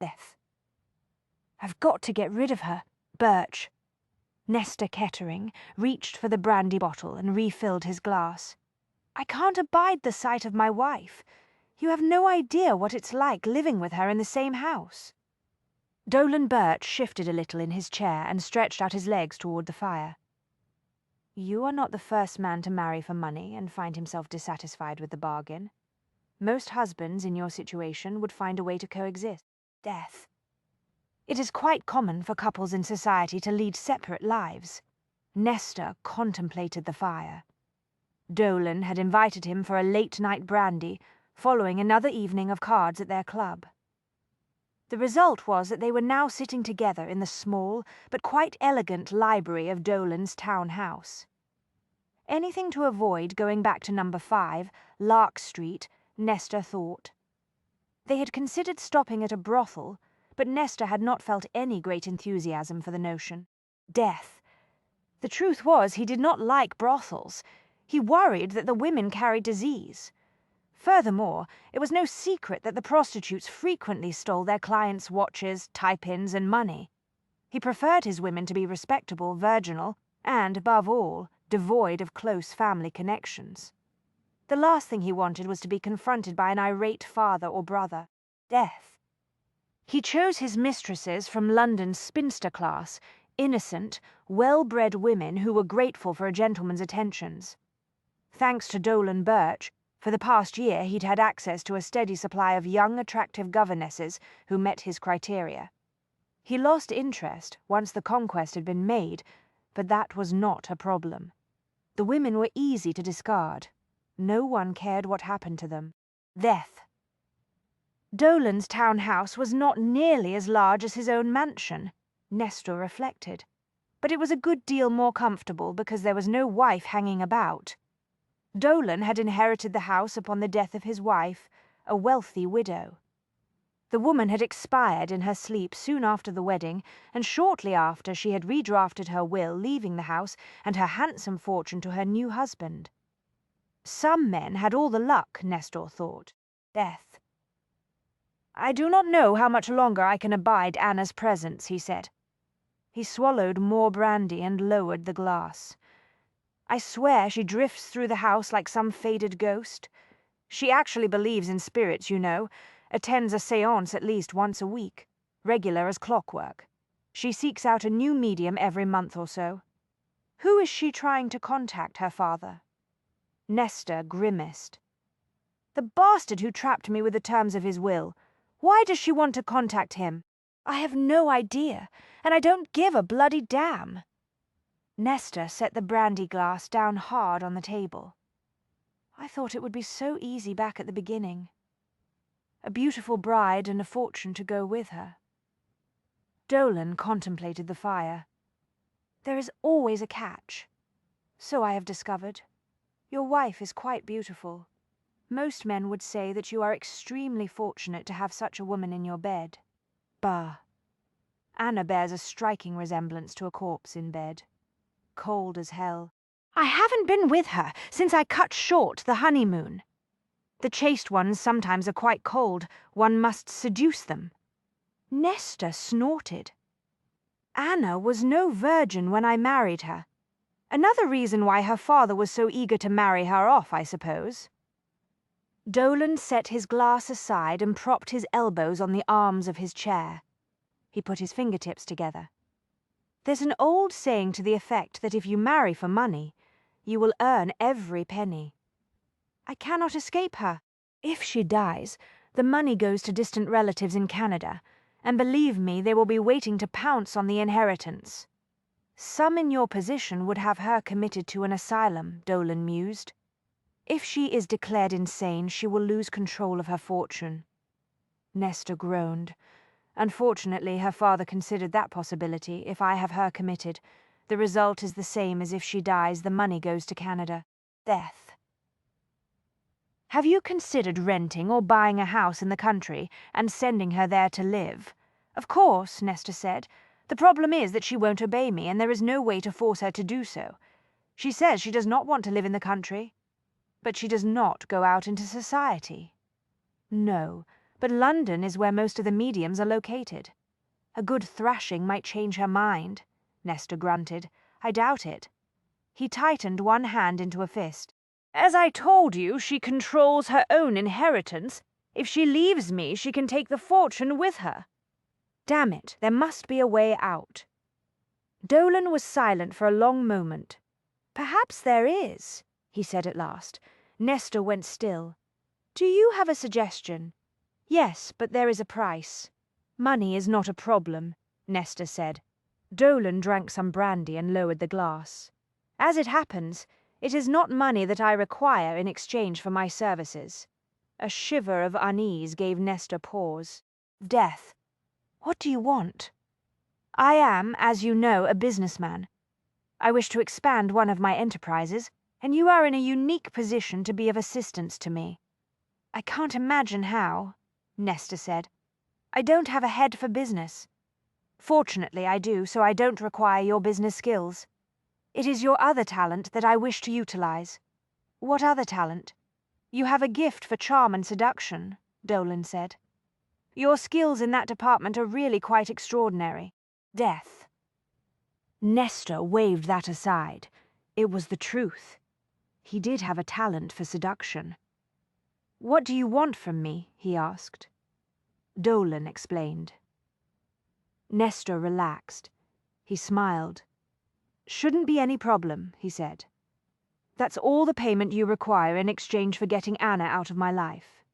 Death. I've got to get rid of her. Birch. Nestor Kettering reached for the brandy bottle and refilled his glass. I can't abide the sight of my wife. You have no idea what it's like living with her in the same house. Dolan Birch shifted a little in his chair and stretched out his legs toward the fire. You are not the first man to marry for money and find himself dissatisfied with the bargain. Most husbands in your situation would find a way to coexist. Death. It is quite common for couples in society to lead separate lives. Nestor contemplated the fire. Dolan had invited him for a late-night brandy, following another evening of cards at their club. The result was that they were now sitting together in the small but quite elegant library of Dolan's town house. Anything to avoid going back to number 5, Lark Street, Nestor thought. They had considered stopping at a brothel, but Nestor had not felt any great enthusiasm for the notion. Death. The truth was he did not like brothels. He worried that the women carried disease. Furthermore, it was no secret that the prostitutes frequently stole their clients' watches, tie-pins, and money. He preferred his women to be respectable, virginal, and, above all, devoid of close family connections. The last thing he wanted was to be confronted by an irate father or brother. Death. He chose his mistresses from London's spinster class, innocent, well-bred women who were grateful for a gentleman's attentions. Thanks to Dolan Birch, for the past year he'd had access to a steady supply of young, attractive governesses who met his criteria. He lost interest once the conquest had been made, but that was not a problem. The women were easy to discard. No one cared what happened to them. Death. Dolan's town house was not nearly as large as his own mansion, Nestor reflected, but it was a good deal more comfortable because there was no wife hanging about. Dolan had inherited the house upon the death of his wife, a wealthy widow. The woman had expired in her sleep soon after the wedding, and shortly after she had redrafted her will, leaving the house and her handsome fortune to her new husband. Some men had all the luck, Nestor thought. Death. I do not know how much longer I can abide Anna's presence, he said. He swallowed more brandy and lowered the glass. I swear she drifts through the house like some faded ghost. She actually believes in spirits, you know, attends a séance at least once a week, regular as clockwork. She seeks out a new medium every month or so. Who is she trying to contact, her father? Nestor grimaced. The bastard who trapped me with the terms of his will. Why does she want to contact him? I have no idea, and I don't give a bloody damn. Nestor set the brandy glass down hard on the table. I thought it would be so easy back at the beginning. A beautiful bride and a fortune to go with her. Dolan contemplated the fire. There is always a catch. So I have discovered. Your wife is quite beautiful. Most men would say that you are extremely fortunate to have such a woman in your bed. Bah. Anna bears a striking resemblance to a corpse in bed. Cold as hell. I haven't been with her since I cut short the honeymoon. The chaste ones sometimes are quite cold. One must seduce them. Nestor snorted. Anna was no virgin when I married her. Another reason why her father was so eager to marry her off, I suppose. Dolan set his glass aside and propped his elbows on the arms of his chair. He put his fingertips together. There's an old saying to the effect that if you marry for money, you will earn every penny. I cannot escape her. If she dies, the money goes to distant relatives in Canada, and believe me, they will be waiting to pounce on the inheritance. Some in your position would have her committed to an asylum, Dolan mused. If she is declared insane, she will lose control of her fortune. Nestor groaned. Unfortunately, her father considered that possibility. If I have her committed, the result is the same as if she dies, the money goes to Canada. Death. Have you considered renting or buying a house in the country and sending her there to live? Of course, Nestor said. The problem is that she won't obey me, and there is no way to force her to do so. She says she does not want to live in the country, but she does not go out into society. No, but London is where most of the mediums are located. A good thrashing might change her mind, Nestor grunted. I doubt it. He tightened one hand into a fist. As I told you, she controls her own inheritance. If she leaves me, she can take the fortune with her. Damn it, there must be a way out. Dolan was silent for a long moment. Perhaps there is, he said at last. Nestor went still. Do you have a suggestion? Yes, but there is a price. Money is not a problem, Nestor said. Dolan drank some brandy and lowered the glass. As it happens, it is not money that I require in exchange for my services. A shiver of unease gave Nestor pause. Death. What do you want? I am, as you know, a businessman. I wish to expand one of my enterprises, and you are in a unique position to be of assistance to me. I can't imagine how, Nestor said. I don't have a head for business. Fortunately, I do, so I don't require your business skills. It is your other talent that I wish to utilize. What other talent? You have a gift for charm and seduction, Dolan said. Your skills in that department are really quite extraordinary. Death. Nestor waved that aside. It was the truth. He did have a talent for seduction. What do you want from me? He asked. Dolan explained. Nestor relaxed. He smiled. Shouldn't be any problem, he said. That's all the payment you require in exchange for getting Anna out of my life.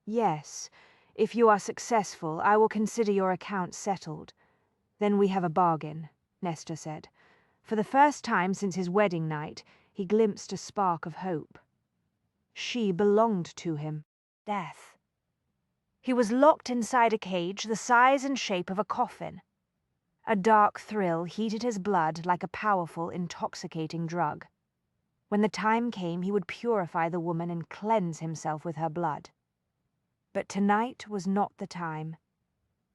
Yes, if you are successful, I will consider your account settled. Then we have a bargain, Nestor said. For the first time since his wedding night, he glimpsed a spark of hope. She belonged to him. Death. He was locked inside a cage the size and shape of a coffin. A dark thrill heated his blood like a powerful, intoxicating drug. When the time came, he would purify the woman and cleanse himself with her blood. But tonight was not the time.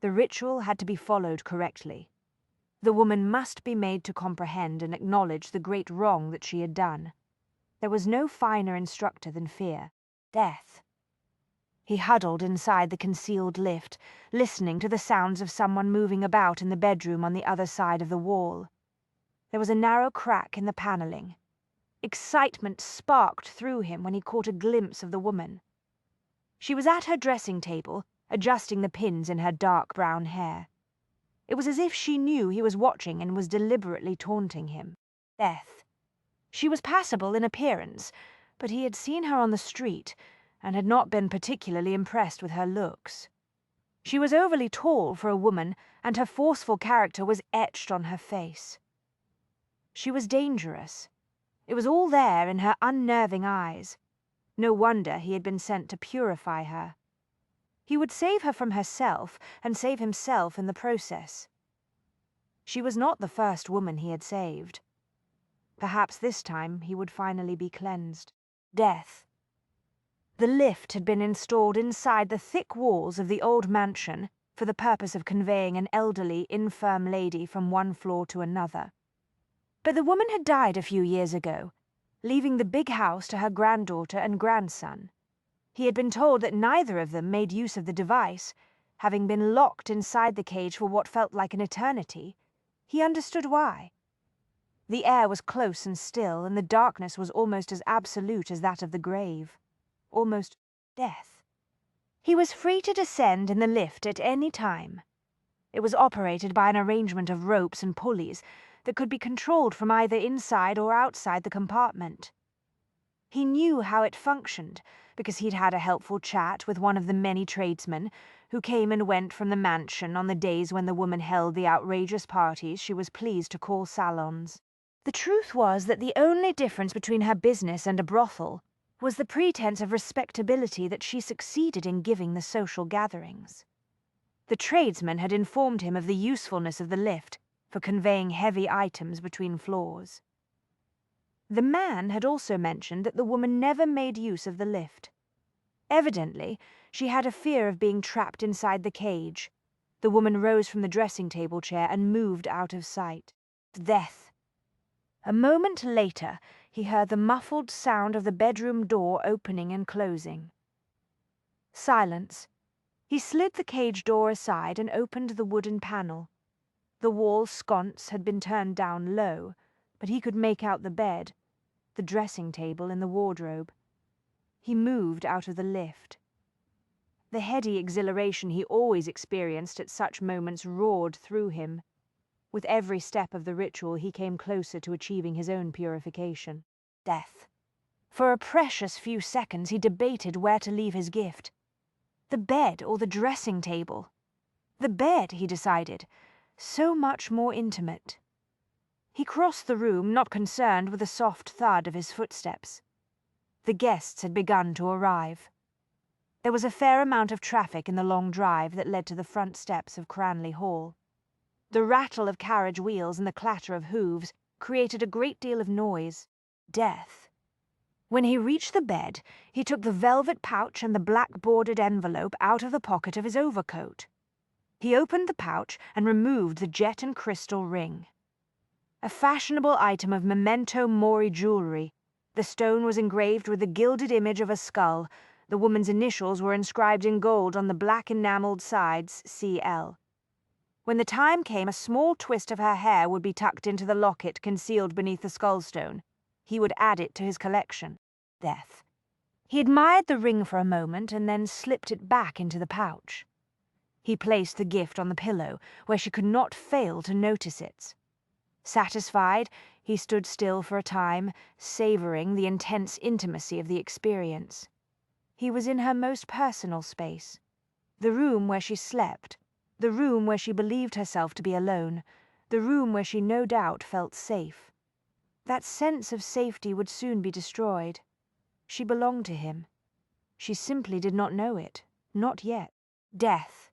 The ritual had to be followed correctly. The woman must be made to comprehend and acknowledge the great wrong that she had done. There was no finer instructor than fear. Death. He huddled inside the concealed lift, listening to the sounds of someone moving about in the bedroom on the other side of the wall. There was a narrow crack in the paneling. Excitement sparked through him when he caught a glimpse of the woman. She was at her dressing table, adjusting the pins in her dark brown hair. It was as if she knew he was watching and was deliberately taunting him. Death. She was passable in appearance, but he had seen her on the street and had not been particularly impressed with her looks. She was overly tall for a woman, and her forceful character was etched on her face. She was dangerous. It was all there in her unnerving eyes. No wonder he had been sent to purify her. He would save her from herself, and save himself in the process. She was not the first woman he had saved. Perhaps this time he would finally be cleansed. Death. The lift had been installed inside the thick walls of the old mansion for the purpose of conveying an elderly, infirm lady from one floor to another. But the woman had died a few years ago, leaving the big house to her granddaughter and grandson. He had been told that neither of them made use of the device. Having been locked inside the cage for what felt like an eternity, he understood why. The air was close and still, and the darkness was almost as absolute as that of the grave. Almost death. He was free to descend in the lift at any time. It was operated by an arrangement of ropes and pulleys that could be controlled from either inside or outside the compartment. He knew how it functioned because he'd had a helpful chat with one of the many tradesmen who came and went from the mansion on the days when the woman held the outrageous parties she was pleased to call salons. The truth was that the only difference between her business and a brothel was the pretense of respectability that she succeeded in giving the social gatherings. The tradesman had informed him of the usefulness of the lift for conveying heavy items between floors. The man had also mentioned that the woman never made use of the lift. Evidently, she had a fear of being trapped inside the cage. The woman rose from the dressing table chair and moved out of sight. Death. A moment later, he heard the muffled sound of the bedroom door opening and closing. Silence. He slid the cage door aside and opened the wooden panel. The wall sconce had been turned down low, but he could make out the bed, the dressing table and the wardrobe. He moved out of the lift. The heady exhilaration he always experienced at such moments roared through him. With every step of the ritual he came closer to achieving his own purification. Death. For a precious few seconds he debated where to leave his gift. The bed or the dressing table? The bed, he decided. So much more intimate. He crossed the room, not concerned with the soft thud of his footsteps. The guests had begun to arrive. There was a fair amount of traffic in the long drive that led to the front steps of Cranley Hall. The rattle of carriage wheels and the clatter of hooves created a great deal of noise. Death. When he reached the bed, he took the velvet pouch and the black-bordered envelope out of the pocket of his overcoat. He opened the pouch and removed the jet and crystal ring. A fashionable item of memento mori jewellery, the stone was engraved with the gilded image of a skull. The woman's initials were inscribed in gold on the black enamelled sides, CL. When the time came, a small twist of her hair would be tucked into the locket concealed beneath the skullstone. He would add it to his collection. Death. He admired the ring for a moment and then slipped it back into the pouch. He placed the gift on the pillow, where she could not fail to notice it. Satisfied, he stood still for a time, savouring the intense intimacy of the experience. He was in her most personal space. The room where she slept, the room where she believed herself to be alone, the room where she no doubt felt safe. That sense of safety would soon be destroyed. She belonged to him. She simply did not know it. Not yet. Death.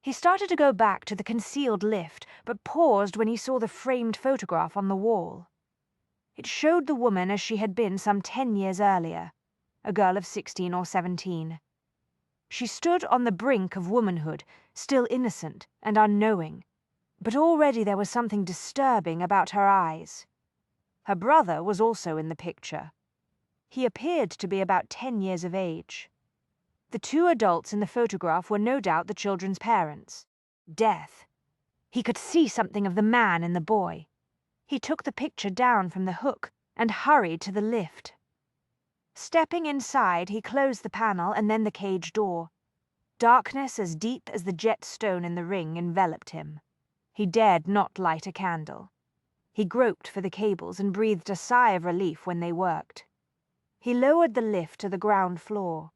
He started to go back to the concealed lift, but paused when he saw the framed photograph on the wall. It showed the woman as she had been some 10 years earlier, a girl of 16 or 17. She stood on the brink of womanhood, still innocent and unknowing, but already there was something disturbing about her eyes. Her brother was also in the picture. He appeared to be about 10 years of age. The two adults in the photograph were no doubt the children's parents. Death. He could see something of the man in the boy. He took the picture down from the hook and hurried to the lift. Stepping inside, he closed the panel and then the cage door. Darkness as deep as the jet stone in the ring enveloped him. He dared not light a candle. He groped for the cables and breathed a sigh of relief when they worked. He lowered the lift to the ground floor.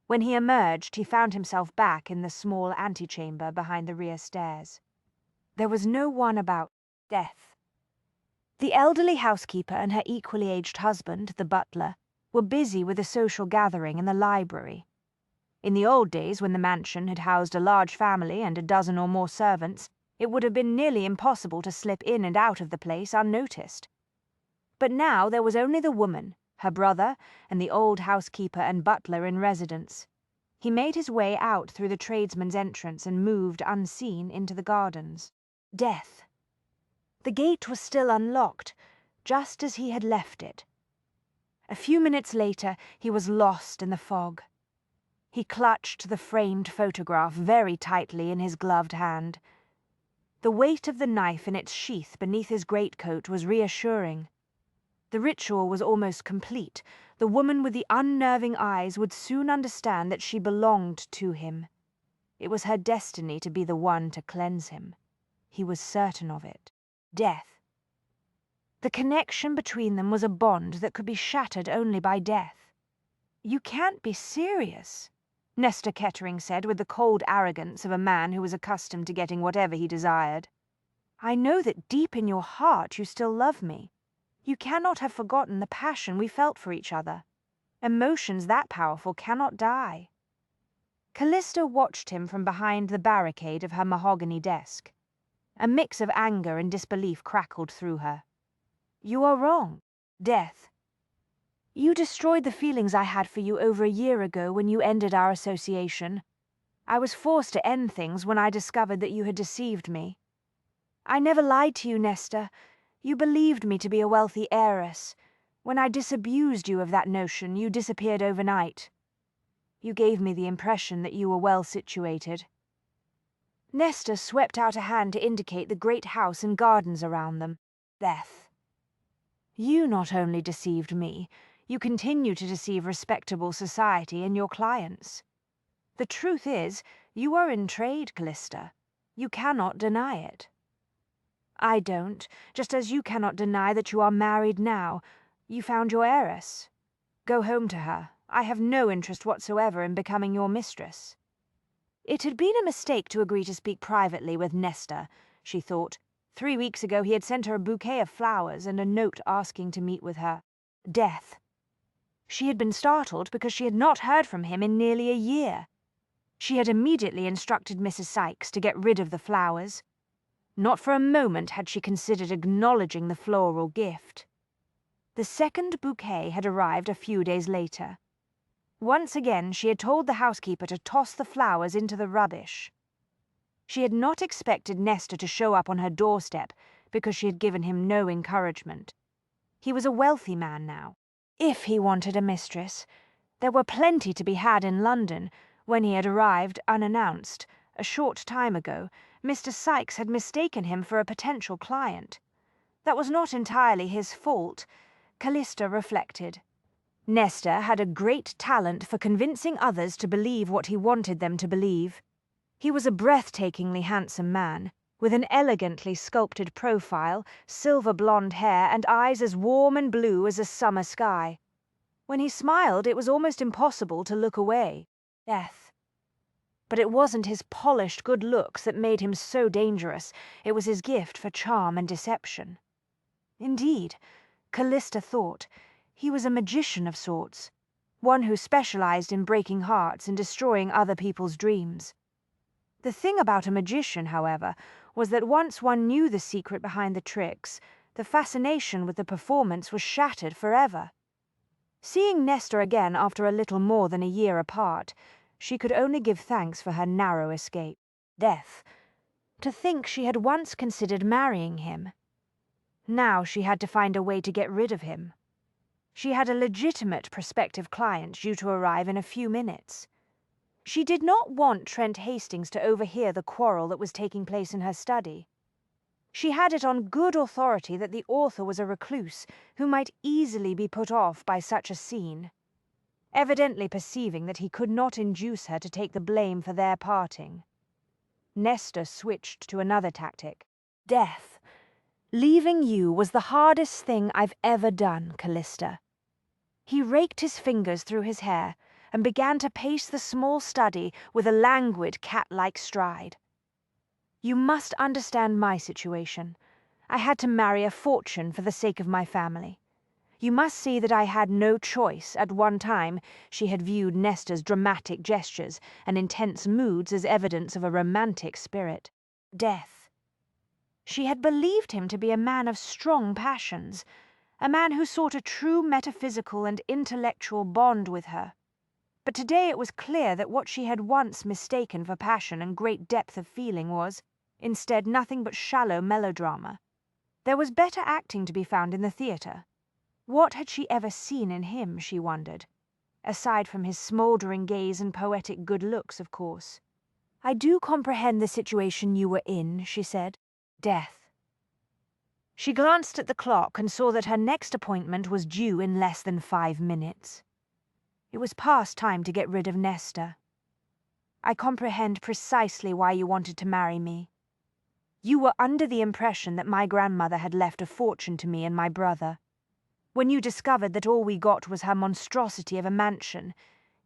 When he emerged, he found himself back in the small antechamber behind the rear stairs. There was no one about. Death. The elderly housekeeper and her equally aged husband, the butler, were busy with a social gathering in the library. In the old days, when the mansion had housed a large family and a dozen or more servants, it would have been nearly impossible to slip in and out of the place unnoticed. But now there was only the woman, her brother, and the old housekeeper and butler in residence. He made his way out through the tradesman's entrance and moved unseen into the gardens. Death. The gate was still unlocked, just as he had left it. A few minutes later, he was lost in the fog. He clutched the framed photograph very tightly in his gloved hand. The weight of the knife in its sheath beneath his greatcoat was reassuring. The ritual was almost complete. The woman with the unnerving eyes would soon understand that she belonged to him. It was her destiny to be the one to cleanse him. He was certain of it. Death. The connection between them was a bond that could be shattered only by death. "You can't be serious," Nesta Kettering said with the cold arrogance of a man who was accustomed to getting whatever he desired. "I know that deep in your heart you still love me. You cannot have forgotten the passion we felt for each other. Emotions that powerful cannot die." Callista watched him from behind the barricade of her mahogany desk. A mix of anger and disbelief crackled through her. "You are wrong. Death. You destroyed the feelings I had for you over a year ago when you ended our association. I was forced to end things when I discovered that you had deceived me. I never lied to you, Nesta. You believed me to be a wealthy heiress. When I disabused you of that notion, you disappeared overnight. You gave me the impression that you were well situated." Nesta swept out a hand to indicate the great house and gardens around them. "Death. You not only deceived me, you continue to deceive respectable society and your clients. The truth is, you are in trade, Callista. You cannot deny it. I don't, just as you cannot deny that you are married now. You found your heiress. Go home to her. I have no interest whatsoever in becoming your mistress." It had been a mistake to agree to speak privately with Nesta, she thought. 3 weeks ago he had sent her a bouquet of flowers and a note asking to meet with her. Death. She had been startled because she had not heard from him in nearly a year. She had immediately instructed Mrs. Sykes to get rid of the flowers. Not for a moment had she considered acknowledging the floral gift. The second bouquet had arrived a few days later. Once again she had told the housekeeper to toss the flowers into the rubbish. She had not expected Nesta to show up on her doorstep because she had given him no encouragement. He was a wealthy man now. If he wanted a mistress, there were plenty to be had in London. When he had arrived unannounced, a short time ago, Mr. Sykes had mistaken him for a potential client. That was not entirely his fault, Callista reflected. Nesta had a great talent for convincing others to believe what he wanted them to believe. He was a breathtakingly handsome man, with an elegantly sculpted profile, silver blonde hair, and eyes as warm and blue as a summer sky. When he smiled, it was almost impossible to look away. Death. But it wasn't his polished good looks that made him so dangerous, it was his gift for charm and deception. Indeed, Callista thought, he was a magician of sorts, one who specialized in breaking hearts and destroying other people's dreams. The thing about a magician, however, was that once one knew the secret behind the tricks, the fascination with the performance was shattered forever. Seeing Nesta again after a little more than a year apart, she could only give thanks for her narrow escape. Death. To think she had once considered marrying him. Now she had to find a way to get rid of him. She had a legitimate prospective client due to arrive in a few minutes. She did not want Trent Hastings to overhear the quarrel that was taking place in her study. She had it on good authority that the author was a recluse who might easily be put off by such a scene. Evidently perceiving that he could not induce her to take the blame for their parting. Nesta switched to another tactic. Death. Leaving you was the hardest thing I've ever done, Callista. He raked his fingers through his hair and began to pace the small study with a languid cat-like stride. You must understand my situation. I had to marry a fortune for the sake of my family. You must see that I had no choice. At one time, she had viewed Nesta's dramatic gestures and intense moods as evidence of a romantic spirit. Death. She had believed him to be a man of strong passions, a man who sought a true metaphysical and intellectual bond with her. But today it was clear that what she had once mistaken for passion and great depth of feeling was, instead, nothing but shallow melodrama. There was better acting to be found in the theatre. What had she ever seen in him, she wondered? Aside from his smouldering gaze and poetic good looks, of course. I do comprehend the situation you were in, she said. Death. She glanced at the clock and saw that her next appointment was due in less than 5 minutes. It was past time to get rid of Nesta. I comprehend precisely why you wanted to marry me. You were under the impression that my grandmother had left a fortune to me and my brother. When you discovered that all we got was her monstrosity of a mansion,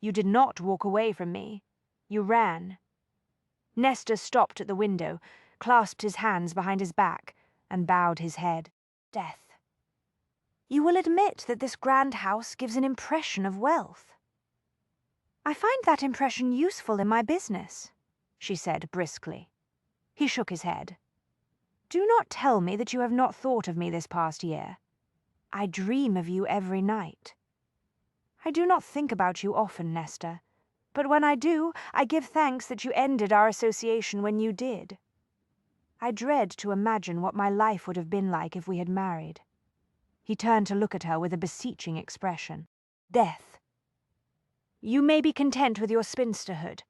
you did not walk away from me. You ran. Nesta stopped at the window, clasped his hands behind his back, and bowed his head. Death. You will admit that this grand house gives an impression of wealth. I find that impression useful in my business, she said briskly. He shook his head. Do not tell me that you have not thought of me this past year. I dream of you every night. I do not think about you often, Nesta, but when I do, I give thanks that you ended our association when you did. I dread to imagine what my life would have been like if we had married. He turned to look at her with a beseeching expression. Death. You may be content with your spinsterhood,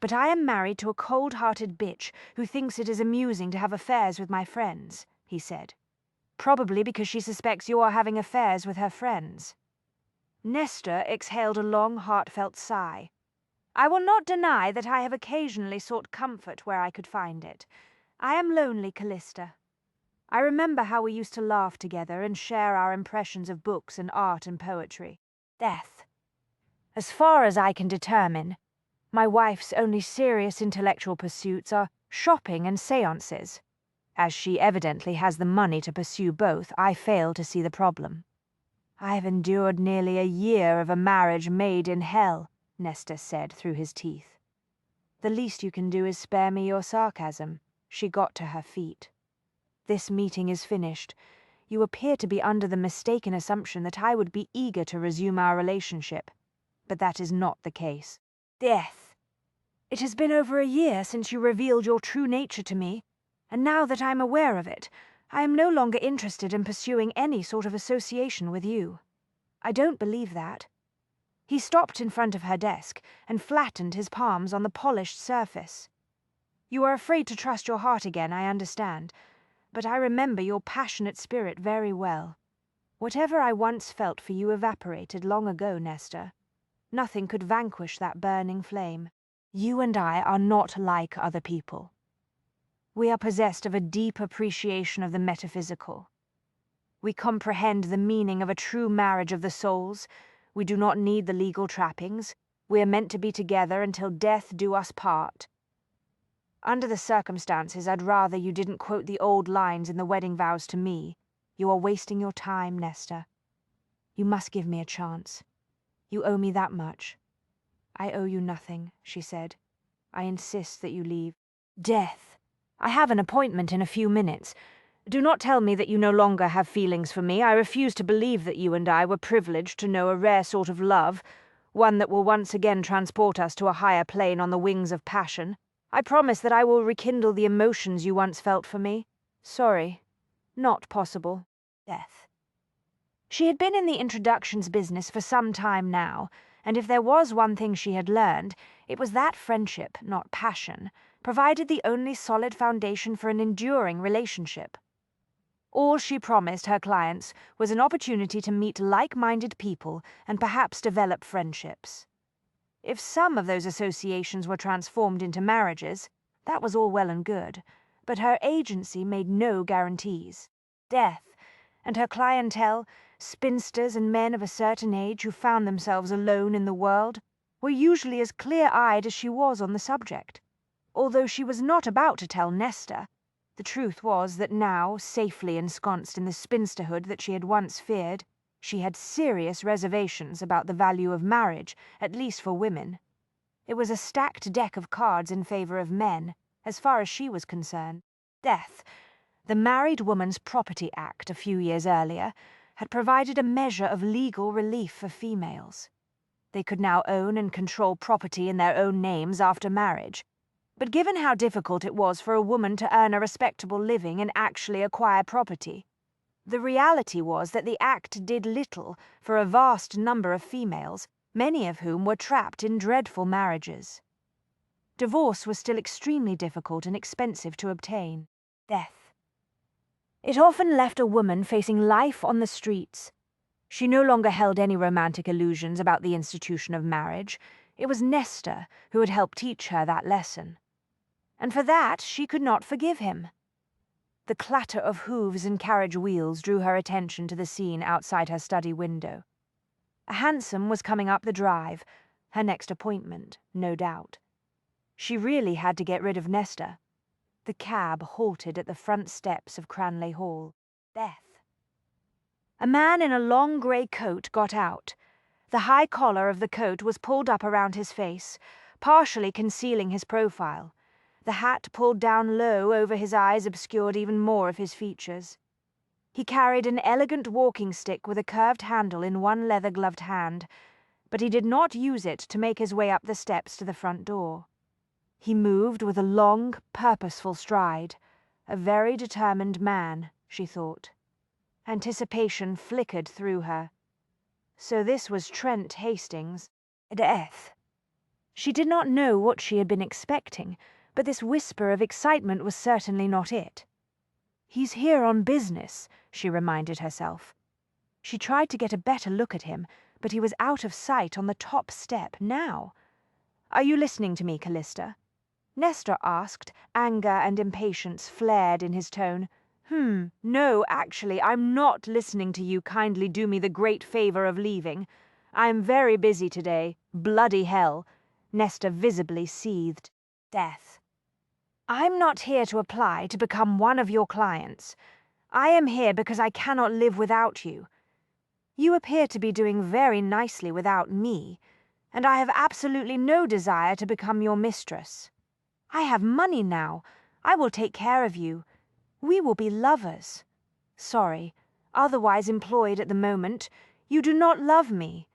but I am married to a cold-hearted bitch who thinks it is amusing to have affairs with my friends," he said. "Probably because she suspects you are having affairs with her friends." Nestor exhaled a long, heartfelt sigh. "I will not deny that I have occasionally sought comfort where I could find it. I am lonely, Callista. I remember how we used to laugh together and share our impressions of books and art and poetry. Death. As far as I can determine, my wife's only serious intellectual pursuits are shopping and séances. As she evidently has the money to pursue both, I fail to see the problem." "I have endured nearly a year of a marriage made in hell," Nestor said through his teeth. "The least you can do is spare me your sarcasm." She got to her feet. "This meeting is finished. You appear to be under the mistaken assumption that I would be eager to resume our relationship, but that is not the case." "Death. It has been over a year since you revealed your true nature to me, and now that I am aware of it, I am no longer interested in pursuing any sort of association with you. I don't believe that." He stopped in front of her desk and flattened his palms on the polished surface. "You are afraid to trust your heart again, I understand, but I remember your passionate spirit very well. Whatever I once felt for you evaporated long ago, Nestor. Nothing could vanquish that burning flame. You and I are not like other people. We are possessed of a deep appreciation of the metaphysical. We comprehend the meaning of a true marriage of the souls. We do not need the legal trappings. We are meant to be together until death do us part. Under the circumstances, I'd rather you didn't quote the old lines in the wedding vows to me. You are wasting your time, Nestor. You must give me a chance. You owe me that much." "I owe you nothing," she said. "I insist that you leave." "Death. I have an appointment in a few minutes. Do not tell me that you no longer have feelings for me. I refuse to believe that you and I were privileged to know a rare sort of love, one that will once again transport us to a higher plane on the wings of passion. I promise that I will rekindle the emotions you once felt for me. Sorry. Not possible. Death." She had been in the introductions business for some time now, and if there was one thing she had learned, it was that friendship, not passion, provided the only solid foundation for an enduring relationship. All she promised her clients was an opportunity to meet like-minded people and perhaps develop friendships. If some of those associations were transformed into marriages, that was all well and good, but her agency made no guarantees. Death, and her clientele, spinsters and men of a certain age who found themselves alone in the world, were usually as clear-eyed as she was on the subject. Although she was not about to tell Nestor, the truth was that now, safely ensconced in the spinsterhood that she had once feared, she had serious reservations about the value of marriage, at least for women. It was a stacked deck of cards in favor of men, as far as she was concerned. Death, the Married Woman's Property Act a few years earlier, had provided a measure of legal relief for females. They could now own and control property in their own names after marriage. But given how difficult it was for a woman to earn a respectable living and actually acquire property, the reality was that the act did little for a vast number of females, many of whom were trapped in dreadful marriages. Divorce was still extremely difficult and expensive to obtain. Death. It often left a woman facing life on the streets. She no longer held any romantic illusions about the institution of marriage. It was Nestor who had helped teach her that lesson. And for that she could not forgive him. The clatter of hooves and carriage wheels drew her attention to the scene outside her study window. A hansom was coming up the drive, her next appointment, no doubt. She really had to get rid of Nestor. The cab halted at the front steps of Cranley Hall. Death. A man in a long grey coat got out. The high collar of the coat was pulled up around his face, partially concealing his profile. The hat pulled down low over his eyes obscured even more of his features. He carried an elegant walking stick with a curved handle in one leather-gloved hand, but he did not use it to make his way up the steps to the front door. He moved with a long, purposeful stride. A very determined man, she thought. Anticipation flickered through her. So this was Trent Hastings. Death. She did not know what she had been expecting, but this whisper of excitement was certainly not it. He's here on business, she reminded herself. She tried to get a better look at him, but he was out of sight on the top step now. Are you listening to me, Callista? Nestor asked, anger and impatience flared in his tone. No, actually, I'm not listening to you kindly do me the great favor of leaving. I am very busy today. Bloody hell. Nestor visibly seethed. Death. I'm not here to apply to become one of your clients. I am here because I cannot live without you. You appear to be doing very nicely without me, and I have absolutely no desire to become your mistress. I have money now. I will take care of you. We will be lovers. Sorry, otherwise employed at the moment. You do not love me.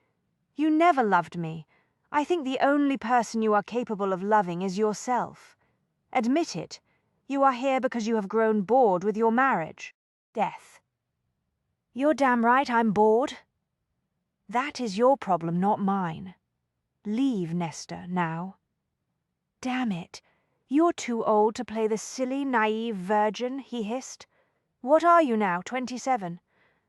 You never loved me. I think the only person you are capable of loving is yourself. Admit it. You are here because you have grown bored with your marriage. Death. You're damn right I'm bored. That is your problem, not mine. Leave, Nestor, now. Damn it. You're too old to play the silly, naive virgin, he hissed. What are you now, 27?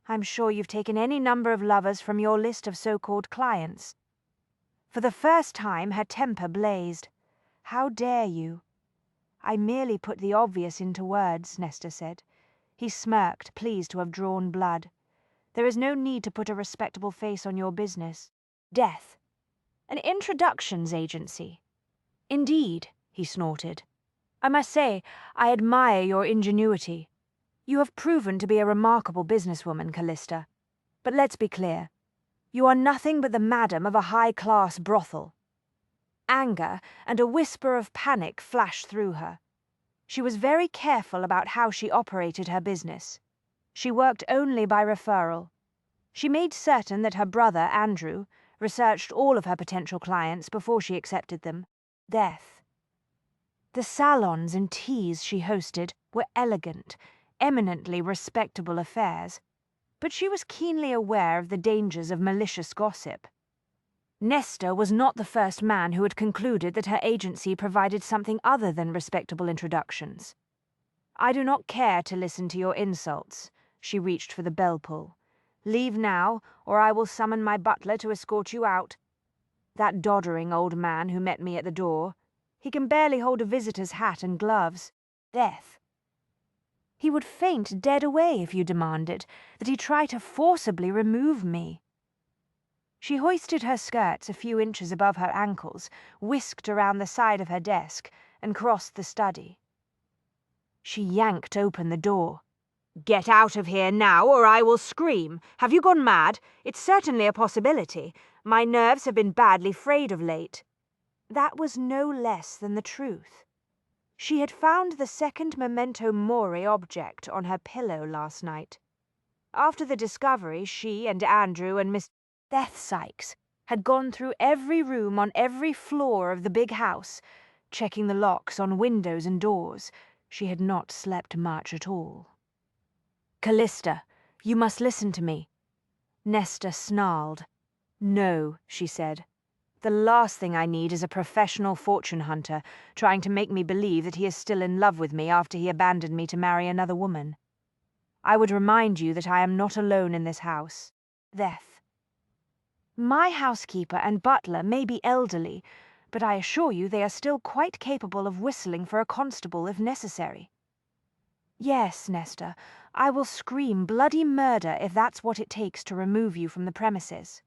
I'm sure you've taken any number of lovers from your list of so-called clients. For the first time, her temper blazed. How dare you? I merely put the obvious into words, Nestor said. He smirked, pleased to have drawn blood. There is no need to put a respectable face on your business. Death. An introductions agency. Indeed, he snorted. I must say, I admire your ingenuity. You have proven to be a remarkable businesswoman, Callista. But let's be clear. You are nothing but the madam of a high-class brothel. Anger and a whisper of panic flashed through her. She was very careful about how she operated her business. She worked only by referral. She made certain that her brother, Andrew, researched all of her potential clients before she accepted them. Death. The salons and teas she hosted were elegant, eminently respectable affairs, but she was keenly aware of the dangers of malicious gossip. Nestor was not the first man who had concluded that her agency provided something other than respectable introductions. I do not care to listen to your insults. She reached for the bell pull. Leave now, or I will summon my butler to escort you out. That doddering old man who met me at the door, he can barely hold a visitor's hat and gloves. Death. He would faint dead away if you demanded that he try to forcibly remove me. She hoisted her skirts a few inches above her ankles, whisked around the side of her desk, and crossed the study. She yanked open the door. Get out of here now, or I will scream. Have you gone mad? It's certainly a possibility. My nerves have been badly frayed of late. That was no less than the truth. She had found the second memento mori object on her pillow last night. After the discovery, she and Andrew and Miss Death Sykes had gone through every room on every floor of the big house, checking the locks on windows and doors. She had not slept much at all. Callista, you must listen to me. Nestor snarled. No, she said. The last thing I need is a professional fortune hunter trying to make me believe that he is still in love with me after he abandoned me to marry another woman. I would remind you that I am not alone in this house. Death. My housekeeper and butler may be elderly, but I assure you they are still quite capable of whistling for a constable if necessary. Yes, Nestor, I will scream bloody murder if that's what it takes to remove you from the premises.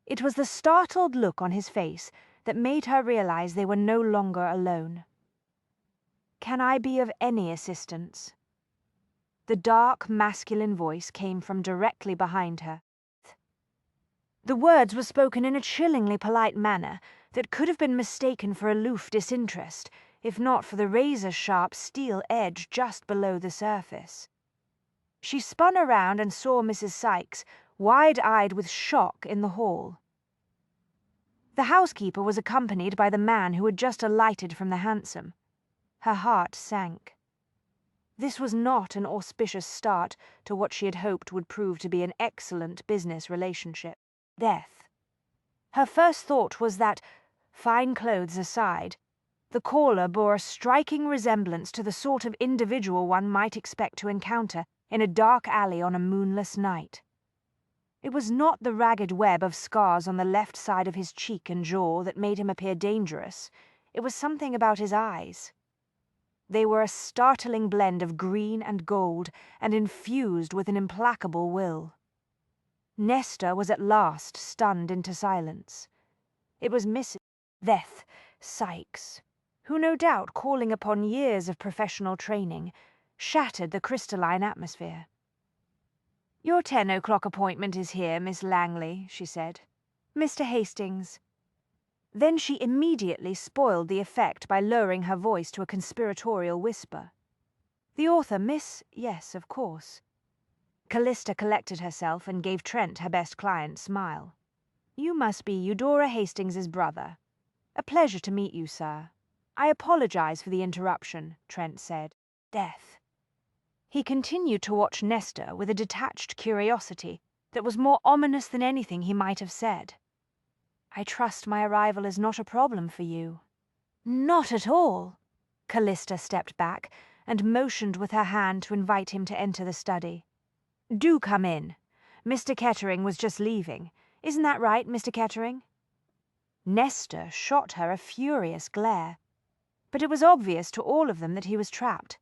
It was the startled look on his face that made her realize they were no longer alone. Can I be of any assistance? The dark, masculine voice came from directly behind her. The words were spoken in a chillingly polite manner that could have been mistaken for aloof disinterest, if not for the razor-sharp steel edge just below the surface. She spun around and saw Mrs. Sykes, wide-eyed with shock, in the hall. The housekeeper was accompanied by the man who had just alighted from the hansom. Her heart sank. This was not an auspicious start to what she had hoped would prove to be an excellent business relationship. Death. Her first thought was that, fine clothes aside, the caller bore a striking resemblance to the sort of individual one might expect to encounter in a dark alley on a moonless night. It was not the ragged web of scars on the left side of his cheek and jaw that made him appear dangerous. It was something about his eyes. They were a startling blend of green and gold, and infused with an implacable will. Nesta was at last stunned into silence. It was Mrs. Death Sykes, who, no doubt calling upon years of professional training, shattered the crystalline atmosphere. "Your 10 o'clock appointment is here, Miss Langley," she said. "Mr. Hastings." Then she immediately spoiled the effect by lowering her voice to a conspiratorial whisper. "The author, Miss—" "Yes, of course." Callista collected herself and gave Trent her best client smile. "You must be Eudora Hastings's brother. A pleasure to meet you, sir." "I apologize for the interruption," Trent said. "Death." He continued to watch Nesta with a detached curiosity that was more ominous than anything he might have said. "I trust my arrival is not a problem for you." "Not at all." Callista stepped back and motioned with her hand to invite him to enter the study. "Do come in. Mr. Kettering was just leaving. Isn't that right, Mr. Kettering?" Nesta shot her a furious glare, but it was obvious to all of them that he was trapped.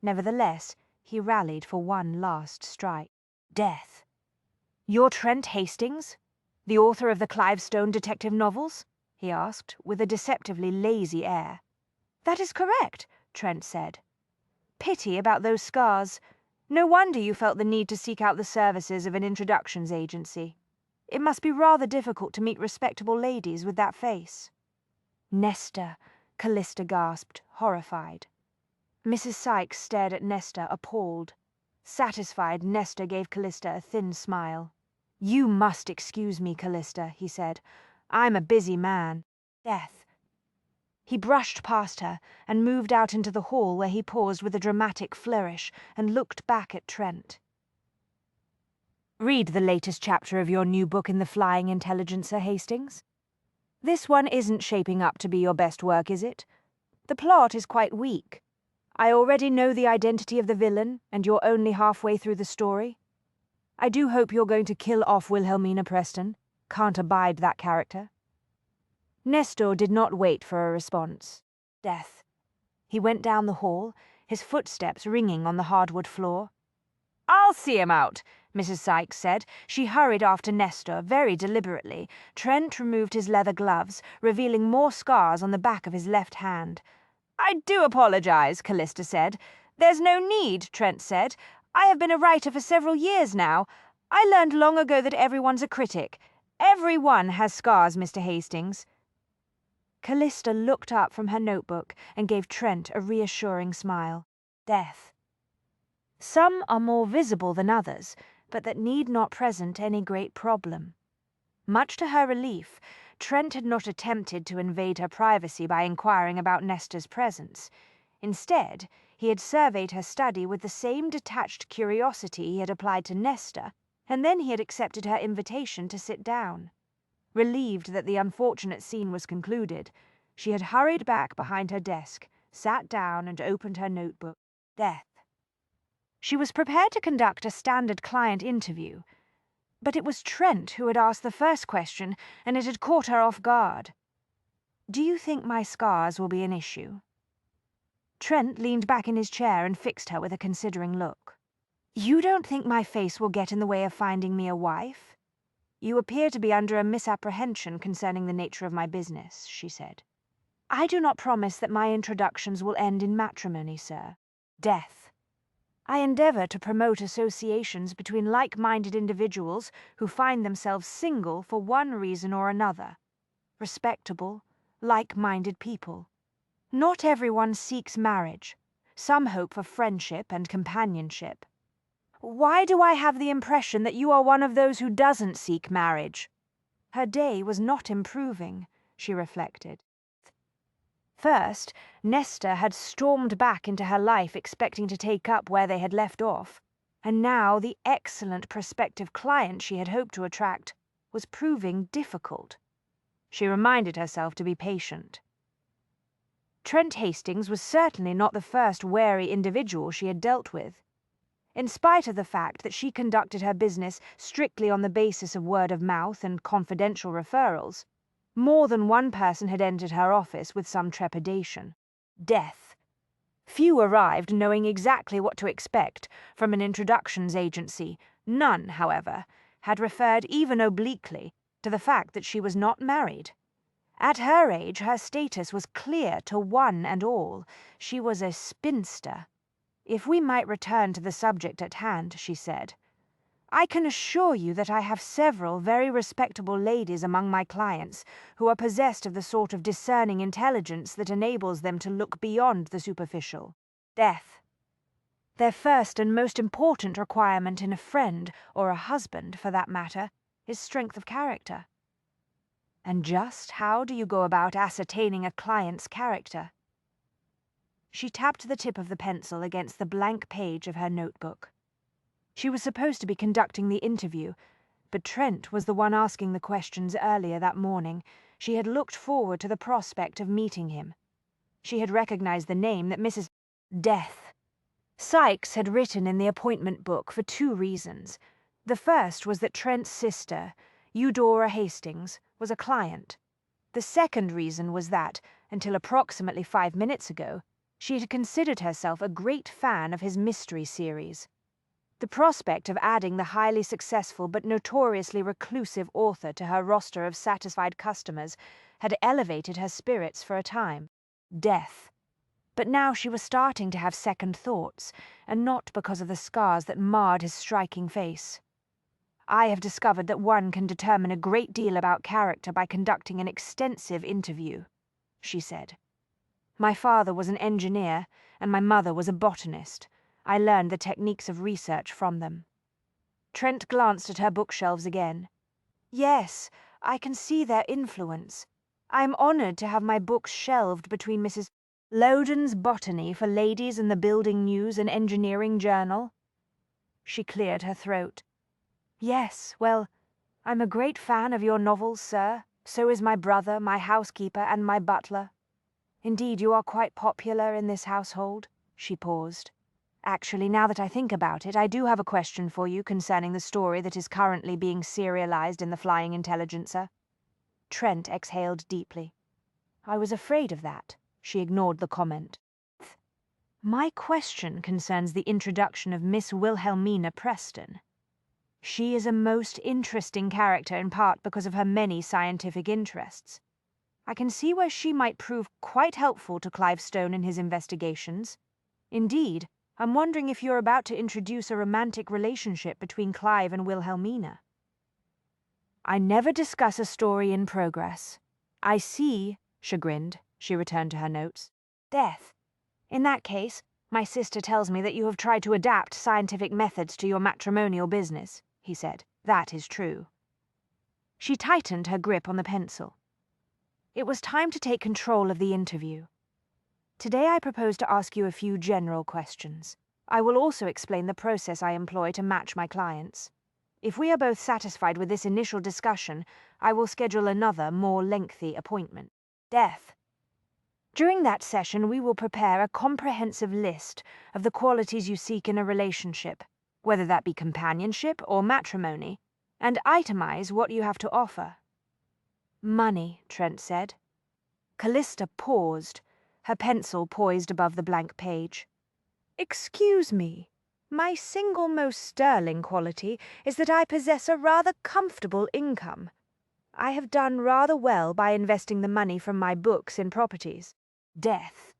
Nevertheless, he rallied for one last strike. "Death. You're Trent Hastings, the author of the Clivestone detective novels?" he asked, with a deceptively lazy air. "That is correct," Trent said. "Pity about those scars. No wonder you felt the need to seek out the services of an introductions agency. It must be rather difficult to meet respectable ladies with that face." "Nesta," Callista gasped, horrified. Mrs. Sykes stared at Nesta, appalled. Satisfied, Nesta gave Callista a thin smile. "You must excuse me, Callista," he said. "I'm a busy man." "Death." He brushed past her and moved out into the hall, where he paused with a dramatic flourish and looked back at Trent. "Read the latest chapter of your new book in the Flying Intelligencer, Hastings. This one isn't shaping up to be your best work, is it? The plot is quite weak. I already know the identity of the villain, and you're only halfway through the story. I do hope you're going to kill off Wilhelmina Preston. Can't abide that character." Nestor did not wait for a response. Death. He went down the hall, his footsteps ringing on the hardwood floor. "I'll see him out," Mrs. Sykes said. She hurried after Nestor, very deliberately. Trent removed his leather gloves, revealing more scars on the back of his left hand. "I do apologize," Callista said. "There's no need," Trent said. "I have been a writer for several years now. I learned long ago that everyone's a critic. Everyone has scars, Mr. Hastings." Callista looked up from her notebook and gave Trent a reassuring smile. "Death. Some are more visible than others, but that need not present any great problem." Much to her relief, Trent had not attempted to invade her privacy by inquiring about Nesta's presence. Instead, he had surveyed her study with the same detached curiosity he had applied to Nesta, and then he had accepted her invitation to sit down. Relieved that the unfortunate scene was concluded, she had hurried back behind her desk, sat down and opened her notebook. Death. She was prepared to conduct a standard client interview, but it was Trent who had asked the first question, and it had caught her off guard. "Do you think my scars will be an issue?" Trent leaned back in his chair and fixed her with a considering look. "You don't think my face will get in the way of finding me a wife? You appear to be under a misapprehension concerning the nature of my business," she said. "I do not promise that my introductions will end in matrimony, sir. Death. I endeavor to promote associations between like-minded individuals who find themselves single for one reason or another. Respectable, like-minded people. Not everyone seeks marriage. Some hope for friendship and companionship. Why do I have the impression that you are one of those who doesn't seek marriage?" Her day was not improving, she reflected. First, Nesta had stormed back into her life expecting to take up where they had left off, and now the excellent prospective client she had hoped to attract was proving difficult. She reminded herself to be patient. Trent Hastings was certainly not the first wary individual she had dealt with. In spite of the fact that she conducted her business strictly on the basis of word of mouth and confidential referrals, more than one person had entered her office with some trepidation. Death. Few arrived knowing exactly what to expect from an introductions agency. None, however, had referred even obliquely to the fact that she was not married. At her age, her status was clear to one and all. She was a spinster. "If we might return to the subject at hand," she said. "I can assure you that I have several very respectable ladies among my clients who are possessed of the sort of discerning intelligence that enables them to look beyond the superficial. Death. Their first and most important requirement in a friend, or a husband for that matter, is strength of character." "And just how do you go about ascertaining a client's character?" She tapped the tip of the pencil against the blank page of her notebook. She was supposed to be conducting the interview, but Trent was the one asking the questions earlier that morning. She had looked forward to the prospect of meeting him. She had recognized the name that Mrs. Death. Sykes had written in the appointment book for 2 reasons. The first was that Trent's sister, Eudora Hastings, was a client. The second reason was that, until approximately 5 minutes ago, she had considered herself a great fan of his mystery series. The prospect of adding the highly successful but notoriously reclusive author to her roster of satisfied customers had elevated her spirits for a time. Death. But now she was starting to have second thoughts, and not because of the scars that marred his striking face. "I have discovered that one can determine a great deal about character by conducting an extensive interview," she said. "My father was an engineer, and my mother was a botanist. I learned the techniques of research from them." Trent glanced at her bookshelves again. "Yes, I can see their influence. I am honored to have my books shelved between Mrs. Loudon's Botany for Ladies and the Building News and Engineering Journal." She cleared her throat. "Yes, well, I'm a great fan of your novels, sir. So is my brother, my housekeeper, and my butler. Indeed, you are quite popular in this household." She paused. "Actually, now that I think about it, I do have a question for you concerning the story that is currently being serialized in the Flying Intelligencer." Trent exhaled deeply. "I was afraid of that." She ignored the comment. "My question concerns the introduction of Miss Wilhelmina Preston. She is a most interesting character in part because of her many scientific interests. I can see where she might prove quite helpful to Clive Stone in his investigations. Indeed, I'm wondering if you're about to introduce a romantic relationship between Clive and Wilhelmina." "I never discuss a story in progress. I see," chagrined, she returned to her notes. "Death. In that case, my sister tells me that you have tried to adapt scientific methods to your matrimonial business," he said. "That is true." She tightened her grip on the pencil. It was time to take control of the interview. "Today I propose to ask you a few general questions. I will also explain the process I employ to match my clients. If we are both satisfied with this initial discussion, I will schedule another, more lengthy appointment." Death. "During that session, we will prepare a comprehensive list of the qualities you seek in a relationship, whether that be companionship or matrimony, and itemize what you have to offer." "Money," Trent said. Callista paused, her pencil poised above the blank page. "Excuse me. My single most sterling quality is that I possess a rather comfortable income. I have done rather well by investing the money from my books in properties." Death.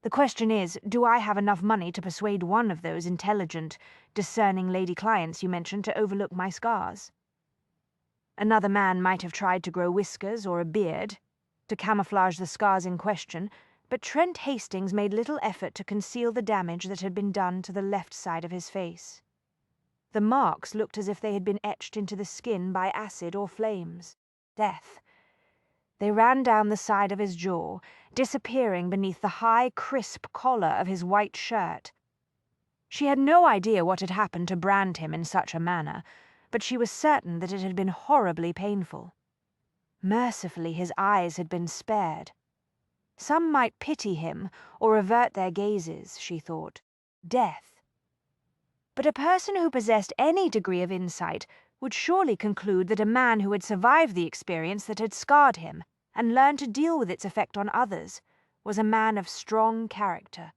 "The question is, do I have enough money to persuade one of those intelligent, discerning lady clients you mentioned to overlook my scars? Another man might have tried to grow whiskers or a beard to camouflage the scars in question, but Trent Hastings made little effort to conceal the damage that had been done to the left side of his face. The marks looked as if they had been etched into the skin by acid or flames. Death. They ran down the side of his jaw, disappearing beneath the high, crisp collar of his white shirt. She had no idea what had happened to brand him in such a manner, but she was certain that it had been horribly painful. Mercifully, his eyes had been spared. Some might pity him or avert their gazes, she thought. Death. But a person who possessed any degree of insight would surely conclude that a man who had survived the experience that had scarred him and learned to deal with its effect on others was a man of strong character.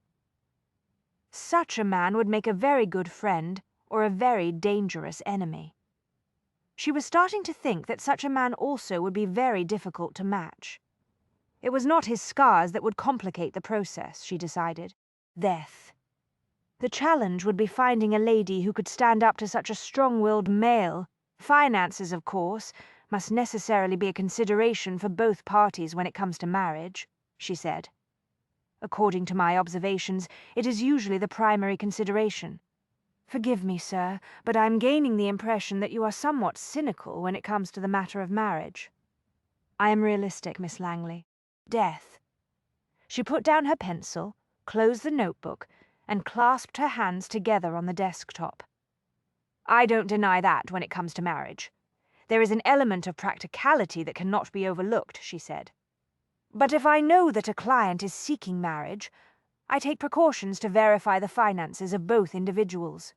Such a man would make a very good friend or a very dangerous enemy. She was starting to think that such a man also would be very difficult to match. It was not his scars that would complicate the process, she decided. Death. The challenge would be finding a lady who could stand up to such a strong-willed male. Finances, of course, must necessarily be a consideration for both parties when it comes to marriage, she said. According to my observations, it is usually the primary consideration. Forgive me, sir, but I'm gaining the impression that you are somewhat cynical when it comes to the matter of marriage. I am realistic, Miss Langley. Death. She put down her pencil, closed the notebook, and clasped her hands together on the desktop. I don't deny that when it comes to marriage. There is an element of practicality that cannot be overlooked, she said. But if I know that a client is seeking marriage, I take precautions to verify the finances of both individuals.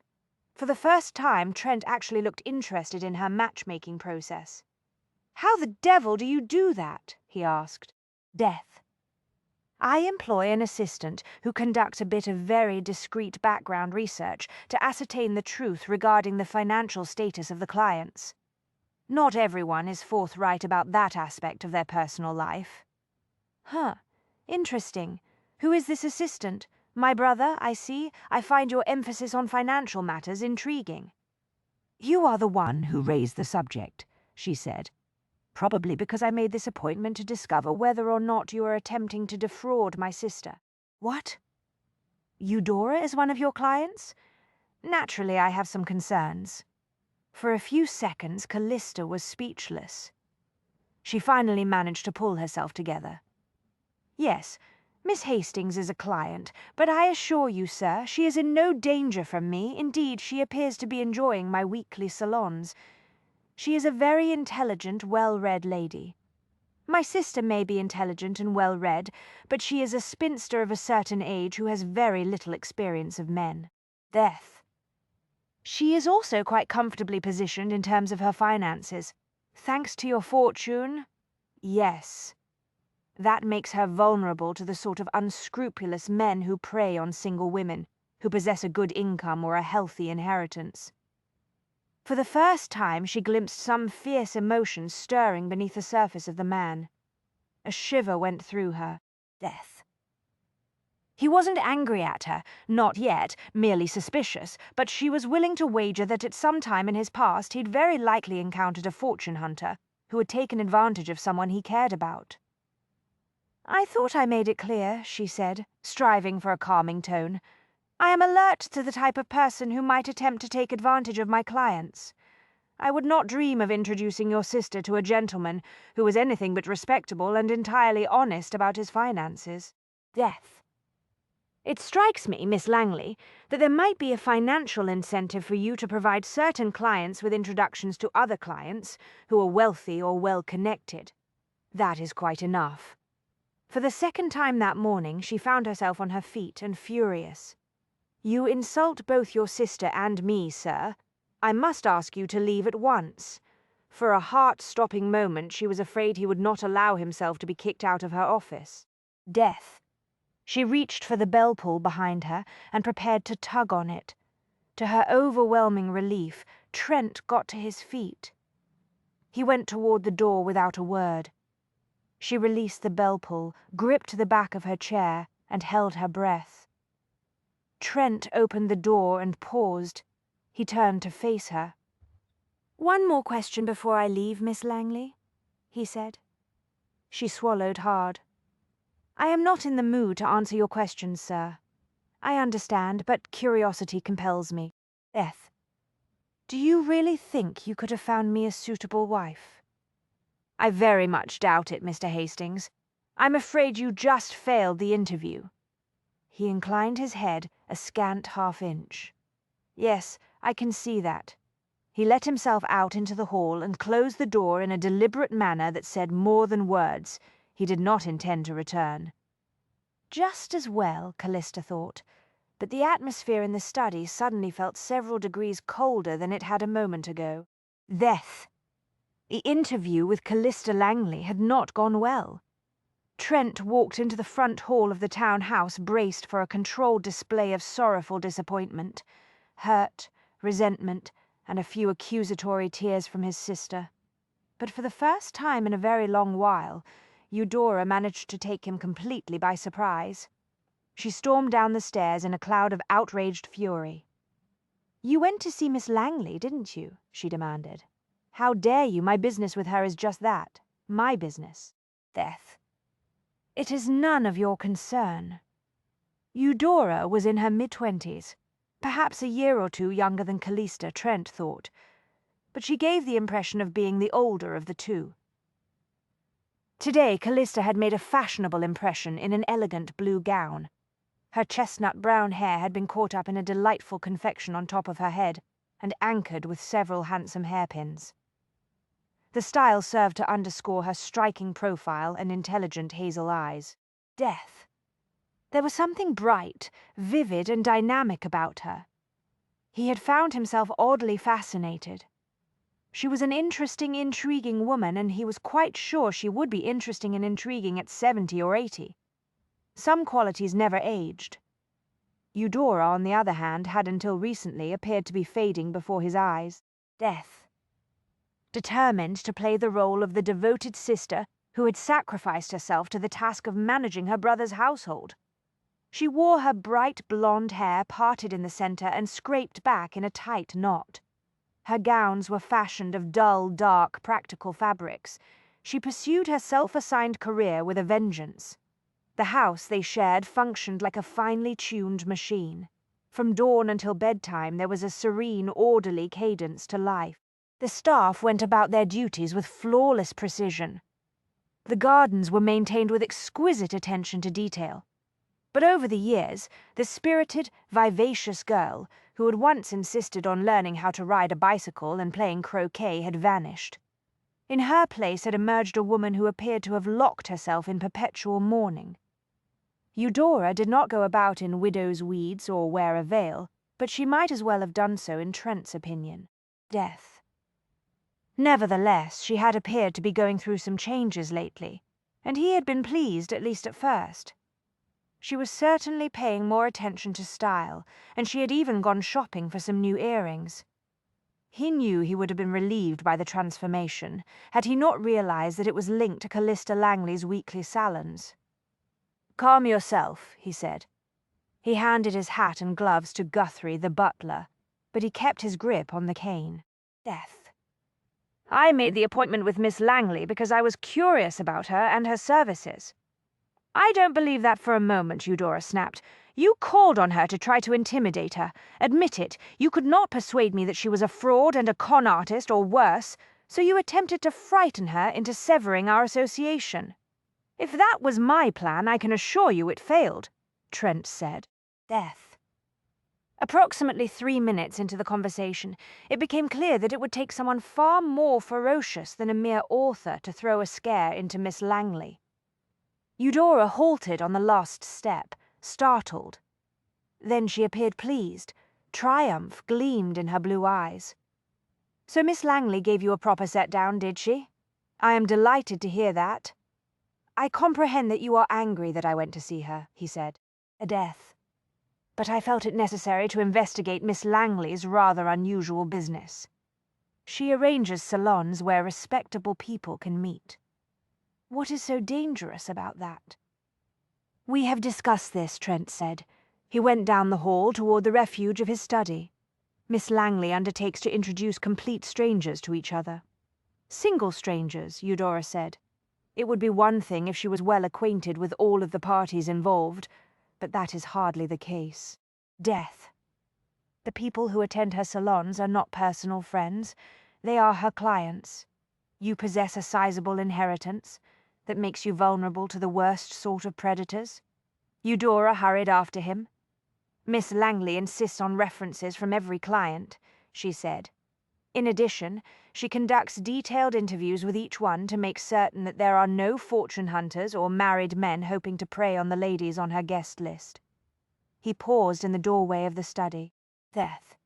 For the first time, Trent actually looked interested in her matchmaking process. How the devil do you do that? He asked. Death. I employ an assistant who conducts a bit of very discreet background research to ascertain the truth regarding the financial status of the clients. Not everyone is forthright about that aspect of their personal life. Huh. Interesting. Who is this assistant? My brother, I see. I find your emphasis on financial matters intriguing. You are the one who raised the subject, she said. Probably because I made this appointment to discover whether or not you are attempting to defraud my sister. What? Eudora is one of your clients? Naturally, I have some concerns. For a few seconds, Callista was speechless. She finally managed to pull herself together. Yes, Miss Hastings is a client, but I assure you, sir, she is in no danger from me. Indeed, she appears to be enjoying my weekly salons. She is a very intelligent, well-read lady. My sister may be intelligent and well-read, but she is a spinster of a certain age who has very little experience of men. Death. She is also quite comfortably positioned in terms of her finances. Thanks to your fortune? Yes. That makes her vulnerable to the sort of unscrupulous men who prey on single women, who possess a good income or a healthy inheritance. For the first time she glimpsed some fierce emotion stirring beneath the surface of the man. A shiver went through her. Death. He wasn't angry at her, not yet, merely suspicious, but she was willing to wager that at some time in his past he'd very likely encountered a fortune hunter who had taken advantage of someone he cared about. I thought I made it clear, she said, striving for a calming tone. I am alert to the type of person who might attempt to take advantage of my clients. I would not dream of introducing your sister to a gentleman who was anything but respectable and entirely honest about his finances. Death. It strikes me, Miss Langley, that there might be a financial incentive for you to provide certain clients with introductions to other clients who are wealthy or well-connected. That is quite enough. For the second time that morning, she found herself on her feet and furious. You insult both your sister and me, sir. I must ask you to leave at once. For a heart-stopping moment she was afraid he would not allow himself to be kicked out of her office. Death. She reached for the bell pull behind her and prepared to tug on it. To her overwhelming relief, Trent got to his feet. He went toward the door without a word. She released the bell pull, gripped the back of her chair, and held her breath. Trent opened the door and paused. He turned to face her. One more question before I leave, Miss Langley, he said. She swallowed hard. I am not in the mood to answer your questions, sir. I understand, but curiosity compels me. Eth, do you really think you could have found me a suitable wife? I very much doubt it, Mr. Hastings. I'm afraid you just failed the interview. He inclined his head a scant half-inch. Yes, I can see that. He let himself out into the hall and closed the door in a deliberate manner that said more than words. He did not intend to return. Just as well, Callista thought, but the atmosphere in the study suddenly felt several degrees colder than it had a moment ago. Death. The interview with Callista Langley had not gone well. Trent walked into the front hall of the town house braced for a controlled display of sorrowful disappointment, hurt, resentment, and a few accusatory tears from his sister. But for the first time in a very long while, Eudora managed to take him completely by surprise. She stormed down the stairs in a cloud of outraged fury. "You went to see Miss Langley, didn't you?" she demanded. "How dare you? My business with her is just that. My business. Death. It is none of your concern." Eudora was in her mid-20s, perhaps a year or two younger than Callista, Trent thought, but she gave the impression of being the older of the two. Today Callista had made a fashionable impression in an elegant blue gown. Her chestnut brown hair had been caught up in a delightful confection on top of her head and anchored with several handsome hairpins. The style served to underscore her striking profile and intelligent hazel eyes. Death. There was something bright, vivid, and dynamic about her. He had found himself oddly fascinated. She was an interesting, intriguing woman, and he was quite sure she would be interesting and intriguing at 70 or 80. Some qualities never aged. Eudora, on the other hand, had until recently appeared to be fading before his eyes. Death. Determined to play the role of the devoted sister who had sacrificed herself to the task of managing her brother's household. She wore her bright blonde hair parted in the center and scraped back in a tight knot. Her gowns were fashioned of dull, dark, practical fabrics. She pursued her self-assigned career with a vengeance. The house they shared functioned like a finely tuned machine. From dawn until bedtime there was a serene, orderly cadence to life. The staff went about their duties with flawless precision. The gardens were maintained with exquisite attention to detail. But over the years, the spirited, vivacious girl, who had once insisted on learning how to ride a bicycle and playing croquet, had vanished. In her place had emerged a woman who appeared to have locked herself in perpetual mourning. Eudora did not go about in widow's weeds or wear a veil, but she might as well have done so in Trent's opinion. Death. Nevertheless, she had appeared to be going through some changes lately, and he had been pleased, at least at first. She was certainly paying more attention to style, and she had even gone shopping for some new earrings. He knew he would have been relieved by the transformation, had he not realized that it was linked to Callista Langley's weekly salons. "Calm yourself," he said. He handed his hat and gloves to Guthrie, the butler, but he kept his grip on the cane. Death. "I made the appointment with Miss Langley because I was curious about her and her services." "I don't believe that for a moment," Eudora snapped. "You called on her to try to intimidate her. Admit it, you could not persuade me that she was a fraud and a con artist, or worse, so you attempted to frighten her into severing our association." "If that was my plan, I can assure you it failed," Trent said. Death. Approximately 3 minutes into the conversation, it became clear that it would take someone far more ferocious than a mere author to throw a scare into Miss Langley. Eudora halted on the last step, startled. Then she appeared pleased. Triumph gleamed in her blue eyes. "So Miss Langley gave you a proper set-down, did she? I am delighted to hear that." "I comprehend that you are angry that I went to see her," he said. "A death. But I felt it necessary to investigate Miss Langley's rather unusual business. She arranges salons where respectable people can meet." "What is so dangerous about that?" "We have discussed this," Trent said. He went down the hall toward the refuge of his study. "Miss Langley undertakes to introduce complete strangers to each other." "Single strangers," Eudora said. "It would be one thing if she was well acquainted with all of the parties involved, but that is hardly the case." Death. "The people who attend her salons are not personal friends. They are her clients. You possess a sizable inheritance that makes you vulnerable to the worst sort of predators." Eudora hurried after him. "Miss Langley insists on references from every client," she said. In addition, she conducts detailed interviews with each one to make certain that there are no fortune hunters or married men hoping to prey on the ladies on her guest list. He paused in the doorway of the study. Death.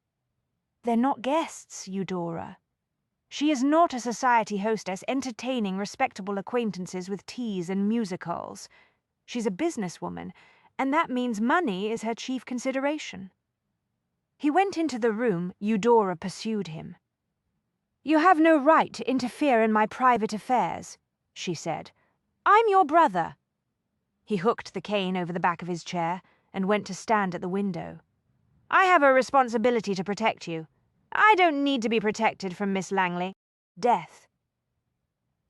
They're not guests, Eudora. She is not a society hostess entertaining respectable acquaintances with teas and music halls. She's a businesswoman, and that means money is her chief consideration. He went into the room. Eudora pursued him. "You have no right to interfere in my private affairs," she said. "I'm your brother." He hooked the cane over the back of his chair and went to stand at the window. "I have a responsibility to protect you. I don't need to be protected from Miss Langley. Death."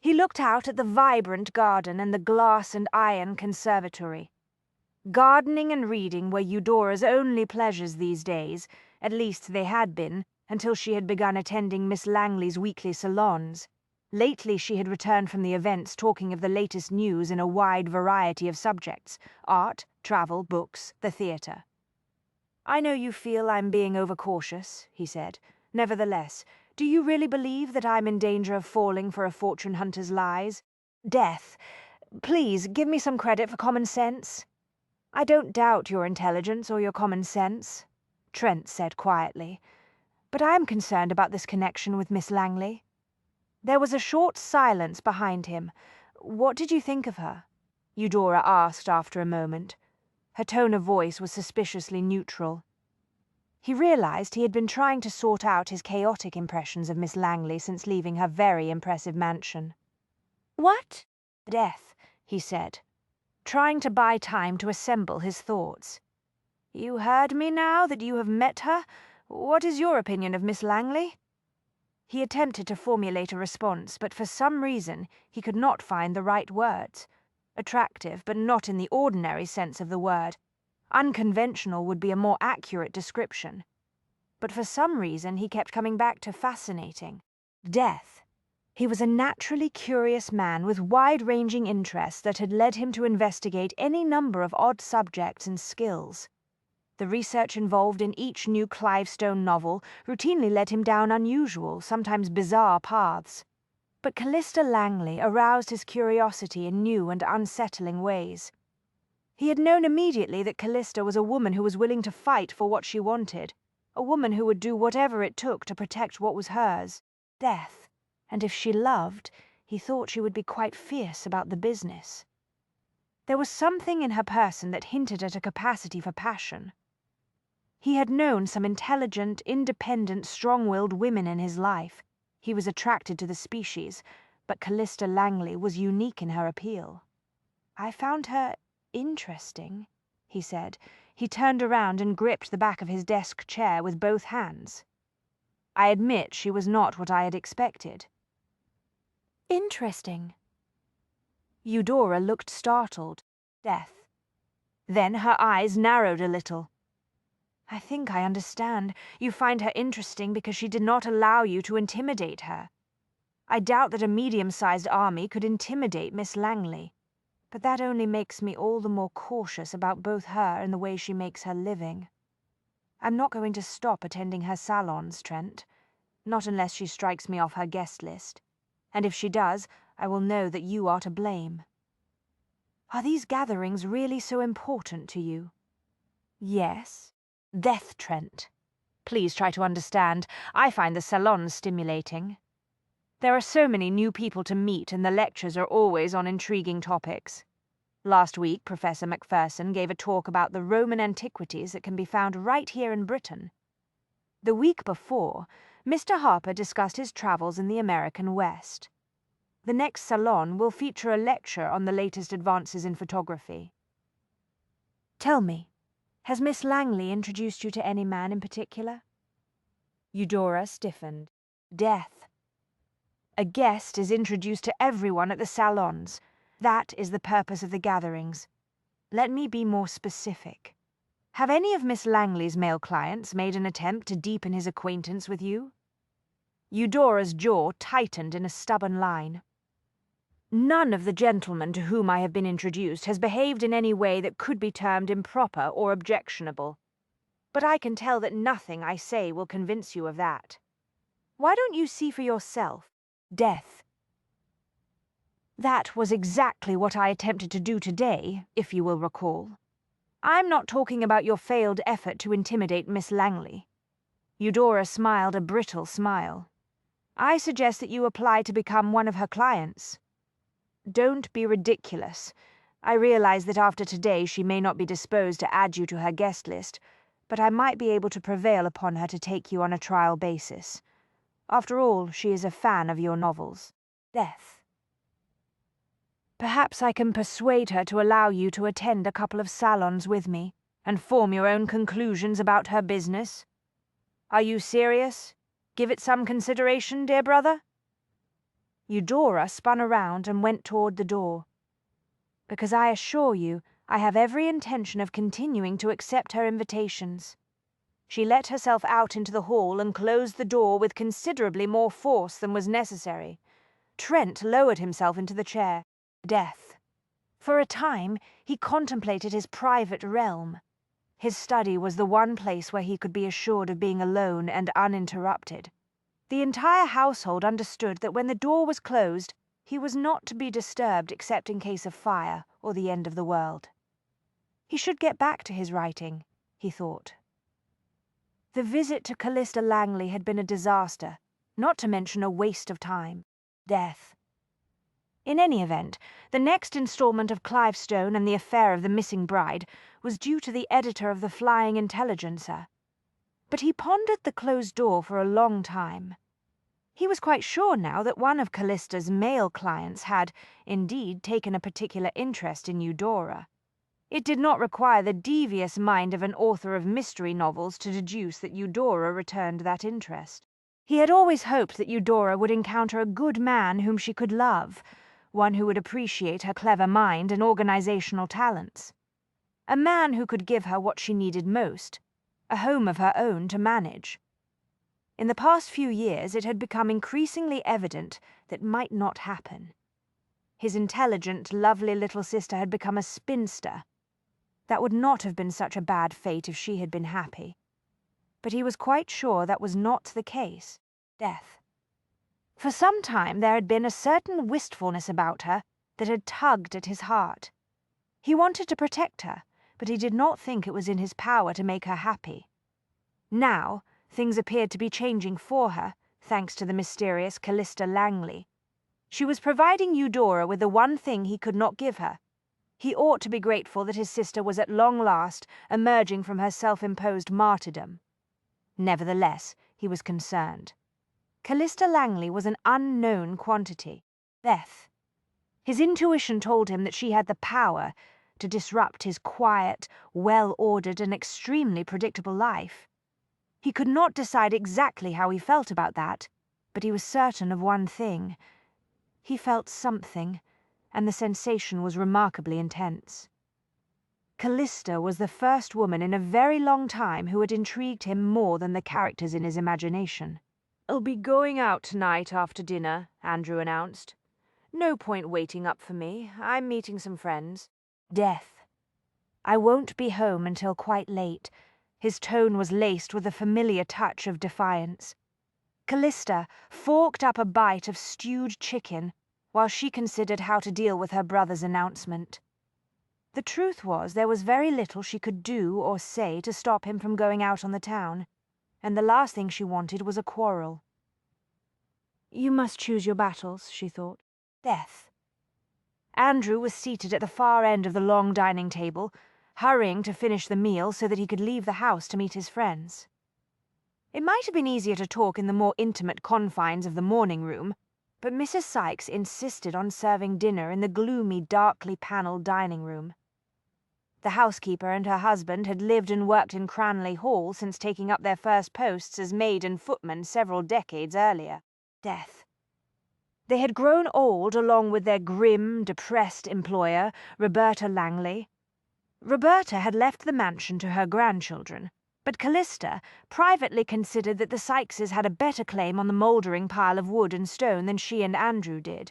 He looked out at the vibrant garden and the glass and iron conservatory. Gardening and reading were Eudora's only pleasures these days, at least they had been, until she had begun attending Miss Langley's weekly salons. Lately she had returned from the events talking of the latest news in a wide variety of subjects: art, travel, books, the theatre. "I know you feel I'm being overcautious," he said. "Nevertheless, do you really believe that I'm in danger of falling for a fortune hunter's lies? Death, please give me some credit for common sense." "I don't doubt your intelligence or your common sense," Trent said quietly, "but I am concerned about this connection with Miss Langley." There was a short silence behind him. "What did you think of her?" Eudora asked after a moment. Her tone of voice was suspiciously neutral. He realized he had been trying to sort out his chaotic impressions of Miss Langley since leaving her very impressive mansion. "What?" "Death," he said, trying to buy time to assemble his thoughts. "You heard me now that you have met her? What is your opinion of Miss Langley?" He attempted to formulate a response, but for some reason he could not find the right words. Attractive, but not in the ordinary sense of the word. Unconventional would be a more accurate description. But for some reason he kept coming back to fascinating. Death. He was a naturally curious man with wide-ranging interests that had led him to investigate any number of odd subjects and skills. The research involved in each new Clive Stone novel routinely led him down unusual, sometimes bizarre paths. But Callista Langley aroused his curiosity in new and unsettling ways. He had known immediately that Callista was a woman who was willing to fight for what she wanted, a woman who would do whatever it took to protect what was hers, death, and if she loved, he thought she would be quite fierce about the business. There was something in her person that hinted at a capacity for passion. He had known some intelligent, independent, strong-willed women in his life. He was attracted to the species, but Callista Langley was unique in her appeal. "I found her interesting," he said. He turned around and gripped the back of his desk chair with both hands. "I admit she was not what I had expected." "Interesting." Eudora looked startled. Death. Then her eyes narrowed a little. "I think I understand. You find her interesting because she did not allow you to intimidate her. I doubt that a medium-sized army could intimidate Miss Langley, but that only makes me all the more cautious about both her and the way she makes her living. I'm not going to stop attending her salons, Trent, not unless she strikes me off her guest list, and if she does, I will know that you are to blame." "Are these gatherings really so important to you?" "Yes." "Death, Trent. Please try to understand. I find the salons stimulating. There are so many new people to meet, and the lectures are always on intriguing topics. Last week, Professor Macpherson gave a talk about the Roman antiquities that can be found right here in Britain. The week before, Mr. Harper discussed his travels in the American West. The next salon will feature a lecture on the latest advances in photography. Tell me, has Miss Langley introduced you to any man in particular?" Eudora stiffened. "Death. A guest is introduced to everyone at the salons. That is the purpose of the gatherings. Let me be more specific. Have any of Miss Langley's male clients made an attempt to deepen his acquaintance with you?" Eudora's jaw tightened in a stubborn line. "None of the gentlemen to whom I have been introduced has behaved in any way that could be termed improper or objectionable. But I can tell that nothing I say will convince you of that." Why don't you see for yourself? Death. That was exactly what I attempted to do today, if you will recall. I'm not talking about your failed effort to intimidate Miss Langley. Eudora smiled a brittle smile. I suggest that you apply to become one of her clients. Don't be ridiculous. I realize that after today she may not be disposed to add you to her guest list, but I might be able to prevail upon her to take you on a trial basis. After all, she is a fan of your novels. Death. Perhaps I can persuade her to allow you to attend a couple of salons with me and form your own conclusions about her business. Are you serious? Give it some consideration, dear brother? Eudora spun around and went toward the door. Because I assure you, I have every intention of continuing to accept her invitations. She let herself out into the hall and closed the door with considerably more force than was necessary. Trent lowered himself into the chair. Death. For a time, he contemplated his private realm. His study was the one place where he could be assured of being alone and uninterrupted. The entire household understood that when the door was closed, he was not to be disturbed except in case of fire or the end of the world. He should get back to his writing, he thought. The visit to Callista Langley had been a disaster, not to mention a waste of time. Death. In any event, the next installment of Clive Stone and the affair of the missing bride was due to the editor of the Flying Intelligencer. But he pondered the closed door for a long time. He was quite sure now that one of Callista's male clients had, indeed, taken a particular interest in Eudora. It did not require the devious mind of an author of mystery novels to deduce that Eudora returned that interest. He had always hoped that Eudora would encounter a good man whom she could love, one who would appreciate her clever mind and organizational talents. A man who could give her what she needed most, a home of her own to manage. In the past few years, it had become increasingly evident that might not happen. His intelligent, lovely little sister had become a spinster. That would not have been such a bad fate if she had been happy. But he was quite sure that was not the case. Death. For some time there had been a certain wistfulness about her that had tugged at his heart. He wanted to protect her, but he did not think it was in his power to make her happy. Now, things appeared to be changing for her, thanks to the mysterious Callista Langley. She was providing Eudora with the one thing he could not give her. He ought to be grateful that his sister was at long last emerging from her self-imposed martyrdom. Nevertheless, he was concerned. Callista Langley was an unknown quantity. Death. His intuition told him that she had the power to disrupt his quiet, well-ordered and extremely predictable life. He could not decide exactly how he felt about that, but he was certain of one thing. He felt something, and the sensation was remarkably intense. Callista was the first woman in a very long time who had intrigued him more than the characters in his imagination. "I'll be going out tonight after dinner," Andrew announced. "No point waiting up for me. I'm meeting some friends." Death. "I won't be home until quite late." His tone was laced with a familiar touch of defiance. Callista forked up a bite of stewed chicken while she considered how to deal with her brother's announcement. The truth was there was very little she could do or say to stop him from going out on the town, and the last thing she wanted was a quarrel. You must choose your battles, she thought. Death. Andrew was seated at the far end of the long dining table, hurrying to finish the meal so that he could leave the house to meet his friends. It might have been easier to talk in the more intimate confines of the morning room, but Mrs. Sykes insisted on serving dinner in the gloomy, darkly panelled dining room. The housekeeper and her husband had lived and worked in Cranley Hall since taking up their first posts as maid and footman several decades earlier. Death. They had grown old along with their grim, depressed employer, Roberta Langley. Roberta had left the mansion to her grandchildren, but Callista privately considered that the Sykeses had a better claim on the mouldering pile of wood and stone than she and Andrew did.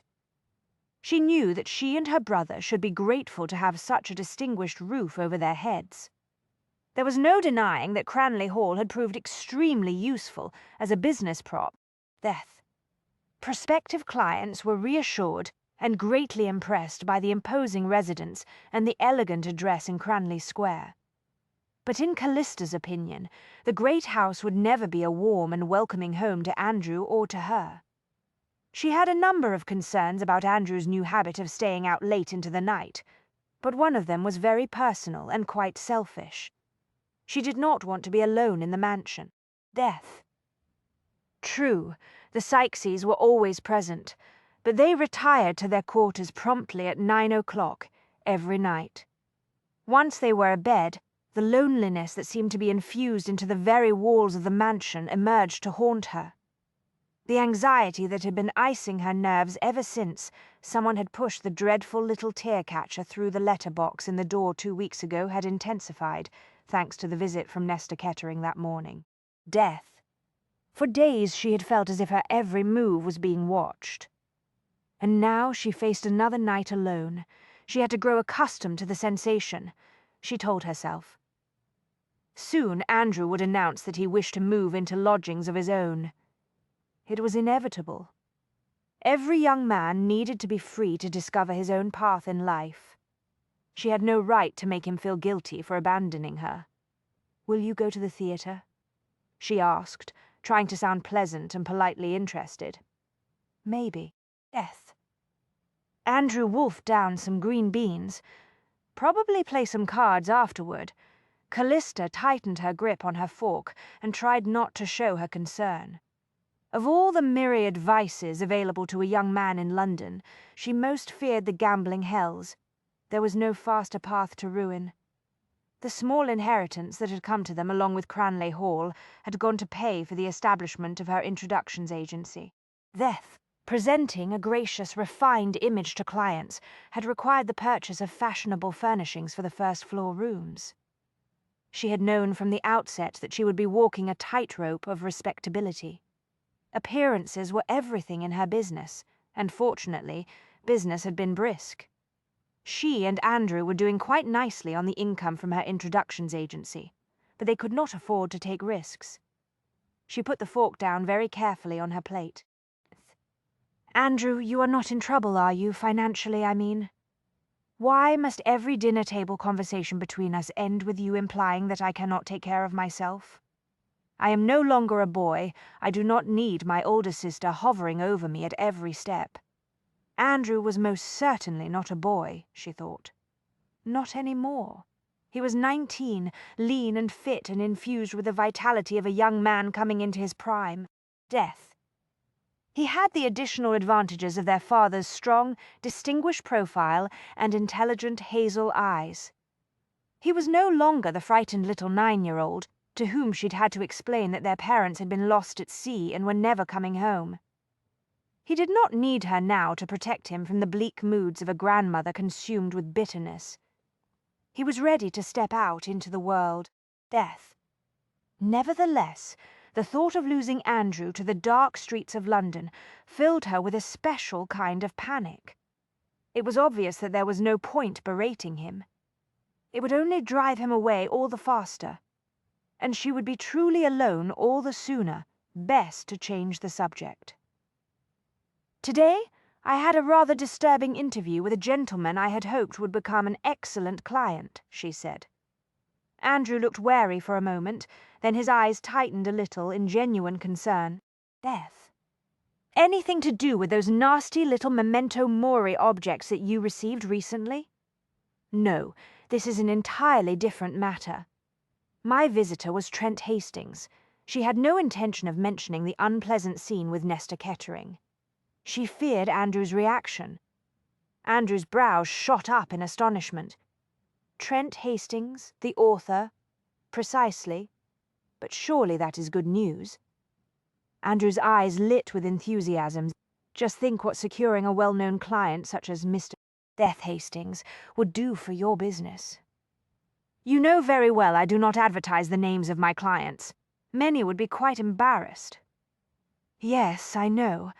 She knew that she and her brother should be grateful to have such a distinguished roof over their heads. There was no denying that Cranley Hall had proved extremely useful as a business prop, Death. Prospective clients were reassured and greatly impressed by the imposing residence and the elegant address in Cranley Square. But in Callista's opinion, the great house would never be a warm and welcoming home to Andrew or to her. She had a number of concerns about Andrew's new habit of staying out late into the night, but one of them was very personal and quite selfish. She did not want to be alone in the mansion. Death. True, the Sykeses were always present, but they retired to their quarters promptly at 9 o'clock every night. Once they were abed, the loneliness that seemed to be infused into the very walls of the mansion emerged to haunt her. The anxiety that had been icing her nerves ever since someone had pushed the dreadful little tear-catcher through the letter-box in the door 2 weeks ago had intensified, thanks to the visit from Nesta Kettering that morning. Death. For days she had felt as if her every move was being watched. And now she faced another night alone. She had to grow accustomed to the sensation, she told herself. Soon Andrew would announce that he wished to move into lodgings of his own. It was inevitable. Every young man needed to be free to discover his own path in life. She had no right to make him feel guilty for abandoning her. "Will you go to the theatre?" she asked, trying to sound pleasant and politely interested. "Maybe." Death. Andrew wolfed down some green beans. Probably play some cards afterward. Callista tightened her grip on her fork and tried not to show her concern. Of all the myriad vices available to a young man in London, she most feared the gambling hells. There was no faster path to ruin. The small inheritance that had come to them along with Cranley Hall had gone to pay for the establishment of her introductions agency. Death, presenting a gracious, refined image to clients, had required the purchase of fashionable furnishings for the first-floor rooms. She had known from the outset that she would be walking a tightrope of respectability. Appearances were everything in her business, and fortunately, business had been brisk. She and Andrew were doing quite nicely on the income from her introductions agency, but they could not afford to take risks. She put the fork down very carefully on her plate. "Andrew, you are not in trouble, are you, financially, I mean? Why must every dinner-table conversation between us end with you implying that I cannot take care of myself? I am no longer a boy. I do not need my older sister hovering over me at every step." Andrew was most certainly not a boy, she thought. Not any more. He was 19, lean and fit and infused with the vitality of a young man coming into his prime. Death. He had the additional advantages of their father's strong, distinguished profile and intelligent hazel eyes. He was no longer the frightened little 9-year-old, to whom she'd had to explain that their parents had been lost at sea and were never coming home. He did not need her now to protect him from the bleak moods of a grandmother consumed with bitterness. He was ready to step out into the world. Death. Nevertheless, the thought of losing Andrew to the dark streets of London filled her with a special kind of panic. It was obvious that there was no point berating him. It would only drive him away all the faster. And she would be truly alone all the sooner. Best to change the subject. "Today, I had a rather disturbing interview with a gentleman I had hoped would become an excellent client," she said. Andrew looked wary for a moment, then his eyes tightened a little in genuine concern. Death. "Anything to do with those nasty little memento mori objects that you received recently?" "No, this is an entirely different matter. My visitor was Trent Hastings. She had no intention of mentioning the unpleasant scene with Nesta Kettering. She feared Andrew's reaction." Andrew's brows shot up in astonishment. Trent Hastings, the author? Precisely. But surely that is good news. Andrew's eyes lit with enthusiasm. Just think what securing a well-known client such as Mr. Death Hastings would do for your business. "You know very well I do not advertise the names of my clients. Many would be quite embarrassed." "Yes, I know.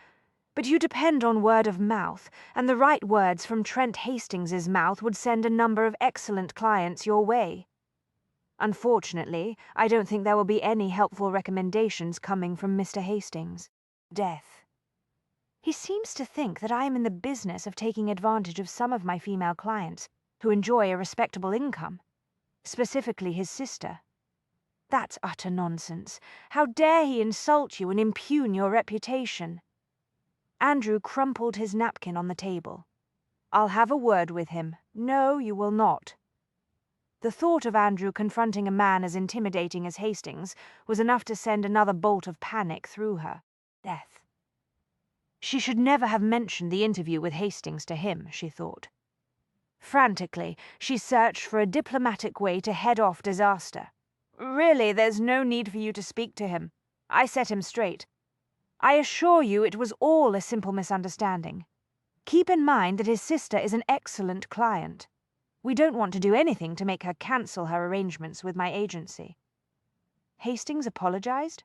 But you depend on word of mouth, and the right words from Trent Hastings's mouth would send a number of excellent clients your way. Unfortunately, I don't think there will be any helpful recommendations coming from Mr. Hastings." Death. He seems to think that I am in the business of taking advantage of some of my female clients who enjoy a respectable income, specifically his sister. That's utter nonsense. How dare he insult you and impugn your reputation? Andrew crumpled his napkin on the table. I'll have a word with him. No, you will not. The thought of Andrew confronting a man as intimidating as Hastings was enough to send another bolt of panic through her. Death. She should never have mentioned the interview with Hastings to him, she thought. Frantically, she searched for a diplomatic way to head off disaster. Really, there's no need for you to speak to him. I set him straight. I assure you it was all a simple misunderstanding. Keep in mind that his sister is an excellent client. We don't want to do anything to make her cancel her arrangements with my agency. Hastings apologized?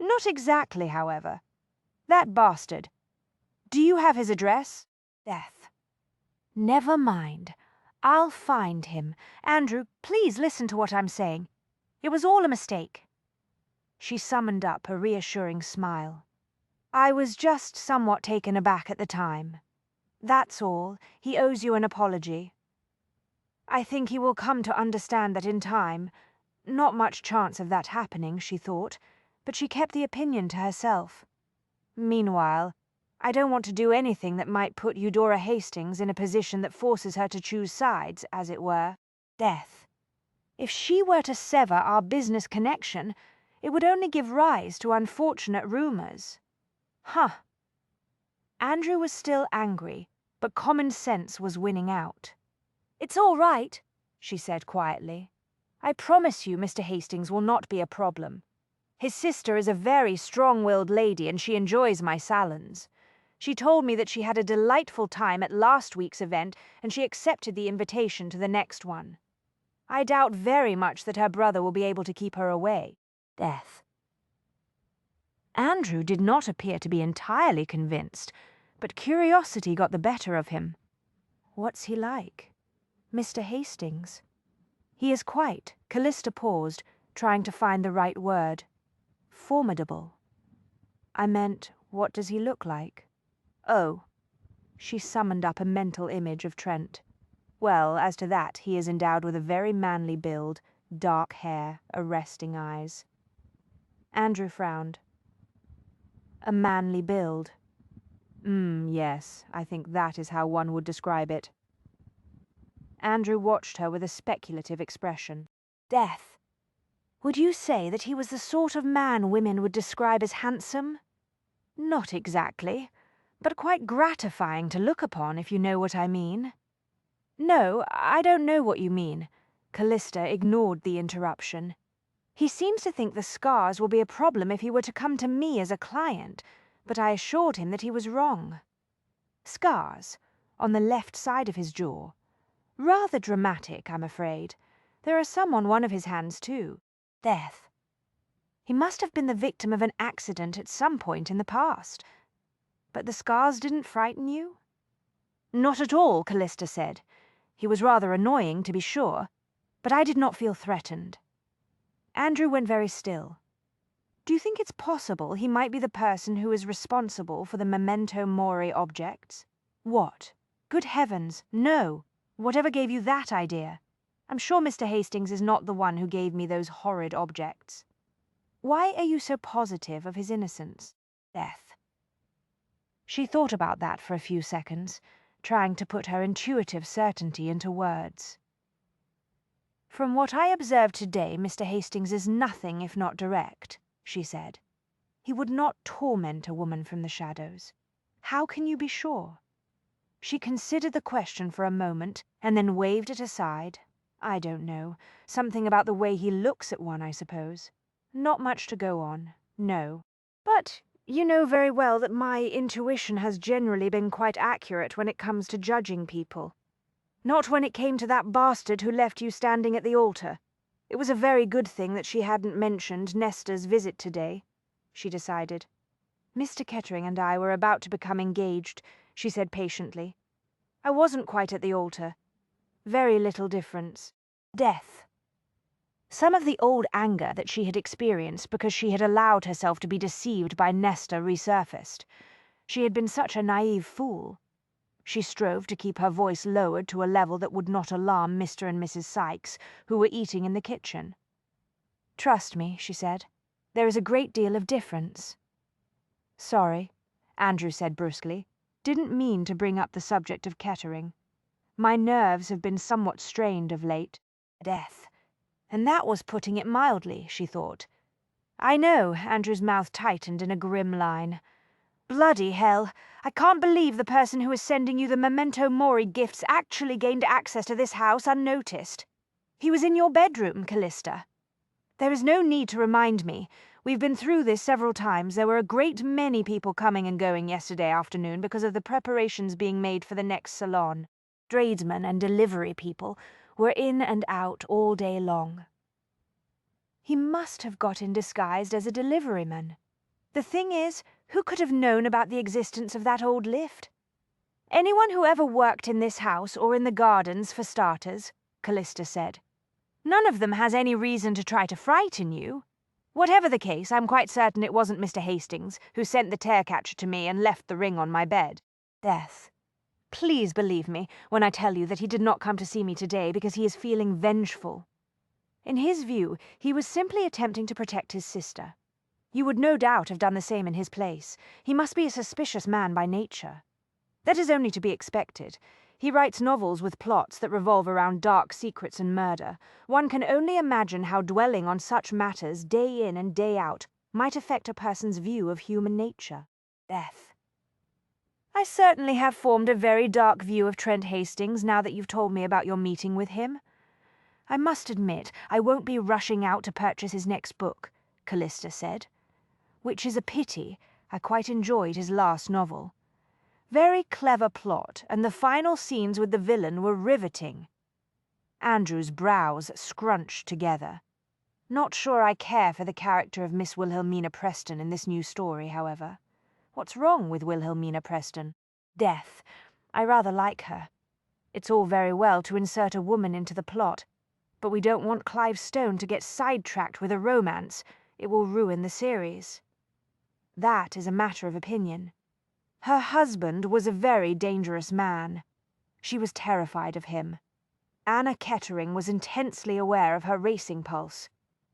Not exactly, however. That bastard. Do you have his address? Death. Never mind. I'll find him. Andrew, please listen to what I'm saying. It was all a mistake. She summoned up a reassuring smile. I was just somewhat taken aback at the time. That's all. He owes you an apology. I think he will come to understand that in time. Not much chance of that happening, she thought, but she kept the opinion to herself. Meanwhile, I don't want to do anything that might put Eudora Hastings in a position that forces her to choose sides, as it were. Death. If she were to sever our business connection, it would only give rise to unfortunate rumors. Huh. Andrew was still angry, but common sense was winning out. It's all right, she said quietly. I promise you Mr. Hastings will not be a problem. His sister is a very strong-willed lady and she enjoys my salons. She told me that she had a delightful time at last week's event and she accepted the invitation to the next one. I doubt very much that her brother will be able to keep her away. Death. Andrew did not appear to be entirely convinced, but curiosity got the better of him. What's he like? Mr. Hastings? He is quite, Callista paused, trying to find the right word. Formidable. I meant, what does he look like? Oh. She summoned up a mental image of Trent. Well, as to that, he is endowed with a very manly build, dark hair, arresting eyes. Andrew frowned. A manly build. Yes, I think that is how one would describe it. Andrew watched her with a speculative expression. Death. Would you say that he was the sort of man women would describe as handsome? Not exactly, but quite gratifying to look upon, if you know what I mean. No, I don't know what you mean. Callista ignored the interruption. He seems to think the scars will be a problem if he were to come to me as a client, but I assured him that he was wrong. Scars, on the left side of his jaw. Rather dramatic, I'm afraid. There are some on one of his hands, too. Death. He must have been the victim of an accident at some point in the past. But the scars didn't frighten you? Not at all, Callista said. He was rather annoying, to be sure, but I did not feel threatened. Andrew went very still. Do you think it's possible he might be the person who is responsible for the memento mori objects? What? Good heavens, no! Whatever gave you that idea? I'm sure Mr. Hastings is not the one who gave me those horrid objects. Why are you so positive of his innocence? Death. She thought about that for a few seconds, trying to put her intuitive certainty into words. From what I observed today, Mr. Hastings is nothing if not direct, she said. He would not torment a woman from the shadows. How can you be sure? She considered the question for a moment, and then waved it aside. I don't know. Something about the way he looks at one, I suppose. Not much to go on, no. But you know very well that my intuition has generally been quite accurate when it comes to judging people. Not when it came to that bastard who left you standing at the altar. It was a very good thing that she hadn't mentioned Nesta's visit today, she decided. Mr. Kettering and I were about to become engaged, she said patiently. I wasn't quite at the altar. Very little difference. Death. Some of the old anger that she had experienced because she had allowed herself to be deceived by Nesta resurfaced. She had been such a naive fool. She strove to keep her voice lowered to a level that would not alarm Mr. and Mrs. Sykes, who were eating in the kitchen. "Trust me," she said. "There is a great deal of difference." "Sorry," Andrew said brusquely. "Didn't mean to bring up the subject of Kettering. My nerves have been somewhat strained of late. Death. And that was putting it mildly, she thought. "I know," Andrew's mouth tightened in a grim line. "Bloody hell. I can't believe the person who is sending you the memento mori gifts actually gained access to this house unnoticed. He was in your bedroom, Callista. There is no need to remind me. We've been through this several times. There were a great many people coming and going yesterday afternoon because of the preparations being made for the next salon. Tradesmen and delivery people were in and out all day long." He must have got in disguised as a deliveryman. The thing is, who could have known about the existence of that old lift? "Anyone who ever worked in this house or in the gardens, for starters," Callista said. "None of them has any reason to try to frighten you. Whatever the case, I'm quite certain it wasn't Mr. Hastings who sent the tear-catcher to me and left the ring on my bed. Death. Please believe me when I tell you that he did not come to see me today because he is feeling vengeful. In his view, he was simply attempting to protect his sister. You would no doubt have done the same in his place. He must be a suspicious man by nature. That is only to be expected. He writes novels with plots that revolve around dark secrets and murder. One can only imagine how dwelling on such matters day in and day out might affect a person's view of human nature. Death. I certainly have formed a very dark view of Trent Hastings now that you've told me about your meeting with him. I must admit I won't be rushing out to purchase his next book," Callista said. "Which is a pity. I quite enjoyed his last novel. Very clever plot, and the final scenes with the villain were riveting." Andrew's brows scrunched together. "Not sure I care for the character of Miss Wilhelmina Preston in this new story, however. What's wrong with Wilhelmina Preston? Death. I rather like her. It's all very well to insert a woman into the plot, but we don't want Clive Stone to get sidetracked with a romance. It will ruin the series. That is a matter of opinion. Her husband was a very dangerous man. She was terrified of him. Anna Kettering was intensely aware of her racing pulse.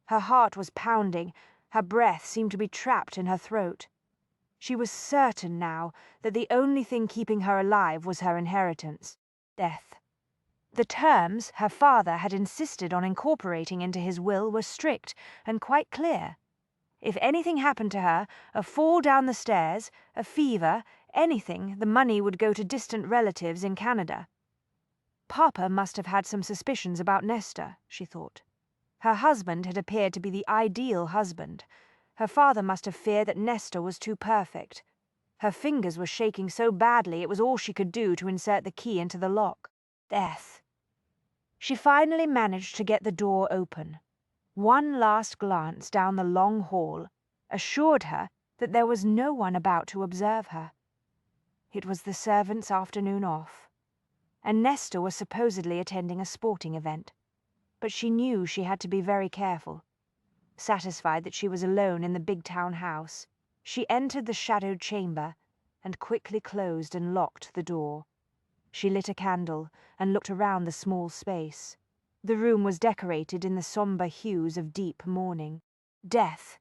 Her heart was pounding. Her breath seemed to be trapped in her throat. She was certain now that the only thing keeping her alive was her inheritance. Death. The terms her father had insisted on incorporating into his will were strict and quite clear. If anything happened to her, a fall down the stairs, a fever, anything, the money would go to distant relatives in Canada. Papa must have had some suspicions about Nesta, she thought. Her husband had appeared to be the ideal husband. Her father must have feared that Nesta was too perfect. Her fingers were shaking so badly it was all she could do to insert the key into the lock. Death. She finally managed to get the door open. One last glance down the long hall assured her that there was no one about to observe her. It was the servants' afternoon off, and Nesta was supposedly attending a sporting event. But she knew she had to be very careful. Satisfied that she was alone in the big town house, she entered the shadowed chamber and quickly closed and locked the door. She lit a candle and looked around the small space. The room was decorated in the somber hues of deep mourning. Death.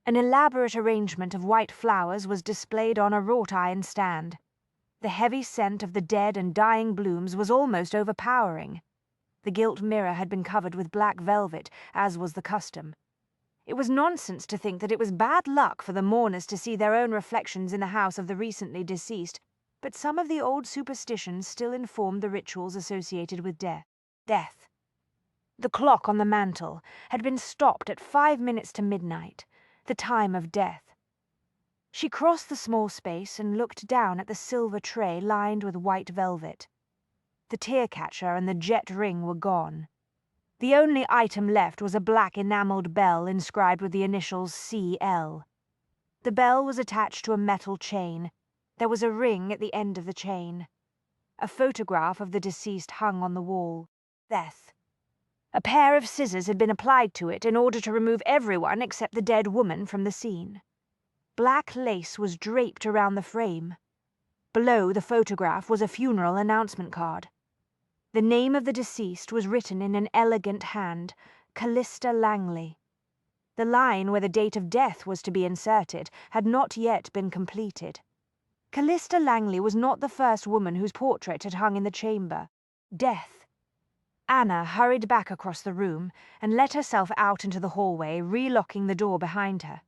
An elaborate arrangement of white flowers was displayed on a wrought-iron stand. The heavy scent of the dead and dying blooms was almost overpowering. The gilt mirror had been covered with black velvet, as was the custom. It was nonsense to think that it was bad luck for the mourners to see their own reflections in the house of the recently deceased, but some of the old superstitions still informed the rituals associated with death. Death. The clock on the mantel had been stopped at 5 minutes to midnight, the time of death. She crossed the small space and looked down at the silver tray lined with white velvet. The tear-catcher and the jet ring were gone. The only item left was a black enamelled bell inscribed with the initials CL. The bell was attached to a metal chain. There was a ring at the end of the chain. A photograph of the deceased hung on the wall. Death. A pair of scissors had been applied to it in order to remove everyone except the dead woman from the scene. Black lace was draped around the frame. Below the photograph was a funeral announcement card. The name of the deceased was written in an elegant hand, Callista Langley. The line where the date of death was to be inserted had not yet been completed. Callista Langley was not the first woman whose portrait had hung in the chamber. Death. Anna hurried back across the room and let herself out into the hallway, relocking the door behind her.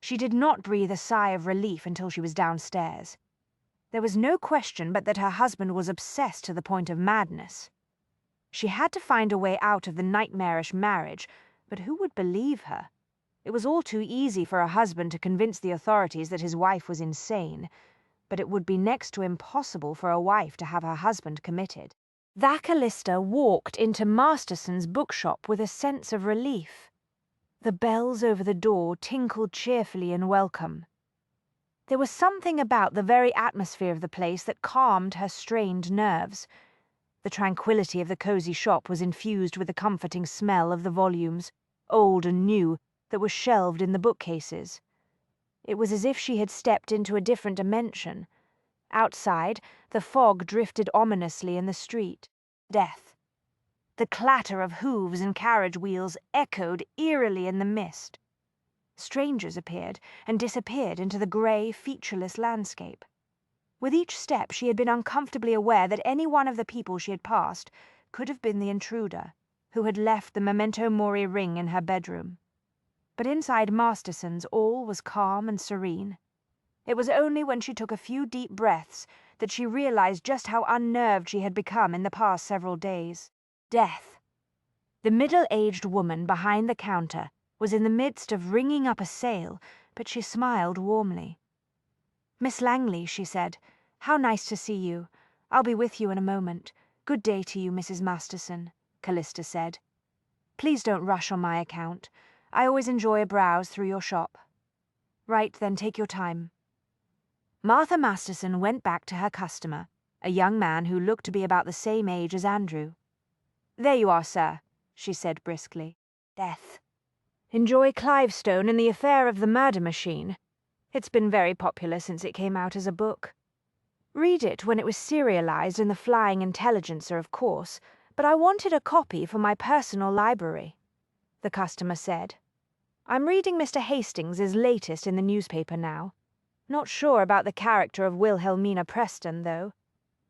She did not breathe a sigh of relief until she was downstairs. There was no question but that her husband was obsessed to the point of madness. She had to find a way out of the nightmarish marriage, but who would believe her? It was all too easy for a husband to convince the authorities that his wife was insane, but it would be next to impossible for a wife to have her husband committed. Callista walked into Masterson's bookshop with a sense of relief. The bells over the door tinkled cheerfully in welcome. There was something about the very atmosphere of the place that calmed her strained nerves. The tranquility of the cosy shop was infused with the comforting smell of the volumes, old and new, that were shelved in the bookcases. It was as if she had stepped into a different dimension. Outside, the fog drifted ominously in the street. Death. The clatter of hooves and carriage wheels echoed eerily in the mist. Strangers appeared and disappeared into the grey, featureless landscape. With each step she had been uncomfortably aware that any one of the people she had passed could have been the intruder, who had left the memento mori ring in her bedroom. But inside Masterson's all was calm and serene. It was only when she took a few deep breaths that she realized just how unnerved she had become in the past several days. Death. The middle-aged woman behind the counter was in the midst of ringing up a sale, but she smiled warmly. "Miss Langley," she said, "how nice to see you. I'll be with you in a moment. Good day to you, Mrs. Masterson," Callista said. "Please don't rush on my account. I always enjoy a browse through your shop." "Right, then take your time." Martha Masterson went back to her customer, a young man who looked to be about the same age as Andrew. "There you are, sir," she said briskly. Death. "Enjoy Clivestone and the Affair of the Murder Machine? It's been very popular since it came out as a book. Read it when it was serialized in the Flying Intelligencer, of course, but I wanted a copy for my personal library," the customer said. "I'm reading Mr. Hastings's latest in the newspaper now. Not sure about the character of Wilhelmina Preston, though.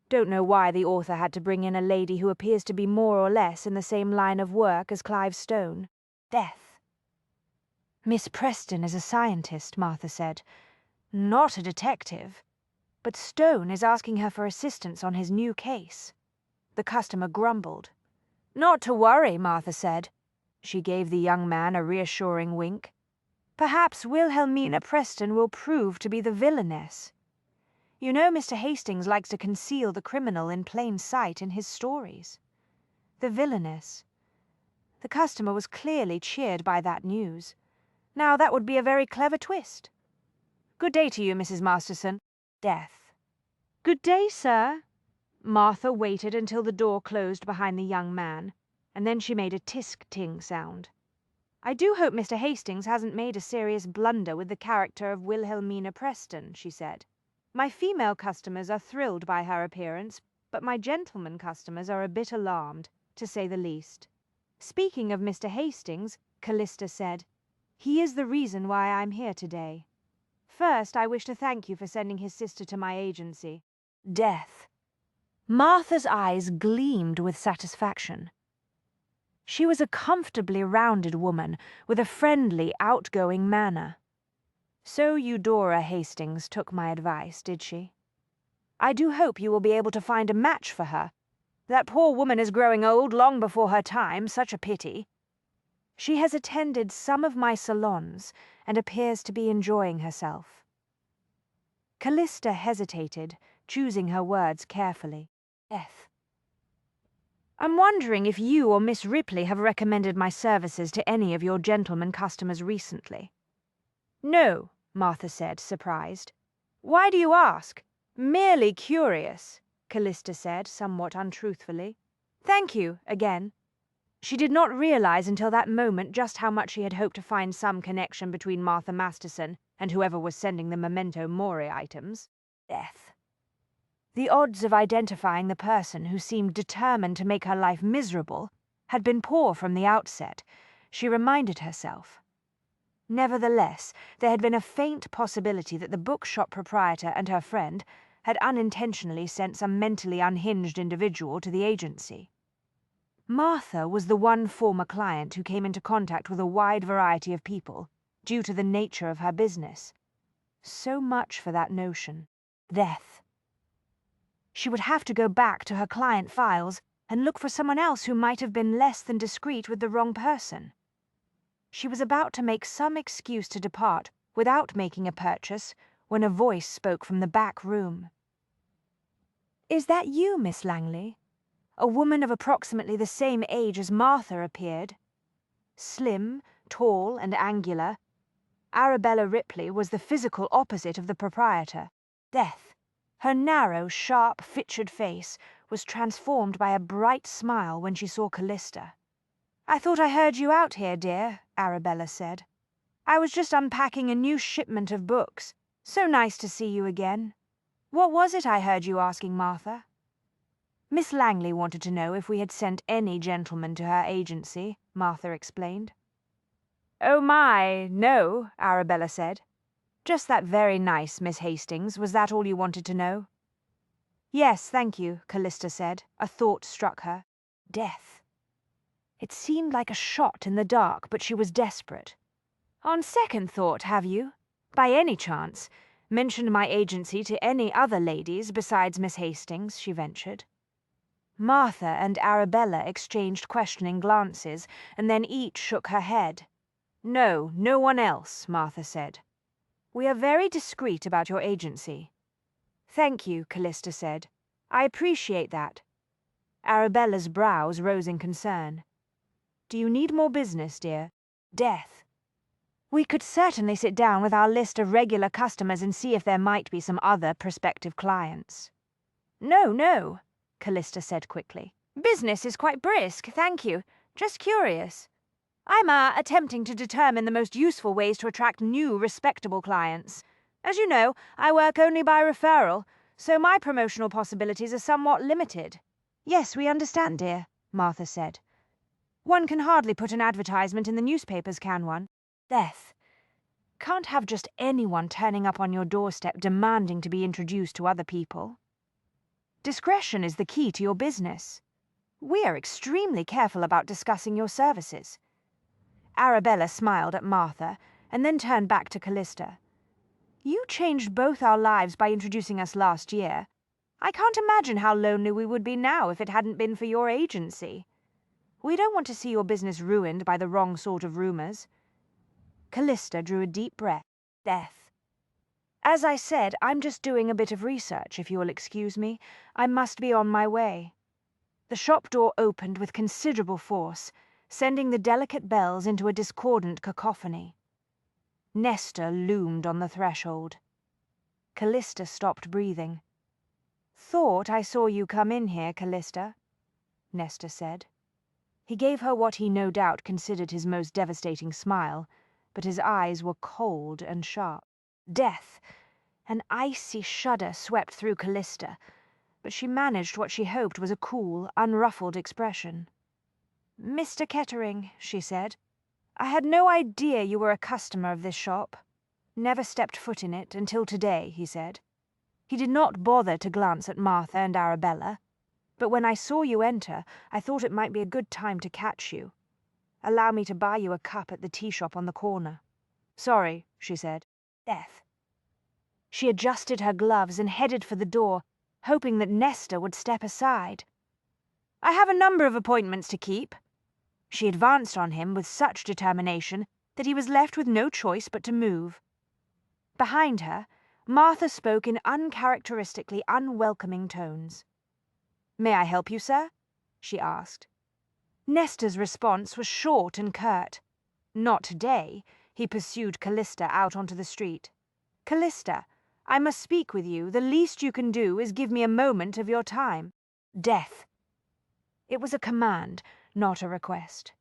Don't know why the author had to bring in a lady who appears to be more or less in the same line of work as Clive Stone." Death. "Miss Preston is a scientist," Martha said. "Not a detective. But Stone is asking her for assistance on his new case." The customer grumbled. "Not to worry," Martha said. She gave the young man a reassuring wink. "Perhaps Wilhelmina Preston will prove to be the villainess. You know Mr. Hastings likes to conceal the criminal in plain sight in his stories. The villainess." The customer was clearly cheered by that news. Now that would be a very clever twist. "Good day to you, Mrs. Masterson." Death. "Good day, sir." Martha waited until the door closed behind the young man, and then she made a tisk-ting sound. "I do hope Mr. Hastings hasn't made a serious blunder with the character of Wilhelmina Preston," she said. "My female customers are thrilled by her appearance, but my gentlemen customers are a bit alarmed, to say the least. Speaking of Mr. Hastings," Callista said, "he is the reason why I'm here today. First, I wish to thank you for sending his sister to my agency." Death. Martha's eyes gleamed with satisfaction. She was a comfortably rounded woman with a friendly, outgoing manner. "So Eudora Hastings took my advice, did she? I do hope you will be able to find a match for her. That poor woman is growing old long before her time, such a pity. She has attended some of my salons and appears to be enjoying herself." Callista hesitated, choosing her words carefully. Death. "I'm wondering if you or Miss Ripley have recommended my services to any of your gentlemen customers recently." "No," Martha said, surprised. "Why do you ask?" "Merely curious," Callista said, somewhat untruthfully. "Thank you, again." She did not realize until that moment just how much she had hoped to find some connection between Martha Masterson and whoever was sending the memento mori items. Death. The odds of identifying the person who seemed determined to make her life miserable had been poor from the outset, she reminded herself. Nevertheless, there had been a faint possibility that the bookshop proprietor and her friend had unintentionally sent some mentally unhinged individual to the agency. Martha was the one former client who came into contact with a wide variety of people, due to the nature of her business. So much for that notion. Death. She would have to go back to her client files and look for someone else who might have been less than discreet with the wrong person. She was about to make some excuse to depart without making a purchase when a voice spoke from the back room. "Is that you, Miss Langley?" A woman of approximately the same age as Martha appeared. Slim, tall, and angular, Arabella Ripley was the physical opposite of the proprietor, Death. Her narrow, sharp, featured face was transformed by a bright smile when she saw Callista. "I thought I heard you out here, dear," Arabella said. "I was just unpacking a new shipment of books. So nice to see you again. What was it I heard you asking, Martha?" "Miss Langley wanted to know if we had sent any gentlemen to her agency," Martha explained. "Oh my, no," Arabella said. "Just that very nice Miss Hastings. Was that all you wanted to know?" "Yes, thank you," Callista said. A thought struck her. Death. It seemed like a shot in the dark, but she was desperate. "On second thought, have you, by any chance, mentioned my agency to any other ladies besides Miss Hastings?" she ventured. Martha and Arabella exchanged questioning glances, and then each shook her head. "No, no one else," Martha said. "We are very discreet about your agency." "Thank you," Callista said. "I appreciate that." Arabella's brows rose in concern. "Do you need more business, dear?" Death. "We could certainly sit down with our list of regular customers and see if there might be some other prospective clients." "No, no," Callista said quickly. "Business is quite brisk, thank you. Just curious. I'm attempting to determine the most useful ways to attract new, respectable clients. As you know, I work only by referral, so my promotional possibilities are somewhat limited." "Yes, we understand, dear," Martha said. "One can hardly put an advertisement in the newspapers, can one?" Death. Can't have just anyone turning up on your doorstep demanding to be introduced to other people. Discretion is the key to your business. We are extremely careful about discussing your services." Arabella smiled at Martha and then turned back to Callista. "You changed both our lives by introducing us last year. I can't imagine how lonely we would be now if it hadn't been for your agency. We don't want to see your business ruined by the wrong sort of rumors." Callista drew a deep breath. Death. "As I said, I'm just doing a bit of research, if you will excuse me. I must be on my way." The shop door opened with considerable force, sending the delicate bells into a discordant cacophony. Nestor loomed on the threshold. Callista stopped breathing. "Thought I saw you come in here, Callista," Nestor said. He gave her what he no doubt considered his most devastating smile, but his eyes were cold and sharp. Death. An icy shudder swept through Callista, but she managed what she hoped was a cool, unruffled expression. "Mr. Kettering," she said, "I had no idea you were a customer of this shop." "Never stepped foot in it until today," he said. He did not bother to glance at Martha and Arabella, but when I saw you enter, I thought it might be a good time to catch you. Allow me to buy you a cup at the tea shop on the corner." "Sorry," she said. Death. She adjusted her gloves and headed for the door, hoping that Nestor would step aside. "I have a number of appointments to keep." She advanced on him with such determination that he was left with no choice but to move. Behind her, Martha spoke in uncharacteristically unwelcoming tones. "May I help you, sir?" she asked. Nestor's response was short and curt. "Not today," he pursued Callista out onto the street. "Callista, I must speak with you. The least you can do is give me a moment of your time." Death. It was a command, not a request.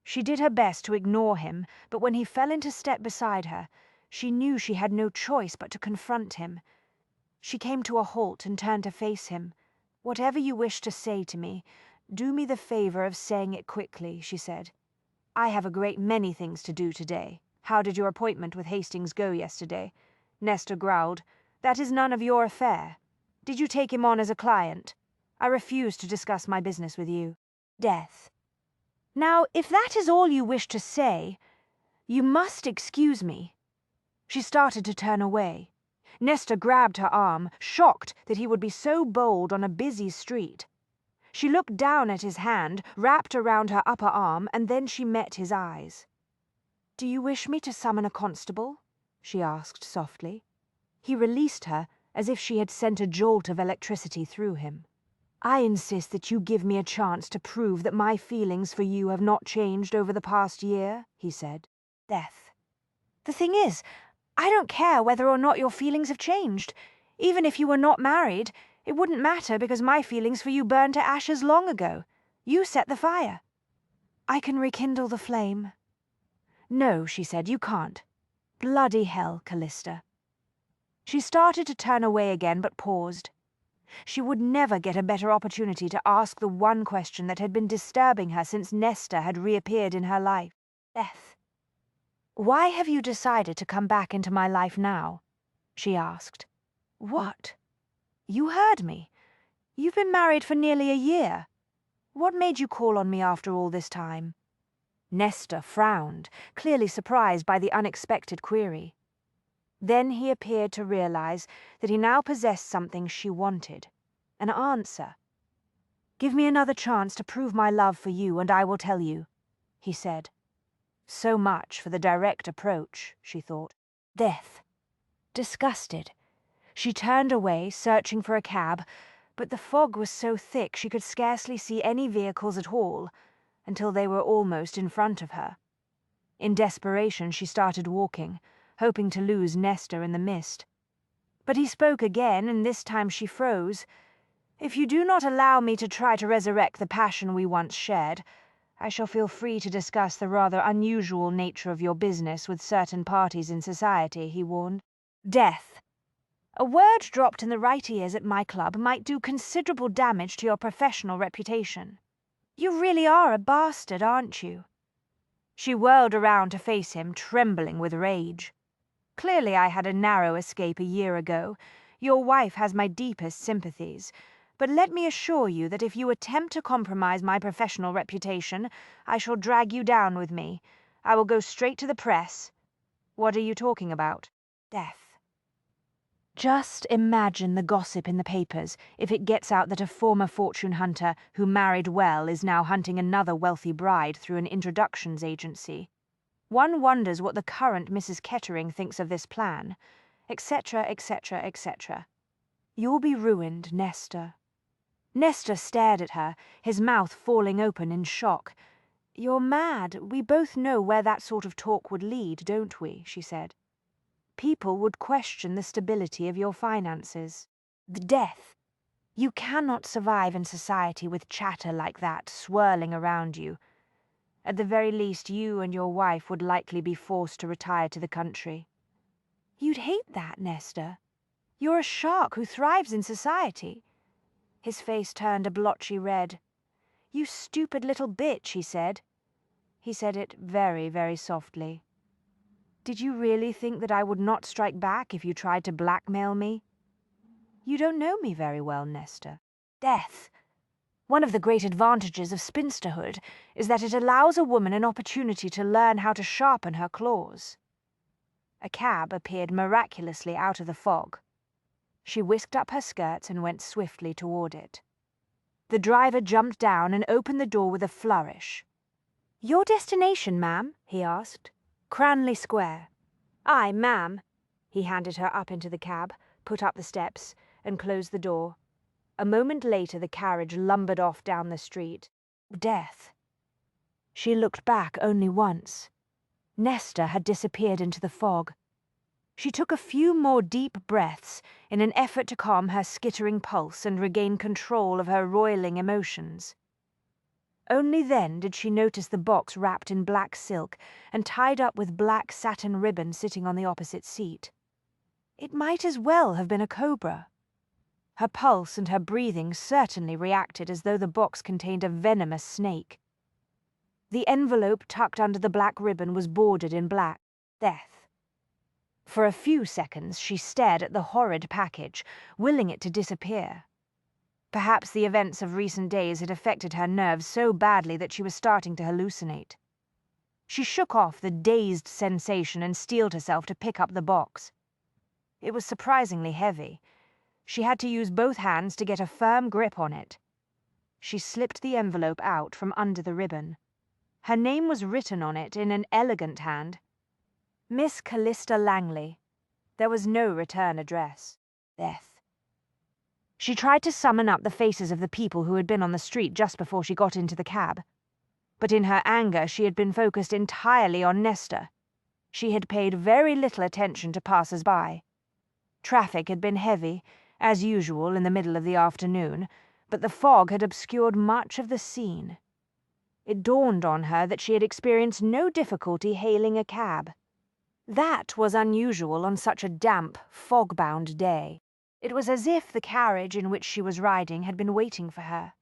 She did her best to ignore him, but when he fell into step beside her, she knew she had no choice but to confront him. She came to a halt and turned to face him. "Whatever you wish to say to me, do me the favor of saying it quickly," she said. "I have a great many things to do today. How did your appointment with Hastings go yesterday?" Nestor growled. "That is none of your affair. Did you take him on as a client? I refuse to discuss my business with you." Death. "Now, if that is all you wish to say, you must excuse me." She started to turn away. Nestor grabbed her arm, shocked that he would be so bold on a busy street. She looked down at his hand, wrapped around her upper arm, and then she met his eyes. "Do you wish me to summon a constable?" she asked softly. He released her as if she had sent a jolt of electricity through him. "I insist that you give me a chance to prove that my feelings for you have not changed over the past year," he said. Death. "The thing is, I don't care whether or not your feelings have changed. Even if you were not married, it wouldn't matter because my feelings for you burned to ashes long ago. You set the fire." "I can rekindle the flame." "No," she said, "you can't. Bloody hell, Callista." She started to turn away again, but paused. She would never get a better opportunity to ask the one question that had been disturbing her since Nestor had reappeared in her life. Death. "Why have you decided to come back into my life now?" she asked. "What?" "You heard me. You've been married for nearly a year. What made you call on me after all this time?" Nestor frowned, clearly surprised by the unexpected query. Then he appeared to realize that he now possessed something she wanted, an answer. "Give me another chance to prove my love for you, and I will tell you," he said. So much for the direct approach, she thought. Death. Disgusted, she turned away, searching for a cab, but the fog was so thick she could scarcely see any vehicles at all, until they were almost in front of her. In desperation, she started walking, hoping to lose Nestor in the mist. But he spoke again, and this time she froze. "If you do not allow me to try to resurrect the passion we once shared, I shall feel free to discuss the rather unusual nature of your business with certain parties in society," he warned. Death. "A word dropped in the right ears at my club might do considerable damage to your professional reputation. You really are a bastard, aren't you?" She whirled around to face him, trembling with rage. "Clearly I had a narrow escape a year ago. Your wife has my deepest sympathies. But let me assure you that if you attempt to compromise my professional reputation, I shall drag you down with me. I will go straight to the press." "What are you talking about?" Death. "Just imagine the gossip in the papers if it gets out that a former fortune hunter who married well is now hunting another wealthy bride through an introductions agency. One wonders what the current Mrs. Kettering thinks of this plan, etc., etc., etc. You'll be ruined, Nestor." Nestor stared at her, his mouth falling open in shock. "You're mad. We both know where that sort of talk would lead, don't we?" she said. "People would question the stability of your finances." Death. "You cannot survive in society with chatter like that swirling around you. At the very least, you and your wife would likely be forced to retire to the country." "You'd hate that, Nestor. You're a shark who thrives in society." His face turned a blotchy red. "You stupid little bitch," he said. He said it very, very softly. "Did you really think that I would not strike back if you tried to blackmail me? You don't know me very well, Nestor." Death. "One of the great advantages of spinsterhood is that it allows a woman an opportunity to learn how to sharpen her claws." A cab appeared miraculously out of the fog. She whisked up her skirts and went swiftly toward it. The driver jumped down and opened the door with a flourish. "Your destination, ma'am?" he asked. "Cranley Square." "Aye, ma'am." He handed her up into the cab, put up the steps, and closed the door. A moment later the carriage lumbered off down the street. Death. She looked back only once. Nestor had disappeared into the fog. She took a few more deep breaths in an effort to calm her skittering pulse and regain control of her roiling emotions. Only then did she notice the box wrapped in black silk and tied up with black satin ribbon sitting on the opposite seat. It might as well have been a cobra. Her pulse and her breathing certainly reacted as though the box contained a venomous snake. The envelope tucked under the black ribbon was bordered in black. Death. For a few seconds she stared at the horrid package, willing it to disappear. Perhaps the events of recent days had affected her nerves so badly that she was starting to hallucinate. She shook off the dazed sensation and steeled herself to pick up the box. It was surprisingly heavy. She had to use both hands to get a firm grip on it. She slipped the envelope out from under the ribbon. Her name was written on it in an elegant hand. Miss Callista Langley. There was no return address. Death. She tried to summon up the faces of the people who had been on the street just before she got into the cab. But in her anger she had been focused entirely on Nesta. She had paid very little attention to passers-by. Traffic had been heavy, as usual in the middle of the afternoon, but the fog had obscured much of the scene. It dawned on her that she had experienced no difficulty hailing a cab. That was unusual on such a damp, fog-bound day. It was as if the carriage in which she was riding had been waiting for her.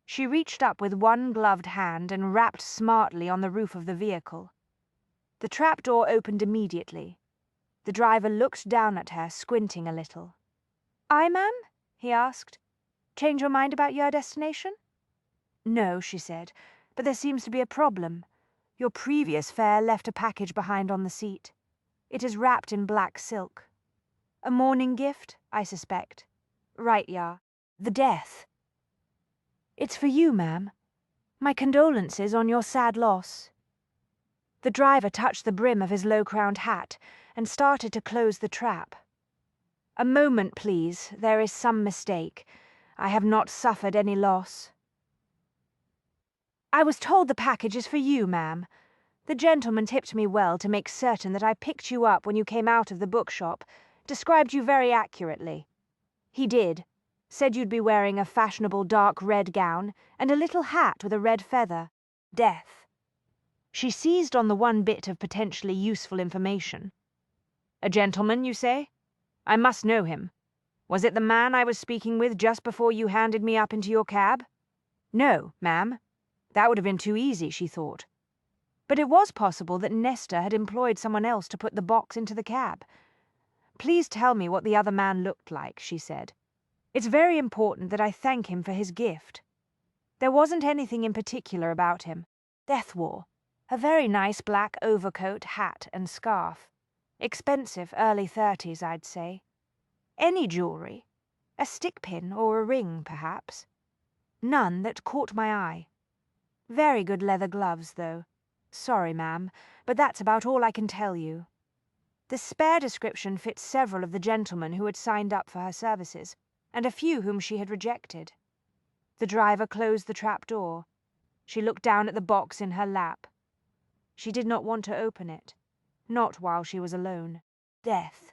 She reached up with one gloved hand and rapped smartly on the roof of the vehicle. The trapdoor opened immediately. The driver looked down at her, squinting a little. "Aye, ma'am?" he asked. "Change your mind about your destination?" "No," she said, "but there seems to be a problem. Your previous fare left a package behind on the seat. It is wrapped in black silk. A morning gift, I suspect. Right, ya. The death. It's for you, ma'am. My condolences on your sad loss." The driver touched the brim of his low-crowned hat and started to close the trap. "A moment, please. There is some mistake. I have not suffered any loss." "I was told the package is for you, ma'am. The gentleman tipped me well to make certain that I picked you up when you came out of the bookshop, described you very accurately. He did. Said you'd be wearing a fashionable dark red gown and a little hat with a red feather. Death." She seized on the one bit of potentially useful information. "A gentleman, you say? I must know him. Was it the man I was speaking with just before you handed me up into your cab?" "No, ma'am. That would have been too easy," she thought. But it was possible that Nesta had employed someone else to put the box into the cab. "Please tell me what the other man looked like," she said. "It's very important that I thank him for his gift." There wasn't anything in particular about him. Death wore a very nice black overcoat, hat, and scarf. Expensive, early 30s, I'd say. Any jewellery? A stick pin or a ring, perhaps? None that caught my eye. Very good leather gloves, though. Sorry, ma'am, but that's about all I can tell you. The spare description fits several of the gentlemen who had signed up for her services, and a few whom she had rejected. The driver closed the trapdoor. She looked down at the box in her lap. She did not want to open it, not while she was alone. Death.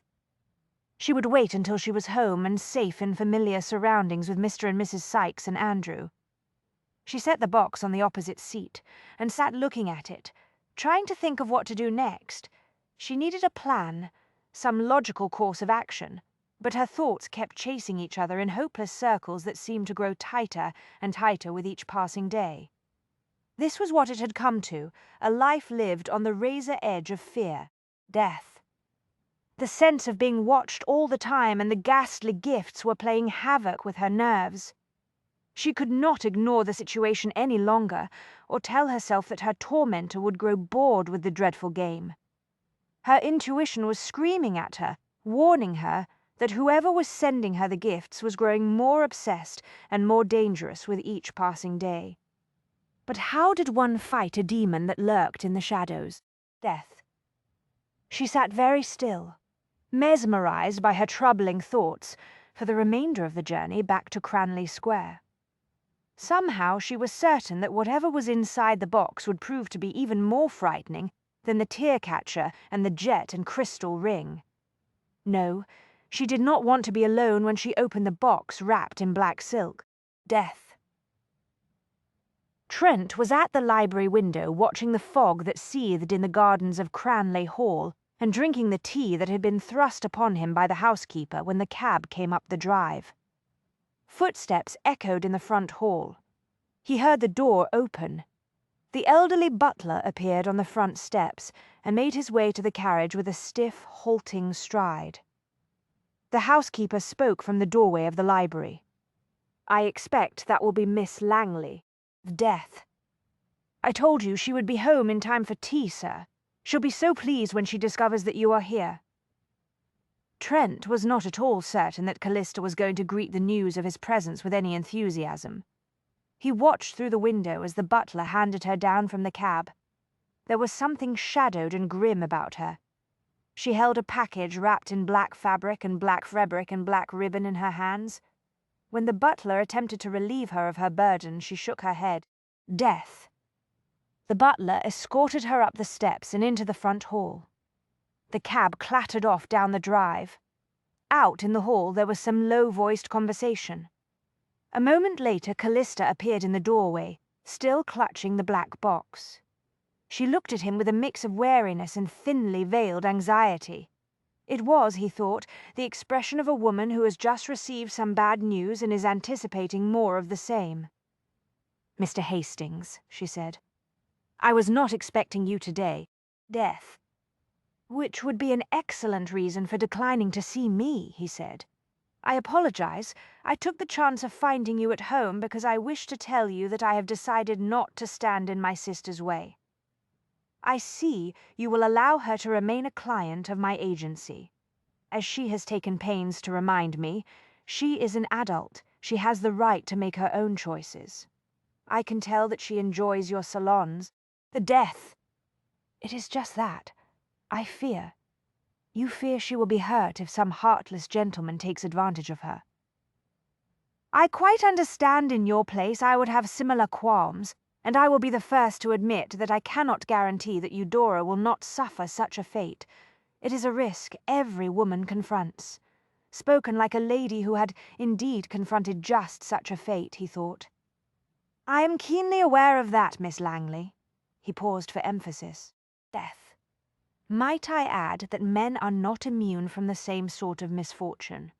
She would wait until she was home and safe in familiar surroundings with Mr. and Mrs. Sykes and Andrew. She set the box on the opposite seat and sat looking at it, trying to think of what to do next. She needed a plan, some logical course of action, but her thoughts kept chasing each other in hopeless circles that seemed to grow tighter and tighter with each passing day. This was what it had come to, a life lived on the razor edge of fear, death. The sense of being watched all the time and the ghastly gifts were playing havoc with her nerves. She could not ignore the situation any longer, or tell herself that her tormentor would grow bored with the dreadful game. Her intuition was screaming at her, warning her that whoever was sending her the gifts was growing more obsessed and more dangerous with each passing day. But how did one fight a demon that lurked in the shadows? Death. She sat very still, mesmerized by her troubling thoughts, for the remainder of the journey back to Cranley Square. Somehow she was certain that whatever was inside the box would prove to be even more frightening than the tear-catcher and the jet and crystal ring. No, she did not want to be alone when she opened the box wrapped in black silk. Death. Trent was at the library window watching the fog that seethed in the gardens of Cranleigh Hall and drinking the tea that had been thrust upon him by the housekeeper when the cab came up the drive. Footsteps echoed in the front hall. He heard the door open. The elderly butler appeared on the front steps and made his way to the carriage with a stiff, halting stride. The housekeeper spoke from the doorway of the library. "I expect that will be Miss Langley. Death. I told you she would be home in time for tea, sir. She'll be so pleased when she discovers that you are here." Trent was not at all certain that Callista was going to greet the news of his presence with any enthusiasm. He watched through the window as the butler handed her down from the cab. There was something shadowed and grim about her. She held a package wrapped in black fabric and black ribbon in her hands. When the butler attempted to relieve her of her burden, she shook her head. Death. The butler escorted her up the steps and into the front hall. The cab clattered off down the drive. Out in the hall there was some low-voiced conversation. A moment later Callista appeared in the doorway, still clutching the black box. She looked at him with a mix of wariness and thinly veiled anxiety. It was, he thought, the expression of a woman who has just received some bad news and is anticipating more of the same. "Mr. Hastings," she said, "I was not expecting you today. Death." "Which would be an excellent reason for declining to see me," he said. "I apologize. I took the chance of finding you at home because I wish to tell you that I have decided not to stand in my sister's way. I see you will allow her to remain a client of my agency. As she has taken pains to remind me, she is an adult. She has the right to make her own choices. I can tell that she enjoys your salons. The death. It is just that. I fear. You fear she will be hurt if some heartless gentleman takes advantage of her. I quite understand in your place I would have similar qualms, and I will be the first to admit that I cannot guarantee that Eudora will not suffer such a fate. It is a risk every woman confronts. Spoken like a lady who had indeed confronted just such a fate, he thought. I am keenly aware of that, Miss Langley. He paused for emphasis. Death. Might I add that men are not immune from the same sort of misfortune?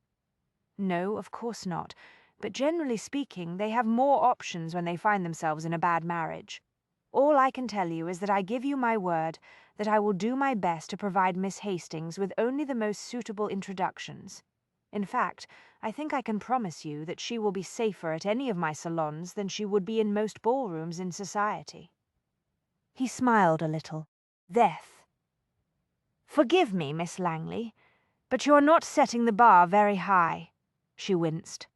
No, of course not. But generally speaking, they have more options when they find themselves in a bad marriage. All I can tell you is that I give you my word that I will do my best to provide Miss Hastings with only the most suitable introductions. In fact, I think I can promise you that she will be safer at any of my salons than she would be in most ballrooms in society. He smiled a little. Death. Forgive me, Miss Langley, but you are not setting the bar very high. She winced.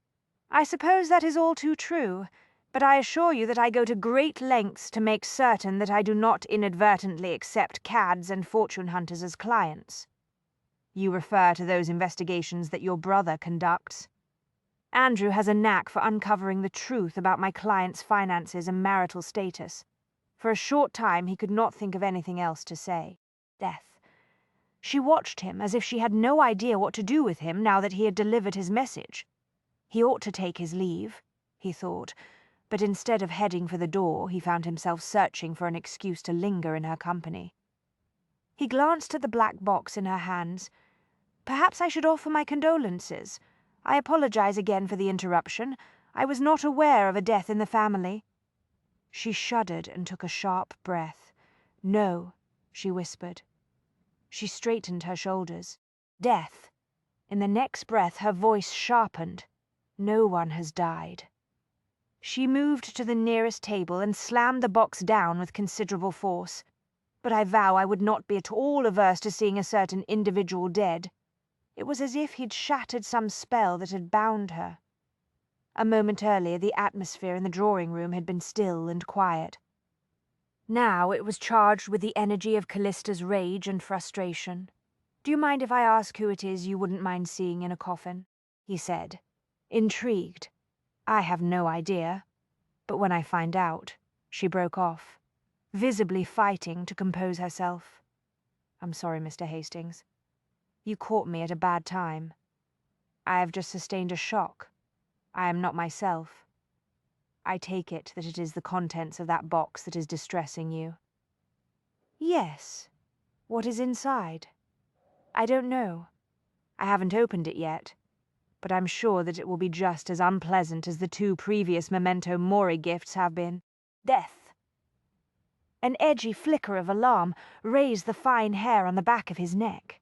I suppose that is all too true, but I assure you that I go to great lengths to make certain that I do not inadvertently accept cads and fortune hunters as clients. You refer to those investigations that your brother conducts. Andrew has a knack for uncovering the truth about my client's finances and marital status. For a short time he could not think of anything else to say. Death. She watched him as if she had no idea what to do with him now that he had delivered his message. He ought to take his leave, he thought, but instead of heading for the door, he found himself searching for an excuse to linger in her company. He glanced at the black box in her hands. Perhaps I should offer my condolences. I apologize again for the interruption. I was not aware of a death in the family. She shuddered and took a sharp breath. No, she whispered. She straightened her shoulders. Death. In the next breath her voice sharpened. No one has died. She moved to the nearest table and slammed the box down with considerable force. But I vow I would not be at all averse to seeing a certain individual dead. It was as if he'd shattered some spell that had bound her. A moment earlier the atmosphere in the drawing-room had been still and quiet. Now it was charged with the energy of Callista's rage and frustration. "Do you mind if I ask who it is you wouldn't mind seeing in a coffin?" he said. Intrigued. "I have no idea. But when I find out," she broke off, visibly fighting to compose herself. "I'm sorry, Mr. Hastings. You caught me at a bad time. I have just sustained a shock. I am not myself." I take it that it is the contents of that box that is distressing you. Yes. What is inside? I don't know. I haven't opened it yet, but I'm sure that it will be just as unpleasant as the 2 previous memento mori gifts have been. Death. An edgy flicker of alarm raised the fine hair on the back of his neck.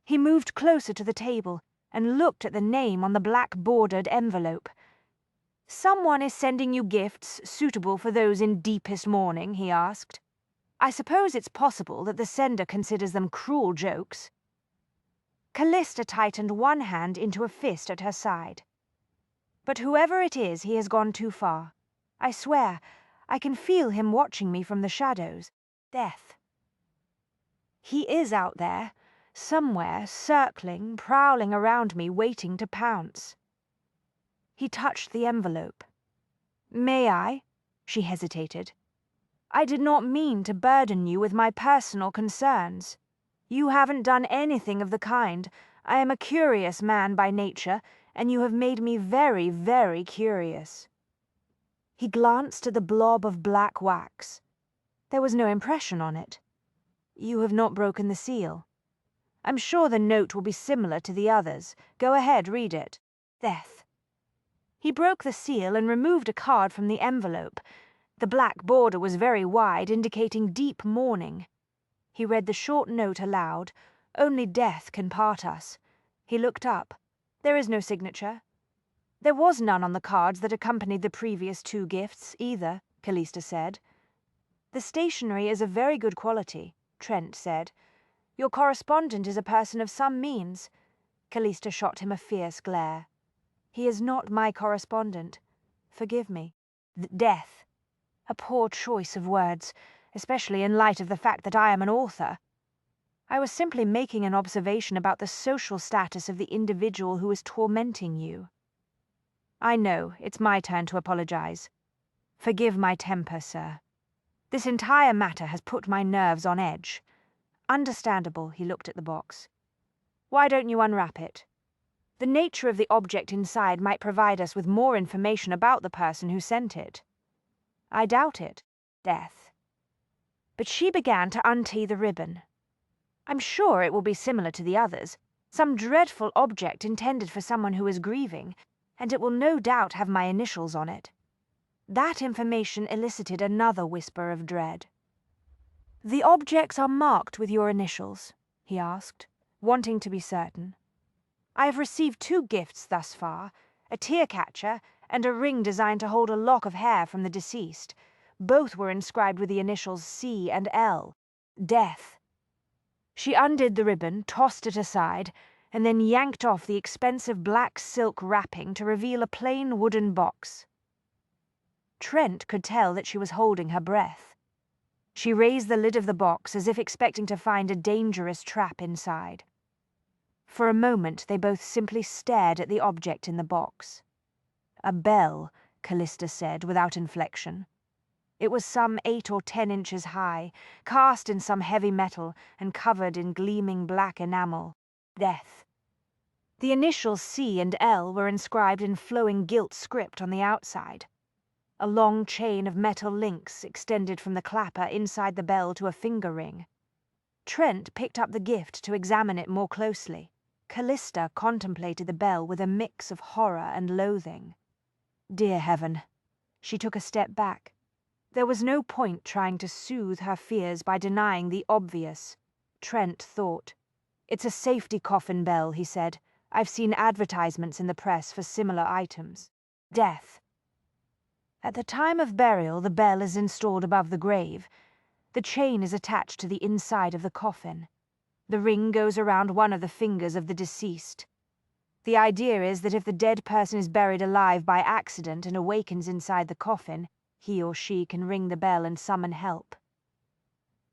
He moved closer to the table and looked at the name on the black-bordered envelope. "Someone is sending you gifts suitable for those in deepest mourning?" he asked. "I suppose it's possible that the sender considers them cruel jokes." Callista tightened one hand into a fist at her side. "But whoever it is, he has gone too far. I swear, I can feel him watching me from the shadows. Death. He is out there, somewhere, circling, prowling around me, waiting to pounce." He touched the envelope. "May I?" She hesitated. "I did not mean to burden you with my personal concerns. You haven't done anything of the kind. I am a curious man by nature, and you have made me very, very curious." He glanced at the blob of black wax. There was no impression on it. "You have not broken the seal. I'm sure the note will be similar to the others. Go ahead, read it." Death. He broke the seal and removed a card from the envelope. The black border was very wide, indicating deep mourning. He read the short note aloud. "Only death can part us." He looked up. "There is no signature." "There was none on the cards that accompanied the previous 2 gifts, either," Callista said. "The stationery is of very good quality," Trent said. "Your correspondent is a person of some means." Callista shot him a fierce glare. "He is not my correspondent. Forgive me." Death. A poor choice of words, especially in light of the fact that I am an author. I was simply making an observation about the social status of the individual who is tormenting you. "I know, it's my turn to apologize. Forgive my temper, sir. This entire matter has put my nerves on edge." "Understandable," he looked at the box. "Why don't you unwrap it? The nature of the object inside might provide us with more information about the person who sent it." "I doubt it." Death. But she began to untee the ribbon. "I'm sure it will be similar to the others, some dreadful object intended for someone who is grieving, and it will no doubt have my initials on it." That information elicited another whisper of dread. "The objects are marked with your initials?" he asked, wanting to be certain. "I have received 2 gifts thus far, a tear catcher and a ring designed to hold a lock of hair from the deceased. Both were inscribed with the initials C and L. Death." She undid the ribbon, tossed it aside, and then yanked off the expensive black silk wrapping to reveal a plain wooden box. Trent could tell that she was holding her breath. She raised the lid of the box as if expecting to find a dangerous trap inside. For a moment they both simply stared at the object in the box. "A bell," Callista said without inflection. It was some 8 or 10 inches high, cast in some heavy metal and covered in gleaming black enamel. Death. The initials C and L were inscribed in flowing gilt script on the outside. A long chain of metal links extended from the clapper inside the bell to a finger ring. Trent picked up the gift to examine it more closely. Callista contemplated the bell with a mix of horror and loathing. Dear heaven. She took a step back. There was no point trying to soothe her fears by denying the obvious. Trent thought. "It's a safety coffin bell," he said. "I've seen advertisements in the press for similar items." Death. At the time of burial, the bell is installed above the grave. The chain is attached to the inside of the coffin. The ring goes around one of the fingers of the deceased. The idea is that if the dead person is buried alive by accident and awakens inside the coffin, he or she can ring the bell and summon help.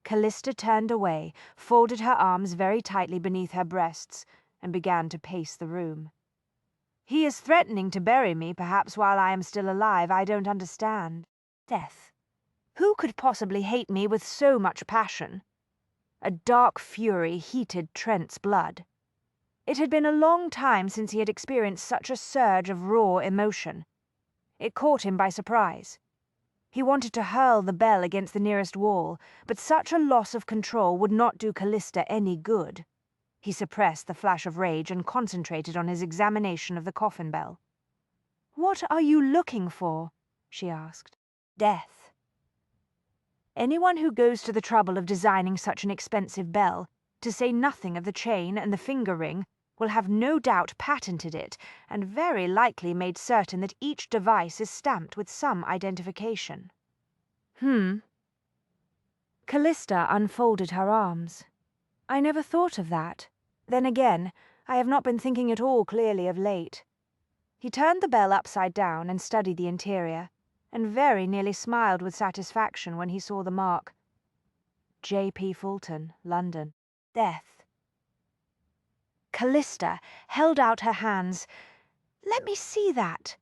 Callista turned away, folded her arms very tightly beneath her breasts, and began to pace the room. "He is threatening to bury me, perhaps while I am still alive. I don't understand." Death. Who could possibly hate me with so much passion? A dark fury heated Trent's blood. It had been a long time since he had experienced such a surge of raw emotion. It caught him by surprise. He wanted to hurl the bell against the nearest wall, but such a loss of control would not do Callista any good. He suppressed the flash of rage and concentrated on his examination of the coffin bell. "What are you looking for?" she asked. "Death. Anyone who goes to the trouble of designing such an expensive bell, to say nothing of the chain and the finger ring, will have no doubt patented it, and very likely made certain that each device is stamped with some identification." Callista unfolded her arms. "I never thought of that. Then again, I have not been thinking at all clearly of late." He turned the bell upside down and studied the interior, and very nearly smiled with satisfaction when he saw the mark. J.P. Fulton, London. Death. Callista held out her hands. "Let me see that."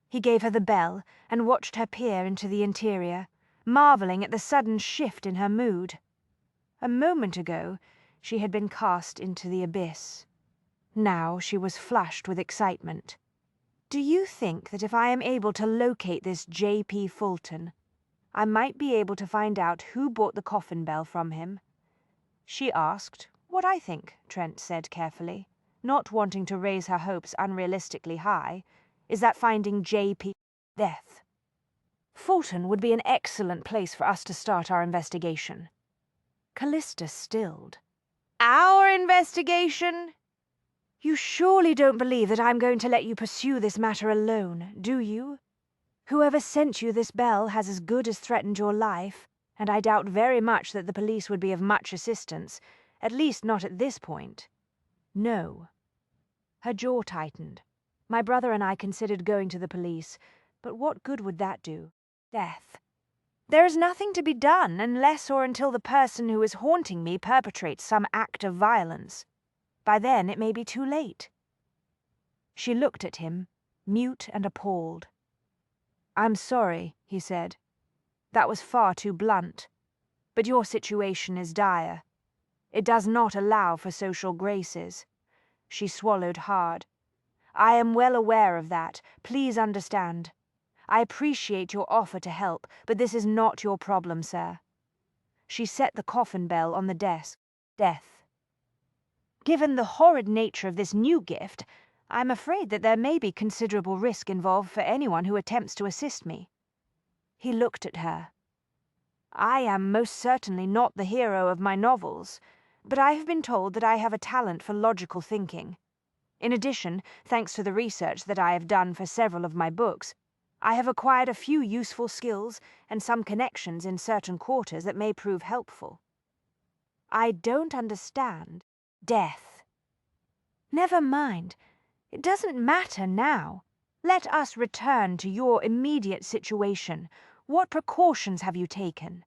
He gave her the bell and watched her peer into the interior, marveling at the sudden shift in her mood. A moment ago, she had been cast into the abyss. Now she was flushed with excitement. "Do you think that if I am able to locate this J.P. Fulton, I might be able to find out who bought the coffin bell from him?" She asked. "What I think," Trent said carefully, not wanting to raise her hopes unrealistically high, "is that finding J.P. Death. Fulton would be an excellent place for us to start our investigation." Callista stilled. "Our investigation?" "You surely don't believe that I'm going to let you pursue this matter alone, do you? Whoever sent you this bell has as good as threatened your life, and I doubt very much that the police would be of much assistance, at least not at this point." "No." Her jaw tightened. "My brother and I considered going to the police, but what good would that do? Death. There is nothing to be done unless or until the person who is haunting me perpetrates some act of violence. By then it may be too late." She looked at him, mute and appalled. "I'm sorry," he said. "That was far too blunt. But your situation is dire. It does not allow for social graces." She swallowed hard. "I am well aware of that. Please understand. I appreciate your offer to help, but this is not your problem, sir." She set the coffin bell on the desk. Death. "Given the horrid nature of this new gift, I'm afraid that there may be considerable risk involved for anyone who attempts to assist me." He looked at her. "I am most certainly not the hero of my novels, but I have been told that I have a talent for logical thinking. In addition, thanks to the research that I have done for several of my books, I have acquired a few useful skills and some connections in certain quarters that may prove helpful." "I don't understand." Death. "Never mind. It doesn't matter now. Let us return to your immediate situation. What precautions have you taken?"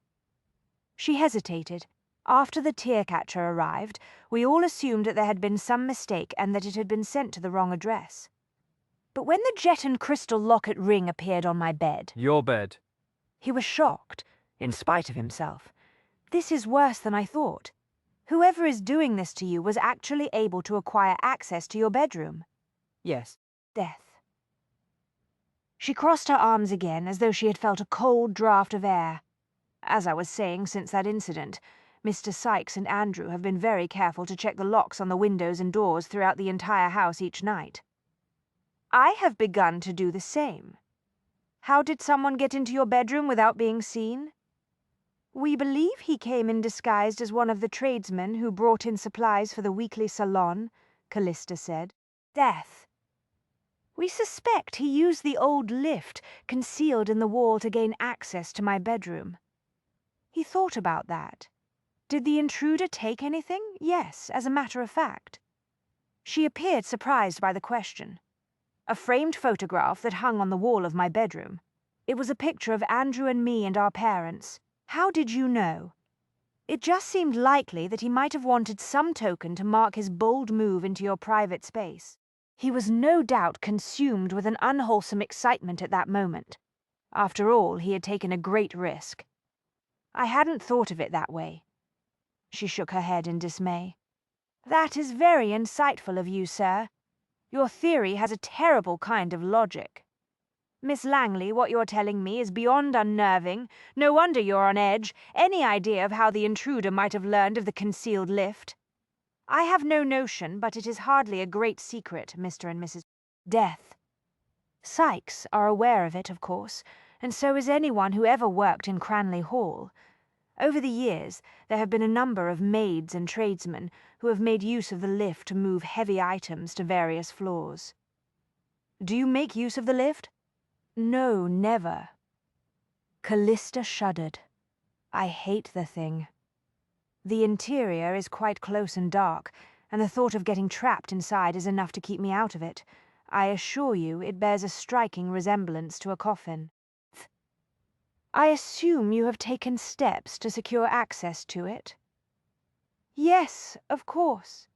She hesitated. After the tear-catcher arrived, we all assumed that there had been some mistake and that it had been sent to the wrong address. "But when the jet and crystal locket ring appeared on my bed..." Your bed. He was shocked, in spite of himself. "This is worse than I thought. Whoever is doing this to you was actually able to acquire access to your bedroom." Yes. Death. She crossed her arms again as though she had felt a cold draught of air. "As I was saying, since that incident, Mr. Sykes and Andrew have been very careful to check the locks on the windows and doors throughout the entire house each night. I have begun to do the same. How did someone get into your bedroom without being seen?" "We believe he came in disguised as one of the tradesmen who brought in supplies for the weekly salon," Callista said. Death. "We suspect he used the old lift concealed in the wall to gain access to my bedroom." He thought about that. "Did the intruder take anything?" "Yes, as a matter of fact." She appeared surprised by the question. "A framed photograph that hung on the wall of my bedroom. It was a picture of Andrew and me and our parents. How did you know?" "It just seemed likely that he might have wanted some token to mark his bold move into your private space. He was no doubt consumed with an unwholesome excitement at that moment. After all, he had taken a great risk." "I hadn't thought of it that way." She shook her head in dismay. "That is very insightful of you, sir. Your theory has a terrible kind of logic." Miss Langley, what you're telling me is beyond unnerving. No wonder you're on edge. Any idea of how the intruder might have learned of the concealed lift? I have no notion, but it is hardly a great secret, Mr. and Mrs. Death. Sykes are aware of it, of course, and so is anyone who ever worked in Cranley Hall. Over the years, there have been a number of maids and tradesmen who have made use of the lift to move heavy items to various floors. Do you make use of the lift? No, never. Callista shuddered. I hate the thing. The interior is quite close and dark, and the thought of getting trapped inside is enough to keep me out of it. I assure you it bears a striking resemblance to a coffin. I assume you have taken steps to secure access to it? Yes, of course.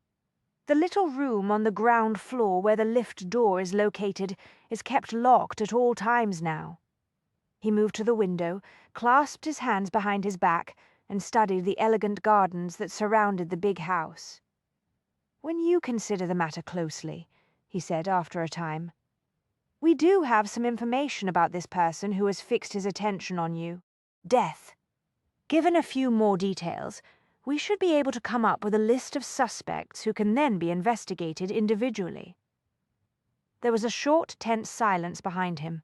The little room on the ground floor where the lift door is located is kept locked at all times now. He moved to the window, clasped his hands behind his back, and studied the elegant gardens that surrounded the big house. When you consider the matter closely, he said after a time, we do have some information about this person who has fixed his attention on you. Death. Given a few more details, we should be able to come up with a list of suspects who can then be investigated individually. There was a short, tense silence behind him.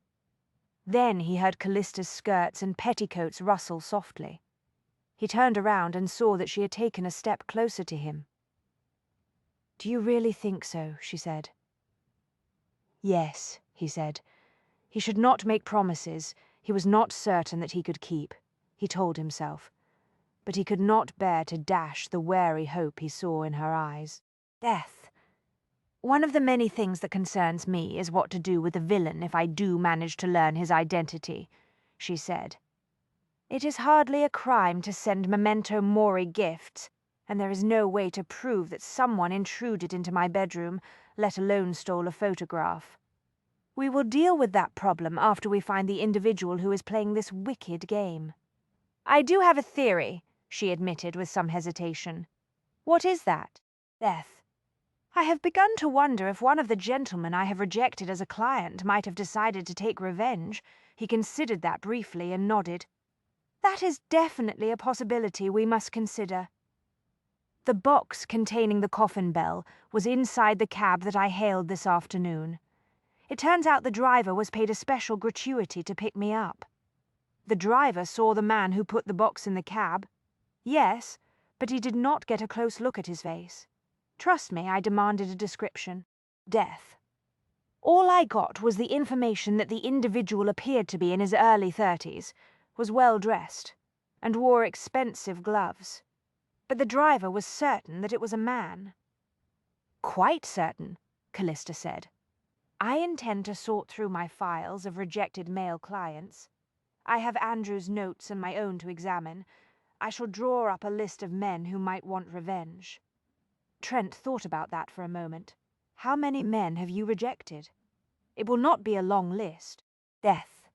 Then he heard Callista's skirts and petticoats rustle softly. He turned around and saw that she had taken a step closer to him. Do you really think so? She said. Yes, he said. He should not make promises he was not certain that he could keep, he told himself. But he could not bear to dash the wary hope he saw in her eyes. Death. One of the many things that concerns me is what to do with the villain if I do manage to learn his identity, she said. It is hardly a crime to send memento mori gifts, and there is no way to prove that someone intruded into my bedroom, let alone stole a photograph. We will deal with that problem after we find the individual who is playing this wicked game. I do have a theory, she admitted with some hesitation. What is that? Death. I have begun to wonder if one of the gentlemen I have rejected as a client might have decided to take revenge. He considered that briefly and nodded. That is definitely a possibility we must consider. The box containing the coffin bell was inside the cab that I hailed this afternoon. It turns out the driver was paid a special gratuity to pick me up. The driver saw the man who put the box in the cab. Yes, but he did not get a close look at his face. Trust me, I demanded a description. Death. All I got was the information that the individual appeared to be in his early 30s, was well dressed, and wore expensive gloves. But the driver was certain that it was a man. Quite certain, Callista said. I intend to sort through my files of rejected male clients. I have Andrew's notes and my own to examine. I shall draw up a list of men who might want revenge. Trent thought about that for a moment. How many men have you rejected? It will not be a long list. Death.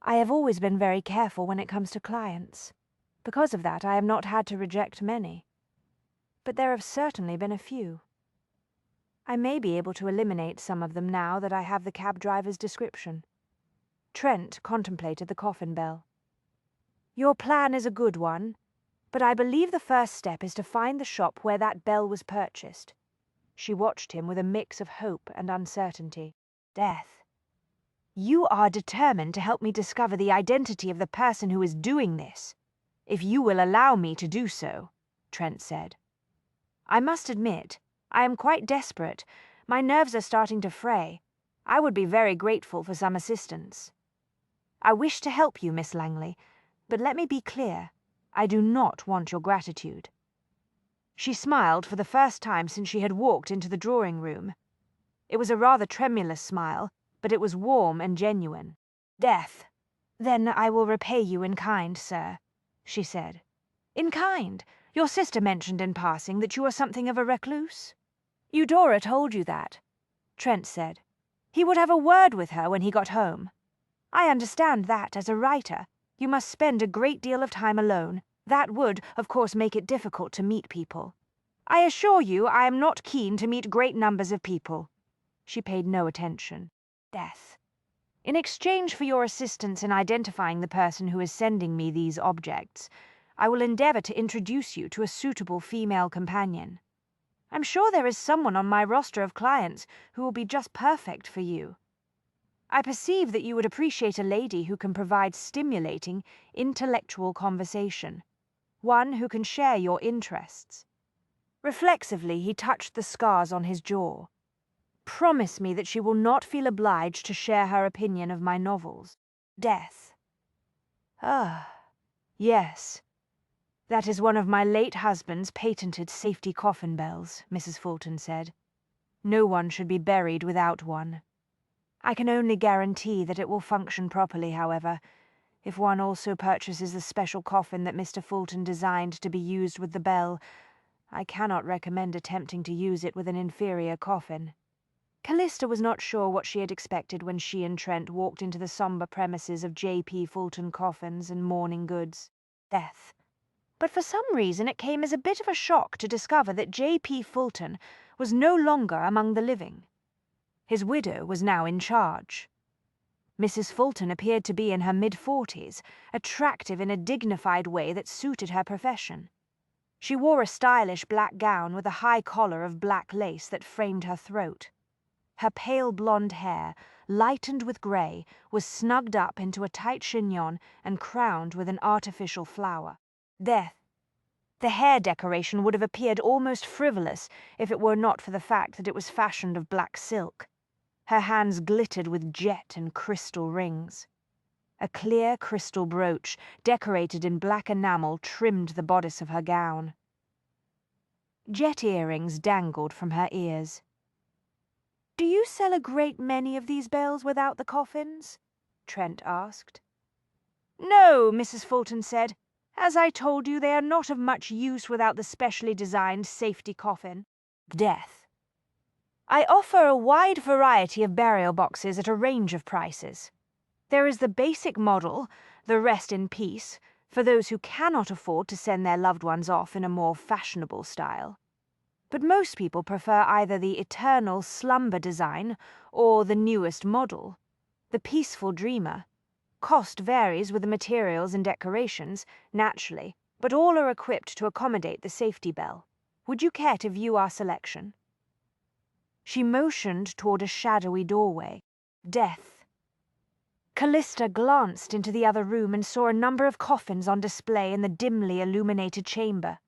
I have always been very careful when it comes to clients. Because of that, I have not had to reject many. But there have certainly been a few. I may be able to eliminate some of them now that I have the cab driver's description. Trent contemplated the coffin bell. Your plan is a good one, but I believe the first step is to find the shop where that bell was purchased. She watched him with a mix of hope and uncertainty. Death. You are determined to help me discover the identity of the person who is doing this. If you will allow me to do so, Trent said. I must admit, I am quite desperate. My nerves are starting to fray. I would be very grateful for some assistance. I wish to help you, Miss Langley, but let me be clear. I do not want your gratitude. She smiled for the first time since she had walked into the drawing room. It was a rather tremulous smile, but it was warm and genuine. Death. Then I will repay you in kind, sir, she said. In kind? Your sister mentioned in passing that you are something of a recluse. Eudora told you that, Trent said. He would have a word with her when he got home. I understand that, as a writer, you must spend a great deal of time alone. That would, of course, make it difficult to meet people. I assure you I am not keen to meet great numbers of people. She paid no attention. Death. In exchange for your assistance in identifying the person who is sending me these objects, I will endeavor to introduce you to a suitable female companion. I'm sure there is someone on my roster of clients who will be just perfect for you. I perceive that you would appreciate a lady who can provide stimulating, intellectual conversation, one who can share your interests. Reflexively, he touched the scars on his jaw. Promise me that she will not feel obliged to share her opinion of my novels. Death. Ah, yes. That is one of my late husband's patented safety coffin bells, Mrs. Fulton said. No one should be buried without one. I can only guarantee that it will function properly, however, if one also purchases the special coffin that Mr. Fulton designed to be used with the bell. I cannot recommend attempting to use it with an inferior coffin. Callista was not sure what she had expected when she and Trent walked into the somber premises of J.P. Fulton Coffins and Mourning Goods. Death. But for some reason it came as a bit of a shock to discover that J.P. Fulton was no longer among the living. His widow was now in charge. Mrs. Fulton appeared to be in her mid-40s, attractive in a dignified way that suited her profession. She wore a stylish black gown with a high collar of black lace that framed her throat. Her pale blonde hair, lightened with grey, was snugged up into a tight chignon and crowned with an artificial flower. Death. The hair decoration would have appeared almost frivolous if it were not for the fact that it was fashioned of black silk. Her hands glittered with jet and crystal rings. A clear crystal brooch, decorated in black enamel, trimmed the bodice of her gown. Jet earrings dangled from her ears. "Do you sell a great many of these bells without the coffins?" Trent asked. "No," Mrs. Fulton said. "As I told you, they are not of much use without the specially designed safety coffin." Death. I offer a wide variety of burial boxes at a range of prices. There is the basic model, the rest in peace, for those who cannot afford to send their loved ones off in a more fashionable style. But most people prefer either the eternal slumber design or the newest model, the peaceful dreamer. Cost varies with the materials and decorations, naturally, but all are equipped to accommodate the safety bell. Would you care to view our selection? She motioned toward a shadowy doorway. Death. Callista glanced into the other room and saw a number of coffins on display in the dimly illuminated chamber.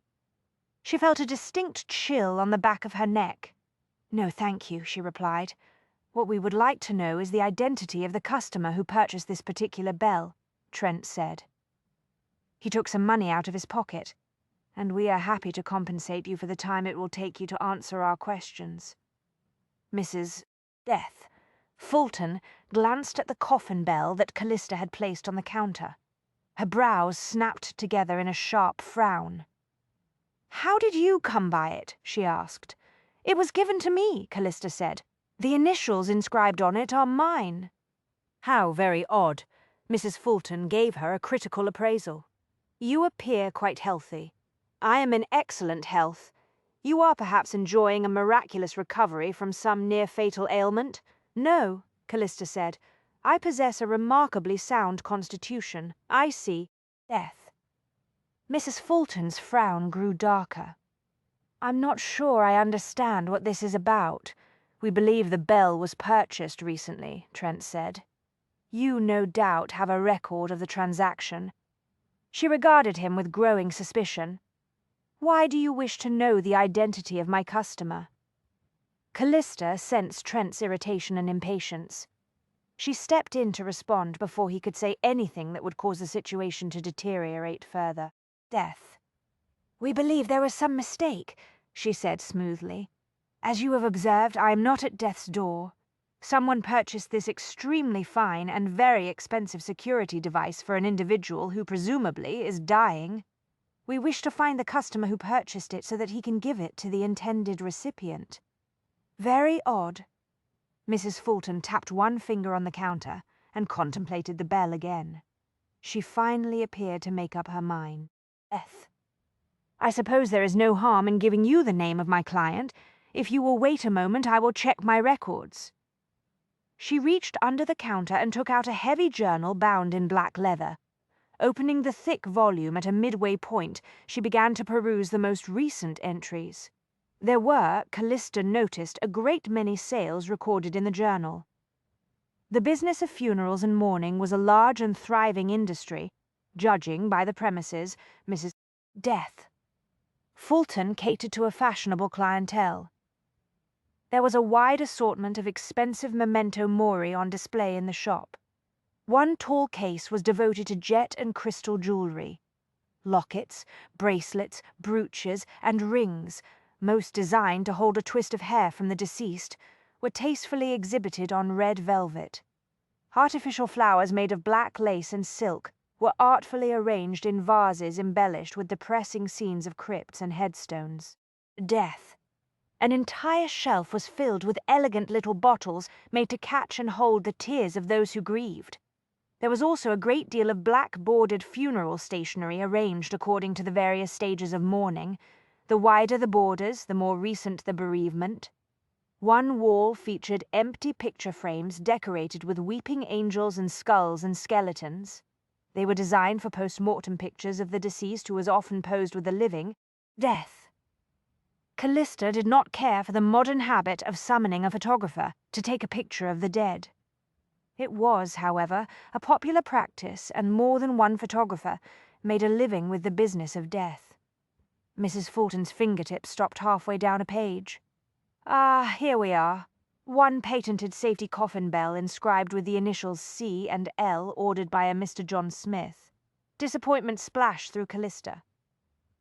She felt a distinct chill on the back of her neck. "No, thank you," she replied. "What we would like to know is the identity of the customer who purchased this particular bell," Trent said. He took some money out of his pocket. "And we are happy to compensate you for the time it will take you to answer our questions." Mrs. Death Fulton glanced at the coffin bell that Callista had placed on the counter. Her brows snapped together in a sharp frown. "How did you come by it?" she asked. "It was given to me," Callista said. "The initials inscribed on it are mine." "How very odd." Mrs. Fulton gave her a critical appraisal. "You appear quite healthy. I am in excellent health. You are perhaps enjoying a miraculous recovery from some near-fatal ailment?" "No," Callista said. "I possess a remarkably sound constitution. I see death." Mrs. Fulton's frown grew darker. "I'm not sure I understand what this is about. We believe the bell was purchased recently," Trent said. "You, no doubt, have a record of the transaction." She regarded him with growing suspicion. "Why do you wish to know the identity of my customer?" Callista sensed Trent's irritation and impatience. She stepped in to respond before he could say anything that would cause the situation to deteriorate further. Death. "We believe there was some mistake," she said smoothly. "As you have observed, I am not at death's door. Someone purchased this extremely fine and very expensive security device for an individual who presumably is dying. We wish to find the customer who purchased it so that he can give it to the intended recipient." "Very odd." Mrs. Fulton tapped one finger on the counter and contemplated the bell again. She finally appeared to make up her mind. Death. "I suppose there is no harm in giving you the name of my client. If you will wait a moment, I will check my records." She reached under the counter and took out a heavy journal bound in black leather. Opening the thick volume at a midway point, she began to peruse the most recent entries. There were, Callista noticed, a great many sales recorded in the journal. The business of funerals and mourning was a large and thriving industry, judging by the premises, Mrs. Death. Fulton catered to a fashionable clientele. There was a wide assortment of expensive memento mori on display in the shop. One tall case was devoted to jet and crystal jewelry. Lockets, bracelets, brooches, and rings, most designed to hold a twist of hair from the deceased, were tastefully exhibited on red velvet. Artificial flowers made of black lace and silk were artfully arranged in vases embellished with depressing scenes of crypts and headstones. Death. An entire shelf was filled with elegant little bottles made to catch and hold the tears of those who grieved. There was also a great deal of black-bordered funeral stationery arranged according to the various stages of mourning. The wider the borders, the more recent the bereavement. One wall featured empty picture frames decorated with weeping angels and skulls and skeletons. They were designed for post-mortem pictures of the deceased who was often posed with the living. Death. Callista did not care for the modern habit of summoning a photographer to take a picture of the dead. It was, however, a popular practice, and more than one photographer made a living with the business of death. Mrs. Fulton's fingertips stopped halfway down a page. Ah, here we are. One patented safety coffin bell inscribed with the initials C and L ordered by a Mr. John Smith. Disappointment splashed through Callista.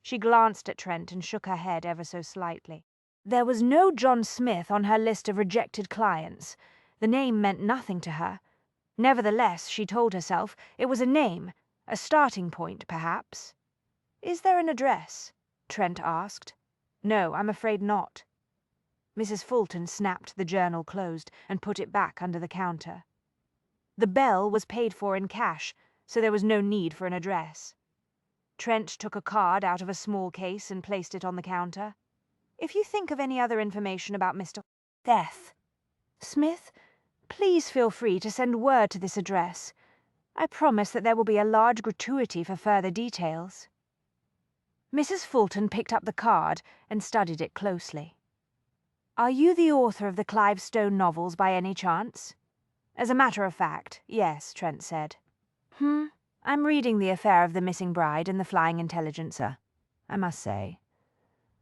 She glanced at Trent and shook her head ever so slightly. There was no John Smith on her list of rejected clients. The name meant nothing to her. Nevertheless, she told herself, it was a name, a starting point, perhaps. "Is there an address?" Trent asked. "No, I'm afraid not." Mrs. Fulton snapped the journal closed and put it back under the counter. The bell was paid for in cash, so there was no need for an address. Trent took a card out of a small case and placed it on the counter. "If you think of any other information about Mr. Death Smith, please feel free to send word to this address. I promise that there will be a large gratuity for further details." Mrs. Fulton picked up the card and studied it closely. "Are you the author of the Clive Stone novels by any chance?" "As a matter of fact, yes," Trent said. I'm reading The Affair of the Missing Bride and The Flying Intelligencer, I must say.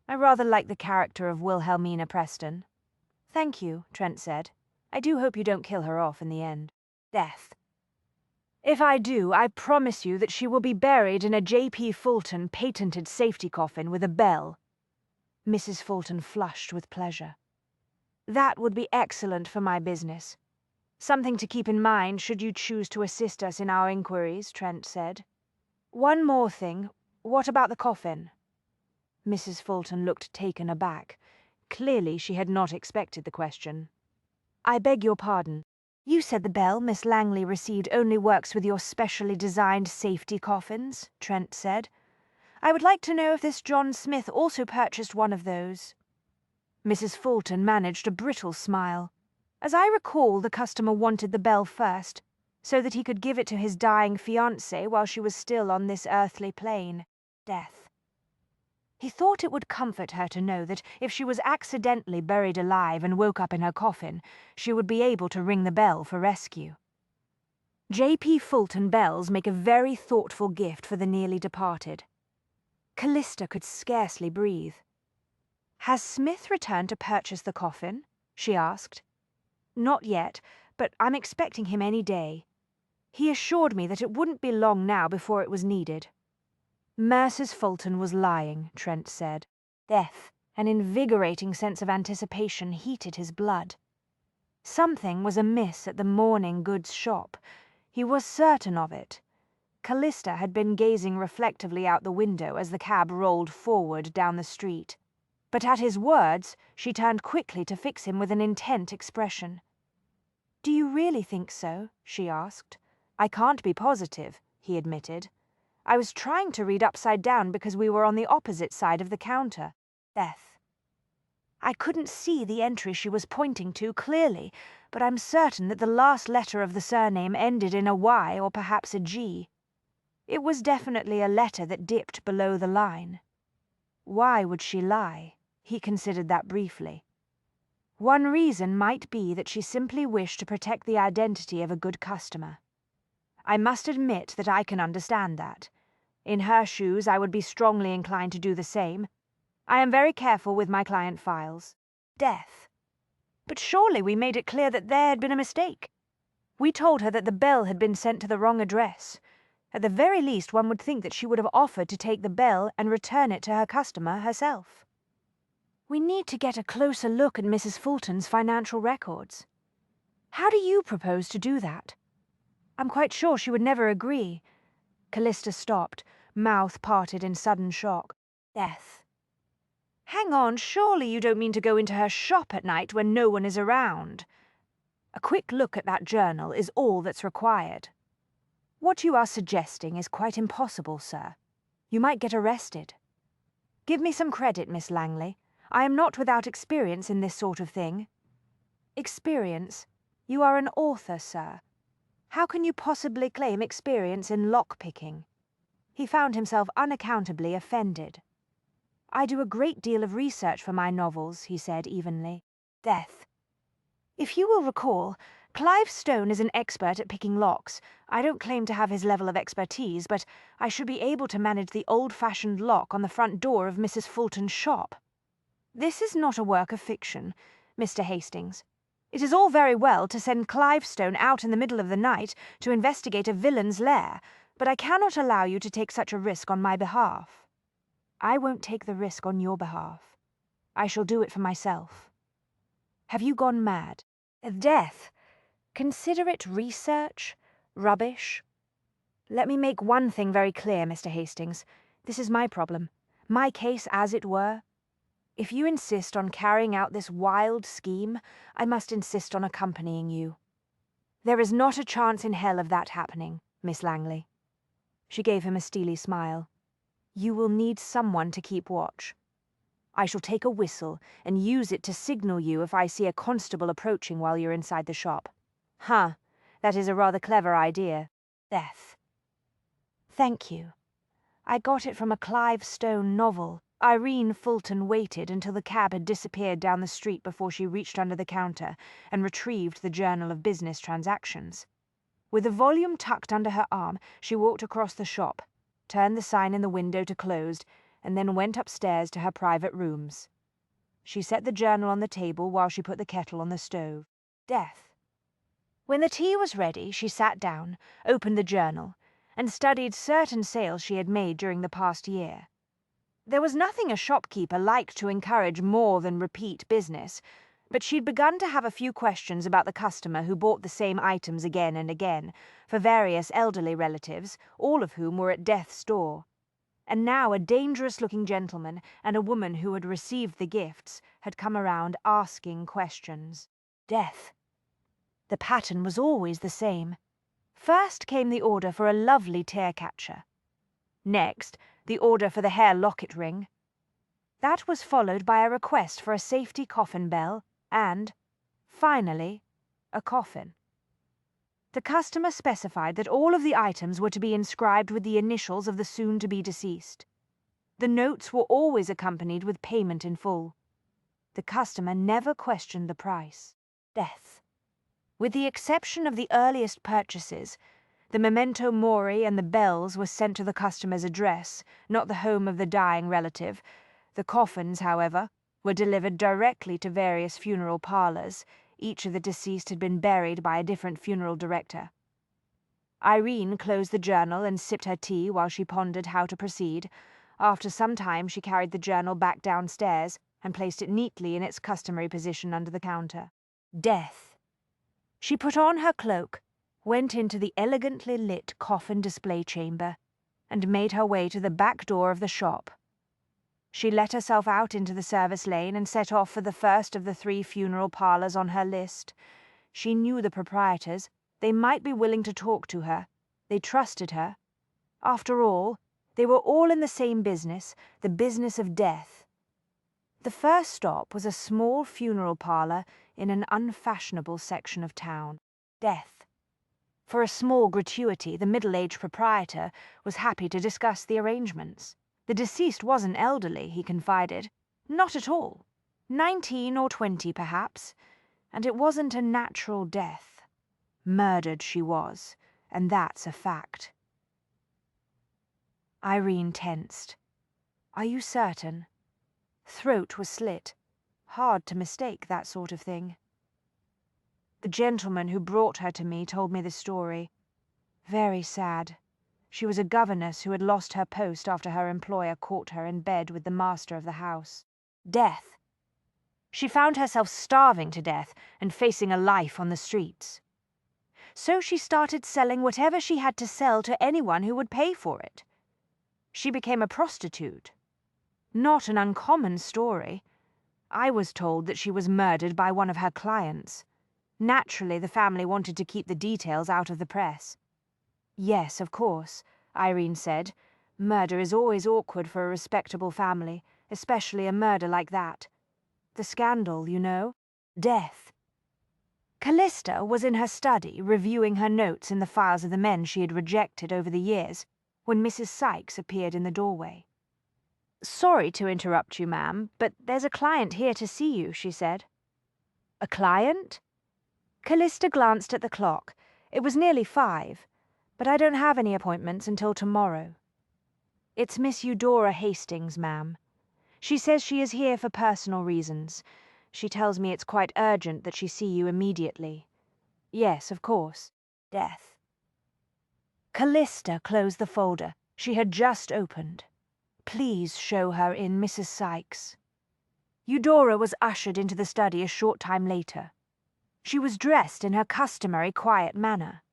I rather like the character of Wilhelmina Preston." "Thank you," Trent said. "I do hope you don't kill her off in the end." Death. "If I do, I promise you that she will be buried in a J.P. Fulton patented safety coffin with a bell." Mrs. Fulton flushed with pleasure. "That would be excellent for my business. Something to keep in mind should you choose to assist us in our inquiries," Trent said. "One more thing. What about the coffin?" Mrs. Fulton looked taken aback. Clearly she had not expected the question. "I beg your pardon. You said the bell Miss Langley received only works with your specially designed safety coffins," Trent said. "I would like to know if this John Smith also purchased one of those." Mrs. Fulton managed a brittle smile. "As I recall, the customer wanted the bell first, so that he could give it to his dying fiancée while she was still on this earthly plane. Death. He thought it would comfort her to know that if she was accidentally buried alive and woke up in her coffin, she would be able to ring the bell for rescue. J.P. Fulton bells make a very thoughtful gift for the nearly departed." Callista could scarcely breathe. "Has Smith returned to purchase the coffin?" she asked. "Not yet, but I'm expecting him any day. He assured me that it wouldn't be long now before it was needed." Mrs. Fulton was lying, Trent said. Death, an invigorating sense of anticipation, heated his blood. Something was amiss at the mourning goods shop. He was certain of it. Callista had been gazing reflectively out the window as the cab rolled forward down the street. But at his words, she turned quickly to fix him with an intent expression. "Do you really think so?" she asked. "I can't be positive," he admitted. "I was trying to read upside down because we were on the opposite side of the counter." Death. I couldn't see the entry she was pointing to clearly, but I'm certain that the last letter of the surname ended in a Y or perhaps a G. It was definitely a letter that dipped below the line. Why would she lie? He considered that briefly. One reason might be that she simply wished to protect the identity of a good customer. I must admit that I can understand that. In her shoes, I would be strongly inclined to do the same. I am very careful with my client files. Death. But surely we made it clear that there had been a mistake. We told her that the bell had been sent to the wrong address. At the very least, one would think that she would have offered to take the bell and return it to her customer herself. We need to get a closer look at Mrs. Fulton's financial records. How do you propose to do that? I'm quite sure she would never agree. Callista stopped, mouth parted in sudden shock. Death. Hang on, surely you don't mean to go into her shop at night when no one is around. A quick look at that journal is all that's required. What you are suggesting is quite impossible, sir. You might get arrested. Give me some credit, Miss Langley. I am not without experience in this sort of thing. Experience? You are an author, sir. How can you possibly claim experience in lock-picking? He found himself unaccountably offended. I do a great deal of research for my novels, he said evenly. Death. If you will recall, Clive Stone is an expert at picking locks. I don't claim to have his level of expertise, but I should be able to manage the old-fashioned lock on the front door of Mrs. Fulton's shop. This is not a work of fiction, Mr. Hastings. It is all very well to send Clive Stone out in the middle of the night to investigate a villain's lair, but I cannot allow you to take such a risk on my behalf. I won't take the risk on your behalf. I shall do it for myself. Have you gone mad? Death. Consider it research? Rubbish? Let me make one thing very clear, Mr. Hastings. This is my problem. My case, as it were. If you insist on carrying out this wild scheme, I must insist on accompanying you. There is not a chance in hell of that happening, Miss Langley. She gave him a steely smile. You will need someone to keep watch. I shall take a whistle and use it to signal you if I see a constable approaching while you're inside the shop. Huh, that is a rather clever idea. Death. Thank you. I got it from a Clive Stone novel. Irene Fulton waited until the cab had disappeared down the street before she reached under the counter and retrieved the Journal of Business Transactions. With the volume tucked under her arm, she walked across the shop, turned the sign in the window to closed, and then went upstairs to her private rooms. She set the journal on the table while she put the kettle on the stove. Death. When the tea was ready, she sat down, opened the journal, and studied certain sales she had made during the past year. There was nothing a shopkeeper liked to encourage more than repeat business, but she'd begun to have a few questions about the customer who bought the same items again and again, for various elderly relatives, all of whom were at Death's door. And now a dangerous-looking gentleman and a woman who had received the gifts had come around asking questions. Death. The pattern was always the same. First came the order for a lovely tear catcher. Next, the order for the hair locket ring. That was followed by a request for a safety coffin bell and, finally, a coffin. The customer specified that all of the items were to be inscribed with the initials of the soon-to-be deceased. The notes were always accompanied with payment in full. The customer never questioned the price. Death. With the exception of the earliest purchases, the memento mori and the bells were sent to the customer's address, not the home of the dying relative. The coffins, however, were delivered directly to various funeral parlors. Each of the deceased had been buried by a different funeral director. Irene closed the journal and sipped her tea while she pondered how to proceed. After some time she carried the journal back downstairs and placed it neatly in its customary position under the counter. Death. She put on her cloak, went into the elegantly lit coffin display chamber, and made her way to the back door of the shop. She let herself out into the service lane and set off for the first of the 3 funeral parlors on her list. She knew the proprietors. They might be willing to talk to her. They trusted her. After all, they were all in the same business, the business of death. The first stop was a small funeral parlour in an unfashionable section of town. Death. For a small gratuity, the middle-aged proprietor was happy to discuss the arrangements. The deceased wasn't elderly, he confided. Not at all. 19 or 20, perhaps. And it wasn't a natural death. Murdered she was, and that's a fact. Irene tensed. Are you certain? Throat was slit. Hard to mistake that sort of thing. The gentleman who brought her to me told me the story. Very sad. She was a governess who had lost her post after her employer caught her in bed with the master of the house. Death. She found herself starving to death and facing a life on the streets. So she started selling whatever she had to sell to anyone who would pay for it. She became a prostitute. Not an uncommon story. I was told that she was murdered by one of her clients. Naturally, the family wanted to keep the details out of the press. Yes, of course, Irene said. Murder is always awkward for a respectable family, especially a murder like that. The scandal, you know. Death. Callista was in her study, reviewing her notes in the files of the men she had rejected over the years, when Mrs. Sykes appeared in the doorway. Sorry to interrupt you, ma'am, but there's a client here to see you, she said. A client? Callista glanced at the clock. It was nearly 5, but I don't have any appointments until tomorrow. It's Miss Eudora Hastings, ma'am. She says she is here for personal reasons. She tells me it's quite urgent that she see you immediately. Yes, of course. Death. Callista closed the folder she had just opened. Please show her in, Mrs. Sykes. Eudora was ushered into the study a short time later. She was dressed in her customary quiet manner.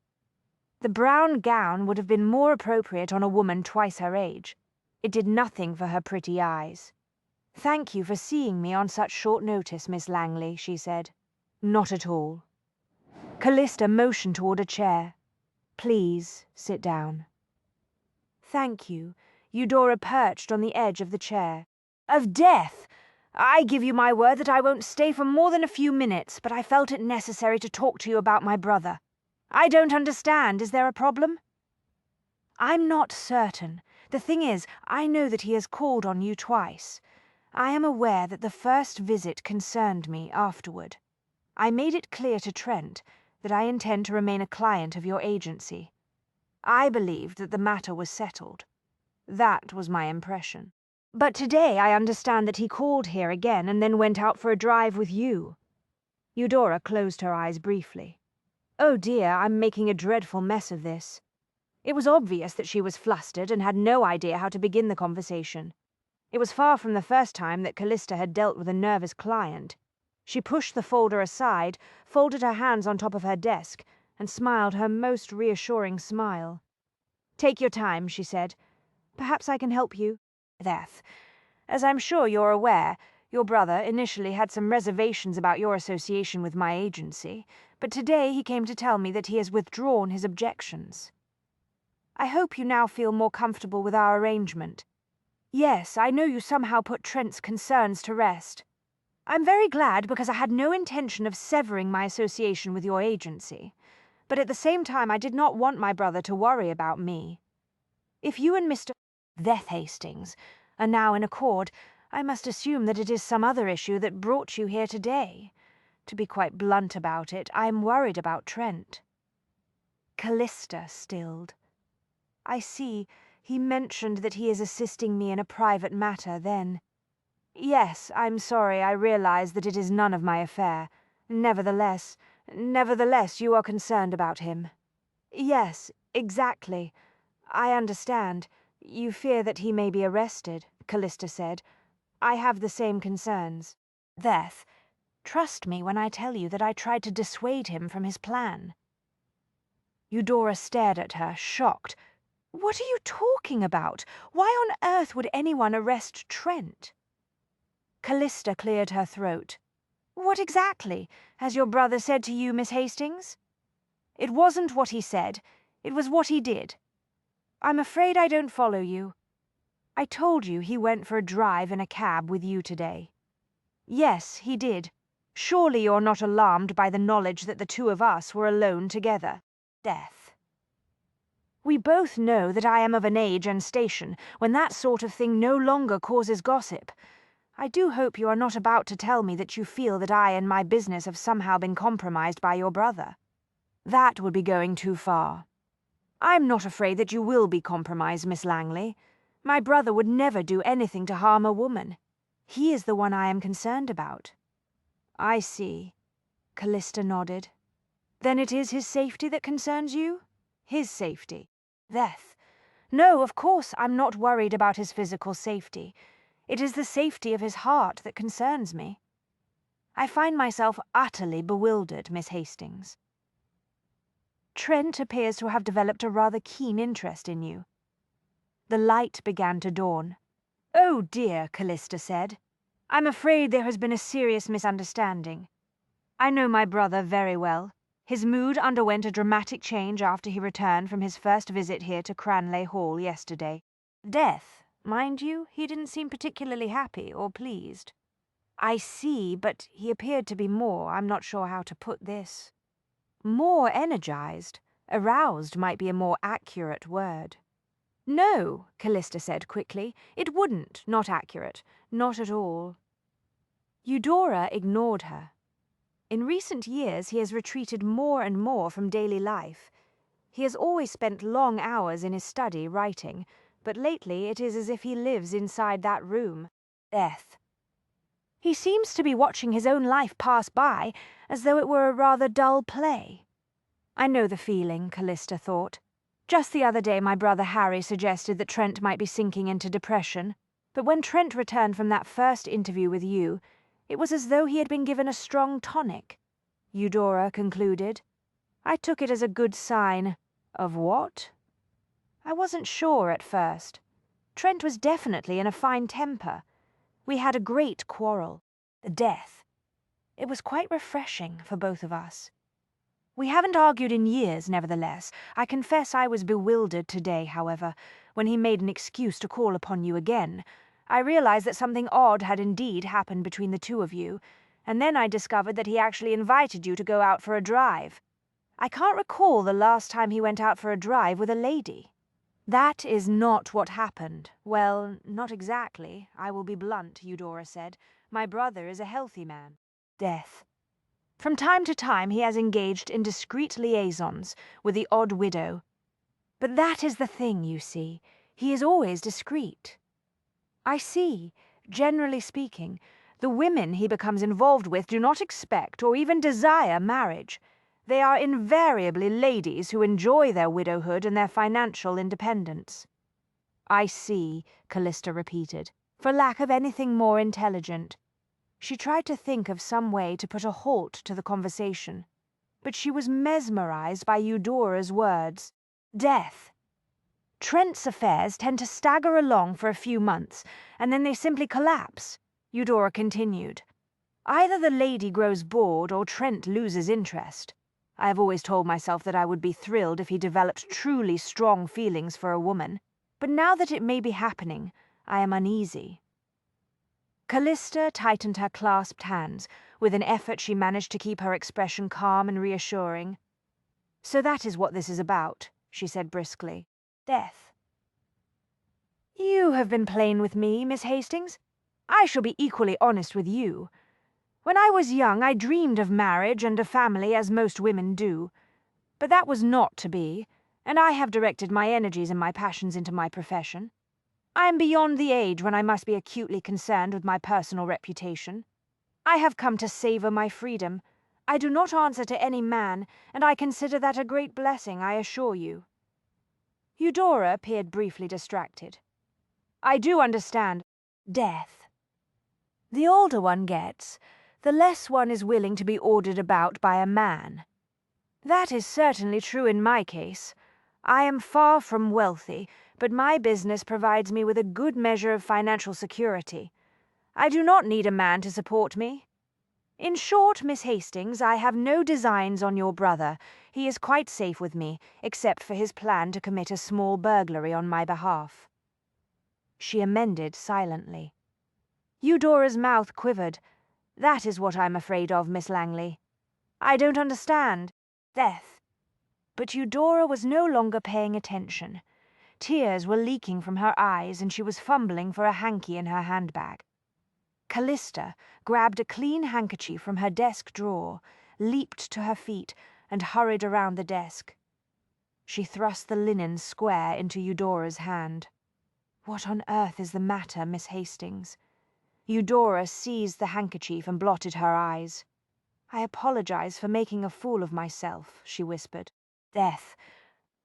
The brown gown would have been more appropriate on a woman twice her age. It did nothing for her pretty eyes. Thank you for seeing me on such short notice, Miss Langley, she said. Not at all. Callista motioned toward a chair. Please, sit down. Thank you. Eudora perched on the edge of the chair. Of death! I give you my word that I won't stay for more than a few minutes, but I felt it necessary to talk to you about my brother. I don't understand. Is there a problem? I'm not certain. The thing is, I know that he has called on you twice. I am aware that the first visit concerned me afterward. I made it clear to Trent that I intend to remain a client of your agency. I believed that the matter was settled. That was my impression. But today I understand that he called here again and then went out for a drive with you. Eudora closed her eyes briefly. Oh dear, I'm making a dreadful mess of this. It was obvious that she was flustered and had no idea how to begin the conversation. It was far from the first time that Callista had dealt with a nervous client. She pushed the folder aside, folded her hands on top of her desk, and smiled her most reassuring smile. Take your time, she said. Perhaps I can help you. Death. As I'm sure you're aware, your brother initially had some reservations about your association with my agency, but today he came to tell me that he has withdrawn his objections. I hope you now feel more comfortable with our arrangement. Yes, I know you somehow put Trent's concerns to rest. I'm very glad because I had no intention of severing my association with your agency, but at the same time I did not want my brother to worry about me. If you and Mr. Death Hastings are now in accord, I must assume that it is some other issue that brought you here today. To be quite blunt about it, I am worried about Trent. Callista stilled. I see. He mentioned that he is assisting me in a private matter, then. Yes, I'm sorry, I realize that it is none of my affair. Nevertheless, you are concerned about him. Yes, exactly. I understand. You fear that he may be arrested, Callista said. I have the same concerns. Death, trust me when I tell you that I tried to dissuade him from his plan. Eudora stared at her, shocked. What are you talking about? Why on earth would anyone arrest Trent? Callista cleared her throat. What exactly has your brother said to you, Miss Hastings? It wasn't what he said. It was what he did. I'm afraid I don't follow you. I told you he went for a drive in a cab with you today. Yes, he did. Surely you're not alarmed by the knowledge that the two of us were alone together. Death. We both know that I am of an age and station when that sort of thing no longer causes gossip. I do hope you are not about to tell me that you feel that I and my business have somehow been compromised by your brother. That would be going too far. I'm not afraid that you will be compromised, Miss Langley. My brother would never do anything to harm a woman. He is the one I am concerned about. I see. Callista nodded. Then it is his safety that concerns you? His safety. Death. No, of course I'm not worried about his physical safety. It is the safety of his heart that concerns me. I find myself utterly bewildered, Miss Hastings. Trent appears to have developed a rather keen interest in you. The light began to dawn. Oh dear, Callista said. I'm afraid there has been a serious misunderstanding. I know my brother very well. His mood underwent a dramatic change after he returned from his first visit here to Cranleigh Hall yesterday. Death, mind you, he didn't seem particularly happy or pleased. I see, but he appeared to be I'm not sure how to put this. More energized. Aroused might be a more accurate word. No, Callista said quickly. It wouldn't, not accurate. Not at all. Eudora ignored her. In recent years he has retreated more and more from daily life. He has always spent long hours in his study writing, but lately it is as if he lives inside that room. Death. He seems to be watching his own life pass by as though it were a rather dull play. I know the feeling, Callista thought. Just the other day my brother Harry suggested that Trent might be sinking into depression, but when Trent returned from that first interview with you, it was as though he had been given a strong tonic. Eudora concluded. I took it as a good sign. Of what? I wasn't sure at first. Trent was definitely in a fine temper. We had a great quarrel. The death. It was quite refreshing for both of us. We haven't argued in years, nevertheless. I confess I was bewildered today, however, when he made an excuse to call upon you again. I realized that something odd had indeed happened between the two of you, and then I discovered that he actually invited you to go out for a drive. I can't recall the last time he went out for a drive with a lady. That is not what happened. Well, not exactly. I will be blunt, Eudora said. My brother is a healthy man. Death. From time to time he has engaged in discreet liaisons with the odd widow. But that is the thing, you see. He is always discreet. I see. Generally speaking, the women he becomes involved with do not expect or even desire marriage. They are invariably ladies who enjoy their widowhood and their financial independence. I see, Callista repeated, for lack of anything more intelligent. She tried to think of some way to put a halt to the conversation, but she was mesmerized by Eudora's words. Death. Trent's affairs tend to stagger along for a few months, and then they simply collapse, Eudora continued. Either the lady grows bored or Trent loses interest. I have always told myself that I would be thrilled if he developed truly strong feelings for a woman, but now that it may be happening, I am uneasy. Callista tightened her clasped hands. With an effort she managed to keep her expression calm and reassuring. So that is what this is about, she said briskly. Death. You have been plain with me, Miss Hastings. I shall be equally honest with you. When I was young I dreamed of marriage and a family as most women do. But that was not to be, and I have directed my energies and my passions into my profession. I am beyond the age when I must be acutely concerned with my personal reputation. I have come to savor my freedom. I do not answer to any man, and I consider that a great blessing, I assure you. Eudora appeared briefly distracted. I do understand. Death. The older one gets, the less one is willing to be ordered about by a man. That is certainly true in my case. I am far from wealthy, but my business provides me with a good measure of financial security. I do not need a man to support me. In short, Miss Hastings, I have no designs on your brother. He is quite safe with me, except for his plan to commit a small burglary on my behalf. She amended silently. Eudora's mouth quivered. That is what I'm afraid of, Miss Langley. I don't understand. Death. But Eudora was no longer paying attention. Tears were leaking from her eyes, and she was fumbling for a hanky in her handbag. Callista grabbed a clean handkerchief from her desk drawer, leaped to her feet, and hurried around the desk. She thrust the linen square into Eudora's hand. What on earth is the matter, Miss Hastings? Eudora seized the handkerchief and blotted her eyes. I apologize for making a fool of myself, she whispered. Death.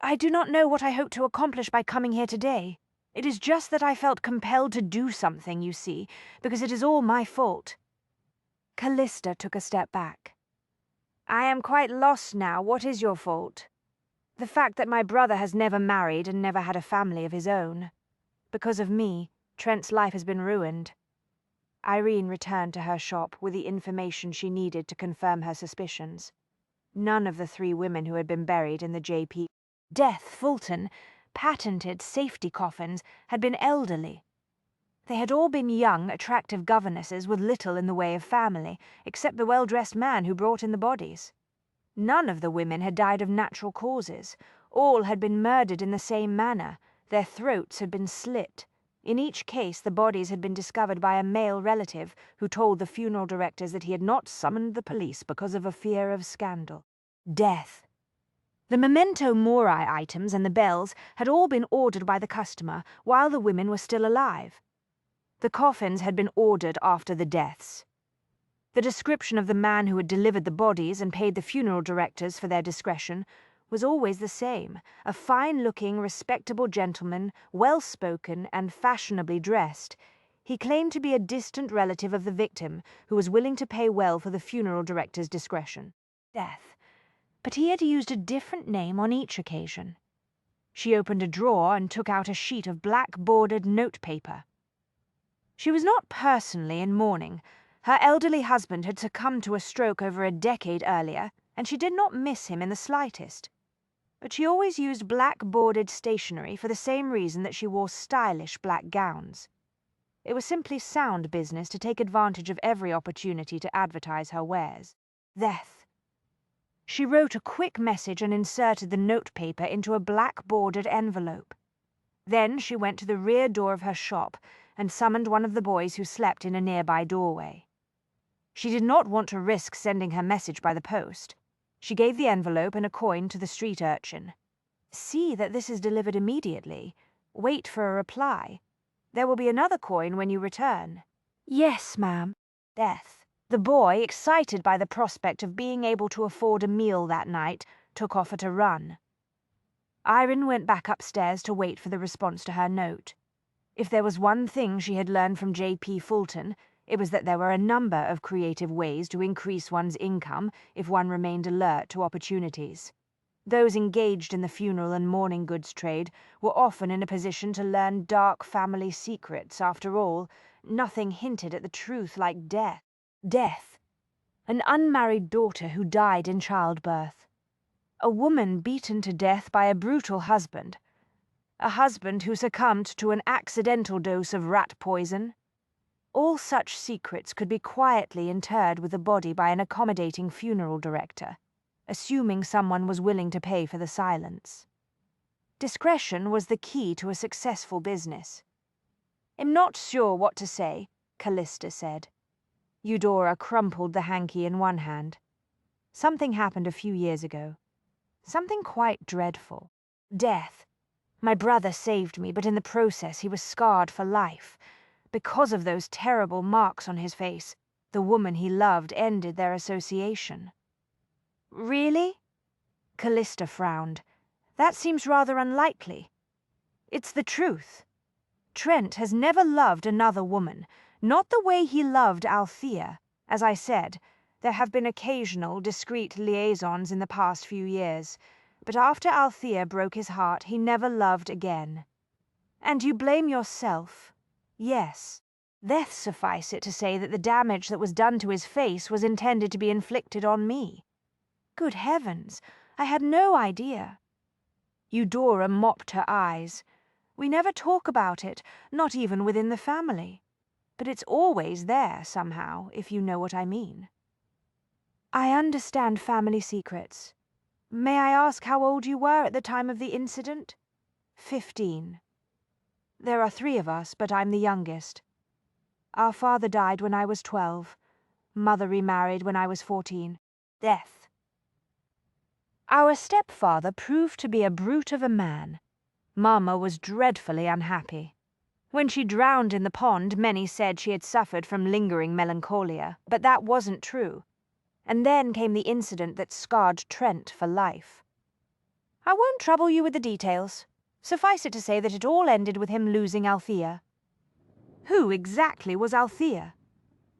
I do not know what I hope to accomplish by coming here today. It is just that I felt compelled to do something, you see, because it is all my fault. Callista took a step back. I am quite lost now. What is your fault? The fact that my brother has never married and never had a family of his own. Because of me, Trent's life has been ruined. Irene returned to her shop with the information she needed to confirm her suspicions. None of the 3 women who had been buried in the J.P. Death Fulton patented safety coffins had been elderly. They had all been young, attractive governesses with little in the way of family, except the well-dressed man who brought in the bodies. None of the women had died of natural causes. All had been murdered in the same manner. Their throats had been slit. In each case, the bodies had been discovered by a male relative who told the funeral directors that he had not summoned the police because of a fear of scandal. Death. The memento mori items and the bells had all been ordered by the customer while the women were still alive. The coffins had been ordered after the deaths. The description of the man who had delivered the bodies and paid the funeral directors for their discretion was always the same, a fine-looking, respectable gentleman, well-spoken and fashionably dressed. He claimed to be a distant relative of the victim who was willing to pay well for the funeral director's discretion. Death. But he had used a different name on each occasion. She opened a drawer and took out a sheet of black-bordered notepaper. She was not personally in mourning. Her elderly husband had succumbed to a stroke over a decade earlier, and she did not miss him in the slightest. But she always used black-bordered stationery for the same reason that she wore stylish black gowns. It was simply sound business to take advantage of every opportunity to advertise her wares. Death. She wrote a quick message and inserted the notepaper into a black-bordered envelope. Then she went to the rear door of her shop and summoned one of the boys who slept in a nearby doorway. She did not want to risk sending her message by the post. She gave the envelope and a coin to the street urchin. See that this is delivered immediately. Wait for a reply. There will be another coin when you return. Yes, ma'am. Death. The boy, excited by the prospect of being able to afford a meal that night, took off at a run. Irene went back upstairs to wait for the response to her note. If there was one thing she had learned from J.P. Fulton, it was that there were a number of creative ways to increase one's income if one remained alert to opportunities. Those engaged in the funeral and mourning goods trade were often in a position to learn dark family secrets. After all, nothing hinted at the truth like death. Death. An unmarried daughter who died in childbirth. A woman beaten to death by a brutal husband. A husband who succumbed to an accidental dose of rat poison. All such secrets could be quietly interred with the body by an accommodating funeral director, assuming someone was willing to pay for the silence. Discretion was the key to a successful business. "I'm not sure what to say," Callista said. Eudora crumpled the hanky in one hand. Something happened a few years ago. Something quite dreadful. Death. My brother saved me, but in the process he was scarred for life. Because of those terrible marks on his face, the woman he loved ended their association. Really? Callista frowned. That seems rather unlikely. It's the truth. Trent has never loved another woman, not the way he loved Althea. As I said, there have been occasional, discreet liaisons in the past few years, but after Althea broke his heart, he never loved again. And you blame yourself? Yes. Let's suffice it to say that the damage that was done to his face was intended to be inflicted on me. Good heavens, I had no idea. Eudora mopped her eyes. We never talk about it, not even within the family. but it's always there somehow, if you know what I mean. I understand family secrets. May I ask how old you were at the time of the incident? 15. There are 3 of us, but I'm the youngest. Our father died when I was 12. Mother remarried when I was 14. Death. Our stepfather proved to be a brute of a man. Mama was dreadfully unhappy. When she drowned in the pond, many said she had suffered from lingering melancholia, but that wasn't true. And then came the incident that scarred Trent for life. I won't trouble you with the details. Suffice it to say that it all ended with him losing Althea. Who exactly was Althea?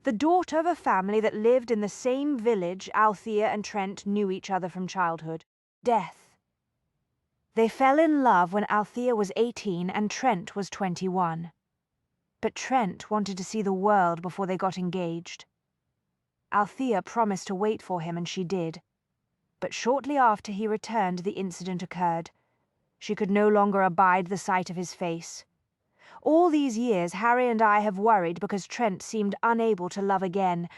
The daughter of a family that lived in the same village Althea and Trent knew each other from childhood. Death. They fell in love when Althea was 18 and Trent was 21. But Trent wanted to see the world before they got engaged. Althea promised to wait for him, and she did. But shortly after he returned, the incident occurred. She could no longer abide the sight of his face. All these years Harry and I have worried because Trent seemed unable to love again,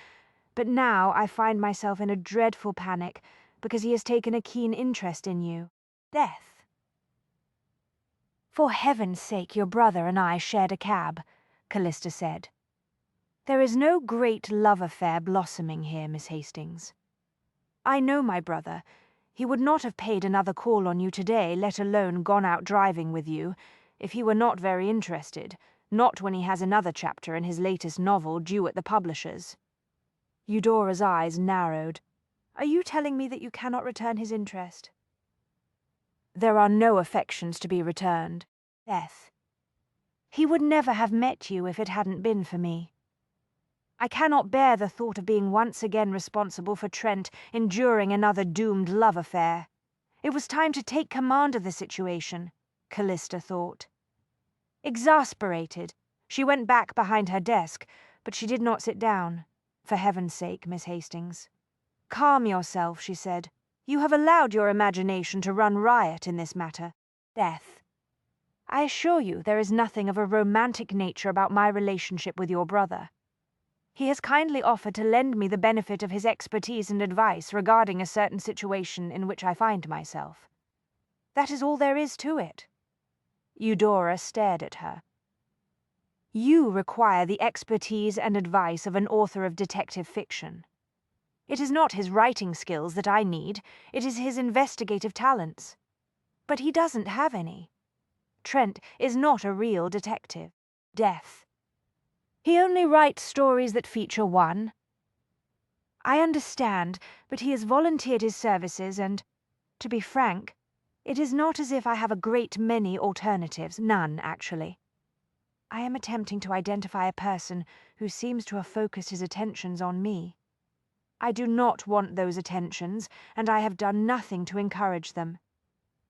but now I find myself in a dreadful panic because he has taken a keen interest in you. Death. For heaven's sake, your brother and I shared a cab, Callista said. There is no great love affair blossoming here, Miss Hastings. I know my brother. He would not have paid another call on you today, let alone gone out driving with you, if he were not very interested, not when he has another chapter in his latest novel due at the publishers. Eudora's eyes narrowed. Are you telling me that you cannot return his interest? There are no affections to be returned. Death. He would never have met you if it hadn't been for me. I cannot bear the thought of being once again responsible for Trent enduring another doomed love affair. It was time to take command of the situation, Callista thought. Exasperated, she went back behind her desk, but she did not sit down. For heaven's sake, Miss Hastings. Calm yourself, she said. You have allowed your imagination to run riot in this matter. Death. I assure you there is nothing of a romantic nature about my relationship with your brother. He has kindly offered to lend me the benefit of his expertise and advice regarding a certain situation in which I find myself. That is all there is to it. Eudora stared at her. You require the expertise and advice of an author of detective fiction. It is not his writing skills that I need, it is his investigative talents. But he doesn't have any. Trent is not a real detective. Death. He only writes stories that feature one. I understand, but he has volunteered his services and, to be frank, it is not as if I have a great many alternatives, none, actually. I am attempting to identify a person who seems to have focused his attentions on me. I do not want those attentions, and I have done nothing to encourage them.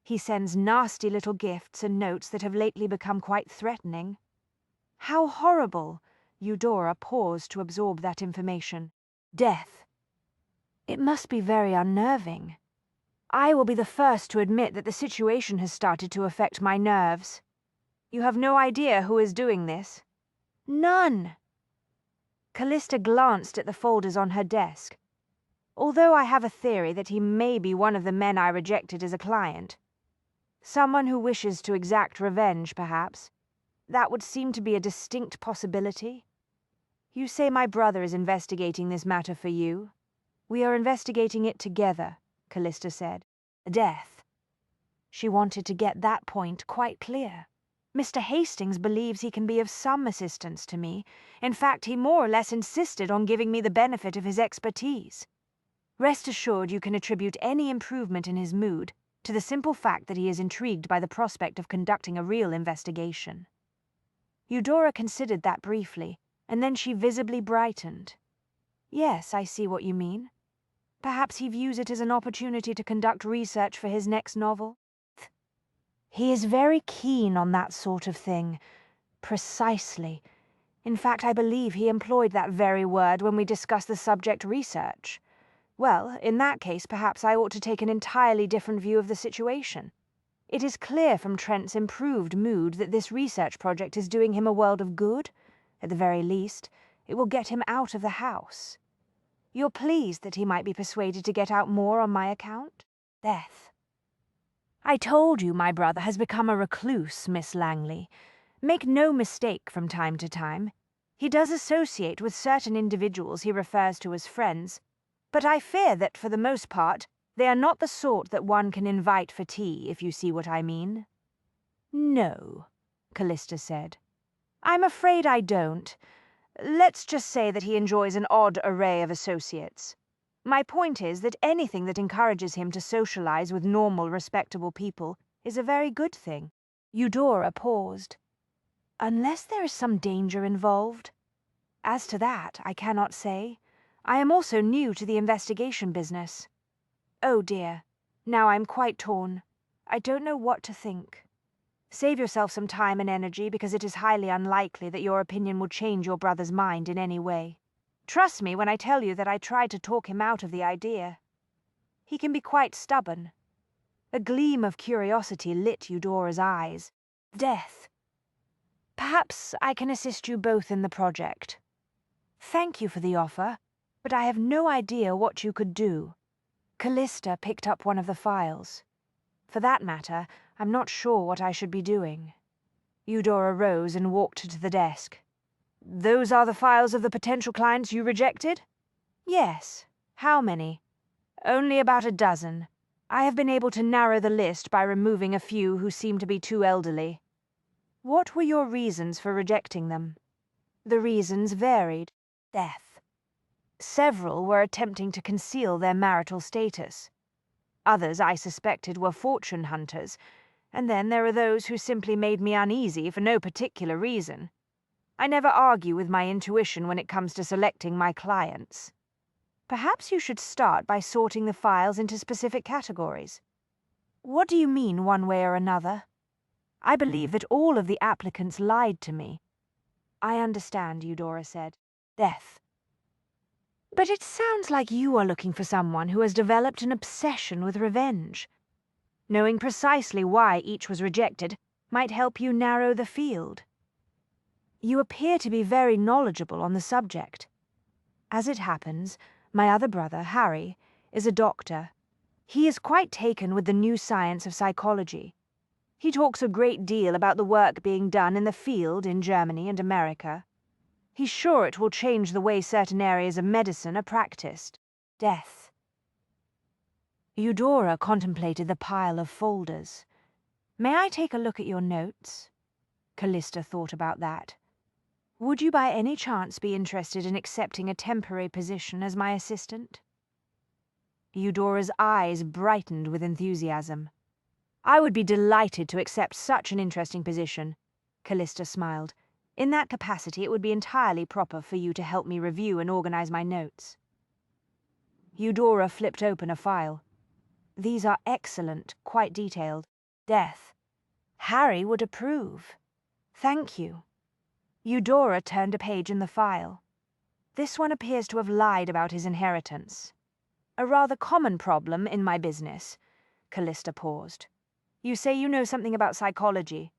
He sends nasty little gifts and notes that have lately become quite threatening. How horrible! Eudora paused to absorb that information. Death. It must be very unnerving. I will be the first to admit that the situation has started to affect my nerves. You have no idea who is doing this? None. Callista glanced at the folders on her desk. Although I have a theory that he may be one of the men I rejected as a client. Someone who wishes to exact revenge, perhaps. That would seem to be a distinct possibility. You say my brother is investigating this matter for you. We are investigating it together, Callista said. Death. She wanted to get that point quite clear. Mr. Hastings believes he can be of some assistance to me. In fact, he more or less insisted on giving me the benefit of his expertise. Rest assured you can attribute any improvement in his mood to the simple fact that he is intrigued by the prospect of conducting a real investigation. Eudora considered that briefly, and then she visibly brightened. Yes, I see what you mean. Perhaps he views it as an opportunity to conduct research for his next novel. He is very keen on that sort of thing. Precisely. In fact, I believe he employed that very word when we discussed the subject research. Well, in that case, perhaps I ought to take an entirely different view of the situation. It is clear from Trent's improved mood that this research project is doing him a world of good, At the very least, it will get him out of the house. You're pleased that he might be persuaded to get out more on my account? Death. I told you my brother has become a recluse, Miss Langley. Make no mistake from time to time. He does associate with certain individuals he refers to as friends, but I fear that, for the most part, they are not the sort that one can invite for tea, if you see what I mean. No, Callista said. I'm afraid I don't. Let's just say that he enjoys an odd array of associates. My point is that anything that encourages him to socialize with normal, respectable people is a very good thing. Eudora paused. Unless there is some danger involved. As to that, I cannot say. I am also new to the investigation business. Oh dear, now I'm quite torn. I don't know what to think. Save yourself some time and energy, because it is highly unlikely that your opinion will change your brother's mind in any way. Trust me when I tell you that I tried to talk him out of the idea. He can be quite stubborn. A gleam of curiosity lit Eudora's eyes. Death. Perhaps I can assist you both in the project. Thank you for the offer, but I have no idea what you could do. Callista picked up one of the files. For that matter, I'm not sure what I should be doing. Eudora rose and walked to the desk. Those are the files of the potential clients you rejected? Yes. How many? Only about a dozen. I have been able to narrow the list by removing a few who seem to be too elderly. What were your reasons for rejecting them? The reasons varied. Death. Several were attempting to conceal their marital status. Others, I suspected, were fortune hunters, and then there are those who simply made me uneasy for no particular reason. I never argue with my intuition when it comes to selecting my clients. Perhaps you should start by sorting the files into specific categories. What do you mean, one way or another? I believe that all of the applicants lied to me. I understand, Eudora said. Death. But it sounds like you are looking for someone who has developed an obsession with revenge. Knowing precisely why each was rejected might help you narrow the field. You appear to be very knowledgeable on the subject. As it happens, my other brother, Harry, is a doctor. He is quite taken with the new science of psychology. He talks a great deal about the work being done in the field in Germany and America. He's sure it will change the way certain areas of medicine are practiced. Death. Eudora contemplated the pile of folders. May I take a look at your notes? Callista thought about that. Would you by any chance be interested in accepting a temporary position as my assistant? Eudora's eyes brightened with enthusiasm. I would be delighted to accept such an interesting position, Callista smiled. In that capacity, it would be entirely proper for you to help me review and organize my notes. Eudora flipped open a file. These are excellent, quite detailed. Death. Harry would approve. Thank you. Eudora turned a page in the file. This one appears to have lied about his inheritance. A rather common problem in my business. Callista paused. You say you know something about psychology.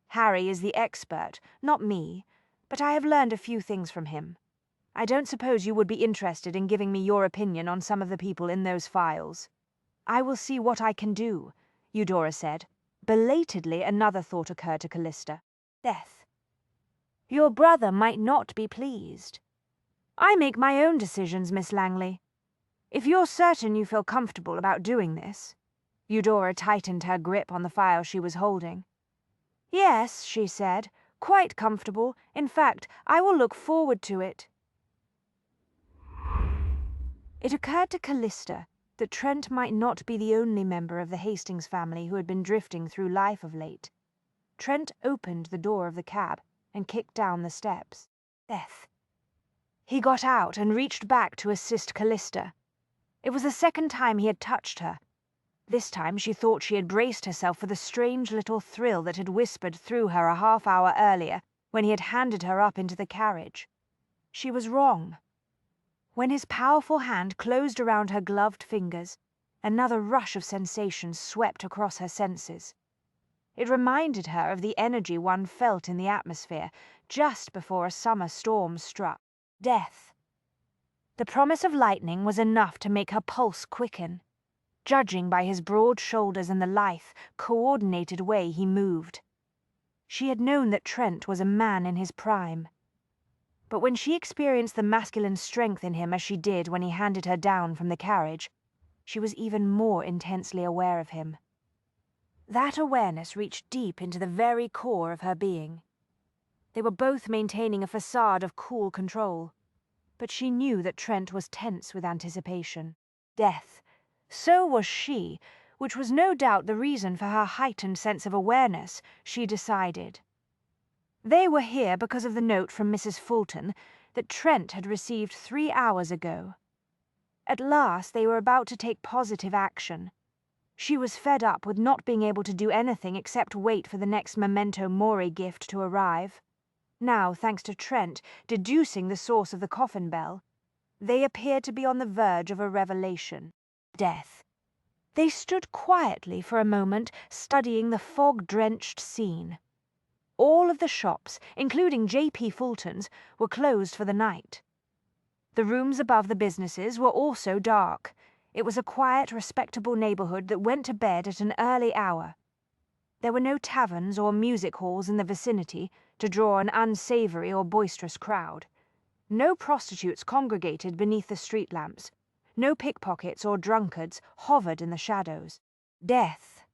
Harry is the expert, not me, but I have learned a few things from him. I don't suppose you would be interested in giving me your opinion on some of the people in those files. I will see what I can do, Eudora said. Belatedly, another thought occurred to Callista. Death. Your brother might not be pleased. I make my own decisions, Miss Langley. If you're certain you feel comfortable about doing this. Eudora tightened her grip on the file she was holding. Yes, she said, quite comfortable. In fact, I will look forward to it. It occurred to Callista that Trent might not be the only member of the Hastings family who had been drifting through life of late. Trent opened the door of the cab and kicked down the steps. Death. He got out and reached back to assist Callista. It was the second time he had touched her. This time she thought she had braced herself for the strange little thrill that had whispered through her a half-hour earlier when he had handed her up into the carriage. She was wrong. When his powerful hand closed around her gloved fingers, another rush of sensation swept across her senses. It reminded her of the energy one felt in the atmosphere just before a summer storm struck. Death. The promise of lightning was enough to make her pulse quicken, judging by his broad shoulders and the lithe, coordinated way he moved. She had known that Trent was a man in his prime. But when she experienced the masculine strength in him as she did when he handed her down from the carriage, she was even more intensely aware of him. That awareness reached deep into the very core of her being. They were both maintaining a facade of cool control, but she knew that Trent was tense with anticipation. Death. So was she, which was no doubt the reason for her heightened sense of awareness, she decided. They were here because of the note from Mrs. Fulton that Trent had received 3 hours ago. At last they were about to take positive action. She was fed up with not being able to do anything except wait for the next memento mori gift to arrive. Now, thanks to Trent deducing the source of the coffin bell, they appeared to be on the verge of a revelation. Death. They stood quietly for a moment, studying the fog-drenched scene. All of the shops, including J.P. Fulton's, were closed for the night. The rooms above the businesses were also dark. It was a quiet, respectable neighborhood that went to bed at an early hour. There were no taverns or music halls in the vicinity to draw an unsavory or boisterous crowd. No prostitutes congregated beneath the street lamps. No pickpockets or drunkards hovered in the shadows. Death.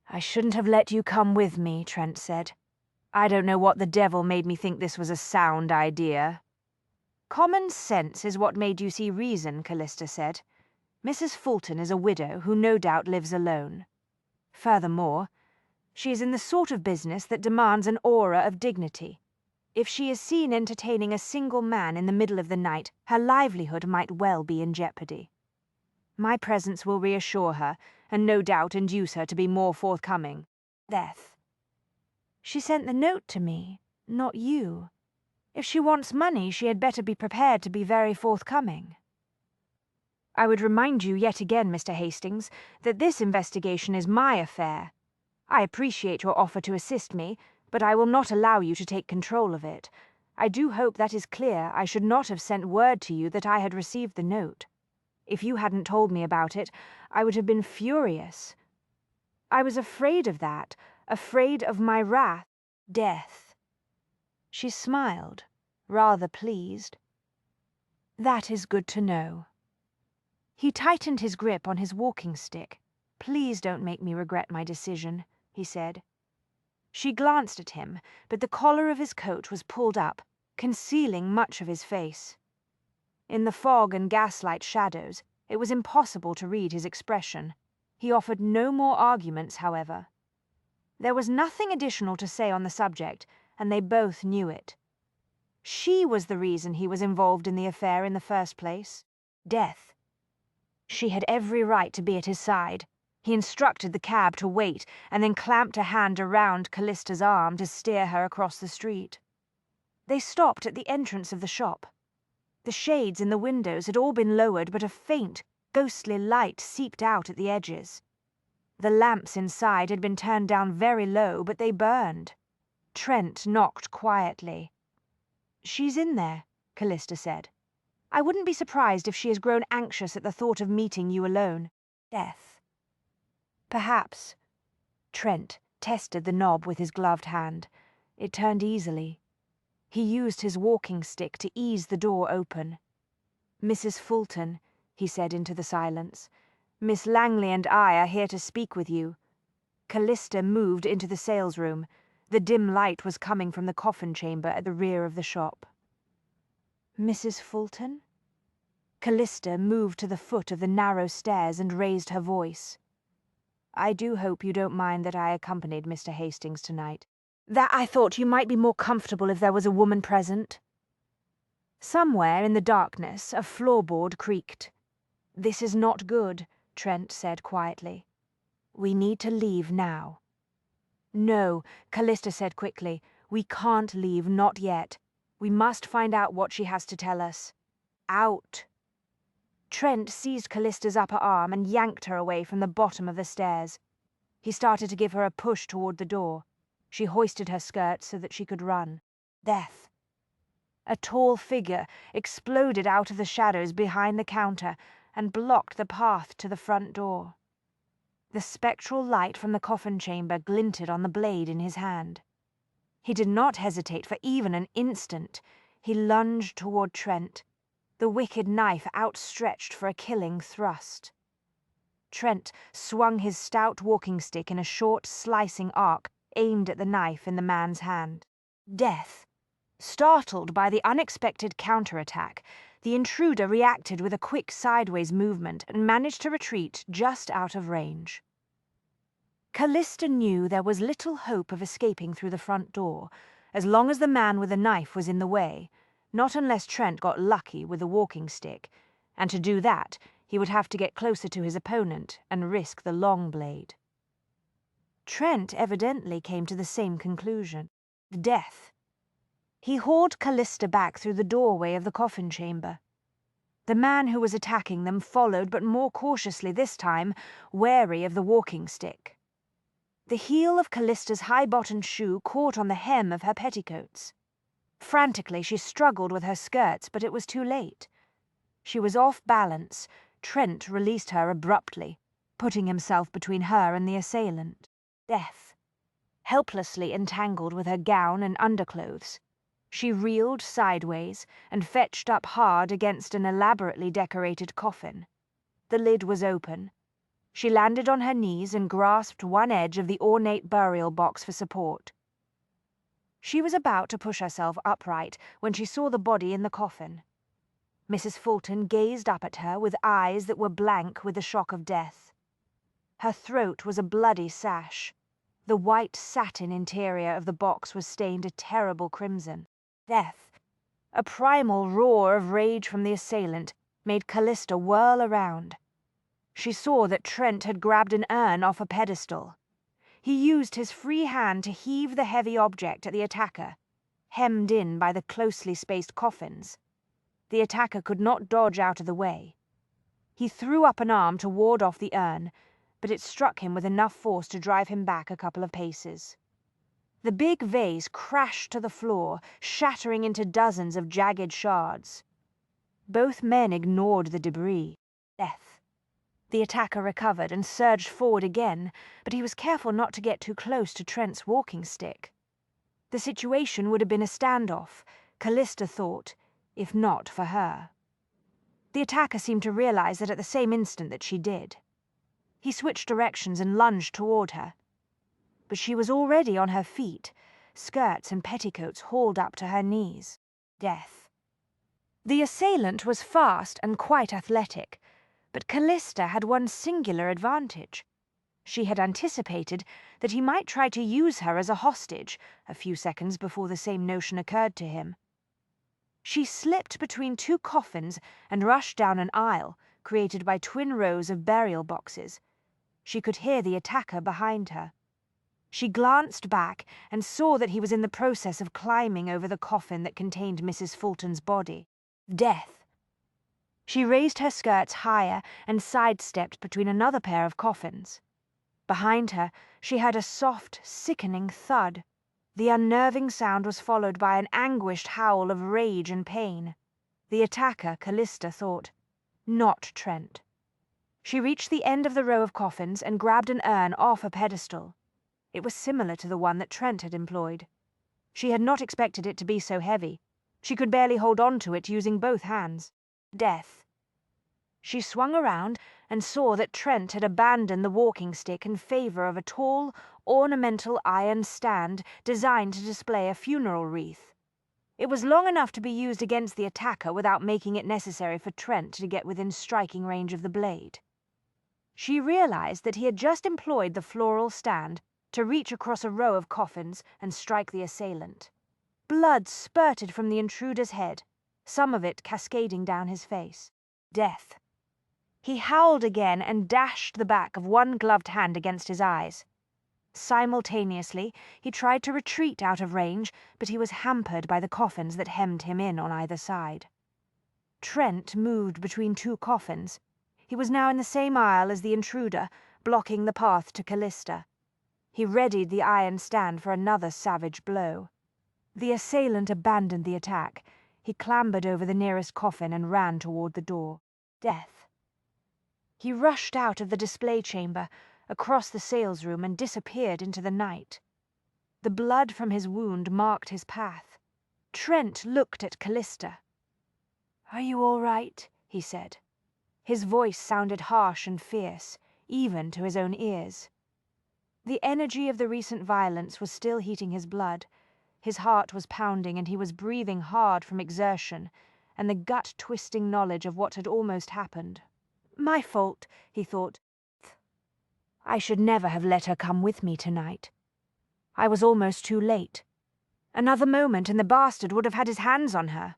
"I shouldn't have let you come with me," Trent said. "I don't know what the devil made me think this was a sound idea." "Common sense is what made you see reason," Callista said. "Mrs. Fulton is a widow who no doubt lives alone. Furthermore, she is in the sort of business that demands an aura of dignity. If she is seen entertaining a single man in the middle of the night, her livelihood might well be in jeopardy. My presence will reassure her, and no doubt induce her to be more forthcoming." Death. "She sent the note to me, not you. If she wants money, she had better be prepared to be very forthcoming." "I would remind you yet again, Mr. Hastings, that this investigation is my affair. I appreciate your offer to assist me, but I will not allow you to take control of it. I do hope that is clear. I should not have sent word to you that I had received the note. If you hadn't told me about it, I would have been furious. I was afraid of that, afraid of my wrath." Death. She smiled, rather pleased. "That is good to know." He tightened his grip on his walking stick. "Please don't make me regret my decision," he said. She glanced at him, but the collar of his coat was pulled up, concealing much of his face. In the fog and gaslight shadows, it was impossible to read his expression. He offered no more arguments, however. There was nothing additional to say on the subject, and they both knew it. She was the reason he was involved in the affair in the first place. Death. She had every right to be at his side. He instructed the cab to wait, and then clamped a hand around Callista's arm to steer her across the street. They stopped at the entrance of the shop. The shades in the windows had all been lowered, but a faint, ghostly light seeped out at the edges. The lamps inside had been turned down very low, but they burned. Trent knocked quietly. "She's in there," Callista said. "I wouldn't be surprised if she has grown anxious at the thought of meeting you alone." Death. "Perhaps." Trent tested the knob with his gloved hand. It turned easily. He used his walking stick to ease the door open. "Mrs. Fulton," he said into the silence, "Miss Langley and I are here to speak with you." Callista moved into the salesroom. The dim light was coming from the coffin chamber at the rear of the shop. "Mrs. Fulton?" Callista moved to the foot of the narrow stairs and raised her voice. "I do hope you don't mind that I accompanied Mr. Hastings tonight. That I thought you might be more comfortable if there was a woman present." Somewhere in the darkness, a floorboard creaked. "This is not good," Trent said quietly. "We need to leave now." "No," Callista said quickly. "We can't leave, not yet. We must find out what she has to tell us. Out." Trent seized Callista's upper arm and yanked her away from the bottom of the stairs. He started to give her a push toward the door. She hoisted her skirts so that she could run. Death. A tall figure exploded out of the shadows behind the counter and blocked the path to the front door. The spectral light from the coffin chamber glinted on the blade in his hand. He did not hesitate for even an instant. He lunged toward Trent, the wicked knife outstretched for a killing thrust. Trent swung his stout walking stick in a short, slicing arc aimed at the knife in the man's hand. Death. Startled by the unexpected counterattack, the intruder reacted with a quick sideways movement and managed to retreat just out of range. Callista knew there was little hope of escaping through the front door, as long as the man with the knife was in the way, not unless Trent got lucky with the walking stick, and to do that, he would have to get closer to his opponent and risk the long blade. Trent evidently came to the same conclusion. Death. He hauled Callista back through the doorway of the coffin chamber. The man who was attacking them followed, but more cautiously this time, wary of the walking stick. The heel of Callista's high-bottomed shoe caught on the hem of her petticoats. Frantically, she struggled with her skirts, but it was too late. She was off balance. Trent released her abruptly, putting himself between her and the assailant. Death. Helplessly entangled with her gown and underclothes, she reeled sideways and fetched up hard against an elaborately decorated coffin. The lid was open. She landed on her knees and grasped one edge of the ornate burial box for support. She was about to push herself upright when she saw the body in the coffin. Mrs. Fulton gazed up at her with eyes that were blank with the shock of death. Her throat was a bloody sash. The white satin interior of the box was stained a terrible crimson. Death. A primal roar of rage from the assailant made Callista whirl around. She saw that Trent had grabbed an urn off a pedestal. He used his free hand to heave the heavy object at the attacker, hemmed in by the closely spaced coffins. The attacker could not dodge out of the way. He threw up an arm to ward off the urn, but it struck him with enough force to drive him back a couple of paces. The big vase crashed to the floor, shattering into dozens of jagged shards. Both men ignored the debris. Death. The attacker recovered and surged forward again, but he was careful not to get too close to Trent's walking stick. The situation would have been a standoff, Callista thought, if not for her. The attacker seemed to realize that at the same instant that she did. He switched directions and lunged toward her. But she was already on her feet, skirts and petticoats hauled up to her knees. Death. The assailant was fast and quite athletic, but Callista had one singular advantage. She had anticipated that he might try to use her as a hostage a few seconds before the same notion occurred to him. She slipped between two coffins and rushed down an aisle created by twin rows of burial boxes. She could hear the attacker behind her. She glanced back and saw that he was in the process of climbing over the coffin that contained Mrs. Fulton's body. Death. She raised her skirts higher and sidestepped between another pair of coffins. Behind her, she heard a soft, sickening thud. The unnerving sound was followed by an anguished howl of rage and pain. The attacker, Callista thought, not Trent. She reached the end of the row of coffins and grabbed an urn off a pedestal. It was similar to the one that Trent had employed. She had not expected it to be so heavy. She could barely hold on to it using both hands. Death. She swung around and saw that Trent had abandoned the walking stick in favor of a tall, ornamental iron stand designed to display a funeral wreath. It was long enough to be used against the attacker without making it necessary for Trent to get within striking range of the blade. She realized that he had just employed the floral stand to reach across a row of coffins and strike the assailant. Blood spurted from the intruder's head, some of it cascading down his face. Death. He howled again and dashed the back of one gloved hand against his eyes. Simultaneously, he tried to retreat out of range, but he was hampered by the coffins that hemmed him in on either side. Trent moved between two coffins. He was now in the same aisle as the intruder, blocking the path to Callista. He readied the iron stand for another savage blow. The assailant abandoned the attack. He clambered over the nearest coffin and ran toward the door. Death. He rushed out of the display chamber, across the salesroom, and disappeared into the night. The blood from his wound marked his path. Trent looked at Callista. "Are you all right?" he said. His voice sounded harsh and fierce, even to his own ears. The energy of the recent violence was still heating his blood. His heart was pounding and he was breathing hard from exertion and the gut-twisting knowledge of what had almost happened. My fault, he thought. I should never have let her come with me tonight. I was almost too late. Another moment and the bastard would have had his hands on her.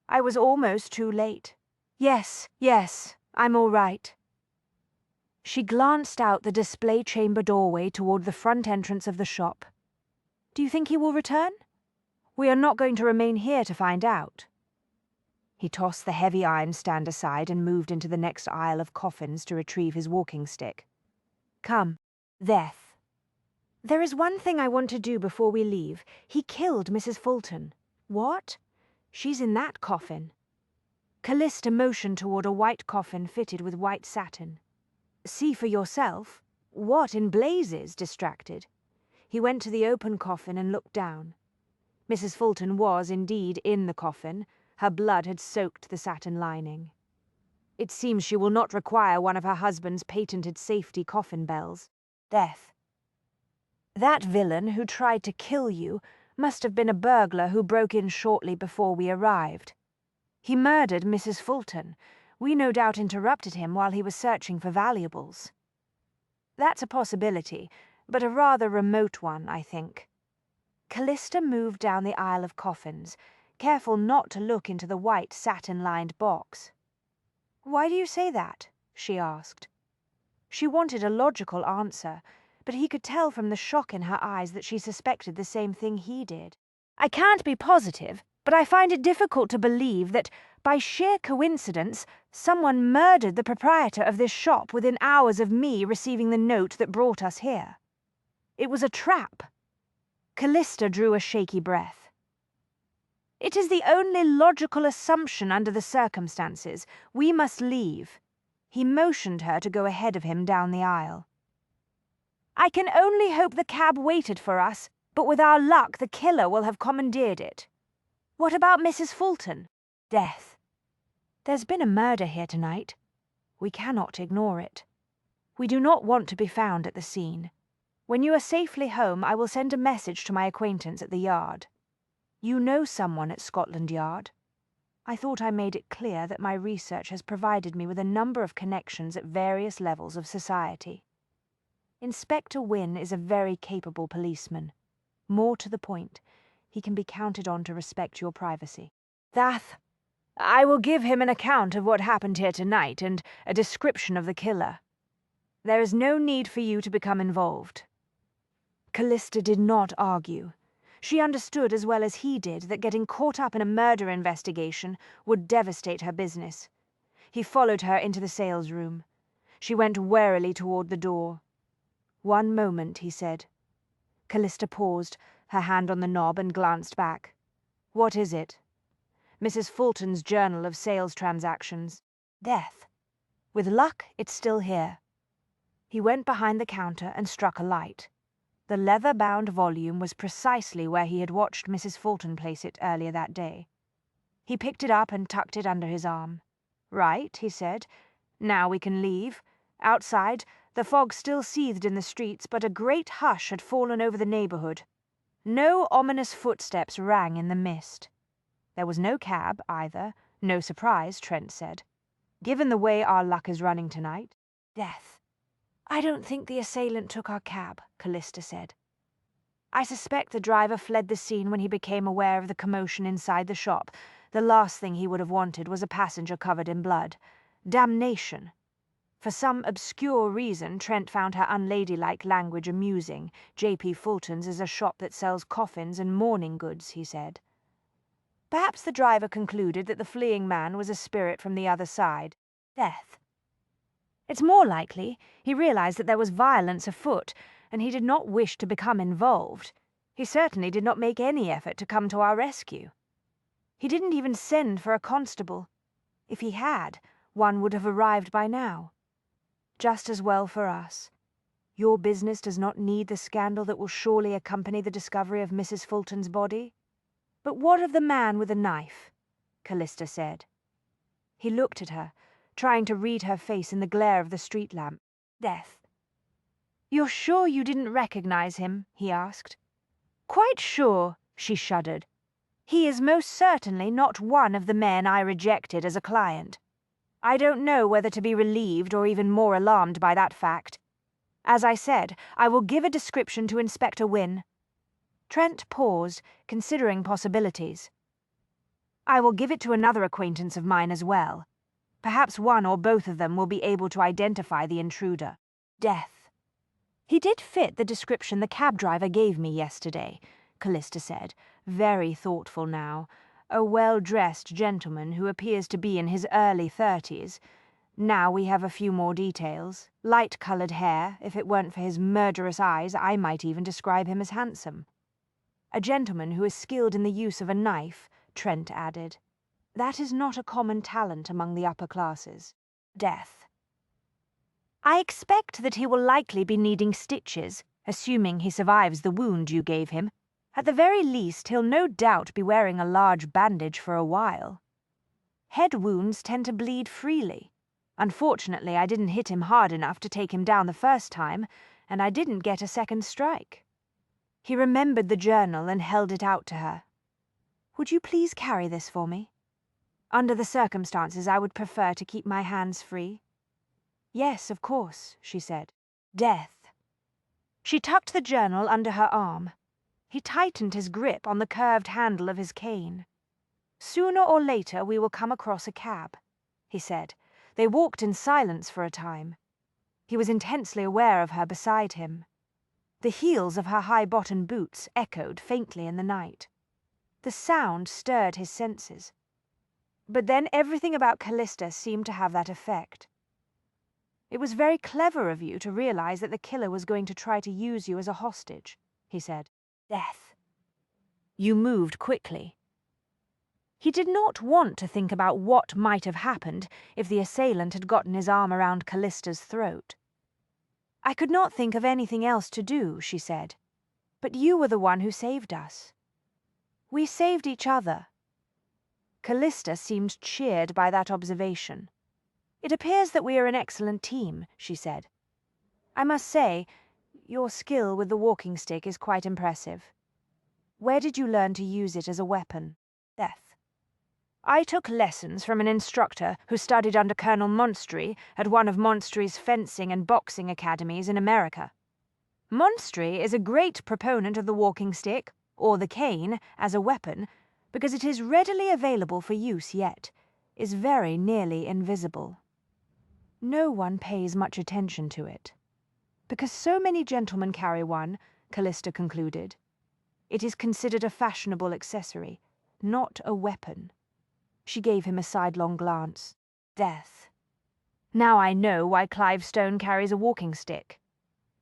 I was almost too late. Yes, I'm all right. She glanced out the display chamber doorway toward the front entrance of the shop. Do you think he will return? We are not going to remain here to find out. He tossed the heavy iron stand aside and moved into the next aisle of coffins to retrieve his walking stick. Come, Death. There is one thing I want to do before we leave. He killed Mrs. Fulton. What? She's in that coffin. Callista motioned toward a white coffin fitted with white satin. See for yourself. What in blazes? Distracted. He went to the open coffin and looked down. Mrs. Fulton was indeed in the coffin. Her blood had soaked the satin lining. It seems she will not require one of her husband's patented safety coffin bells. Death. That villain who tried to kill you must have been a burglar who broke in shortly before we arrived. He murdered Mrs. Fulton. We no doubt interrupted him while he was searching for valuables. That's a possibility, but a rather remote one, I think. Callista moved down the aisle of coffins, careful not to look into the white satin-lined box. Why do you say that? She asked. She wanted a logical answer, but he could tell from the shock in her eyes that she suspected the same thing he did. I can't be positive, but I find it difficult to believe that, by sheer coincidence, someone murdered the proprietor of this shop within hours of me receiving the note that brought us here. It was a trap. Callista drew a shaky breath. It is the only logical assumption under the circumstances. We must leave. He motioned her to go ahead of him down the aisle. I can only hope the cab waited for us, but with our luck the killer will have commandeered it. What about Mrs. Fulton? Death. There's been a murder here tonight. We cannot ignore it. We do not want to be found at the scene. When you are safely home, I will send a message to my acquaintance at the Yard. You know someone at Scotland Yard. I thought I made it clear that my research has provided me with a number of connections at various levels of society. Inspector Wynne is a very capable policeman. More to the point, he can be counted on to respect your privacy. That, I will give him an account of what happened here tonight and a description of the killer. There is no need for you to become involved. Callista did not argue. She understood as well as he did that getting caught up in a murder investigation would devastate her business. He followed her into the sales room. She went warily toward the door. One moment, he said. Callista paused, her hand on the knob, and glanced back. What is it? Mrs. Fulton's journal of sales transactions. Death. With luck, it's still here. He went behind the counter and struck a light. The leather-bound volume was precisely where he had watched Mrs. Fulton place it earlier that day. He picked it up and tucked it under his arm. Right, he said. Now we can leave. Outside, the fog still seethed in the streets, but a great hush had fallen over the neighborhood. No ominous footsteps rang in the mist. There was no cab, either. No surprise, Trent said. Given the way our luck is running tonight. Death. I don't think the assailant took our cab, Callista said. I suspect the driver fled the scene when he became aware of the commotion inside the shop. The last thing he would have wanted was a passenger covered in blood. Damnation. For some obscure reason, Trent found her unladylike language amusing. J.P. Fulton's is a shop that sells coffins and mourning goods, he said. Perhaps the driver concluded that the fleeing man was a spirit from the other side. Death. It's more likely he realized that there was violence afoot, and he did not wish to become involved. He certainly did not make any effort to come to our rescue. He didn't even send for a constable. If he had, one would have arrived by now. Just as well for us. Your business does not need the scandal that will surely accompany the discovery of Mrs. Fulton's body. But what of the man with the knife? Callista said. He looked at her, trying to read her face in the glare of the street lamp. Death. You're sure you didn't recognize him? He asked. Quite sure, she shuddered. He is most certainly not one of the men I rejected as a client. I don't know whether to be relieved or even more alarmed by that fact. As I said, I will give a description to Inspector Wynne. Trent paused, considering possibilities. I will give it to another acquaintance of mine as well. Perhaps one or both of them will be able to identify the intruder. Death. He did fit the description the cab driver gave me yesterday, Callista said, very thoughtful now. A well-dressed gentleman who appears to be in his early 30s. Now we have a few more details. Light-coloured hair. If it weren't for his murderous eyes, I might even describe him as handsome. A gentleman who is skilled in the use of a knife, Trent added. That is not a common talent among the upper classes. Death. I expect that he will likely be needing stitches, assuming he survives the wound you gave him. At the very least, he'll no doubt be wearing a large bandage for a while. Head wounds tend to bleed freely. Unfortunately, I didn't hit him hard enough to take him down the first time, and I didn't get a second strike. He remembered the journal and held it out to her. Would you please carry this for me? Under the circumstances, I would prefer to keep my hands free. Yes, of course, she said. Death. She tucked the journal under her arm. He tightened his grip on the curved handle of his cane. Sooner or later we will come across a cab, he said. They walked in silence for a time. He was intensely aware of her beside him. The heels of her high-bottomed boots echoed faintly in the night. The sound stirred his senses. But then everything about Callista seemed to have that effect. It was very clever of you to realize that the killer was going to try to use you as a hostage, he said. Death. You moved quickly. He did not want to think about what might have happened if the assailant had gotten his arm around Callista's throat. I could not think of anything else to do, she said. But you were the one who saved us. We saved each other. Callista seemed cheered by that observation. It appears that we are an excellent team, she said. I must say, your skill with the walking stick is quite impressive. Where did you learn to use it as a weapon? Death. I took lessons from an instructor who studied under Colonel Monstry at one of Monstry's fencing and boxing academies in America. Monstry is a great proponent of the walking stick, or the cane, as a weapon, because it is readily available for use yet is very nearly invisible. No one pays much attention to it. Because so many gentlemen carry one, Callista concluded, it is considered a fashionable accessory, not a weapon. She gave him a sidelong glance. Death. Now I know why Clive Stone carries a walking stick.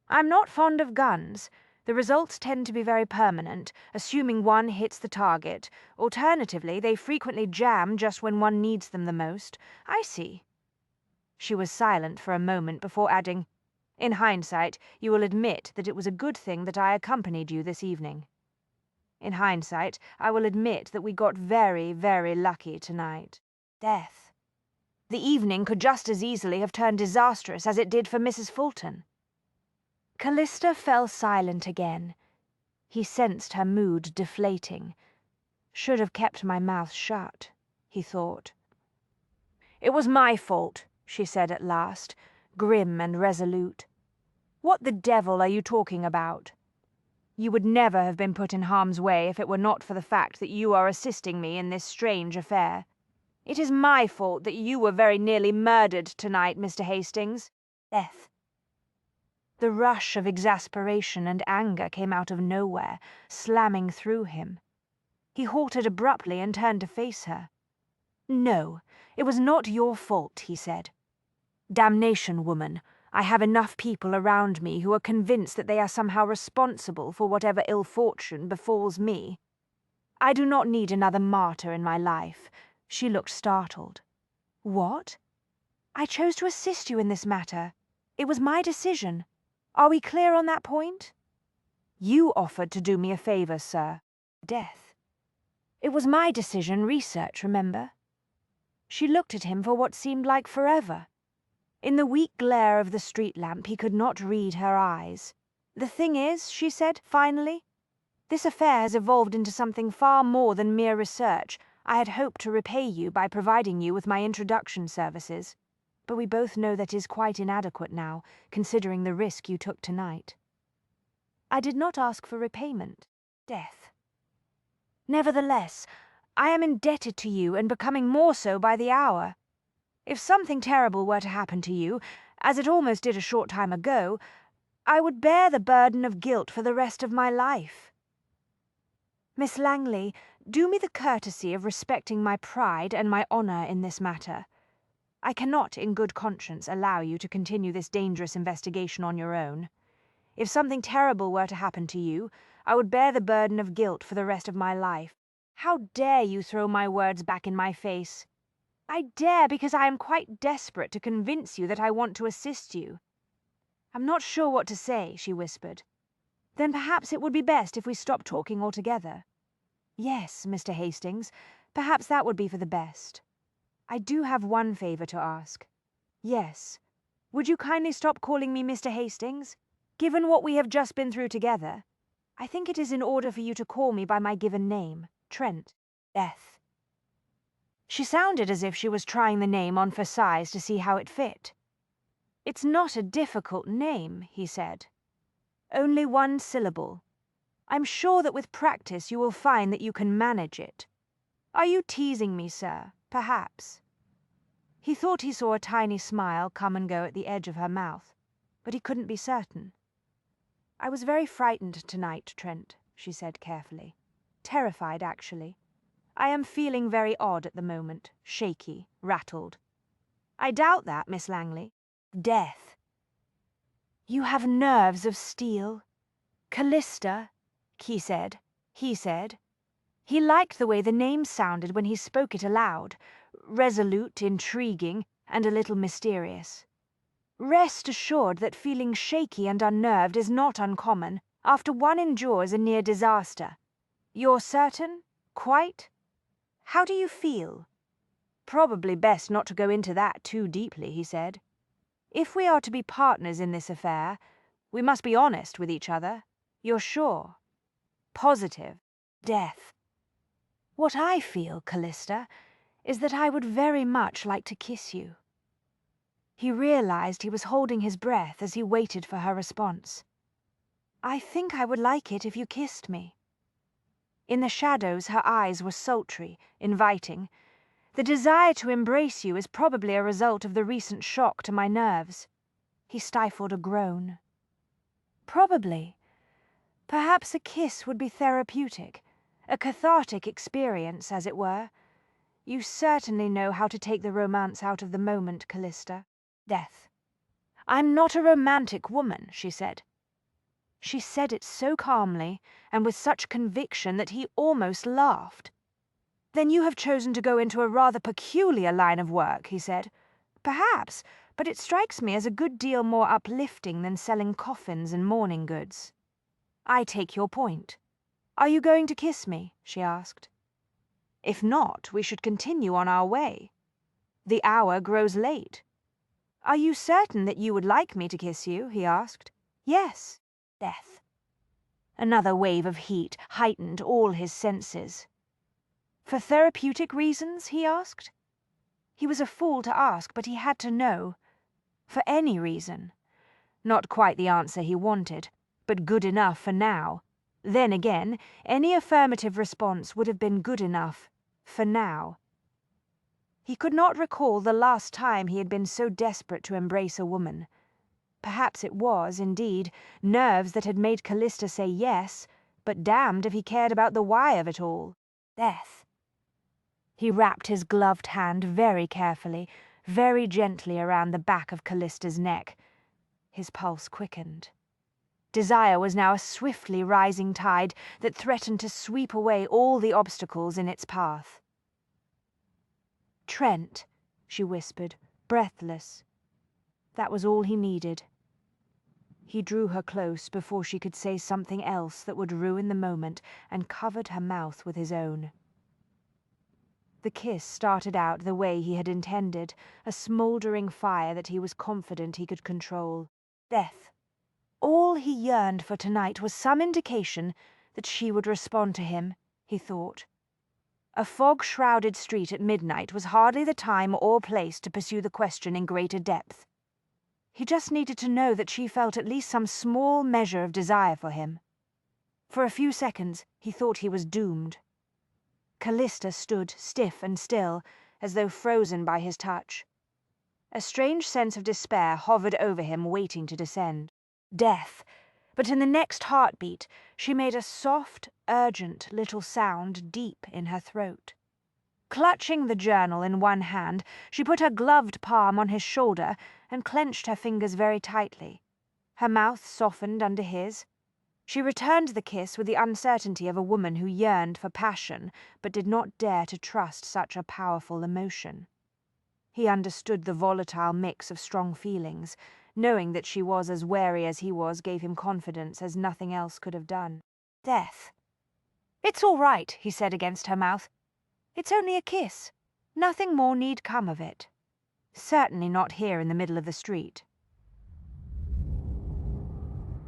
I'm not fond of guns. The results tend to be very permanent, assuming one hits the target. Alternatively, they frequently jam just when one needs them the most. I see. She was silent for a moment before adding, In hindsight, you will admit that it was a good thing that I accompanied you this evening. In hindsight, I will admit that we got very, very lucky tonight. Death. The evening could just as easily have turned disastrous as it did for Mrs. Fulton. Callista fell silent again. He sensed her mood deflating. Should have kept my mouth shut, he thought. It was my fault, she said at last, grim and resolute. What the devil are you talking about? You would never have been put in harm's way if it were not for the fact that you are assisting me in this strange affair. It is my fault that you were very nearly murdered tonight, Mr. Hastings. Death. The rush of exasperation and anger came out of nowhere, slamming through him. He halted abruptly and turned to face her. No, it was not your fault, he said. Damnation, woman. I have enough people around me who are convinced that they are somehow responsible for whatever ill fortune befalls me. I do not need another martyr in my life." She looked startled. "What?" "I chose to assist you in this matter. It was my decision. Are we clear on that point?" "You offered to do me a favor, sir. Death." "It was my decision, research, remember?" She looked at him for what seemed like forever. In the weak glare of the street lamp he could not read her eyes. "The thing is," she said, finally, "this affair has evolved into something far more than mere research. I had hoped to repay you by providing you with my introduction services, but we both know that is quite inadequate now, considering the risk you took tonight." "I did not ask for repayment." Death. "Nevertheless, I am indebted to you and becoming more so by the hour. If something terrible were to happen to you, as it almost did a short time ago, I would bear the burden of guilt for the rest of my life. Miss Langley, do me the courtesy of respecting my pride and my honor in this matter. I cannot, in good conscience, allow you to continue this dangerous investigation on your own. If something terrible were to happen to you, I would bear the burden of guilt for the rest of my life. How dare you throw my words back in my face? I dare because I am quite desperate to convince you that I want to assist you." "I'm not sure what to say," she whispered. "Then perhaps it would be best if we stopped talking altogether." "Yes, Mr. Hastings, perhaps that would be for the best. I do have one favor to ask." "Yes. Would you kindly stop calling me Mr. Hastings? Given what we have just been through together, I think it is in order for you to call me by my given name, Trent. Death." She sounded as if she was trying the name on for size to see how it fit. "It's not a difficult name," he said. "Only one syllable. I'm sure that with practice you will find that you can manage it. Are you teasing me, sir? Perhaps." He thought he saw a tiny smile come and go at the edge of her mouth, but he couldn't be certain. "I was very frightened tonight, Trent," she said carefully. "Terrified, actually. I am feeling very odd at the moment, shaky, rattled." "I doubt that, Miss Langley." Death. "You have nerves of steel. Callista," he said. He liked the way the name sounded when he spoke it aloud, resolute, intriguing, and a little mysterious. "Rest assured that feeling shaky and unnerved is not uncommon after one endures a near disaster. You're certain? Quite? How do you feel?" "Probably best not to go into that too deeply," he said. "If we are to be partners in this affair, we must be honest with each other. You're sure?" "Positive." Death. "What I feel, Callista, is that I would very much like to kiss you." He realized he was holding his breath as he waited for her response. "I think I would like it if you kissed me." In the shadows her eyes were sultry, inviting. "The desire to embrace you is probably a result of the recent shock to my nerves." He stifled a groan. "Probably. Perhaps a kiss would be therapeutic, a cathartic experience, as it were. You certainly know how to take the romance out of the moment, Callista." Death. "I'm not a romantic woman," she said. She said it so calmly and with such conviction that he almost laughed. "Then you have chosen to go into a rather peculiar line of work," he said. "Perhaps, but it strikes me as a good deal more uplifting than selling coffins and mourning goods." "I take your point. Are you going to kiss me?" she asked. "If not, we should continue on our way. The hour grows late." "Are you certain that you would like me to kiss you?" he asked. "Yes." Death. Another wave of heat heightened all his senses. "For therapeutic reasons?" he asked. He was a fool to ask, but he had to know. For any reason. Not quite the answer he wanted, but good enough for now. Then again, any affirmative response would have been good enough for now. He could not recall the last time he had been so desperate to embrace a woman. Perhaps it was, indeed, nerves that had made Callista say yes, but damned if he cared about the why of it all. Death. He wrapped his gloved hand very carefully, very gently around the back of Callista's neck. His pulse quickened. Desire was now a swiftly rising tide that threatened to sweep away all the obstacles in its path. "Trent," she whispered, breathless. That was all he needed. He drew her close before she could say something else that would ruin the moment, and covered her mouth with his own. The kiss started out the way he had intended, a smouldering fire that he was confident he could control. Death. All he yearned for tonight was some indication that she would respond to him, he thought. A fog-shrouded street at midnight was hardly the time or place to pursue the question in greater depth. He just needed to know that she felt at least some small measure of desire for him. For a few seconds, he thought he was doomed. Callista stood stiff and still, as though frozen by his touch. A strange sense of despair hovered over him, waiting to descend. Death. But in the next heartbeat, she made a soft, urgent little sound deep in her throat. Clutching the journal in one hand, she put her gloved palm on his shoulder and clenched her fingers very tightly. Her mouth softened under his. She returned the kiss with the uncertainty of a woman who yearned for passion but did not dare to trust such a powerful emotion. He understood the volatile mix of strong feelings. Knowing that she was as wary as he was gave him confidence as nothing else could have done. Death. "It's all right," he said against her mouth. "It's only a kiss. Nothing more need come of it. Certainly not here in the middle of the street."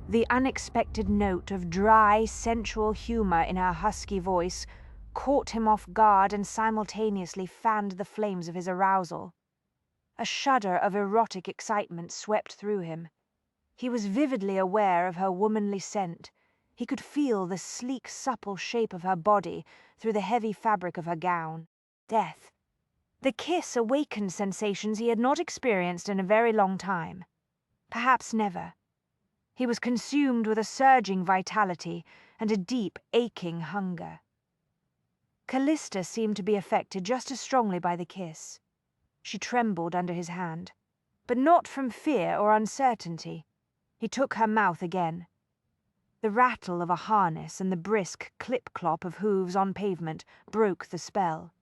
The unexpected note of dry, sensual humor in her husky voice caught him off guard and simultaneously fanned the flames of his arousal. A shudder of erotic excitement swept through him. He was vividly aware of her womanly scent. He could feel the sleek, supple shape of her body through the heavy fabric of her gown. Death. The kiss awakened sensations he had not experienced in a very long time. Perhaps never. He was consumed with a surging vitality and a deep, aching hunger. Callista seemed to be affected just as strongly by the kiss. She trembled under his hand, but not from fear or uncertainty. He took her mouth again. The rattle of a harness and the brisk clip-clop of hooves on pavement broke the spell.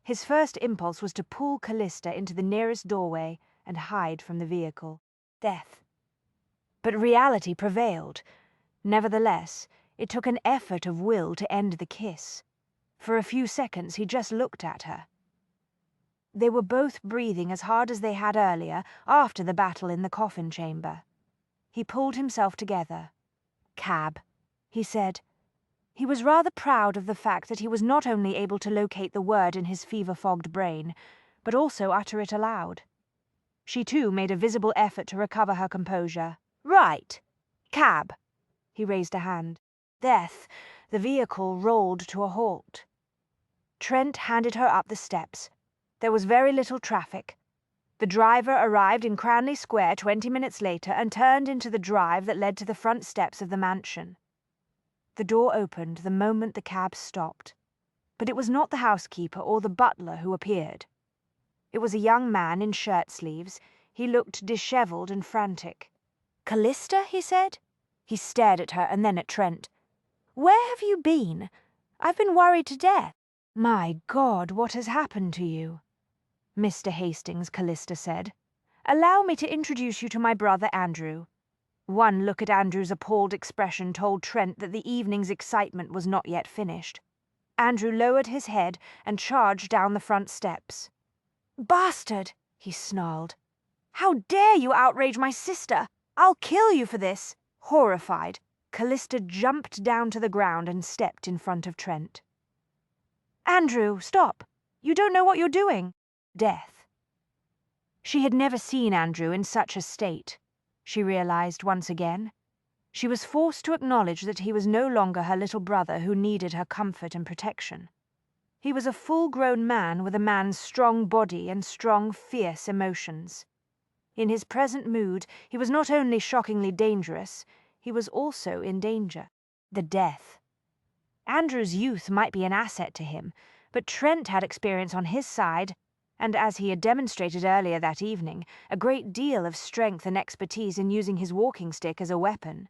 His first impulse was to pull Callista into the nearest doorway and hide from the vehicle. Death. But reality prevailed. Nevertheless, it took an effort of will to end the kiss. For a few seconds he just looked at her. They were both breathing as hard as they had earlier, after the battle in the coffin chamber. He pulled himself together. "Cab," he said. He was rather proud of the fact that he was not only able to locate the word in his fever-fogged brain, but also utter it aloud. She too made a visible effort to recover her composure. "Right. Cab." He raised a hand. Death. The vehicle rolled to a halt. Trent handed her up the steps. There was very little traffic. The driver arrived in Cranley Square 20 minutes later and turned into the drive that led to the front steps of the mansion. The door opened the moment the cab stopped. But it was not the housekeeper or the butler who appeared. It was a young man in shirt sleeves. He looked dishevelled and frantic. "Callista?" he said. He stared at her and then at Trent. "Where have you been? I've been worried to death." "My God, what has happened to you?" "Mr. Hastings," Callista said. "Allow me to introduce you to my brother Andrew." One look at Andrew's appalled expression told Trent that the evening's excitement was not yet finished. Andrew lowered his head and charged down the front steps. "Bastard!" he snarled. "How dare you outrage my sister? I'll kill you for this!" Horrified, Callista jumped down to the ground and stepped in front of Trent. "Andrew, stop! You don't know what you're doing." Death. She had never seen Andrew in such a state. She realized once again. She was forced to acknowledge that he was no longer her little brother who needed her comfort and protection. He was a full-grown man with a man's strong body and strong, fierce emotions. In his present mood, he was not only shockingly dangerous, he was also in danger. The death. Andrew's youth might be an asset to him, but Trent had experience on his side, and as he had demonstrated earlier that evening, a great deal of strength and expertise in using his walking stick as a weapon.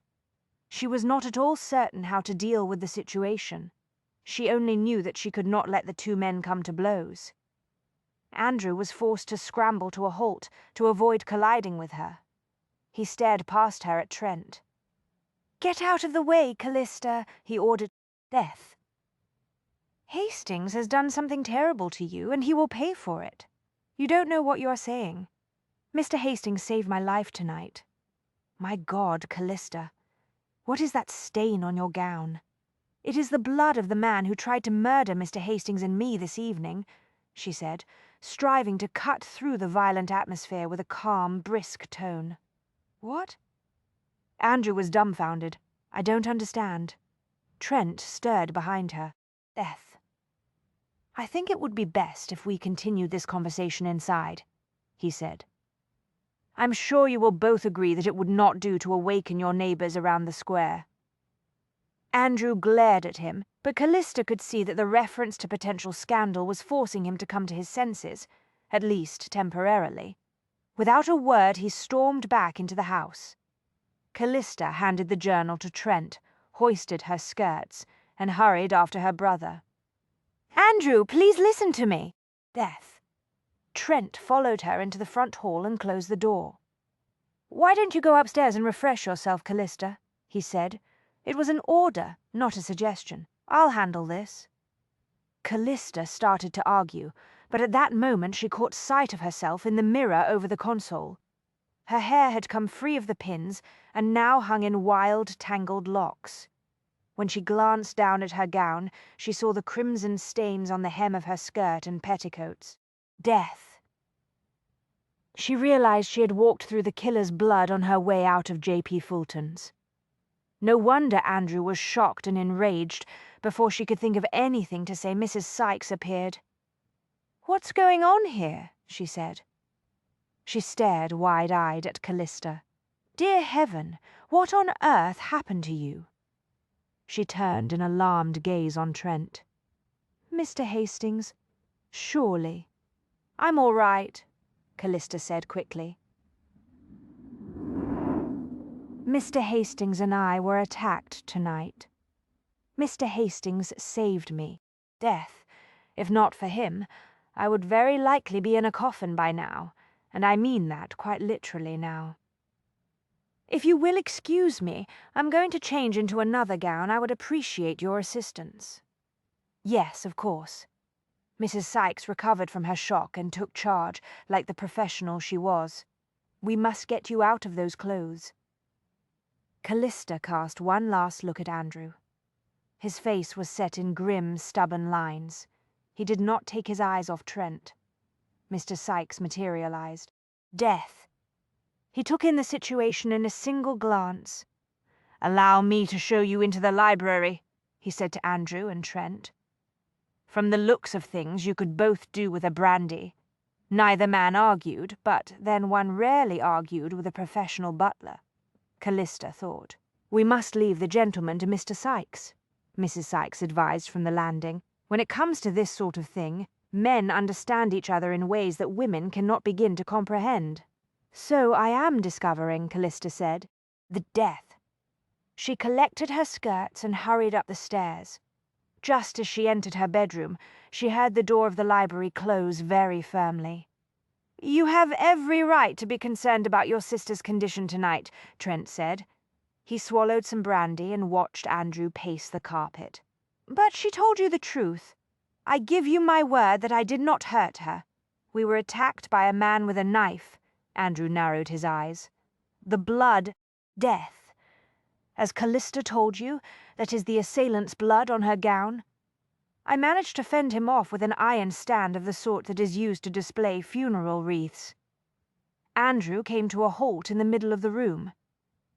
She was not at all certain how to deal with the situation. She only knew that she could not let the two men come to blows. Andrew was forced to scramble to a halt to avoid colliding with her. He stared past her at Trent. "Get out of the way, Callista," he ordered. "Death. Hastings has done something terrible to you, and he will pay for it. You don't know what you are saying. Mr. Hastings saved my life tonight. My God, Callista, what is that stain on your gown?" "It is the blood of the man who tried to murder Mr. Hastings and me this evening," she said, striving to cut through the violent atmosphere with a calm, brisk tone. "What?" Andrew was dumbfounded. "I don't understand." Trent stirred behind her. "Death. I think it would be best if we continued this conversation inside," he said. "I'm sure you will both agree that it would not do to awaken your neighbours around the square." Andrew glared at him, but Callista could see that the reference to potential scandal was forcing him to come to his senses, at least temporarily. Without a word, he stormed back into the house. Callista handed the journal to Trent, hoisted her skirts, and hurried after her brother. "Andrew, please listen to me." Death. Trent followed her into the front hall and closed the door. "Why don't you go upstairs and refresh yourself, Callista?" he said. It was an order, not a suggestion. "I'll handle this." Callista started to argue, but at that moment she caught sight of herself in the mirror over the console. Her hair had come free of the pins and now hung in wild, tangled locks. When she glanced down at her gown, she saw the crimson stains on the hem of her skirt and petticoats. Death. She realized she had walked through the killer's blood on her way out of J.P. Fulton's. No wonder Andrew was shocked and enraged. Before she could think of anything to say, Mrs. Sykes appeared. "What's going on here?" she said. She stared wide-eyed at Callista. "Dear heaven, what on earth happened to you?" She turned an alarmed gaze on Trent. "Mr. Hastings, surely." "I'm all right," Callista said quickly. "Mr. Hastings and I were attacked tonight. Mr. Hastings saved me. Death. If not for him, I would very likely be in a coffin by now, and I mean that quite literally now. If you will excuse me, I'm going to change into another gown. I would appreciate your assistance." "Yes, of course." Mrs. Sykes recovered from her shock and took charge, like the professional she was. "We must get you out of those clothes." Callista cast one last look at Andrew. His face was set in grim, stubborn lines. He did not take his eyes off Trent. Mr. Sykes materialized. Death. He took in the situation in a single glance. "Allow me to show you into the library," he said to Andrew and Trent. "From the looks of things, you could both do with a brandy." Neither man argued, but then one rarely argued with a professional butler. Callista thought. "We must leave the gentleman to Mr. Sykes," Mrs. Sykes advised from the landing. "When it comes to this sort of thing, men understand each other in ways that women cannot begin to comprehend." "So I am discovering," Callista said. "The death." She collected her skirts and hurried up the stairs. Just as she entered her bedroom, she heard the door of the library close very firmly. "You have every right to be concerned about your sister's condition tonight," Trent said. He swallowed some brandy and watched Andrew pace the carpet. "But she told you the truth. I give you my word that I did not hurt her. We were attacked by a man with a knife." Andrew narrowed his eyes. "The blood, death. As Callista told you, that is the assailant's blood on her gown. I managed to fend him off with an iron stand of the sort that is used to display funeral wreaths." Andrew came to a halt in the middle of the room.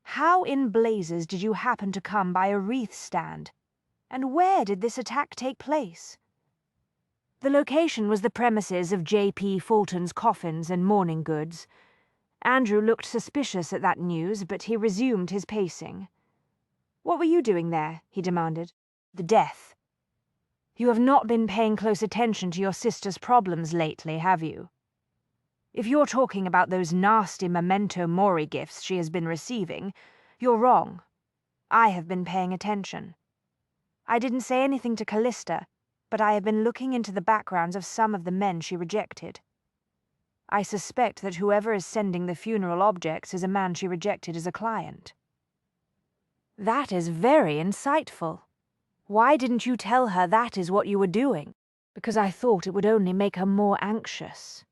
"How in blazes did you happen to come by a wreath stand? And where did this attack take place?" The location was the premises of J.P. Fulton's Coffins and Mourning Goods. Andrew looked suspicious at that news, but he resumed his pacing. "What were you doing there?" he demanded. "The death." You have not been paying close attention to your sister's problems lately, have you? If you're talking about those nasty memento mori gifts she has been receiving, you're wrong. I have been paying attention. I didn't say anything to Callista, but I have been looking into the backgrounds of some of the men she rejected. I suspect that whoever is sending the funeral objects is a man she rejected as a client. That is very insightful. Why didn't you tell her that is what you were doing? Because I thought it would only make her more anxious.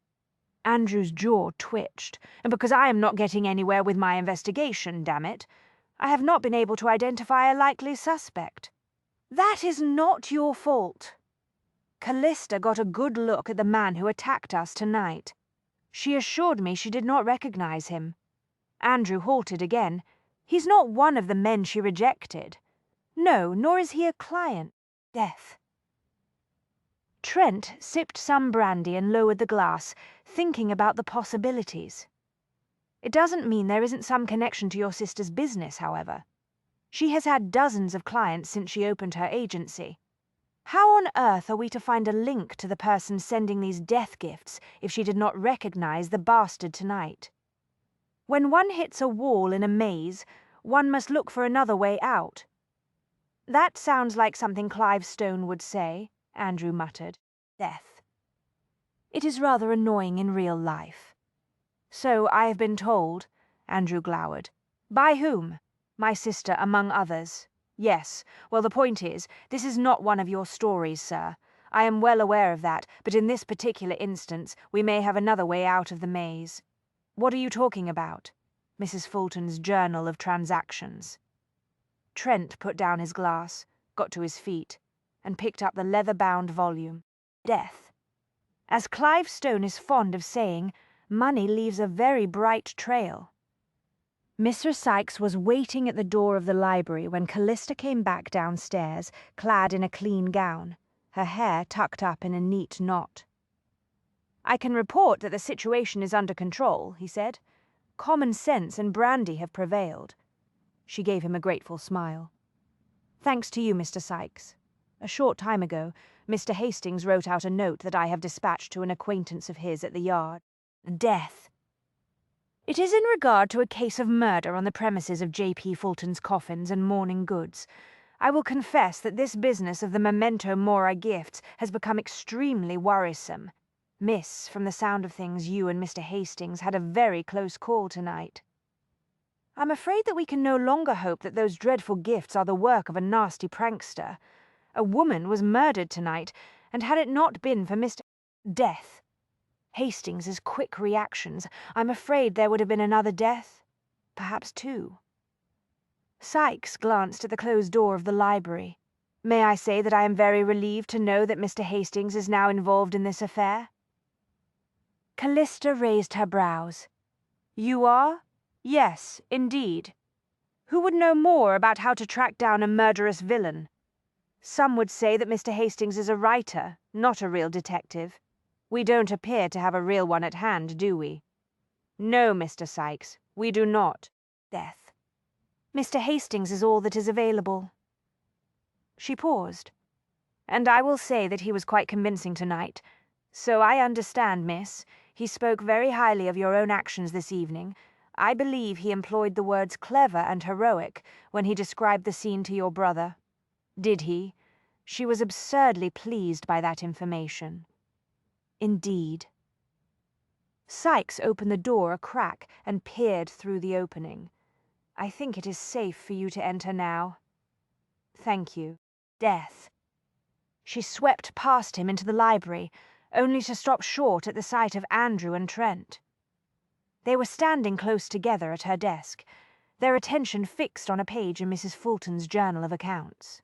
Andrew's jaw twitched, and because I am not getting anywhere with my investigation, damn it, I have not been able to identify a likely suspect. That is not your fault. Callista got a good look at the man who attacked us tonight. She assured me she did not recognize him. Andrew halted again. He's not one of the men she rejected. No, nor is he a client. Death. Trent sipped some brandy and lowered the glass, thinking about the possibilities. It doesn't mean there isn't some connection to your sister's business, however. She has had dozens of clients since she opened her agency. How on earth are we to find a link to the person sending these death gifts if she did not recognize the bastard tonight? When one hits a wall in a maze, one must look for another way out. That sounds like something Clive Stone would say, Andrew muttered. Death. It is rather annoying in real life. So I have been told, Andrew glowered. By whom? My sister, among others. Yes, well, the point is, this is not one of your stories, sir. I am well aware of that, but in this particular instance, we may have another way out of the maze. What are you talking about? Mrs. Fulton's Journal of Transactions. Trent put down his glass, got to his feet, and picked up the leather-bound volume. Death. As Clive Stone is fond of saying, money leaves a very bright trail. Mr. Sykes was waiting at the door of the library when Callista came back downstairs, clad in a clean gown, her hair tucked up in a neat knot. I can report that the situation is under control, he said. Common sense and brandy have prevailed. She gave him a grateful smile. Thanks to you, Mr. Sykes. A short time ago, Mr. Hastings wrote out a note that I have dispatched to an acquaintance of his at the yard. Death. It is in regard to a case of murder on the premises of J.P. Fulton's coffins and mourning goods. I will confess that this business of the memento mori gifts has become extremely worrisome. Miss, from the sound of things, you and Mr. Hastings had a very close call tonight. I'm afraid that we can no longer hope that those dreadful gifts are the work of a nasty prankster. A woman was murdered tonight, and had it not been for Mr. Death. Hastings's quick reactions, I'm afraid there would have been another death. Perhaps two. Sykes glanced at the closed door of the library. May I say that I am very relieved to know that Mr. Hastings is now involved in this affair? Callista raised her brows. You are? Yes, indeed. Who would know more about how to track down a murderous villain? Some would say that Mr. Hastings is a writer, not a real detective. We don't appear to have a real one at hand, do we? No, Mr. Sykes, we do not. Death. Mr. Hastings is all that is available. She paused. And I will say that he was quite convincing tonight. So I understand, miss. He spoke very highly of your own actions this evening. I believe he employed the words clever and heroic when he described the scene to your brother. Did he? She was absurdly pleased by that information. Indeed. Sykes opened the door a crack and peered through the opening. I think it is safe for you to enter now. Thank you. Death. She swept past him into the library, only to stop short at the sight of Andrew and Trent. They were standing close together at her desk, their attention fixed on a page in Mrs. Fulton's Journal of Accounts.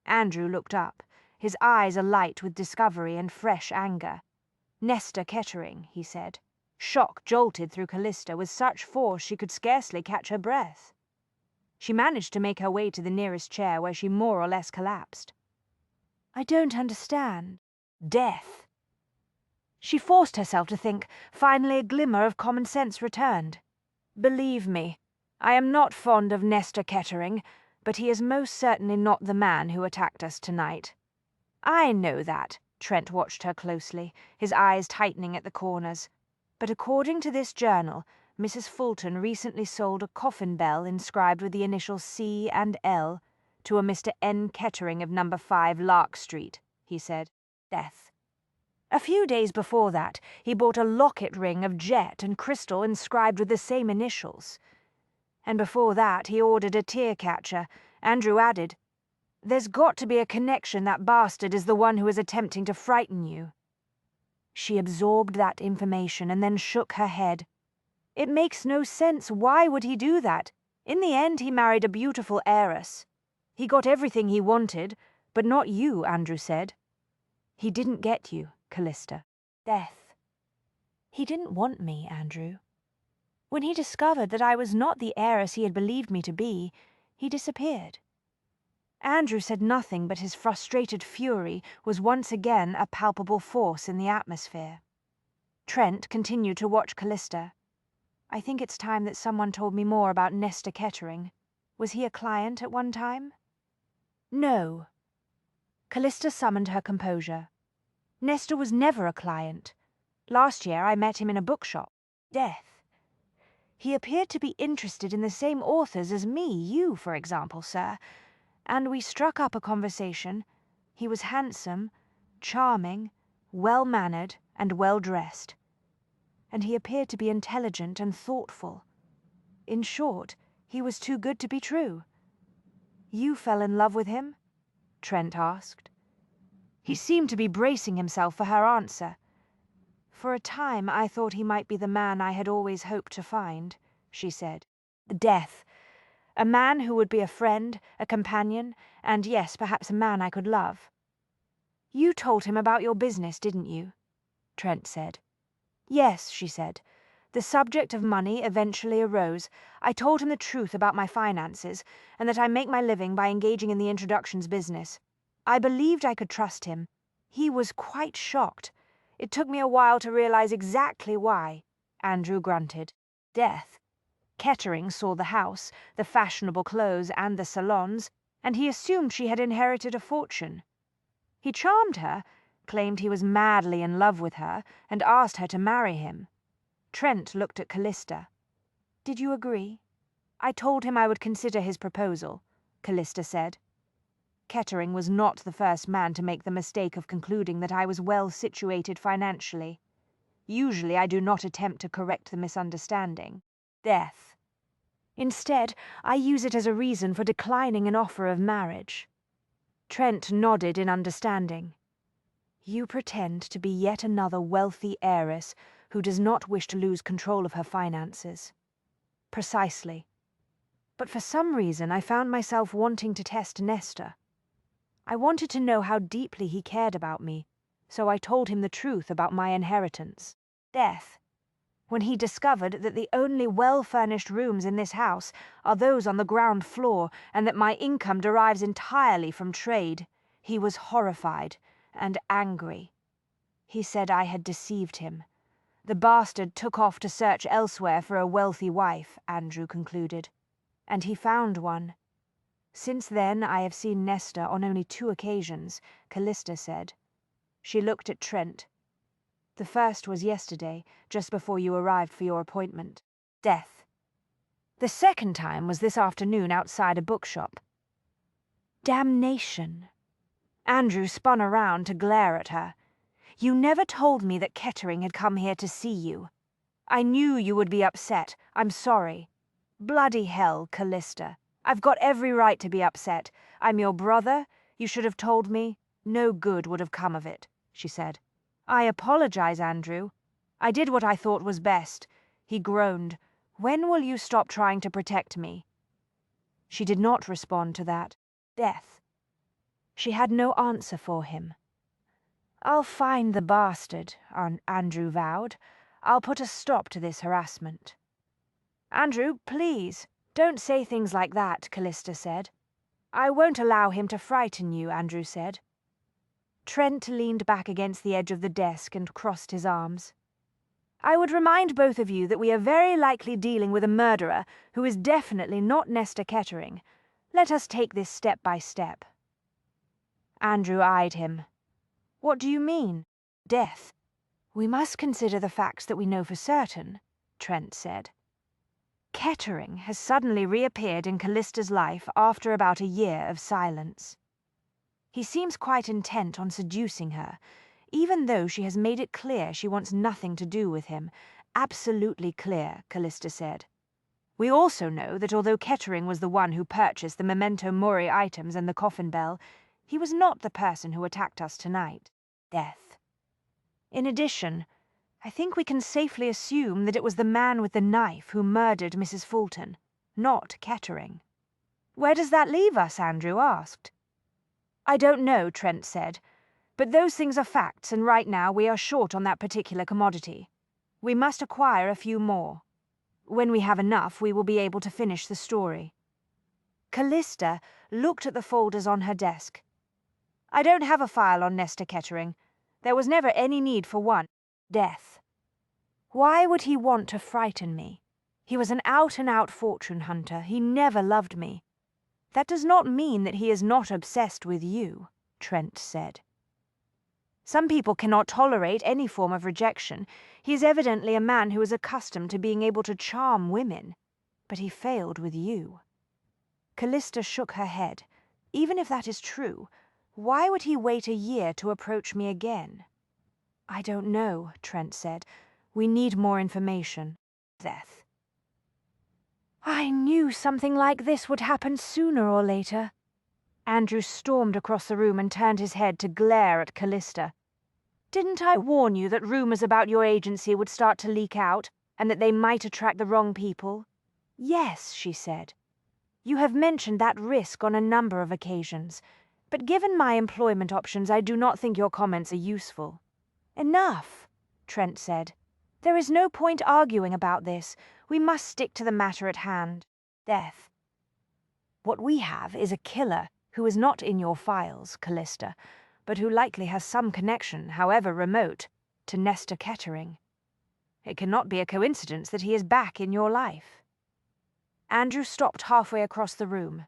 Andrew looked up, his eyes alight with discovery and fresh anger. Nesta Kettering, he said. Shock jolted through Callista with such force she could scarcely catch her breath. She managed to make her way to the nearest chair where she more or less collapsed. I don't understand. Death. She forced herself to think. Finally a glimmer of common sense returned. Believe me, I am not fond of Nesta Kettering, but he is most certainly not the man who attacked us tonight. I know that. Trent watched her closely, his eyes tightening at the corners. But according to this journal, Mrs. Fulton recently sold a coffin bell inscribed with the initials C and L to a Mr. N. Kettering of No. 5 Lark Street, he said. Death. A few days before that, he bought a locket ring of jet and crystal inscribed with the same initials. And before that, he ordered a tear catcher. Andrew added, "There's got to be a connection. That bastard is the one who is attempting to frighten you." She absorbed that information and then shook her head. "It makes no sense. Why would he do that? In the end, he married a beautiful heiress. He got everything he wanted, but not you," Andrew said. "He didn't get you, Callista." Death. "He didn't want me, Andrew. When he discovered that I was not the heiress he had believed me to be, he disappeared." Andrew said nothing, but his frustrated fury was once again a palpable force in the atmosphere. Trent continued to watch Callista. "I think it's time that someone told me more about Nestor Kettering. Was he a client at one time?" "No." Callista summoned her composure. "Nestor was never a client. Last year I met him in a bookshop." Death. "He appeared to be interested in the same authors as me, you, for example, sir, and we struck up a conversation. He was handsome, charming, well-mannered, and well-dressed. And he appeared to be intelligent and thoughtful. In short, he was too good to be true." "You fell in love with him?" Trent asked. He seemed to be bracing himself for her answer. "For a time I thought he might be the man I had always hoped to find," she said. "Death. A man who would be a friend, a companion, and yes, perhaps a man I could love." "You told him about your business, didn't you?" Trent said. "Yes," she said. "The subject of money eventually arose. I told him the truth about my finances, and that I make my living by engaging in the introductions business. I believed I could trust him. He was quite shocked. It took me a while to realize exactly why." Andrew grunted. Death. Kettering saw the house, the fashionable clothes, and the salons, and he assumed she had inherited a fortune. He charmed her, claimed he was madly in love with her, and asked her to marry him. Trent looked at Callista. "Did you agree?" "I told him I would consider his proposal," Callista said. Kettering was not the first man to make the mistake of concluding that I was well situated financially. Usually I do not attempt to correct the misunderstanding. Death. Instead, I use it as a reason for declining an offer of marriage. Trent nodded in understanding. "You pretend to be yet another wealthy heiress who does not wish to lose control of her finances." "Precisely. But for some reason I found myself wanting to test Nestor. I wanted to know how deeply he cared about me, so I told him the truth about my inheritance." Death. "When he discovered that the only well-furnished rooms in this house are those on the ground floor, and that my income derives entirely from trade, he was horrified and angry. He said I had deceived him. The bastard took off to search elsewhere for a wealthy wife," Andrew concluded. "And he found one. Since then I have seen Nestor on only 2 occasions," Callista said. She looked at Trent. "The first was yesterday, just before you arrived for your appointment." Death. "The second time was this afternoon outside a bookshop." Damnation. Andrew spun around to glare at her. "You never told me that Kettering had come here to see you. I knew you would be upset. I'm sorry." "Bloody hell, Callista. I've got every right to be upset. I'm your brother. You should have told me. No good would have come of it," she said. "I apologize, Andrew. I did what I thought was best." He groaned. "When will you stop trying to protect me?" She did not respond to that. Death. She had no answer for him. "I'll find the bastard," Andrew vowed. "I'll put a stop to this harassment." "Andrew, please, don't say things like that," Callista said. "I won't allow him to frighten you," Andrew said. Trent leaned back against the edge of the desk and crossed his arms. "I would remind both of you that we are very likely dealing with a murderer who is definitely not Nestor Kettering. Let us take this step by step." Andrew eyed him. What do you mean? Death. We must consider the facts that we know for certain, Trent said. Kettering has suddenly reappeared in Callista's life after about a year of silence. He seems quite intent on seducing her, even though she has made it clear she wants nothing to do with him. Absolutely clear, Callista said. We also know that although Kettering was the one who purchased the memento mori items and the coffin bell, he was not the person who attacked us tonight. Death. In addition, I think we can safely assume that it was the man with the knife who murdered Mrs. Fulton, not Kettering. Where does that leave us? Andrew asked. I don't know, Trent said, but those things are facts, and right now we are short on that particular commodity. We must acquire a few more. When we have enough, we will be able to finish the story. Callista looked at the folders on her desk. I don't have a file on Nestor Kettering. There was never any need for one. Death. Why would he want to frighten me? He was an out-and-out fortune hunter. He never loved me. That does not mean that he is not obsessed with you, Trent said. Some people cannot tolerate any form of rejection. He is evidently a man who is accustomed to being able to charm women. But he failed with you. Callista shook her head. Even if that is true, why would he wait a year to approach me again? I don't know, Trent said. We need more information. Death. I knew something like this would happen sooner or later. Andrew stormed across the room and turned his head to glare at Callista. Didn't I warn you that rumors about your agency would start to leak out, and that they might attract the wrong people? Yes, she said. You have mentioned that risk on a number of occasions, but given my employment options, I do not think your comments are useful. Enough, Trent said. There is no point arguing about this. We must stick to the matter at hand. Death. What we have is a killer who is not in your files, Callista, but who likely has some connection, however remote, to Nestor Kettering. It cannot be a coincidence that he is back in your life. Andrew stopped halfway across the room.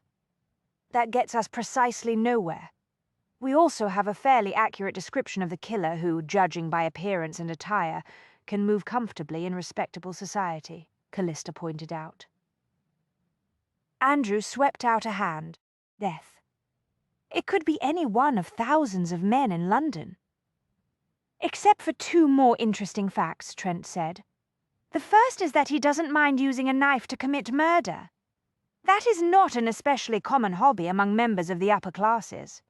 That gets us precisely nowhere. We also have a fairly accurate description of the killer who, judging by appearance and attire, can move comfortably in respectable society, Callista pointed out. Andrew swept out a hand. Death. It could be any one of thousands of men in London. Except for two more interesting facts, Trent said. The first is that he doesn't mind using a knife to commit murder. That is not an especially common hobby among members of the upper classes.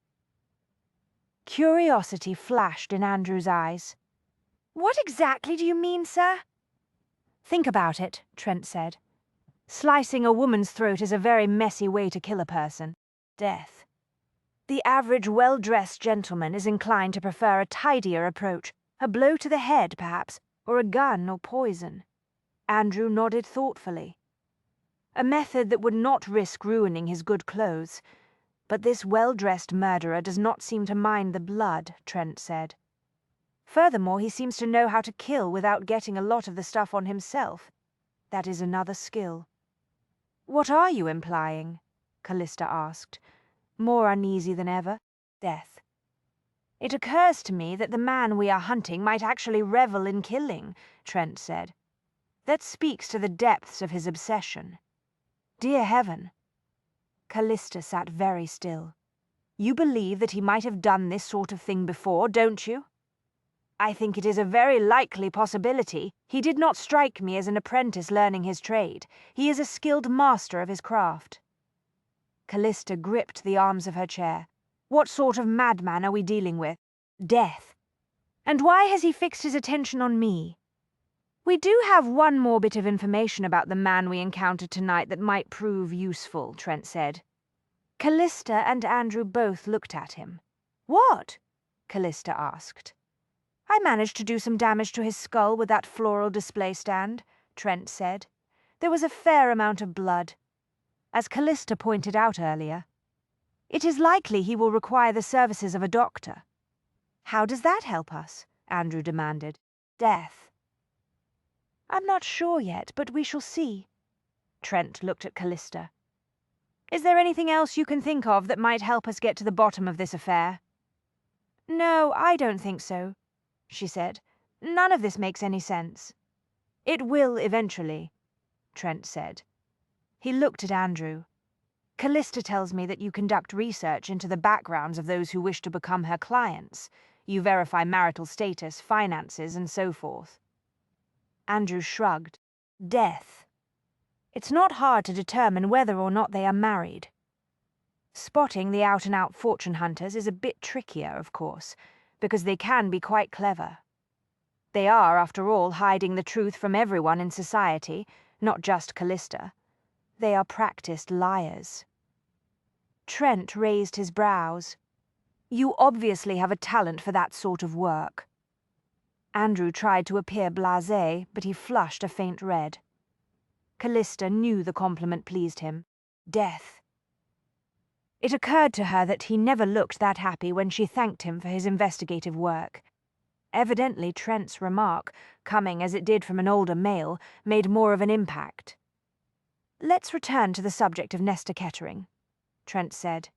Curiosity flashed in Andrew's eyes. What exactly do you mean, sir? Think about it, Trent said. Slicing a woman's throat is a very messy way to kill a person. Death. The average well-dressed gentleman is inclined to prefer a tidier approach, a blow to the head, perhaps, or a gun or poison. Andrew nodded thoughtfully. A method that would not risk ruining his good clothes. But this well-dressed murderer does not seem to mind the blood, Trent said. Furthermore, he seems to know how to kill without getting a lot of the stuff on himself. That is another skill. What are you implying? Callista asked, more uneasy than ever. Death. It occurs to me that the man we are hunting might actually revel in killing, Trent said. That speaks to the depths of his obsession. Dear heaven. Callista sat very still. You believe that he might have done this sort of thing before, don't you? I think it is a very likely possibility. He did not strike me as an apprentice learning his trade. He is a skilled master of his craft. Callista gripped the arms of her chair. What sort of madman are we dealing with? Death. And why has he fixed his attention on me? We do have one more bit of information about the man we encountered tonight that might prove useful, Trent said. Callista and Andrew both looked at him. What? Callista asked. I managed to do some damage to his skull with that floral display stand, Trent said. There was a fair amount of blood. As Callista pointed out earlier, it is likely he will require the services of a doctor. How does that help us? Andrew demanded. Death. I'm not sure yet, but we shall see. Trent looked at Callista. Is there anything else you can think of that might help us get to the bottom of this affair? No, I don't think so, she said. None of this makes any sense. It will eventually, Trent said. He looked at Andrew. Callista tells me that you conduct research into the backgrounds of those who wish to become her clients. You verify marital status, finances, and so forth. Andrew shrugged. Death. It's not hard to determine whether or not they are married. Spotting the out-and-out fortune hunters is a bit trickier, of course, because they can be quite clever. They are, after all, hiding the truth from everyone in society, not just Callista. They are practiced liars. Trent raised his brows. You obviously have a talent for that sort of work. Andrew tried to appear blasé, but he flushed a faint red. Callista knew the compliment pleased him. Death. It occurred to her that he never looked that happy when she thanked him for his investigative work. Evidently Trent's remark, coming as it did from an older male, made more of an impact. Let's return to the subject of Nestor Kettering, Trent said.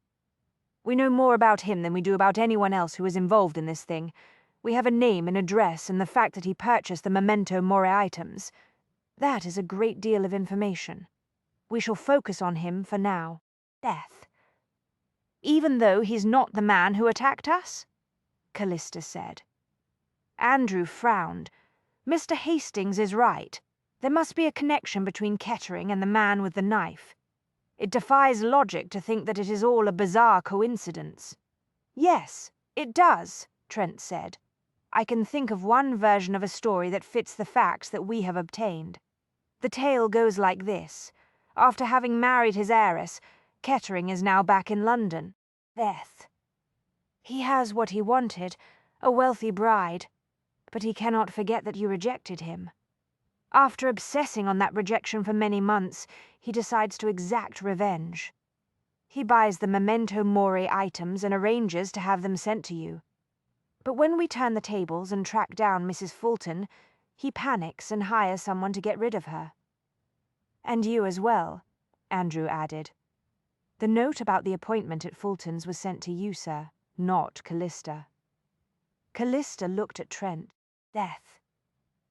We know more about him than we do about anyone else who is involved in this thing. We have a name, an address, and the fact that he purchased the memento mori items. That is a great deal of information. We shall focus on him for now. Death. Even though he's not the man who attacked us? Callista said. Andrew frowned. Mr. Hastings is right. There must be a connection between Kettering and the man with the knife. It defies logic to think that it is all a bizarre coincidence. Yes, it does, Trent said. I can think of one version of a story that fits the facts that we have obtained. The tale goes like this. After having married his heiress, Kettering is now back in London. Death. He has what he wanted, a wealthy bride, but he cannot forget that you rejected him. After obsessing on that rejection for many months, he decides to exact revenge. He buys the memento mori items and arranges to have them sent to you. But when we turn the tables and track down Mrs. Fulton, he panics and hires someone to get rid of her. And you as well, Andrew added. The note about the appointment at Fulton's was sent to you, sir, not Callista. Callista looked at Trent. Death.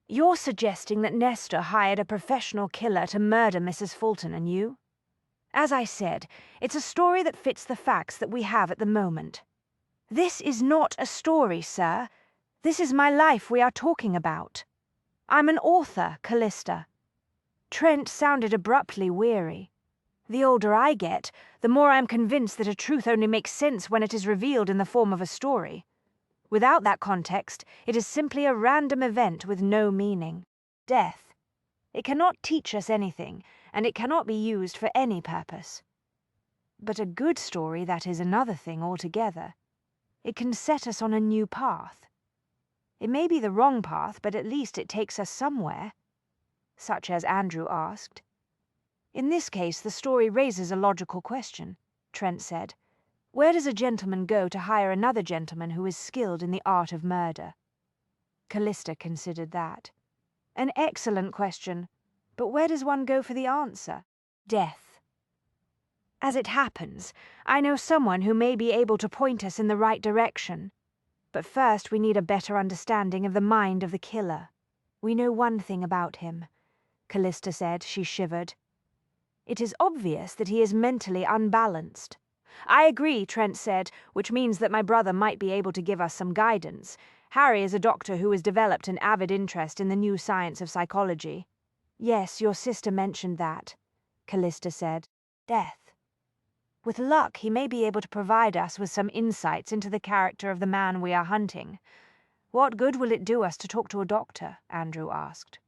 You're suggesting that Nestor hired a professional killer to murder Mrs. Fulton and you? As I said, it's a story that fits the facts that we have at the moment. This is not a story, sir. This is my life we are talking about. I'm an author, Callista. Trent sounded abruptly weary. The older I get, the more I'm convinced that a truth only makes sense when it is revealed in the form of a story. Without that context, it is simply a random event with no meaning. Death. It cannot teach us anything, and it cannot be used for any purpose. But a good story, that is another thing altogether. It can set us on a new path. It may be the wrong path, but at least it takes us somewhere. Such as Andrew asked. In this case, the story raises a logical question, Trent said. Where does a gentleman go to hire another gentleman who is skilled in the art of murder? Callista considered that. An excellent question, but where does one go for the answer? Death. As it happens, I know someone who may be able to point us in the right direction. But first we need a better understanding of the mind of the killer. We know one thing about him, Callista said. She shivered. It is obvious that he is mentally unbalanced. I agree, Trent said, which means that my brother might be able to give us some guidance. Harry is a doctor who has developed an avid interest in the new science of psychology. Yes, your sister mentioned that, Callista said. Death. With luck, he may be able to provide us with some insights into the character of the man we are hunting. What good will it do us to talk to a doctor? Andrew asked.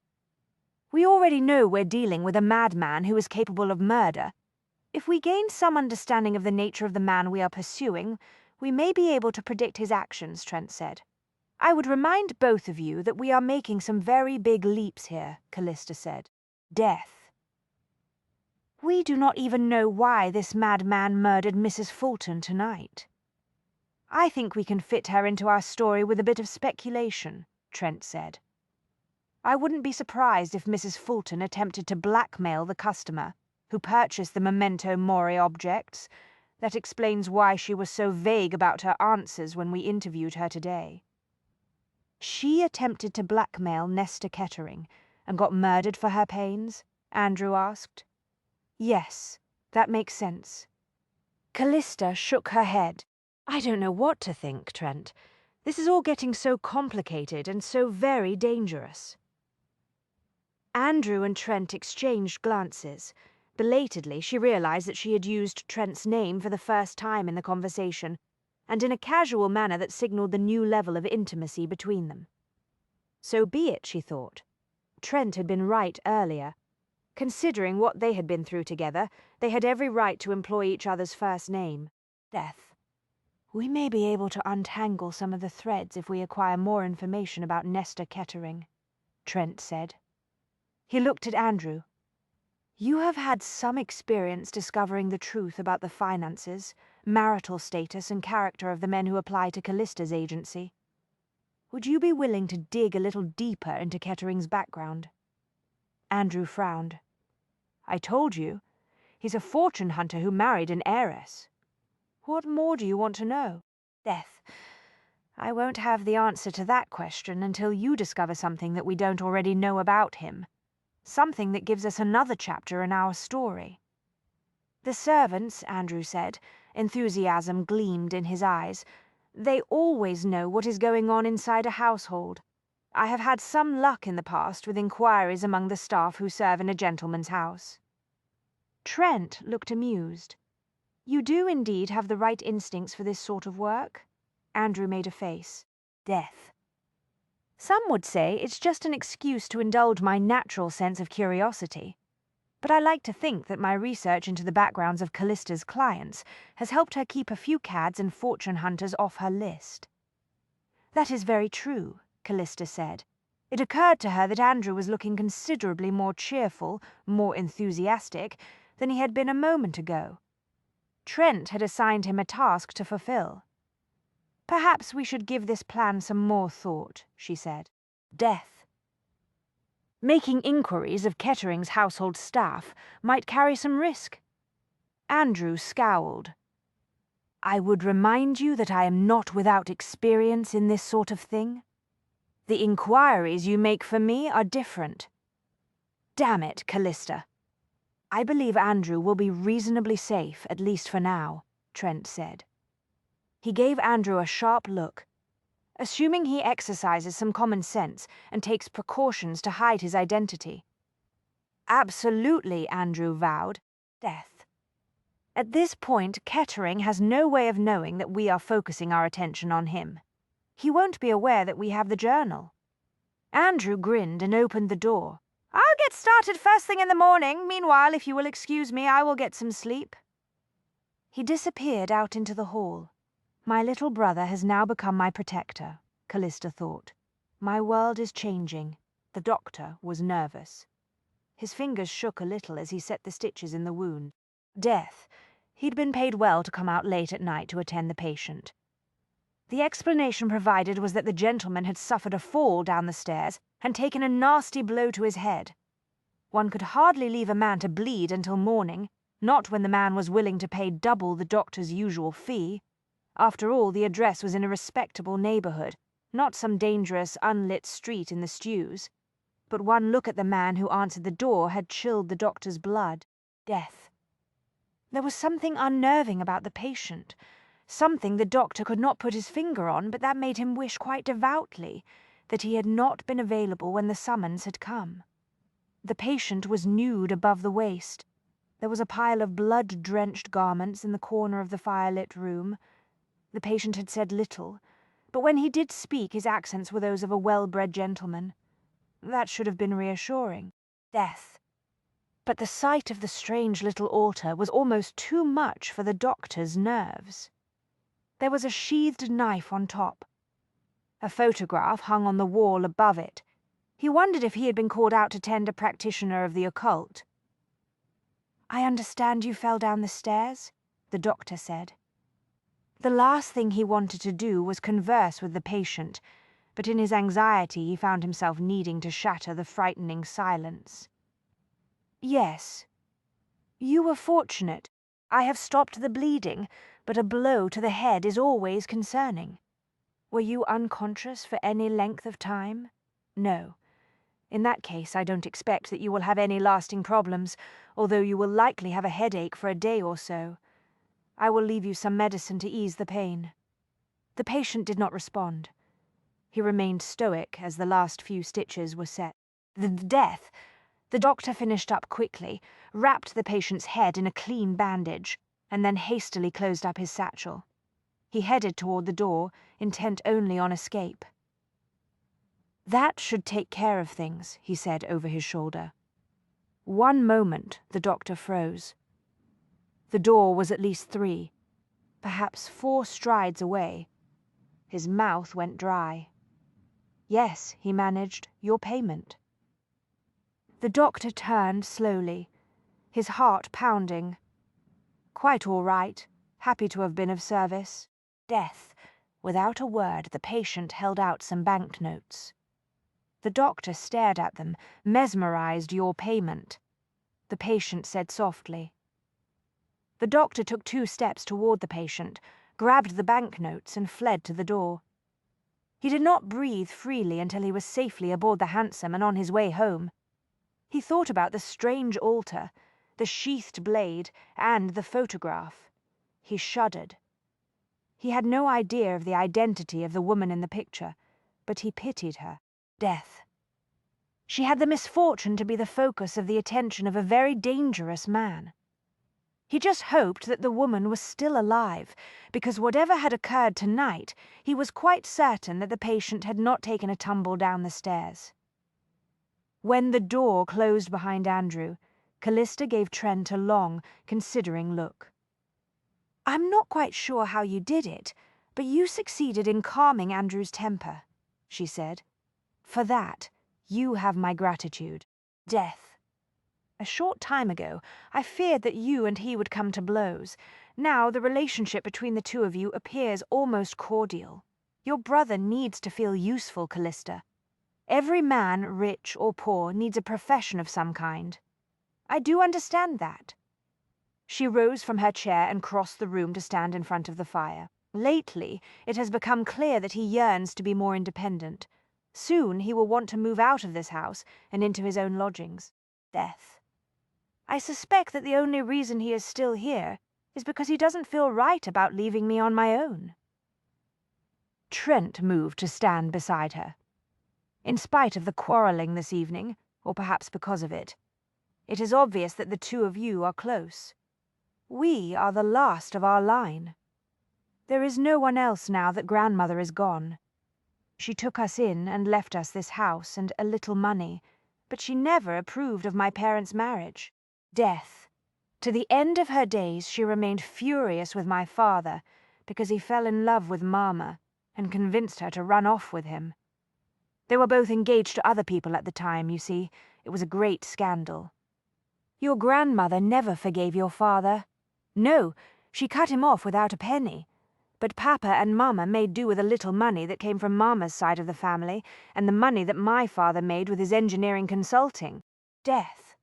We already know we're dealing with a madman who is capable of murder. If we gain some understanding of the nature of the man we are pursuing, we may be able to predict his actions, Trent said. I would remind both of you that we are making some very big leaps here, Callista said. Death. We do not even know why this madman murdered Mrs. Fulton tonight. I think we can fit her into our story with a bit of speculation, Trent said. I wouldn't be surprised if Mrs. Fulton attempted to blackmail the customer who purchased the memento mori objects. That explains why she was so vague about her answers when we interviewed her today. She attempted to blackmail Nesta Kettering and got murdered for her pains? Andrew asked. Yes, that makes sense. Callista shook her head. I don't know what to think, Trent. This is all getting so complicated and so very dangerous. Andrew and Trent exchanged glances. Belatedly, she realized that she had used Trent's name for the first time in the conversation, and in a casual manner that signaled the new level of intimacy between them. So be it, she thought. Trent had been right earlier. Considering what they had been through together, they had every right to employ each other's first name, Death. We may be able to untangle some of the threads if we acquire more information about Nesta Kettering, Trent said. He looked at Andrew. You have had some experience discovering the truth about the finances, marital status and character of the men who apply to Callista's agency. Would you be willing to dig a little deeper into Kettering's background? Andrew frowned. I told you. He's a fortune hunter who married an heiress. What more do you want to know? Death. I won't have the answer to that question until you discover something that we don't already know about him. Something that gives us another chapter in our story. The servants, Andrew said, enthusiasm gleamed in his eyes. They always know what is going on inside a household. I have had some luck in the past with inquiries among the staff who serve in a gentleman's house. Trent looked amused. You do indeed have the right instincts for this sort of work? Andrew made a face. Death. Some would say it's just an excuse to indulge my natural sense of curiosity. But I like to think that my research into the backgrounds of Callista's clients has helped her keep a few cads and fortune hunters off her list. That is very true, Callista said. It occurred to her that Andrew was looking considerably more cheerful, more enthusiastic, than he had been a moment ago. Trent had assigned him a task to fulfill. Perhaps we should give this plan some more thought, she said. Death. Making inquiries of Kettering's household staff might carry some risk. Andrew scowled. I would remind you that I am not without experience in this sort of thing. The inquiries you make for me are different. Damn it, Callista. I believe Andrew will be reasonably safe, at least for now, Trent said. He gave Andrew a sharp look. Assuming he exercises some common sense and takes precautions to hide his identity. Absolutely, Andrew vowed. Death. At this point, Kettering has no way of knowing that we are focusing our attention on him. He won't be aware that we have the journal. Andrew grinned and opened the door. I'll get started first thing in the morning. Meanwhile, if you will excuse me, I will get some sleep. He disappeared out into the hall. My little brother has now become my protector, Callista thought. My world is changing. The doctor was nervous. His fingers shook a little as he set the stitches in the wound. Death. He'd been paid well to come out late at night to attend the patient. The explanation provided was that the gentleman had suffered a fall down the stairs and taken a nasty blow to his head. One could hardly leave a man to bleed until morning, not when the man was willing to pay double the doctor's usual fee. After all, the address was in a respectable neighborhood, not some dangerous, unlit street in the stews. But one look at the man who answered the door had chilled the doctor's blood. Death. There was something unnerving about the patient, something the doctor could not put his finger on, but that made him wish quite devoutly that he had not been available when the summons had come. The patient was nude above the waist. There was a pile of blood-drenched garments in the corner of the firelit room. The patient had said little, but when he did speak his accents were those of a well-bred gentleman. That should have been reassuring. Death. But the sight of the strange little altar was almost too much for the doctor's nerves. There was a sheathed knife on top. A photograph hung on the wall above it. He wondered if he had been called out to tend a practitioner of the occult. I understand you fell down the stairs, the doctor said. The last thing he wanted to do was converse with the patient, but in his anxiety he found himself needing to shatter the frightening silence. Yes. You were fortunate. I have stopped the bleeding, but a blow to the head is always concerning. Were you unconscious for any length of time? No. In that case, I don't expect that you will have any lasting problems, although you will likely have a headache for a day or so. I will leave you some medicine to ease the pain." The patient did not respond. He remained stoic as the last few stitches were set. The doctor finished up quickly, wrapped the patient's head in a clean bandage, and then hastily closed up his satchel. He headed toward the door, intent only on escape. "That should take care of things," he said over his shoulder. One moment the doctor froze. The door was at least 3, perhaps 4 strides away. His mouth went dry. "Yes," he managed, "your payment." The doctor turned slowly, his heart pounding. "Quite all right. Happy to have been of service." Death. Without a word, the patient held out some banknotes. The doctor stared at them, mesmerized. "Your payment." The patient said softly. The doctor took 2 steps toward the patient, grabbed the banknotes, and fled to the door. He did not breathe freely until he was safely aboard the hansom and on his way home. He thought about the strange altar, the sheathed blade, and the photograph. He shuddered. He had no idea of the identity of the woman in the picture, but he pitied her. Death. She had the misfortune to be the focus of the attention of a very dangerous man. He just hoped that the woman was still alive, because whatever had occurred tonight, he was quite certain that the patient had not taken a tumble down the stairs. When the door closed behind Andrew, Callista gave Trent a long, considering look. "I'm not quite sure how you did it, but you succeeded in calming Andrew's temper," she said. "For that, you have my gratitude." Death. A short time ago, I feared that you and he would come to blows. Now the relationship between the two of you appears almost cordial. Your brother needs to feel useful, Callista. Every man, rich or poor, needs a profession of some kind. I do understand that. She rose from her chair and crossed the room to stand in front of the fire. Lately, it has become clear that he yearns to be more independent. Soon he will want to move out of this house and into his own lodgings. Death. I suspect that the only reason he is still here is because he doesn't feel right about leaving me on my own. Trent moved to stand beside her. In spite of the quarrelling this evening, or perhaps because of it, it is obvious that the two of you are close. We are the last of our line. There is no one else now that grandmother is gone. She took us in and left us this house and a little money, but she never approved of my parents' marriage. Death. To the end of her days she remained furious with my father because he fell in love with Mama and convinced her to run off with him. They were both engaged to other people at the time, you see. It was a great scandal. Your grandmother never forgave your father. No, she cut him off without a penny. But Papa and Mama made do with a little money that came from Mama's side of the family and the money that my father made with his engineering consulting. Death.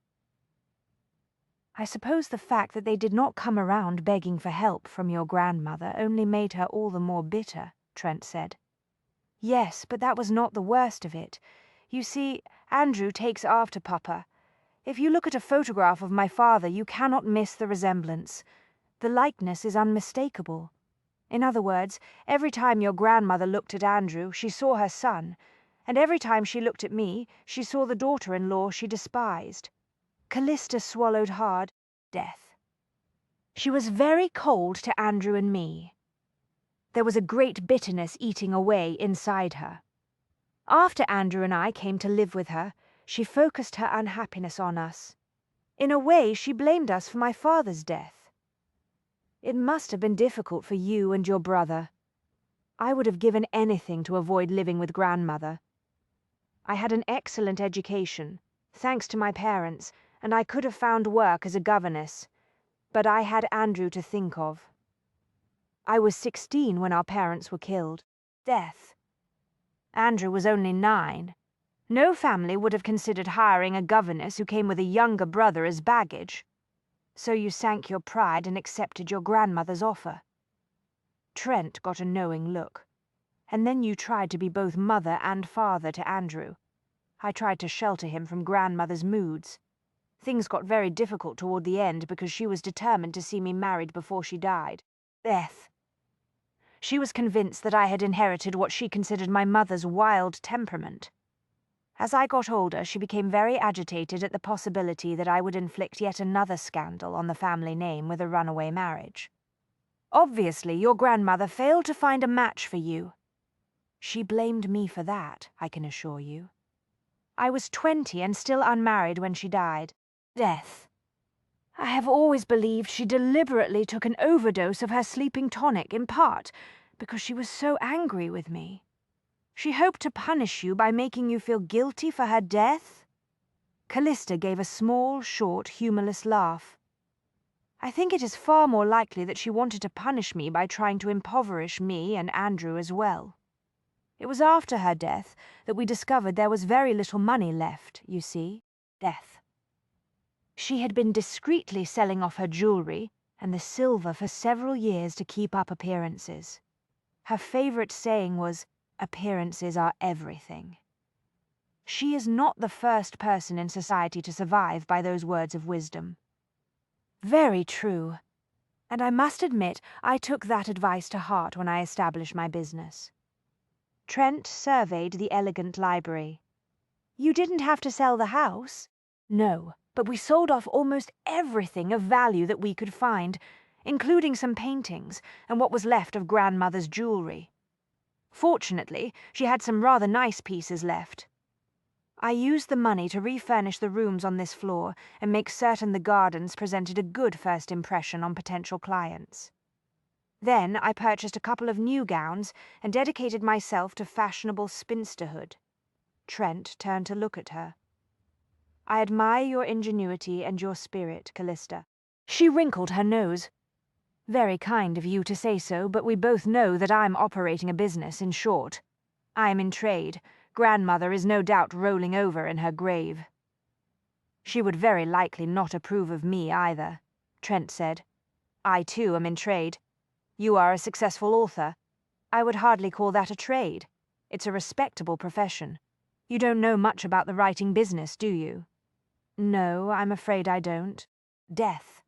I suppose the fact that they did not come around begging for help from your grandmother only made her all the more bitter, Trent said. Yes, but that was not the worst of it. You see, Andrew takes after Papa. If you look at a photograph of my father, you cannot miss the resemblance. The likeness is unmistakable. In other words, every time your grandmother looked at Andrew, she saw her son, and every time she looked at me, she saw the daughter-in-law she despised. Callista swallowed hard. Death. She was very cold to Andrew and me. There was a great bitterness eating away inside her. After Andrew and I came to live with her, she focused her unhappiness on us. In a way, she blamed us for my father's death. It must have been difficult for you and your brother. I would have given anything to avoid living with grandmother. I had an excellent education, thanks to my parents, and I could have found work as a governess, but I had Andrew to think of. I was 16 when our parents were killed. Death. Andrew was only 9. No family would have considered hiring a governess who came with a younger brother as baggage. So you sank your pride and accepted your grandmother's offer. Trent got a knowing look. And then you tried to be both mother and father to Andrew. I tried to shelter him from grandmother's moods. Things got very difficult toward the end because she was determined to see me married before she died. Death. She was convinced that I had inherited what she considered my mother's wild temperament. As I got older, she became very agitated at the possibility that I would inflict yet another scandal on the family name with a runaway marriage. Obviously, your grandmother failed to find a match for you. She blamed me for that, I can assure you. I was 20 and still unmarried when she died. Death. I have always believed she deliberately took an overdose of her sleeping tonic, in part because she was so angry with me. She hoped to punish you by making you feel guilty for her death? Callista gave a small, short, humorless laugh. I think it is far more likely that she wanted to punish me by trying to impoverish me and Andrew as well. It was after her death that we discovered there was very little money left, you see. Death. She had been discreetly selling off her jewelry and the silver for several years to keep up appearances. Her favorite saying was, "Appearances are everything." She is not the first person in society to survive by those words of wisdom. Very true. And I must admit, I took that advice to heart when I established my business. Trent surveyed the elegant library. You didn't have to sell the house? No, but we sold off almost everything of value that we could find, including some paintings and what was left of grandmother's jewelry. Fortunately, she had some rather nice pieces left. I used the money to refurnish the rooms on this floor and make certain the gardens presented a good first impression on potential clients. Then I purchased a couple of new gowns and dedicated myself to fashionable spinsterhood. Trent turned to look at her. I admire your ingenuity and your spirit, Callista. She wrinkled her nose. Very kind of you to say so, but we both know that I'm operating a business, in short. I am in trade. Grandmother is no doubt rolling over in her grave. She would very likely not approve of me either, Trent said. I too am in trade. You are a successful author. I would hardly call that a trade. It's a respectable profession. You don't know much about the writing business, do you? No, I'm afraid I don't. Death.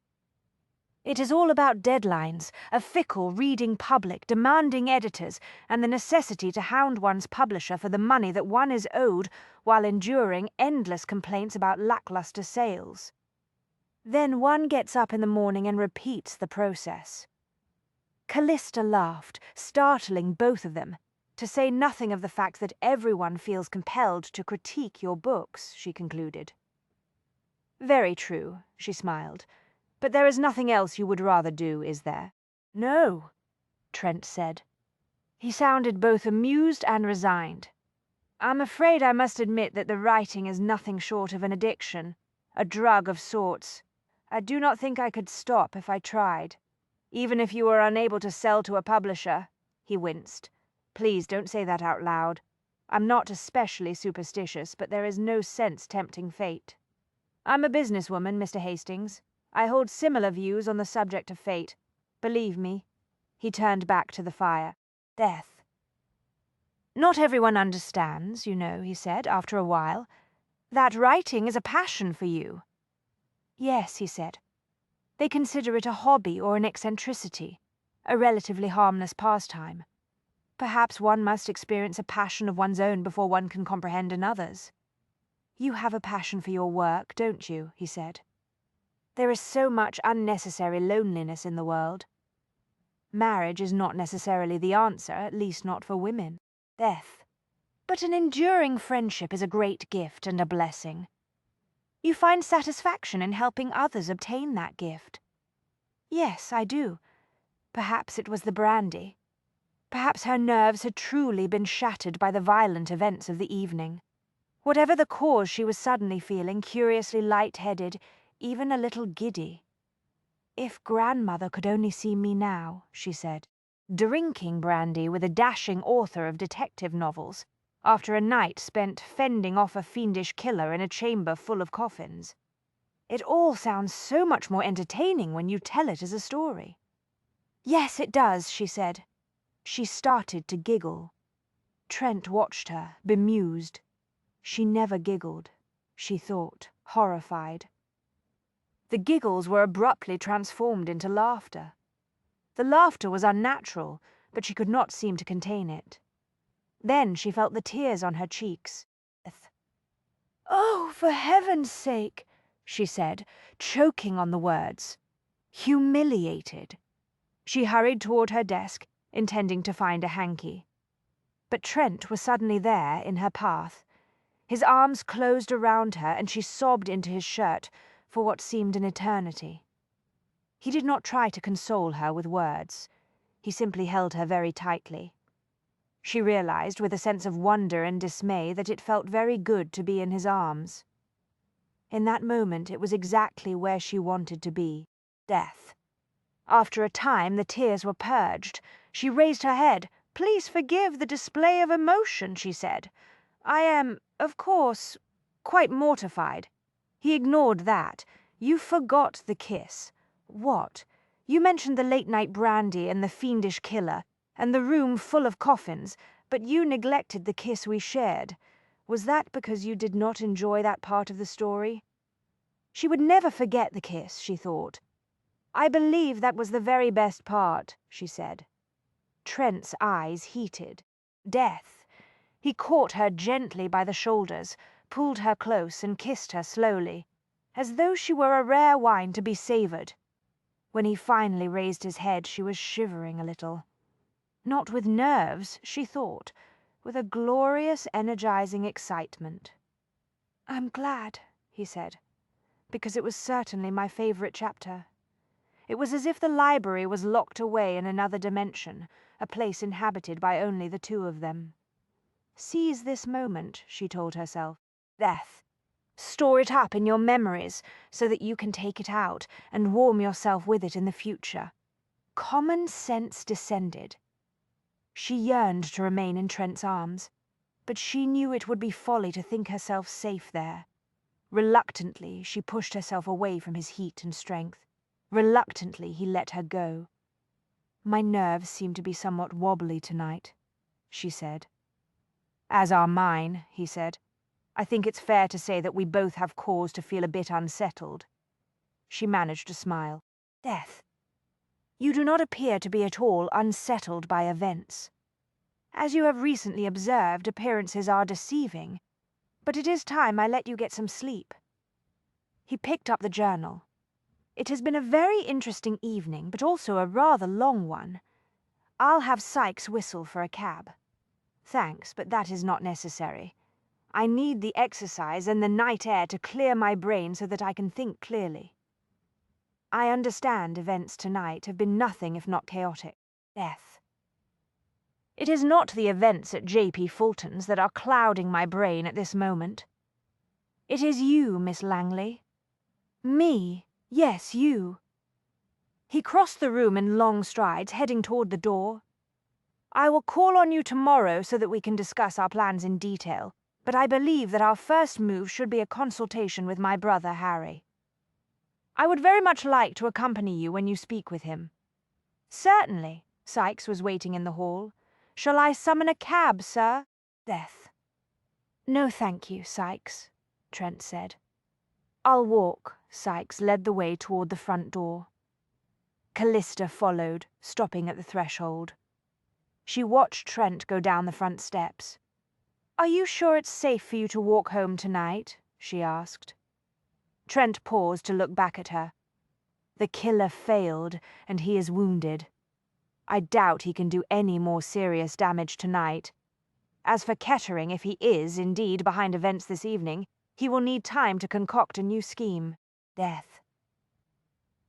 It is all about deadlines, a fickle reading public demanding editors, and the necessity to hound one's publisher for the money that one is owed while enduring endless complaints about lackluster sales. Then one gets up in the morning and repeats the process. Callista laughed, startling both of them, to say nothing of the fact that everyone feels compelled to critique your books, she concluded. Very true, she smiled. But there is nothing else you would rather do, is there? No, Trent said. He sounded both amused and resigned. I'm afraid I must admit that the writing is nothing short of an addiction, a drug of sorts. I do not think I could stop if I tried. Even if you were unable to sell to a publisher, he winced. Please don't say that out loud. I'm not especially superstitious, but there is no sense tempting fate. I'm a businesswoman, Mr. Hastings. I hold similar views on the subject of fate. Believe me. He turned back to the fire. Death. Not everyone understands, you know, he said after a while. That writing is a passion for you. Yes, he said. They consider it a hobby or an eccentricity, a relatively harmless pastime. Perhaps one must experience a passion of one's own before one can comprehend another's. You have a passion for your work, don't you? He said. There is so much unnecessary loneliness in the world. Marriage is not necessarily the answer, at least not for women. Death. But an enduring friendship is a great gift and a blessing. You find satisfaction in helping others obtain that gift. Yes, I do. Perhaps it was the brandy. Perhaps her nerves had truly been shattered by the violent events of the evening. Whatever the cause, she was suddenly feeling curiously light-headed, even a little giddy. If grandmother could only see me now, she said, drinking brandy with a dashing author of detective novels, after a night spent fending off a fiendish killer in a chamber full of coffins. It all sounds so much more entertaining when you tell it as a story." "Yes, it does," she said. She started to giggle. Trent watched her, bemused. She never giggled, she thought, horrified. The giggles were abruptly transformed into laughter. The laughter was unnatural, but she could not seem to contain it. Then she felt the tears on her cheeks. "Oh, for heaven's sake," she said, choking on the words. Humiliated. She hurried toward her desk, intending to find a hanky. But Trent was suddenly there, in her path. His arms closed around her, and she sobbed into his shirt for what seemed an eternity. He did not try to console her with words. He simply held her very tightly. She realized with a sense of wonder and dismay that it felt very good to be in his arms. In that moment it was exactly where she wanted to be, death. After a time the tears were purged. She raised her head. "Please forgive the display of emotion," she said. "I am, of course, quite mortified." He ignored that. "You forgot the kiss." "What?" "You mentioned the late-night brandy and the fiendish killer, and the room full of coffins, but you neglected the kiss we shared. Was that because you did not enjoy that part of the story?" She would never forget the kiss, she thought. "I believe that was the very best part," she said. Trent's eyes heated. Death. He caught her gently by the shoulders, pulled her close, and kissed her slowly, as though she were a rare wine to be savoured. When he finally raised his head, she was shivering a little. Not with nerves, she thought, with a glorious, energizing excitement. "I'm glad," he said, "because it was certainly my favourite chapter." It was as if the library was locked away in another dimension, a place inhabited by only the two of them. Seize this moment, she told herself. Death. Store it up in your memories so that you can take it out and warm yourself with it in the future. Common sense descended. She yearned to remain in Trent's arms, but she knew it would be folly to think herself safe there. Reluctantly, she pushed herself away from his heat and strength. Reluctantly, he let her go. "My nerves seem to be somewhat wobbly tonight," she said. "As are mine," he said. "I think it's fair to say that we both have cause to feel a bit unsettled." She managed to smile. "Death, you do not appear to be at all unsettled by events. As you have recently observed, appearances are deceiving, but it is time I let you get some sleep." He picked up the journal. "It has been a very interesting evening, but also a rather long one. I'll have Sykes whistle for a cab." "Thanks, but that is not necessary. I need the exercise and the night air to clear my brain so that I can think clearly. I understand events tonight have been nothing if not chaotic. Death. It is not the events at J.P. Fulton's that are clouding my brain at this moment. It is you, Miss Langley." "Me? Yes, you." He crossed the room in long strides, heading toward the door. "I will call on you tomorrow so that we can discuss our plans in detail, but I believe that our first move should be a consultation with my brother Harry. I would very much like to accompany you when you speak with him." "Certainly." Sykes was waiting in the hall. "Shall I summon a cab, sir?" Death. "No, thank you, Sykes," Trent said. "I'll walk." Sykes led the way toward the front door. Callista followed, stopping at the threshold. She watched Trent go down the front steps. "Are you sure it's safe for you to walk home tonight?" she asked. Trent paused to look back at her. "The killer failed, and he is wounded. I doubt he can do any more serious damage tonight. As for Kettering, if he is indeed behind events this evening, he will need time to concoct a new scheme. Death.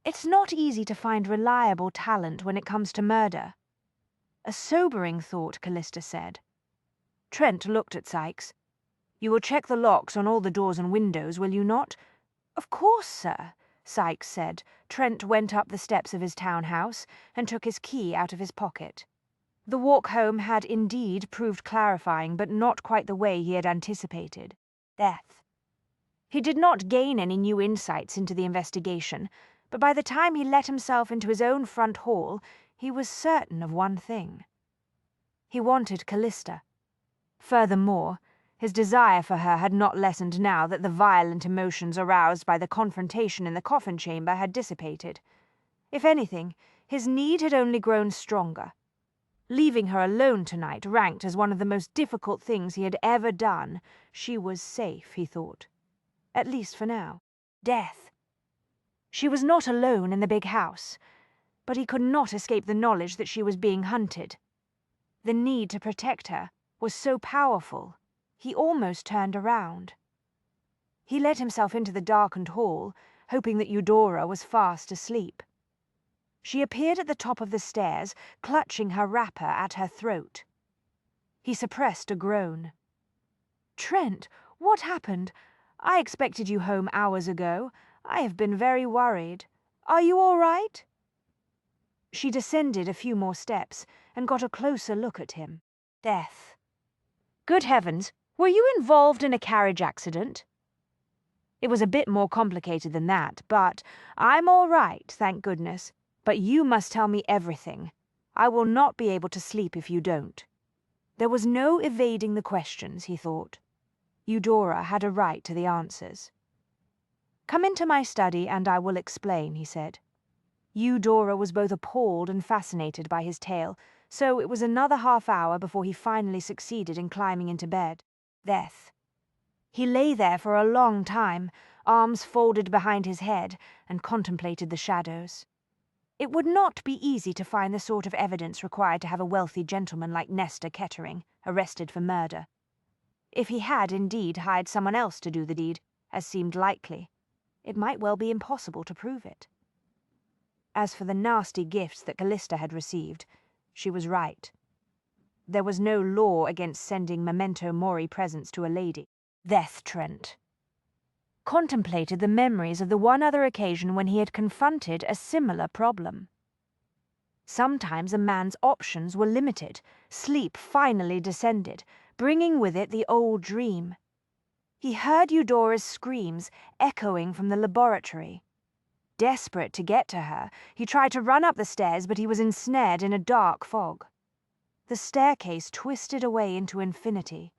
It's not easy to find reliable talent when it comes to murder." "A sobering thought," Callista said. Trent looked at Sykes. "You will check the locks on all the doors and windows, will you not?" "Of course, sir," Sykes said. Trent went up the steps of his townhouse and took his key out of his pocket. The walk home had indeed proved clarifying, but not quite the way he had anticipated. Death. He did not gain any new insights into the investigation, but by the time he let himself into his own front hall, he was certain of one thing. He wanted Callista. Furthermore, his desire for her had not lessened now that the violent emotions aroused by the confrontation in the coffin chamber had dissipated. If anything, his need had only grown stronger. Leaving her alone tonight ranked as one of the most difficult things he had ever done. She was safe, he thought. At least for now. Death. She was not alone in the big house, but he could not escape the knowledge that she was being hunted. The need to protect her was so powerful, he almost turned around. He let himself into the darkened hall, hoping that Eudora was fast asleep. She appeared at the top of the stairs, clutching her wrapper at her throat. He suppressed a groan. "Trent, what happened? I expected you home hours ago. I have been very worried. Are you all right?" She descended a few more steps and got a closer look at him. Death. Good heavens, were you involved in a carriage accident? It was a bit more complicated than that, but I'm all right, thank goodness. But you must tell me everything. I will not be able to sleep if you don't. There was no evading the questions, he thought. Eudora had a right to the answers. Come into my study and I will explain, he said. Eudora was both appalled and fascinated by his tale, so it was another half-hour before he finally succeeded in climbing into bed. Death. He lay there for a long time, arms folded behind his head, and contemplated the shadows. It would not be easy to find the sort of evidence required to have a wealthy gentleman like Nestor Kettering arrested for murder. If he had indeed hired someone else to do the deed, as seemed likely, it might well be impossible to prove it. As for the nasty gifts that Callista had received, she was right. There was no law against sending memento mori presents to a lady. Death Trent contemplated the memories of the one other occasion when he had confronted a similar problem. Sometimes a man's options were limited. Sleep finally descended, bringing with it the old dream. He heard Eudora's screams echoing from the laboratory. Desperate to get to her, he tried to run up the stairs, but he was ensnared in a dark fog. The staircase twisted away into infinity.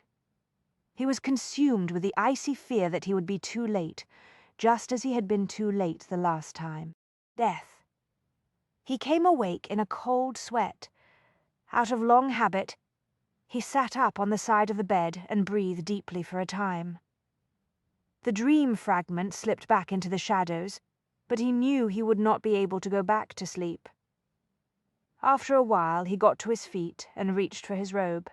He was consumed with the icy fear that he would be too late, just as he had been too late the last time. Death. He came awake in a cold sweat. Out of long habit, he sat up on the side of the bed and breathed deeply for a time. The dream fragment slipped back into the shadows, but he knew he would not be able to go back to sleep. After a while, he got to his feet and reached for his robe.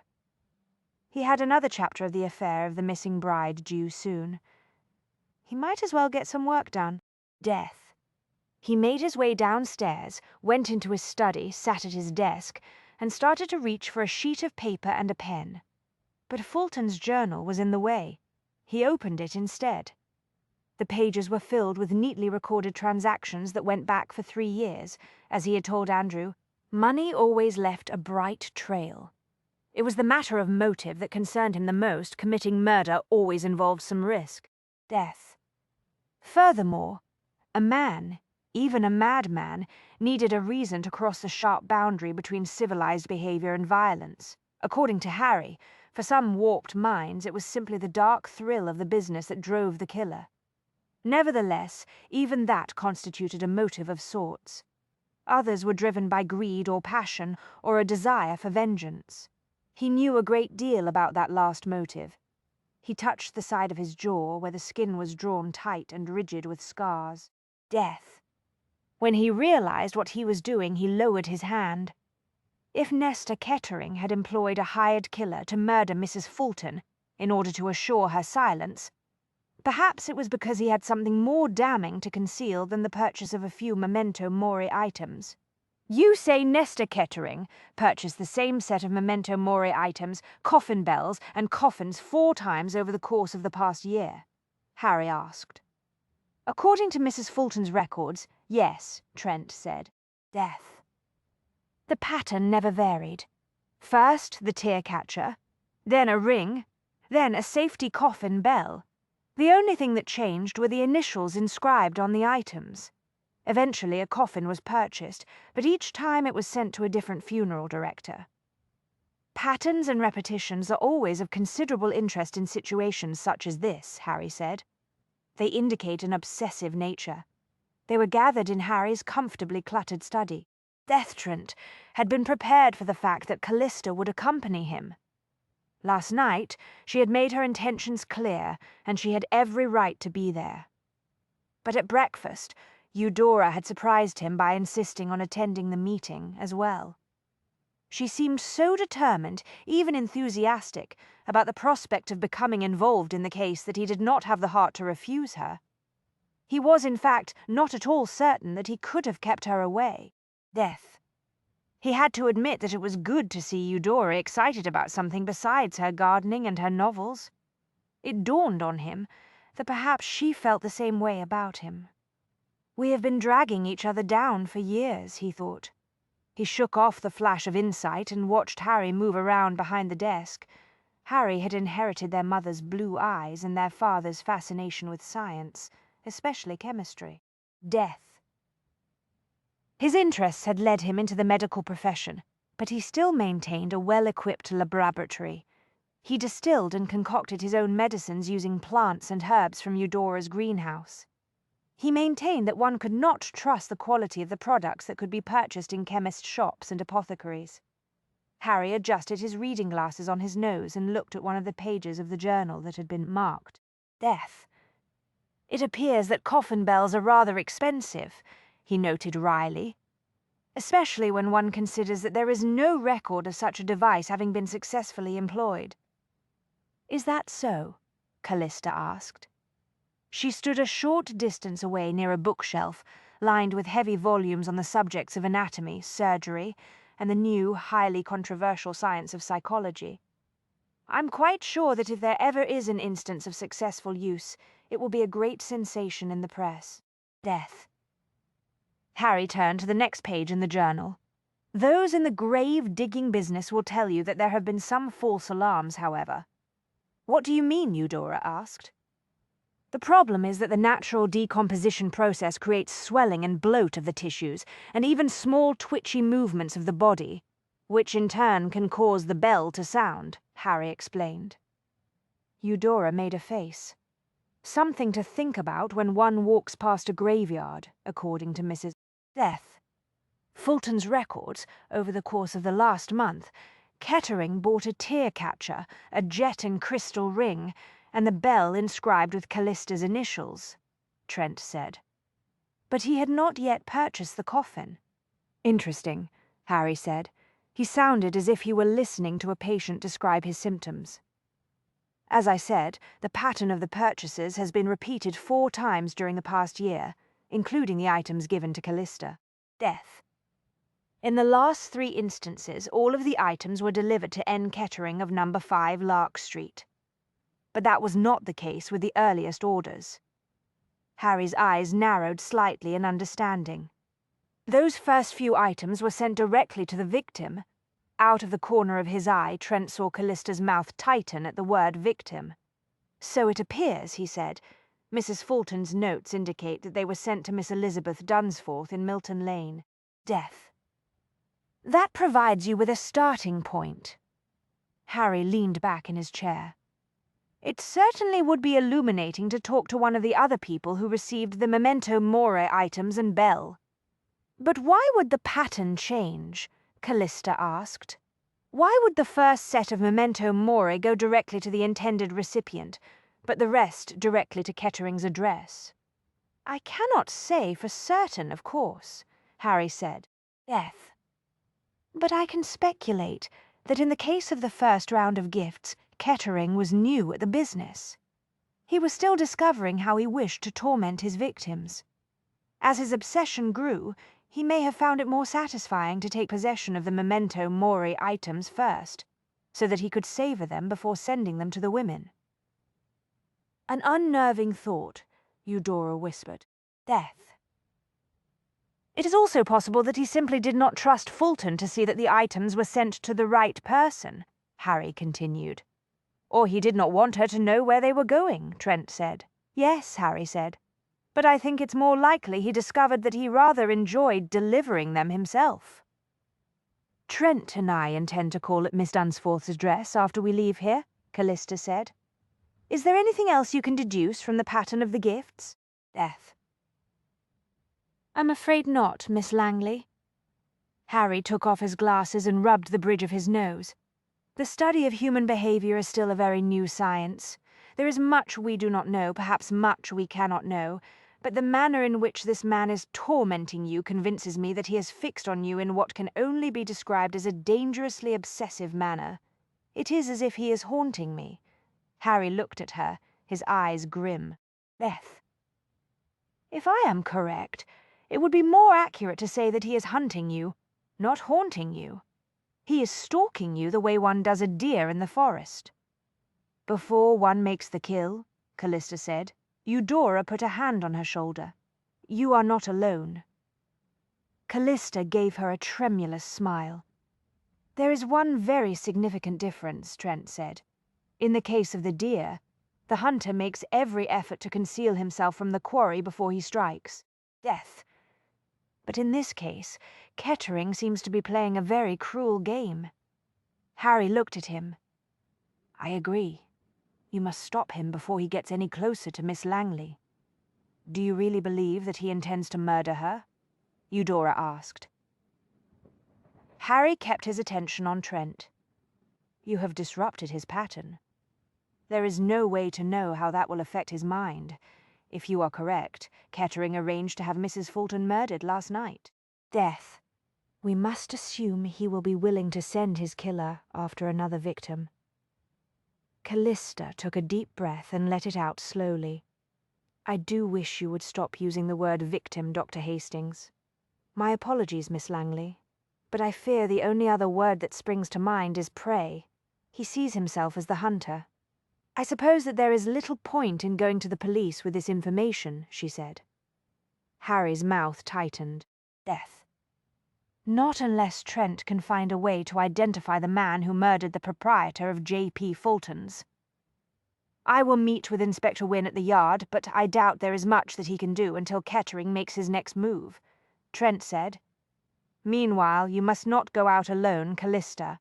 He had another chapter of the affair of the missing bride due soon. He might as well get some work done. Death. He made his way downstairs, went into his study, sat at his desk, and started to reach for a sheet of paper and a pen. But Fulton's journal was in the way. He opened it instead. The pages were filled with neatly recorded transactions that went back for 3 years. As he had told Andrew, money always left a bright trail. It was the matter of motive that concerned him the most. Committing murder always involved some risk. Death. Furthermore, a man, even a madman, needed a reason to cross the sharp boundary between civilized behavior and violence. According to Harry, for some warped minds, it was simply the dark thrill of the business that drove the killer. Nevertheless, even that constituted a motive of sorts. Others were driven by greed or passion, or a desire for vengeance. He knew a great deal about that last motive. He touched the side of his jaw where the skin was drawn tight and rigid with scars. Death. When he realized what he was doing, he lowered his hand. If Nestor Kettering had employed a hired killer to murder Mrs. Fulton in order to assure her silence, perhaps it was because he had something more damning to conceal than the purchase of a few memento mori items. You say Nestor Kettering purchased the same set of memento mori items, coffin bells, and coffins 4 times over the course of the past year? Harry asked. According to Mrs. Fulton's records, yes, Trent said. Death. The pattern never varied. First the tear catcher, then a ring, then a safety coffin bell. The only thing that changed were the initials inscribed on the items. Eventually a coffin was purchased, but each time it was sent to a different funeral director. Patterns and repetitions are always of considerable interest in situations such as this, Harry said. They indicate an obsessive nature. They were gathered in Harry's comfortably cluttered study. Death Trent had been prepared for the fact that Callista would accompany him. Last night, she had made her intentions clear, and she had every right to be there. But at breakfast, Eudora had surprised him by insisting on attending the meeting as well. She seemed so determined, even enthusiastic, about the prospect of becoming involved in the case that he did not have the heart to refuse her. He was, in fact, not at all certain that he could have kept her away. Death. He had to admit that it was good to see Eudora excited about something besides her gardening and her novels. It dawned on him that perhaps she felt the same way about him. We have been dragging each other down for years, he thought. He shook off the flash of insight and watched Harry move around behind the desk. Harry had inherited their mother's blue eyes and their father's fascination with science, especially chemistry. Death. His interests had led him into the medical profession, but he still maintained a well-equipped laboratory. He distilled and concocted his own medicines using plants and herbs from Eudora's greenhouse. He maintained that one could not trust the quality of the products that could be purchased in chemist shops and apothecaries. Harry adjusted his reading glasses on his nose and looked at one of the pages of the journal that had been marked Death. It appears that coffin bells are rather expensive, he noted wryly, especially when one considers that there is no record of such a device having been successfully employed. Is that so? Callista asked. She stood a short distance away near a bookshelf, lined with heavy volumes on the subjects of anatomy, surgery, and the new, highly controversial science of psychology. I'm quite sure that if there ever is an instance of successful use, it will be a great sensation in the press. Death. Harry turned to the next page in the journal. Those in the grave-digging business will tell you that there have been some false alarms, however. What do you mean? Eudora asked. The problem is that the natural decomposition process creates swelling and bloat of the tissues, and even small twitchy movements of the body, which in turn can cause the bell to sound, Harry explained. Eudora made a face. Something to think about when one walks past a graveyard, according to Mrs. Death. Fulton's records, over the course of the last month, Kettering bought a tear catcher, a jet and crystal ring, and the bell inscribed with Callista's initials, Trent said. But he had not yet purchased the coffin. Interesting, Harry said. He sounded as if he were listening to a patient describe his symptoms. As I said, the pattern of the purchases has been repeated 4 times during the past year, including the items given to Callista. Death. In the last 3 instances, all of the items were delivered to N. Kettering of No. 5 Lark Street. But that was not the case with the earliest orders. Harry's eyes narrowed slightly in understanding. Those first few items were sent directly to the victim. Out of the corner of his eye, Trent saw Callista's mouth tighten at the word victim. So it appears, he said. Mrs. Fulton's notes indicate that they were sent to Miss Elizabeth Dunsforth in Milton Lane. Death. That provides you with a starting point. Harry leaned back in his chair. It certainly would be illuminating to talk to one of the other people who received the memento mori items and bell. But why would the pattern change? Callista asked. Why would the first set of memento mori go directly to the intended recipient, but the rest directly to Kettering's address? I cannot say for certain, of course, Harry said. Death. But I can speculate that in the case of the first round of gifts, Kettering was new at the business. He was still discovering how he wished to torment his victims. As his obsession grew, he may have found it more satisfying to take possession of the memento mori items first, so that he could savor them before sending them to the women. An unnerving thought, Eudora whispered. Death. It is also possible that he simply did not trust Fulton to see that the items were sent to the right person, Harry continued. Or he did not want her to know where they were going, Trent said. Yes, Harry said, but I think it's more likely he discovered that he rather enjoyed delivering them himself. Trent and I intend to call at Miss Dunsforth's address after we leave here, Callista said. Is there anything else you can deduce from the pattern of the gifts? Death. I'm afraid not, Miss Langley. Harry took off his glasses and rubbed the bridge of his nose. The study of human behavior is still a very new science. There is much we do not know, perhaps much we cannot know, but the manner in which this man is tormenting you convinces me that he has fixed on you in what can only be described as a dangerously obsessive manner. It is as if he is haunting me. Harry looked at her, his eyes grim. Beth. If I am correct, it would be more accurate to say that he is hunting you, not haunting you. He is stalking you the way one does a deer in the forest. Before one makes the kill, Callista said, Eudora put a hand on her shoulder. You are not alone. Callista gave her a tremulous smile. There is one very significant difference, Trent said. In the case of the deer, the hunter makes every effort to conceal himself from the quarry before he strikes. Death. But in this case, Kettering seems to be playing a very cruel game. Harry looked at him. I agree. You must stop him before he gets any closer to Miss Langley. Do you really believe that he intends to murder her? Eudora asked. Harry kept his attention on Trent. You have disrupted his pattern. There is no way to know how that will affect his mind. If you are correct, Kettering arranged to have Mrs. Fulton murdered last night. Death. We must assume he will be willing to send his killer after another victim. Callista took a deep breath and let it out slowly. I do wish you would stop using the word victim, Dr. Hastings. My apologies, Miss Langley, but I fear the only other word that springs to mind is prey. He sees himself as the hunter. I suppose that there is little point in going to the police with this information, she said. Harry's mouth tightened. Death. Not unless Trent can find a way to identify the man who murdered the proprietor of J.P. Fulton's. I will meet with Inspector Wynne at the yard, but I doubt there is much that he can do until Kettering makes his next move, Trent said. Meanwhile, you must not go out alone, Callista.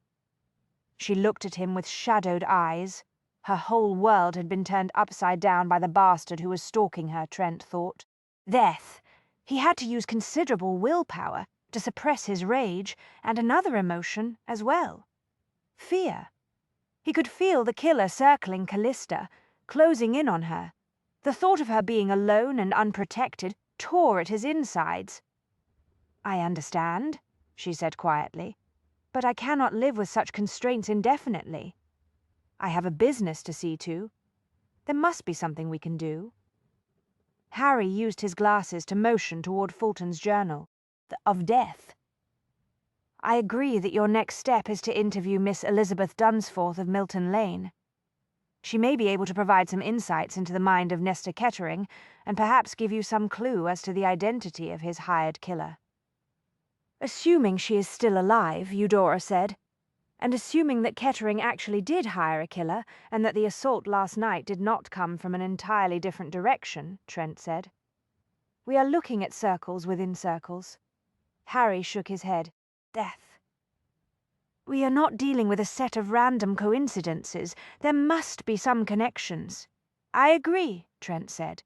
She looked at him with shadowed eyes. Her whole world had been turned upside down by the bastard who was stalking her, Trent thought. Death. He had to use considerable willpower to suppress his rage, and another emotion as well. Fear. He could feel the killer circling Callista, closing in on her. The thought of her being alone and unprotected tore at his insides. I understand, she said quietly, but I cannot live with such constraints indefinitely. I have a business to see to. There must be something we can do. Harry used his glasses to motion toward Fulton's journal. Of death. I agree that your next step is to interview Miss Elizabeth Dunsforth of Milton Lane. She may be able to provide some insights into the mind of Nestor Kettering, and perhaps give you some clue as to the identity of his hired killer. Assuming she is still alive, Eudora said, and assuming that Kettering actually did hire a killer, and that the assault last night did not come from an entirely different direction, Trent said. We are looking at circles within circles. Harry shook his head. Death. We are not dealing with a set of random coincidences. There must be some connections. I agree, Trent said.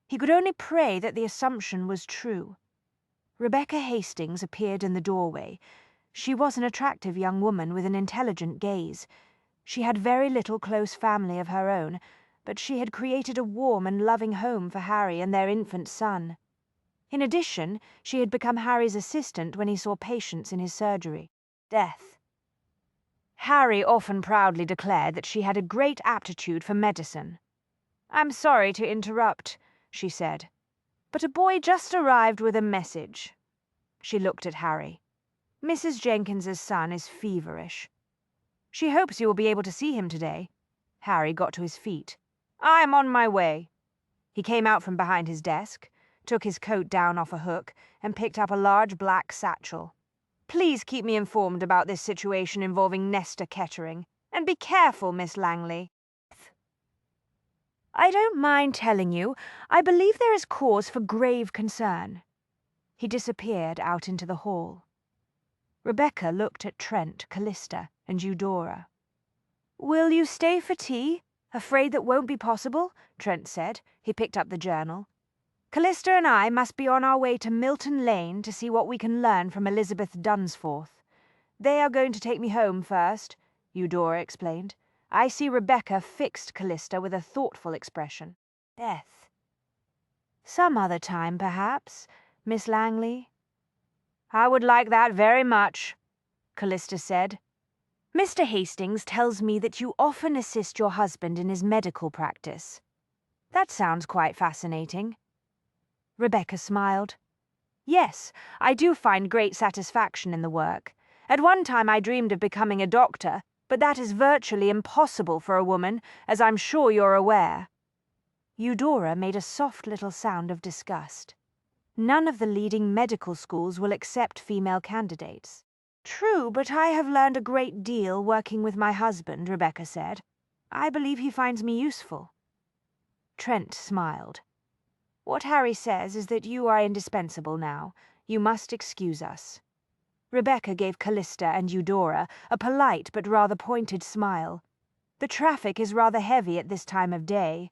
He could only pray that the assumption was true. Rebecca Hastings appeared in the doorway. She was an attractive young woman with an intelligent gaze. She had very little close family of her own, but she had created a warm and loving home for Harry and their infant son. In addition, she had become Harry's assistant when he saw patients in his surgery. Death. Harry often proudly declared that she had a great aptitude for medicine. I'm sorry to interrupt, she said, but a boy just arrived with a message. She looked at Harry. Mrs. Jenkins's son is feverish. She hopes you will be able to see him today. Harry got to his feet. I am on my way. He came out from behind his desk, took his coat down off a hook, and picked up a large black satchel. Please keep me informed about this situation involving Nestor Kettering, and be careful, Miss Langley. I don't mind telling you, I believe there is cause for grave concern. He disappeared out into the hall. Rebecca looked at Trent, Callista, and Eudora. Will you stay for tea? Afraid that won't be possible, Trent said. He picked up the journal. Callista and I must be on our way to Milton Lane to see what we can learn from Elizabeth Dunsforth. They are going to take me home first, Eudora explained. I see Rebecca fixed Callista with a thoughtful expression. Death. Some other time, perhaps, Miss Langley. I would like that very much, Callista said. Mr. Hastings tells me that you often assist your husband in his medical practice. That sounds quite fascinating. Rebecca smiled. Yes, I do find great satisfaction in the work. At one time I dreamed of becoming a doctor, but that is virtually impossible for a woman, as I'm sure you're aware. Eudora made a soft little sound of disgust. None of the leading medical schools will accept female candidates. True, but I have learned a great deal working with my husband, Rebecca said. I believe he finds me useful. Trent smiled. What Harry says is that you are indispensable now. You must excuse us. Rebecca gave Callista and Eudora a polite but rather pointed smile. The traffic is rather heavy at this time of day.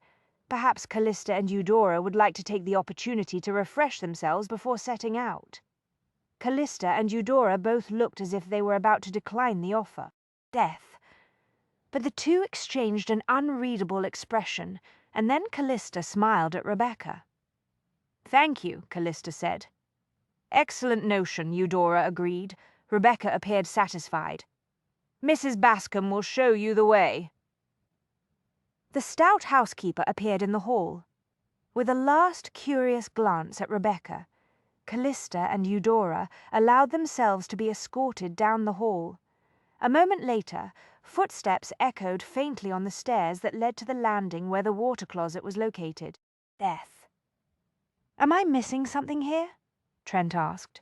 Perhaps Callista and Eudora would like to take the opportunity to refresh themselves before setting out. Callista and Eudora both looked as if they were about to decline the offer. Death. But the two exchanged an unreadable expression, and then Callista smiled at Rebecca. Thank you, Callista said. Excellent notion, Eudora agreed. Rebecca appeared satisfied. Mrs. Bascom will show you the way. The stout housekeeper appeared in the hall. With a last curious glance at Rebecca, Callista and Eudora allowed themselves to be escorted down the hall. A moment later, footsteps echoed faintly on the stairs that led to the landing where the water closet was located. Death. Am I missing something here? Trent asked.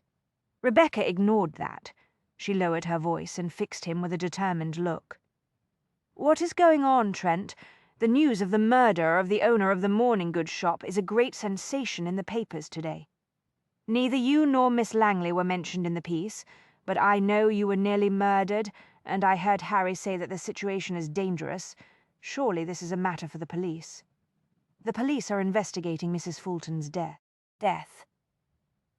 Rebecca ignored that. She lowered her voice and fixed him with a determined look. What is going on, Trent? The news of the murder of the owner of the morning goods shop is a great sensation in the papers today. Neither you nor Miss Langley were mentioned in the piece, but I know you were nearly murdered, and I heard Harry say that the situation is dangerous. Surely this is a matter for the police. The police are investigating Mrs. Fulton's death.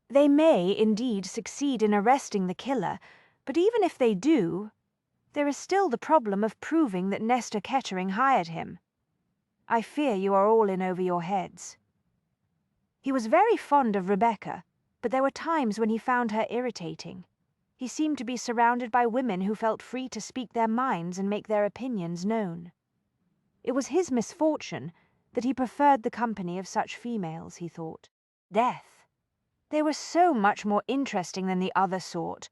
They may, indeed, succeed in arresting the killer, but even if they do, there is still the problem of proving that Nestor Kettering hired him. I fear you are all in over your heads. He was very fond of Rebecca, but there were times when he found her irritating. He seemed to be surrounded by women who felt free to speak their minds and make their opinions known. It was his misfortune that he preferred the company of such females, he thought. Death. They were so much more interesting than the other sort.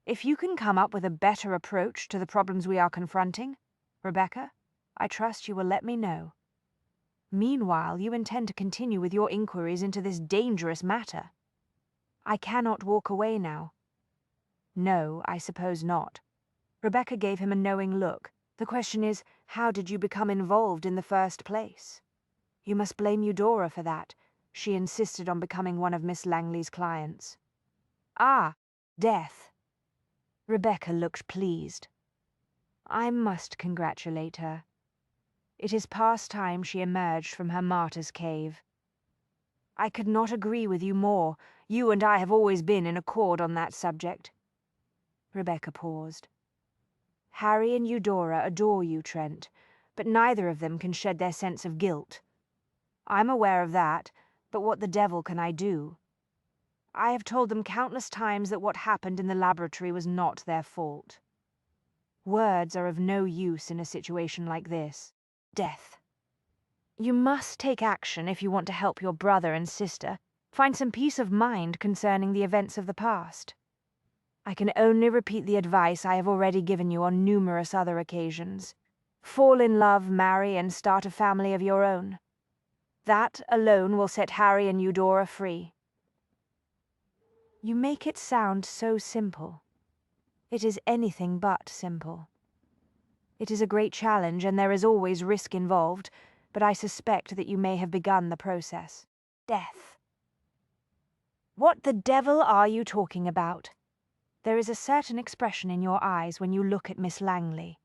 If you can come up with a better approach to the problems we are confronting, Rebecca, I trust you will let me know. Meanwhile, you intend to continue with your inquiries into this dangerous matter. I cannot walk away now. No, I suppose not. Rebecca gave him a knowing look. The question is, how did you become involved in the first place? You must blame Eudora for that. She insisted on becoming one of Miss Langley's clients. Ah, death. Rebecca looked pleased. I must congratulate her. It is past time she emerged from her martyr's cave. I could not agree with you more. You and I have always been in accord on that subject. Rebecca paused. Harry and Eudora adore you, Trent, but neither of them can shed their sense of guilt. I'm aware of that, but what the devil can I do? I have told them countless times that what happened in the laboratory was not their fault. Words are of no use in a situation like this. Death. You must take action if you want to help your brother and sister find some peace of mind concerning the events of the past. I can only repeat the advice I have already given you on numerous other occasions. Fall in love, marry, and start a family of your own. That alone will set Harry and Eudora free. You make it sound so simple. It is anything but simple. It is a great challenge, and there is always risk involved, but I suspect that you may have begun the process. Death. What the devil are you talking about? There is a certain expression in your eyes when you look at Miss Langley.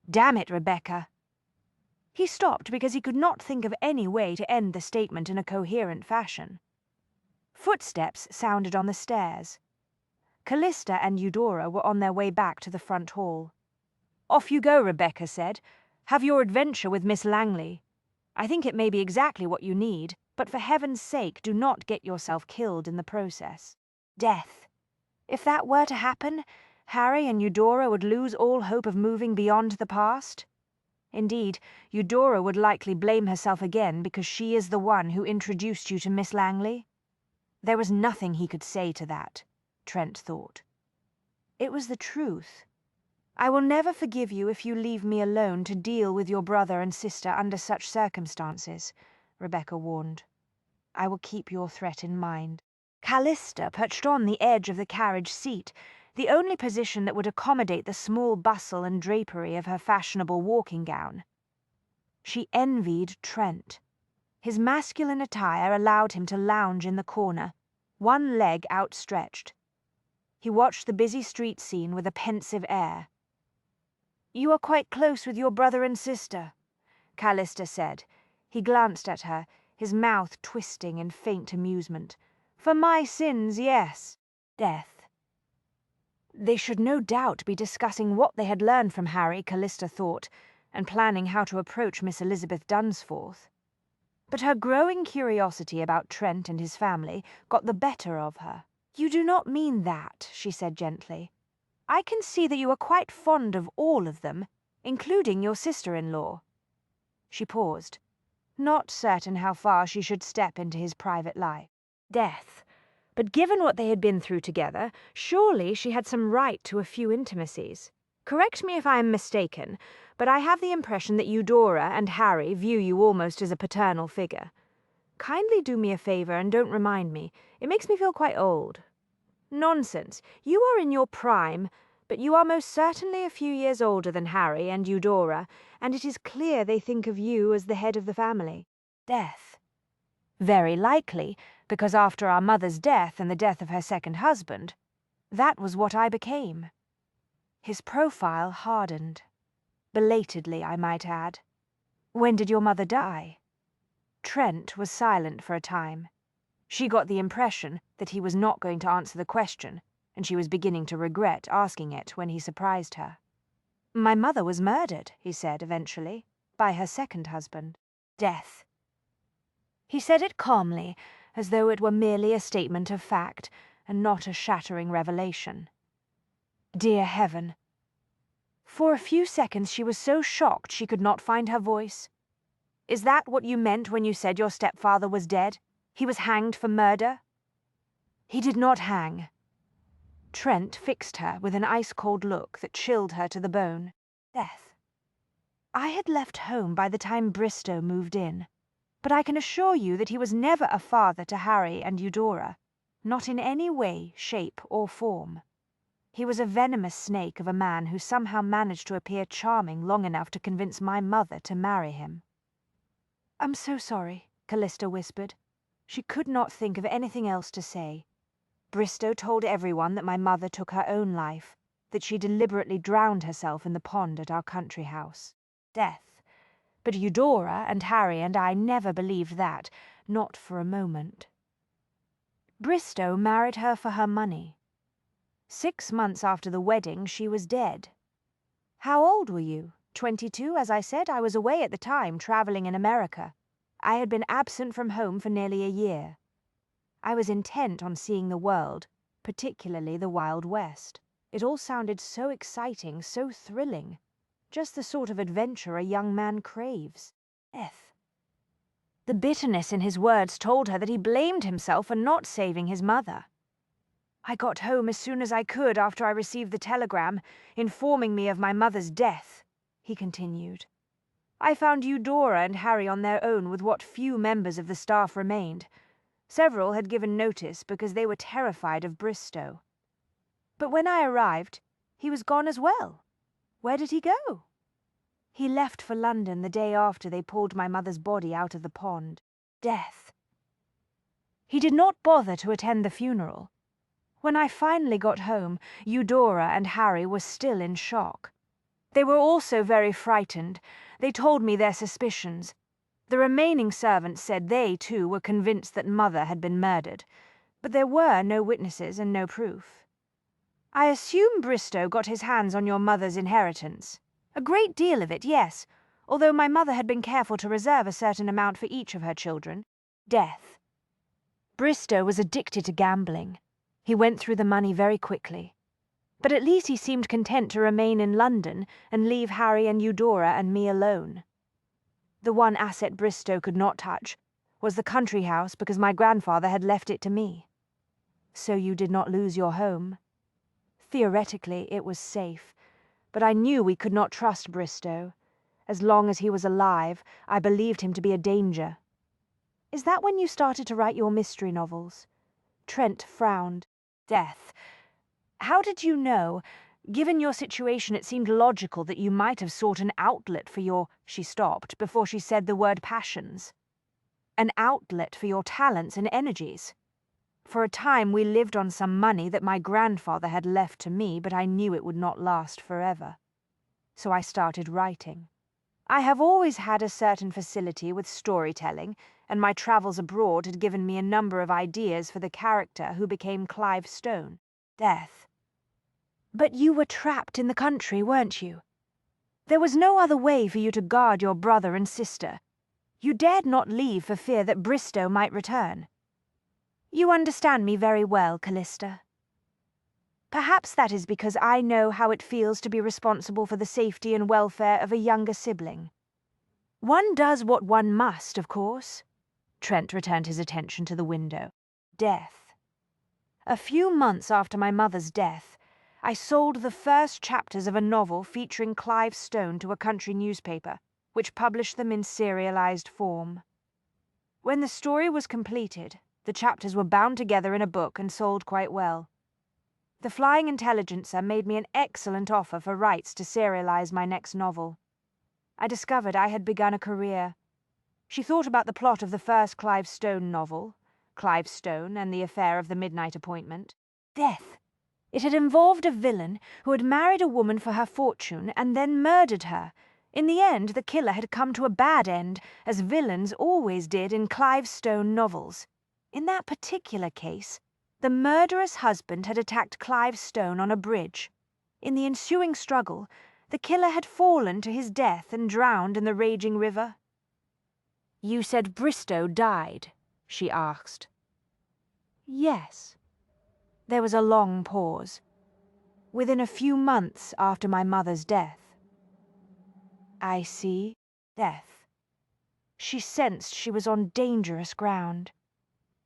Damn it, Rebecca. He stopped because he could not think of any way to end the statement in a coherent fashion. Footsteps sounded on the stairs. Callista and Eudora were on their way back to the front hall. Off you go, Rebecca said. Have your adventure with Miss Langley. I think it may be exactly what you need, but for heaven's sake do not get yourself killed in the process. Death. If that were to happen, Harry and Eudora would lose all hope of moving beyond the past. Indeed, Eudora would likely blame herself again because she is the one who introduced you to Miss Langley. There was nothing he could say to that, Trent thought. It was the truth. I will never forgive you if you leave me alone to deal with your brother and sister under such circumstances, Rebecca warned. I will keep your threat in mind. Callista perched on the edge of the carriage seat, the only position that would accommodate the small bustle and drapery of her fashionable walking gown. She envied Trent. His masculine attire allowed him to lounge in the corner, one leg outstretched. He watched the busy street scene with a pensive air. You are quite close with your brother and sister, Callista said. He glanced at her, his mouth twisting in faint amusement. For my sins, yes. Death. They should no doubt be discussing what they had learned from Harry, Callista thought, and planning how to approach Miss Elizabeth Dunsforth. But her growing curiosity about Trent and his family got the better of her. You do not mean that, she said gently. I can see that you are quite fond of all of them, including your sister-in-law. She paused, not certain how far she should step into his private life. Death. But given what they had been through together, surely she had some right to a few intimacies. Correct me if I am mistaken, but I have the impression that Eudora and Harry view you almost as a paternal figure. Kindly do me a favour and don't remind me. It makes me feel quite old. Nonsense. You are in your prime, but you are most certainly a few years older than Harry and Eudora, and it is clear they think of you as the head of the family. Death. Very likely, because after our mother's death and the death of her second husband, that was what I became. His profile hardened. Belatedly, I might add. When did your mother die? Trent was silent for a time. She got the impression that he was not going to answer the question, and she was beginning to regret asking it when he surprised her. My mother was murdered, he said eventually, by her second husband. Death. He said it calmly, as though it were merely a statement of fact, and not a shattering revelation. Dear heaven. For a few seconds she was so shocked she could not find her voice. Is that what you meant when you said your stepfather was dead? He was hanged for murder? He did not hang. Trent fixed her with an ice-cold look that chilled her to the bone. Death. I had left home by the time Bristow moved in, but I can assure you that he was never a father to Harry and Eudora, not in any way, shape, or form. He was a venomous snake of a man who somehow managed to appear charming long enough to convince my mother to marry him. I'm so sorry, Callista whispered. She could not think of anything else to say. Bristow told everyone that my mother took her own life, that she deliberately drowned herself in the pond at our country house. Death. But Eudora and Harry and I never believed that, not for a moment. Bristow married her for her money. 6 months after the wedding, she was dead. How old were you? 22, as I said. I was away at the time, travelling in America. I had been absent from home for nearly a year. I was intent on seeing the world, particularly the Wild West. It all sounded so exciting, so thrilling. Just the sort of adventure a young man craves. The bitterness in his words told her that he blamed himself for not saving his mother. I got home as soon as I could after I received the telegram informing me of my mother's death, he continued. I found Eudora and Harry on their own with what few members of the staff remained. Several had given notice because they were terrified of Bristow. But when I arrived, he was gone as well. Where did he go? He left for London the day after they pulled my mother's body out of the pond. Death. He did not bother to attend the funeral. When I finally got home, Eudora and Harry were still in shock. They were also very frightened. They told me their suspicions. The remaining servants said they, too, were convinced that Mother had been murdered, but there were no witnesses and no proof. I assume Bristow got his hands on your mother's inheritance. A great deal of it, yes, although my mother had been careful to reserve a certain amount for each of her children. Death. Bristow was addicted to gambling. He went through the money very quickly. But at least he seemed content to remain in London and leave Harry and Eudora and me alone. The one asset Bristow could not touch was the country house because my grandfather had left it to me. So you did not lose your home. Theoretically, it was safe, but I knew we could not trust Bristow. As long as he was alive, I believed him to be a danger. Is that when you started to write your mystery novels? Trent frowned. Death. How did you know? Given your situation, it seemed logical that you might have sought an outlet for your... She stopped before she said the word passions. An outlet for your talents and energies. For a time we lived on some money that my grandfather had left to me, but I knew it would not last forever. So I started writing. I have always had a certain facility with storytelling, and my travels abroad had given me a number of ideas for the character who became Clive Stone. Death. But you were trapped in the country, weren't you? There was no other way for you to guard your brother and sister. You dared not leave for fear that Bristow might return. You understand me very well, Callista. Perhaps that is because I know how it feels to be responsible for the safety and welfare of a younger sibling. One does what one must, of course. Trent returned his attention to the window. Death. A few months after my mother's death, I sold the first chapters of a novel featuring Clive Stone to a country newspaper, which published them in serialized form. When the story was completed, the chapters were bound together in a book and sold quite well. The Flying Intelligencer made me an excellent offer for rights to serialize my next novel. I discovered I had begun a career. She thought about the plot of the first Clive Stone novel, Clive Stone and the Affair of the Midnight Appointment. Death. It had involved a villain who had married a woman for her fortune and then murdered her. In the end, the killer had come to a bad end, as villains always did in Clive Stone novels. In that particular case, the murderous husband had attacked Clive Stone on a bridge. In the ensuing struggle, the killer had fallen to his death and drowned in the raging river. You said Bristow died, she asked. Yes. There was a long pause. Within a few months after my mother's death. I see. Death. She sensed she was on dangerous ground.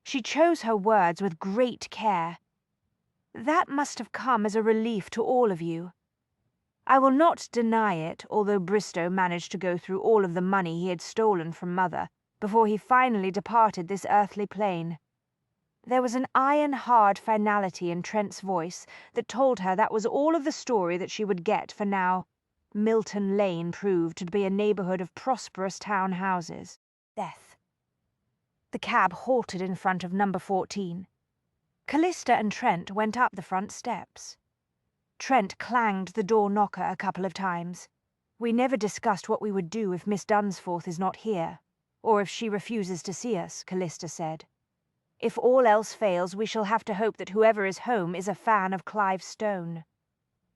She chose her words with great care. That must have come as a relief to all of you. I will not deny it, although Bristow managed to go through all of the money he had stolen from Mother before he finally departed this earthly plane. There was an iron-hard finality in Trent's voice that told her that was all of the story that she would get for now. Milton Lane proved to be a neighborhood of prosperous town houses. Death. The cab halted in front of number 14. Callista and Trent went up the front steps. Trent clanged the door knocker a couple of times. We never discussed what we would do if Miss Dunsforth is not here, or if she refuses to see us, Callista said. If all else fails, we shall have to hope that whoever is home is a fan of Clive Stone.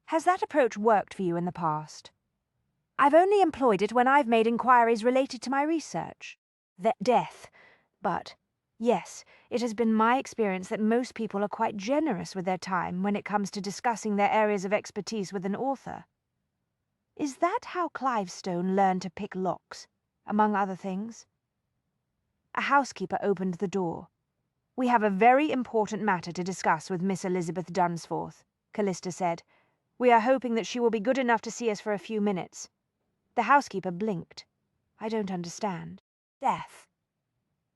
Has that approach worked for you in the past? I've only employed it when I've made inquiries related to my research. Death. But, yes, it has been my experience that most people are quite generous with their time when it comes to discussing their areas of expertise with an author. Is that how Clive Stone learned to pick locks, among other things? A housekeeper opened the door. We have a very important matter to discuss with Miss Elizabeth Dunsforth, Callista said. We are hoping that she will be good enough to see us for a few minutes. The housekeeper blinked. I don't understand. Death.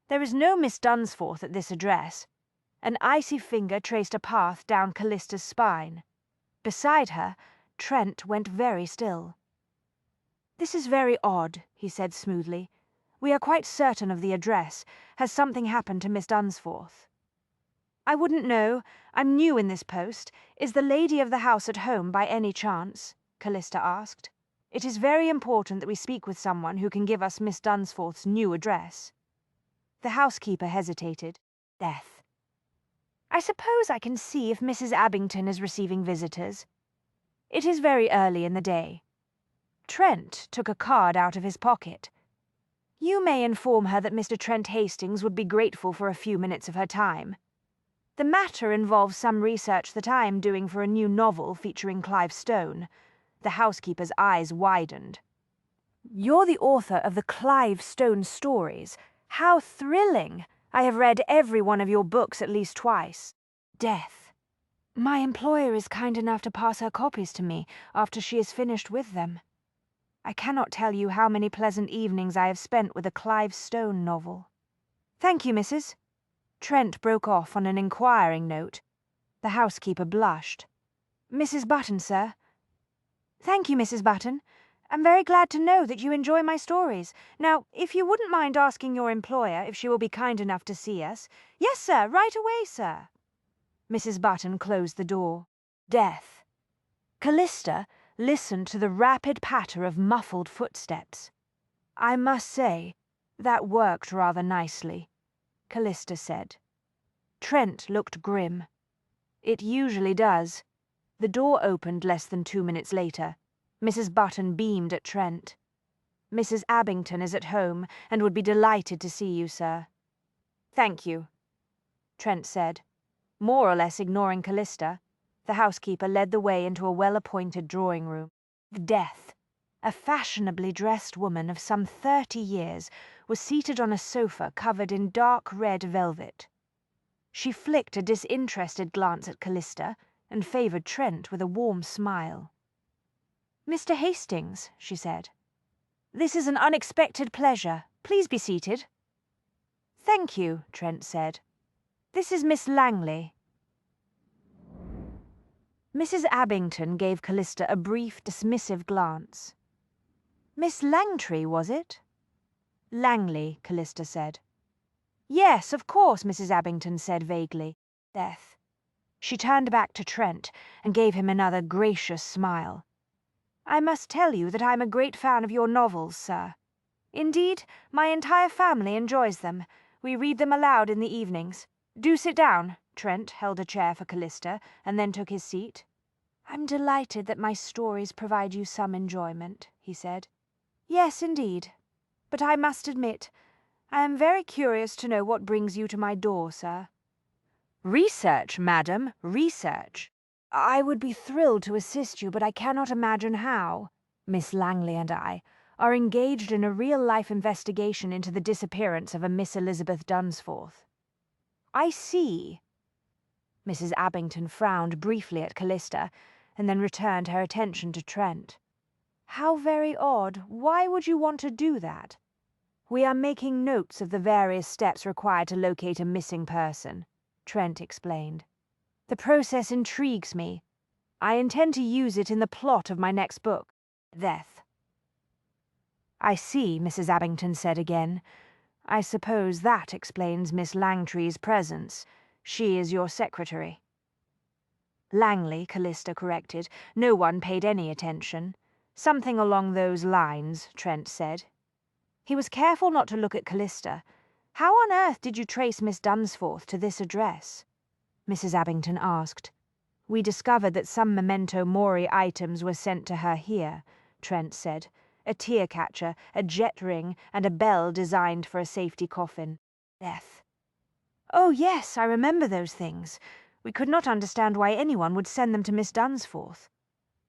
There is no Miss Dunsforth at this address. An icy finger traced a path down Callista's spine. Beside her, Trent went very still. "This is very odd," he said smoothly. "We are quite certain of the address. Has something happened to Miss Dunsforth?" "I wouldn't know. I'm new in this post. Is the lady of the house at home by any chance?" Callista asked. "It is very important that we speak with someone who can give us Miss Dunsforth's new address." The housekeeper hesitated. Death. "I suppose I can see if Mrs. Abington is receiving visitors. It is very early in the day." Trent took a card out of his pocket. "You may inform her that Mr. Trent Hastings would be grateful for a few minutes of her time. The matter involves some research that I am doing for a new novel featuring Clive Stone." The housekeeper's eyes widened. "You're the author of the Clive Stone stories. How thrilling! I have read every one of your books at least twice." Death. "My employer is kind enough to pass her copies to me after she is finished with them. I cannot tell you how many pleasant evenings I have spent with a Clive Stone novel." "Thank you, Mrs." Trent broke off on an inquiring note. The housekeeper blushed. "Mrs. Button, sir." "Thank you, Mrs. Button. I'm very glad to know that you enjoy my stories. Now, if you wouldn't mind asking your employer if she will be kind enough to see us—" "Yes, sir, right away, sir." Mrs. Button closed the door. Death. Callista listened to the rapid patter of muffled footsteps. "I must say, that worked rather nicely," Callista said. Trent looked grim. "It usually does." The door opened less than 2 minutes later. Mrs. Button beamed at Trent. "Mrs. Abington is at home and would be delighted to see you, sir." "Thank you," Trent said. More or less ignoring Callista, the housekeeper led the way into a well-appointed drawing room. Death. A fashionably dressed woman of some 30 years was seated on a sofa covered in dark red velvet. She flicked a disinterested glance at Callista and favoured Trent with a warm smile. "Mr. Hastings," she said. "This is an unexpected pleasure. Please be seated." "Thank you," Trent said. "This is Miss Langley." Mrs. Abington gave Callista a brief, dismissive glance. "Miss Langtry, was it?" "Langley," Callista said. "Yes, of course," Mrs. Abington said vaguely. Death. She turned back to Trent and gave him another gracious smile. "I must tell you that I'm a great fan of your novels, sir. Indeed, my entire family enjoys them. We read them aloud in the evenings. Do sit down." Trent held a chair for Callista and then took his seat. "I'm delighted that my stories provide you some enjoyment," he said. "Yes, indeed. But I must admit, I am very curious to know what brings you to my door, sir." "Research, madam, research." "I would be thrilled to assist you, but I cannot imagine how. Miss Langley and I are engaged in a real-life investigation into the disappearance of a Miss Elizabeth Dunsforth." "I see." Mrs. Abington frowned briefly at Callista, and then returned her attention to Trent. "How very odd. Why would you want to do that?" "We are making notes of the various steps required to locate a missing person," Trent explained. "The process intrigues me. I intend to use it in the plot of my next book, Death." "I see," Mrs. Abington said again. "I suppose that explains Miss Langtry's presence. She is your secretary." "Langley," Callista corrected. No one paid any attention. "Something along those lines," Trent said. He was careful not to look at Callista. "How on earth did you trace Miss Dunsforth to this address?" Mrs. Abington asked. "We discovered that some memento mori items were sent to her here," Trent said. "A tear catcher, a jet ring, and a bell designed for a safety coffin. Death." "Oh, yes, I remember those things. We could not understand why anyone would send them to Miss Dunsforth.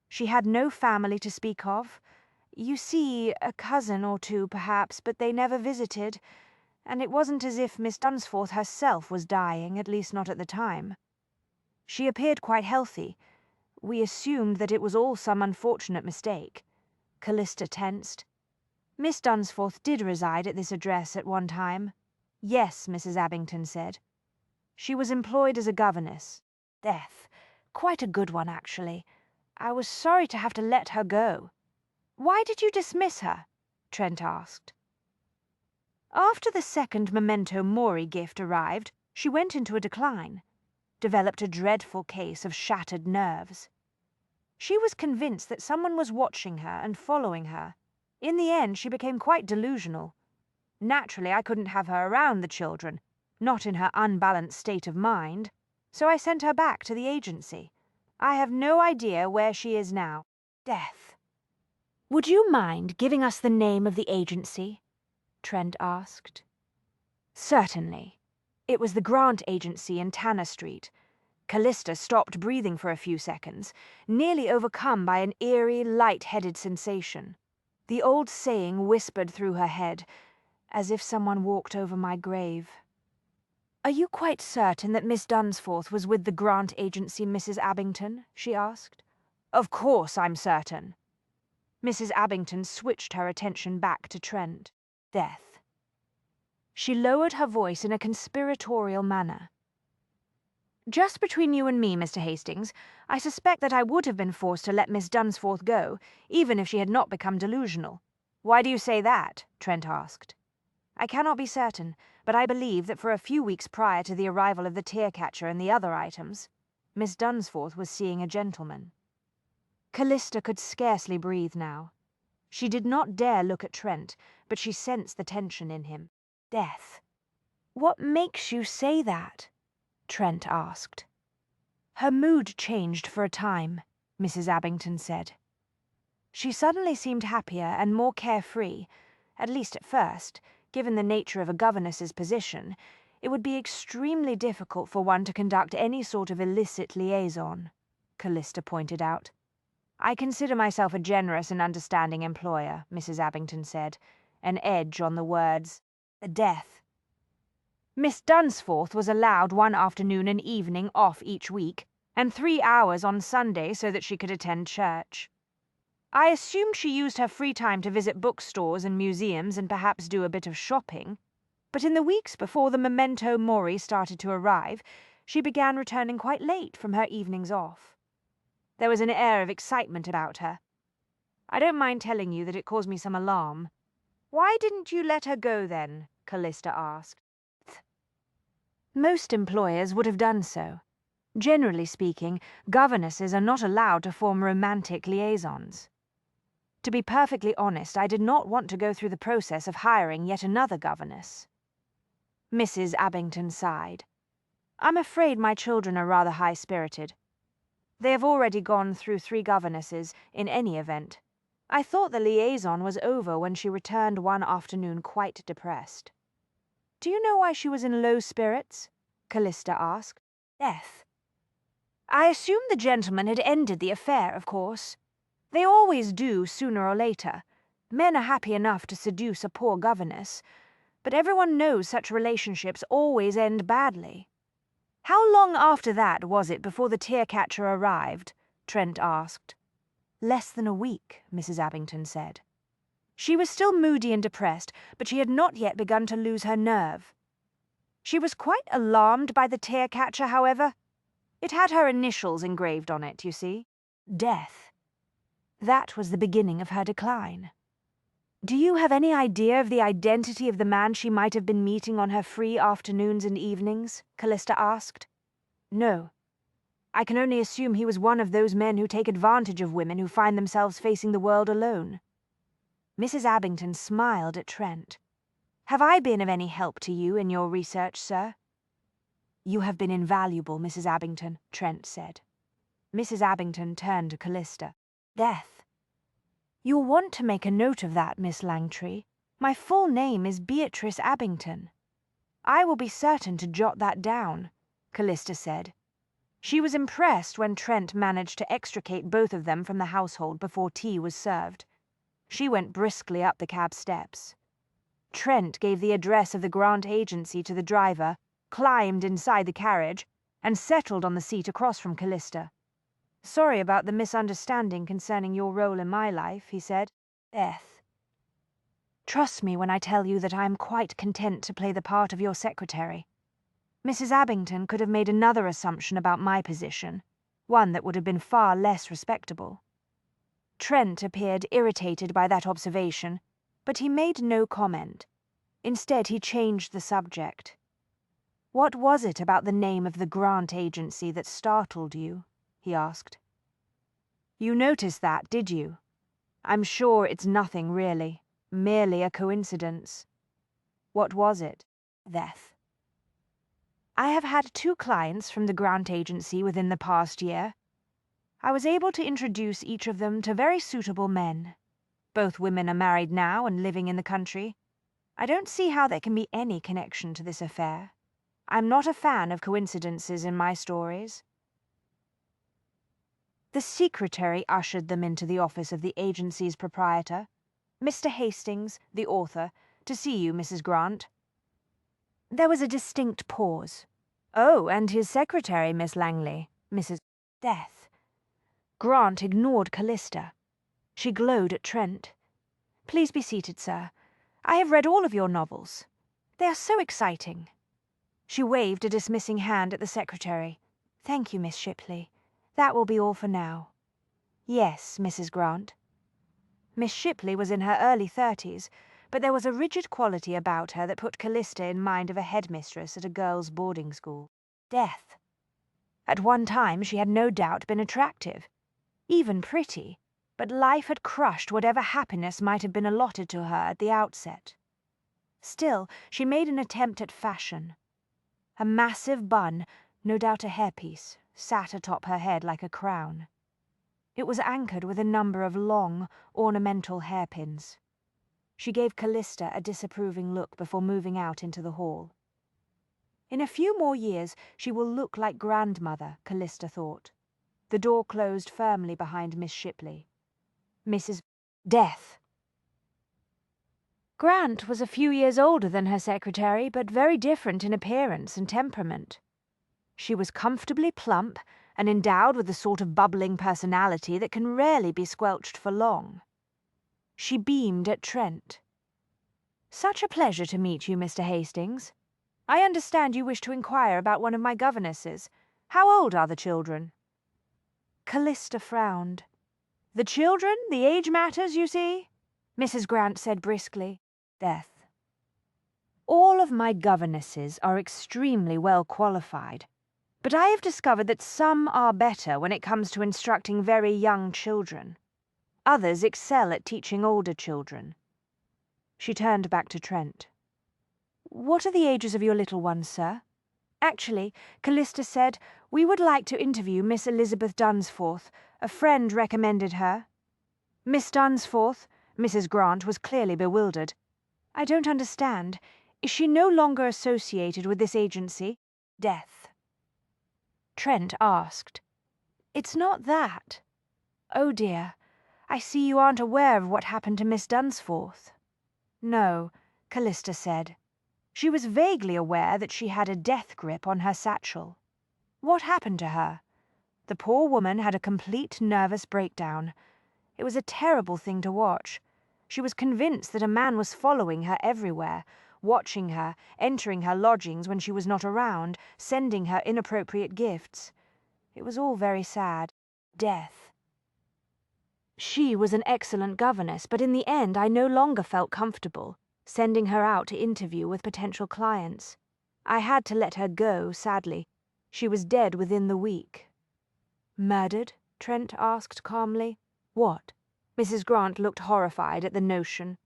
She had no family to speak of. You see, a cousin or two, perhaps, but they never visited, and it wasn't as if Miss Dunsforth herself was dying, at least not at the time. She appeared quite healthy. We assumed that it was all some unfortunate mistake." Callista tensed. "Miss Dunsforth did reside at this address at one time." "Yes," Mrs. Abington said. "She was employed as a governess." Death. Quite a good one, actually. I was sorry to have to let her go." Why did you dismiss her? Trent asked. After the second memento mori gift arrived, she went into a decline, developed a dreadful case of shattered nerves. She was convinced that someone was watching her and following her. In the end, she became quite delusional. Naturally, I couldn't have her around the children, not in her unbalanced state of mind, so I sent her back to the agency. I have no idea where she is now. Death. Would you mind giving us the name of the agency? Trent asked. Certainly. It was the Grant Agency in Tanner Street. Callista stopped breathing for a few seconds, nearly overcome by an eerie, light-headed sensation. The old saying whispered through her head, as if someone walked over my grave. Are you quite certain that Miss Dunsforth was with the Grant Agency, Mrs. Abington? She asked. Of course I'm certain. Mrs. Abington switched her attention back to Trent. Death. She lowered her voice in a conspiratorial manner. Just between you and me, Mr. Hastings, I suspect that I would have been forced to let Miss Dunsforth go, even if she had not become delusional. Why do you say that? Trent asked. I cannot be certain, but I believe that for a few weeks prior to the arrival of the tear-catcher and the other items, Miss Dunsforth was seeing a gentleman. Callista could scarcely breathe now. She did not dare look at Trent, but she sensed the tension in him. Death. What makes you say that? Trent asked. Her mood changed for a time, Mrs. Abington said. She suddenly seemed happier and more carefree, at least at first. Given the nature of a governess's position, it would be extremely difficult for one to conduct any sort of illicit liaison, Callista pointed out. I consider myself a generous and understanding employer, Mrs. Abington said, an edge on the words, a death. Miss Dunsforth was allowed 1 afternoon and evening off each week, and 3 hours on Sunday so that she could attend church. I assumed she used her free time to visit bookstores and museums and perhaps do a bit of shopping, but in the weeks before the memento mori started to arrive, she began returning quite late from her evenings off. There was an air of excitement about her. I don't mind telling you that it caused me some alarm. Why didn't you let her go then? Callista asked. Most employers would have done so. Generally speaking, governesses are not allowed to form romantic liaisons. To be perfectly honest, I did not want to go through the process of hiring yet another governess. Mrs. Abington sighed. I'm afraid my children are rather high-spirited. They have already gone through 3 governesses, in any event. I thought the liaison was over when she returned one afternoon quite depressed. Do you know why she was in low spirits? Callista asked. Death. I assumed the gentleman had ended the affair, of course. They always do, sooner or later. Men are happy enough to seduce a poor governess, but everyone knows such relationships always end badly. How long after that was it before the tear-catcher arrived? Trent asked. Less than a week, Mrs. Abington said. She was still moody and depressed, but she had not yet begun to lose her nerve. She was quite alarmed by the tear-catcher, however. It had her initials engraved on it, you see. Death. That was the beginning of her decline. Do you have any idea of the identity of the man she might have been meeting on her free afternoons and evenings? Callista asked. No. I can only assume he was one of those men who take advantage of women who find themselves facing the world alone. Mrs. Abington smiled at Trent. Have I been of any help to you in your research, sir? You have been invaluable, Mrs. Abington, Trent said. Mrs. Abington turned to Callista. Death. You'll want to make a note of that, Miss Langtry. My full name is Beatrice Abington. I will be certain to jot that down, Callista said. She was impressed when Trent managed to extricate both of them from the household before tea was served. She went briskly up the cab steps. Trent gave the address of the Grant Agency to the driver, climbed inside the carriage, and settled on the seat across from Callista. Sorry about the misunderstanding concerning your role in my life, he said. Death. Trust me when I tell you that I am quite content to play the part of your secretary. Mrs. Abington could have made another assumption about my position, one that would have been far less respectable. Trent appeared irritated by that observation, but he made no comment. Instead, he changed the subject. "What was it about the name of the grant agency that startled you?" he asked. "You noticed that, did you? I'm sure it's nothing really, merely a coincidence." "What was it?" "Death. I have had 2 clients from the grant agency within the past year. I was able to introduce each of them to very suitable men. Both women are married now and living in the country. I don't see how there can be any connection to this affair. I'm not a fan of coincidences in my stories." The secretary ushered them into the office of the agency's proprietor. "Mr. Hastings, the author, to see you, Mrs. Grant." There was a distinct pause. "Oh, and his secretary, Miss Langley, Mrs. Death." Grant ignored Callista. She glowed at Trent. "Please be seated, sir. I have read all of your novels. They are so exciting." She waved a dismissing hand at the secretary. "Thank you, Miss Shipley. That will be all for now." "Yes, Mrs. Grant." Miss Shipley was in her early 30s, but there was a rigid quality about her that put Callista in mind of a headmistress at a girls' boarding school. Death. At one time she had no doubt been attractive, even pretty, but life had crushed whatever happiness might have been allotted to her at the outset. Still, she made an attempt at fashion. A massive bun, no doubt a hairpiece, sat atop her head like a crown. It was anchored with a number of long, ornamental hairpins. She gave Callista a disapproving look before moving out into the hall. In a few more years she will look like grandmother, Callista thought. The door closed firmly behind Miss Shipley. Mrs. Death. Grant was a few years older than her secretary, but very different in appearance and temperament. She was comfortably plump and endowed with the sort of bubbling personality that can rarely be squelched for long. She beamed at Trent. "Such a pleasure to meet you, Mr. Hastings. I understand you wish to inquire about one of my governesses. How old are the children?" Callista frowned. "The children? The age matters, you see," Mrs. Grant said briskly. Death. "All of my governesses are extremely well qualified, but I have discovered that some are better when it comes to instructing very young children. Others excel at teaching older children." She turned back to Trent. "What are the ages of your little ones, sir?" "Actually," Callista said, "we would like to interview Miss Elizabeth Dunsforth. A friend recommended her." "Miss Dunsforth?" Mrs. Grant was clearly bewildered. "I don't understand. Is she no longer associated with this agency?" Death. Trent asked. "It's not that. Oh dear. I see you aren't aware of what happened to Miss Dunsforth." "No," Callista said. She was vaguely aware that she had a death grip on her satchel. "What happened to her?" "The poor woman had a complete nervous breakdown. It was a terrible thing to watch. She was convinced that a man was following her everywhere, watching her, entering her lodgings when she was not around, sending her inappropriate gifts. It was all very sad. Death. She was an excellent governess, but in the end I no longer felt comfortable sending her out to interview with potential clients. I had to let her go, sadly. She was dead within the week." "Murdered?" Trent asked calmly. "What?" Mrs. Grant looked horrified at the notion.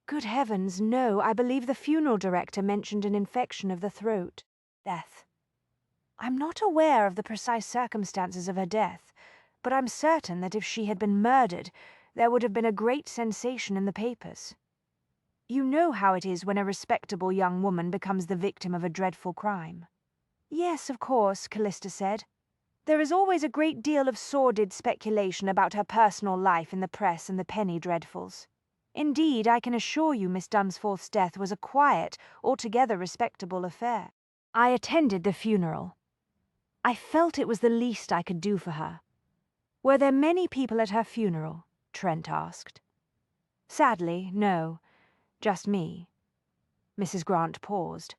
"Good heavens, no. I believe the funeral director mentioned an infection of the throat." Death. "I'm not aware of the precise circumstances of her death, but I'm certain that if she had been murdered, there would have been a great sensation in the papers. You know how it is when a respectable young woman becomes the victim of a dreadful crime." "Yes, of course," Callista said. "There is always a great deal of sordid speculation about her personal life in the press and the penny dreadfuls. Indeed, I can assure you Miss Dunsforth's death was a quiet, altogether respectable affair. I attended the funeral. I felt it was the least I could do for her." "Were there many people at her funeral?" Trent asked. "Sadly, no. Just me." Mrs. Grant paused,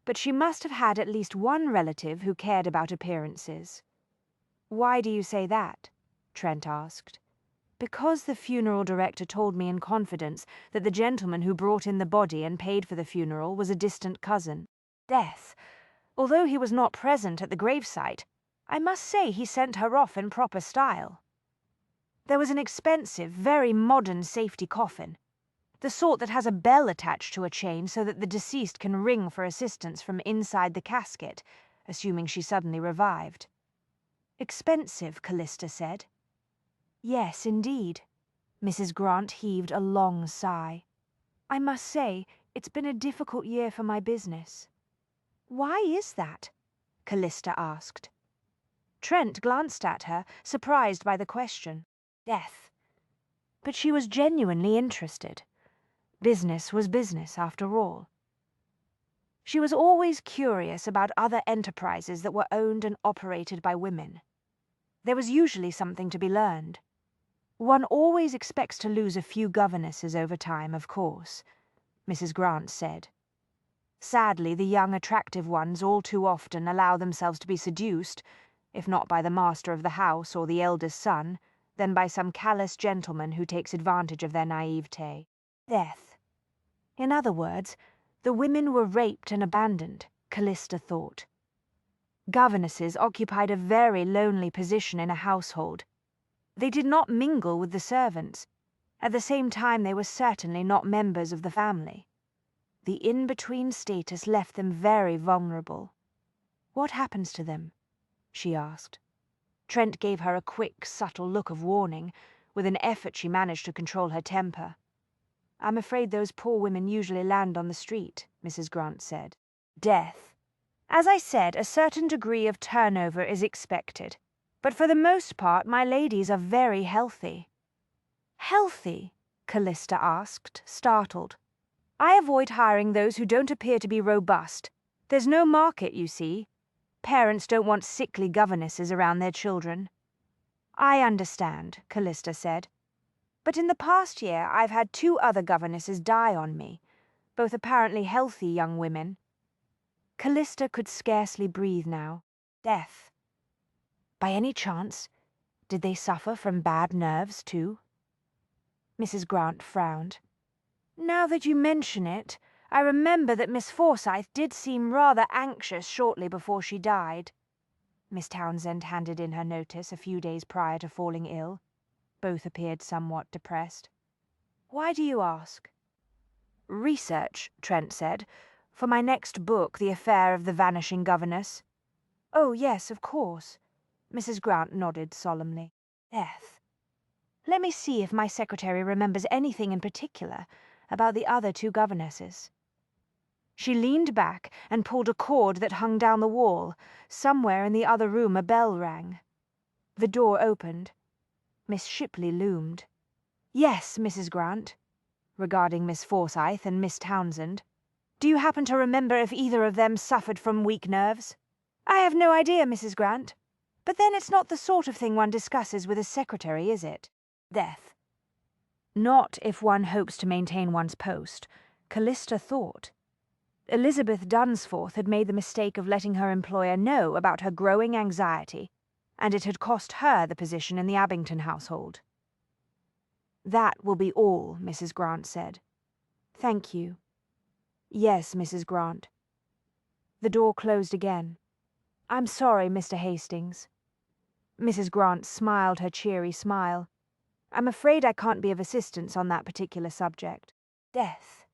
but she must have had at least one relative who cared about appearances. "Why do you say that?" Trent asked. Because the funeral director told me in confidence that the gentleman who brought in the body and paid for the funeral was a distant cousin. Death. Although he was not present at the gravesite, I must say he sent her off in proper style. There was an expensive, very modern safety coffin, the sort that has a bell attached to a chain so that the deceased can ring for assistance from inside the casket, assuming she suddenly revived. Expensive, Callista said. Yes, indeed. Mrs. Grant heaved a long sigh. I must say, it's been a difficult year for my business. Why is that? Callista asked. Trent glanced at her, surprised by the question. Death. But she was genuinely interested. Business was business, after all. She was always curious about other enterprises that were owned and operated by women. There was usually something to be learned. One always expects to lose a few governesses over time, of course, Mrs. Grant said. Sadly, the young, attractive ones all too often allow themselves to be seduced, if not by the master of the house or the eldest son, then by some callous gentleman who takes advantage of their naivete. Death. In other words, the women were raped and abandoned, Callista thought. Governesses occupied a very lonely position in a household. They did not mingle with the servants. At the same time, they were certainly not members of the family. The in-between status left them very vulnerable. What happens to them? She asked. Trent gave her a quick, subtle look of warning. With an effort she managed to control her temper. I'm afraid those poor women usually land on the street, Mrs. Grant said. Death. As I said, a certain degree of turnover is expected. But for the most part, my ladies are very healthy. Healthy? Callista asked, startled. I avoid hiring those who don't appear to be robust. There's no market, you see. Parents don't want sickly governesses around their children. I understand, Callista said. But in the past year, I've had 2 other governesses die on me, both apparently healthy young women. Callista could scarcely breathe now. Death. By any chance, did they suffer from bad nerves, too? Mrs. Grant frowned. Now that you mention it, I remember that Miss Forsyth did seem rather anxious shortly before she died. Miss Townsend handed in her notice a few days prior to falling ill. Both appeared somewhat depressed. Why do you ask? Research, Trent said, for my next book, The Affair of the Vanishing Governess. Oh, yes, of course. Mrs. Grant nodded solemnly. Death. Let me see if my secretary remembers anything in particular about the other 2 governesses. She leaned back and pulled a cord that hung down the wall. Somewhere in the other room a bell rang. The door opened. Miss Shipley loomed. Yes, Mrs. Grant. Regarding Miss Forsyth and Miss Townsend. Do you happen to remember if either of them suffered from weak nerves? I have no idea, Mrs. Grant. But then it's not the sort of thing one discusses with a secretary, is it? Death. Not if one hopes to maintain one's post, Callista thought. Elizabeth Dunsforth had made the mistake of letting her employer know about her growing anxiety, and it had cost her the position in the Abington household. That will be all, Mrs. Grant said. Thank you. Yes, Mrs. Grant. The door closed again. I'm sorry, Mr. Hastings. Mrs. Grant smiled her cheery smile. I'm afraid I can't be of assistance on that particular subject. Death.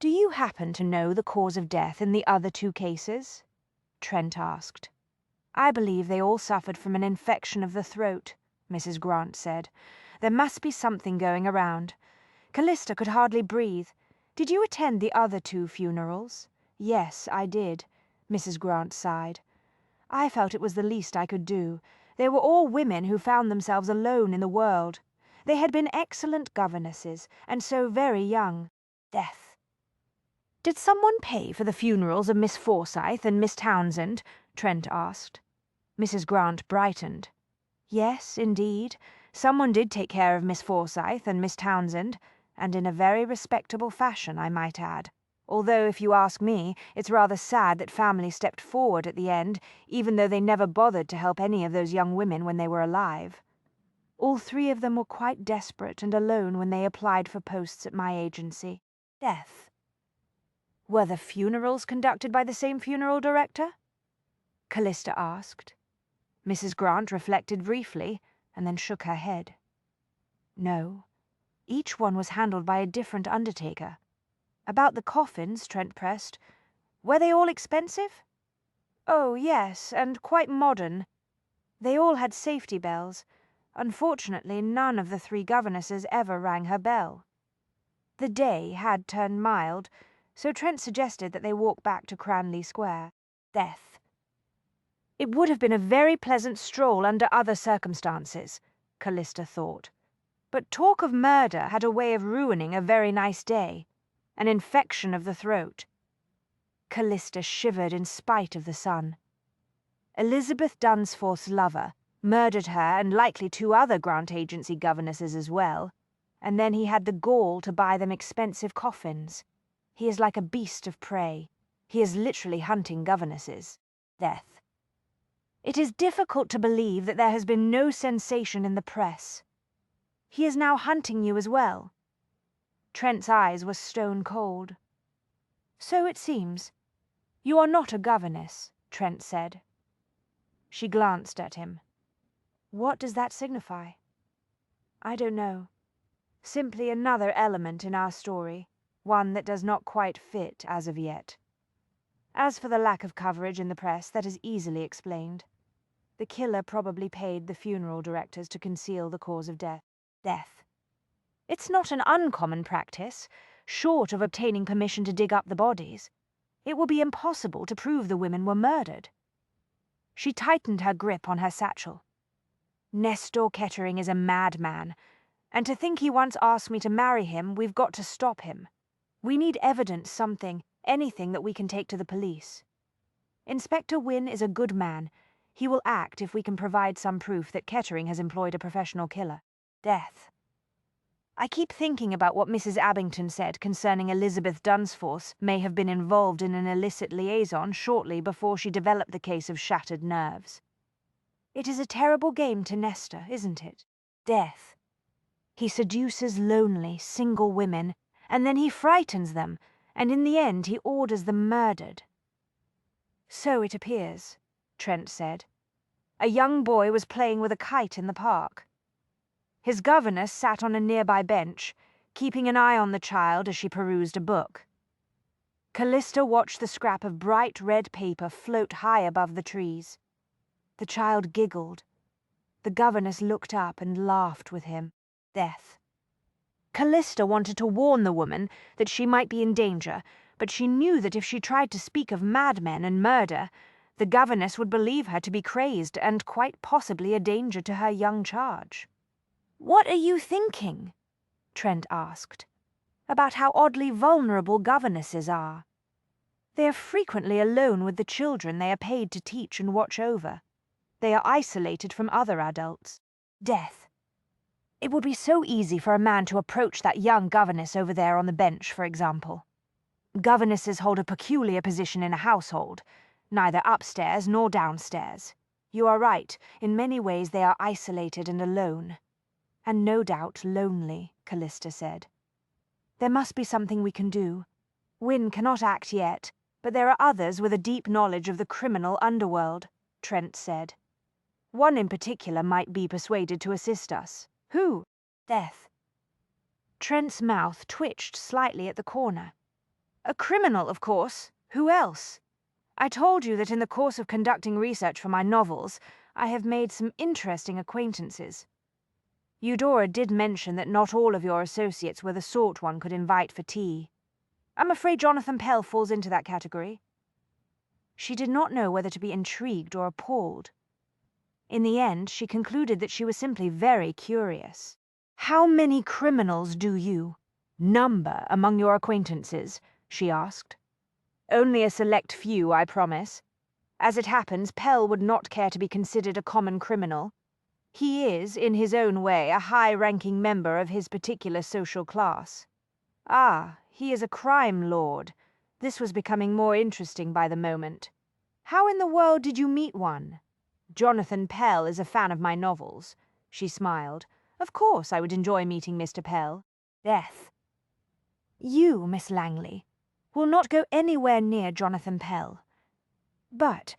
Do you happen to know the cause of death in the other 2 cases? Trent asked. I believe they all suffered from an infection of the throat, Mrs. Grant said. There must be something going around. Callista could hardly breathe. Did you attend the other 2 funerals? Yes, I did, Mrs. Grant sighed. I felt it was the least I could do. They were all women who found themselves alone in the world. They had been excellent governesses, and so very young. Death. Did someone pay for the funerals of Miss Forsyth and Miss Townsend? Trent asked. Mrs. Grant brightened. Yes, indeed. Someone did take care of Miss Forsyth and Miss Townsend, and in a very respectable fashion, I might add. Although, if you ask me, it's rather sad that family stepped forward at the end, even though they never bothered to help any of those young women when they were alive. All three of them were quite desperate and alone when they applied for posts at my agency. Death. Were the funerals conducted by the same funeral director? Callista asked. Mrs. Grant reflected briefly and then shook her head. No. Each one was handled by a different undertaker. About the coffins, Trent pressed. Were they all expensive? Oh, yes, and quite modern. They all had safety bells. Unfortunately, none of the three governesses ever rang her bell. The day had turned mild, so Trent suggested that they walk back to Cranley Square. Death. It would have been a very pleasant stroll under other circumstances, Callista thought. But talk of murder had a way of ruining a very nice day. An infection of the throat. Callista shivered in spite of the sun. Elizabeth Dunsforth's lover murdered her and likely 2 other Grant Agency governesses as well, and then he had the gall to buy them expensive coffins. He is like a beast of prey. He is literally hunting governesses. Death. It is difficult to believe that there has been no sensation in the press. He is now hunting you as well. Trent's eyes were stone cold. So it seems. You are not a governess, Trent said. She glanced at him. What does that signify? I don't know. Simply another element in our story, one that does not quite fit as of yet. As for the lack of coverage in the press, that is easily explained. The killer probably paid the funeral directors to conceal the cause of death. It's not an uncommon practice, short of obtaining permission to dig up the bodies. It will be impossible to prove the women were murdered. She tightened her grip on her satchel. Nestor Kettering is a madman, and to think he once asked me to marry him, we've got to stop him. We need evidence, something, anything that we can take to the police. Inspector Wynne is a good man. He will act if we can provide some proof that Kettering has employed a professional killer. Death. I keep thinking about what Mrs. Abington said concerning Elizabeth Dunsforth may have been involved in an illicit liaison shortly before she developed the case of shattered nerves. It is a terrible game to Nestor, isn't it? Death. He seduces lonely, single women, and then he frightens them, and in the end he orders them murdered. So it appears, Trent said. A young boy was playing with a kite in the park. His governess sat on a nearby bench, keeping an eye on the child as she perused a book. Callista watched the scrap of bright red paper float high above the trees. The child giggled. The governess looked up and laughed with him. Death. Callista wanted to warn the woman that she might be in danger, but she knew that if she tried to speak of madmen and murder, the governess would believe her to be crazed and quite possibly a danger to her young charge. "What are you thinking?" Trent asked. "About how oddly vulnerable governesses are. They are frequently alone with the children they are paid to teach and watch over. They are isolated from other adults. Death. It would be so easy for a man to approach that young governess over there on the bench, for example. Governesses hold a peculiar position in a household, neither upstairs nor downstairs. You are right, in many ways they are isolated and alone. And no doubt lonely, Callista said. There must be something we can do. Wynne cannot act yet, but there are others with a deep knowledge of the criminal underworld, Trent said. One in particular might be persuaded to assist us. Who? Death. Trent's mouth twitched slightly at the corner. A criminal, of course. Who else? I told you that in the course of conducting research for my novels, I have made some interesting acquaintances. Eudora did mention that not all of your associates were the sort one could invite for tea. I'm afraid Jonathan Pell falls into that category. She did not know whether to be intrigued or appalled. In the end, she concluded that she was simply very curious. How many criminals do you number among your acquaintances? She asked. Only a select few, I promise. As it happens, Pell would not care to be considered a common criminal. He is, in his own way, a high-ranking member of his particular social class. Ah, he is a crime lord. This was becoming more interesting by the moment. How in the world did you meet one? Jonathan Pell is a fan of my novels. She smiled. Of course I would enjoy meeting Mr. Pell. Death. You, Miss Langley, will not go anywhere near Jonathan Pell. But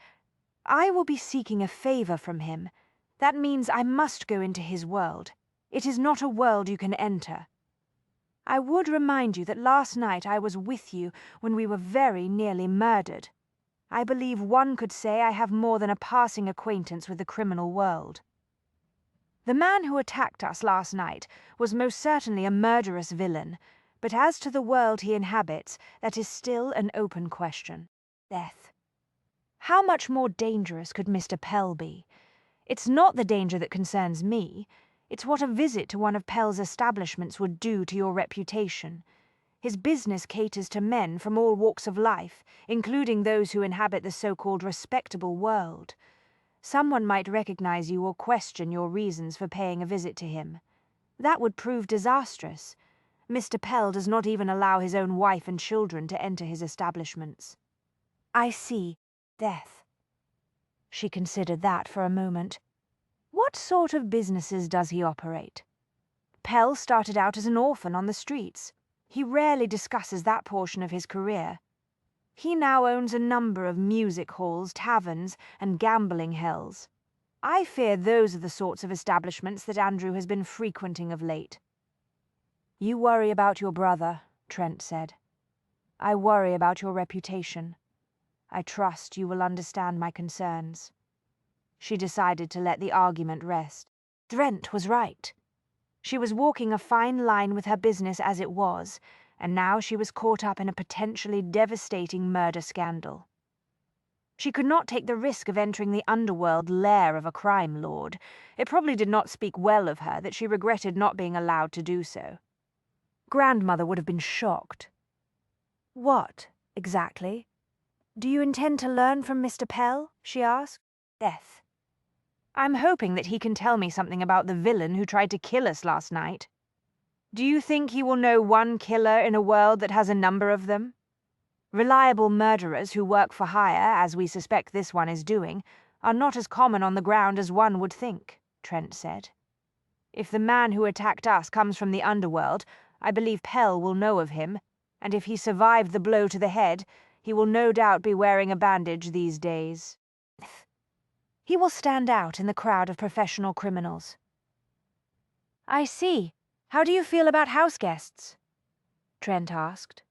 I will be seeking a favour from him. That means I must go into his world. It is not a world you can enter. I would remind you that last night I was with you when we were very nearly murdered. I believe one could say I have more than a passing acquaintance with the criminal world. The man who attacked us last night was most certainly a murderous villain, but as to the world he inhabits, that is still an open question. Death. How much more dangerous could Mr. Pell be? It's not the danger that concerns me. It's what a visit to one of Pell's establishments would do to your reputation. His business caters to men from all walks of life, including those who inhabit the so-called respectable world. Someone might recognize you or question your reasons for paying a visit to him. That would prove disastrous. Mr. Pell does not even allow his own wife and children to enter his establishments. I see. Death. She considered that for a moment. What sort of businesses does he operate? Pell started out as an orphan on the streets. He rarely discusses that portion of his career. He now owns a number of music halls, taverns, and gambling hells. I fear those are the sorts of establishments that Andrew has been frequenting of late. You worry about your brother, Trent said. I worry about your reputation. I trust you will understand my concerns. She decided to let the argument rest. Trent was right. She was walking a fine line with her business as it was, and now she was caught up in a potentially devastating murder scandal. She could not take the risk of entering the underworld lair of a crime lord. It probably did not speak well of her that she regretted not being allowed to do so. Grandmother would have been shocked. What, exactly? Do you intend to learn from Mr. Pell? She asked. Death. I'm hoping that he can tell me something about the villain who tried to kill us last night. Do you think he will know one killer in a world that has a number of them? Reliable murderers who work for hire, as we suspect this one is doing, are not as common on the ground as one would think, Trent said. If the man who attacked us comes from the underworld, I believe Pell will know of him, and if he survived the blow to the head, he will no doubt be wearing a bandage these days. He will stand out in the crowd of professional criminals. I see. How do you feel about house guests? Trent asked.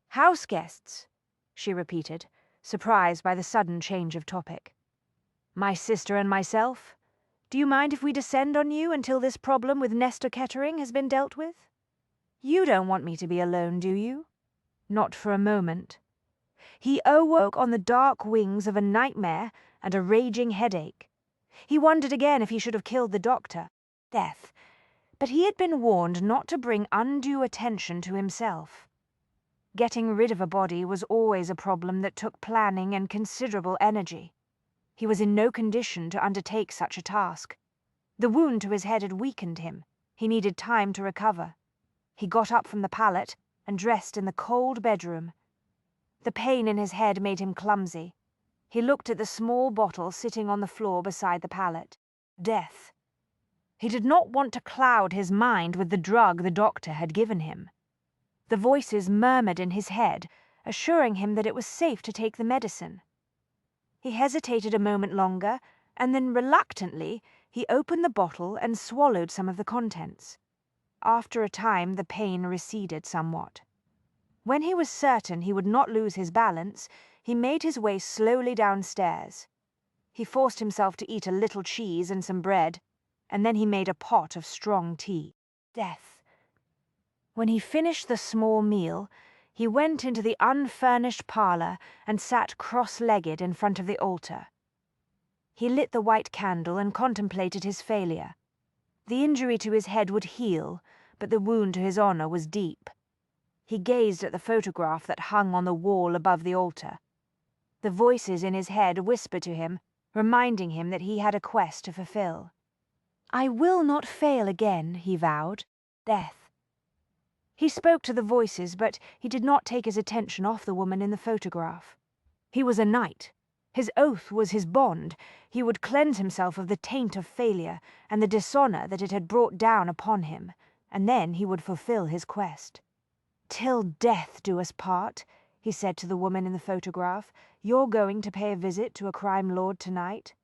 House guests, she repeated, surprised by the sudden change of topic. My sister and myself? Do you mind if we descend on you until this problem with Nestor Kettering has been dealt with? You don't want me to be alone, do you? Not for a moment. He awoke on the dark wings of a nightmare and a raging headache. He wondered again if he should have killed the doctor. Death. But he had been warned not to bring undue attention to himself. Getting rid of a body was always a problem that took planning and considerable energy. He was in no condition to undertake such a task. The wound to his head had weakened him. He needed time to recover. He got up from the pallet and dressed in the cold bedroom. The pain in his head made him clumsy. He looked at the small bottle sitting on the floor beside the pallet. Death. He did not want to cloud his mind with the drug the doctor had given him. The voices murmured in his head, assuring him that it was safe to take the medicine. He hesitated a moment longer, and then reluctantly he opened the bottle and swallowed some of the contents. After a time the pain receded somewhat. When he was certain he would not lose his balance, he made his way slowly downstairs. He forced himself to eat a little cheese and some bread, and then he made a pot of strong tea. Death. When he finished the small meal, he went into the unfurnished parlour and sat cross-legged in front of the altar. He lit the white candle and contemplated his failure. The injury to his head would heal, but the wound to his honour was deep. He gazed at the photograph that hung on the wall above the altar. The voices in his head whispered to him, reminding him that he had a quest to fulfill. I will not fail again, he vowed. Death. He spoke to the voices, but he did not take his attention off the woman in the photograph. He was a knight. His oath was his bond. He would cleanse himself of the taint of failure and the dishonour that it had brought down upon him, and then he would fulfil his quest. "Till death do us part," he said to the woman in the photograph. "You're going to pay a visit to a crime lord tonight?"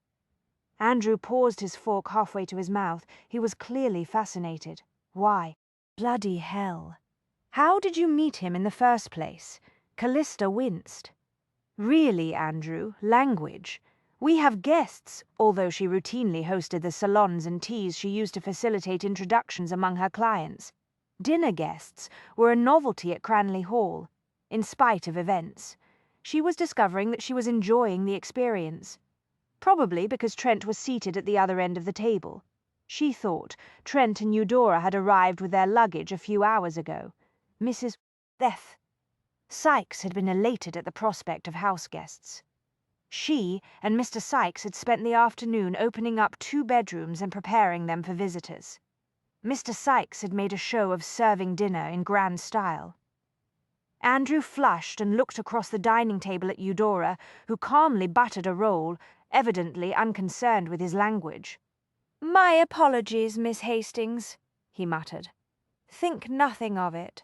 Andrew paused his fork halfway to his mouth. He was clearly fascinated. Why? Bloody hell. How did you meet him in the first place? Callista winced. Really, Andrew, language. We have guests, although she routinely hosted the salons and teas she used to facilitate introductions among her clients. Dinner guests were a novelty at Cranley Hall. In spite of events, she was discovering that she was enjoying the experience. Probably because Trent was seated at the other end of the table. She thought Trent and Eudora had arrived with their luggage a few hours ago. Mrs. Death. Sykes had been elated at the prospect of house guests. She and Mr. Sykes had spent the afternoon opening up 2 bedrooms and preparing them for visitors. Mr. Sykes had made a show of serving dinner in grand style. Andrew flushed and looked across the dining table at Eudora, who calmly buttered a roll, evidently unconcerned with his language. "My apologies, Miss Hastings," he muttered. "Think nothing of it."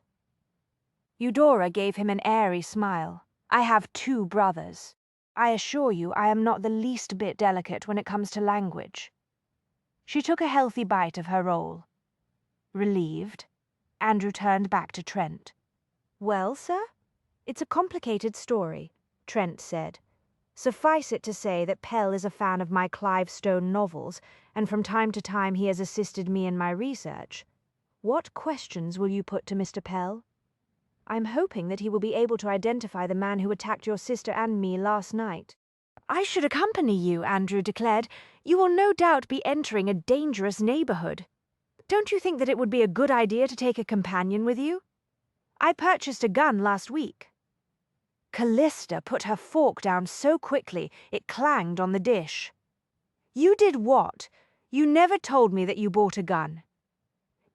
Eudora gave him an airy smile. "I have 2 brothers. I assure you I am not the least bit delicate when it comes to language." She took a healthy bite of her roll. Relieved, Andrew turned back to Trent. "Well, sir? It's a complicated story," Trent said. "Suffice it to say that Pell is a fan of my Clive Stone novels, and from time to time he has assisted me in my research. What questions will you put to Mr. Pell? I'm hoping that he will be able to identify the man who attacked your sister and me last night." "I should accompany you," Andrew declared. "You will no doubt be entering a dangerous neighbourhood. Don't you think that it would be a good idea to take a companion with you? I purchased a gun last week." Callista put her fork down so quickly it clanged on the dish. "You did what? You never told me that you bought a gun."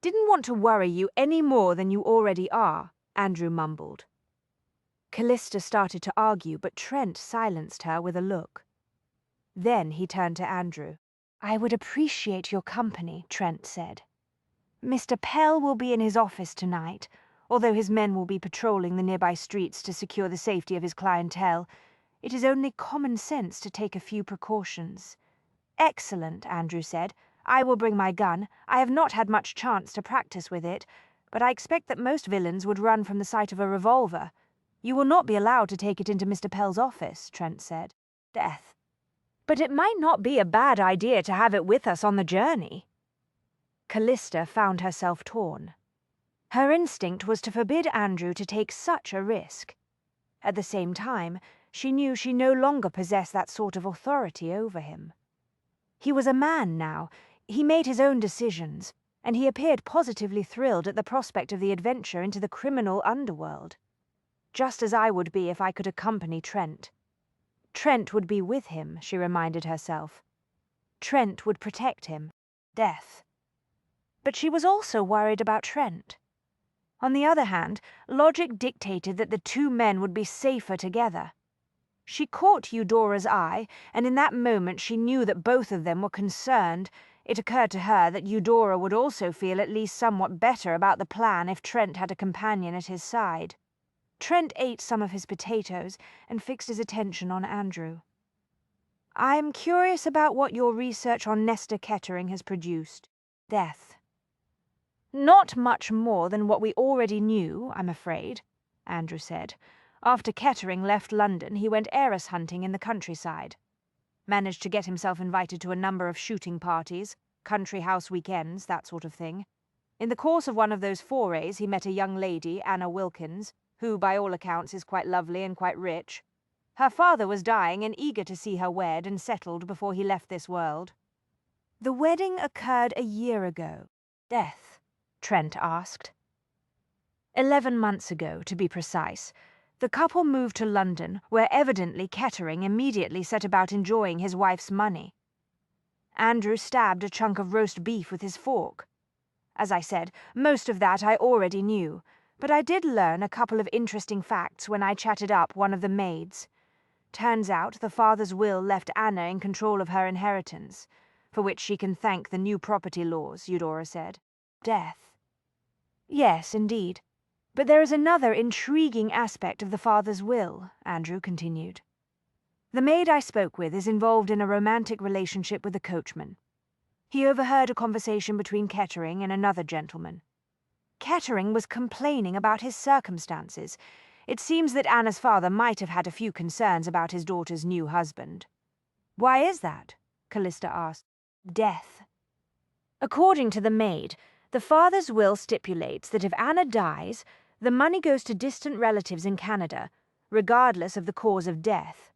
"Didn't want to worry you any more than you already are," Andrew mumbled. Callista started to argue, but Trent silenced her with a look. Then he turned to Andrew. "I would appreciate your company," Trent said. "Mr. Pell will be in his office tonight, although his men will be patrolling the nearby streets to secure the safety of his clientele. It is only common sense to take a few precautions." "Excellent," Andrew said. "I will bring my gun. I have not had much chance to practice with it, but I expect that most villains would run from the sight of a revolver. You will not be allowed to take it into Mr. Pell's office," Trent said. "Death. But it might not be a bad idea to have it with us on the journey." Callista found herself torn. Her instinct was to forbid Andrew to take such a risk. At the same time, she knew she no longer possessed that sort of authority over him. He was a man now. He made his own decisions, and he appeared positively thrilled at the prospect of the adventure into the criminal underworld. Just as I would be if I could accompany Trent. Trent would be with him, she reminded herself. Trent would protect him. Death. But she was also worried about Trent. On the other hand, logic dictated that the 2 men would be safer together. She caught Eudora's eye, and in that moment she knew that both of them were concerned. It occurred to her that Eudora would also feel at least somewhat better about the plan if Trent had a companion at his side. Trent ate some of his potatoes and fixed his attention on Andrew. "I'm curious about what your research on Nestor Kettering has produced." Death. "Not much more than what we already knew, I'm afraid," Andrew said. "After Kettering left London, he went heiress hunting in the countryside. Managed to get himself invited to a number of shooting parties, country house weekends, that sort of thing. In the course of one of those forays he met a young lady, Anna Wilkins, who by all accounts is quite lovely and quite rich. Her father was dying and eager to see her wed and settled before he left this world." "The wedding occurred a year ago." Death? Trent asked. 11 months ago, to be precise. The couple moved to London, where evidently Kettering immediately set about enjoying his wife's money. Andrew stabbed a chunk of roast beef with his fork. As I said, most of that I already knew, but I did learn a couple of interesting facts when I chatted up one of the maids. Turns out the father's will left Anna in control of her inheritance, for which she can thank the new property laws, Eudora said. Death. Yes, indeed. But there is another intriguing aspect of the father's will, Andrew continued. The maid I spoke with is involved in a romantic relationship with the coachman. He overheard a conversation between Kettering and another gentleman. Kettering was complaining about his circumstances. It seems that Anna's father might have had a few concerns about his daughter's new husband. Why is that? Callista asked. Death. According to the maid, the father's will stipulates that if Anna dies, the money goes to distant relatives in Canada, regardless of the cause of death.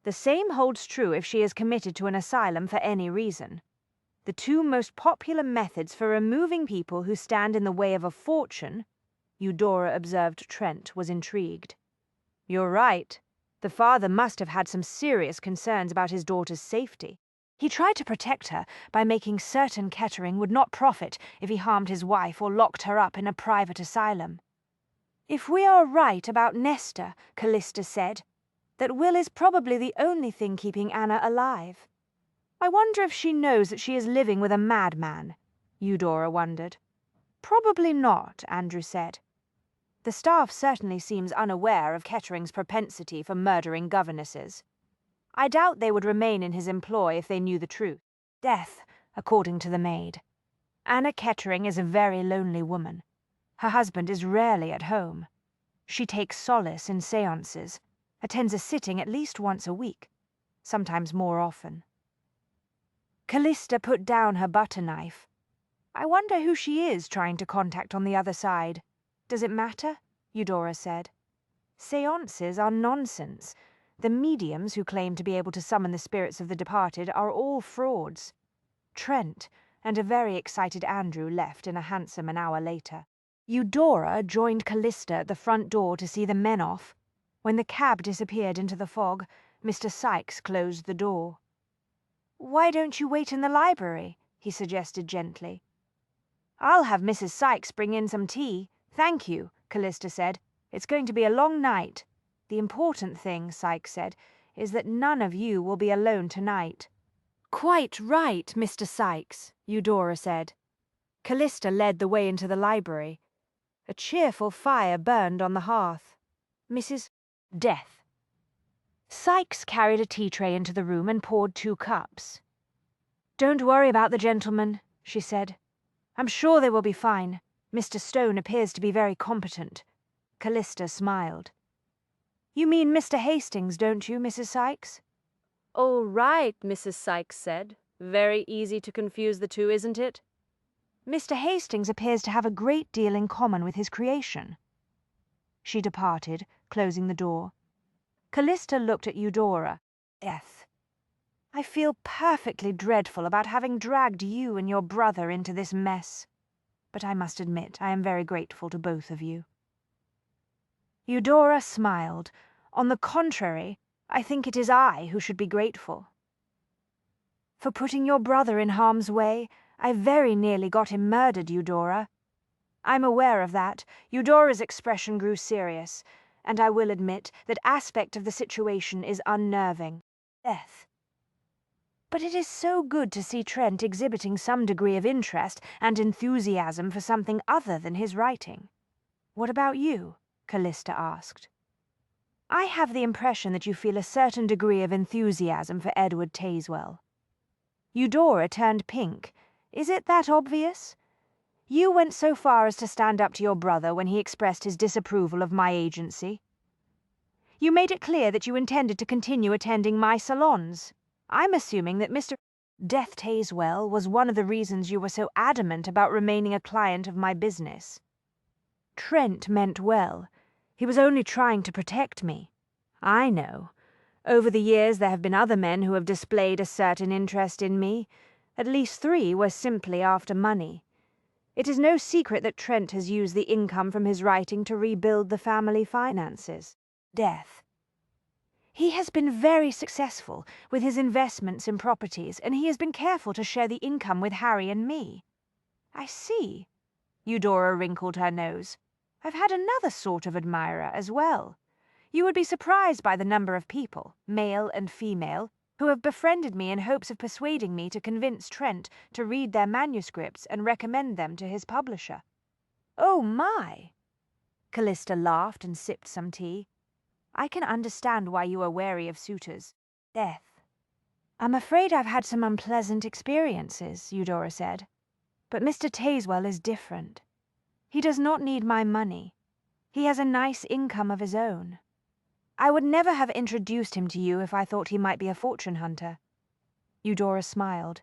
The same holds true if she is committed to an asylum for any reason. The two most popular methods for removing people who stand in the way of a fortune, Eudora observed. Trent was intrigued. You're right. The father must have had some serious concerns about his daughter's safety. He tried to protect her by making certain Kettering would not profit if he harmed his wife or locked her up in a private asylum. If we are right about Nesta, Callista said, that will is probably the only thing keeping Anna alive. I wonder if she knows that she is living with a madman, Eudora wondered. Probably not, Andrew said. The staff certainly seems unaware of Kettering's propensity for murdering governesses. I doubt they would remain in his employ if they knew the truth. Death, according to the maid. Anna Kettering is a very lonely woman. Her husband is rarely at home. She takes solace in séances, attends a sitting at least once a week, sometimes more often. Callista put down her butter knife. I wonder who she is trying to contact on the other side. Does it matter? Eudora said. Séances are nonsense. The mediums who claim to be able to summon the spirits of the departed are all frauds. Trent and a very excited Andrew left in a hansom an hour later. Eudora joined Callista at the front door to see the men off. When the cab disappeared into the fog, Mr. Sykes closed the door. Why don't you wait in the library? He suggested gently. I'll have Mrs. Sykes bring in some tea. Thank you, Callista said. It's going to be a long night. The important thing, Sykes said, is that none of you will be alone tonight. Quite right, Mr. Sykes, Eudora said. Callista led the way into the library. A cheerful fire burned on the hearth. Mrs. Death. Sykes carried a tea tray into the room and poured 2 cups. Don't worry about the gentlemen, she said. I'm sure they will be fine. Mr. Stone appears to be very competent. Callista smiled. You mean Mr. Hastings, don't you, Mrs. Sykes? All right, Mrs. Sykes said. Very easy to confuse the two, isn't it? Mr. Hastings appears to have a great deal in common with his creation. She departed, closing the door. Callista looked at Eudora. Death. I feel perfectly dreadful about having dragged you and your brother into this mess. But I must admit I am very grateful to both of you. Eudora smiled. On the contrary, I think it is I who should be grateful. For putting your brother in harm's way, I very nearly got him murdered, Eudora. I'm aware of that. Eudora's expression grew serious, and I will admit that aspect of the situation is unnerving. Death. But it is so good to see Trent exhibiting some degree of interest and enthusiasm for something other than his writing. What about you? Callista asked. I have the impression that you feel a certain degree of enthusiasm for Edward Tazewell. Eudora turned pink. Is it that obvious? You went so far as to stand up to your brother when he expressed his disapproval of my agency. You made it clear that you intended to continue attending my salons. I'm assuming that Mr. Death Tazewell was one of the reasons you were so adamant about remaining a client of my business. Trent meant well. He was only trying to protect me. I know. Over the years there have been other men who have displayed a certain interest in me. At least 3 were simply after money. It is no secret that Trent has used the income from his writing to rebuild the family finances. Death. He has been very successful with his investments in properties, and he has been careful to share the income with Harry and me. I see. Eudora wrinkled her nose. I've had another sort of admirer as well. You would be surprised by the number of people, male and female, who have befriended me in hopes of persuading me to convince Trent to read their manuscripts and recommend them to his publisher. Oh my! Callista laughed and sipped some tea. I can understand why you are wary of suitors. Death. I'm afraid I've had some unpleasant experiences, Eudora said. But Mr. Tazewell is different. He does not need my money. He has a nice income of his own. I would never have introduced him to you if I thought he might be a fortune hunter. Eudora smiled.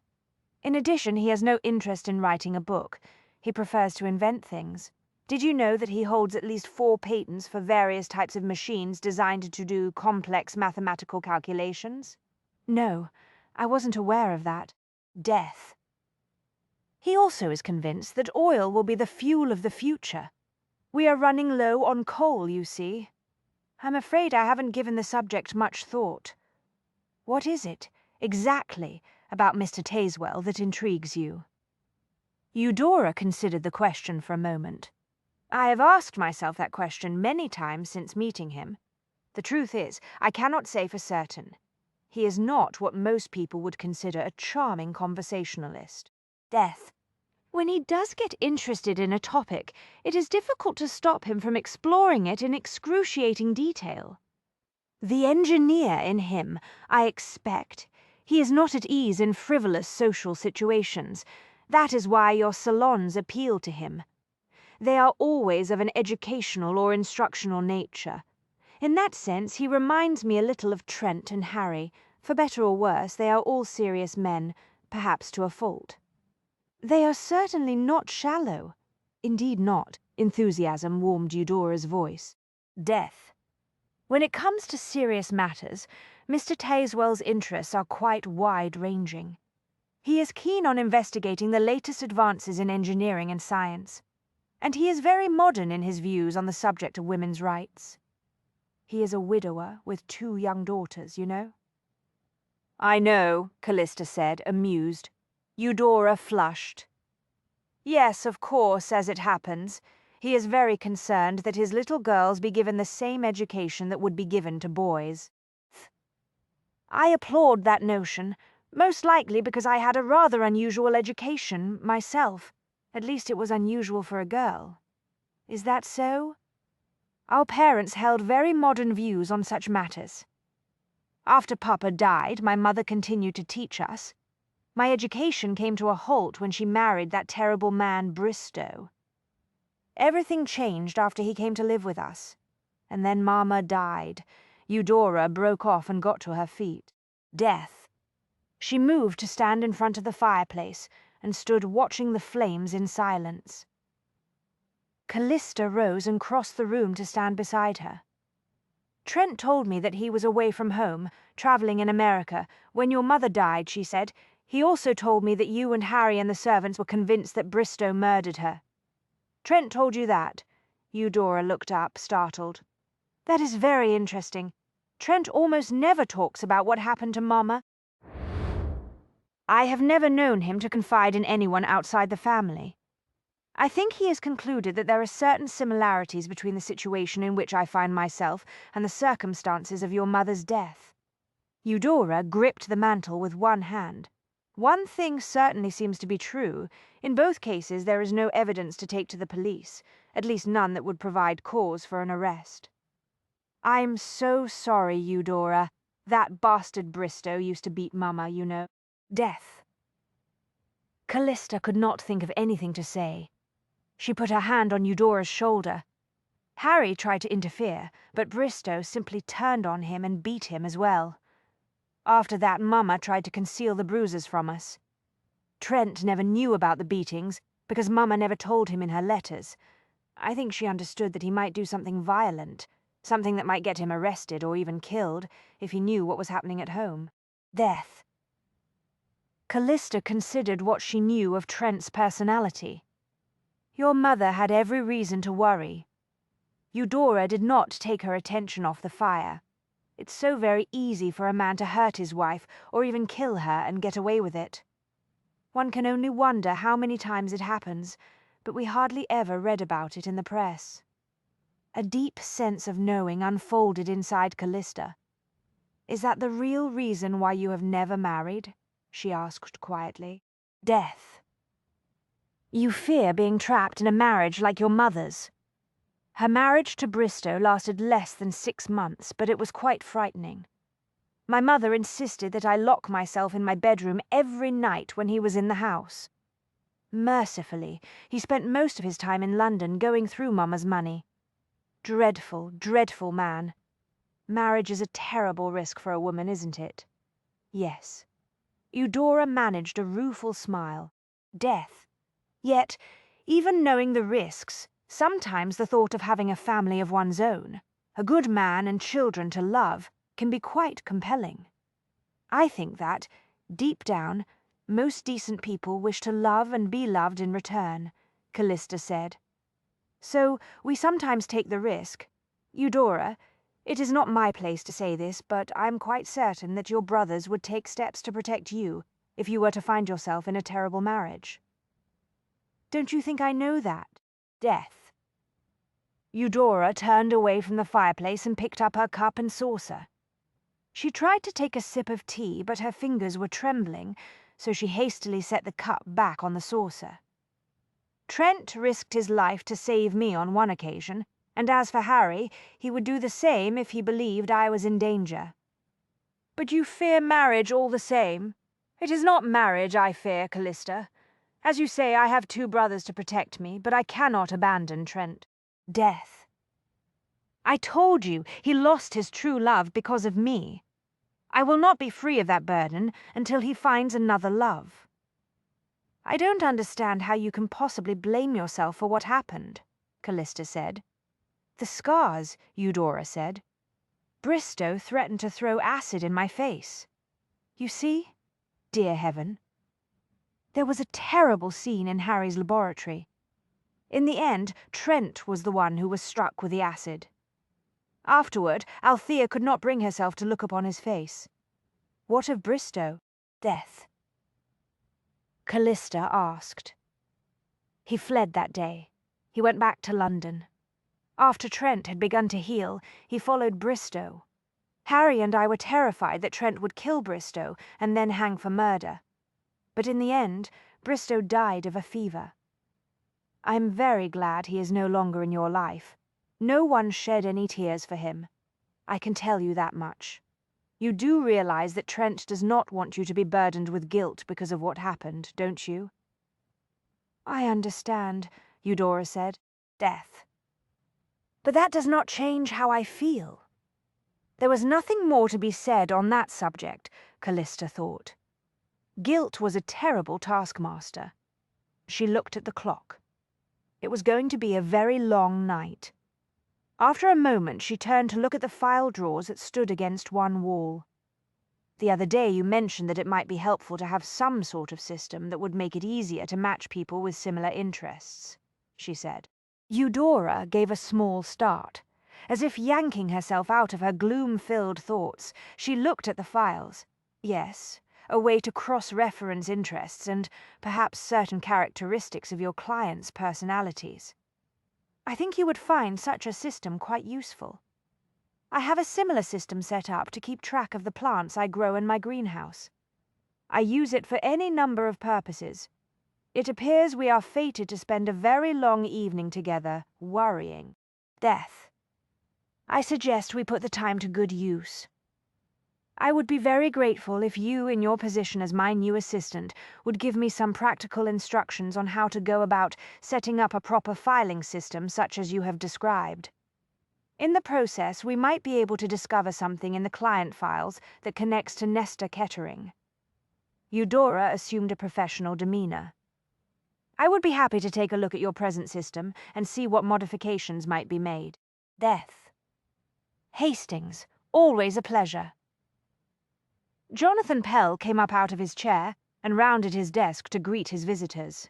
In addition, he has no interest in writing a book. He prefers to invent things. Did you know that he holds at least 4 patents for various types of machines designed to do complex mathematical calculations? No, I wasn't aware of that. Death. He also is convinced that oil will be the fuel of the future. We are running low on coal, you see. I'm afraid I haven't given the subject much thought. What is it, exactly, about Mr. Tazewell that intrigues you? Eudora considered the question for a moment. I have asked myself that question many times since meeting him. The truth is, I cannot say for certain. He is not what most people would consider a charming conversationalist. Death. When he does get interested in a topic, it is difficult to stop him from exploring it in excruciating detail. The engineer in him, I expect. He is not at ease in frivolous social situations. That is why your salons appeal to him. They are always of an educational or instructional nature. In that sense, he reminds me a little of Trent and Harry. For better or worse, they are all serious men, perhaps to a fault. They are certainly not shallow. Indeed not. Enthusiasm warmed Eudora's voice. Death. When it comes to serious matters, Mr. Tazewell's interests are quite wide-ranging. He is keen on investigating the latest advances in engineering and science, and he is very modern in his views on the subject of women's rights. He is a widower with 2 young daughters, you know. I know, Callista said, amused. Eudora flushed. Yes, of course, as it happens. He is very concerned that his little girls be given the same education that would be given to boys. I applaud that notion, most likely because I had a rather unusual education, myself. At least it was unusual for a girl. Is that so? Our parents held very modern views on such matters. After Papa died, my mother continued to teach us. My education came to a halt when she married that terrible man Bristow. Everything changed after he came to live with us. And then Mama died. Eudora broke off and got to her feet. Death. She moved to stand in front of the fireplace and stood watching the flames in silence. Callista rose and crossed the room to stand beside her. Trent told me that he was away from home, traveling in America, when your mother died, she said. He also told me that you and Harry and the servants were convinced that Bristow murdered her. Trent told you that? Eudora looked up, startled. That is very interesting. Trent almost never talks about what happened to Mama. I have never known him to confide in anyone outside the family. I think he has concluded that there are certain similarities between the situation in which I find myself and the circumstances of your mother's death. Eudora gripped the mantle with one hand. One thing certainly seems to be true. In both cases there is no evidence to take to the police, at least none that would provide cause for an arrest. I'm so sorry, Eudora. That bastard Bristow used to beat Mama, you know. Death. Callista could not think of anything to say. She put her hand on Eudora's shoulder. Harry tried to interfere, but Bristow simply turned on him and beat him as well. After that, Mama tried to conceal the bruises from us. Trent never knew about the beatings, because Mama never told him in her letters. I think she understood that he might do something violent, something that might get him arrested or even killed, if he knew what was happening at home. Death. Callista considered what she knew of Trent's personality. Your mother had every reason to worry. Eudora did not take her attention off the fire. It's so very easy for a man to hurt his wife or even kill her and get away with it. One can only wonder how many times it happens, but we hardly ever read about it in the press. A deep sense of knowing unfolded inside Callista. "Is that the real reason why you have never married?" she asked quietly. "Death. You fear being trapped in a marriage like your mother's." Her marriage to Bristow lasted less than 6 months, but it was quite frightening. My mother insisted that I lock myself in my bedroom every night when he was in the house. Mercifully, he spent most of his time in London going through Mama's money. Dreadful, dreadful man. Marriage is a terrible risk for a woman, isn't it? Yes. Eudora managed a rueful smile. Death. Yet, even knowing the risks, sometimes the thought of having a family of one's own, a good man and children to love, can be quite compelling. I think that, deep down, most decent people wish to love and be loved in return, Callista said. So we sometimes take the risk. Eudora, it is not my place to say this, but I'm quite certain that your brothers would take steps to protect you if you were to find yourself in a terrible marriage. Don't you think I know that? Death. Eudora turned away from the fireplace and picked up her cup and saucer. She tried to take a sip of tea, but her fingers were trembling, so she hastily set the cup back on the saucer. Trent risked his life to save me on one occasion, and as for Harry, he would do the same if he believed I was in danger. But you fear marriage all the same. It is not marriage I fear, Callista. As you say, I have 2 brothers to protect me, but I cannot abandon Trent. Death. I told you he lost his true love because of me. I will not be free of that burden until he finds another love. I don't understand how you can possibly blame yourself for what happened, Callista said. The scars, Eudora said. Bristow threatened to throw acid in my face. You see? Dear heaven. There was a terrible scene in Harry's laboratory. In the end, Trent was the one who was struck with the acid. Afterward, Althea could not bring herself to look upon his face. What of Bristow? Death. Callista asked. He fled that day. He went back to London. After Trent had begun to heal, he followed Bristow. Harry and I were terrified that Trent would kill Bristow and then hang for murder. But in the end, Bristow died of a fever. I am very glad he is no longer in your life. No one shed any tears for him. I can tell you that much. You do realize that Trent does not want you to be burdened with guilt because of what happened, don't you? I understand, Eudora said. Death. But that does not change how I feel. There was nothing more to be said on that subject, Callista thought. Guilt was a terrible taskmaster. She looked at the clock. It was going to be a very long night. After a moment, she turned to look at the file drawers that stood against one wall. The other day you mentioned that it might be helpful to have some sort of system that would make it easier to match people with similar interests, she said. Eudora gave a small start. As if yanking herself out of her gloom-filled thoughts, she looked at the files. Yes, a way to cross-reference interests and perhaps certain characteristics of your clients' personalities. I think you would find such a system quite useful. I have a similar system set up to keep track of the plants I grow in my greenhouse. I use it for any number of purposes. It appears we are fated to spend a very long evening together, worrying. Death. I suggest we put the time to good use. I would be very grateful if you, in your position as my new assistant, would give me some practical instructions on how to go about setting up a proper filing system such as you have described. In the process, we might be able to discover something in the client files that connects to Nesta Kettering. Eudora assumed a professional demeanor. I would be happy to take a look at your present system and see what modifications might be made. Death. Hastings, always a pleasure. Jonathan Pell came up out of his chair and rounded his desk to greet his visitors.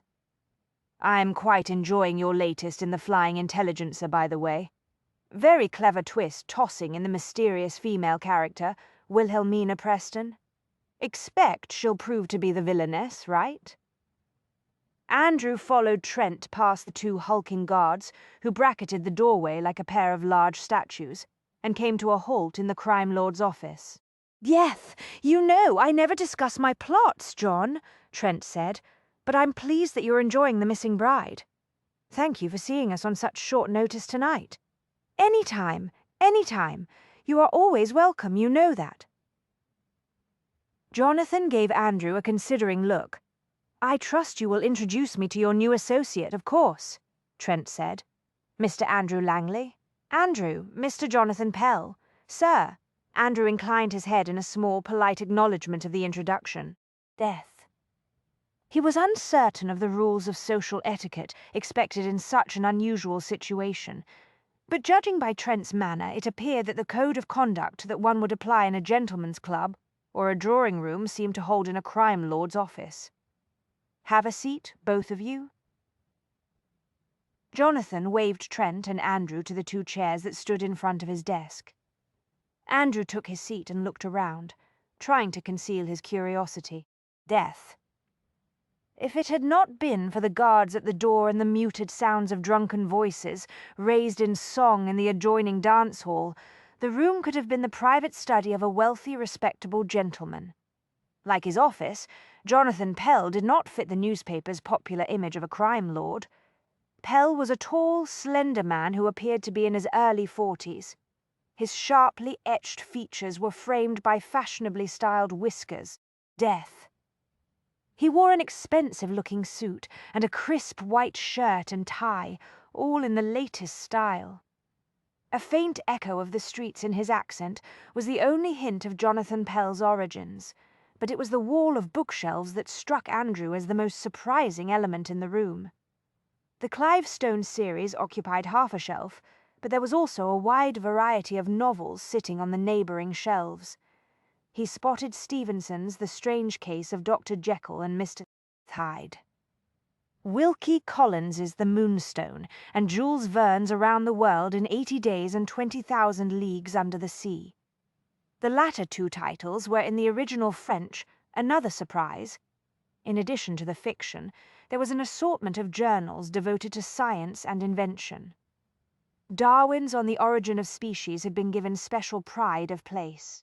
I'm quite enjoying your latest in the Flying Intelligencer, by the way. Very clever twist tossing in the mysterious female character, Wilhelmina Preston. Expect she'll prove to be the villainess, right? Andrew followed Trent past the two hulking guards, who bracketed the doorway like a pair of large statues, and came to a halt in the crime lord's office. "Yes, you know, I never discuss my plots, John," Trent said, "but I'm pleased that you're enjoying The Missing Bride. Thank you for seeing us on such short notice tonight. Anytime, anytime. You are always welcome, you know that." Jonathan gave Andrew a considering look. "I trust you will introduce me to your new associate, of course," Trent said. "Mr. Andrew Langley. Andrew, Mr. Jonathan Pell. Sir." Andrew inclined his head in a small, polite acknowledgement of the introduction. Death. He was uncertain of the rules of social etiquette expected in such an unusual situation, but judging by Trent's manner, it appeared that the code of conduct that one would apply in a gentleman's club or a drawing-room seemed to hold in a crime lord's office. "Have a seat, both of you." Jonathan waved Trent and Andrew to the two chairs that stood in front of his desk. Andrew took his seat and looked around, trying to conceal his curiosity. Death. If it had not been for the guards at the door and the muted sounds of drunken voices raised in song in the adjoining dance hall, the room could have been the private study of a wealthy, respectable gentleman. Like his office, Jonathan Pell did not fit the newspaper's popular image of a crime lord. Pell was a tall, slender man who appeared to be in his early 40s. His sharply etched features were framed by fashionably styled whiskers. Death. He wore an expensive-looking suit and a crisp white shirt and tie, all in the latest style. A faint echo of the streets in his accent was the only hint of Jonathan Pell's origins, but it was the wall of bookshelves that struck Andrew as the most surprising element in the room. The Clive Stone series occupied half a shelf, but there was also a wide variety of novels sitting on the neighbouring shelves. He spotted Stevenson's The Strange Case of Dr. Jekyll and Mr. Hyde, Wilkie Collins's The Moonstone, and Jules Verne's Around the World in 80 Days and 20,000 Leagues Under the Sea. The latter two titles were in the original French, another surprise. In addition to the fiction, there was an assortment of journals devoted to science and invention. Darwin's On the Origin of Species had been given special pride of place.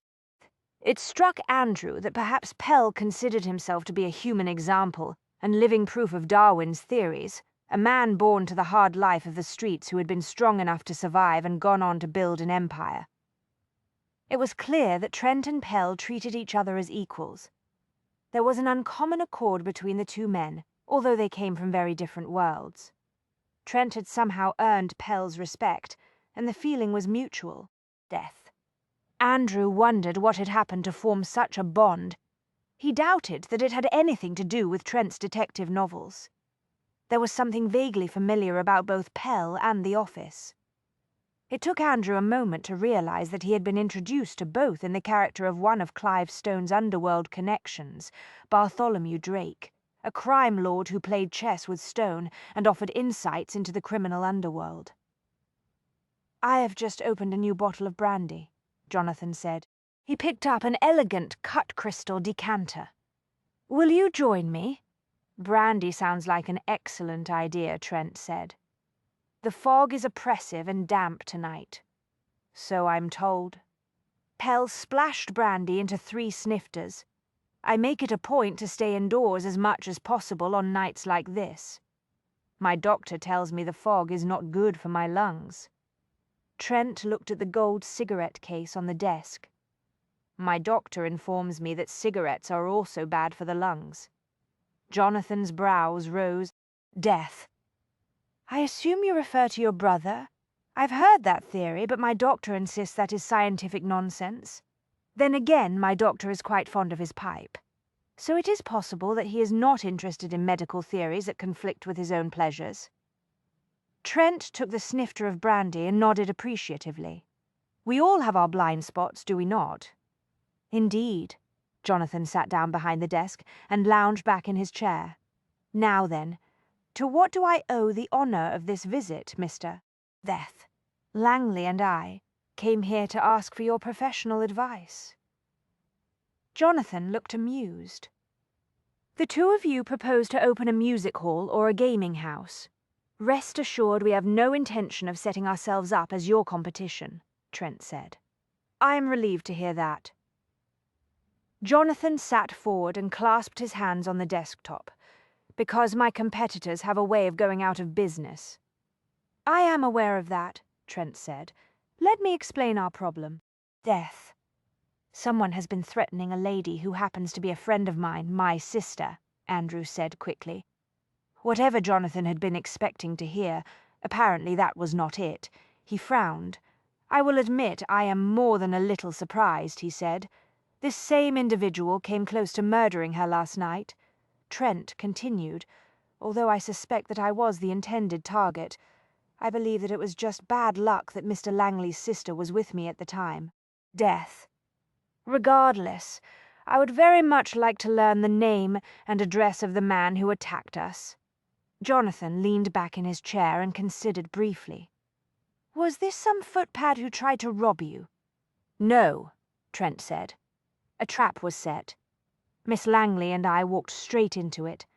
It struck Andrew that perhaps Pell considered himself to be a human example and living proof of Darwin's theories, a man born to the hard life of the streets who had been strong enough to survive and gone on to build an empire. It was clear that Trent and Pell treated each other as equals. There was an uncommon accord between the two men, although they came from very different worlds. Trent had somehow earned Pell's respect, and the feeling was mutual. Death. Andrew wondered what had happened to form such a bond. He doubted that it had anything to do with Trent's detective novels. There was something vaguely familiar about both Pell and the office. It took Andrew a moment to realize that he had been introduced to both in the character of one of Clive Stone's underworld connections, Bartholomew Drake, a crime lord who played chess with Stone and offered insights into the criminal underworld. "I have just opened a new bottle of brandy," Jonathan said. He picked up an elegant cut-crystal decanter. "Will you join me?" "Brandy sounds like an excellent idea," Trent said. "The fog is oppressive and damp tonight." "So I'm told." Pell splashed brandy into 3 snifters. "I make it a point to stay indoors as much as possible on nights like this. My doctor tells me the fog is not good for my lungs." Trent looked at the gold cigarette case on the desk. "My doctor informs me that cigarettes are also bad for the lungs." Jonathan's brows rose. Death. "I assume you refer to your brother? I've heard that theory, but my doctor insists that is scientific nonsense. Then again, my doctor is quite fond of his pipe. So it is possible that he is not interested in medical theories that conflict with his own pleasures." Trent took the snifter of brandy and nodded appreciatively. "We all have our blind spots, do we not?" "Indeed." Jonathan sat down behind the desk and lounged back in his chair. "Now then, to what do I owe the honour of this visit, Mr. Death? Langley and I came here to ask for your professional advice." Jonathan looked amused. The two of you propose to open a music hall or a gaming house. Rest assured we have no intention of setting ourselves up as your competition, Trent said. I am relieved to hear that. Jonathan sat forward and clasped his hands on the desktop. Because my competitors have a way of going out of business. I am aware of that, Trent said. Let me explain our problem. Death. Someone has been threatening a lady who happens to be a friend of mine, my sister, Andrew said quickly. Whatever Jonathan had been expecting to hear, apparently that was not it. He frowned. I will admit I am more than a little surprised, he said. This same individual came close to murdering her last night. Trent continued, although I suspect that I was the intended target. I believe that it was just bad luck that Mr. Langley's sister was with me at the time. Death. Regardless, I would very much like to learn the name and address of the man who attacked us. Jonathan leaned back in his chair and considered briefly. Was this some footpad who tried to rob you? No, Trent said. A trap was set. Miss Langley and I walked straight into it.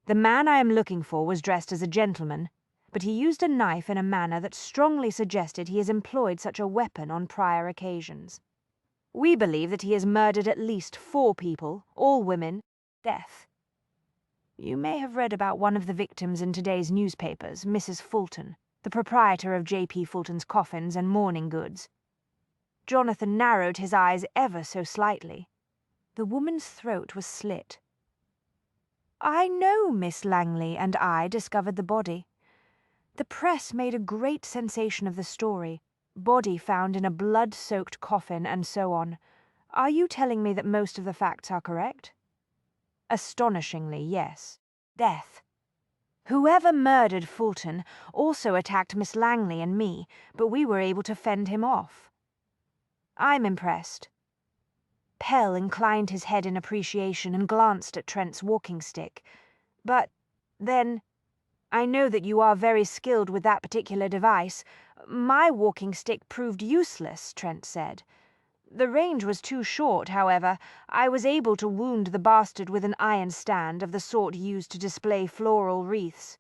The man I am looking for was dressed as a gentleman, but he used a knife in a manner that strongly suggested he has employed such a weapon on prior occasions. We believe that he has murdered at least 4 people, all women. Death. You may have read about one of the victims in today's newspapers, Mrs. Fulton, the proprietor of J.P. Fulton's Coffins and Mourning Goods. Jonathan narrowed his eyes ever so slightly. The woman's throat was slit. I know Miss Langley and I discovered the body. The press made a great sensation of the story. Body found in a blood-soaked coffin and so on. Are you telling me that most of the facts are correct? Astonishingly, yes. Death. Whoever murdered Fulton also attacked Miss Langley and me, but we were able to fend him off. I'm impressed. Pell inclined his head in appreciation and glanced at Trent's walking stick. But then, I know that you are very skilled with that particular device. My walking stick proved useless, Trent said. The range was too short, however. I was able to wound the bastard with an iron stand of the sort used to display floral wreaths.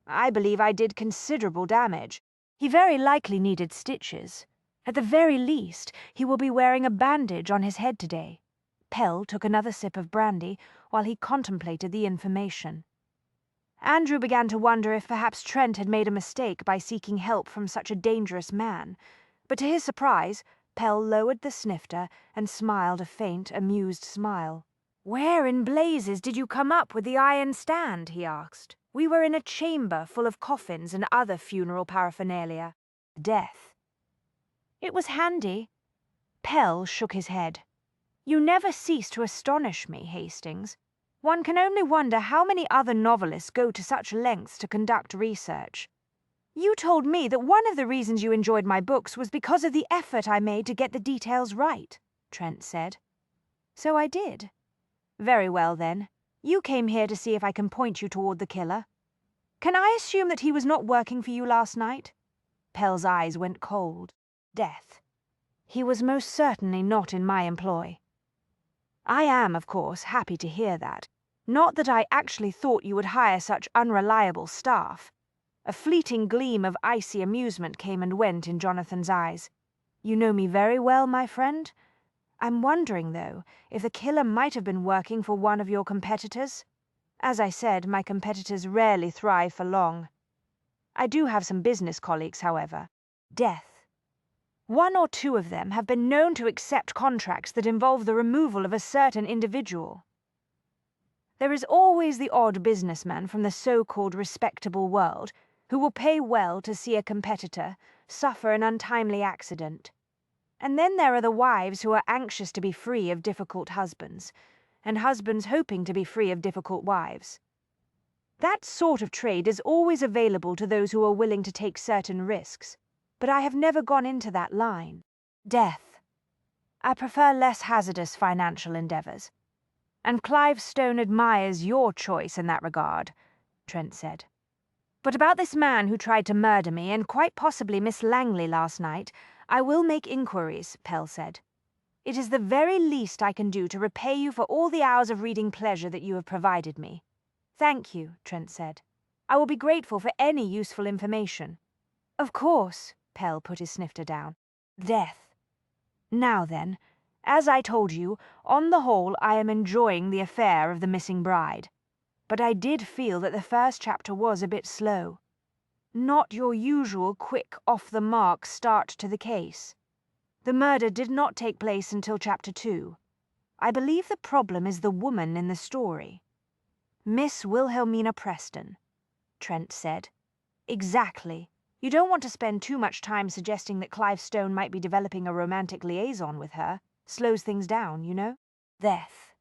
I believe I did considerable damage. He very likely needed stitches. At the very least, he will be wearing a bandage on his head today. Pell took another sip of brandy while he contemplated the information. Andrew began to wonder if perhaps Trent had made a mistake by seeking help from such a dangerous man, but to his surprise, Pell lowered the snifter and smiled a faint, amused smile. "Where in blazes did you come up with the iron stand?" he asked. "We were in a chamber full of coffins and other funeral paraphernalia. Death." "It was handy." Pell shook his head. "You never cease to astonish me, Hastings. One can only wonder how many other novelists go to such lengths to conduct research. You told me that one of the reasons you enjoyed my books was because of the effort I made to get the details right," Trent said. "So I did. Very well, then. You came here to see if I can point you toward the killer. Can I assume that he was not working for you last night?" Pell's eyes went cold. Death. He was most certainly not in my employ. I am, of course, happy to hear that. Not that I actually thought you would hire such unreliable staff. A fleeting gleam of icy amusement came and went in Jonathan's eyes. You know me very well, my friend? I'm wondering, though, if the killer might have been working for one of your competitors. As I said, my competitors rarely thrive for long. I do have some business colleagues, however. Death. 1 or 2 of them have been known to accept contracts that involve the removal of a certain individual. There is always the odd businessman from the so-called respectable world who will pay well to see a competitor suffer an untimely accident. And then there are the wives who are anxious to be free of difficult husbands, and husbands hoping to be free of difficult wives. That sort of trade is always available to those who are willing to take certain risks, but I have never gone into that line. Death. I prefer less hazardous financial endeavors. And Clive Stone admires your choice in that regard, Trent said. But about this man who tried to murder me, and quite possibly Miss Langley last night, I will make inquiries, Pell said. It is the very least I can do to repay you for all the hours of reading pleasure that you have provided me. Thank you, Trent said. I will be grateful for any useful information. Of course, Pell put his snifter down. Death. Now then, as I told you, on the whole I am enjoying the affair of the missing bride. But I did feel that the first chapter was a bit slow. Not your usual quick, off-the-mark start to the case. The murder did not take place until chapter 2. I believe the problem is the woman in the story. Miss Wilhelmina Preston, Trent said. Exactly. You don't want to spend too much time suggesting that Clive Stone might be developing a romantic liaison with her. Slows things down, you know? Death.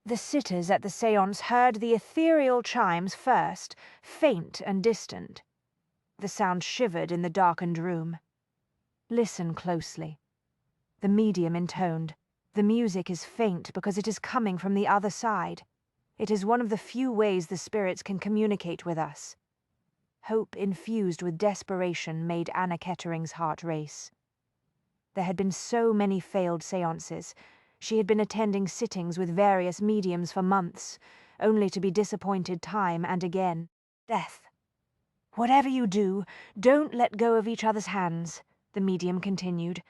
The sitters at the séance heard the ethereal chimes first, faint and distant. The sound shivered in the darkened room. Listen closely. The medium intoned. The music is faint because it is coming from the other side. It is one of the few ways the spirits can communicate with us. Hope infused with desperation made Anna Kettering's heart race. There had been so many failed séances. She had been attending sittings with various mediums for months, only to be disappointed time and again. Death. Whatever you do, don't let go of each other's hands, the medium continued.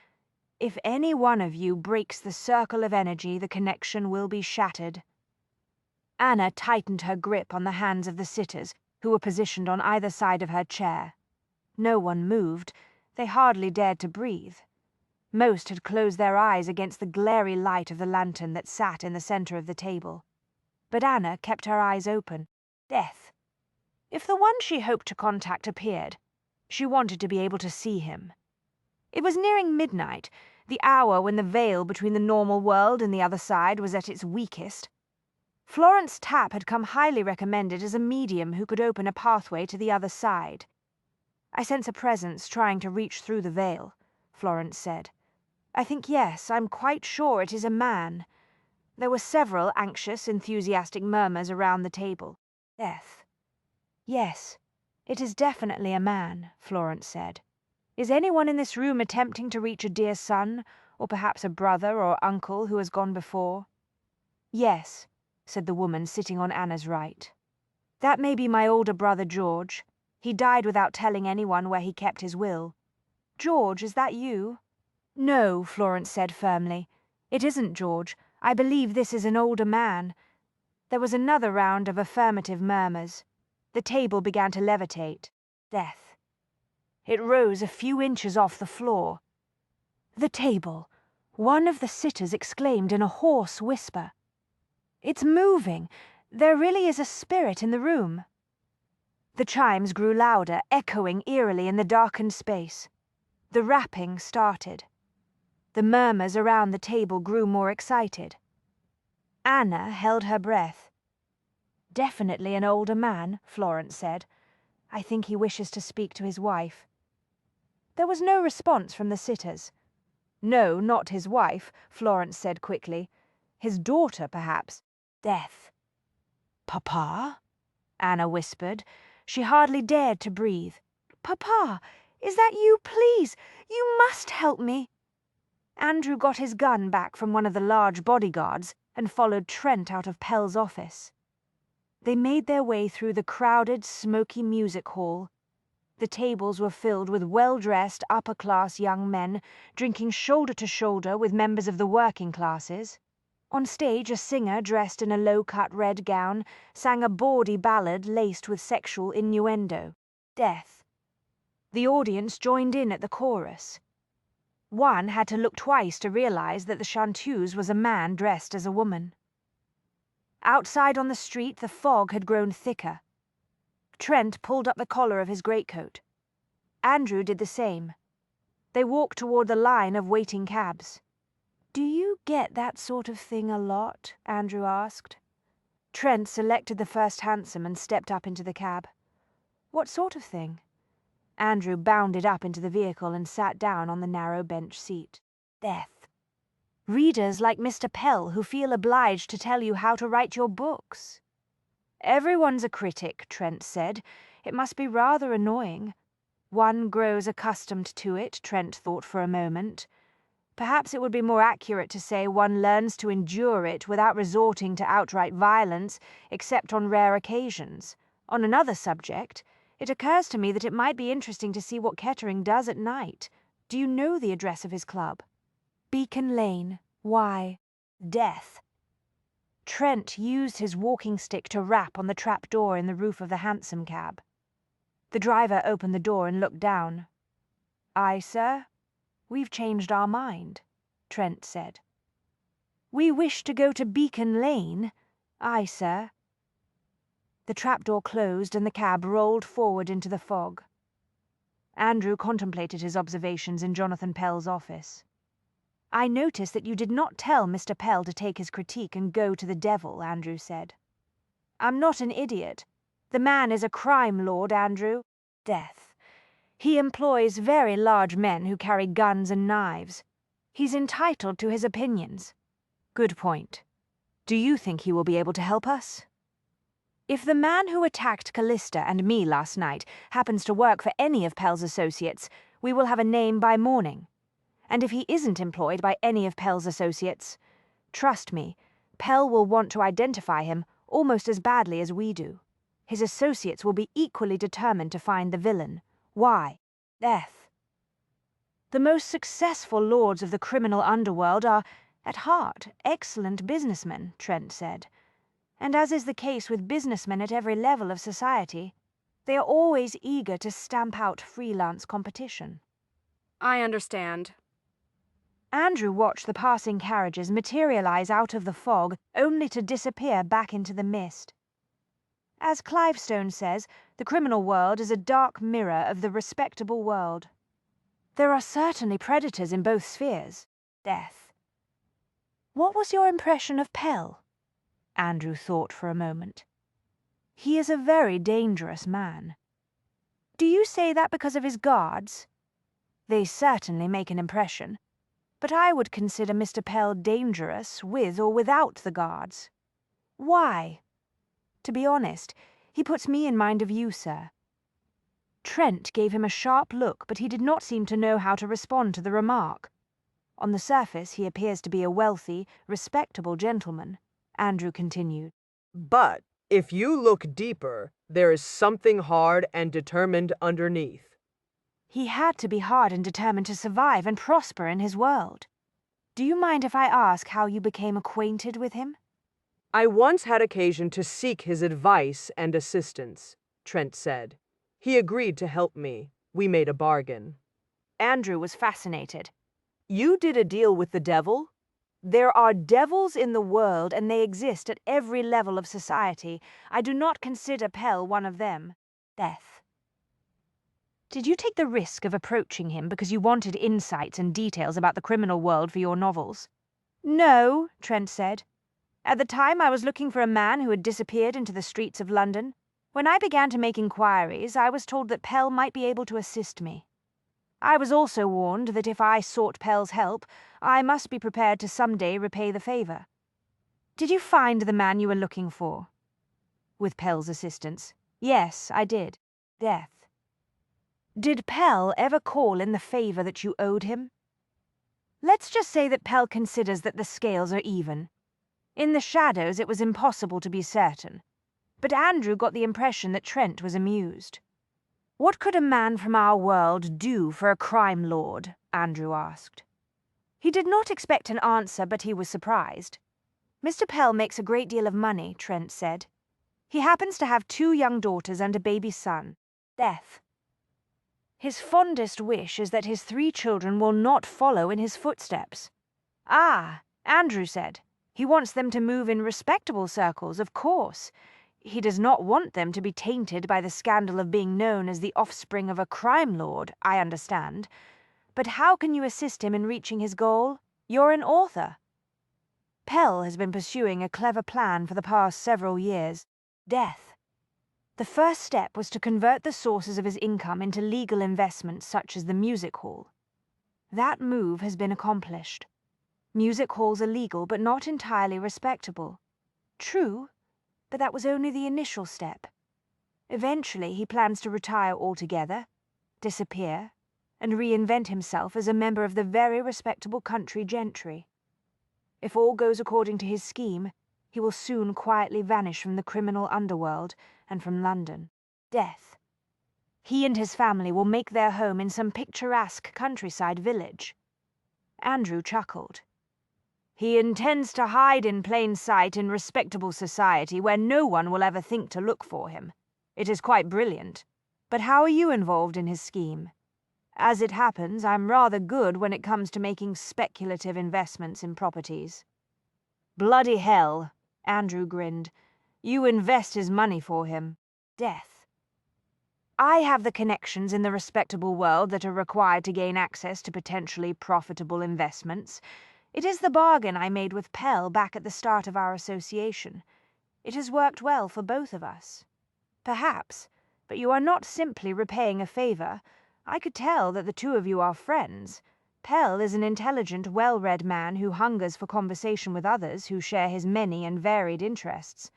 If any one of you breaks the circle of energy, the connection will be shattered. Anna tightened her grip on the hands of the sitters, who were positioned on either side of her chair. No one moved. They hardly dared to breathe. Most had closed their eyes against the glary light of the lantern that sat in the center of the table. But Anna kept her eyes open. Death. If the one she hoped to contact appeared, she wanted to be able to see him. It was nearing midnight, the hour when the veil between the normal world and the other side was at its weakest. Florence Tapp had come highly recommended as a medium who could open a pathway to the other side. I sense a presence trying to reach through the veil, Florence said. I think yes, I'm quite sure it is a man. There were several anxious, enthusiastic murmurs around the table. Death. Yes, it is definitely a man, Florence said. Is anyone in this room attempting to reach a dear son, or perhaps a brother or uncle who has gone before? Yes, said the woman sitting on Anna's right. That may be my older brother George. He died without telling anyone where he kept his will. George, is that you? No, Florence said firmly. It isn't George. I believe this is an older man. There was another round of affirmative murmurs. The table began to levitate. Death. It rose a few inches off the floor. The table. One of the sitters exclaimed in a hoarse whisper. It's moving. There really is a spirit in the room. The chimes grew louder, echoing eerily in the darkened space. The rapping started. The murmurs around the table grew more excited. Anna held her breath. Definitely an older man, Florence said. I think he wishes to speak to his wife. There was no response from the sitters. No, not his wife, Florence said quickly. His daughter, perhaps. Death. Papa? Anna whispered. She hardly dared to breathe. Papa, is that you? Please, you must help me. Andrew got his gun back from one of the large bodyguards and followed Trent out of Pell's office. They made their way through the crowded, smoky music hall. The tables were filled with well-dressed, upper-class young men, drinking shoulder to shoulder with members of the working classes. On stage, a singer dressed in a low-cut red gown sang a bawdy ballad laced with sexual innuendo. Death. The audience joined in at the chorus. One had to look twice to realize that the chanteuse was a man dressed as a woman. Outside on the street, the fog had grown thicker. Trent pulled up the collar of his greatcoat. Andrew did the same. They walked toward the line of waiting cabs. Do you get that sort of thing a lot? Andrew asked. Trent selected the first hansom and stepped up into the cab. What sort of thing? Andrew bounded up into the vehicle and sat down on the narrow bench seat. Death. Readers like Mr. Pell who feel obliged to tell you how to write your books. Everyone's a critic, Trent said. It must be rather annoying. One grows accustomed to it, Trent thought for a moment. Perhaps it would be more accurate to say one learns to endure it without resorting to outright violence, except on rare occasions. On another subject, it occurs to me that it might be interesting to see what Kettering does at night. Do you know the address of his club? Beacon Lane. Why? Death. Trent used his walking stick to rap on the trap door in the roof of the hansom cab. The driver opened the door and looked down. "Aye, sir? We've changed our mind," Trent said. "We wish to go to Beacon Lane." "Aye, sir." The trapdoor closed and the cab rolled forward into the fog. Andrew contemplated his observations in Jonathan Pell's office. "I notice that you did not tell Mr. Pell to take his critique and go to the devil," Andrew said. "I'm not an idiot. The man is a crime lord, Andrew. Death. He employs very large men who carry guns and knives. He's entitled to his opinions." "Good point. Do you think he will be able to help us?" "If the man who attacked Callista and me last night happens to work for any of Pell's associates, we will have a name by morning. And if he isn't employed by any of Pell's associates, trust me, Pell will want to identify him almost as badly as we do. His associates will be equally determined to find the villain. Why? Death. The most successful lords of the criminal underworld are, at heart, excellent businessmen," Trent said. "And as is the case with businessmen at every level of society, they are always eager to stamp out freelance competition." I understand. Andrew watched the passing carriages materialize out of the fog, only to disappear back into the mist. As Clivestone says, the criminal world is a dark mirror of the respectable world. There are certainly predators in both spheres. Death. What was your impression of Pell? Andrew thought for a moment. He is a very dangerous man. Do you say that because of his guards? They certainly make an impression. But I would consider Mr. Pell dangerous with or without the guards. Why? To be honest, he puts me in mind of you, sir. Trent gave him a sharp look, but he did not seem to know how to respond to the remark. On the surface, he appears to be a wealthy, respectable gentleman, Andrew continued. But if you look deeper, there is something hard and determined underneath. He had to be hard and determined to survive and prosper in his world. Do you mind if I ask how you became acquainted with him? I once had occasion to seek his advice and assistance, Trent said. He agreed to help me. We made a bargain. Andrew was fascinated. You did a deal with the devil? There are devils in the world, and they exist at every level of society. I do not consider Pell one of them. Death. Did you take the risk of approaching him because you wanted insights and details about the criminal world for your novels? No, Trent said. At the time, I was looking for a man who had disappeared into the streets of London. When I began to make inquiries, I was told that Pell might be able to assist me. I was also warned that if I sought Pell's help, I must be prepared to someday repay the favor. Did you find the man you were looking for? With Pell's assistance. Yes, I did. Death. Did Pell ever call in the favor that you owed him? Let's just say that Pell considers that the scales are even. In the shadows, it was impossible to be certain, but Andrew got the impression that Trent was amused. What could a man from our world do for a crime lord? Andrew asked. He did not expect an answer, but he was surprised. Mr. Pell makes a great deal of money, Trent said. He happens to have 2 young daughters and a baby son. Death. His fondest wish is that his 3 children will not follow in his footsteps. Ah, Andrew said. He wants them to move in respectable circles, of course. He does not want them to be tainted by the scandal of being known as the offspring of a crime lord, I understand. But how can you assist him in reaching his goal? You're an author. Pell has been pursuing a clever plan for the past several years. Death. The first step was to convert the sources of his income into legal investments such as the music hall. That move has been accomplished. Music halls are legal but not entirely respectable. True, but that was only the initial step. Eventually, he plans to retire altogether, disappear, and reinvent himself as a member of the very respectable country gentry. If all goes according to his scheme, he will soon quietly vanish from the criminal underworld and from London. Death. He and his family will make their home in some picturesque countryside village. Andrew chuckled. He intends to hide in plain sight in respectable society where no one will ever think to look for him. It is quite brilliant. But how are you involved in his scheme? As it happens, I'm rather good when it comes to making speculative investments in properties. Bloody hell, Andrew grinned. You invest his money for him. Death. I have the connections in the respectable world that are required to gain access to potentially profitable investments. It is the bargain I made with Pell back at the start of our association. It has worked well for both of us. Perhaps, but you are not simply repaying a favor. I could tell that the two of you are friends. Pell is an intelligent, well-read man who hungers for conversation with others who share his many and varied interests.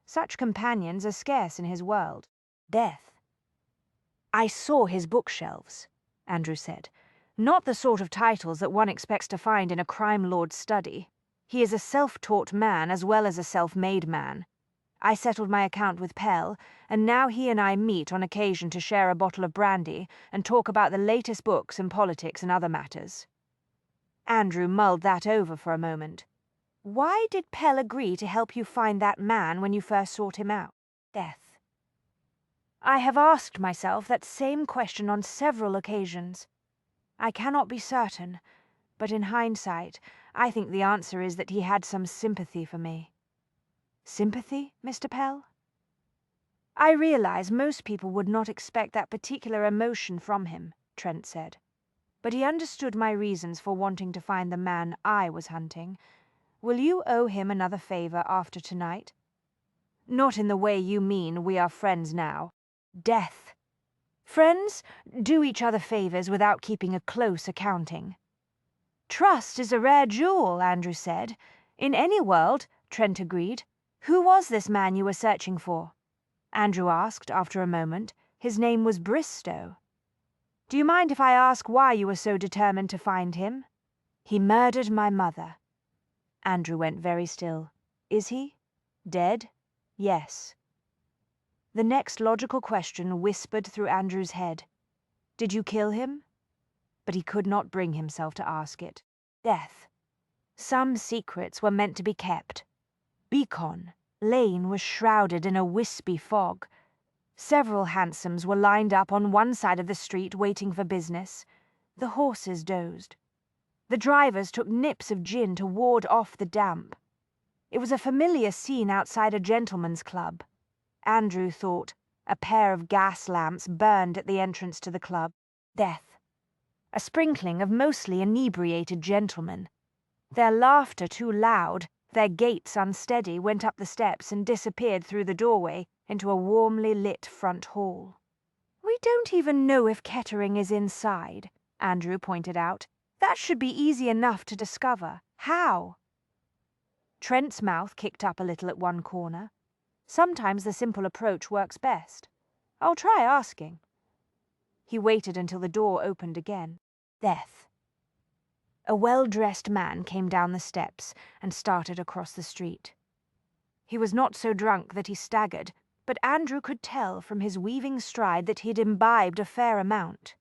Such companions are scarce in his world. Death. I saw his bookshelves, Andrew said. Not the sort of titles that one expects to find in a crime lord's study. He is a self-taught man as well as a self-made man. I settled my account with Pell, and now he and I meet on occasion to share a bottle of brandy and talk about the latest books and politics and other matters. Andrew mulled that over for a moment. Why did Pell agree to help you find that man when you first sought him out? Death. I have asked myself that same question on several occasions. I cannot be certain, but in hindsight, I think the answer is that he had some sympathy for me. Sympathy, Mr. Pell? I realize most people would not expect that particular emotion from him, Trent said. But he understood my reasons for wanting to find the man I was hunting. Will you owe him another favor after tonight? Not in the way you mean we are friends now. Death. Friends do each other favors without keeping a close accounting. Trust is a rare jewel, Andrew said. In any world, Trent agreed. Who was this man you were searching for? Andrew asked after a moment. His name was Bristow. Do you mind if I ask why you were so determined to find him? He murdered my mother. Andrew went very still. Is he? Dead? Yes. The next logical question whispered through Andrew's head. Did you kill him? But he could not bring himself to ask it. Death. Some secrets were meant to be kept. Beacon Lane was shrouded in a wispy fog. Several hansoms were lined up on one side of the street waiting for business. The horses dozed. The drivers took nips of gin to ward off the damp. It was a familiar scene outside a gentleman's club. Andrew thought. A pair of gas lamps burned at the entrance to the club. Death. A sprinkling of mostly inebriated gentlemen. Their laughter too loud, their gaits unsteady, went up the steps and disappeared through the doorway into a warmly lit front hall. We don't even know if Kettering is inside, Andrew pointed out. That should be easy enough to discover. How? Trent's mouth kicked up a little at one corner. Sometimes the simple approach works best. I'll try asking. He waited until the door opened again. Death. A well-dressed man came down the steps and started across the street. He was not so drunk that he staggered, but Andrew could tell from his weaving stride that he'd imbibed a fair amount.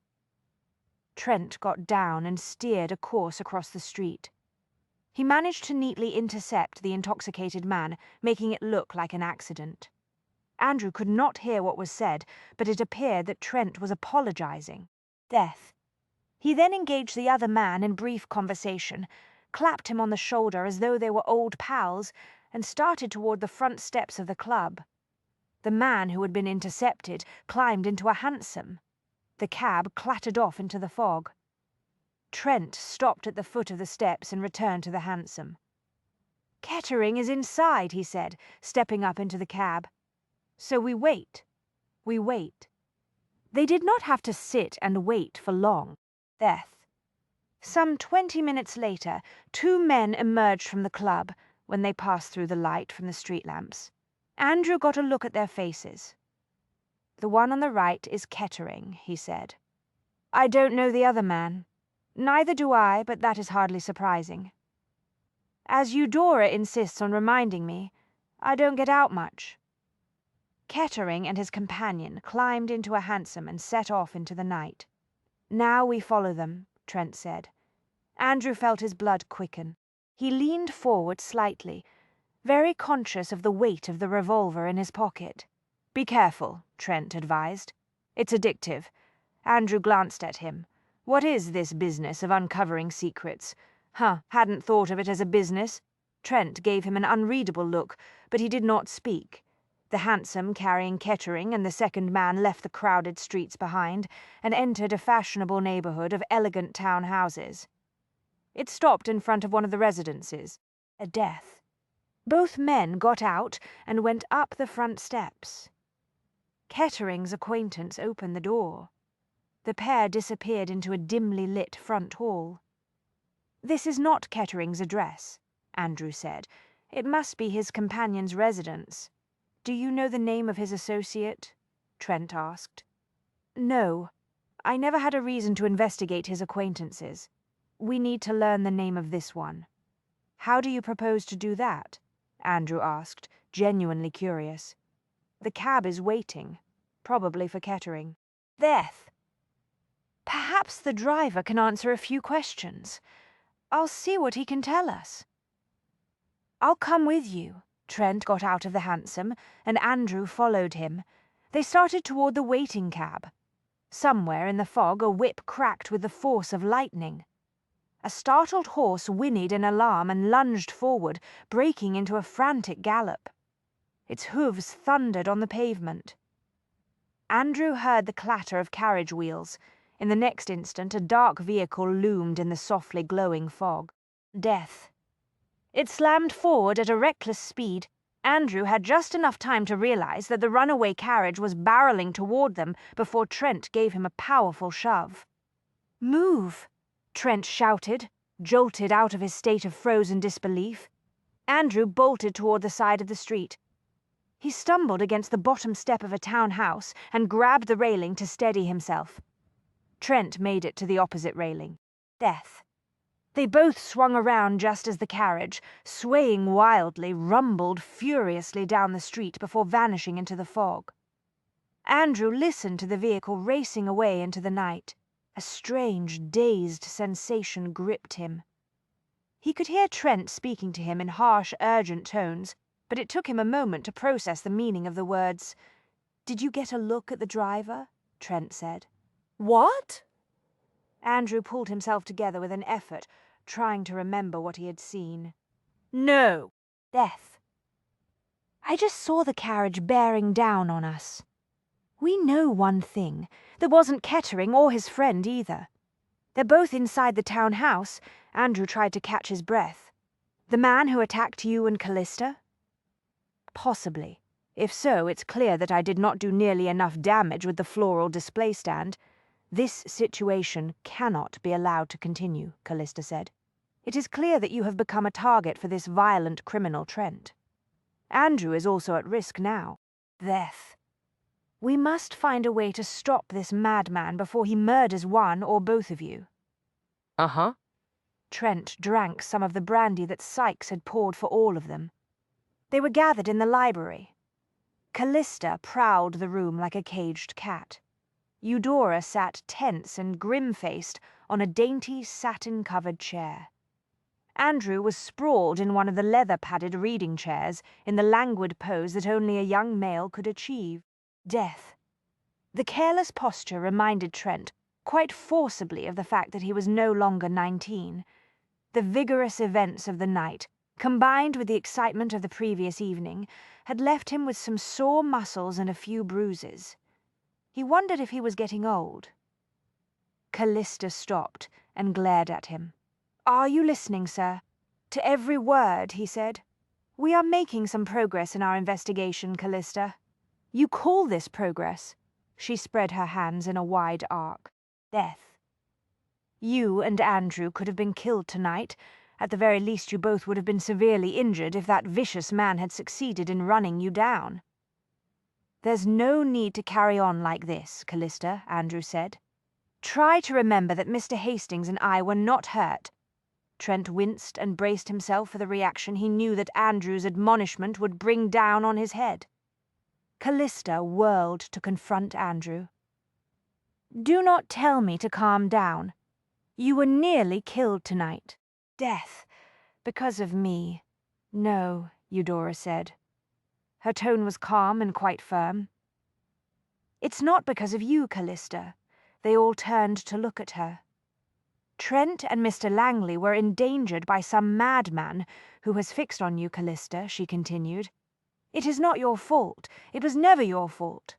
Trent got down and steered a course across the street. He managed to neatly intercept the intoxicated man, making it look like an accident. Andrew could not hear what was said, but it appeared that Trent was apologizing. Death. He then engaged the other man in brief conversation, clapped him on the shoulder as though they were old pals, and started toward the front steps of the club. The man who had been intercepted climbed into a hansom. The cab clattered off into the fog. Trent stopped at the foot of the steps and returned to the hansom. Kettering is inside, he said, stepping up into the cab. So we wait. We wait. They did not have to sit and wait for long. Death. Some 20 minutes later, two men emerged from the club when they passed through the light from the street lamps. Andrew got a look at their faces. The one on the right is Kettering, he said. I don't know the other man. Neither do I, but that is hardly surprising. As Eudora insists on reminding me, I don't get out much. Kettering and his companion climbed into a hansom and set off into the night. Now we follow them, Trent said. Andrew felt his blood quicken. He leaned forward slightly, very conscious of the weight of the revolver in his pocket. Be careful, Trent advised. It's addictive. Andrew glanced at him. What is this business of uncovering secrets? Hadn't thought of it as a business. Trent gave him an unreadable look, but he did not speak. The hansom carrying Kettering and the second man left the crowded streets behind and entered a fashionable neighborhood of elegant town houses. It stopped in front of one of the residences. A death. Both men got out and went up the front steps. Kettering's acquaintance opened the door. The pair disappeared into a dimly lit front hall. This is not Kettering's address, Andrew said. It must be his companion's residence. Do you know the name of his associate? Trent asked. No. I never had a reason to investigate his acquaintances. We need to learn the name of this one. How do you propose to do that? Andrew asked, genuinely curious. The cab is waiting, probably for Kettering. Death. Perhaps the driver can answer a few questions. I'll see what he can tell us. I'll come with you. Trent got out of the hansom, and Andrew followed him. They started toward the waiting cab. Somewhere in the fog a whip cracked with the force of lightning. A startled horse whinnied in alarm and lunged forward, breaking into a frantic gallop. Its hooves thundered on the pavement. Andrew heard the clatter of carriage wheels. In the next instant, a dark vehicle loomed in the softly glowing fog. Death. It slammed forward at a reckless speed. Andrew had just enough time to realize that the runaway carriage was barreling toward them before Trent gave him a powerful shove. Move! Trent shouted, jolted out of his state of frozen disbelief. Andrew bolted toward the side of the street. He stumbled against the bottom step of a townhouse and grabbed the railing to steady himself. Trent made it to the opposite railing. Death. They both swung around just as the carriage, swaying wildly, rumbled furiously down the street before vanishing into the fog. Andrew listened to the vehicle racing away into the night. A strange, dazed sensation gripped him. He could hear Trent speaking to him in harsh, urgent tones, but it took him a moment to process the meaning of the words. "Did you get a look at the driver?" Trent said. What? Andrew pulled himself together with an effort, trying to remember what he had seen. No. Death. I just saw the carriage bearing down on us. We know one thing. There wasn't Kettering or his friend either. They're both inside the townhouse. Andrew tried to catch his breath. The man who attacked you and Callista? Possibly. If so, it's clear that I did not do nearly enough damage with the floral display stand. This situation cannot be allowed to continue, Callista said. It is clear that you have become a target for this violent criminal, Trent. Andrew is also at risk now. Death. We must find a way to stop this madman before he murders one or both of you. Uh-huh. Trent drank some of the brandy that Sykes had poured for all of them. They were gathered in the library. Callista prowled the room like a caged cat. Eudora sat tense and grim-faced on a dainty satin-covered chair. Andrew was sprawled in one of the leather-padded reading chairs in the languid pose that only a young male could achieve. Death. The careless posture reminded Trent quite forcibly of the fact that he was no longer 19. The vigorous events of the night, combined with the excitement of the previous evening, had left him with some sore muscles and a few bruises. He wondered if he was getting old. Callista stopped and glared at him. "Are you listening, sir?" "To every word," he said. "We are making some progress in our investigation, Callista." "You call this progress?" She spread her hands in a wide arc. "Death. You and Andrew could have been killed tonight. At the very least, you both would have been severely injured if that vicious man had succeeded in running you down." "There's no need to carry on like this, Callista," Andrew said. Try to remember that Mr. Hastings and I were not hurt. Trent winced and braced himself for the reaction he knew that Andrew's admonishment would bring down on his head. Callista whirled to confront Andrew. Do not tell me to calm down. You were nearly killed tonight. Death. Because of me. No, Eudora said. Her tone was calm and quite firm. It's not because of you, Callista. They all turned to look at her. Trent and Mr. Langley were endangered by some madman who has fixed on you, Callista, she continued. It is not your fault. It was never your fault.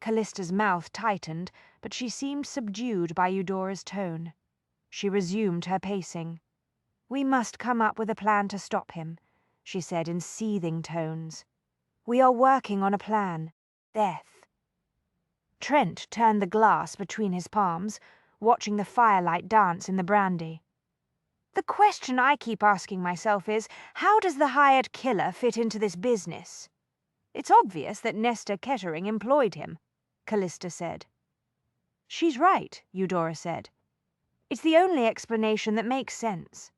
Callista's mouth tightened, but she seemed subdued by Eudora's tone. She resumed her pacing. We must come up with a plan to stop him, she said in seething tones. We are working on a plan. Death. Trent turned the glass between his palms, watching the firelight dance in the brandy. The question I keep asking myself is, how does the hired killer fit into this business? It's obvious that Nesta Kettering employed him, Callista said. She's right, Eudora said. It's the only explanation that makes sense.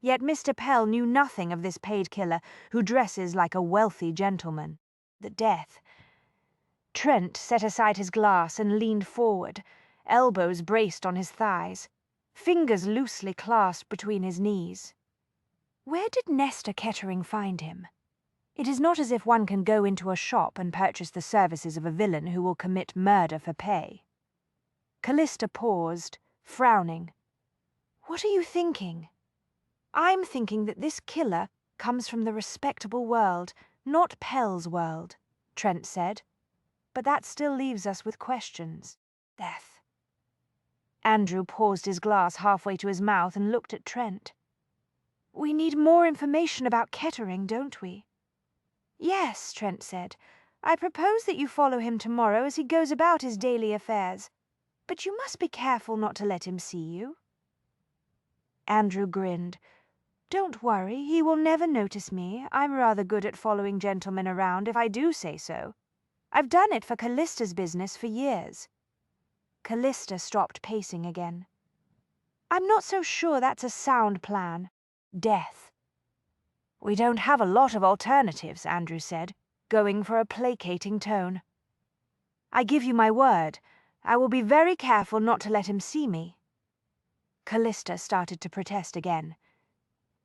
Yet Mr. Pell knew nothing of this paid killer who dresses like a wealthy gentleman. The death. Trent set aside his glass and leaned forward, elbows braced on his thighs, fingers loosely clasped between his knees. Where did Nesta Kettering find him? It is not as if one can go into a shop and purchase the services of a villain who will commit murder for pay. Callista paused, frowning. What are you thinking? I'm thinking that this killer comes from the respectable world, not Pell's world, Trent said. But that still leaves us with questions. Death. Andrew paused his glass halfway to his mouth and looked at Trent. We need more information about Kettering, don't we? Yes, Trent said. I propose that you follow him tomorrow as he goes about his daily affairs. But you must be careful not to let him see you. Andrew grinned. Don't worry, he will never notice me. I'm rather good at following gentlemen around, if I do say so. I've done it for Callista's business for years. Callista stopped pacing again. I'm not so sure that's a sound plan. Death. We don't have a lot of alternatives, Andrew said, going for a placating tone. I give you my word. I will be very careful not to let him see me. Callista started to protest again.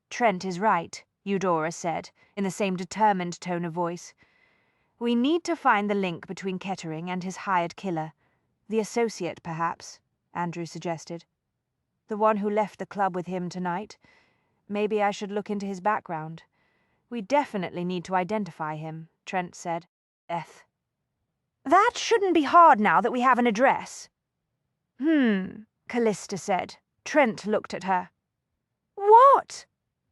Trent is right, Eudora said, in the same determined tone of voice. We need to find the link between Kettering and his hired killer. The associate, perhaps, Andrew suggested. The one who left the club with him tonight. Maybe I should look into his background. We definitely need to identify him, Trent said. Death. That shouldn't be hard now that we have an address. Callista said. Trent looked at her. What?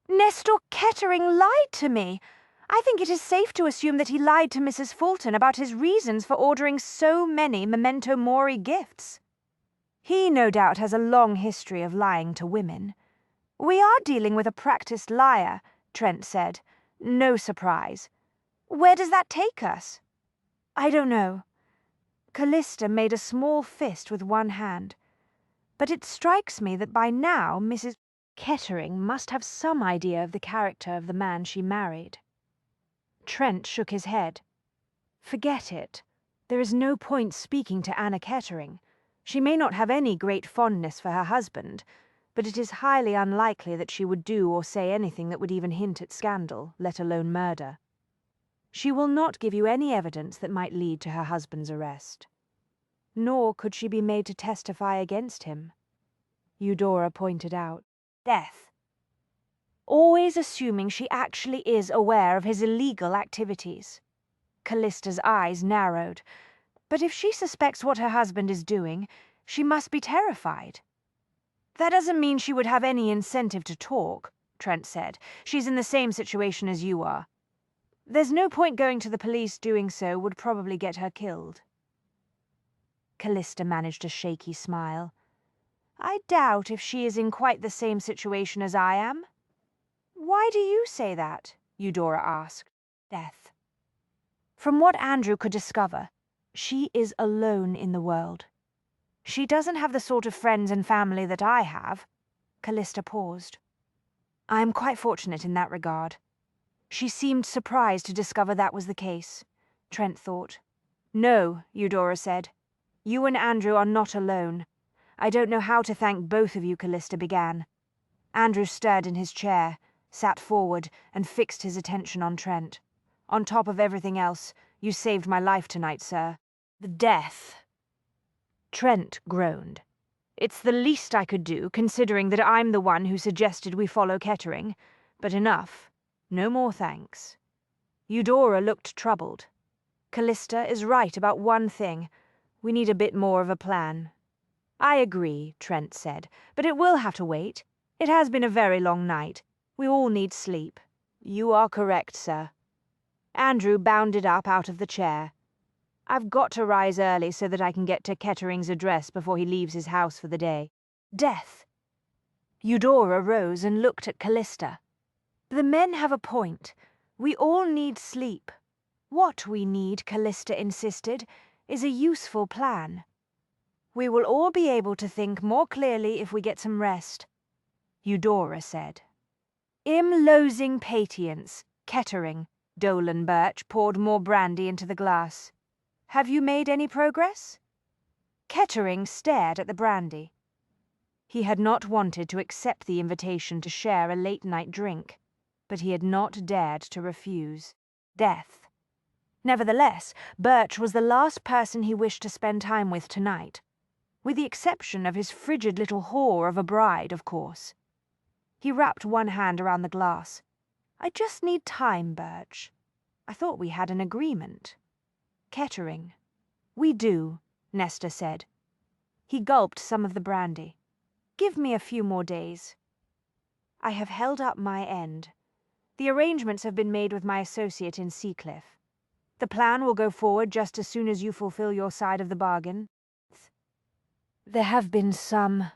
Nestor Kettering lied to me. I think it is safe to assume that he lied to Mrs. Fulton about his reasons for ordering so many memento mori gifts. He no doubt has a long history of lying to women. We are dealing with a practiced liar, Trent said. No surprise. Where does that take us? I don't know. Callista made a small fist with one hand. But it strikes me that by now Mrs. Kettering must have some idea of the character of the man she married. Trent shook his head. Forget it. There is no point speaking to Anna Kettering. She may not have any great fondness for her husband, but it is highly unlikely that she would do or say anything that would even hint at scandal, let alone murder. She will not give you any evidence that might lead to her husband's arrest. Nor could she be made to testify against him. Eudora pointed out. Death. Always assuming she actually is aware of his illegal activities. Callista's eyes narrowed. But if she suspects what her husband is doing, she must be terrified. That doesn't mean she would have any incentive to talk, Trent said. She's in the same situation as you are. There's no point going to the police. Doing so would probably get her killed. Callista managed a shaky smile. I doubt if she is in quite the same situation as I am. Why do you say that? Eudora asked. Death. From what Andrew could discover, she is alone in the world. She doesn't have the sort of friends and family that I have. Callista paused. I am quite fortunate in that regard. She seemed surprised to discover that was the case, Trent thought. No, Eudora said. You and Andrew are not alone. I don't know how to thank both of you, Callista began. Andrew stirred in his chair, sat forward, and fixed his attention on Trent. On top of everything else, you saved my life tonight, sir. The death. Trent groaned. It's the least I could do, considering that I'm the one who suggested we follow Kettering, but enough. No more thanks. Eudora looked troubled. Callista is right about one thing. We need a bit more of a plan. I agree, Trent said, but it will have to wait. It has been a very long night. We all need sleep. You are correct, sir. Andrew bounded up out of the chair. I've got to rise early so that I can get to Kettering's address before he leaves his house for the day. Death. Eudora rose and looked at Callista. The men have a point. We all need sleep. What we need, Callista insisted, is a useful plan. We will all be able to think more clearly if we get some rest, Eudora said. Losing patience, Kettering. Dolan Birch poured more brandy into the glass. Have you made any progress? Kettering stared at the brandy. He had not wanted to accept the invitation to share a late-night drink, but he had not dared to refuse. Death. Nevertheless, Birch was the last person he wished to spend time with tonight, with the exception of his frigid little whore of a bride, of course. He wrapped one hand around the glass. I just need time, Birch. I thought we had an agreement. Kettering. We do, Nesta said. He gulped some of the brandy. Give me a few more days. I have held up my end. The arrangements have been made with my associate in Seacliff. The plan will go forward just as soon as you fulfill your side of the bargain. There have been some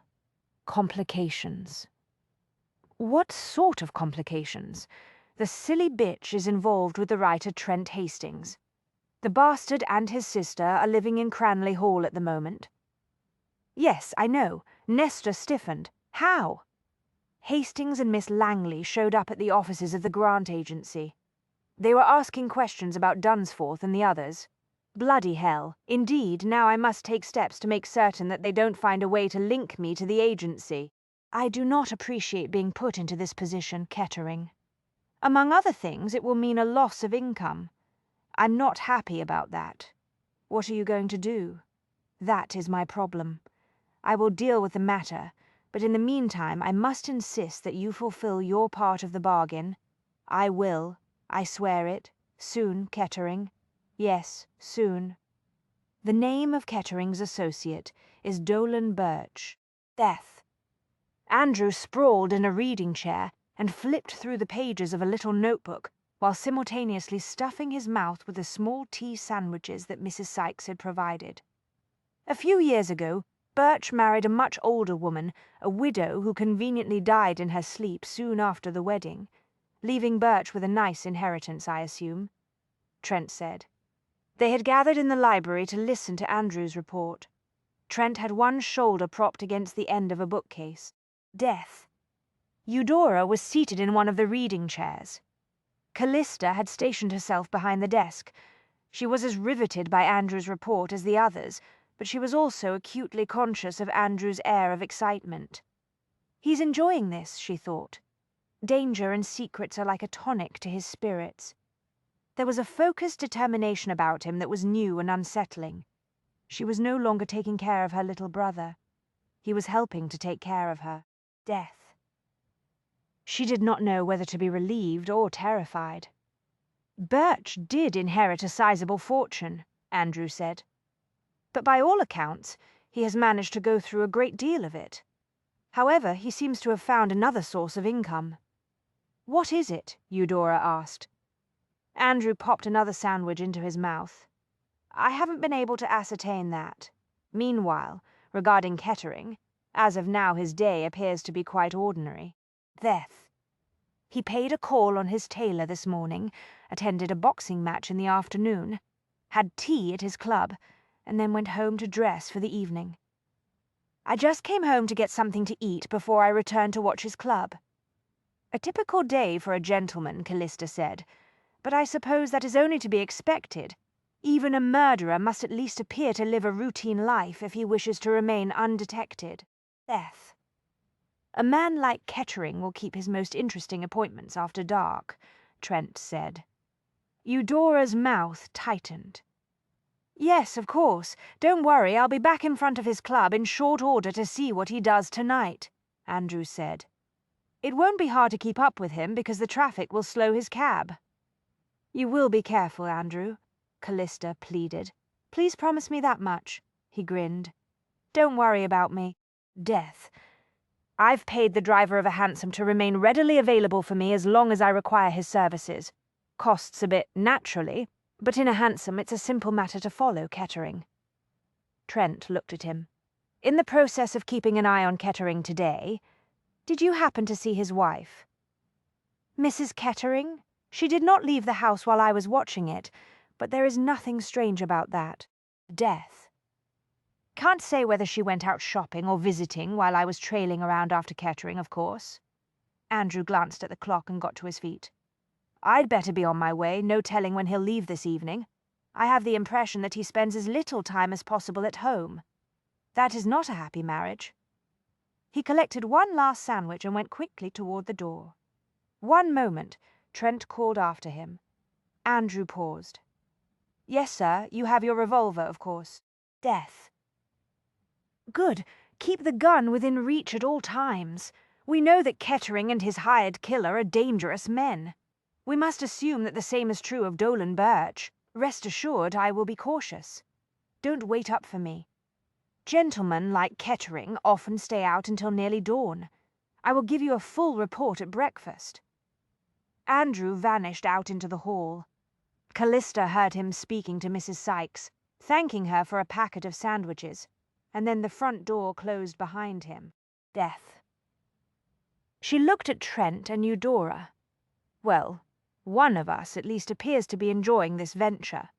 complications. What sort of complications? The silly bitch is involved with the writer Trent Hastings. The bastard and his sister are living in Cranley Hall at the moment. Yes, I know. Nesta stiffened. How? Hastings and Miss Langley showed up at the offices of the grant agency. They were asking questions about Dunsforth and the others. Bloody hell. Indeed, now I must take steps to make certain that they don't find a way to link me to the agency. I do not appreciate being put into this position, Kettering. Among other things, it will mean a loss of income. I'm not happy about that. What are you going to do? That is my problem. I will deal with the matter, but in the meantime I must insist that you fulfill your part of the bargain. I will, I swear it, soon, Kettering. Yes, soon. The name of Kettering's associate is Dolan Birch. Death. Andrew sprawled in a reading chair and flipped through the pages of a little notebook while simultaneously stuffing his mouth with the small tea sandwiches that Mrs. Sykes had provided. A few years ago, Birch married a much older woman, a widow who conveniently died in her sleep soon after the wedding, leaving Birch with a nice inheritance, I assume, Trent said. They had gathered in the library to listen to Andrew's report. Trent had one shoulder propped against the end of a bookcase. Death. Eudora was seated in one of the reading chairs. Callista had stationed herself behind the desk. She was as riveted by Andrew's report as the others, but she was also acutely conscious of Andrew's air of excitement. He's enjoying this, she thought. Danger and secrets are like a tonic to his spirits. There was a focused determination about him that was new and unsettling. She was no longer taking care of her little brother. He was helping to take care of her. Death. She did not know whether to be relieved or terrified. Birch did inherit a sizable fortune, Andrew said. But by all accounts, he has managed to go through a great deal of it. However, he seems to have found another source of income. What is it? Eudora asked. Andrew popped another sandwich into his mouth. I haven't been able to ascertain that. Meanwhile, regarding Kettering, as of now his day appears to be quite ordinary. Death. He paid a call on his tailor this morning, attended a boxing match in the afternoon, had tea at his club, and then went home to dress for the evening. I just came home to get something to eat before I returned to watch his club. A typical day for a gentleman, Callista said, but I suppose that is only to be expected. Even a murderer must at least appear to live a routine life if he wishes to remain undetected. Death. A man like Kettering will keep his most interesting appointments after dark, Trent said. Eudora's mouth tightened. Yes, of course. Don't worry, I'll be back in front of his club in short order to see what he does tonight, Andrew said. It won't be hard to keep up with him because the traffic will slow his cab. You will be careful, Andrew, Callista pleaded. Please promise me that much, he grinned. Don't worry about me. Death. I've paid the driver of a hansom to remain readily available for me as long as I require his services. Costs a bit, naturally, but in a hansom it's a simple matter to follow Kettering. Trent looked at him. In the process of keeping an eye on Kettering today, did you happen to see his wife? Mrs. Kettering? She did not leave the house while I was watching it, but there is nothing strange about that. Death. Can't say whether she went out shopping or visiting while I was trailing around after Kettering, of course. Andrew glanced at the clock and got to his feet. I'd better be on my way, no telling when he'll leave this evening. I have the impression that he spends as little time as possible at home. That is not a happy marriage. He collected one last sandwich and went quickly toward the door. One moment, Trent called after him. Andrew paused. Yes, sir, you have your revolver, of course. Death. Good. Keep the gun within reach at all times. We know that Kettering and his hired killer are dangerous men. We must assume that the same is true of Dolan Birch. Rest assured I will be cautious. Don't wait up for me. Gentlemen like Kettering often stay out until nearly dawn. I will give you a full report at breakfast. Andrew vanished out into the hall. Callista heard him speaking to Mrs. Sykes, thanking her for a packet of sandwiches, and then the front door closed behind him. Death. She looked at Trent and Eudora. Well, one of us at least appears to be enjoying this venture.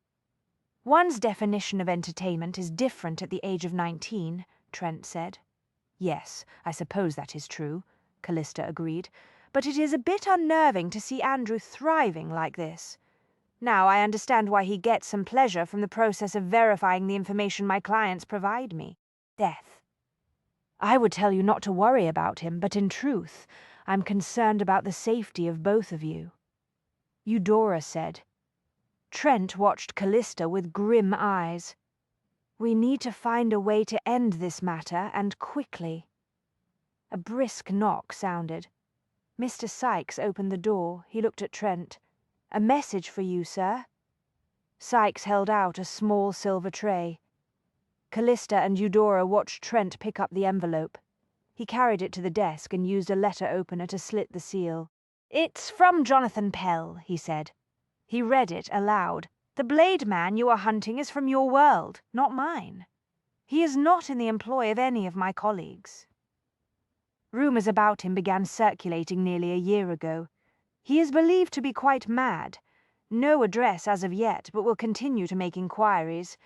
One's definition of entertainment is different at the age of 19, Trent said. Yes, I suppose that is true, Callista agreed, but it is a bit unnerving to see Andrew thriving like this. Now I understand why he gets some pleasure from the process of verifying the information my clients provide me. Death. I would tell you not to worry about him, but in truth, I'm concerned about the safety of both of you. Eudora said. Trent watched Callista with grim eyes. We need to find a way to end this matter, and quickly. A brisk knock sounded. Mr. Sykes opened the door. He looked at Trent. A message for you, sir. Sykes held out a small silver tray. Callista and Eudora watched Trent pick up the envelope. He carried it to the desk and used a letter opener to slit the seal. It's from Jonathan Pell, he said. He read it aloud. The blade man you are hunting is from your world, not mine. He is not in the employ of any of my colleagues. Rumours about him began circulating nearly a year ago. He is believed to be quite mad. No address as of yet, but will continue to make inquiries.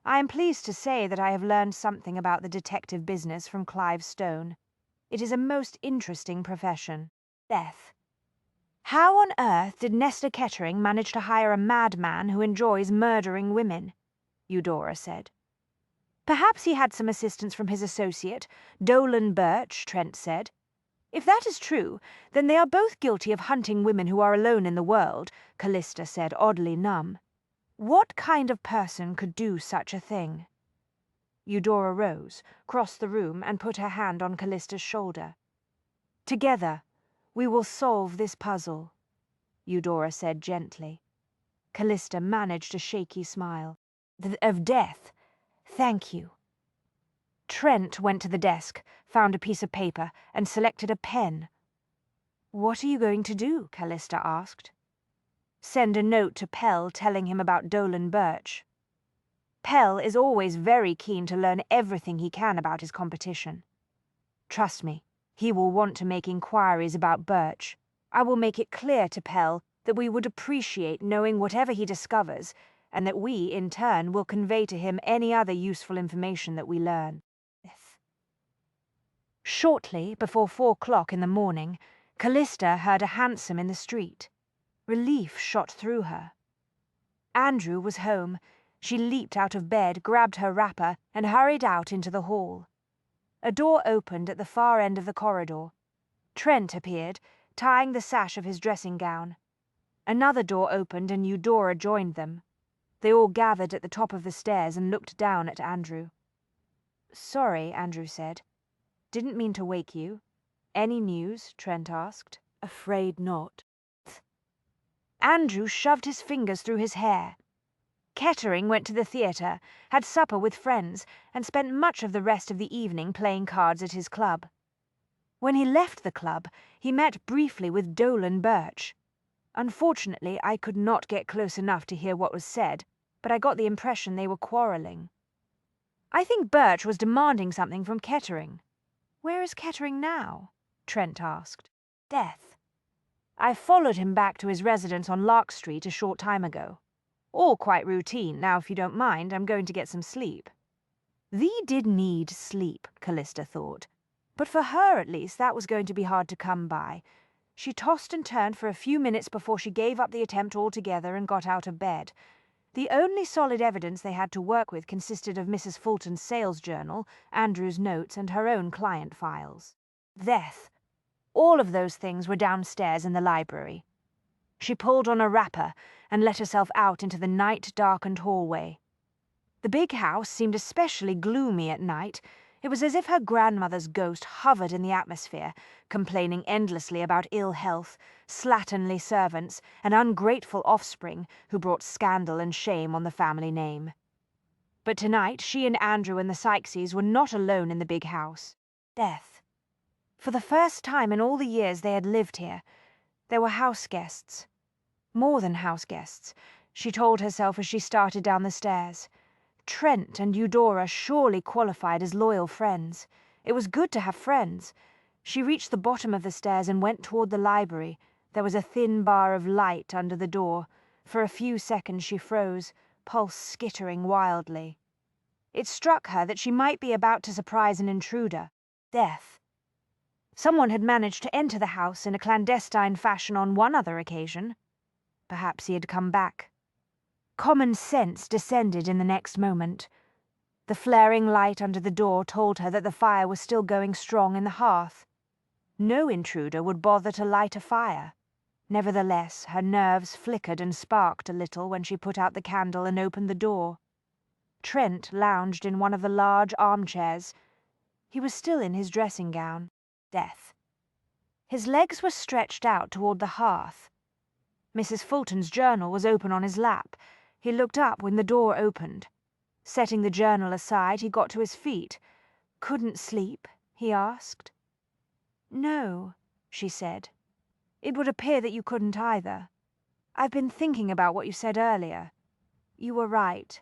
I am pleased to say that I have learned something about the detective business from Clive Stone. It is a most interesting profession. Death. How on earth did Nestor Kettering manage to hire a madman who enjoys murdering women? Eudora said. Perhaps he had some assistance from his associate, Dolan Birch, Trent said. If that is true, then they are both guilty of hunting women who are alone in the world, Callista said, oddly numb. What kind of person could do such a thing? Eudora rose, crossed the room, and put her hand on Callista's shoulder. Together, we will solve this puzzle, Eudora said gently. Callista managed a shaky smile. Of death. Thank you. Trent went to the desk, found a piece of paper, and selected a pen. What are you going to do? Callista asked. Send a note to Pell telling him about Dolan Birch. Pell is always very keen to learn everything he can about his competition. Trust me, he will want to make inquiries about Birch. I will make it clear to Pell that we would appreciate knowing whatever he discovers, and that we, in turn, will convey to him any other useful information that we learn. Shortly before 4 o'clock in the morning, Callista heard a hansom in the street. Relief shot through her. Andrew was home. She leaped out of bed, grabbed her wrapper, and hurried out into the hall. A door opened at the far end of the corridor. Trent appeared, tying the sash of his dressing gown. Another door opened and Eudora joined them. They all gathered at the top of the stairs and looked down at Andrew. "Sorry," Andrew said. "Didn't mean to wake you." "Any news?" Trent asked. Afraid not. Andrew shoved his fingers through his hair. Kettering went to the theatre, had supper with friends, and spent much of the rest of the evening playing cards at his club. When he left the club, he met briefly with Dolan Birch. Unfortunately, I could not get close enough to hear what was said, but I got the impression they were quarrelling. I think Birch was demanding something from Kettering. "Where is Kettering now?" Trent asked. "Death. I followed him back to his residence on Lark Street a short time ago. All quite routine. Now, if you don't mind, I'm going to get some sleep." Thee did need sleep, Callista thought. But for her, at least, that was going to be hard to come by. She tossed and turned for a few minutes before she gave up the attempt altogether and got out of bed. The only solid evidence they had to work with consisted of Mrs. Fulton's sales journal, Andrew's notes, and her own client files. Death. All of those things were downstairs in the library. She pulled on a wrapper and let herself out into the night-darkened hallway. The big house seemed especially gloomy at night. It was as if her grandmother's ghost hovered in the atmosphere, complaining endlessly about ill health, slatternly servants, and ungrateful offspring who brought scandal and shame on the family name. But tonight she and Andrew and the Sykeses were not alone in the big house. Death. For the first time in all the years they had lived here, there were house guests. More than house guests, she told herself as she started down the stairs. Trent and Eudora surely qualified as loyal friends. It was good to have friends. She reached the bottom of the stairs and went toward the library. There was a thin bar of light under the door. For a few seconds she froze, pulse skittering wildly. It struck her that she might be about to surprise an intruder. Death. Someone had managed to enter the house in a clandestine fashion on one other occasion. Perhaps he had come back. Common sense descended in the next moment. The flaring light under the door told her that the fire was still going strong in the hearth. No intruder would bother to light a fire. Nevertheless, her nerves flickered and sparked a little when she put out the candle and opened the door. Trent lounged in one of the large armchairs. He was still in his dressing gown. Death. His legs were stretched out toward the hearth. Mrs. Fulton's journal was open on his lap. He looked up when the door opened. Setting the journal aside, he got to his feet. "Couldn't sleep?" he asked. "No," she said. "It would appear that you couldn't either. I've been thinking about what you said earlier. You were right.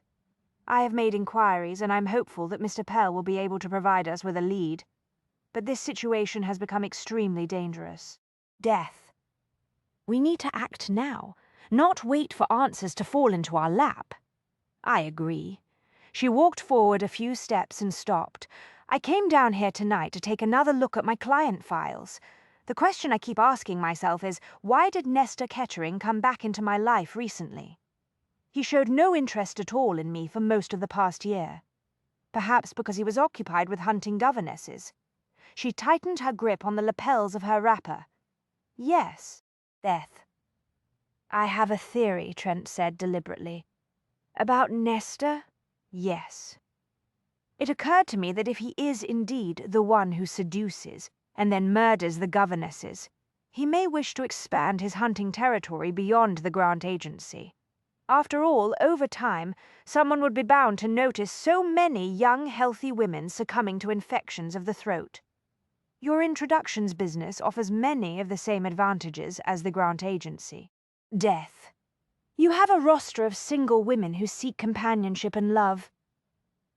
I have made inquiries, and I'm hopeful that Mr. Pell will be able to provide us with a lead. But this situation has become extremely dangerous. Death. We need to act now, not wait for answers to fall into our lap." "I agree." She walked forward a few steps and stopped. "I came down here tonight to take another look at my client files. The question I keep asking myself is, why did Nestor Kettering come back into my life recently? He showed no interest at all in me for most of the past year. Perhaps because he was occupied with hunting governesses." She tightened her grip on the lapels of her wrapper. "Yes, Death." "I have a theory," Trent said deliberately. "About Nestor? Yes. It occurred to me that if he is indeed the one who seduces and then murders the governesses, he may wish to expand his hunting territory beyond the Grant Agency. After all, over time, someone would be bound to notice so many young, healthy women succumbing to infections of the throat. Your introductions business offers many of the same advantages as the Grant Agency. Death. You have a roster of single women who seek companionship and love.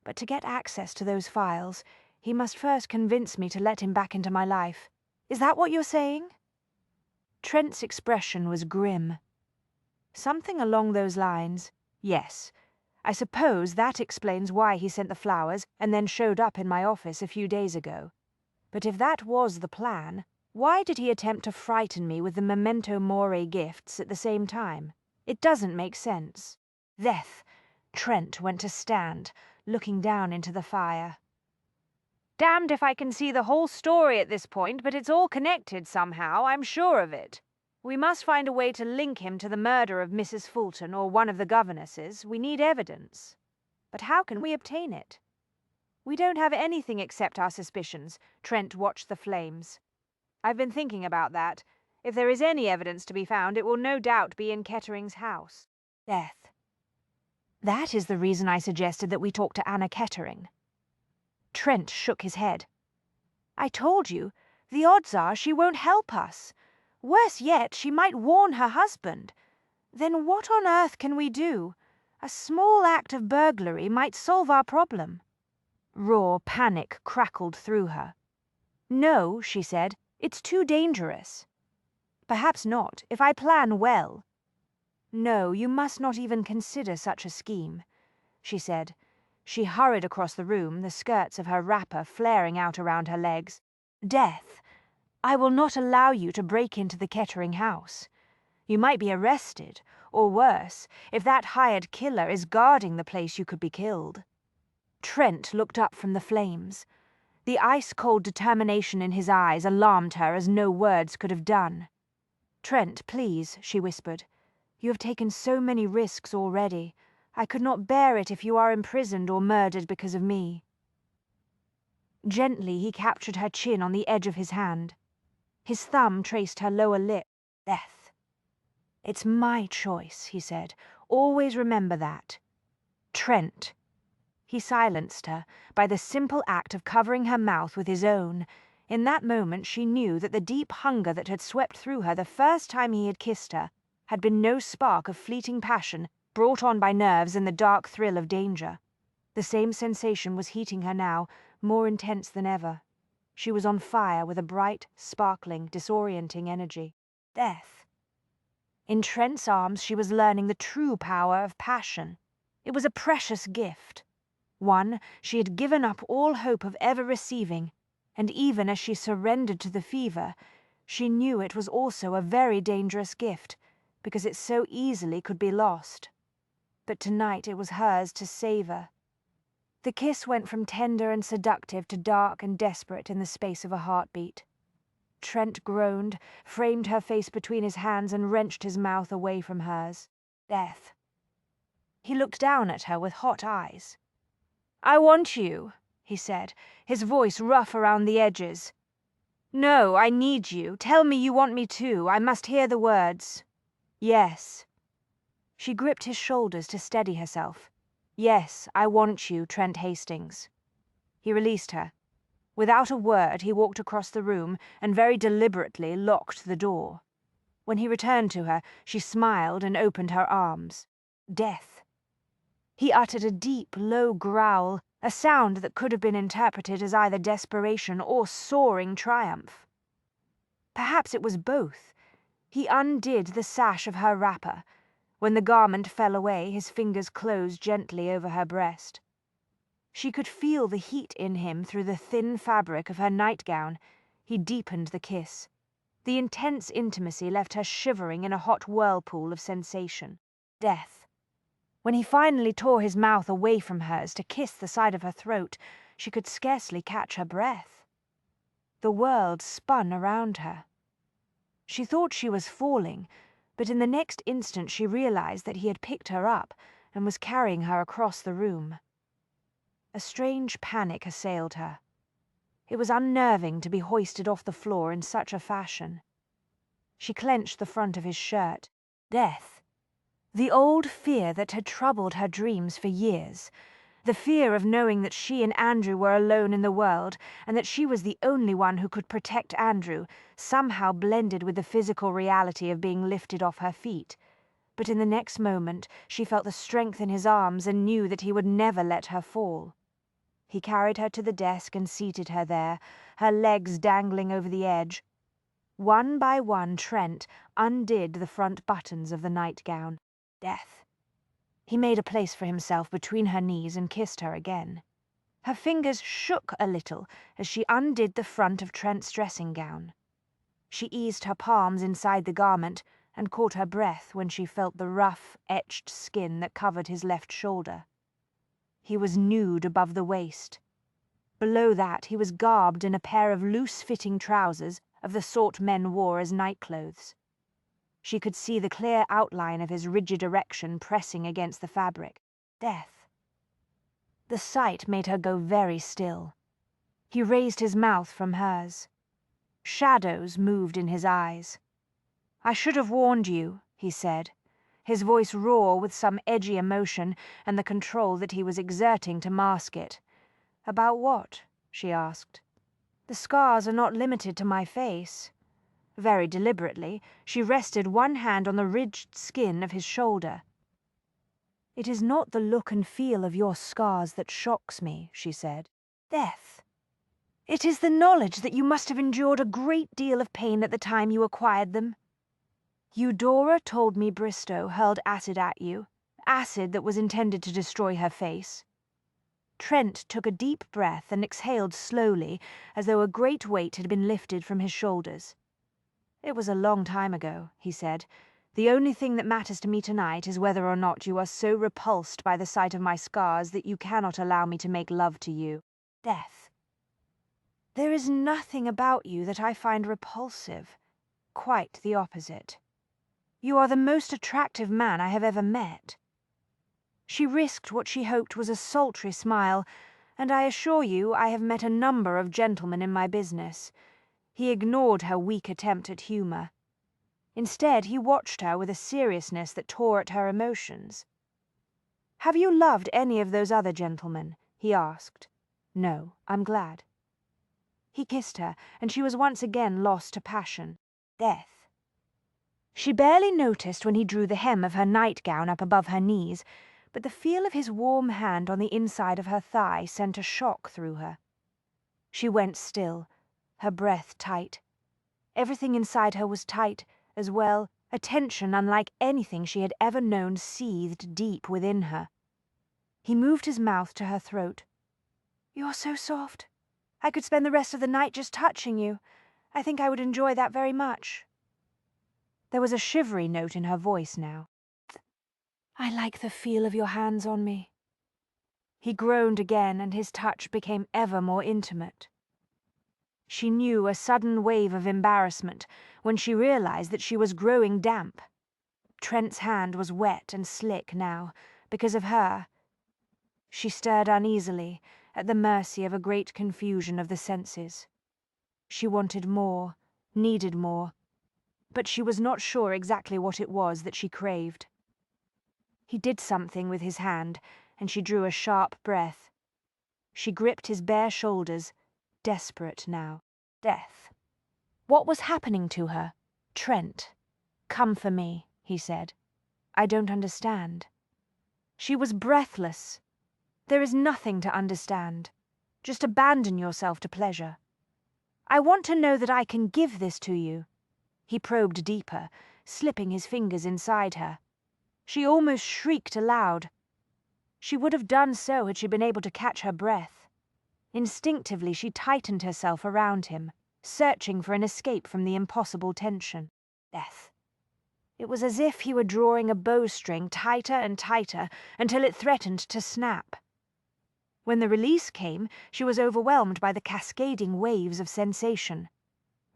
But to get access to those files, he must first convince me to let him back into my life. Is that what you're saying?" Trent's expression was grim. "Something along those lines, yes. I suppose that explains why he sent the flowers and then showed up in my office a few days ago. But if that was the plan, why did he attempt to frighten me with the memento mori gifts at the same time? It doesn't make sense. Death. Trent went to stand, looking down into the fire. Damned if I can see the whole story at this point, but it's all connected somehow, I'm sure of it. We must find a way to link him to the murder of Mrs. Fulton or one of the governesses. We need evidence. But how can we obtain it? We don't have anything except our suspicions. Trent watched the flames. I've been thinking about that. If there is any evidence to be found, it will no doubt be in Kettering's house. Death. That is the reason I suggested that we talk to Anna Kettering. Trent shook his head. I told you, the odds are she won't help us. Worse yet, she might warn her husband. Then what on earth can we do? A small act of burglary might solve our problem. Raw panic crackled through her. No, she said, it's too dangerous. Perhaps not, if I plan well. No, you must not even consider such a scheme, she said. She hurried across the room, the skirts of her wrapper flaring out around her legs. Death. I will not allow you to break into the Kettering house. You might be arrested, or worse, if that hired killer is guarding the place you could be killed. Trent looked up from the flames. The ice-cold determination in his eyes alarmed her as no words could have done. Trent, please, she whispered. You have taken so many risks already. I could not bear it if you are imprisoned or murdered because of me. Gently he captured her chin on the edge of his hand. His thumb traced her lower lip. Death. It's my choice, he said. Always remember that. Trent. He silenced her by the simple act of covering her mouth with his own. In that moment she knew that the deep hunger that had swept through her the first time he had kissed her had been no spark of fleeting passion brought on by nerves and the dark thrill of danger. The same sensation was heating her now, more intense than ever. She was on fire with a bright, sparkling, disorienting energy. Death. In Trent's arms she was learning the true power of passion. It was a precious gift. One she had given up all hope of ever receiving, and even as she surrendered to the fever, she knew it was also a very dangerous gift, because it so easily could be lost. But tonight it was hers to savor. The kiss went from tender and seductive to dark and desperate in the space of a heartbeat. Trent groaned, framed her face between his hands and wrenched his mouth away from hers. Death. He looked down at her with hot eyes. I want you, he said, his voice rough around the edges. No, I need you. Tell me you want me too. I must hear the words. Yes. She gripped his shoulders to steady herself. Yes, I want you, Trent Hastings. He released her. Without a word, he walked across the room and very deliberately locked the door. When he returned to her, she smiled and opened her arms. Death. He uttered a deep, low growl, a sound that could have been interpreted as either desperation or soaring triumph. Perhaps it was both. He undid the sash of her wrapper. When the garment fell away, his fingers closed gently over her breast. She could feel the heat in him through the thin fabric of her nightgown. He deepened the kiss. The intense intimacy left her shivering in a hot whirlpool of sensation. Death. When he finally tore his mouth away from hers to kiss the side of her throat, she could scarcely catch her breath. The world spun around her. She thought she was falling, but in the next instant she realized that he had picked her up and was carrying her across the room. A strange panic assailed her. It was unnerving to be hoisted off the floor in such a fashion. She clenched the front of his shirt. Death. The old fear that had troubled her dreams for years. The fear of knowing that she and Andrew were alone in the world, and that she was the only one who could protect Andrew, somehow blended with the physical reality of being lifted off her feet. But in the next moment, she felt the strength in his arms and knew that he would never let her fall. He carried her to the desk and seated her there, her legs dangling over the edge. One by one, Trent undid the front buttons of the nightgown. Death. He made a place for himself between her knees and kissed her again. Her fingers shook a little as she undid the front of Trent's dressing gown. She eased her palms inside the garment and caught her breath when she felt the rough, etched skin that covered his left shoulder. He was nude above the waist. Below that, he was garbed in a pair of loose-fitting trousers of the sort men wore as nightclothes. She could see the clear outline of his rigid erection pressing against the fabric. Death. The sight made her go very still. He raised his mouth from hers. Shadows moved in his eyes. "I should have warned you," he said, his voice raw with some edgy emotion and the control that he was exerting to mask it. "About what?" she asked. "The scars are not limited to my face." Very deliberately, she rested one hand on the ridged skin of his shoulder. "It is not the look and feel of your scars that shocks me," she said. "Death. It is the knowledge that you must have endured a great deal of pain at the time you acquired them. Eudora told me Bristow hurled acid at you, acid that was intended to destroy her face." Trent took a deep breath and exhaled slowly, as though a great weight had been lifted from his shoulders. "It was a long time ago," he said. "The only thing that matters to me tonight is whether or not you are so repulsed by the sight of my scars that you cannot allow me to make love to you." Death. "There is nothing about you that I find repulsive. Quite the opposite. You are the most attractive man I have ever met." She risked what she hoped was a sultry smile, and I assure you I have met a number of gentlemen in my business. He ignored her weak attempt at humour. Instead, he watched her with a seriousness that tore at her emotions. "Have you loved any of those other gentlemen?" he asked. "No, I'm glad." He kissed her, and she was once again lost to passion. Death. She barely noticed when he drew the hem of her nightgown up above her knees, but the feel of his warm hand on the inside of her thigh sent a shock through her. She went still, her breath tight. Everything inside her was tight, as well, a tension unlike anything she had ever known seethed deep within her. He moved his mouth to her throat. "You're so soft. I could spend the rest of the night just touching you. I think I would enjoy that very much." There was a shivery note in her voice now. "I like the feel of your hands on me." He groaned again, and his touch became ever more intimate. She knew a sudden wave of embarrassment when she realized that she was growing damp. Trent's hand was wet and slick now, because of her. She stirred uneasily, at the mercy of a great confusion of the senses. She wanted more, needed more, but she was not sure exactly what it was that she craved. He did something with his hand, and she drew a sharp breath. She gripped his bare shoulders, desperate now. Death. What was happening to her? Trent. "Come for me," he said. "I don't understand." She was breathless. "There is nothing to understand. Just abandon yourself to pleasure." "I want to know that I can give this to you." He probed deeper, slipping his fingers inside her. She almost shrieked aloud. She would have done so had she been able to catch her breath. Instinctively she tightened herself around him, searching for an escape from the impossible tension. Death. It was as if he were drawing a bowstring tighter and tighter until it threatened to snap. When the release came, she was overwhelmed by the cascading waves of sensation.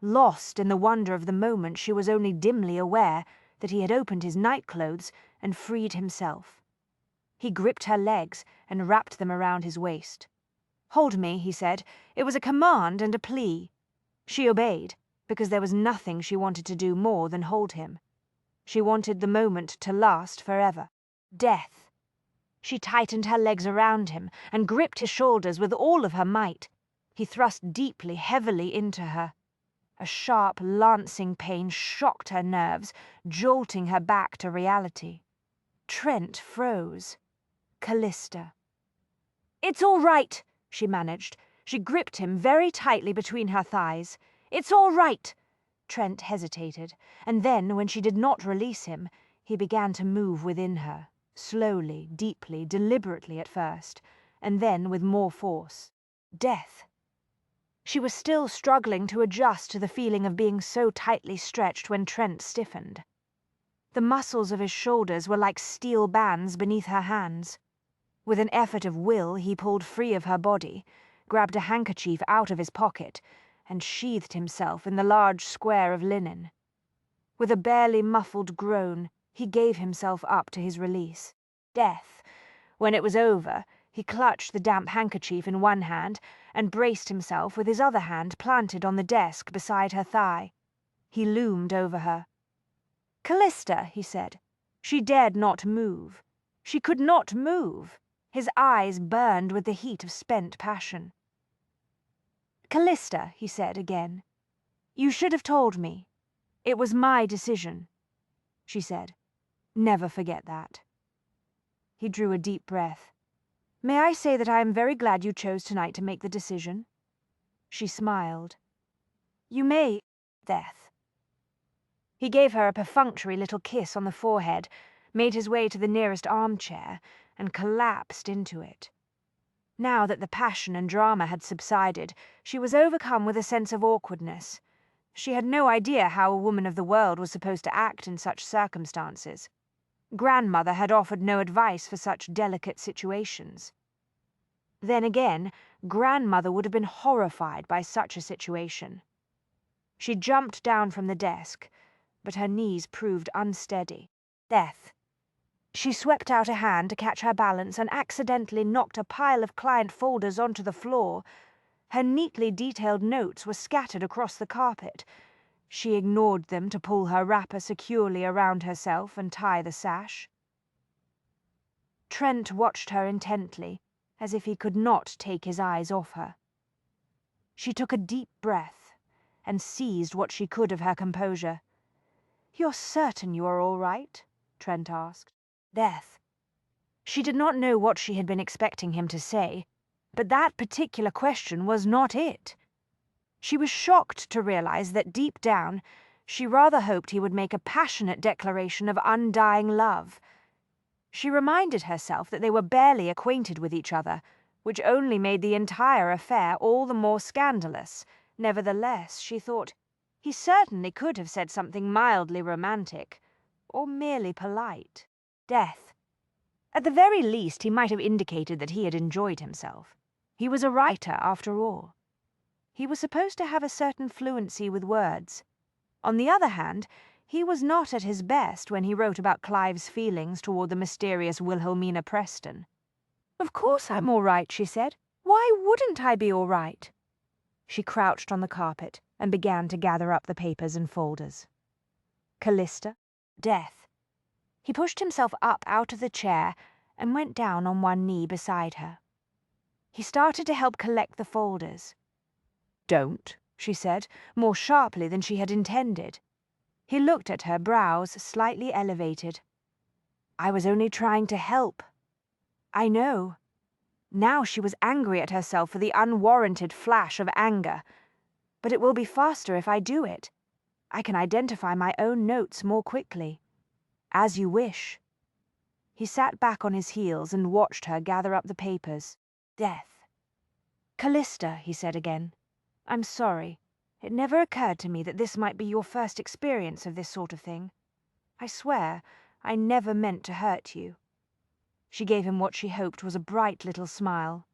Lost in the wonder of the moment, she was only dimly aware that he had opened his nightclothes and freed himself. He gripped her legs and wrapped them around his waist. "Hold me," he said. It was a command and a plea. She obeyed, because there was nothing she wanted to do more than hold him. She wanted the moment to last forever. Death. She tightened her legs around him and gripped his shoulders with all of her might. He thrust deeply, heavily into her. A sharp, lancing pain shocked her nerves, jolting her back to reality. Trent froze. Callista. "It's all right," she managed. She gripped him very tightly between her thighs. "It's all right." Trent hesitated, and then, when she did not release him, he began to move within her, slowly, deeply, deliberately at first, and then with more force. Death. She was still struggling to adjust to the feeling of being so tightly stretched when Trent stiffened. The muscles of his shoulders were like steel bands beneath her hands. With an effort of will, he pulled free of her body, grabbed a handkerchief out of his pocket, and sheathed himself in the large square of linen. With a barely muffled groan, he gave himself up to his release. Death. When it was over, he clutched the damp handkerchief in one hand and braced himself with his other hand planted on the desk beside her thigh. He loomed over her. "Callista," he said. She dared not move. She could not move. His eyes burned with the heat of spent passion. "Callista," he said again. "You should have told me. It was my decision," she said. "Never forget that." He drew a deep breath. "May I say that I am very glad you chose tonight to make the decision?" She smiled. "You may, Death." He gave her a perfunctory little kiss on the forehead, made his way to the nearest armchair, and collapsed into it. Now that the passion and drama had subsided, she was overcome with a sense of awkwardness. She had no idea how a woman of the world was supposed to act in such circumstances. Grandmother had offered no advice for such delicate situations. Then again, Grandmother would have been horrified by such a situation. She jumped down from the desk, but her knees proved unsteady. Death. She swept out a hand to catch her balance and accidentally knocked a pile of client folders onto the floor. Her neatly detailed notes were scattered across the carpet. She ignored them to pull her wrapper securely around herself and tie the sash. Trent watched her intently, as if he could not take his eyes off her. She took a deep breath and seized what she could of her composure. "You're certain you are all right?" Trent asked. Death. She did not know what she had been expecting him to say, but that particular question was not it. She was shocked to realize that deep down, she rather hoped he would make a passionate declaration of undying love. She reminded herself that they were barely acquainted with each other, which only made the entire affair all the more scandalous. Nevertheless, she thought, he certainly could have said something mildly romantic, or merely polite. Death. At the very least, he might have indicated that he had enjoyed himself. He was a writer, after all. He was supposed to have a certain fluency with words. On the other hand, he was not at his best when he wrote about Clive's feelings toward the mysterious Wilhelmina Preston. "Of course I'm all right," she said. "Why wouldn't I be all right?" She crouched on the carpet and began to gather up the papers and folders. Callista. Death. He pushed himself up out of the chair and went down on one knee beside her. He started to help collect the folders. "Don't," she said, more sharply than she had intended. He looked at her, brows slightly elevated. "I was only trying to help." "I know." Now she was angry at herself for the unwarranted flash of anger. "But it will be faster if I do it. I can identify my own notes more quickly." "As you wish." He sat back on his heels and watched her gather up the papers. Death. "Callista," he said again, "I'm sorry. It never occurred to me that this might be your first experience of this sort of thing. I swear, I never meant to hurt you." She gave him what she hoped was a bright little smile.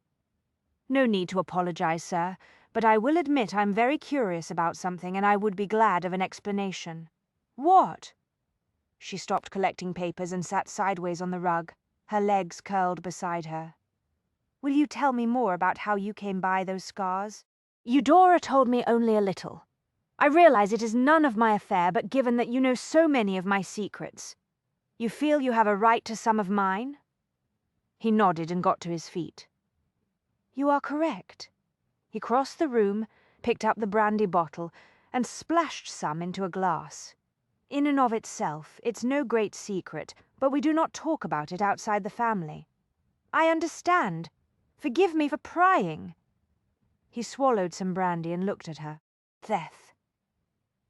"No need to apologize, sir, but I will admit I'm very curious about something and I would be glad of an explanation." "What?" She stopped collecting papers and sat sideways on the rug, her legs curled beside her. "Will you tell me more about how you came by those scars?" "Eudora told me only a little. I realize it is none of my affair, but given that you know so many of my secrets, you feel you have a right to some of mine?" He nodded and got to his feet. "You are correct." He crossed the room, picked up the brandy bottle, and splashed some into a glass. "In and of itself, it's no great secret, but we do not talk about it outside the family." "I understand. Forgive me for prying." He swallowed some brandy and looked at her. Death.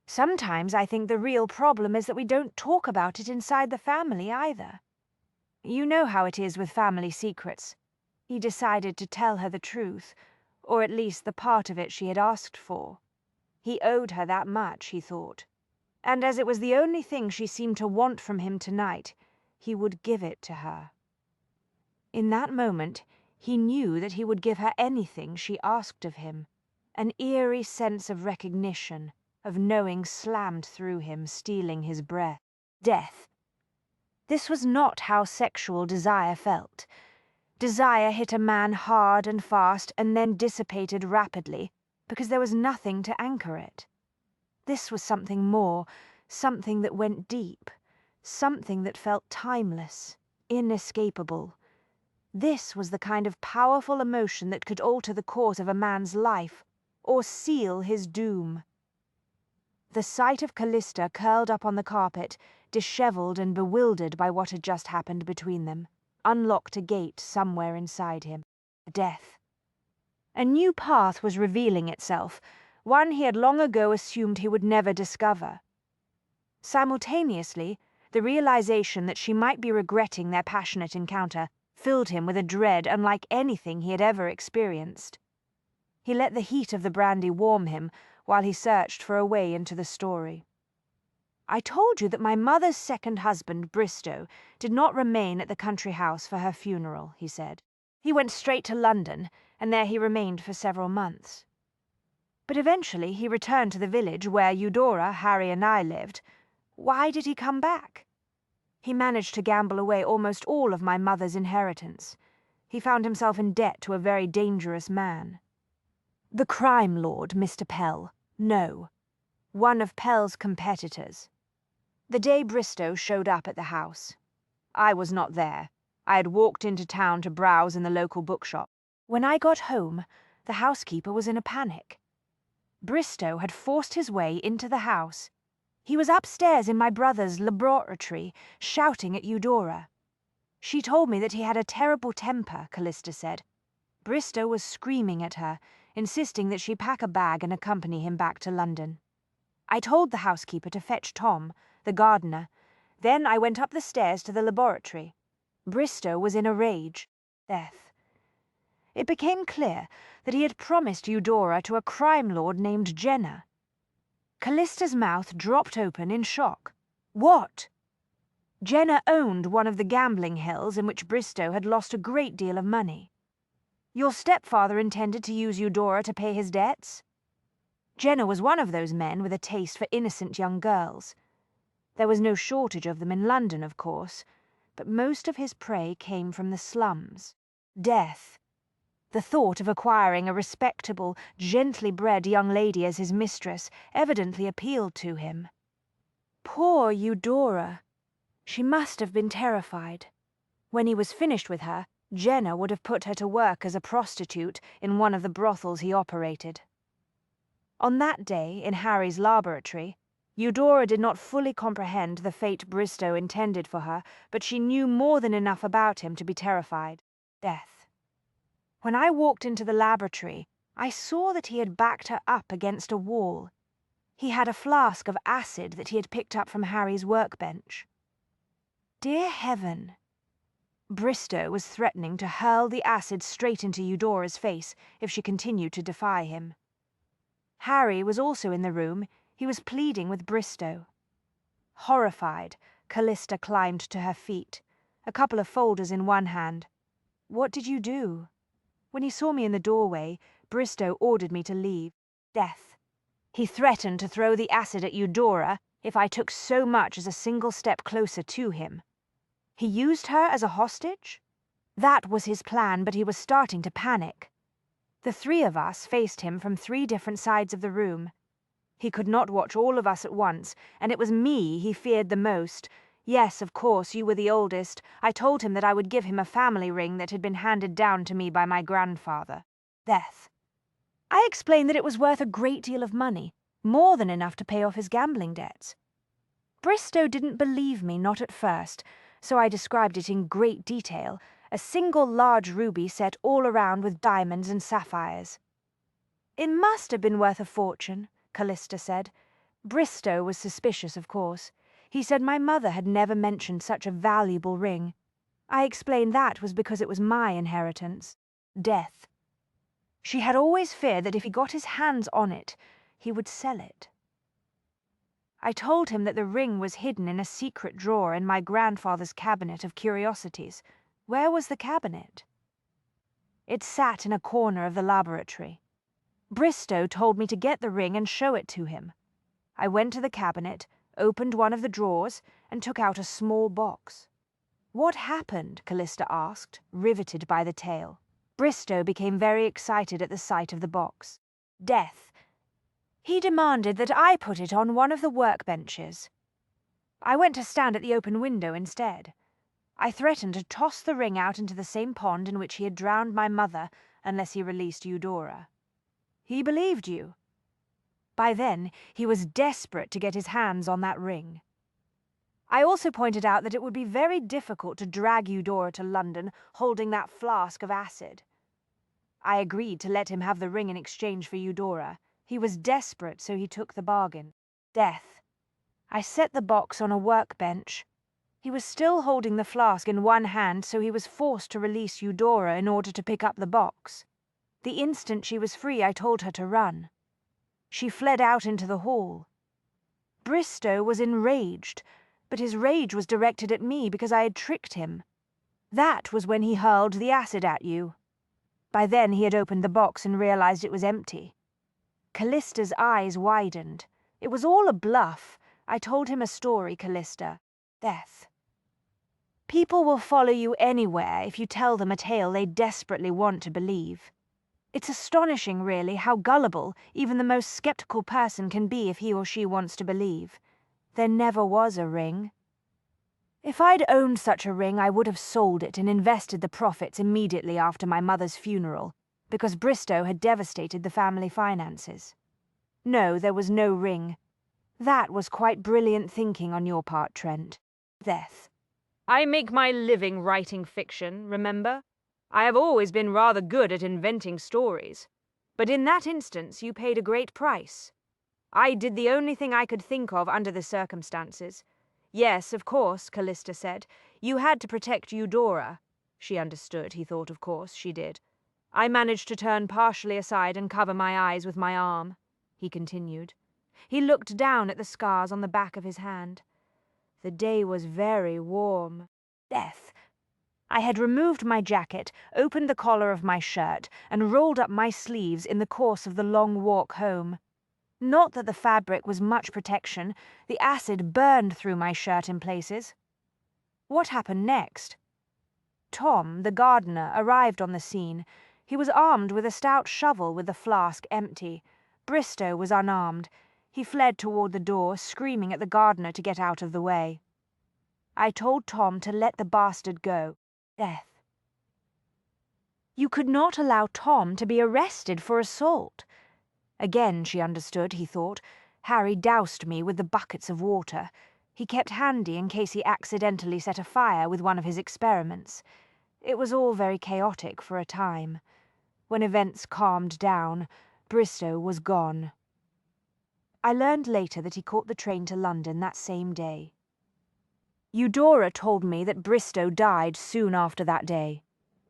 "Sometimes I think the real problem is that we don't talk about it inside the family either. You know how it is with family secrets. He decided to tell her the truth, or at least the part of it she had asked for. He owed her that much, he thought. And as it was the only thing she seemed to want from him tonight, he would give it to her. In that moment, he knew that he would give her anything she asked of him. An eerie sense of recognition, of knowing slammed through him, stealing his breath. Death. This was not how sexual desire felt. Desire hit a man hard and fast and then dissipated rapidly because there was nothing to anchor it. This was something more, something that went deep, something that felt timeless, inescapable. This was the kind of powerful emotion that could alter the course of a man's life, or seal his doom. The sight of Callista curled up on the carpet, dishevelled and bewildered by what had just happened between them, unlocked a gate somewhere inside him. Death. A new path was revealing itself, one he had long ago assumed he would never discover. Simultaneously, the realization that she might be regretting their passionate encounter filled him with a dread unlike anything he had ever experienced. He let the heat of the brandy warm him while he searched for a way into the story. "I told you that my mother's second husband, Bristow, did not remain at the country house for her funeral," he said. "He went straight to London, and there he remained for several months. But eventually he returned to the village where Eudora, Harry, and I lived. Why did he come back? He managed to gamble away almost all of my mother's inheritance. He found himself in debt to a very dangerous man. The crime lord, Mr. Pell. No. One of Pell's competitors. The day Bristow showed up at the house. I was not there. I had walked into town to browse in the local bookshop. When I got home, the housekeeper was in a panic. Bristow had forced his way into the house. He was upstairs in my brother's laboratory, shouting at Eudora. She told me that he had a terrible temper, Callista said. Bristow was screaming at her, insisting that she pack a bag and accompany him back to London. I told the housekeeper to fetch Tom, the gardener. Then I went up the stairs to the laboratory. Bristow was in a rage. Death. It became clear that he had promised Eudora to a crime lord named Jenner. Callista's mouth dropped open in shock. What? Jenner owned one of the gambling hells in which Bristow had lost a great deal of money. Your stepfather intended to use Eudora to pay his debts? Jenner was one of those men with a taste for innocent young girls. There was no shortage of them in London, of course, but most of his prey came from the slums. Death. The thought of acquiring a respectable, gently bred young lady as his mistress evidently appealed to him. Poor Eudora. She must have been terrified. When he was finished with her, Jenner would have put her to work as a prostitute in one of the brothels he operated. On that day, in Harry's laboratory, Eudora did not fully comprehend the fate Bristow intended for her, but she knew more than enough about him to be terrified. Death. When I walked into the laboratory, I saw that he had backed her up against a wall. He had a flask of acid that he had picked up from Harry's workbench. Dear heaven! Bristow was threatening to hurl the acid straight into Eudora's face if she continued to defy him. Harry was also in the room. He was pleading with Bristow. Horrified, Callista climbed to her feet, a couple of folders in one hand. What did you do? When he saw me in the doorway, Bristow ordered me to leave. Death. He threatened to throw the acid at Eudora if I took so much as a single step closer to him. He used her as a hostage? That was his plan, but he was starting to panic. The three of us faced him from 3 different sides of the room. He could not watch all of us at once, and it was me he feared the most. Yes, of course, you were the oldest. I told him that I would give him a family ring that had been handed down to me by my grandfather. Death. I explained that it was worth a great deal of money, more than enough to pay off his gambling debts. Bristow didn't believe me, not at first, so I described it in great detail, a single large ruby set all around with diamonds and sapphires. It must have been worth a fortune, Callista said. Bristow was suspicious, of course. He said my mother had never mentioned such a valuable ring. I explained that was because it was my inheritance. Death. She had always feared that if he got his hands on it, he would sell it. I told him that the ring was hidden in a secret drawer in my grandfather's cabinet of curiosities. Where was the cabinet? It sat in a corner of the laboratory. Bristow told me to get the ring and show it to him. I went to the cabinet, opened one of the drawers, and took out a small box. What happened? Callista asked, riveted by the tale. Bristow became very excited at the sight of the box. Death. He demanded that I put it on one of the workbenches. I went to stand at the open window instead. I threatened to toss the ring out into the same pond in which he had drowned my mother unless he released Eudora. He believed you. By then, he was desperate to get his hands on that ring. I also pointed out that it would be very difficult to drag Eudora to London holding that flask of acid. I agreed to let him have the ring in exchange for Eudora. He was desperate, so he took the bargain. Death. I set the box on a workbench. He was still holding the flask in one hand, so he was forced to release Eudora in order to pick up the box. The instant she was free, I told her to run. She fled out into the hall. Bristow was enraged, but his rage was directed at me because I had tricked him. That was when he hurled the acid at you. By then he had opened the box and realized it was empty. Callista's eyes widened. It was all a bluff. I told him a story, Callista. Death. People will follow you anywhere if you tell them a tale they desperately want to believe. It's astonishing, really, how gullible even the most skeptical person can be if he or she wants to believe. There never was a ring. If I'd owned such a ring, I would have sold it and invested the profits immediately after my mother's funeral, because Bristow had devastated the family finances. No, there was no ring. That was quite brilliant thinking on your part, Trent. Death. I make my living writing fiction, remember? I have always been rather good at inventing stories. But in that instance, you paid a great price. I did the only thing I could think of under the circumstances. Yes, of course, Callista said. You had to protect Eudora. She understood, he thought, of course, she did. I managed to turn partially aside and cover my eyes with my arm, he continued. He looked down at the scars on the back of his hand. The day was very warm. Death. I had removed my jacket, opened the collar of my shirt, and rolled up my sleeves in the course of the long walk home. Not that the fabric was much protection. The acid burned through my shirt in places. What happened next? Tom, the gardener, arrived on the scene. He was armed with a stout shovel with the flask empty. Bristow was unarmed. He fled toward the door, screaming at the gardener to get out of the way. I told Tom to let the bastard go. Death. You could not allow Tom to be arrested for assault. Again she understood, he thought. Harry doused me with the buckets of water. He kept handy in case he accidentally set a fire with one of his experiments. It was all very chaotic for a time. When events calmed down, Bristow was gone. I learned later that he caught the train to London that same day. Eudora told me that Bristow died soon after that day.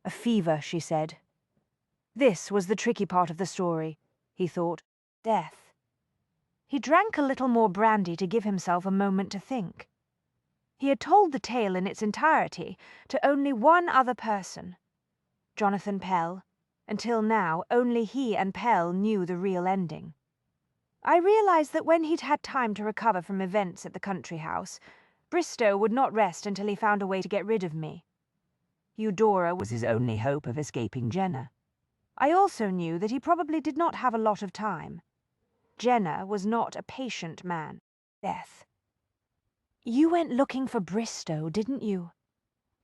A fever, she said. This was the tricky part of the story, he thought. Death. He drank a little more brandy to give himself a moment to think. He had told the tale in its entirety to only one other person, Jonathan Pell. Until now, only he and Pell knew the real ending. I realized that when he'd had time to recover from events at the country house, Bristow would not rest until he found a way to get rid of me. Eudora was his only hope of escaping Jenna. I also knew that he probably did not have a lot of time. Jenna was not a patient man. Death. You went looking for Bristow, didn't you?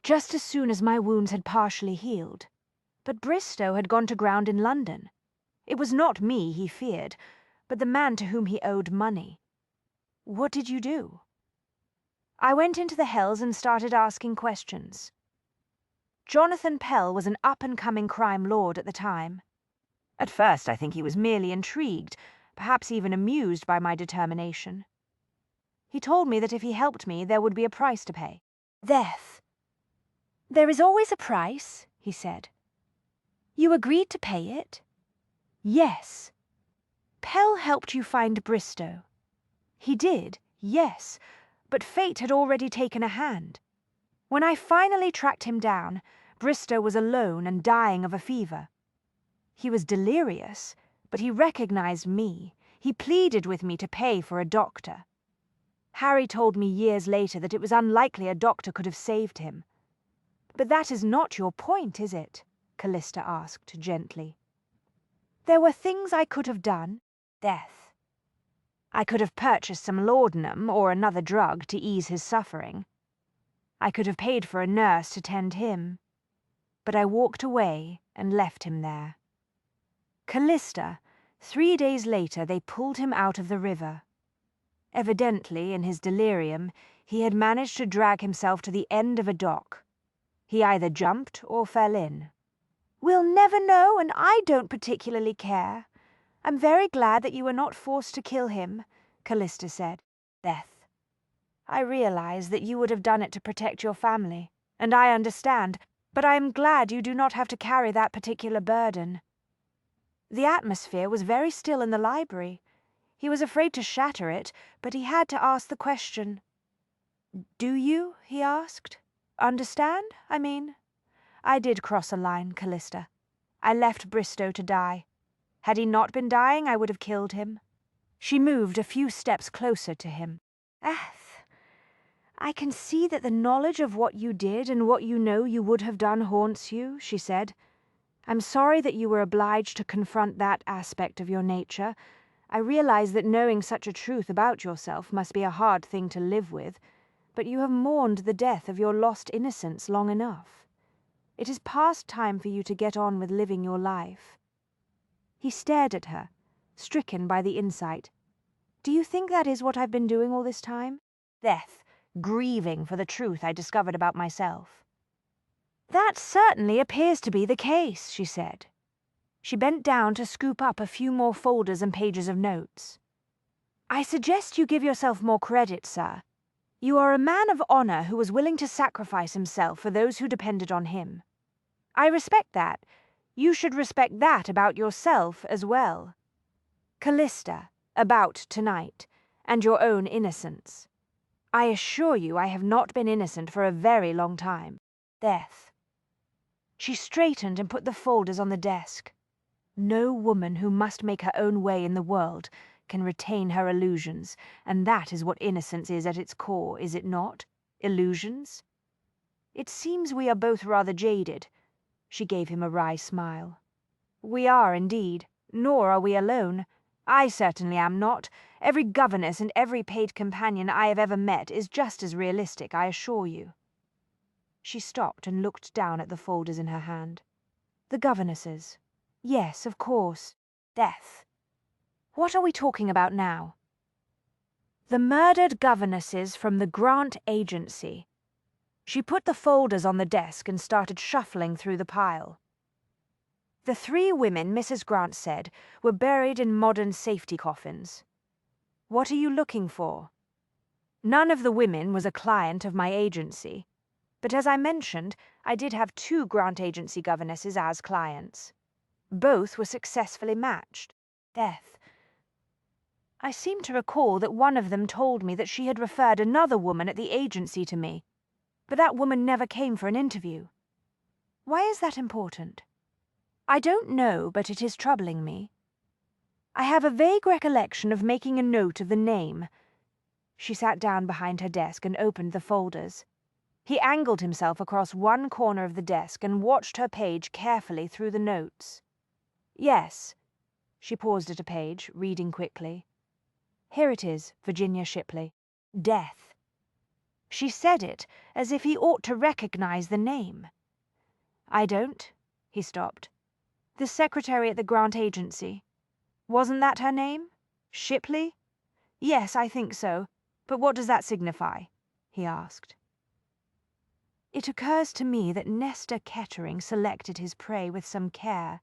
Just as soon as my wounds had partially healed. But Bristow had gone to ground in London. It was not me he feared, but the man to whom he owed money. What did you do? I went into the Hells and started asking questions. Jonathan Pell was an up-and-coming crime lord at the time. At first I think he was merely intrigued, perhaps even amused by my determination. He told me that if he helped me, there would be a price to pay. Death. There is always a price, he said. You agreed to pay it? Yes. Pell helped you find Bristow. He did, yes, but fate had already taken a hand. When I finally tracked him down, Bristow was alone and dying of a fever. He was delirious, but he recognized me. He pleaded with me to pay for a doctor. Harry told me years later that it was unlikely a doctor could have saved him. But that is not your point, is it? Callista asked gently. There were things I could have done. Death. I could have purchased some laudanum or another drug to ease his suffering. I could have paid for a nurse to tend him. But I walked away and left him there. Callista, 3 days later they pulled him out of the river. Evidently, in his delirium, he had managed to drag himself to the end of a dock. He either jumped or fell in. We'll never know, and I don't particularly care. I'm very glad that you were not forced to kill him, Callista said. Death. I realize that you would have done it to protect your family, and I understand, but I am glad you do not have to carry that particular burden. The atmosphere was very still in the library. He was afraid to shatter it, but he had to ask the question. Do you, he asked, understand, I mean? I did cross a line, Callista. I left Bristow to die. Had he not been dying, I would have killed him. She moved a few steps closer to him. I can see that the knowledge of what you did and what you know you would have done haunts you, she said. I'm sorry that you were obliged to confront that aspect of your nature. I realize that knowing such a truth about yourself must be a hard thing to live with, but you have mourned the death of your lost innocence long enough. It is past time for you to get on with living your life. He stared at her, stricken by the insight. Do you think that is what I've been doing all this time? Death, grieving for the truth I discovered about myself. That certainly appears to be the case, she said. She bent down to scoop up a few more folders and pages of notes. I suggest you give yourself more credit, sir. You are a man of honor who was willing to sacrifice himself for those who depended on him. I respect that. You should respect that about yourself as well. Callista, about tonight, and your own innocence. I assure you I have not been innocent for a very long time. Death. She straightened and put the folders on the desk. No woman who must make her own way in the world can retain her illusions, and that is what innocence is at its core, is it not? Illusions? It seems we are both rather jaded. She gave him a wry smile. We are indeed, nor are we alone. I certainly am not. Every governess and every paid companion I have ever met is just as realistic, I assure you. She stopped and looked down at the folders in her hand. The governesses. Yes, of course. Death. What are we talking about now? The murdered governesses from the Grant Agency. She put the folders on the desk and started shuffling through the pile. The 3 women, Mrs. Grant said, were buried in modern safety coffins. What are you looking for? None of the women was a client of my agency. But as I mentioned, I did have 2 Grant Agency governesses as clients. Both were successfully matched. Death. I seem to recall that one of them told me that she had referred another woman at the agency to me, but that woman never came for an interview. Why is that important? I don't know, but it is troubling me. I have a vague recollection of making a note of the name. She sat down behind her desk and opened the folders. He angled himself across one corner of the desk and watched her page carefully through the notes. Yes. She paused at a page, reading quickly. Here it is, Virginia Shipley. Death. She said it as if he ought to recognize the name. I don't. He stopped. The secretary at the Grant Agency. Wasn't that her name? Shipley? Yes, I think so. But what does that signify? He asked. It occurs to me that Nestor Kettering selected his prey with some care.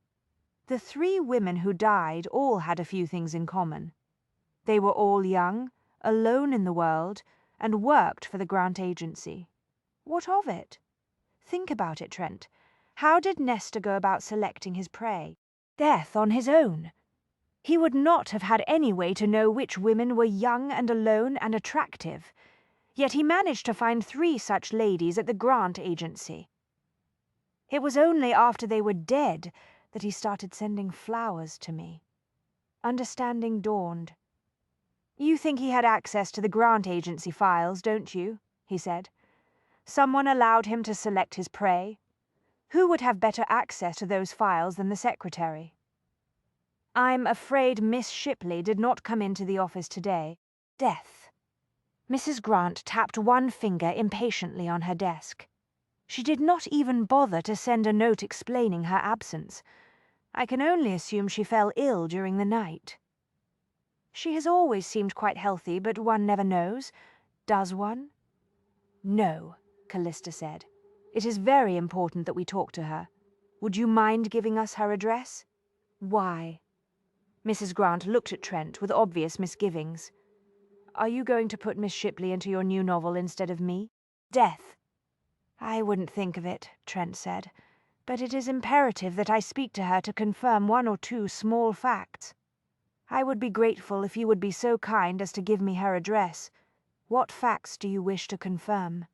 The 3 women who died all had a few things in common. They were all young, alone in the world, and worked for the Grant Agency. What of it? Think about it, Trent. How did Nestor go about selecting his prey? Death on his own. He would not have had any way to know which women were young and alone and attractive. Yet he managed to find 3 such ladies at the Grant Agency. It was only after they were dead that he started sending flowers to me. Understanding dawned. "You think he had access to the Grant Agency files, don't you?" he said. "Someone allowed him to select his prey. Who would have better access to those files than the secretary?" "I'm afraid Miss Shipley did not come into the office today. Death." Mrs. Grant tapped one finger impatiently on her desk. She did not even bother to send a note explaining her absence. I can only assume she fell ill during the night. "She has always seemed quite healthy, but one never knows. Does one?" "No," Callista said. "It is very important that we talk to her. Would you mind giving us her address?" "Why?" Mrs. Grant looked at Trent with obvious misgivings. "Are you going to put Miss Shipley into your new novel instead of me?" "Death." "I wouldn't think of it," Trent said. "But it is imperative that I speak to her to confirm 1 or 2 small facts. I would be grateful if you would be so kind as to give me her address. What facts do you wish to confirm?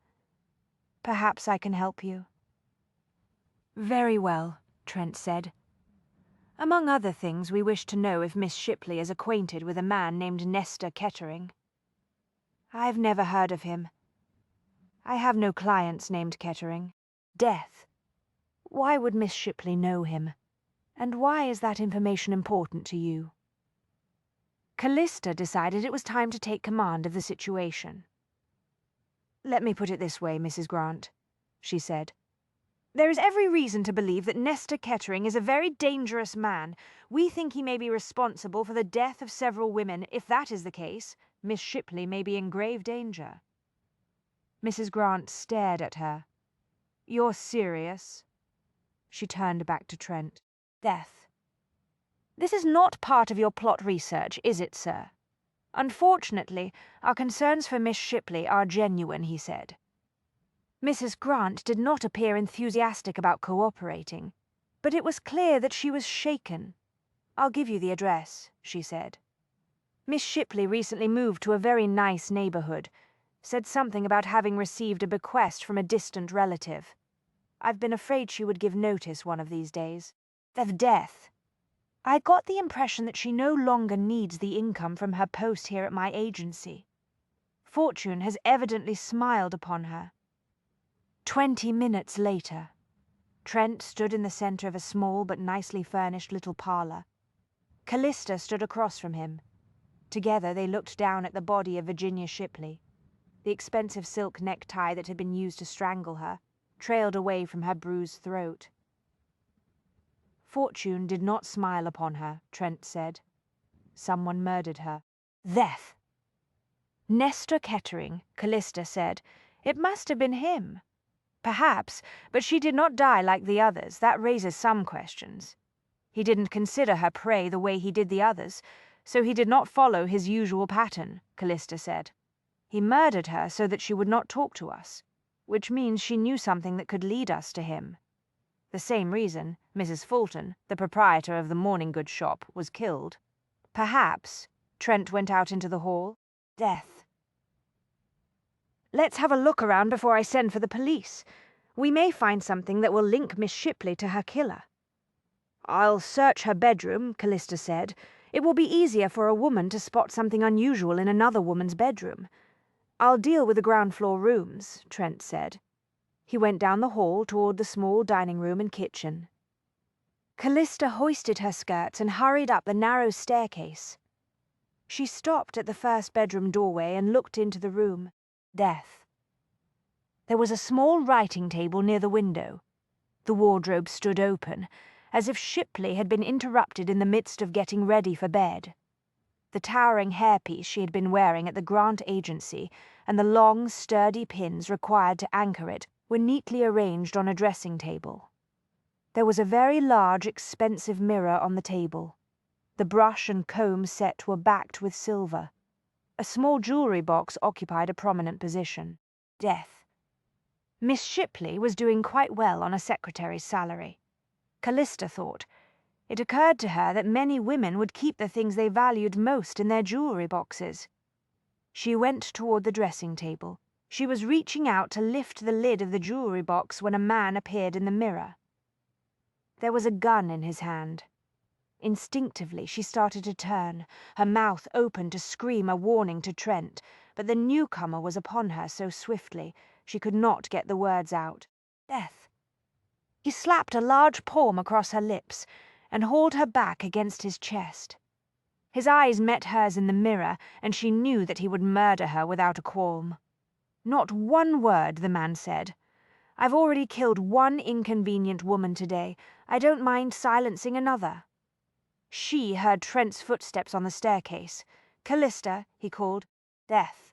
Perhaps I can help you." "Very well," Trent said. "Among other things, we wish to know if Miss Shipley is acquainted with a man named Nestor Kettering." "I've never heard of him. I have no clients named Kettering." "Death. Why would Miss Shipley know him? And why is that information important to you?" Callista decided it was time to take command of the situation. "Let me put it this way, Mrs. Grant," she said. "There is every reason to believe that Nestor Kettering is a very dangerous man. We think he may be responsible for the death of several women. If that is the case, Miss Shipley may be in grave danger." Mrs. Grant stared at her. "You're serious?" She turned back to Trent. "Death. This is not part of your plot research, is it, sir?" "Unfortunately, our concerns for Miss Shipley are genuine," he said. Mrs. Grant did not appear enthusiastic about cooperating, but it was clear that she was shaken. "I'll give you the address," she said. "Miss Shipley recently moved to a very nice neighborhood. Said something about having received a bequest from a distant relative. I've been afraid she would give notice one of these days. Of death. I got the impression that she no longer needs the income from her post here at my agency. Fortune has evidently smiled upon her." 20 minutes later, Trent stood in the center of a small but nicely furnished little parlor. Callista stood across from him. Together they looked down at the body of Virginia Shipley. The expensive silk necktie that had been used to strangle her trailed away from her bruised throat. "Fortune did not smile upon her," Trent said. "Someone murdered her. Death." "Nestor Kettering," Callista said. "It must have been him." "Perhaps, but she did not die like the others. That raises some questions. He didn't consider her prey the way he did the others, so he did not follow his usual pattern," Callista said. "He murdered her so that she would not talk to us, which means she knew something that could lead us to him. The same reason Mrs. Fulton, the proprietor of the morning goods shop, was killed. Perhaps," Trent went out into the hall, "death." "Let's have a look around before I send for the police. We may find something that will link Miss Shipley to her killer." "I'll search her bedroom," Callista said. "It will be easier for a woman to spot something unusual in another woman's bedroom." "I'll deal with the ground floor rooms," Trent said. He went down the hall toward the small dining room and kitchen. Callista hoisted her skirts and hurried up the narrow staircase. She stopped at the first bedroom doorway and looked into the room. Death. There was a small writing table near the window. The wardrobe stood open, as if Shipley had been interrupted in the midst of getting ready for bed. The towering hairpiece she had been wearing at the Grant Agency and the long, sturdy pins required to anchor it were neatly arranged on a dressing table. There was a very large, expensive mirror on the table. The brush and comb set were backed with silver. A small jewelry box occupied a prominent position. Death. Miss Shipley was doing quite well on a secretary's salary. Callista thought. It occurred to her that many women would keep the things they valued most in their jewellery boxes. She went toward the dressing table. She was reaching out to lift the lid of the jewellery box when a man appeared in the mirror. There was a gun in his hand. Instinctively, she started to turn, her mouth open to scream a warning to Trent, but the newcomer was upon her so swiftly she could not get the words out. Death. He slapped a large palm across her lips and hauled her back against his chest. His eyes met hers in the mirror, and she knew that he would murder her without a qualm. Not one word, the man said. I've already killed one inconvenient woman today. I don't mind silencing another. She heard Trent's footsteps on the staircase. Callista, he called. Death.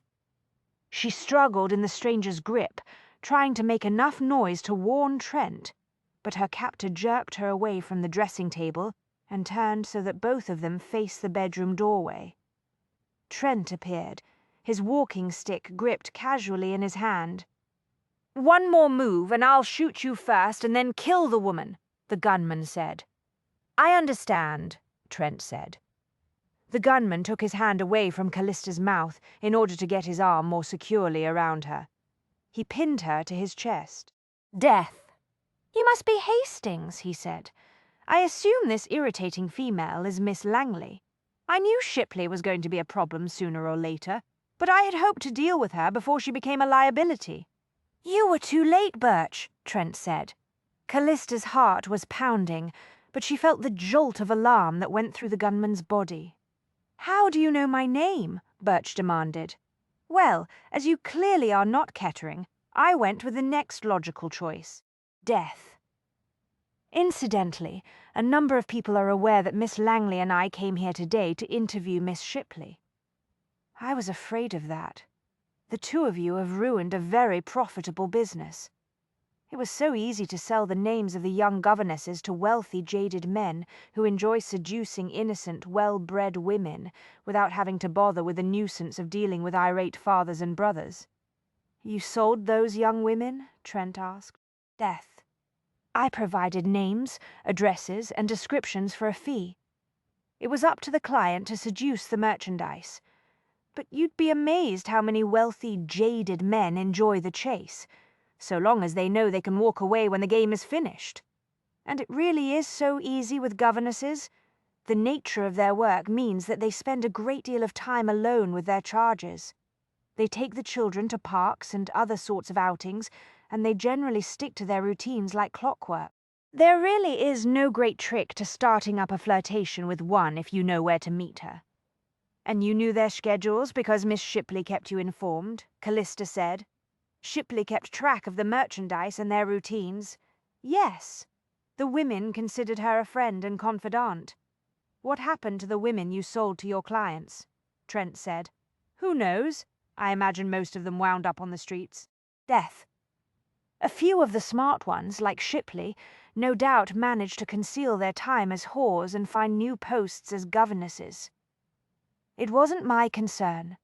She struggled in the stranger's grip, trying to make enough noise to warn Trent, but her captor jerked her away from the dressing table and turned so that both of them faced the bedroom doorway. Trent appeared, his walking stick gripped casually in his hand. "One more move and I'll shoot you first and then kill the woman," the gunman said. "I understand," Trent said. The gunman took his hand away from Callista's mouth in order to get his arm more securely around her. He pinned her to his chest. "Death. You must be Hastings," he said. "I assume this irritating female is Miss Langley. I knew Shipley was going to be a problem sooner or later, but I had hoped to deal with her before she became a liability." "You were too late, Birch," Trent said. Callista's heart was pounding, but she felt the jolt of alarm that went through the gunman's body. "How do you know my name?" Birch demanded. "Well, as you clearly are not Kettering, I went with the next logical choice. Death. Incidentally, a number of people are aware that Miss Langley and I came here today to interview Miss Shipley. I was afraid of that. The two of you have ruined a very profitable business. It was so easy to sell the names of the young governesses to wealthy, jaded men who enjoy seducing innocent, well-bred women without having to bother with the nuisance of dealing with irate fathers and brothers. You sold those young women? Trent asked. Death. I provided names, addresses, and descriptions for a fee. It was up to the client to seduce the merchandise. But you'd be amazed how many wealthy, jaded men enjoy the chase, so long as they know they can walk away when the game is finished. And it really is so easy with governesses. The nature of their work means that they spend a great deal of time alone with their charges. They take the children to parks and other sorts of outings, and they generally stick to their routines like clockwork. There really is no great trick to starting up a flirtation with one if you know where to meet her. And you knew their schedules because Miss Shipley kept you informed, Callista said. Shipley kept track of the merchandise and their routines. Yes, the women considered her a friend and confidant. What happened to the women you sold to your clients? Trent said. Who knows? I imagine most of them wound up on the streets. Death. A few of the smart ones, like Shipley, no doubt managed to conceal their time as whores and find new posts as governesses. It wasn't my concern.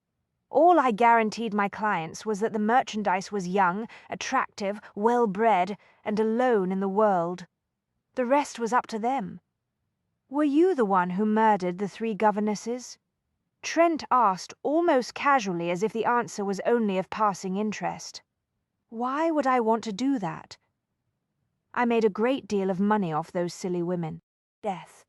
All I guaranteed my clients was that the merchandise was young, attractive, well-bred, and alone in the world. The rest was up to them. Were you the one who murdered the 3 governesses? Trent asked almost casually, as if the answer was only of passing interest. Why would I want to do that? I made a great deal of money off those silly women. Death.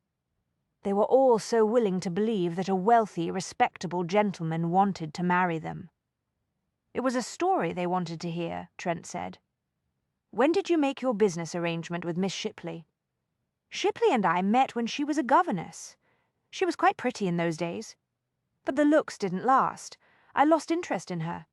They were all so willing to believe that a wealthy, respectable gentleman wanted to marry them. It was a story they wanted to hear, Trent said. When did you make your business arrangement with Miss Shipley? Shipley and I met when she was a governess. She was quite pretty in those days. But the looks didn't last. I lost interest in her.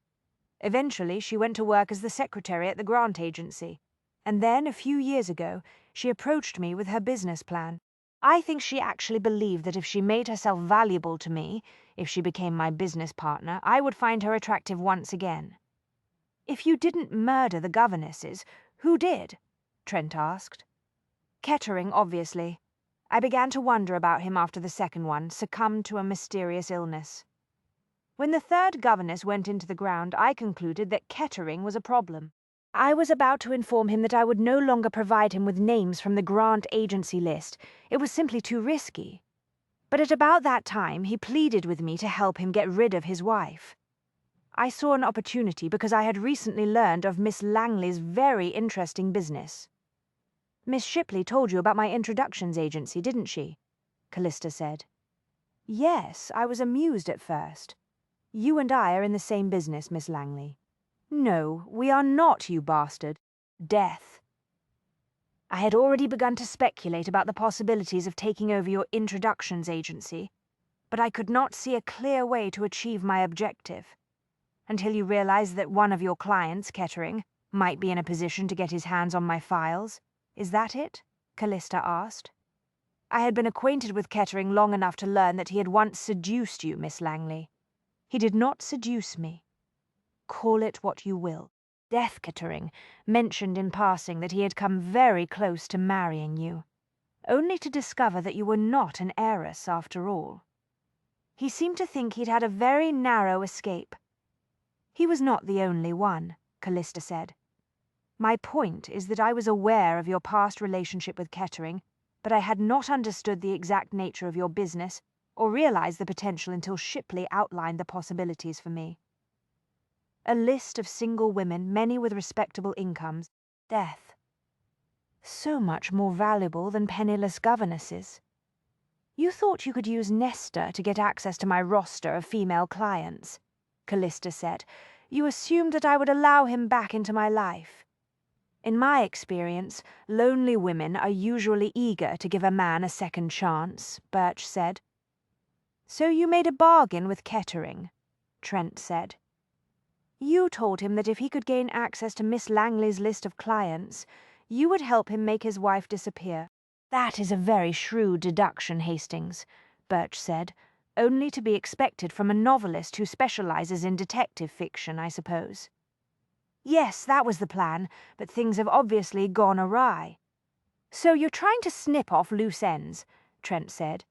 Eventually, she went to work as the secretary at the grant agency. And then, a few years ago, she approached me with her business plan. I think she actually believed that if she made herself valuable to me, if she became my business partner, I would find her attractive once again. If you didn't murder the governesses, who did? Trent asked. Kettering, obviously. I began to wonder about him after the second one succumbed to a mysterious illness. When the 3rd governess went into the ground, I concluded that Kettering was a problem. I was about to inform him that I would no longer provide him with names from the grant agency list. It was simply too risky. But at about that time, he pleaded with me to help him get rid of his wife. I saw an opportunity because I had recently learned of Miss Langley's very interesting business. Miss Shipley told you about my introductions agency, didn't she? Callista said. Yes, I was amused at first. You and I are in the same business, Miss Langley. No, we are not, you bastard. Death. I had already begun to speculate about the possibilities of taking over your introductions agency, but I could not see a clear way to achieve my objective. Until you realized that one of your clients, Kettering, might be in a position to get his hands on my files. Is that it? Callista asked. I had been acquainted with Kettering long enough to learn that he had once seduced you, Miss Langley. He did not seduce me. Call it what you will. Death Kettering mentioned in passing that he had come very close to marrying you, only to discover that you were not an heiress after all. He seemed to think he'd had a very narrow escape. He was not the only one, Callista said. My point is that I was aware of your past relationship with Kettering, but I had not understood the exact nature of your business or realized the potential until Shipley outlined the possibilities for me. A list of single women, many with respectable incomes. Death. So much more valuable than penniless governesses. You thought you could use Nestor to get access to my roster of female clients, Callista said. You assumed that I would allow him back into my life. In my experience, lonely women are usually eager to give a man a second chance, Birch said. So you made a bargain with Kettering, Trent said. You told him that if he could gain access to Miss Langley's list of clients, you would help him make his wife disappear. That is a very shrewd deduction, Hastings, Birch said. Only to be expected from a novelist who specializes in detective fiction, I suppose. Yes, that was the plan, but things have obviously gone awry. So you're trying to snip off loose ends, Trent said.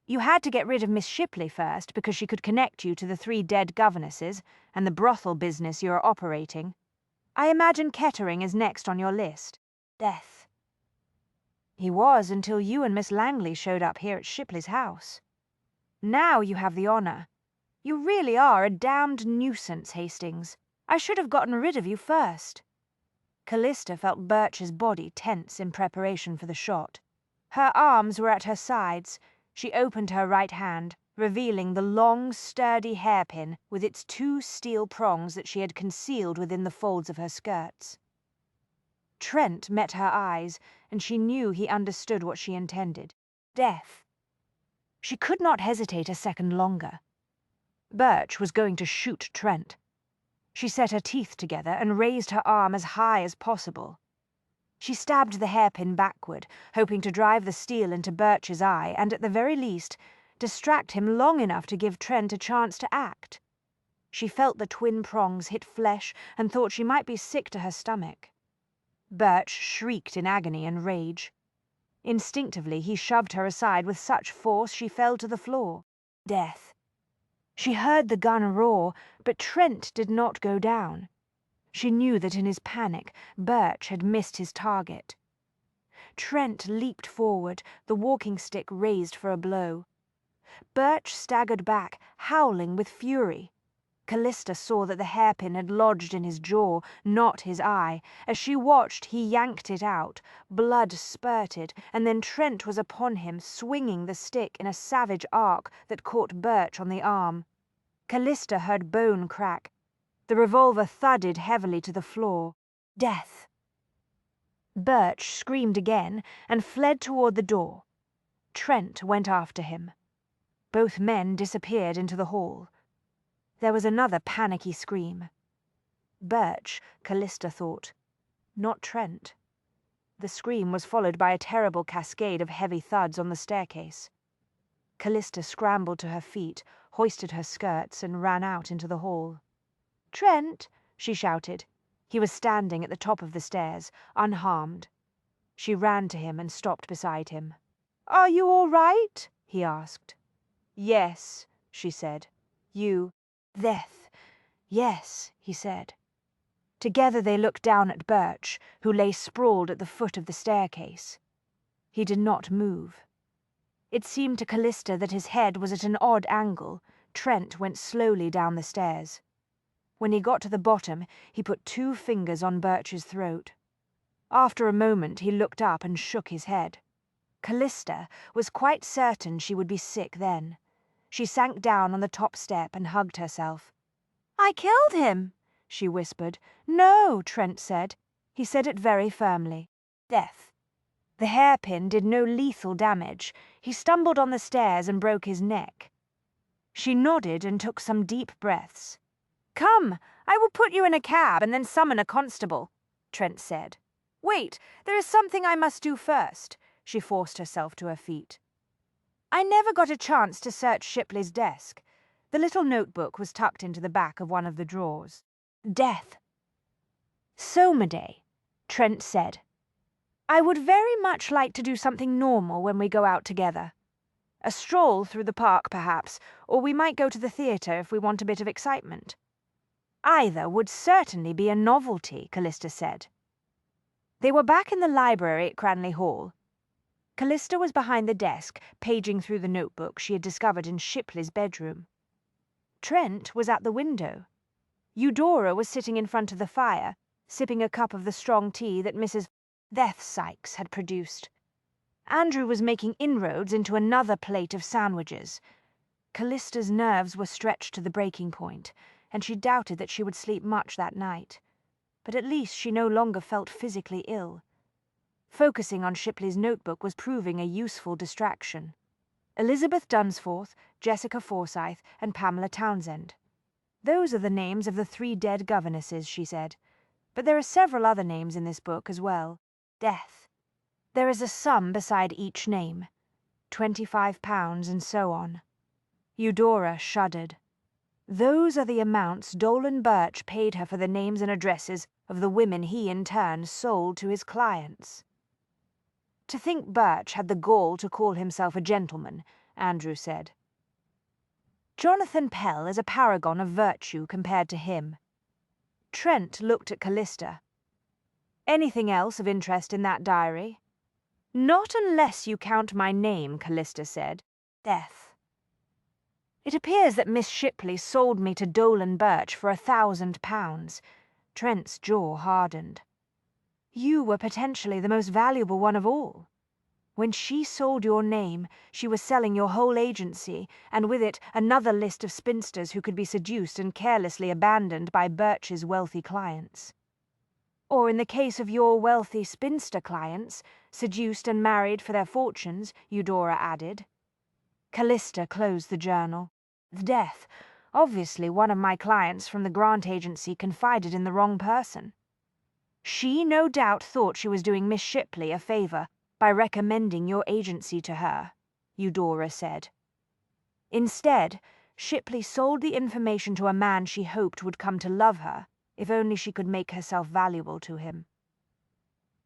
You had to get rid of Miss Shipley first because she could connect you to the 3 dead governesses and the brothel business you are operating. I imagine Kettering is next on your list. Death. He was until you and Miss Langley showed up here at Shipley's house. Now you have the honor. You really are a damned nuisance, Hastings. I should have gotten rid of you first. Callista felt Birch's body tense in preparation for the shot. Her arms were at her sides. She opened her right hand, revealing the long, sturdy hairpin with its 2 steel prongs that she had concealed within the folds of her skirts. Trent met her eyes, and she knew he understood what she intended. Death. She could not hesitate a second longer. Birch was going to shoot Trent. She set her teeth together and raised her arm as high as possible. She stabbed the hairpin backward, hoping to drive the steel into Birch's eye and, at the very least, distract him long enough to give Trent a chance to act. She felt the twin prongs hit flesh and thought she might be sick to her stomach. Birch shrieked in agony and rage. Instinctively, he shoved her aside with such force she fell to the floor. Death. She heard the gun roar, but Trent did not go down. She knew that in his panic, Birch had missed his target. Trent leaped forward, the walking stick raised for a blow. Birch staggered back, howling with fury. Callista saw that the hairpin had lodged in his jaw, not his eye. As she watched, he yanked it out. Blood spurted, and then Trent was upon him, swinging the stick in a savage arc that caught Birch on the arm. Callista heard bone crack. The revolver thudded heavily to the floor. Death. Birch screamed again and fled toward the door. Trent went after him. Both men disappeared into the hall. There was another panicky scream. Birch, Callista thought. Not Trent. The scream was followed by a terrible cascade of heavy thuds on the staircase. Callista scrambled to her feet, hoisted her skirts, and ran out into the hall. "Trent!" she shouted. He was standing at the top of the stairs, unharmed. She ran to him and stopped beside him. "Are you all right?" he asked. "Yes," she said. "You..." "Death. Yes," he said. Together they looked down at Birch, who lay sprawled at the foot of the staircase. He did not move. It seemed to Callista that his head was at an odd angle. Trent went slowly down the stairs. When he got to the bottom, he put 2 fingers on Birch's throat. After a moment, he looked up and shook his head. Callista was quite certain she would be sick then. She sank down on the top step and hugged herself. "I killed him," she whispered. "No," Trent said. He said it very firmly. "Death." The hairpin did no lethal damage. He stumbled on the stairs and broke his neck. She nodded and took some deep breaths. "Come, I will put you in a cab and then summon a constable," Trent said. "Wait, there is something I must do first." She forced herself to her feet. "I never got a chance to search Shipley's desk." The little notebook was tucked into the back of one of the drawers. "Death." "Someday," Trent said. "I would very much like to do something normal when we go out together. A stroll through the park, perhaps, or we might go to the theatre if we want a bit of excitement." "Either would certainly be a novelty," Callista said. They were back in the library at Cranley Hall. Callista was behind the desk, paging through the notebook she had discovered in Shipley's bedroom. Trent was at the window. Eudora was sitting in front of the fire, sipping a cup of the strong tea that Mrs. Death Sykes had produced. Andrew was making inroads into another plate of sandwiches. Callista's nerves were stretched to the breaking point, and she doubted that she would sleep much that night. But at least she no longer felt physically ill. Focusing on Shipley's notebook was proving a useful distraction. Elizabeth Dunsforth, Jessica Forsyth, and Pamela Townsend. "Those are the names of the 3 dead governesses," she said. "But there are several other names in this book as well. Death. There is a sum beside each name. £25 and so on." Eudora shuddered. "Those are the amounts Dolan Birch paid her for the names and addresses of the women he in turn sold to his clients." "To think Birch had the gall to call himself a gentleman," Andrew said. "Jonathan Pell is a paragon of virtue compared to him." Trent looked at Callista. "Anything else of interest in that diary?" "Not unless you count my name," Callista said. "Death." "It appears that Miss Shipley sold me to Dolan Birch for £1,000. Trent's jaw hardened. "You were potentially the most valuable one of all. When she sold your name, she was selling your whole agency, and with it another list of spinsters who could be seduced and carelessly abandoned by Birch's wealthy clients. Or in the case of your wealthy spinster clients, seduced and married for their fortunes," Eudora added. Callista closed the journal. "Death. Obviously one of my clients from the grant agency confided in the wrong person. She no doubt thought she was doing Miss Shipley a favour by recommending your agency to her," Eudora said. "Instead, Shipley sold the information to a man she hoped would come to love her, if only she could make herself valuable to him."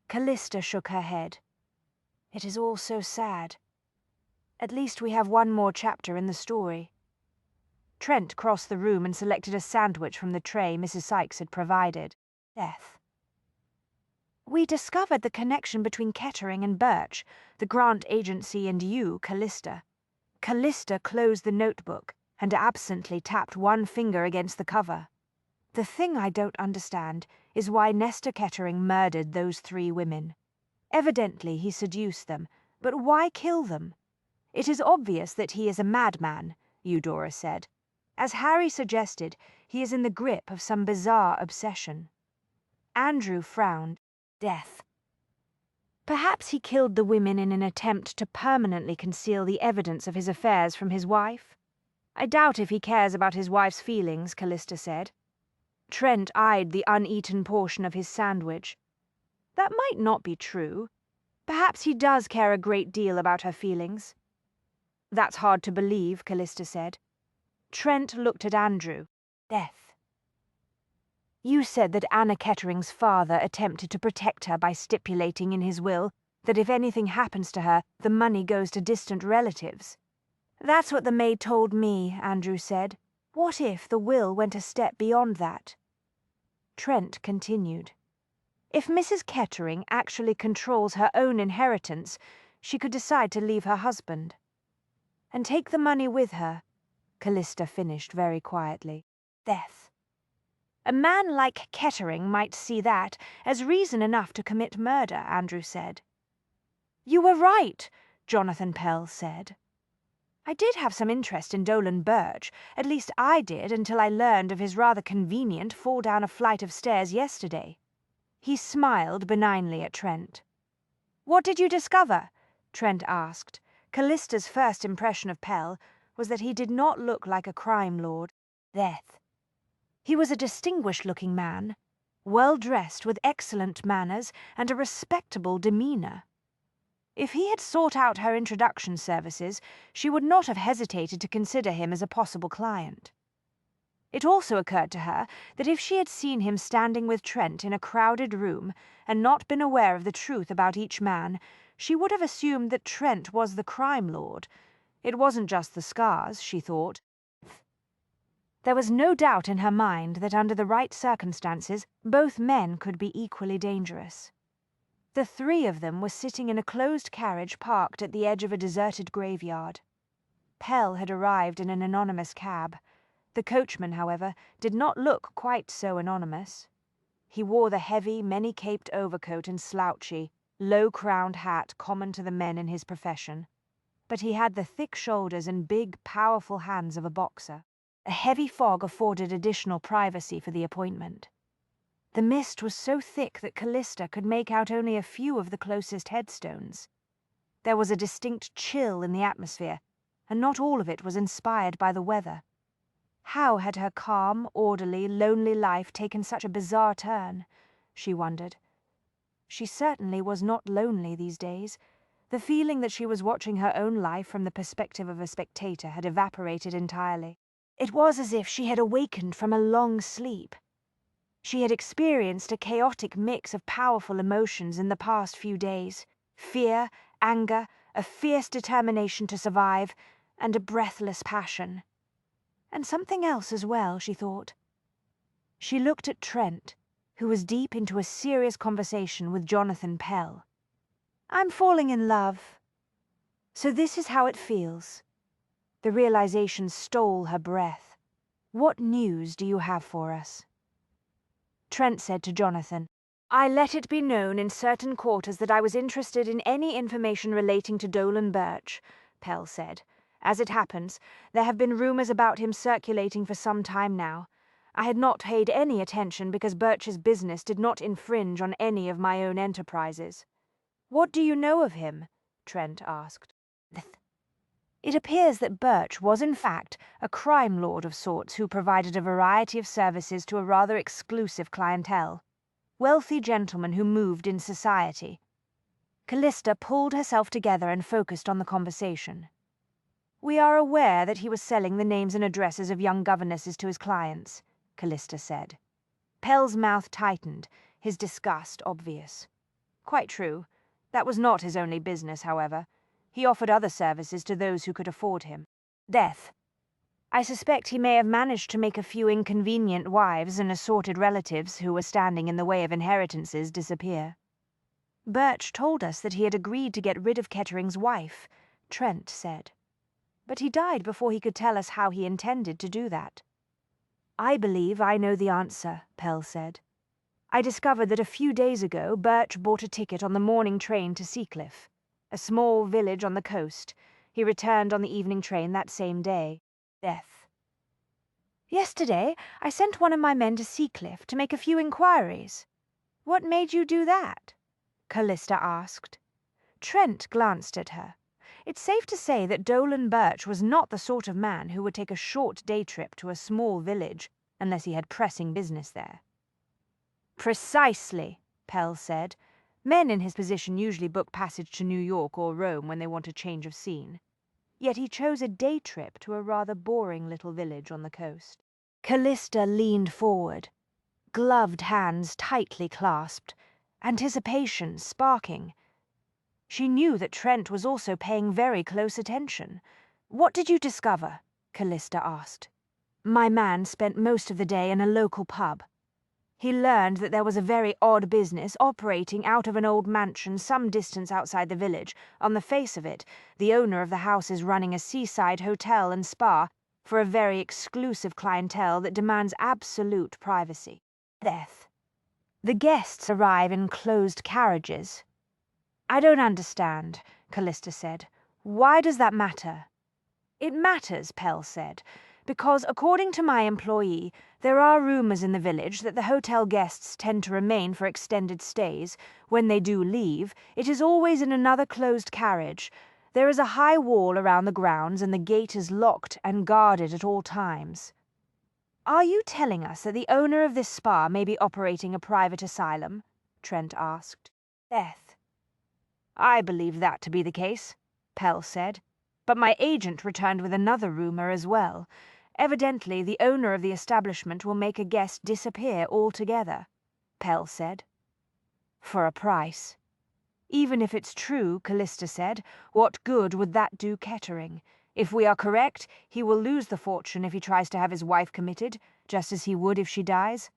Callista shook her head. "It is all so sad. At least we have one more chapter in the story." Trent crossed the room and selected a sandwich from the tray Mrs. Sykes had provided. "Death." "We discovered the connection between Kettering and Birch, the grant agency, and you, Callista." Callista closed the notebook and absently tapped one finger against the cover. "The thing I don't understand is why Nestor Kettering murdered those 3 women. Evidently he seduced them, but why kill them? It is obvious that he is a madman," Eudora said. "As Harry suggested, he is in the grip of some bizarre obsession." Andrew frowned. "Death. Perhaps he killed the women in an attempt to permanently conceal the evidence of his affairs from his wife. I doubt if he cares about his wife's feelings," Callista said. Trent eyed the uneaten portion of his sandwich. "That might not be true. Perhaps he does care a great deal about her feelings." "That's hard to believe," Callista said. Trent looked at Andrew. "Death. You said that Anna Kettering's father attempted to protect her by stipulating in his will that if anything happens to her, the money goes to distant relatives." "That's what the maid told me," Andrew said. "What if the will went a step beyond that?" Trent continued. If Mrs. Kettering actually controls her own inheritance, she could decide to leave her husband. And take the money with her, Callista finished very quietly. Death. A man like Kettering might see that as reason enough to commit murder, Andrew said. You were right, Jonathan Pell said. I did have some interest in Dolan Birch, at least I did until I learned of his rather convenient fall down a flight of stairs yesterday. He smiled benignly at Trent. What did you discover? Trent asked. Callista's first impression of Pell was that he did not look like a crime lord. Death. He was a distinguished-looking man, well-dressed with excellent manners and a respectable demeanour. If he had sought out her introduction services, she would not have hesitated to consider him as a possible client. It also occurred to her that if she had seen him standing with Trent in a crowded room and not been aware of the truth about each man, she would have assumed that Trent was the crime lord. It wasn't just the scars, she thought. There was no doubt in her mind that under the right circumstances, both men could be equally dangerous. The three of them were sitting in a closed carriage parked at the edge of a deserted graveyard. Pell had arrived in an anonymous cab. The coachman, however, did not look quite so anonymous. He wore the heavy, many-caped overcoat and slouchy, low-crowned hat common to the men in his profession, but he had the thick shoulders and big, powerful hands of a boxer. A heavy fog afforded additional privacy for the appointment. The mist was so thick that Callista could make out only a few of the closest headstones. There was a distinct chill in the atmosphere, and not all of it was inspired by the weather. How had her calm, orderly, lonely life taken such a bizarre turn? She wondered. She certainly was not lonely these days. The feeling that she was watching her own life from the perspective of a spectator had evaporated entirely. It was as if she had awakened from a long sleep. She had experienced a chaotic mix of powerful emotions in the past few days: fear, anger, a fierce determination to survive, and a breathless passion. And something else as well, she thought. She looked at Trent, who was deep into a serious conversation with Jonathan Pell. I'm falling in love. So this is how it feels. The realization stole her breath. What news do you have for us? Trent said to Jonathan, I let it be known in certain quarters that I was interested in any information relating to Dolan Birch, Pell said. As it happens, there have been rumours about him circulating for some time now. I had not paid any attention because Birch's business did not infringe on any of my own enterprises. What do you know of him? Trent asked. It appears that Birch was in fact a crime lord of sorts who provided a variety of services to a rather exclusive clientele. Wealthy gentlemen who moved in society. Callista pulled herself together and focused on the conversation. We are aware that he was selling the names and addresses of young governesses to his clients, Callista said. Pell's mouth tightened, his disgust obvious. Quite true. That was not his only business, however. He offered other services to those who could afford him. Death. I suspect he may have managed to make a few inconvenient wives and assorted relatives who were standing in the way of inheritances disappear. Birch told us that he had agreed to get rid of Kettering's wife, Trent said. But he died before he could tell us how he intended to do that. I believe I know the answer, Pell said. I discovered that a few days ago Birch bought a ticket on the morning train to Seacliff, a small village on the coast. He returned on the evening train that same day. Death. Yesterday, I sent one of my men to Seacliff to make a few inquiries. What made you do that? Callista asked. Trent glanced at her. It's safe to say that Dolan Birch was not the sort of man who would take a short day trip to a small village unless he had pressing business there. Precisely, Pell said. Men in his position usually book passage to New York or Rome when they want a change of scene. Yet he chose a day trip to a rather boring little village on the coast. Callista leaned forward, gloved hands tightly clasped, anticipation sparking. She knew that Trent was also paying very close attention. What did you discover? Callista asked. My man spent most of the day in a local pub. He learned that there was a very odd business operating out of an old mansion some distance outside the village. On the face of it, the owner of the house is running a seaside hotel and spa for a very exclusive clientele that demands absolute privacy. Death. The guests arrive in closed carriages. I don't understand, Callista said. Why does that matter? It matters, Pell said, because according to my employee, there are rumors in the village that the hotel guests tend to remain for extended stays. When they do leave, it is always in another closed carriage. There is a high wall around the grounds and the gate is locked and guarded at all times. Are you telling us that the owner of this spa may be operating a private asylum? Trent asked. Death. I believe that to be the case, Pell said. But my agent returned with another rumor as well. Evidently, the owner of the establishment will make a guest disappear altogether, Pell said. For a price. Even if it's true, Callista said, what good would that do Kettering? If we are correct, he will lose the fortune if he tries to have his wife committed, just as he would if she dies.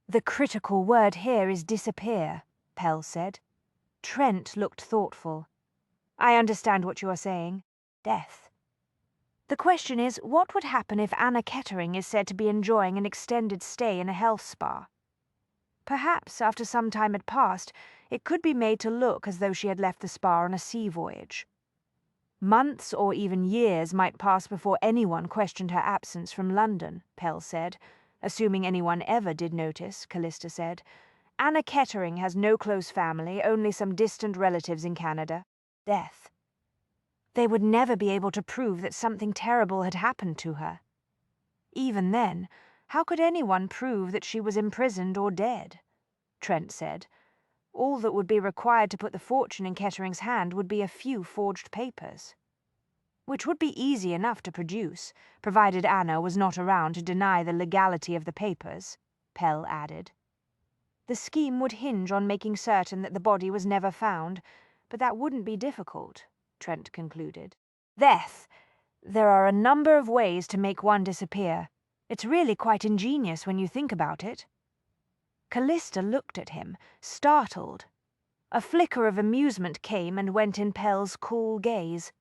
The critical word here is disappear, Pell said. Trent looked thoughtful. I understand what you are saying. Death. The question is, what would happen if Anna Kettering is said to be enjoying an extended stay in a health spa? Perhaps, after some time had passed, it could be made to look as though she had left the spa on a sea voyage. Months or even years might pass before anyone questioned her absence from London, Pell said. Assuming anyone ever did notice, Callista said. Anna Kettering has no close family, only some distant relatives in Canada. Death. They would never be able to prove that something terrible had happened to her. Even then, how could anyone prove that she was imprisoned or dead? Trent said. All that would be required to put the fortune in Kettering's hand would be a few forged papers. Which would be easy enough to produce, provided Anna was not around to deny the legality of the papers, Pell added. The scheme would hinge on making certain that the body was never found, but that wouldn't be difficult, Trent concluded. Death. There are a number of ways to make one disappear. It's really quite ingenious when you think about it. Callista looked at him, startled. A flicker of amusement came and went in Pell's cool gaze.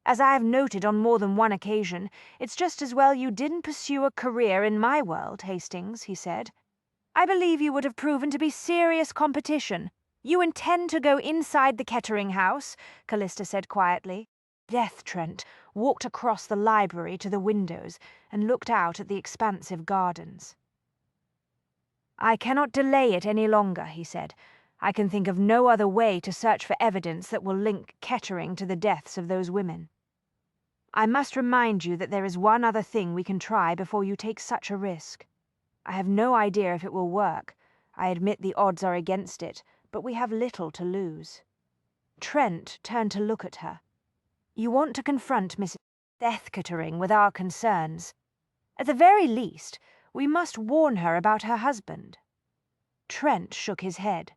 As I have noted on more than one occasion, it's just as well you didn't pursue a career in my world, Hastings, he said. I believe you would have proven to be serious competition. You intend to go inside the Kettering house, Callista said quietly. Death Trent walked across the library to the windows and looked out at the expansive gardens. I cannot delay it any longer, he said. I can think of no other way to search for evidence that will link Kettering to the deaths of those women. I must remind you that there is one other thing we can try before you take such a risk. I have no idea if it will work. I admit the odds are against it, but we have little to lose. Trent turned to look at her. You want to confront Mrs. Death Kettering with our concerns. At the very least, we must warn her about her husband. Trent shook his head.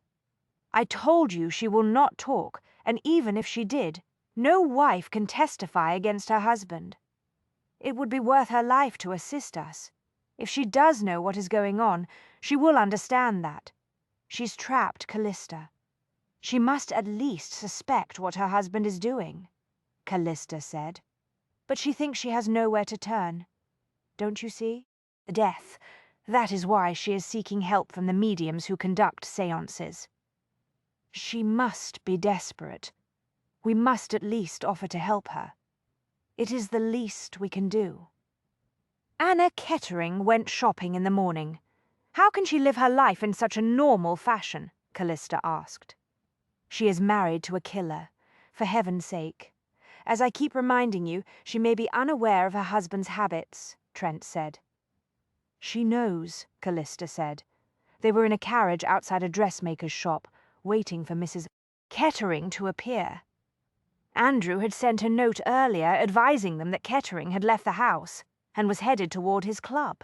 I told you she will not talk, and even if she did, no wife can testify against her husband. It would be worth her life to assist us. If she does know what is going on, she will understand that. She's trapped Callista. She must at least suspect what her husband is doing, Callista said. But she thinks she has nowhere to turn. Don't you see? Death. That is why she is seeking help from the mediums who conduct séances. She must be desperate. We must at least offer to help her. It is the least we can do. Anna Kettering went shopping in the morning. How can she live her life in such a normal fashion? Callista asked. She is married to a killer. For heaven's sake. As I keep reminding you, she may be unaware of her husband's habits, Trent said. She knows, Callista said. They were in a carriage outside a dressmaker's shop, waiting for Mrs. Kettering to appear. Andrew had sent a note earlier advising them that Kettering had left the house and was headed toward his club.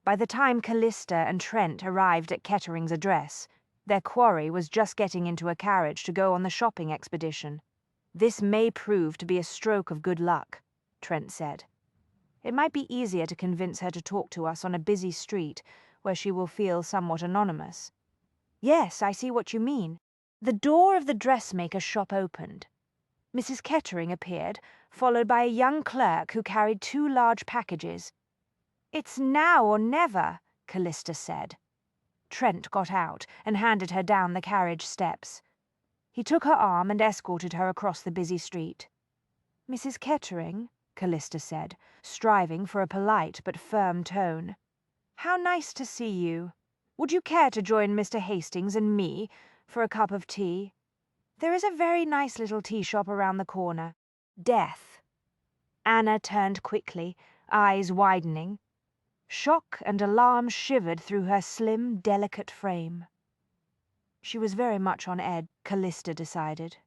By the time Callista and Trent arrived at Kettering's address, their quarry was just getting into a carriage to go on the shopping expedition. This may prove to be a stroke of good luck, Trent said. It might be easier to convince her to talk to us on a busy street, where she will feel somewhat anonymous. Yes, I see what you mean. The door of the dressmaker's shop opened. Mrs. Kettering appeared, followed by a young clerk who carried 2 large packages. "It's now or never," Callista said. Trent got out and handed her down the carriage steps. He took her arm and escorted her across the busy street. "Mrs. Kettering," Callista said, striving for a polite but firm tone. "How nice to see you. Would you care to join Mr. Hastings and me for a cup of tea? There is a very nice little tea shop around the corner. Death." Anna turned quickly, eyes widening. Shock and alarm shivered through her slim, delicate frame. She was very much on edge, Callista decided.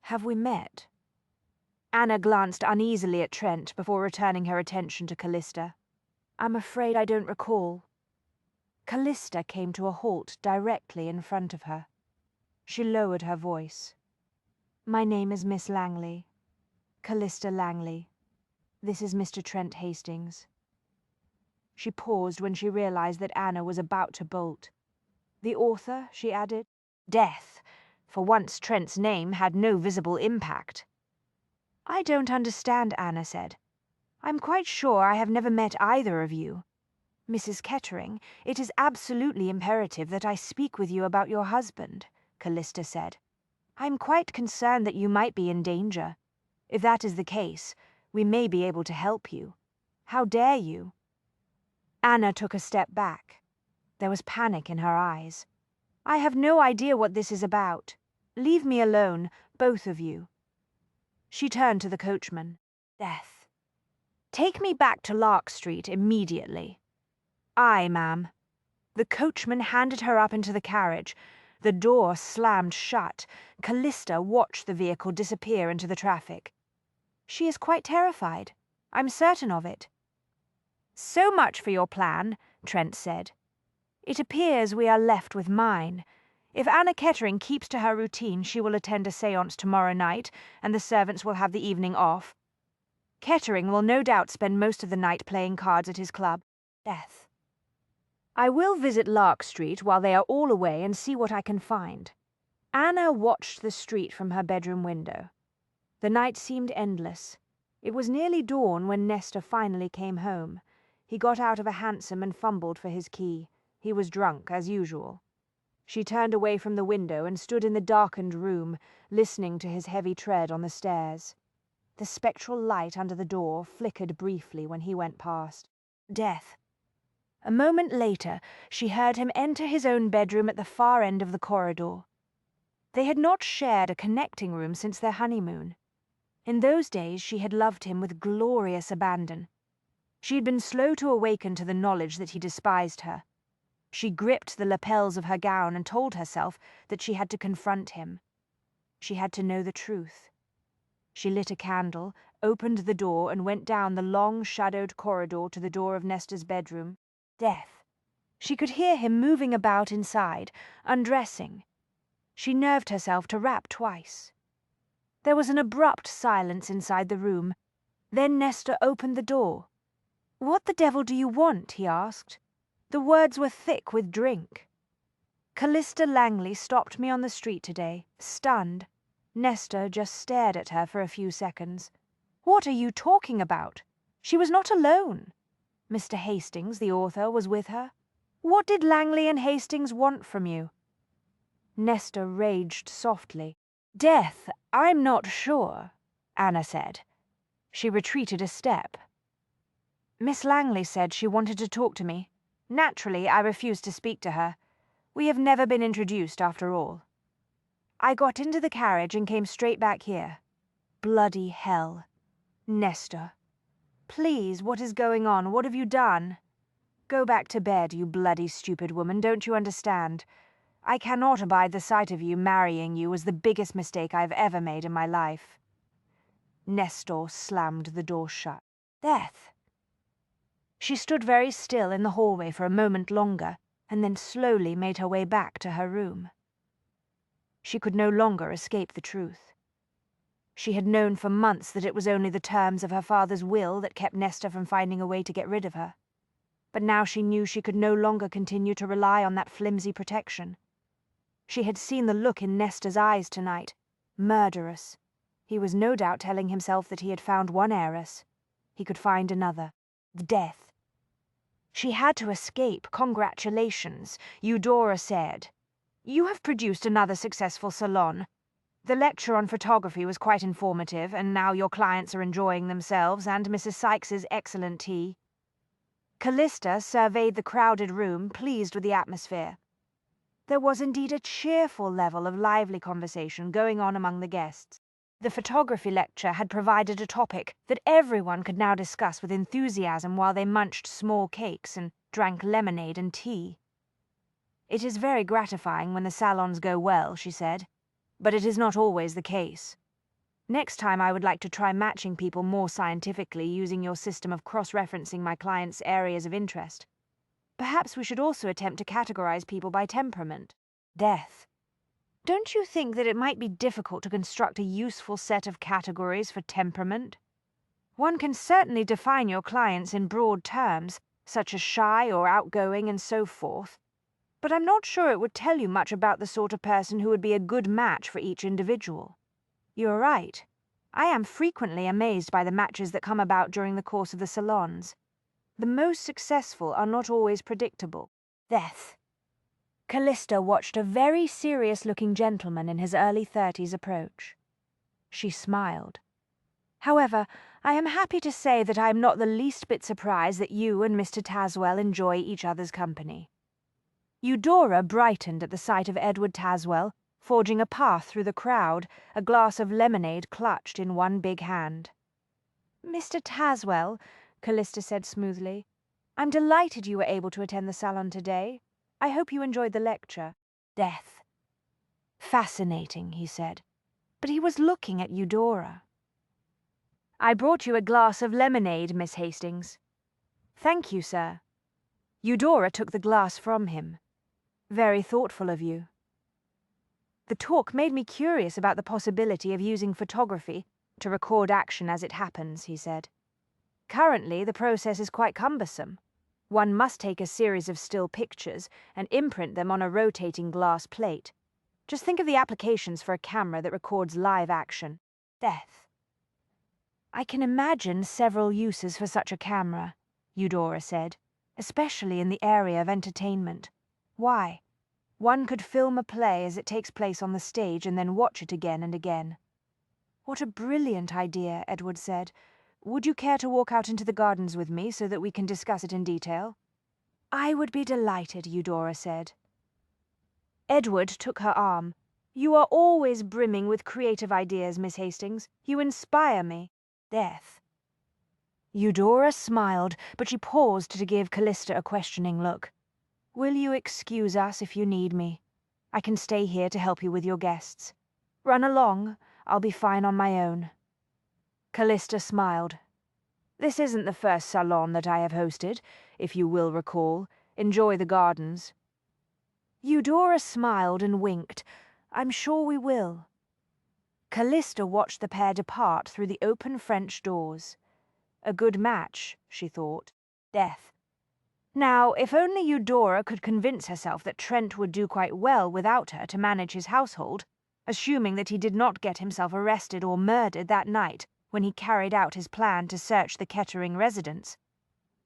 "Have we met?" Anna glanced uneasily at Trent before returning her attention to Callista. "I'm afraid I don't recall." Callista came to a halt directly in front of her. She lowered her voice. "My name is Miss Langley. Callista Langley. This is Mr. Trent Hastings." She paused when she realized that Anna was about to bolt. "The author," she added. Death. For once Trent's name had no visible impact. "I don't understand," Anna said. "I'm quite sure I have never met either of you. Mrs. Kettering, it is absolutely imperative that I speak with you about your husband," Callista said. "I'm quite concerned that you might be in danger. If that is the case, we may be able to help you. How dare you?" Anna took a step back. There was panic in her eyes. "I have no idea what this is about. Leave me alone, both of you." She turned to the coachman. "Death. Take me back to Lark Street immediately." "Aye, ma'am." The coachman handed her up into the carriage. The door slammed shut. Callista watched the vehicle disappear into the traffic. "She is quite terrified. I'm certain of it." "So much for your plan," Trent said. "It appears we are left with mine. If Anna Kettering keeps to her routine, she will attend a séance tomorrow night, and the servants will have the evening off. Kettering will no doubt spend most of the night playing cards at his club. Death. I will visit Lark Street while they are all away and see what I can find." Anna watched the street from her bedroom window. The night seemed endless. It was nearly dawn when Nestor finally came home. He got out of a hansom and fumbled for his key. He was drunk, as usual. She turned away from the window and stood in the darkened room, listening to his heavy tread on the stairs. The spectral light under the door flickered briefly when he went past. Death. A moment later, she heard him enter his own bedroom at the far end of the corridor. They had not shared a connecting room since their honeymoon. In those days she had loved him with glorious abandon. She had been slow to awaken to the knowledge that he despised her. She gripped the lapels of her gown and told herself that she had to confront him. She had to know the truth. She lit a candle, opened the door, and went down the long, shadowed corridor to the door of Nestor's bedroom. Death. She could hear him moving about inside, undressing. She nerved herself to rap twice. There was an abrupt silence inside the room. Then Nestor opened the door. "What the devil do you want?" he asked. The words were thick with drink. "Callista Langley stopped me on the street today, stunned." Nestor just stared at her for a few seconds. "What are you talking about? She was not alone. Mr. Hastings, the author, was with her. What did Langley and Hastings want from you?" Nestor raged softly. "Death, I'm not sure," Anna said. She retreated a step. "Miss Langley said she wanted to talk to me. Naturally, I refused to speak to her. We have never been introduced, after all. I got into the carriage and came straight back here. Bloody hell. Nestor. Please, what is going on? What have you done? Go back to bed, you bloody stupid woman, don't you understand? I cannot abide the sight of you. Marrying you was the biggest mistake I've ever made in my life." Nestor slammed the door shut. Death. She stood very still in the hallway for a moment longer, and then slowly made her way back to her room. She could no longer escape the truth. She had known for months that it was only the terms of her father's will that kept Nestor from finding a way to get rid of her. but now she knew she could no longer continue to rely on that flimsy protection. She had seen the look in Nesta's eyes tonight. Murderous. He was no doubt telling himself that he had found one heiress. He could find another. Death. She had to escape. Congratulations, Eudora said. You have produced another successful salon. The lecture on photography was quite informative, and now your clients are enjoying themselves and Mrs. Sykes's excellent tea. Callista surveyed the crowded room, pleased with the atmosphere. There was indeed a cheerful level of lively conversation going on among the guests. The photography lecture had provided a topic that everyone could now discuss with enthusiasm while they munched small cakes and drank lemonade and tea. It is very gratifying when the salons go well, she said, but it is not always the case. Next time I would like to try matching people more scientifically using your system of cross-referencing my clients' areas of interest. Perhaps we should also attempt to categorize people by temperament. Death. Don't you think that it might be difficult to construct a useful set of categories for temperament? One can certainly define your clients in broad terms, such as shy or outgoing and so forth, but I'm not sure it would tell you much about the sort of person who would be a good match for each individual. You are right. I am frequently amazed by the matches that come about during the course of the salons. The most successful are not always predictable. Death. Callista watched a very serious-looking gentleman in his early 30s approach. She smiled. However, I am happy to say that I am not the least bit surprised that you and Mr. Tazwell enjoy each other's company. Eudora brightened at the sight of Edward Tazwell, forging a path through the crowd, a glass of lemonade clutched in one big hand. Mr. Tazwell, Callista said smoothly, I'm delighted you were able to attend the salon today. I hope you enjoyed the lecture. Death. Fascinating, he said, but he was looking at Eudora. I brought you a glass of lemonade, Miss Hastings. Thank you, sir. Eudora took the glass from him. Very thoughtful of you. The talk made me curious about the possibility of using photography to record action as it happens, he said. Currently, the process is quite cumbersome. One must take a series of still pictures and imprint them on a rotating glass plate. Just think of the applications for a camera that records live action. Death. I can imagine several uses for such a camera, Eudora said, especially in the area of entertainment. Why? One could film a play as it takes place on the stage and then watch it again and again. What a brilliant idea, Edward said. Would you care to walk out into the gardens with me so that we can discuss it in detail? I would be delighted, Eudora said. Edward took her arm. You are always brimming with creative ideas, Miss Hastings. You inspire me. Death. Eudora smiled, but she paused to give Callista a questioning look. Will you excuse us if you need me? I can stay here to help you with your guests. Run along. I'll be fine on my own. Callista smiled. This isn't the first salon that I have hosted, if you will recall. Enjoy the gardens. Eudora smiled and winked. I'm sure we will. Callista watched the pair depart through the open French doors. A good match, she thought. Death. Now, if only Eudora could convince herself that Trent would do quite well without her to manage his household, assuming that he did not get himself arrested or murdered that night when he carried out his plan to search the Kettering residence.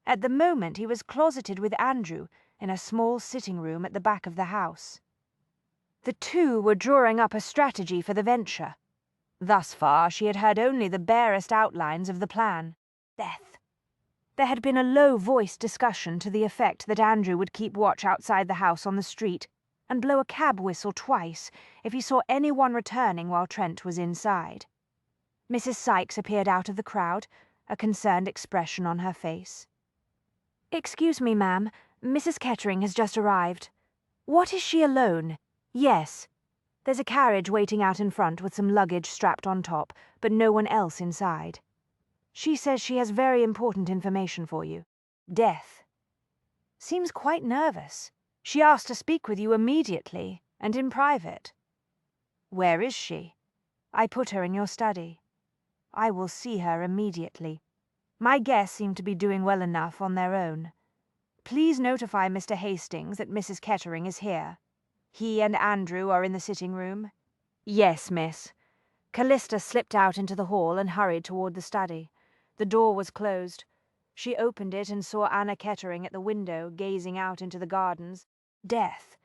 At the moment he was closeted with Andrew in a small sitting room at the back of the house. The two were drawing up a strategy for the venture. Thus far she had heard only the barest outlines of the plan. Death. There had been a low-voiced discussion to the effect that Andrew would keep watch outside the house on the street and blow a cab whistle twice if he saw anyone returning while Trent was inside. Mrs. Sykes appeared out of the crowd, a concerned expression on her face. Excuse me, ma'am. Mrs. Kettering has just arrived. What, is she alone? Yes. There's a carriage waiting out in front with some luggage strapped on top, but no one else inside. She says she has very important information for you. Death. Seems quite nervous. She asked to speak with you immediately, and in private. Where is she? I put her in your study. I will see her immediately. My guests seem to be doing well enough on their own. Please notify Mr. Hastings that Mrs. Kettering is here. He and Andrew are in the sitting room." "Yes, miss." Callista slipped out into the hall and hurried toward the study. The door was closed. She opened it and saw Anna Kettering at the window, gazing out into the gardens. Death.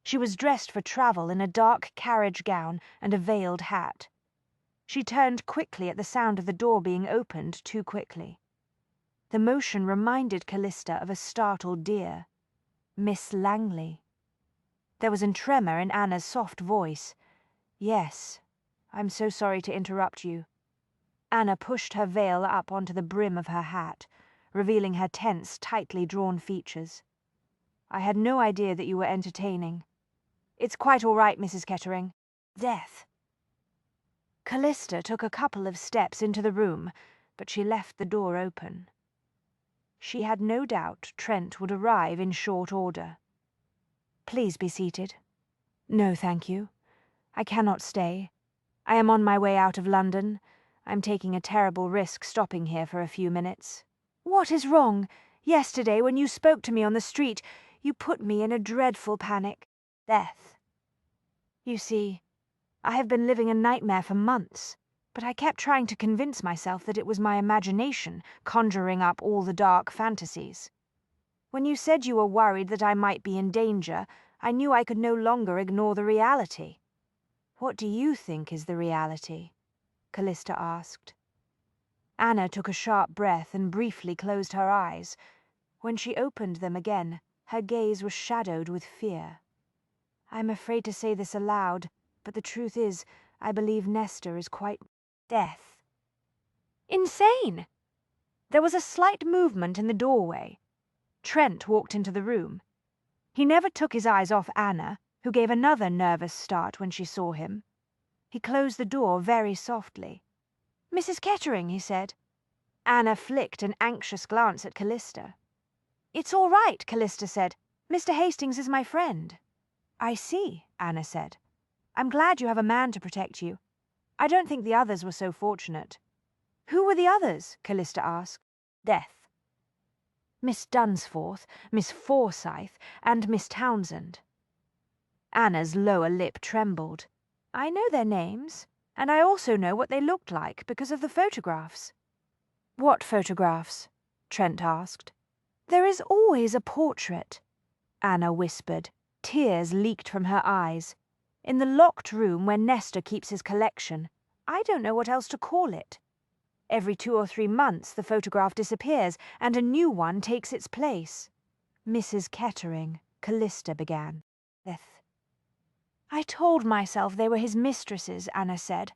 She was dressed for travel in a dark carriage gown and a veiled hat. She turned quickly at the sound of the door being opened too quickly. The motion reminded Callista of a startled deer. Miss Langley. There was a tremor in Anna's soft voice. "Yes, I'm so sorry to interrupt you." Anna pushed her veil up onto the brim of her hat, revealing her tense, tightly drawn features. "I had no idea that you were entertaining." "It's quite all right, Mrs. Kettering." Death. Callista took a couple of steps into the room, but she left the door open. She had no doubt Trent would arrive in short order. "Please be seated." "No, thank you. I cannot stay. I am on my way out of London. I'm taking a terrible risk stopping here for a few minutes." "What is wrong? Yesterday, when you spoke to me on the street, you put me in a dreadful panic." Death. "You see, I have been living a nightmare for months, but I kept trying to convince myself that it was my imagination conjuring up all the dark fantasies. When you said you were worried that I might be in danger, I knew I could no longer ignore the reality." "What do you think is the reality?" Callista asked. Anna took a sharp breath and briefly closed her eyes. When she opened them again, her gaze was shadowed with fear. "I'm afraid to say this aloud, but the truth is, I believe Nestor is quite..." Death. Insane! There was a slight movement in the doorway. Trent walked into the room. He never took his eyes off Anna, who gave another nervous start when she saw him. He closed the door very softly. "Mrs. Kettering," he said. Anna flicked an anxious glance at Callista. "It's all right," Callista said. "Mr. Hastings is my friend." "I see," Anna said. "I'm glad you have a man to protect you. I don't think the others were so fortunate." "Who were the others?" Callista asked. Death. "Miss Dunsforth, Miss Forsyth, and Miss Townsend." Anna's lower lip trembled. "I know their names, and I also know what they looked like because of the photographs." "What photographs?" Trent asked. "There is always a portrait," Anna whispered. Tears leaked from her eyes. "In the locked room where Nestor keeps his collection. I don't know what else to call it. Every 2 or 3 months the photograph disappears, and a new one takes its place." "Mrs. Kettering," Callista began. Death. "I told myself they were his mistresses," Anna said.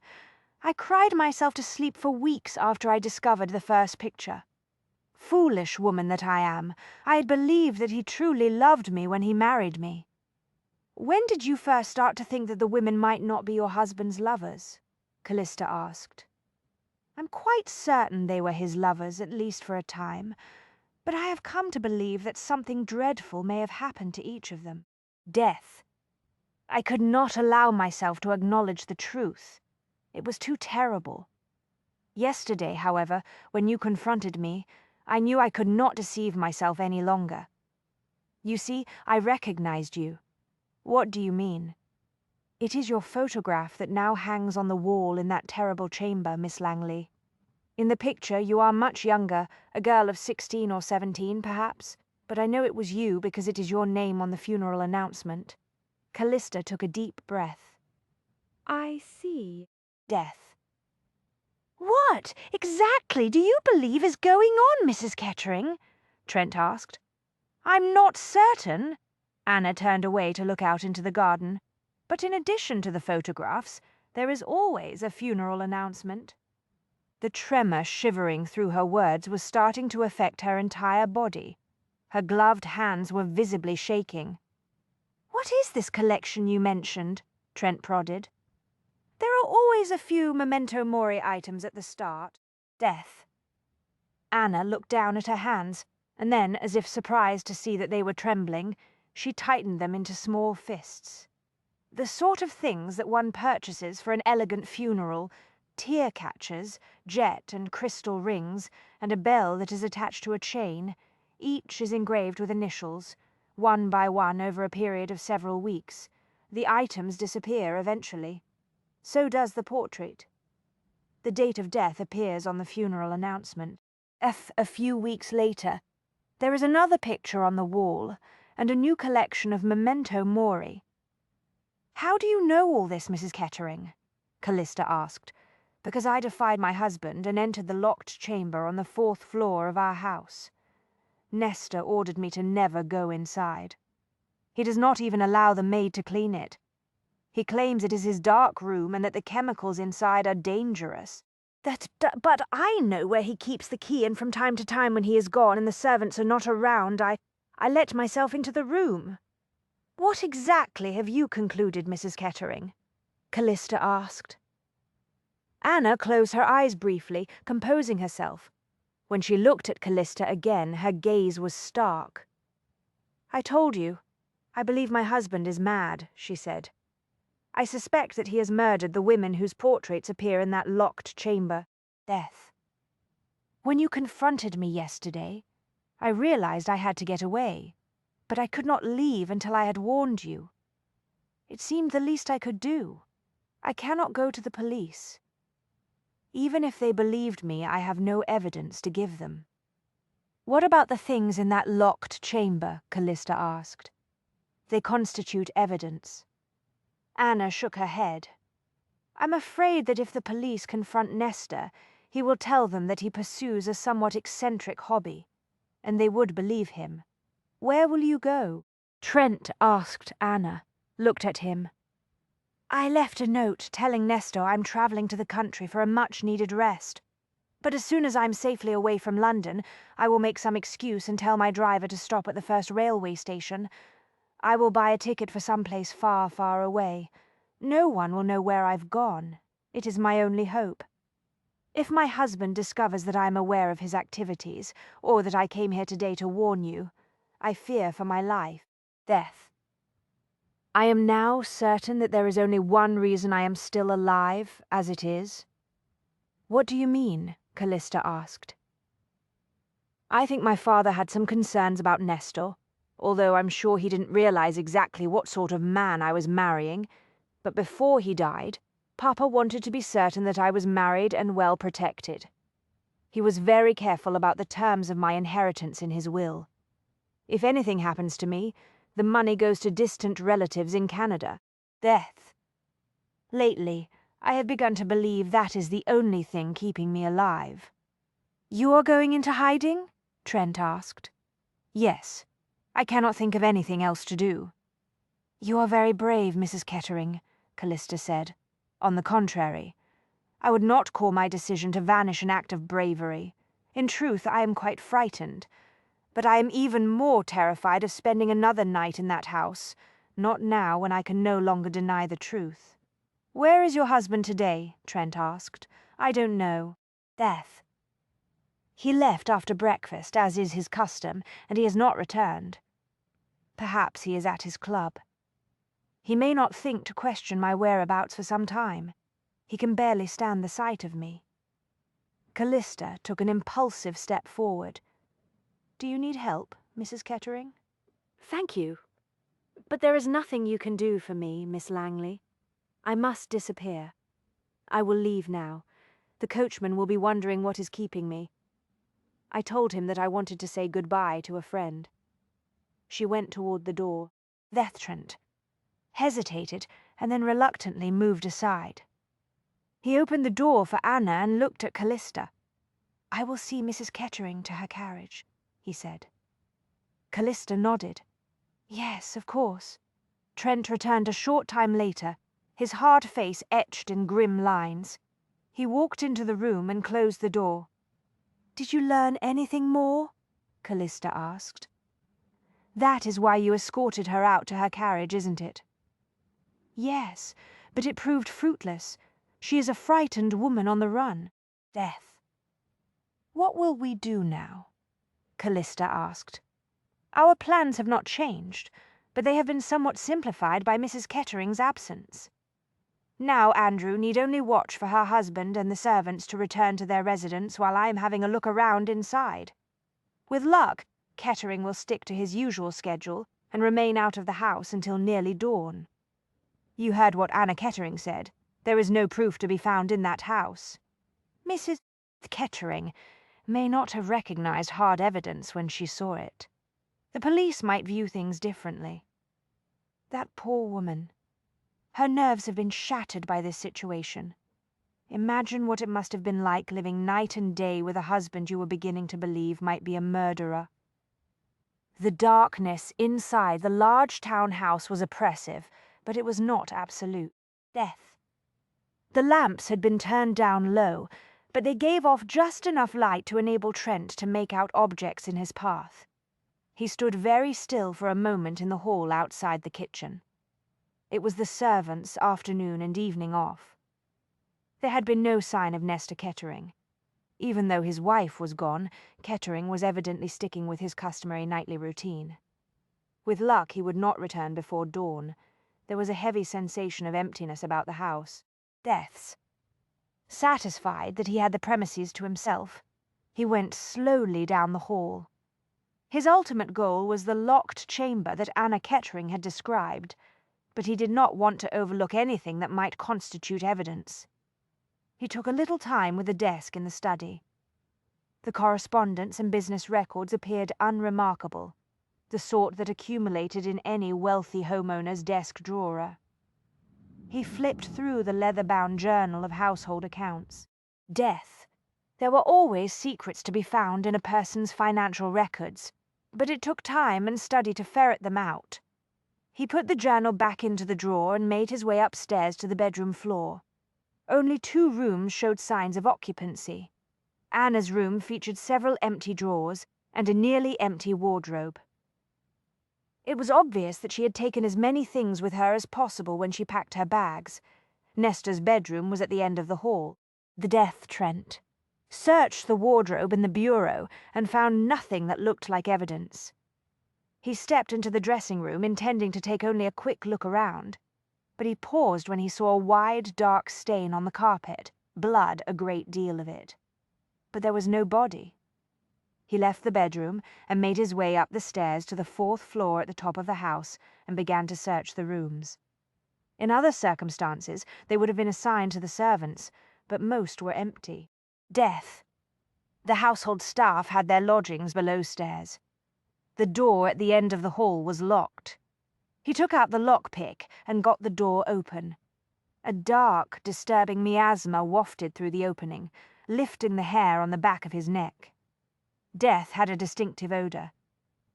"I cried myself to sleep for weeks after I discovered the first picture. Foolish woman that I am, I had believed that he truly loved me when he married me." "When did you first start to think that the women might not be your husband's lovers?" Callista asked. "I'm quite certain they were his lovers, at least for a time, but I have come to believe that something dreadful may have happened to each of them." Death. I could not allow myself to acknowledge the truth. It was too terrible. Yesterday, however, when you confronted me, I knew I could not deceive myself any longer. You see, I recognized you. "What do you mean?" "It is your photograph that now hangs on the wall in that terrible chamber, Miss Langley. In the picture you are much younger, a girl of 16 or 17, perhaps, but I know it was you because it is your name on the funeral announcement." Callista took a deep breath. "I see." Death. "What exactly do you believe is going on, Mrs. Kettering?" Trent asked. "I'm not certain." Anna turned away to look out into the garden. "But in addition to the photographs, there is always a funeral announcement." The tremor shivering through her words was starting to affect her entire body. Her gloved hands were visibly shaking. "What is this collection you mentioned?" Trent prodded. "There are always a few memento mori items at the start." Death. Anna looked down at her hands, and then, as if surprised to see that they were trembling, she tightened them into small fists. "The sort of things that one purchases for an elegant funeral, tear catchers, jet and crystal rings, and a bell that is attached to a chain. Each is engraved with initials, one by one over a period of several weeks. The items disappear eventually. So does the portrait. The date of death appears on the funeral announcement. A few weeks later, there is another picture on the wall and a new collection of memento mori. "How do you know all this, Mrs. Kettering?" Callista asked, because I defied my husband and entered the locked chamber on the 4th floor of our house. Nestor ordered me to never go inside. He does not even allow the maid to clean it. He claims it is his dark room and that the chemicals inside are dangerous. But I know where he keeps the key, and from time to time when he is gone and the servants are not around, I let myself into the room. What exactly have you concluded, Mrs. Kettering? Callista asked. Anna closed her eyes briefly, composing herself. When she looked at Callista again, her gaze was stark. "I told you. I believe my husband is mad," she said. "I suspect that he has murdered the women whose portraits appear in that locked chamber. Death. When you confronted me yesterday, I realized I had to get away, but I could not leave until I had warned you. It seemed the least I could do. I cannot go to the police. Even if they believed me, I have no evidence to give them." "What about the things in that locked chamber?" Callista asked. "They constitute evidence." Anna shook her head. "I'm afraid that if the police confront Nestor, he will tell them that he pursues a somewhat eccentric hobby, and they would believe him. Where will you go?" Trent asked Anna, looked at him. "I left a note telling Nestor I'm travelling to the country for a much-needed rest. But as soon as I'm safely away from London, I will make some excuse and tell my driver to stop at the first railway station. I will buy a ticket for some place far, far away. No one will know where I've gone. It is my only hope. If my husband discovers that I am aware of his activities, or that I came here today to warn you, I fear for my life. Death. I am now certain that there is only one reason I am still alive, as it is." "What do you mean?" Callista asked. "I think my father had some concerns about Nestor, although I'm sure he didn't realize exactly what sort of man I was marrying. But before he died, Papa wanted to be certain that I was married and well protected. He was very careful about the terms of my inheritance in his will. If anything happens to me, the money goes to distant relatives in Canada. Death. Lately, I have begun to believe that is the only thing keeping me alive." "You are going into hiding?" Trent asked. "Yes. I cannot think of anything else to do." "You are very brave, Mrs. Kettering," Callista said. "On the contrary, I would not call my decision to vanish an act of bravery. In truth, I am quite frightened. But I am even more terrified of spending another night in that house, not now when I can no longer deny the truth." "Where is your husband today?" Trent asked. "I don't know." "Death. He left after breakfast, as is his custom, and he has not returned. Perhaps he is at his club. He may not think to question my whereabouts for some time. He can barely stand the sight of me." Callista took an impulsive step forward. "Do you need help, Mrs. Kettering?" "Thank you. But there is nothing you can do for me, Miss Langley. I must disappear. I will leave now. The coachman will be wondering what is keeping me. I told him that I wanted to say goodbye to a friend." She went toward the door. Trent hesitated and then reluctantly moved aside. He opened the door for Anna and looked at Callista. "I will see Mrs. Kettering to her carriage," he said. Callista nodded. "Yes, of course." Trent returned a short time later, his hard face etched in grim lines. He walked into the room and closed the door. "Did you learn anything more?" Callista asked. "That is why you escorted her out to her carriage, isn't it?" "Yes, but it proved fruitless. She is a frightened woman on the run. Death." "What will we do now?" Callista asked. "Our plans have not changed, but they have been somewhat simplified by Mrs. Kettering's absence. Now Andrew need only watch for her husband and the servants to return to their residence while I am having a look around inside. With luck, Kettering will stick to his usual schedule and remain out of the house until nearly dawn. You heard what Anna Kettering said. There is no proof to be found in that house. Mrs. Kettering may not have recognized hard evidence when she saw it. The police might view things differently. That poor woman. Her nerves have been shattered by this situation. Imagine what it must have been like living night and day with a husband you were beginning to believe might be a murderer. The darkness inside the large town house was oppressive, but it was not absolute. Death. The lamps had been turned down low, but they gave off just enough light to enable Trent to make out objects in his path. He stood very still for a moment in the hall outside the kitchen. It was the servants' afternoon and evening off. There had been no sign of Nesta Kettering. Even though his wife was gone, Kettering was evidently sticking with his customary nightly routine. With luck, he would not return before dawn. There was a heavy sensation of emptiness about the house. Deaths. Satisfied that he had the premises to himself, he went slowly down the hall. His ultimate goal was the locked chamber that Anna Kettering had described, but he did not want to overlook anything that might constitute evidence. He took a little time with the desk in the study. The correspondence and business records appeared unremarkable, the sort that accumulated in any wealthy homeowner's desk drawer. He flipped through the leather-bound journal of household accounts. Death. There were always secrets to be found in a person's financial records, but it took time and study to ferret them out. He put the journal back into the drawer and made his way upstairs to the bedroom floor. Only 2 rooms showed signs of occupancy. Anna's room featured several empty drawers and a nearly empty wardrobe. It was obvious that she had taken as many things with her as possible when she packed her bags. Nesta's bedroom was at the end of the hall. The death Trent searched the wardrobe and the bureau and found nothing that looked like evidence. He stepped into the dressing room, intending to take only a quick look around, but he paused when he saw a wide, dark stain on the carpet, blood, a great deal of it. But there was no body. He left the bedroom and made his way up the stairs to the 4th floor at the top of the house and began to search the rooms. In other circumstances, they would have been assigned to the servants, but most were empty. Death. The household staff had their lodgings below stairs. The door at the end of the hall was locked. He took out the lockpick and got the door open. A dark, disturbing miasma wafted through the opening, lifting the hair on the back of his neck. Death had a distinctive odor.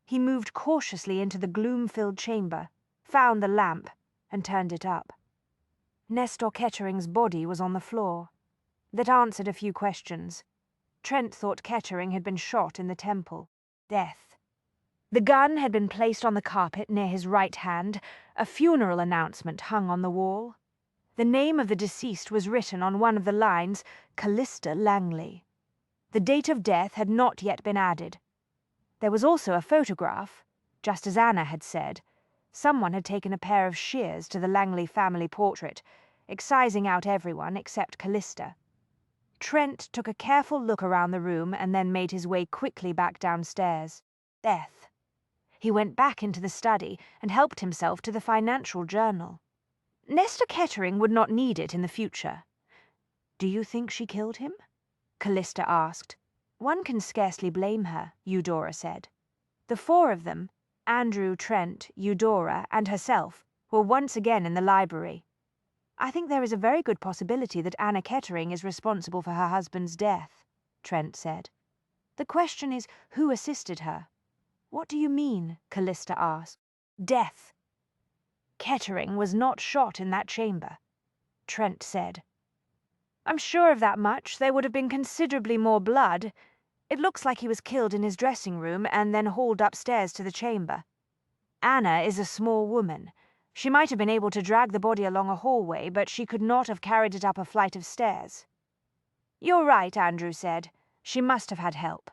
He moved cautiously into the gloom-filled chamber, found the lamp, and turned it up. Nesta Kettering's body was on the floor. That answered a few questions. Trent thought Kettering had been shot in the temple. Death. The gun had been placed on the carpet near his right hand. A funeral announcement hung on the wall. The name of the deceased was written on one of the lines, Callista Langley. The date of death had not yet been added. There was also a photograph. Just as Anna had said, someone had taken a pair of shears to the Langley family portrait, excising out everyone except Callista. Trent took a careful look around the room and then made his way quickly back downstairs. Death. He went back into the study and helped himself to the financial journal. Nesta Kettering would not need it in the future. Do you think she killed him? Callista asked. One can scarcely blame her, Eudora said. The 4 of them, Andrew, Trent, Eudora, and herself, were once again in the library. I think there is a very good possibility that Anna Kettering is responsible for her husband's death, Trent said. The question is, who assisted her? What do you mean? Callista asked. Death. Kettering was not shot in that chamber, Trent said. I'm sure of that much. There would have been considerably more blood. It looks like he was killed in his dressing room and then hauled upstairs to the chamber. Anna is a small woman. She might have been able to drag the body along a hallway, but she could not have carried it up a flight of stairs. You're right, Andrew said. She must have had help.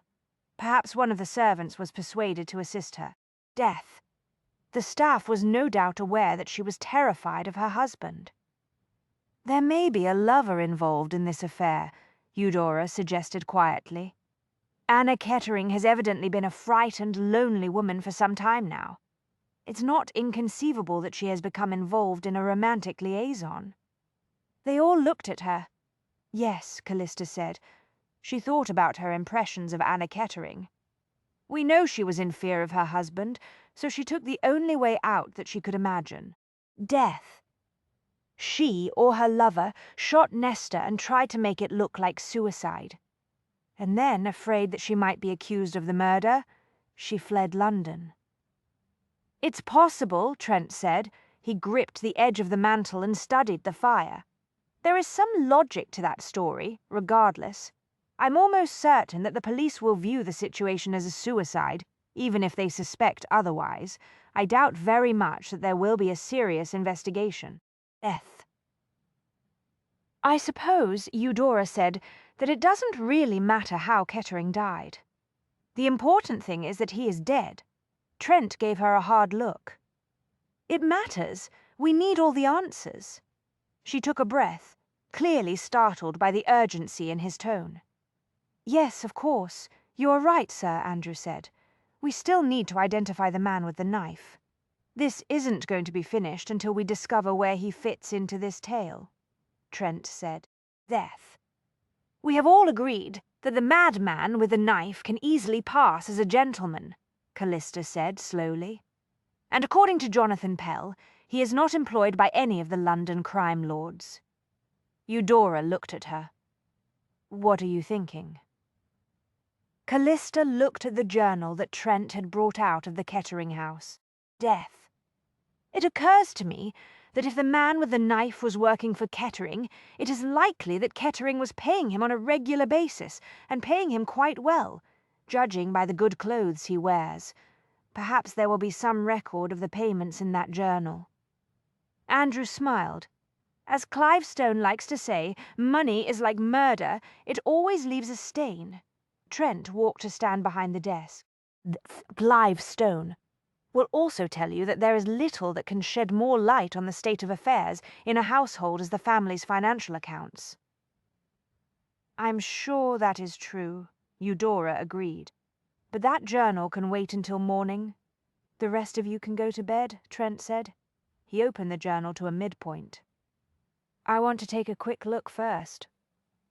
Perhaps one of the servants was persuaded to assist her. Death. The staff was no doubt aware that she was terrified of her husband. There may be a lover involved in this affair, Eudora suggested quietly. Anna Kettering has evidently been a frightened, lonely woman for some time now. It's not inconceivable that she has become involved in a romantic liaison." They all looked at her. "Yes," Callista said. She thought about her impressions of Anna Kettering. "We know she was in fear of her husband, so she took the only way out that she could imagine. Death. She, or her lover, shot Nesta and tried to make it look like suicide. And then, afraid that she might be accused of the murder, she fled London." "It's possible," Trent said. He gripped the edge of the mantel and studied the fire. "There is some logic to that story, regardless. I'm almost certain that the police will view the situation as a suicide, even if they suspect otherwise. I doubt very much that there will be a serious investigation." Death. "I suppose," Eudora said, "that it doesn't really matter how Kettering died. The important thing is that he is dead." Trent gave her a hard look. "It matters. We need all the answers." She took a breath, clearly startled by the urgency in his tone. "Yes, of course. You are right, sir," Andrew said. "We still need to identify the man with the knife. This isn't going to be finished until we discover where he fits into this tale," Trent said. Death. "We have all agreed that the madman with the knife can easily pass as a gentleman," Callista said slowly. "And according to Jonathan Pell, he is not employed by any of the London crime lords." Eudora looked at her. "What are you thinking?" Callista looked at the journal that Trent had brought out of the Kettering house. Death. "It occurs to me that if the man with the knife was working for Kettering, it is likely that Kettering was paying him on a regular basis, and paying him quite well, judging by the good clothes he wears. Perhaps there will be some record of the payments in that journal." Andrew smiled. "As Clive Stone likes to say, money is like murder, it always leaves a stain." Trent walked to stand behind the desk. "Clive Stone will also tell you that there is little that can shed more light on the state of affairs in a household as the family's financial accounts." "I'm sure that is true," Eudora agreed. "But that journal can wait until morning." "The rest of you can go to bed," Trent said. He opened the journal to a midpoint. "I want to take a quick look first."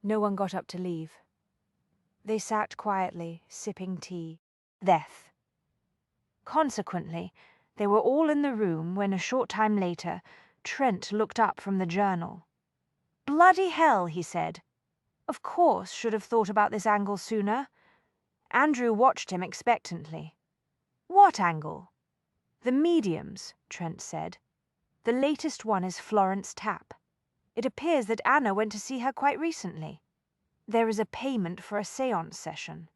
No one got up to leave. They sat quietly, sipping tea. Death. Consequently, they were all in the room when, a short time later, Trent looked up from the journal. "Bloody hell," he said. "Of course, should have thought about this angle sooner." Andrew watched him expectantly. "What angle?" "The mediums," Trent said. "The latest one is Florence Tapp. It appears that Anna went to see her quite recently. There is a payment for a séance session."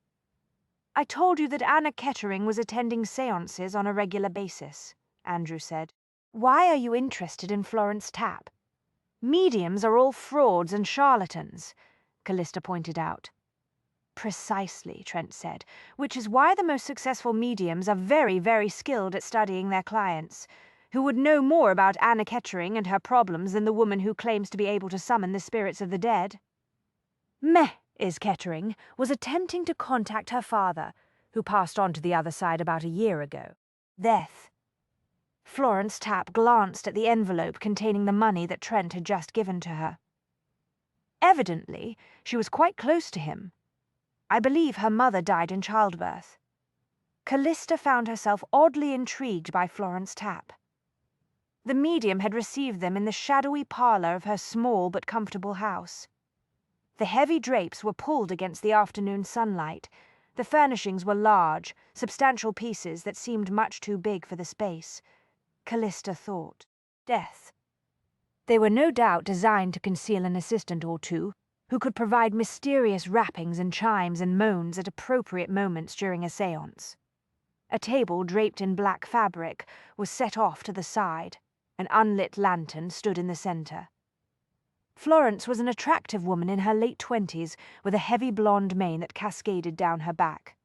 "I told you that Anna Kettering was attending séances on a regular basis," Andrew said. "Why are you interested in Florence Tapp?" "Mediums are all frauds and charlatans," Callista pointed out. "Precisely," Trent said, "which is why the most successful mediums are very, very skilled at studying their clients. Who would know more about Anna Kettering and her problems than the woman who claims to be able to summon the spirits of the dead?" Is Kettering was attempting to contact her father, who passed on to the other side about a year ago. Death. Florence Tapp glanced at the envelope containing the money that Trent had just given to her. "Evidently, she was quite close to him. I believe her mother died in childbirth." Callista found herself oddly intrigued by Florence Tapp. The medium had received them in the shadowy parlour of her small but comfortable house. The heavy drapes were pulled against the afternoon sunlight. The furnishings were large, substantial pieces that seemed much too big for the space. Callista thought. Death. They were no doubt designed to conceal an assistant or two, who could provide mysterious rappings and chimes and moans at appropriate moments during a séance. A table draped in black fabric was set off to the side. An unlit lantern stood in the centre. Florence was an attractive woman in her late 20s, with a heavy blonde mane that cascaded down her back.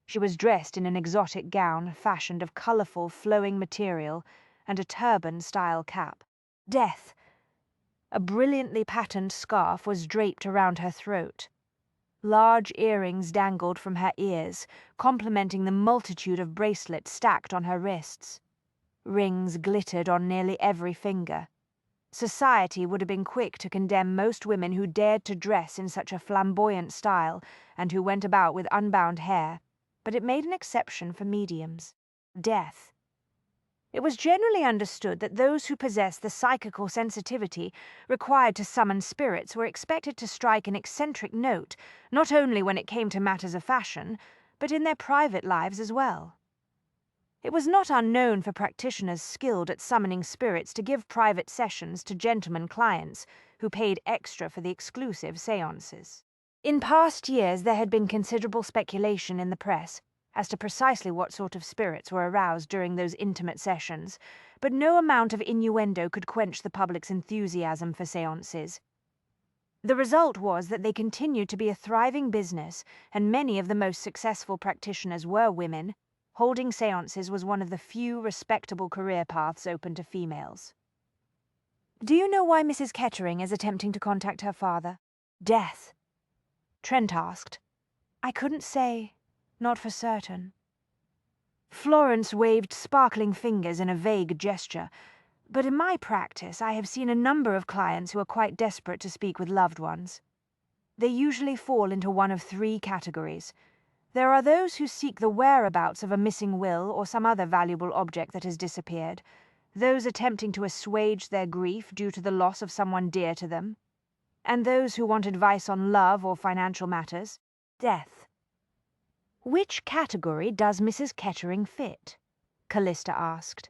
She was dressed in an exotic gown fashioned of colourful, flowing material and a turban-style cap. Death. A brilliantly patterned scarf was draped around her throat. Large earrings dangled from her ears, complementing the multitude of bracelets stacked on her wrists. Rings glittered on nearly every finger. Society would have been quick to condemn most women who dared to dress in such a flamboyant style and who went about with unbound hair, but it made an exception for mediums. Death. It was generally understood that those who possessed the psychical sensitivity required to summon spirits were expected to strike an eccentric note, not only when it came to matters of fashion, but in their private lives as well. It was not unknown for practitioners skilled at summoning spirits to give private sessions to gentlemen clients who paid extra for the exclusive séances. In past years there had been considerable speculation in the press as to precisely what sort of spirits were aroused during those intimate sessions, but no amount of innuendo could quench the public's enthusiasm for séances. The result was that they continued to be a thriving business, and many of the most successful practitioners were women. Holding séances was one of the few respectable career paths open to females. "Do you know why Mrs. Kettering is attempting to contact her father?" "Death," Trent asked. "I couldn't say. Not for certain." Florence waved sparkling fingers in a vague gesture. "But in my practice, I have seen a number of clients who are quite desperate to speak with loved ones. They usually fall into one of three categories. There are those who seek the whereabouts of a missing will or some other valuable object that has disappeared, those attempting to assuage their grief due to the loss of someone dear to them, and those who want advice on love or financial matters. Death." "Which category does Mrs. Kettering fit?" Callista asked.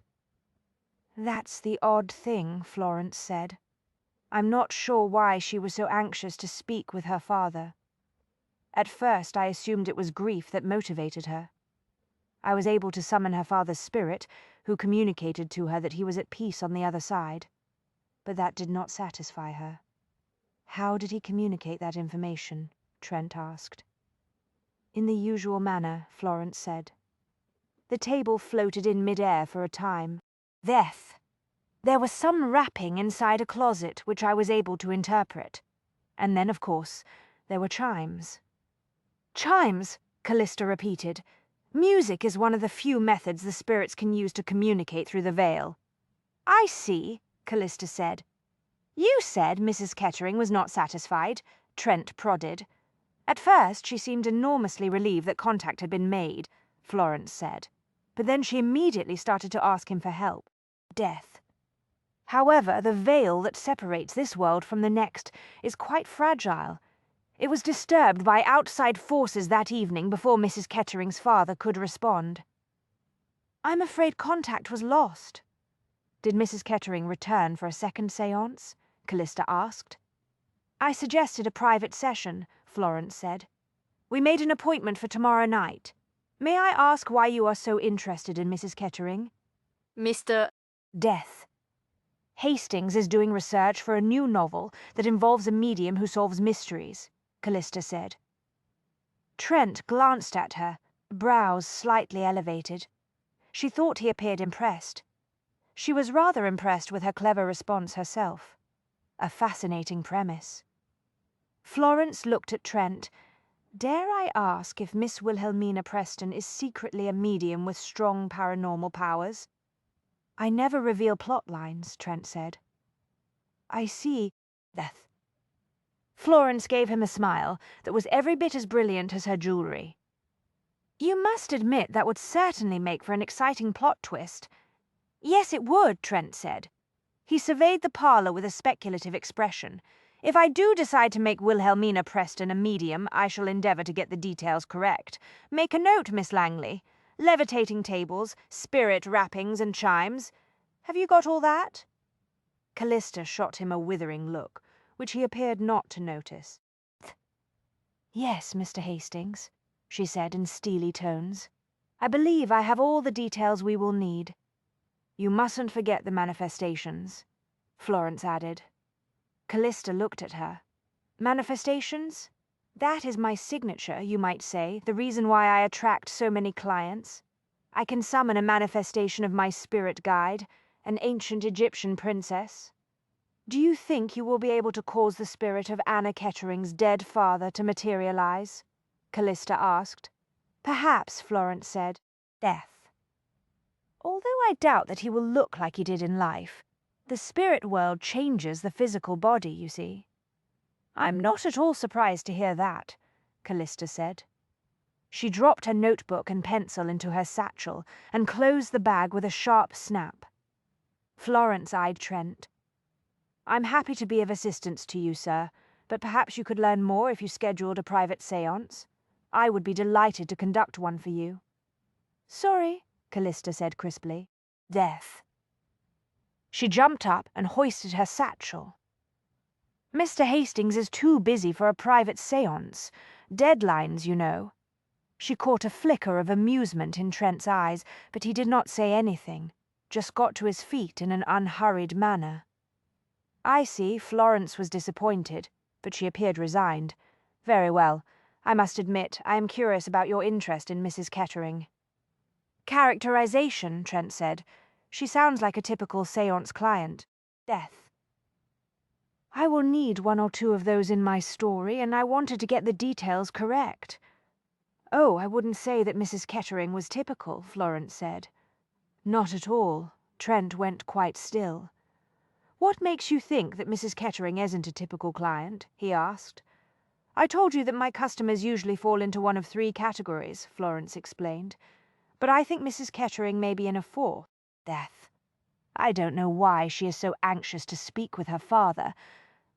"That's the odd thing," Florence said. "I'm not sure why she was so anxious to speak with her father. At first I assumed it was grief that motivated her. I was able to summon her father's spirit, who communicated to her that he was at peace on the other side. But that did not satisfy her." "How did he communicate that information?" Trent asked. "In the usual manner," Florence said. The table floated in mid-air for a time. Death. There was some rapping inside a closet which I was able to interpret. And then, of course, there were chimes. "Chimes," Callista repeated. "Music is one of the few methods the spirits can use to communicate through the veil." "I see," Callista said. "You said Mrs. Kettering was not satisfied," Trent prodded. "At first she seemed enormously relieved that contact had been made," Florence said. "But then she immediately started to ask him for help." Death. "However, the veil that separates this world from the next is quite fragile. It was disturbed by outside forces that evening before Mrs. Kettering's father could respond." "I'm afraid contact was lost." "Did Mrs. Kettering return for a second séance?" Callista asked. "I suggested a private session," Florence said. "We made an appointment for tomorrow night. May I ask why you are so interested in Mrs. Kettering?" Mr. Death. "Hastings is doing research for a new novel that involves a medium who solves mysteries," Callista said. Trent glanced at her, brows slightly elevated. She thought he appeared impressed. She was rather impressed with her clever response herself. A fascinating premise. Florence looked at Trent. "Dare I ask if Miss Wilhelmina Preston is secretly a medium with strong paranormal powers?" "I never reveal plot lines," Trent said. "I see." Death. Florence gave him a smile that was every bit as brilliant as her jewelry. "You must admit that would certainly make for an exciting plot twist." "Yes, it would," Trent said. He surveyed the parlor with a speculative expression. "If I do decide to make Wilhelmina Preston a medium, I shall endeavour to get the details correct. Make a note, Miss Langley. Levitating tables, spirit rappings and chimes. Have you got all that?" Callista shot him a withering look, which he appeared not to notice. "Yes, Mr. Hastings," she said in steely tones. "I believe I have all the details we will need. You mustn't forget the manifestations," Florence added. Callista looked at her. "Manifestations? That is my signature, you might say, the reason why I attract so many clients. I can summon a manifestation of my spirit guide, an ancient Egyptian princess." Do you think you will be able to cause the spirit of Anna Kettering's dead father to materialize? Callista asked. Perhaps, Florence said. Death. Although I doubt that he will look like he did in life, the spirit world changes the physical body, you see. I'm not at all surprised to hear that, Callista said. She dropped her notebook and pencil into her satchel and closed the bag with a sharp snap. Florence eyed Trent. I'm happy to be of assistance to you, sir, but perhaps you could learn more if you scheduled a private séance. I would be delighted to conduct one for you. Sorry, Callista said crisply. Death. She jumped up and hoisted her satchel. Mr. Hastings is too busy for a private séance. Deadlines, you know. She caught a flicker of amusement in Trent's eyes, but he did not say anything, just got to his feet in an unhurried manner. I see, Florence was disappointed, but she appeared resigned. Very well. I must admit, I am curious about your interest in Mrs. Kettering. Characterization, Trent said. She sounds like a typical séance client. Death. I will need one or two of those in my story, and I wanted to get the details correct. Oh, I wouldn't say that Mrs. Kettering was typical, Florence said. Not at all. Trent went quite still. What makes you think that Mrs. Kettering isn't a typical client? He asked. I told you that my customers usually fall into one of 3 categories, Florence explained. But I think Mrs. Kettering may be in a 4th. Death. I don't know why she is so anxious to speak with her father,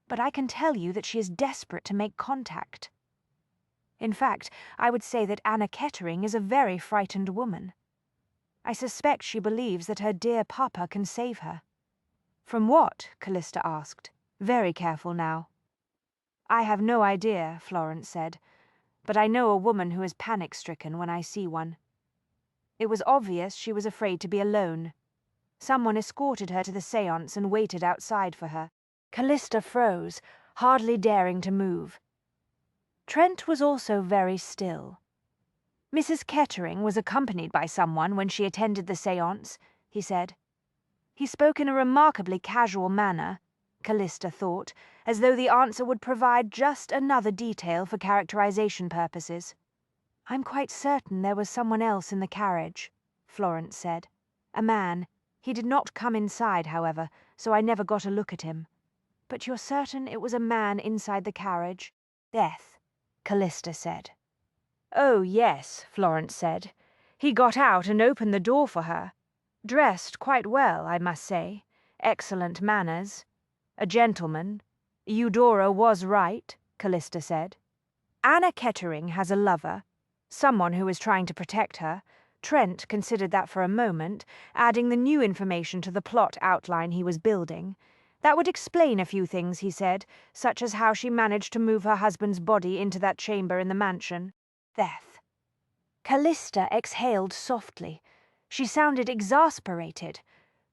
but I can tell you that she is desperate to make contact. In fact, I would say that Anna Kettering is a very frightened woman. I suspect she believes that her dear papa can save her. From what? Callista asked, very careful now. I have no idea, Florence said, but I know a woman who is panic-stricken when I see one. It was obvious she was afraid to be alone. Someone escorted her to the séance and waited outside for her. Callista froze, hardly daring to move. Trent was also very still. Mrs. Kettering was accompanied by someone when she attended the séance, he said. He spoke in a remarkably casual manner, Callista thought, as though the answer would provide just another detail for characterization purposes. I'm quite certain there was someone else in the carriage, Florence said. A man. He did not come inside, however, so I never got a look at him. But you're certain it was a man inside the carriage? Death, Callista said. Oh, yes, Florence said. He got out and opened the door for her. Dressed quite well, I must say. Excellent manners. A gentleman. Eudora was right, Callista said. Anna Kettering has a lover, someone who is trying to protect her. Trent considered that for a moment, adding the new information to the plot outline he was building. That would explain a few things, he said, such as how she managed to move her husband's body into that chamber in the mansion. Death. Callista exhaled softly. She sounded exasperated.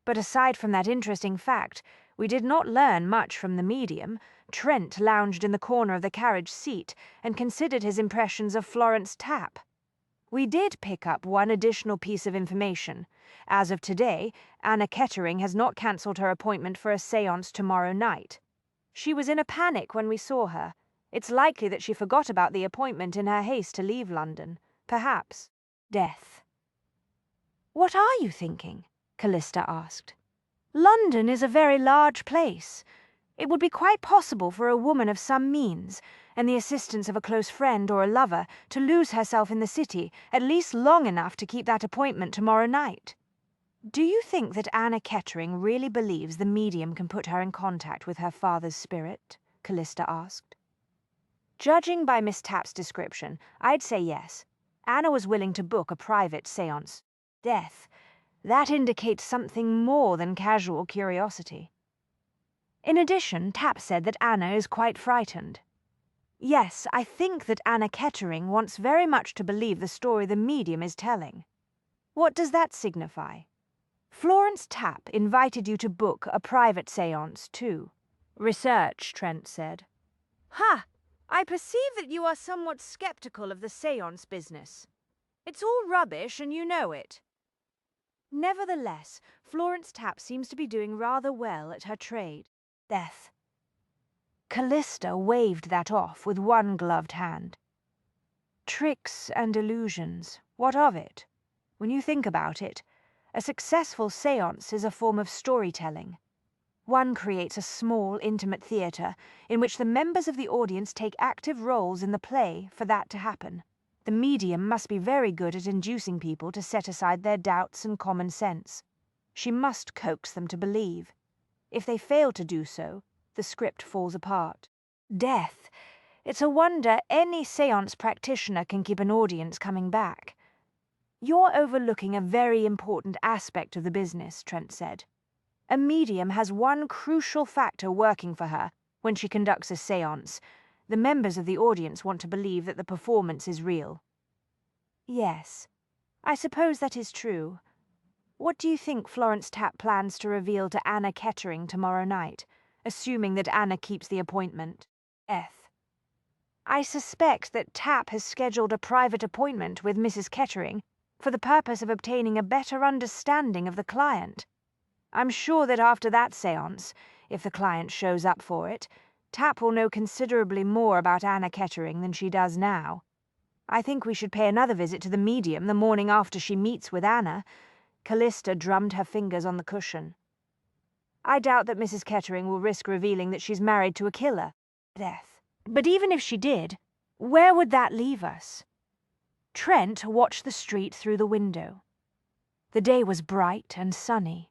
But aside from that interesting fact, we did not learn much from the medium. Trent lounged in the corner of the carriage seat and considered his impressions of Florence Tapp. We did pick up one additional piece of information. As of today, Anna Kettering has not cancelled her appointment for a séance tomorrow night. She was in a panic when we saw her. It's likely that she forgot about the appointment in her haste to leave London. Perhaps. Death. What are you thinking? Callista asked. London is a very large place. It would be quite possible for a woman of some means, and the assistance of a close friend or a lover, to lose herself in the city, at least long enough to keep that appointment tomorrow night. Do you think that Anna Kettering really believes the medium can put her in contact with her father's spirit? Callista asked. Judging by Miss Tapp's description, I'd say yes. Anna was willing to book a private séance. Death. That indicates something more than casual curiosity. In addition, Tapp said that Anna is quite frightened. Yes, I think that Anna Kettering wants very much to believe the story the medium is telling. What does that signify? Florence Tapp invited you to book a private séance, too. Research, Trent said. Ha! I perceive that you are somewhat skeptical of the séance business. It's all rubbish, and you know it. Nevertheless, Florence Tapp seems to be doing rather well at her trade. Death. Callista waved that off with one gloved hand. Tricks and illusions, what of it? When you think about it, a successful séance is a form of storytelling. One creates a small, intimate theatre in which the members of the audience take active roles in the play for that to happen. The medium must be very good at inducing people to set aside their doubts and common sense. She must coax them to believe. If they fail to do so, the script falls apart. Death. It's a wonder any séance practitioner can keep an audience coming back. You're overlooking a very important aspect of the business, Trent said. A medium has one crucial factor working for her when she conducts a séance. The members of the audience want to believe that the performance is real. Yes, I suppose that is true. What do you think Florence Tapp plans to reveal to Anna Kettering tomorrow night, assuming that Anna keeps the appointment? I suspect that Tapp has scheduled a private appointment with Mrs. Kettering for the purpose of obtaining a better understanding of the client. I'm sure that after that séance, if the client shows up for it, Tapp will know considerably more about Anna Kettering than she does now. I think we should pay another visit to the medium the morning after she meets with Anna. Callista drummed her fingers on the cushion. I doubt that Mrs. Kettering will risk revealing that she's married to a killer. Death. But even if she did, where would that leave us? Trent watched the street through the window. The day was bright and sunny.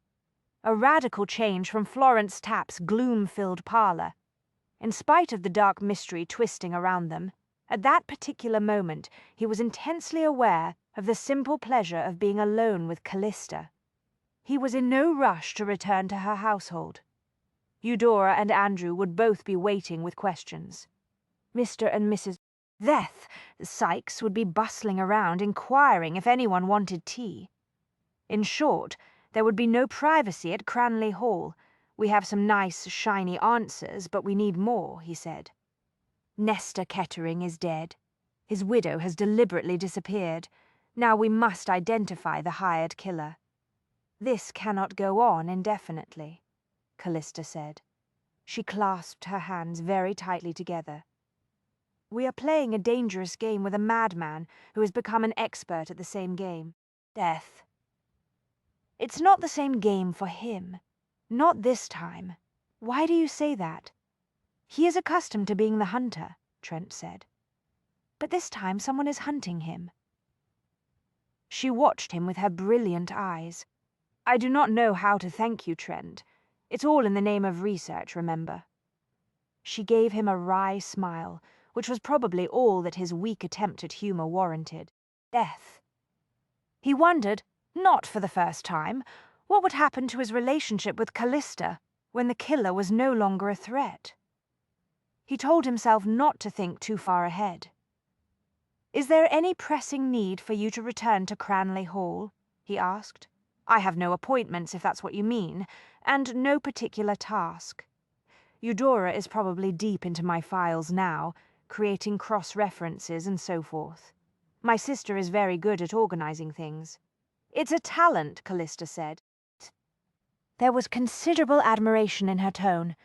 A radical change from Florence Tapp's gloom-filled parlour. In spite of the dark mystery twisting around them, at that particular moment he was intensely aware of the simple pleasure of being alone with Callista. He was in no rush to return to her household. Eudora and Andrew would both be waiting with questions. Mr. and Mrs. Death Sykes would be bustling around inquiring if anyone wanted tea. In short, there would be no privacy at Cranley Hall. We have some nice, shiny answers, but we need more, he said. Nestor Kettering is dead. His widow has deliberately disappeared. Now we must identify the hired killer. This cannot go on indefinitely, Callista said. She clasped her hands very tightly together. We are playing a dangerous game with a madman who has become an expert at the same game. Death. It's not the same game for him. Not this time. Why do you say that? He is accustomed to being the hunter, Trent said. But this time someone is hunting him. She watched him with her brilliant eyes. I do not know how to thank you, Trent. It's all in the name of research, remember. She gave him a wry smile, which was probably all that his weak attempt at humour warranted. Death. He wondered, not for the first time, what would happen to his relationship with Callista when the killer was no longer a threat. He told himself not to think too far ahead. Is there any pressing need for you to return to Cranley Hall? He asked. I have no appointments, if that's what you mean, and no particular task. Eudora is probably deep into my files now, creating cross-references and so forth. My sister is very good at organizing things. It's a talent, Callista said. There was considerable admiration in her tone.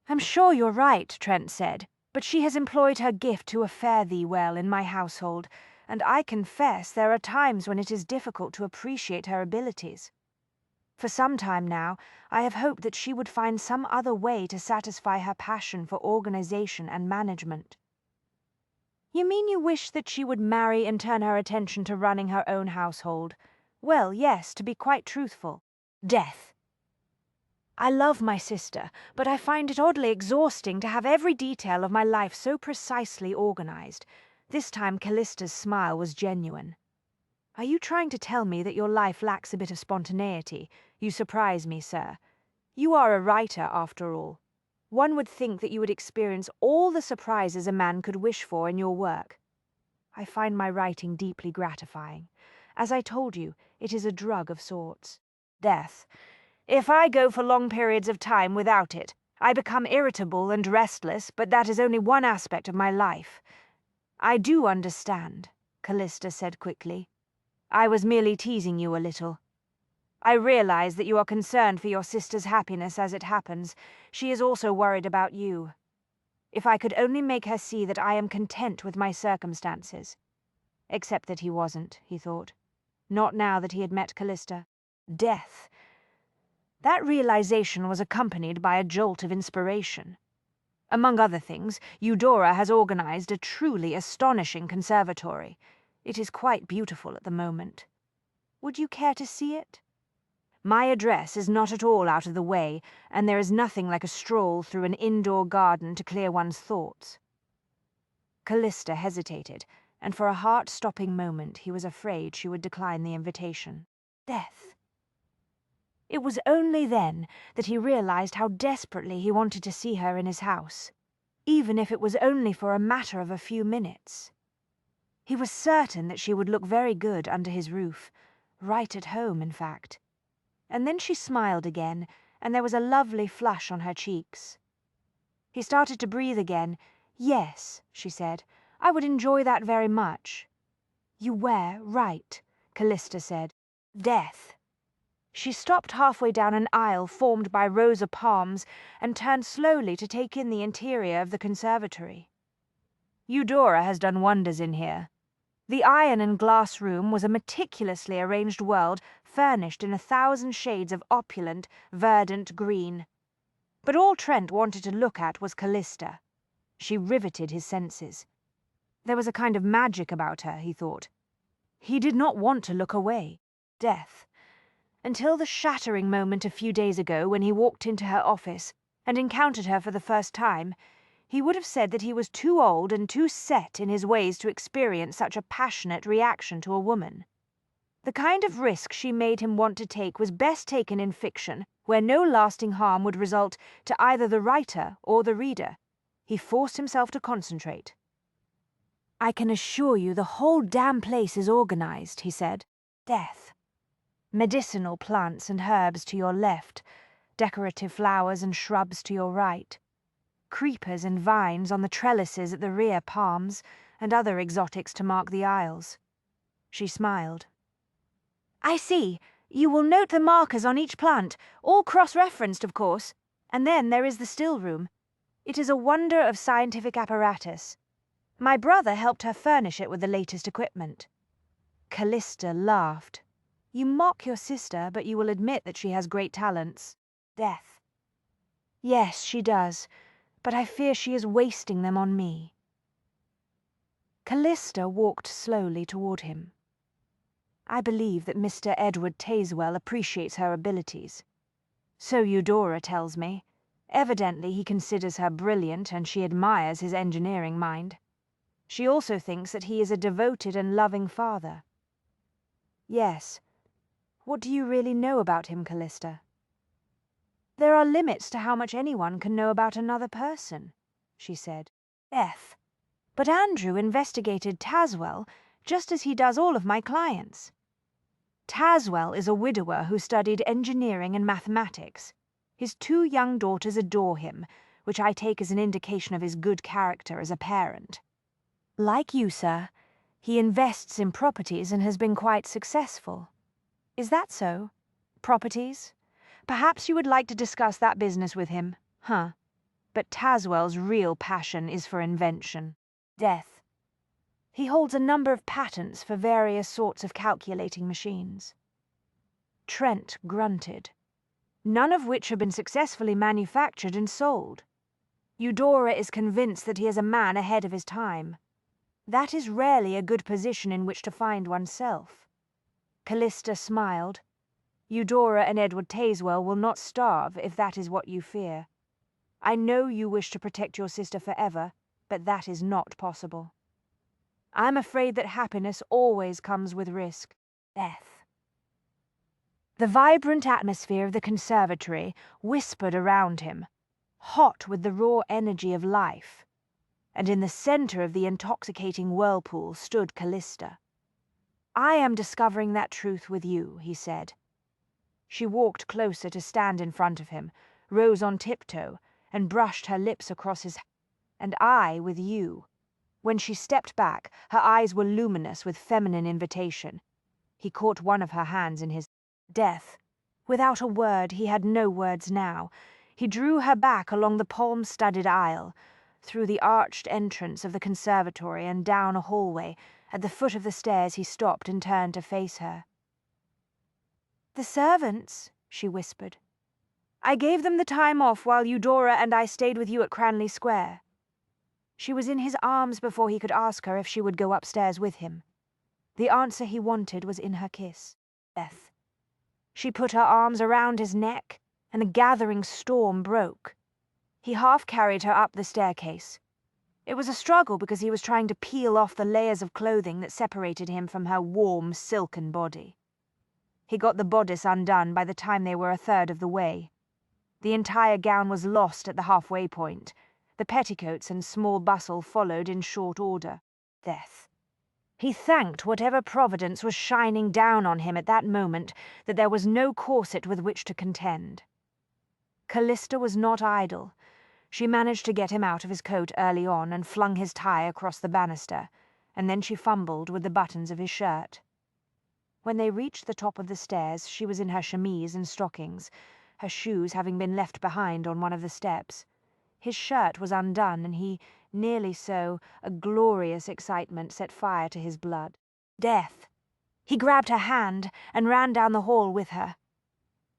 I'm sure you're right, Trent said, but she has employed her gift to fare thee well in my household, and I confess there are times when it is difficult to appreciate her abilities. For some time now, I have hoped that she would find some other way to satisfy her passion for organization and management. You mean you wish that she would marry and turn her attention to running her own household? Well, yes, to be quite truthful. Death. I love my sister, but I find it oddly exhausting to have every detail of my life so precisely organized. This time Callista's smile was genuine. Are you trying to tell me that your life lacks a bit of spontaneity? You surprise me, sir. You are a writer, after all. One would think that you would experience all the surprises a man could wish for in your work. I find my writing deeply gratifying. As I told you, it is a drug of sorts. Death. If I go for long periods of time without it, I become irritable and restless, but that is only one aspect of my life. I do understand, Callista said quickly. I was merely teasing you a little. I realize that you are concerned for your sister's happiness as it happens. She is also worried about you. If I could only make her see that I am content with my circumstances. Except that he wasn't, he thought. Not now that he had met Callista. Death. That realization was accompanied by a jolt of inspiration. Among other things, Eudora has organized a truly astonishing conservatory. It is quite beautiful at the moment. Would you care to see it? My address is not at all out of the way, and there is nothing like a stroll through an indoor garden to clear one's thoughts. Callista hesitated, and for a heart-stopping moment he was afraid she would decline the invitation. Death. It was only then that he realized how desperately he wanted to see her in his house, even if it was only for a matter of a few minutes. He was certain that she would look very good under his roof, right at home, in fact. And then she smiled again, and there was a lovely flush on her cheeks. He started to breathe again. Yes, she said, I would enjoy that very much. You were right, Callista said. Death. She stopped halfway down an aisle formed by rows of palms and turned slowly to take in the interior of the conservatory. Eudora has done wonders in here. The iron and glass room was a meticulously arranged world furnished in 1,000 shades of opulent, verdant green. But all Trent wanted to look at was Callista. She riveted his senses. There was a kind of magic about her, he thought. He did not want to look away. Death. Until the shattering moment a few days ago when he walked into her office and encountered her for the first time, he would have said that he was too old and too set in his ways to experience such a passionate reaction to a woman. The kind of risk she made him want to take was best taken in fiction, where no lasting harm would result to either the writer or the reader. He forced himself to concentrate. I can assure you the whole damn place is organized, he said. Death. Medicinal plants and herbs to your left, decorative flowers and shrubs to your right. Creepers and vines on the trellises at the rear palms, and other exotics to mark the aisles. She smiled. I see. You will note the markers on each plant, all cross-referenced, of course. And then there is the still room. It is a wonder of scientific apparatus. My brother helped her furnish it with the latest equipment. Callista laughed. You mock your sister, but you will admit that she has great talents. Death. Yes, she does. But I fear she is wasting them on me. Callista walked slowly toward him. I believe that Mr. Edward Tazewell appreciates her abilities. So Eudora tells me. Evidently he considers her brilliant and she admires his engineering mind. She also thinks that he is a devoted and loving father. Yes. What do you really know about him, Callista? There are limits to how much anyone can know about another person, she said. Death. But Andrew investigated Tazewell just as he does all of my clients. Tazewell is a widower who studied engineering and mathematics. His 2 young daughters adore him, which I take as an indication of his good character as a parent. Like you, sir, he invests in properties and has been quite successful. Is that so? Properties? Perhaps you would like to discuss that business with him, huh? But Tazewell's real passion is for invention. Death. He holds a number of patents for various sorts of calculating machines. Trent grunted. None of which have been successfully manufactured and sold. Eudora is convinced that he is a man ahead of his time. That is rarely a good position in which to find oneself. Callista smiled. Eudora and Edward Tazewell will not starve if that is what you fear. I know you wish to protect your sister forever, but that is not possible. I'm afraid that happiness always comes with risk. Death. The vibrant atmosphere of the conservatory whispered around him, hot with the raw energy of life, and in the center of the intoxicating whirlpool stood Callista. I am discovering that truth with you, he said. She walked closer to stand in front of him, rose on tiptoe, and brushed her lips across his... And I with you. When she stepped back, her eyes were luminous with feminine invitation. He caught one of her hands in his... Death. Without a word, he had no words now, he drew her back along the palm-studded aisle, through the arched entrance of the conservatory and down a hallway. At the foot of the stairs he stopped and turned to face her. "The servants," she whispered. "I gave them the time off while Eudora and I stayed with you at Cranley Square." She was in his arms before he could ask her if she would go upstairs with him. The answer he wanted was in her kiss. Death. She put her arms around his neck, and a gathering storm broke. He half carried her up the staircase. It was a struggle because he was trying to peel off the layers of clothing that separated him from her warm, silken body. He got the bodice undone by the time they were a third of the way. The entire gown was lost at the halfway point. The petticoats and small bustle followed in short order. Death. He thanked whatever providence was shining down on him at that moment that there was no corset with which to contend. Callista was not idle. She managed to get him out of his coat early on and flung his tie across the banister, and then she fumbled with the buttons of his shirt. When they reached the top of the stairs, she was in her chemise and stockings, her shoes having been left behind on one of the steps. His shirt was undone, and he, nearly so, a glorious excitement set fire to his blood. Death. He grabbed her hand and ran down the hall with her.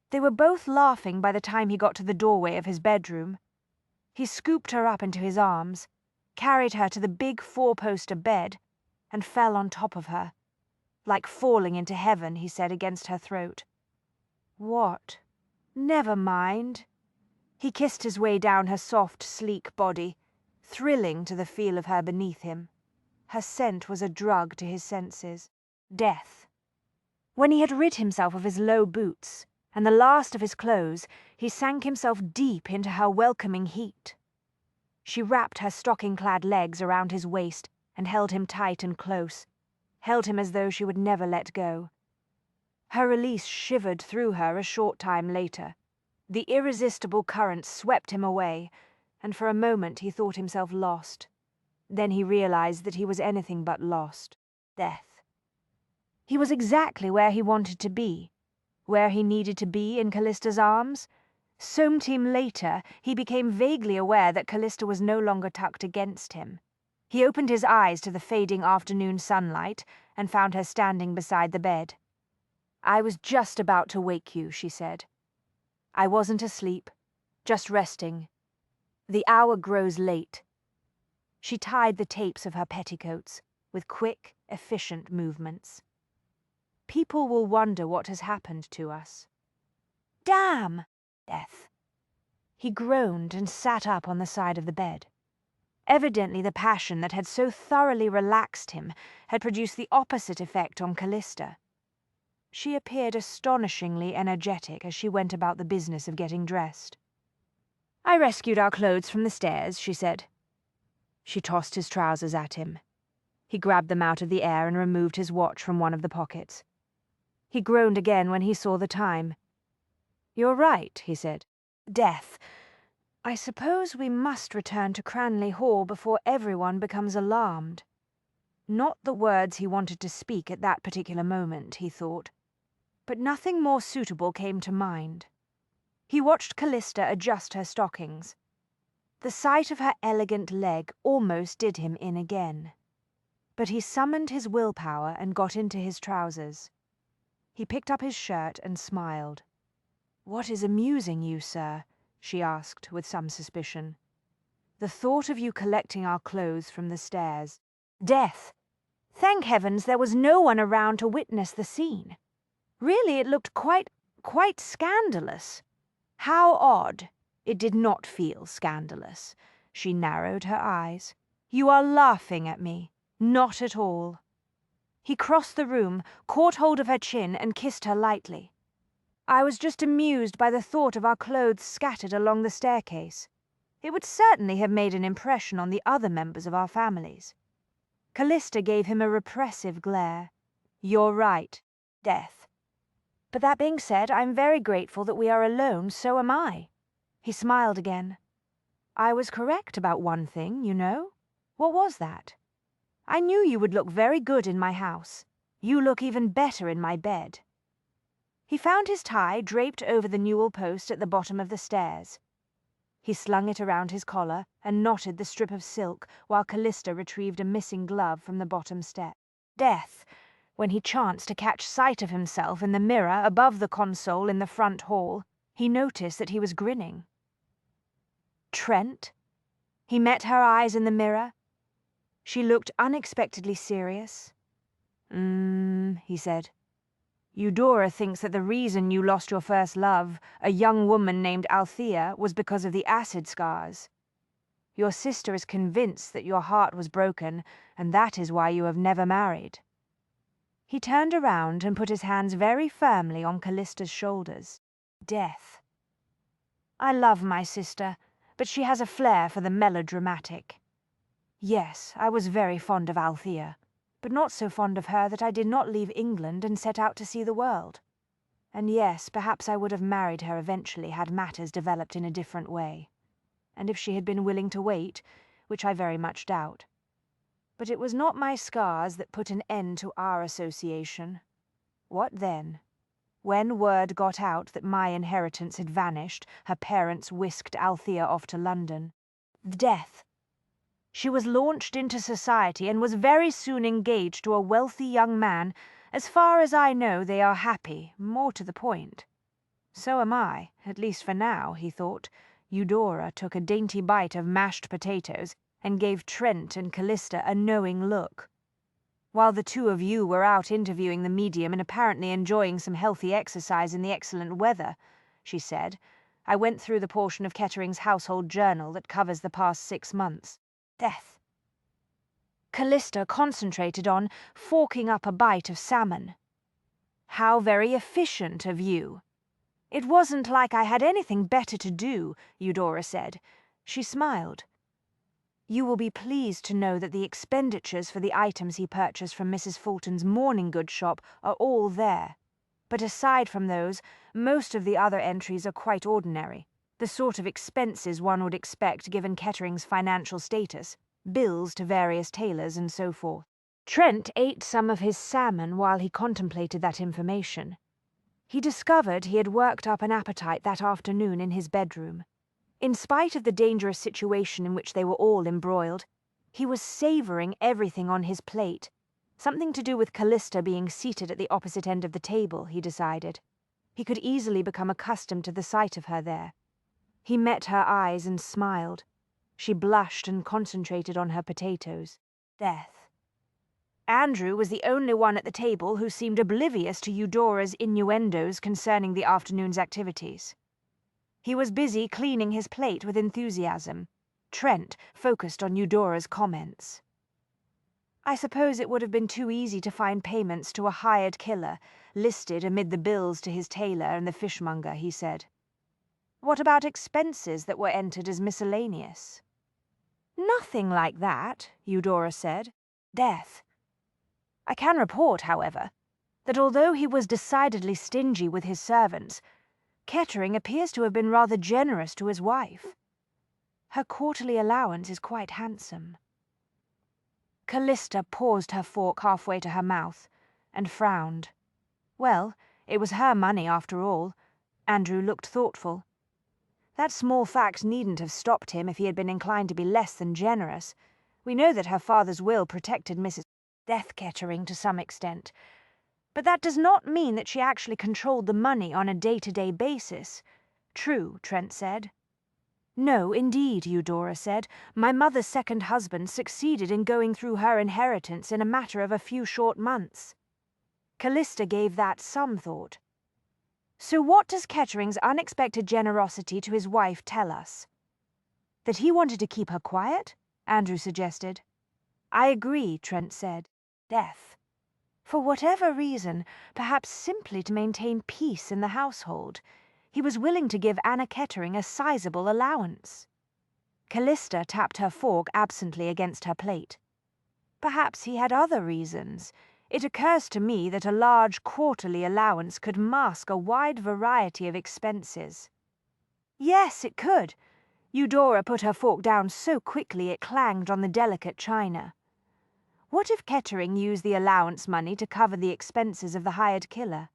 They were both laughing by the time he got to the doorway of his bedroom. He scooped her up into his arms, carried her to the big four-poster bed, and fell on top of her. Like falling into heaven, he said against her throat. "What? Never mind." He kissed his way down her soft, sleek body, thrilling to the feel of her beneath him. Her scent was a drug to his senses. Death. When he had rid himself of his low boots and the last of his clothes, he sank himself deep into her welcoming heat. She wrapped her stocking-clad legs around his waist and held him tight and close, held him as though she would never let go. Her release shivered through her a short time later. The irresistible current swept him away, and for a moment he thought himself lost. Then he realized that he was anything but lost. Death. He was exactly where he wanted to be, where he needed to be in Callista's arms. Sometime later, he became vaguely aware that Callista was no longer tucked against him. He opened his eyes to the fading afternoon sunlight and found her standing beside the bed. "I was just about to wake you," she said. "I wasn't asleep, just resting. The hour grows late." She tied the tapes of her petticoats with quick, efficient movements. "People will wonder what has happened to us." "Damn!" Death. He groaned and sat up on the side of the bed. Evidently the passion that had so thoroughly relaxed him had produced the opposite effect on Callista. She appeared astonishingly energetic as she went about the business of getting dressed. "I rescued our clothes from the stairs," she said. She tossed his trousers at him. He grabbed them out of the air and removed his watch from one of the pockets. He groaned again when he saw the time. "You're right," he said. "Death. I suppose we must return to Cranley Hall before everyone becomes alarmed." Not the words he wanted to speak at that particular moment, he thought. But nothing more suitable came to mind. He watched Callista adjust her stockings. The sight of her elegant leg almost did him in again. But he summoned his willpower and got into his trousers. He picked up his shirt and smiled. "What is amusing you, sir?" she asked with some suspicion. "The thought of you collecting our clothes from the stairs." Death! Thank heavens there was no one around to witness the scene. Really, it looked quite scandalous. How odd. It did not feel scandalous. She narrowed her eyes. "You are laughing at me. Not at all." He crossed the room, caught hold of her chin, and kissed her lightly. "I was just amused by the thought of our clothes scattered along the staircase. It would certainly have made an impression on the other members of our families." Callista gave him a repressive glare. "You're right. Death. But that being said, I'm very grateful that we are alone, so am I." He smiled again. "I was correct about one thing, you know. What was that?" "I knew you would look very good in my house. You look even better in my bed." He found his tie draped over the newel post at the bottom of the stairs. He slung it around his collar and knotted the strip of silk while Callista retrieved a missing glove from the bottom step. Death, when he chanced to catch sight of himself in the mirror above the console in the front hall, he noticed that he was grinning. Trent? He met her eyes in the mirror. She looked unexpectedly serious. He said. Eudora thinks that the reason you lost your first love, a young woman named Althea, was because of the acid scars. Your sister is convinced that your heart was broken, and that is why you have never married. He turned around and put his hands very firmly on Callista's shoulders. Death. I love my sister, but she has a flair for the melodramatic. Yes, I was very fond of Althea, but not so fond of her that I did not leave England and set out to see the world. And yes, perhaps I would have married her eventually had matters developed in a different way, and if she had been willing to wait, which I very much doubt. But it was not my scars that put an end to our association. What then? When word got out that my inheritance had vanished, her parents whisked Althea off to London. Death. She was launched into society and was very soon engaged to a wealthy young man. As far as I know, they are happy, more to the point. So am I, at least for now, he thought. Eudora took a dainty bite of mashed potatoes and gave Trent and Callista a knowing look. While the two of you were out interviewing the medium and apparently enjoying some healthy exercise in the excellent weather, she said, I went through the portion of Kettering's household journal that covers the past 6 months. Death. Callista concentrated on forking up a bite of salmon. How very efficient of you. It wasn't like I had anything better to do, Eudora said. She smiled. You will be pleased to know that the expenditures for the items he purchased from Mrs. Fulton's morning goods shop are all there. But aside from those, most of the other entries are quite ordinary. The sort of expenses one would expect given Kettering's financial status, bills to various tailors and so forth. Trent ate some of his salmon while he contemplated that information. He discovered he had worked up an appetite that afternoon in his bedroom. In spite of the dangerous situation in which they were all embroiled, he was savouring everything on his plate. Something to do with Callista being seated at the opposite end of the table, he decided. He could easily become accustomed to the sight of her there. He met her eyes and smiled. She blushed and concentrated on her potatoes. Death. Andrew was the only one at the table who seemed oblivious to Eudora's innuendos concerning the afternoon's activities. He was busy cleaning his plate with enthusiasm. Trent focused on Eudora's comments. I suppose it would have been too easy to find payments to a hired killer, listed amid the bills to his tailor and the fishmonger, he said. What about expenses that were entered as miscellaneous? Nothing like that, Eudora said. Death. I can report, however, that although he was decidedly stingy with his servants, Kettering appears to have been rather generous to his wife. Her quarterly allowance is quite handsome. Callista paused her fork halfway to her mouth and frowned. Well, it was her money after all. Andrew looked thoughtful. That small fact needn't have stopped him if he had been inclined to be less than generous. We know that her father's will protected Mrs. Death Kettering to some extent. But that does not mean that she actually controlled the money on a day-to-day basis. True, Trent said. No, indeed, Eudora said. My mother's second husband succeeded in going through her inheritance in a matter of a few short months. Callista gave that some thought. So what does Kettering's unexpected generosity to his wife tell us? That he wanted to keep her quiet? Andrew suggested. I agree, Trent said. Death. For whatever reason, perhaps simply to maintain peace in the household, he was willing to give Anna Kettering a sizable allowance. Callista tapped her fork absently against her plate. Perhaps he had other reasons. It occurs to me that a large quarterly allowance could mask a wide variety of expenses. Yes, it could. Eudora put her fork down so quickly it clanged on the delicate china. What if Kettering used the allowance money to cover the expenses of the hired killer?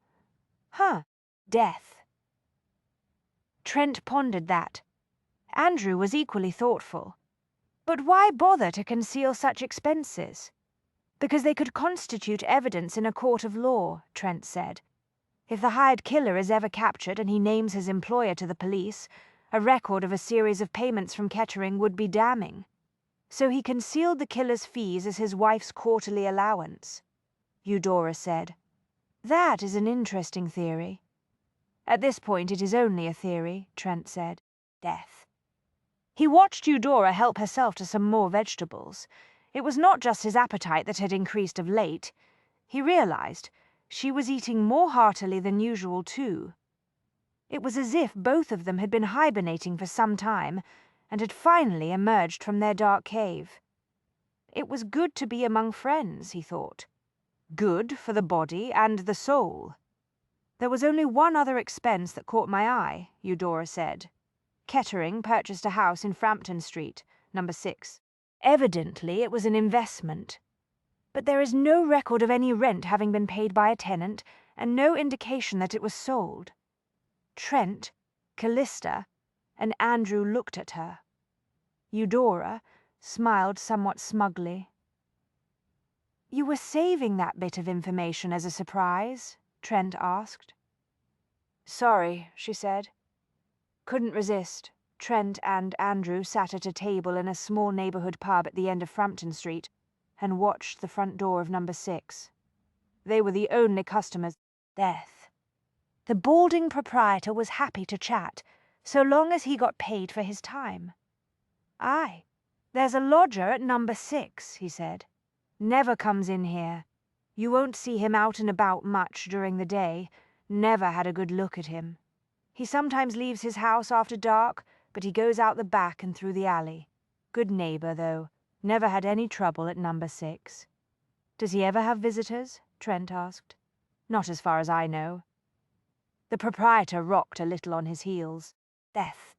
Huh, Death. Trent pondered that. Andrew was equally thoughtful. But why bother to conceal such expenses? Because they could constitute evidence in a court of law, Trent said. If the hired killer is ever captured and he names his employer to the police, a record of a series of payments from Kettering would be damning. So he concealed the killer's fees as his wife's quarterly allowance. Eudora said. That is an interesting theory. At this point it is only a theory, Trent said. Death. He watched Eudora help herself to some more vegetables. It was not just his appetite that had increased of late. He realized she was eating more heartily than usual too. It was as if both of them had been hibernating for some time and had finally emerged from their dark cave. It was good to be among friends, he thought. Good for the body and the soul. There was only one other expense that caught my eye, Eudora said. Kettering purchased a house in Frampton Street, number 6. Evidently it was an investment. But there is no record of any rent having been paid by a tenant, and no indication that it was sold. Trent, Callista, and Andrew looked at her. Eudora smiled somewhat smugly. You were saving that bit of information as a surprise? Trent asked. Sorry, she said. Couldn't resist. Trent and Andrew sat at a table in a small neighborhood pub at the end of Frampton Street and watched the front door of number 6. They were the only customers. Death. The balding proprietor was happy to chat, so long as he got paid for his time. Aye, there's a lodger at number 6, he said. Never comes in here. You won't see him out and about much during the day. Never had a good look at him. He sometimes leaves his house after dark, but he goes out the back and through the alley. Good neighbor, though. Never had any trouble at number 6. Does he ever have visitors? Trent asked. Not as far as I know. The proprietor rocked a little on his heels. Death.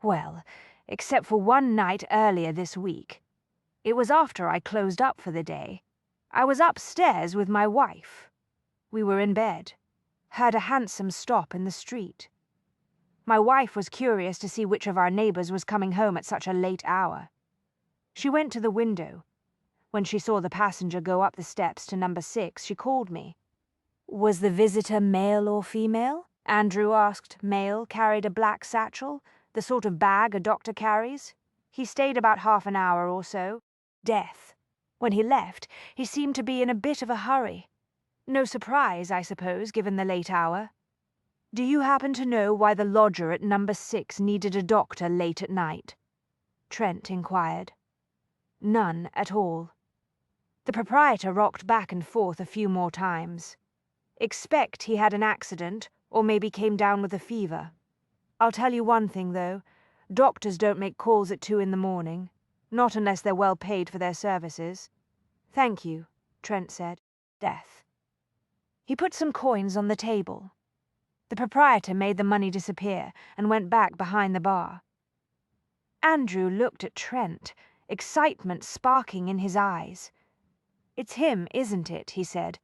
Well, except for one night earlier this week. It was after I closed up for the day. I was upstairs with my wife. We were in bed. Heard a hansom stop in the street. My wife was curious to see which of our neighbors was coming home at such a late hour. She went to the window. When she saw the passenger go up the steps to number 6, she called me. Was the visitor male or female? Andrew asked. Male, carried a black satchel, the sort of bag a doctor carries. He stayed about half an hour or so. Death. When he left, he seemed to be in a bit of a hurry. No surprise, I suppose, given the late hour. Do you happen to know why the lodger at number 6 needed a doctor late at night? Trent inquired. None at all. The proprietor rocked back and forth a few more times. Expect he had an accident, or maybe came down with a fever. I'll tell you one thing, though. Doctors don't make calls at 2 in the morning. Not unless they're well paid for their services. Thank you, Trent said. Death. He put some coins on the table. The proprietor made the money disappear and went back behind the bar. Andrew looked at Trent, excitement sparking in his eyes. It's him, isn't it? He said.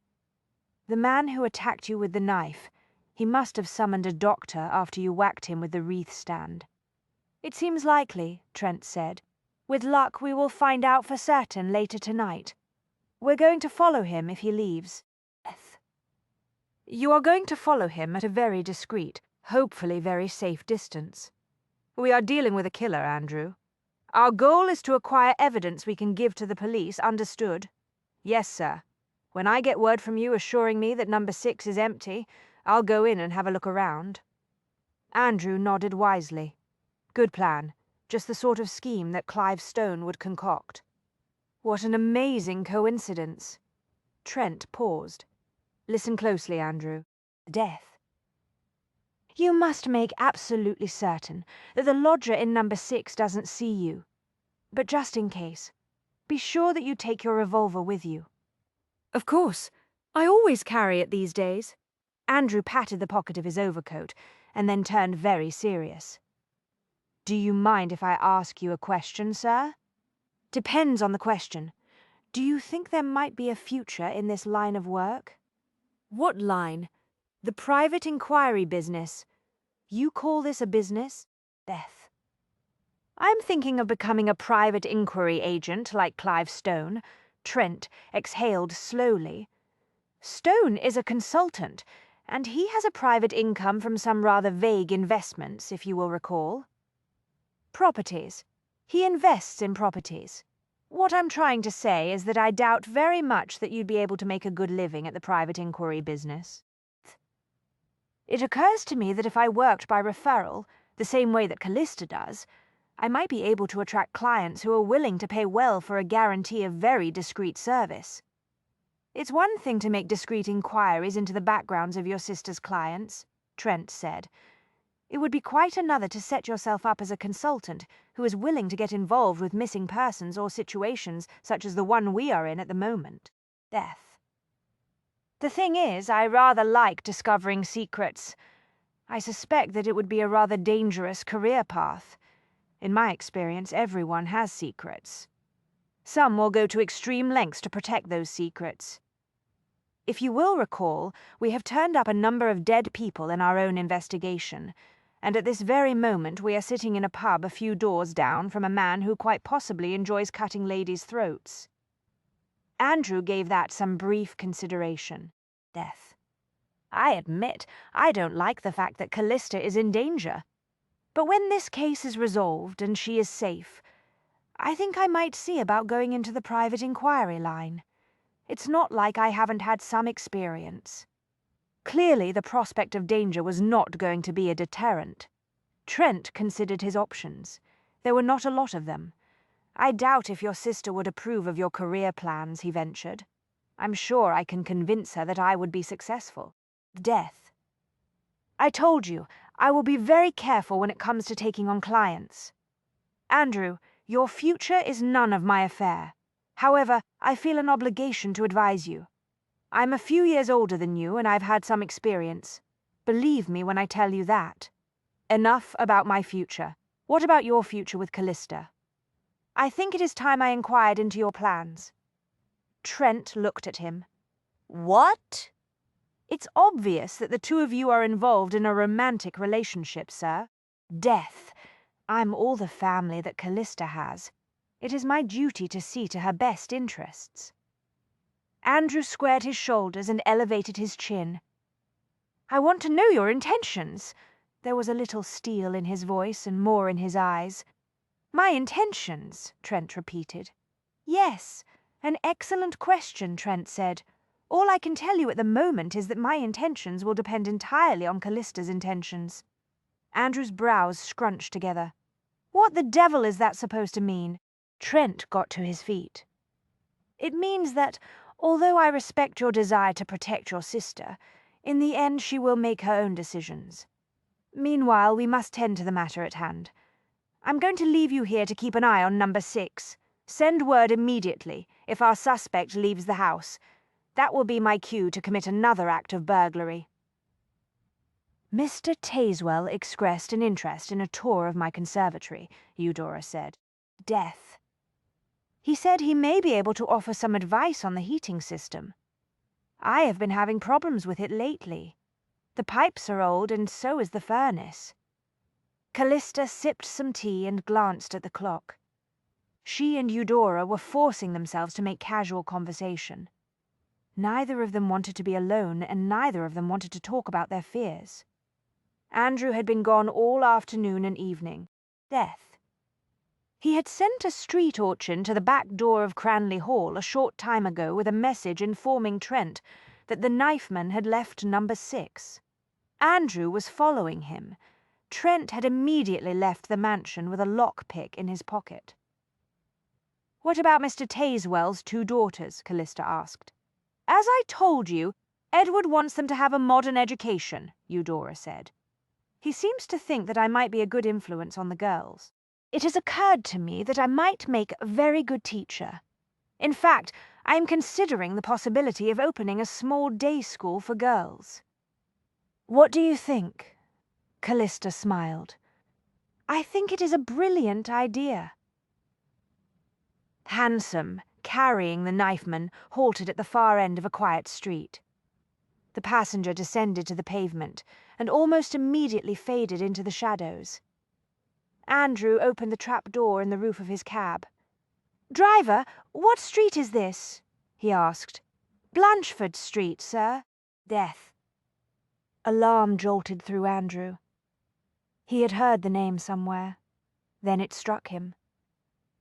The man who attacked you with the knife. He must have summoned a doctor after you whacked him with the wreath stand. It seems likely, Trent said. With luck, we will find out for certain later tonight. We're going to follow him if he leaves. You are going to follow him at a very discreet, hopefully very safe distance. We are dealing with a killer, Andrew. Our goal is to acquire evidence we can give to the police, understood? Yes, sir. When I get word from you assuring me that number 6 is empty, I'll go in and have a look around. Andrew nodded wisely. Good plan. Just the sort of scheme that Clive Stone would concoct. What an amazing coincidence. Trent paused. Listen closely, Andrew. Death. You must make absolutely certain that the lodger in number 6 doesn't see you. But just in case, be sure that you take your revolver with you. Of course. I always carry it these days. Andrew patted the pocket of his overcoat and then turned very serious. Do you mind if I ask you a question, sir? Depends on the question. Do you think there might be a future in this line of work? What line? The private inquiry business. You call this a business? Death. I'm thinking of becoming a private inquiry agent like Clive Stone. Trent exhaled slowly. Stone is a consultant, and he has a private income from some rather vague investments, if you will recall. Properties. He invests in properties. What I'm trying to say is that I doubt very much that you'd be able to make a good living at the private inquiry business. It occurs to me that if I worked by referral, the same way that Callista does, I might be able to attract clients who are willing to pay well for a guarantee of very discreet service. It's one thing to make discreet inquiries into the backgrounds of your sister's clients, Trent said. It would be quite another to set yourself up as a consultant who is willing to get involved with missing persons or situations such as the one we are in at the moment. Death. The thing is, I rather like discovering secrets. I suspect that it would be a rather dangerous career path. In my experience, everyone has secrets. Some will go to extreme lengths to protect those secrets. If you will recall, we have turned up a number of dead people in our own investigation, and at this very moment we are sitting in a pub a few doors down from a man who quite possibly enjoys cutting ladies' throats. Andrew gave that some brief consideration. Death. I admit, I don't like the fact that Callista is in danger. But when this case is resolved and she is safe, I think I might see about going into the private inquiry line. It's not like I haven't had some experience. Clearly, the prospect of danger was not going to be a deterrent. Trent considered his options. There were not a lot of them. I doubt if your sister would approve of your career plans, he ventured. I'm sure I can convince her that I would be successful. Death. I told you, I will be very careful when it comes to taking on clients. Andrew, your future is none of my affair. However, I feel an obligation to advise you. I'm a few years older than you, and I've had some experience. Believe me when I tell you that. Enough about my future. What about your future with Callista? I think it is time I inquired into your plans. Trent looked at him. What? It's obvious that the two of you are involved in a romantic relationship, sir. Death. I'm all the family that Callista has. It is my duty to see to her best interests. Andrew squared his shoulders and elevated his chin. I want to know your intentions. There was a little steel in his voice and more in his eyes. My intentions, Trent repeated. Yes, an excellent question, Trent said. All I can tell you at the moment is that my intentions will depend entirely on Callista's intentions. Andrew's brows scrunched together. What the devil is that supposed to mean? Trent got to his feet. It means that, although I respect your desire to protect your sister, in the end she will make her own decisions. Meanwhile, we must tend to the matter at hand. I'm going to leave you here to keep an eye on number 6. Send word immediately if our suspect leaves the house. That will be my cue to commit another act of burglary. Mr. Tazewell expressed an interest in a tour of my conservatory, Eudora said. Death. He said he may be able to offer some advice on the heating system. I have been having problems with it lately. The pipes are old, and so is the furnace. Callista sipped some tea and glanced at the clock. She and Eudora were forcing themselves to make casual conversation. Neither of them wanted to be alone, and neither of them wanted to talk about their fears. Andrew had been gone all afternoon and evening. Death. He had sent a street urchin to the back door of Cranley Hall a short time ago with a message informing Trent that the knifeman had left number 6. Andrew was following him. Trent had immediately left the mansion with a lockpick in his pocket. What about Mr. Tazewell's 2 daughters? Callista asked. As I told you, Edward wants them to have a modern education, Eudora said. He seems to think that I might be a good influence on the girls. It has occurred to me that I might make a very good teacher. In fact, I am considering the possibility of opening a small day school for girls. What do you think? Callista smiled. I think it is a brilliant idea. Handsome, carrying the knifeman, halted at the far end of a quiet street. The passenger descended to the pavement and almost immediately faded into the shadows. Andrew opened the trap door in the roof of his cab. "Driver, what street is this?" he asked. "Blanchford Street, sir." Death. Alarm jolted through Andrew. He had heard the name somewhere. Then it struck him.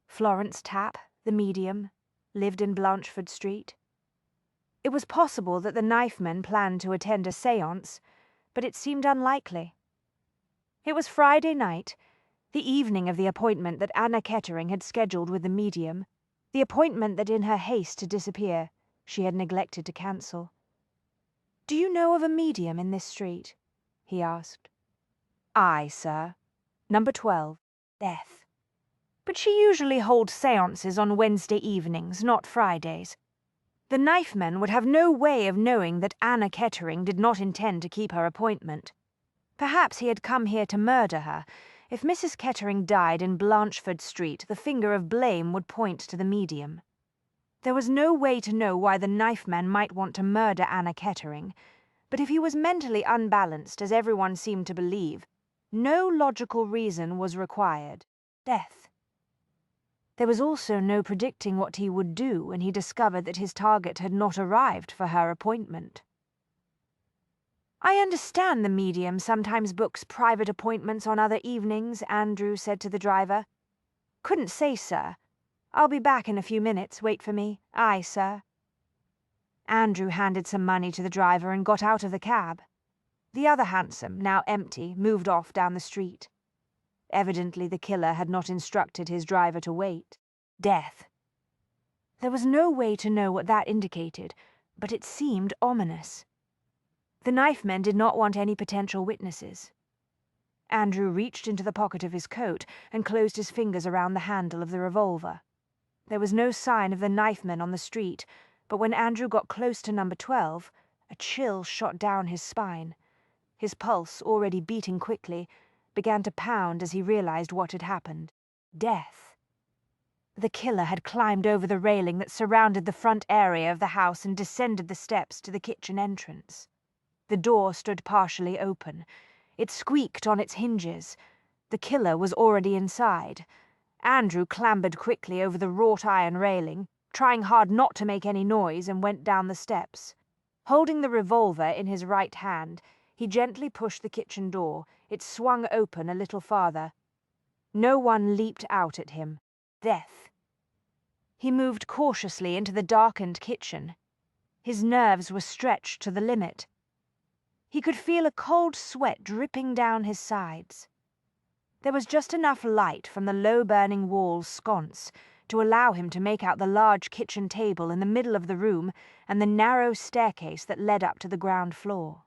Florence Tapp, the medium, lived in Blanchford Street. It was possible that the knifemen planned to attend a séance, but it seemed unlikely. It was Friday night, the evening of the appointment that Anna Kettering had scheduled with the medium, the appointment that in her haste to disappear she had neglected to cancel. "Do you know of a medium in this street?" he asked. "Aye, sir. Number 12, Death. But she usually holds séances on Wednesday evenings, not Fridays. The knifemen would have no way of knowing that Anna Kettering did not intend to keep her appointment. Perhaps he had come here to murder her. If Mrs. Kettering died in Blanchford Street, the finger of blame would point to the medium. There was no way to know why the knifeman might want to murder Anna Kettering, but if he was mentally unbalanced, as everyone seemed to believe, no logical reason was required. Death. There was also no predicting what he would do when he discovered that his target had not arrived for her appointment. "I understand the medium sometimes books private appointments on other evenings," Andrew said to the driver. "Couldn't say, sir. I'll be back in a few minutes. Wait for me." "Aye, sir." Andrew handed some money to the driver and got out of the cab. The other hansom, now empty, moved off down the street. Evidently the killer had not instructed his driver to wait. Death. There was no way to know what that indicated, but it seemed ominous. The knifemen did not want any potential witnesses. Andrew reached into the pocket of his coat and closed his fingers around the handle of the revolver. There was no sign of the knifemen on the street, but when Andrew got close to number 12, a chill shot down his spine. His pulse, already beating quickly, began to pound as he realized what had happened. Death. The killer had climbed over the railing that surrounded the front area of the house and descended the steps to the kitchen entrance. The door stood partially open. It squeaked on its hinges. The killer was already inside. Andrew clambered quickly over the wrought iron railing, trying hard not to make any noise, and went down the steps. Holding the revolver in his right hand, he gently pushed the kitchen door. It swung open a little farther. No one leaped out at him. Death. He moved cautiously into the darkened kitchen. His nerves were stretched to the limit. He could feel a cold sweat dripping down his sides. There was just enough light from the low-burning wall sconce to allow him to make out the large kitchen table in the middle of the room and the narrow staircase that led up to the ground floor.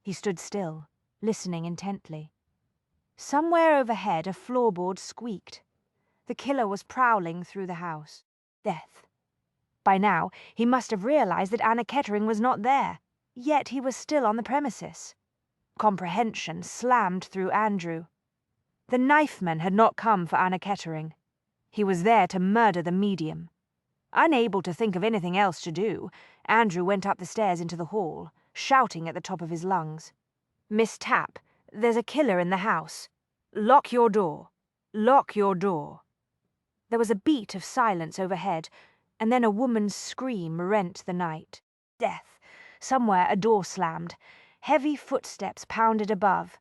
He stood still, listening intently. Somewhere overhead a floorboard squeaked. The killer was prowling through the house. Death. By now, he must have realized that Anna Kettering was not there, yet he was still on the premises. Comprehension slammed through Andrew. The knifeman had not come for Anna Kettering. He was there to murder the medium. Unable to think of anything else to do, Andrew went up the stairs into the hall, shouting at the top of his lungs. "Miss Tapp, there's a killer in the house. Lock your door. Lock your door." There was a beat of silence overhead, and then a woman's scream rent the night. Death. Somewhere a door slammed. Heavy footsteps pounded above.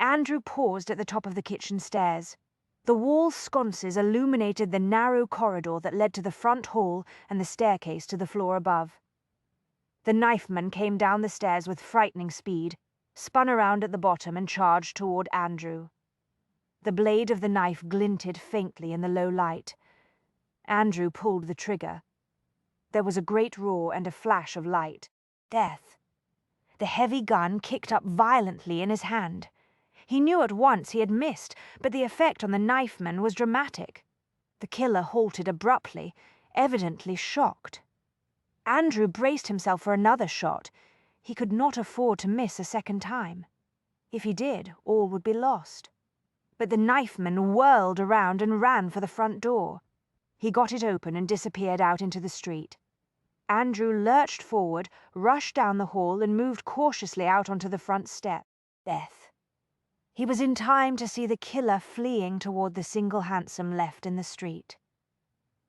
Andrew paused at the top of the kitchen stairs. The wall sconces illuminated the narrow corridor that led to the front hall and the staircase to the floor above. The knifeman came down the stairs with frightening speed, spun around at the bottom and charged toward Andrew. The blade of the knife glinted faintly in the low light. Andrew pulled the trigger. There was a great roar and a flash of light. Death. The heavy gun kicked up violently in his hand. He knew at once he had missed, but the effect on the knifeman was dramatic. The killer halted abruptly, evidently shocked. Andrew braced himself for another shot. He could not afford to miss a second time. If he did, all would be lost. But the knifeman whirled around and ran for the front door. He got it open and disappeared out into the street. Andrew lurched forward, rushed down the hall, and moved cautiously out onto the front step. Death. He was in time to see the killer fleeing toward the single hansom left in the street.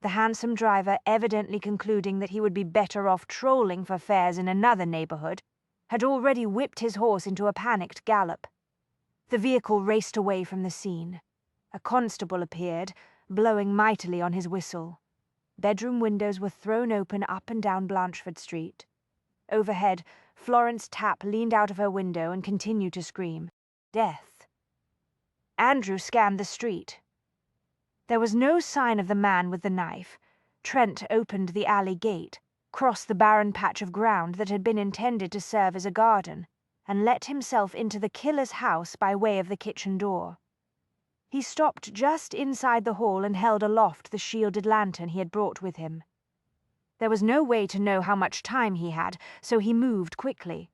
The hansom driver, evidently concluding that he would be better off trolling for fares in another neighborhood, had already whipped his horse into a panicked gallop. The vehicle raced away from the scene. A constable appeared, blowing mightily on his whistle. Bedroom windows were thrown open up and down Blanchford Street. Overhead, Florence Tapp leaned out of her window and continued to scream, "Death." Andrew scanned the street. There was no sign of the man with the knife. Trent opened the alley gate, crossed the barren patch of ground that had been intended to serve as a garden, and let himself into the killer's house by way of the kitchen door. He stopped just inside the hall and held aloft the shielded lantern he had brought with him. There was no way to know how much time he had, so he moved quickly.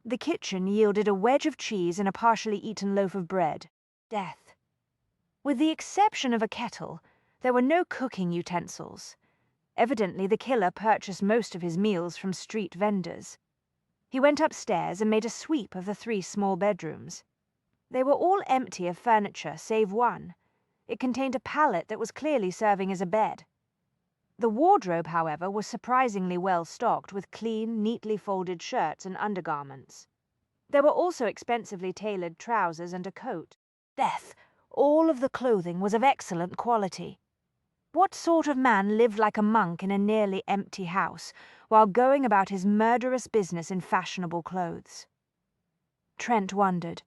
The kitchen yielded a wedge of cheese and a partially eaten loaf of bread. Death. With the exception of a kettle, there were no cooking utensils. Evidently the killer purchased most of his meals from street vendors. He went upstairs and made a sweep of the 3 small bedrooms. They were all empty of furniture save one. It contained a pallet that was clearly serving as a bed. The wardrobe, however, was surprisingly well stocked with clean, neatly folded shirts and undergarments. There were also expensively tailored trousers and a coat. Death! All of the clothing was of excellent quality. What sort of man lived like a monk in a nearly empty house, while going about his murderous business in fashionable clothes? Trent wondered.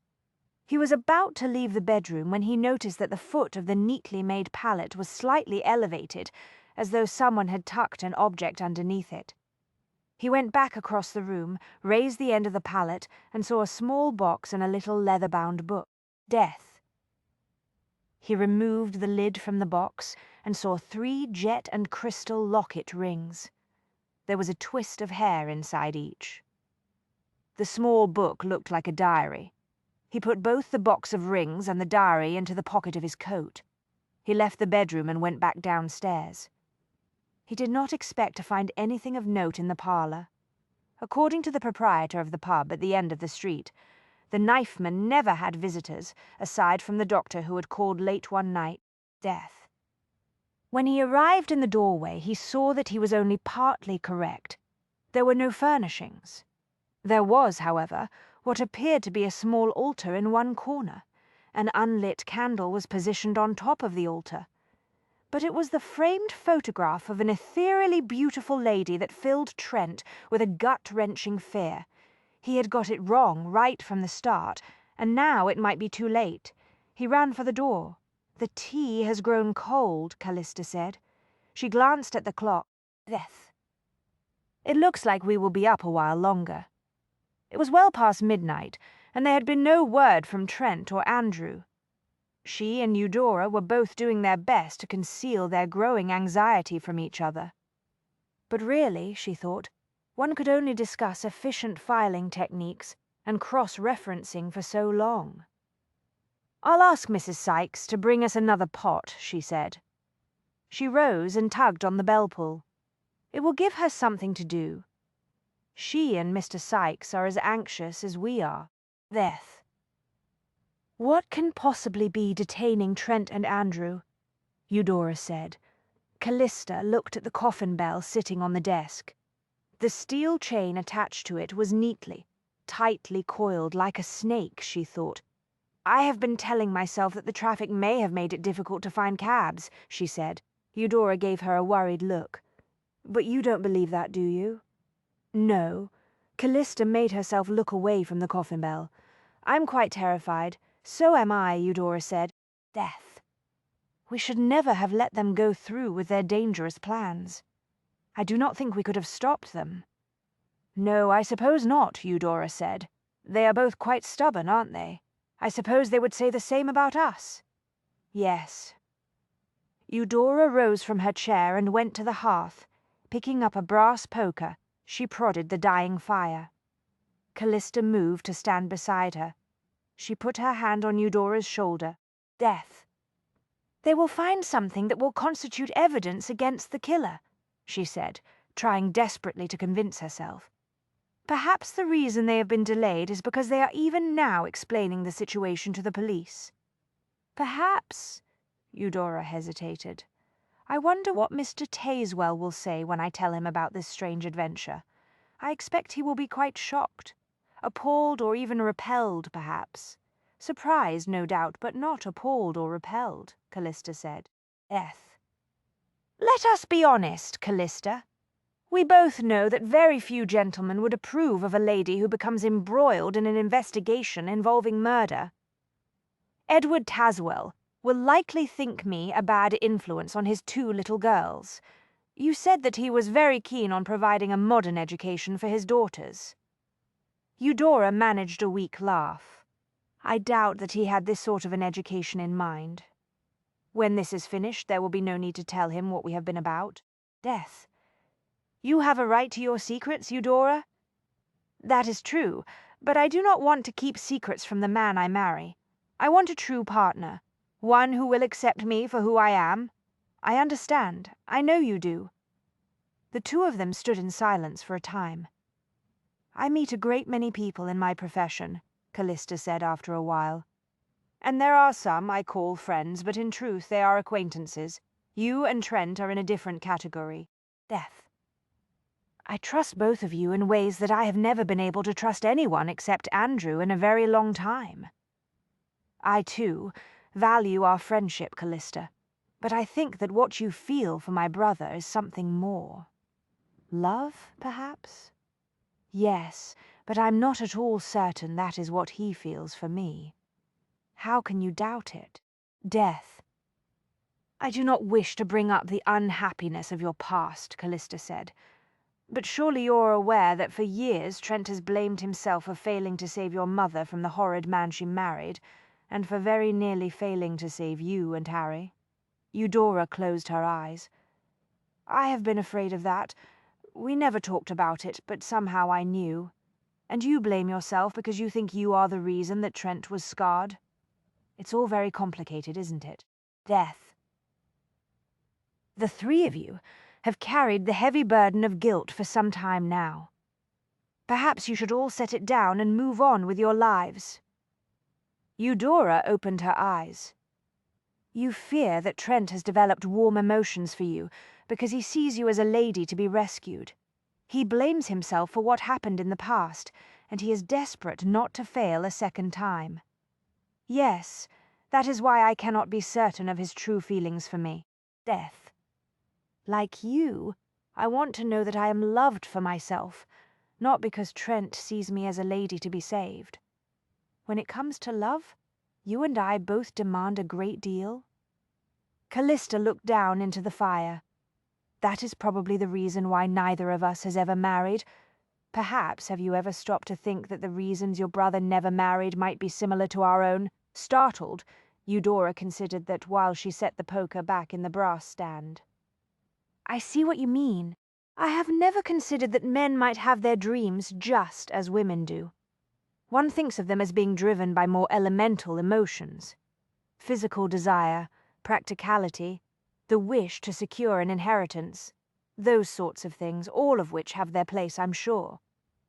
He was about to leave the bedroom when he noticed that the foot of the neatly made pallet was slightly elevated, as though someone had tucked an object underneath it. He went back across the room, raised the end of the pallet, and saw a small box and a little leather-bound book. Death. He removed the lid from the box and saw 3 jet and crystal locket rings. There was a twist of hair inside each. The small book looked like a diary. He put both the box of rings and the diary into the pocket of his coat. He left the bedroom and went back downstairs. He did not expect to find anything of note in the parlor. According to the proprietor of the pub at the end of the street, the knifeman never had visitors, aside from the doctor who had called late one night. Death. When he arrived in the doorway, he saw that he was only partly correct. There were no furnishings. There was, however, what appeared to be a small altar in one corner. An unlit candle was positioned on top of the altar. But it was the framed photograph of an ethereally beautiful lady that filled Trent with a gut-wrenching fear. He had got it wrong right from the start, and now it might be too late. He ran for the door. "The tea has grown cold," Callista said. She glanced at the clock. Death. "It looks like we will be up a while longer." It was well past midnight, and there had been no word from Trent or Andrew. She and Eudora were both doing their best to conceal their growing anxiety from each other. But really, she thought, one could only discuss efficient filing techniques and cross-referencing for so long. "I'll ask Mrs. Sykes to bring us another pot," she said. She rose and tugged on the bell pull. It will give her something to do. She and Mr. Sykes are as anxious as we are. Death. "What can possibly be detaining Trent and Andrew?" Eudora said. Callista looked at the coffin bell sitting on the desk. The steel chain attached to it was neatly, tightly coiled like a snake, she thought. "I have been telling myself that the traffic may have made it difficult to find cabs," she said. Eudora gave her a worried look. "But you don't believe that, do you?" "No." Callista made herself look away from the coffin bell. "I'm quite terrified. So am I," Eudora said. Death. We should never have let them go through with their dangerous plans. I do not think we could have stopped them. "No, I suppose not," Eudora said. "They are both quite stubborn, aren't they? I suppose they would say the same about us." "Yes." Eudora rose from her chair and went to the hearth. Picking up a brass poker, she prodded the dying fire. Callista moved to stand beside her. She put her hand on Eudora's shoulder. Death. "They will find something that will constitute evidence against the killer," she said, trying desperately to convince herself. Perhaps the reason they have been delayed is because they are even now explaining the situation to the police. Perhaps, Eudora hesitated. I wonder what Mr. Tazewell will say when I tell him about this strange adventure. I expect he will be quite shocked. Appalled or even repelled, perhaps. Surprised, no doubt, but not appalled or repelled, Callista said. Let us be honest, Callista. We both know that very few gentlemen would approve of a lady who becomes embroiled in an investigation involving murder. Edward Tazewell will likely think me a bad influence on his 2 little girls. You said that he was very keen on providing a modern education for his daughters. Eudora managed a weak laugh. I doubt that he had this sort of an education in mind. When this is finished, there will be no need to tell him what we have been about. Death. You have a right to your secrets, Eudora? That is true, but I do not want to keep secrets from the man I marry. I want a true partner, one who will accept me for who I am. I understand. I know you do. The 2 of them stood in silence for a time. I meet a great many people in my profession, Callista said after a while. And there are some I call friends, but in truth they are acquaintances. You and Trent are in a different category. Death. I trust both of you in ways that I have never been able to trust anyone except Andrew in a very long time. I, too, value our friendship, Callista, but I think that what you feel for my brother is something more. Love, perhaps? Yes, but I'm not at all certain that is what he feels for me. How can you doubt it? Death. I do not wish to bring up the unhappiness of your past, Callista said. But surely you're aware that for years Trent has blamed himself for failing to save your mother from the horrid man she married, and for very nearly failing to save you and Harry. Eudora closed her eyes. I have been afraid of that. We never talked about it, but somehow I knew. And you blame yourself because you think you are the reason that Trent was scarred. It's all very complicated, isn't it? Death. The 3 of you have carried the heavy burden of guilt for some time now. Perhaps you should all set it down and move on with your lives. Eudora opened her eyes. You fear that Trent has developed warm emotions for you because he sees you as a lady to be rescued. He blames himself for what happened in the past, and he is desperate not to fail a second time. Yes, that is why I cannot be certain of his true feelings for me. Death. Like you, I want to know that I am loved for myself, not because Trent sees me as a lady to be saved. When it comes to love, you and I both demand a great deal. Callista looked down into the fire. That is probably the reason why neither of us has ever married. Perhaps have you ever stopped to think that the reasons your brother never married might be similar to our own? Startled, Eudora considered that while she set the poker back in the brass stand. I see what you mean. I have never considered that men might have their dreams just as women do. One thinks of them as being driven by more elemental emotions. Physical desire, practicality, the wish to secure an inheritance. Those sorts of things, all of which have their place, I'm sure.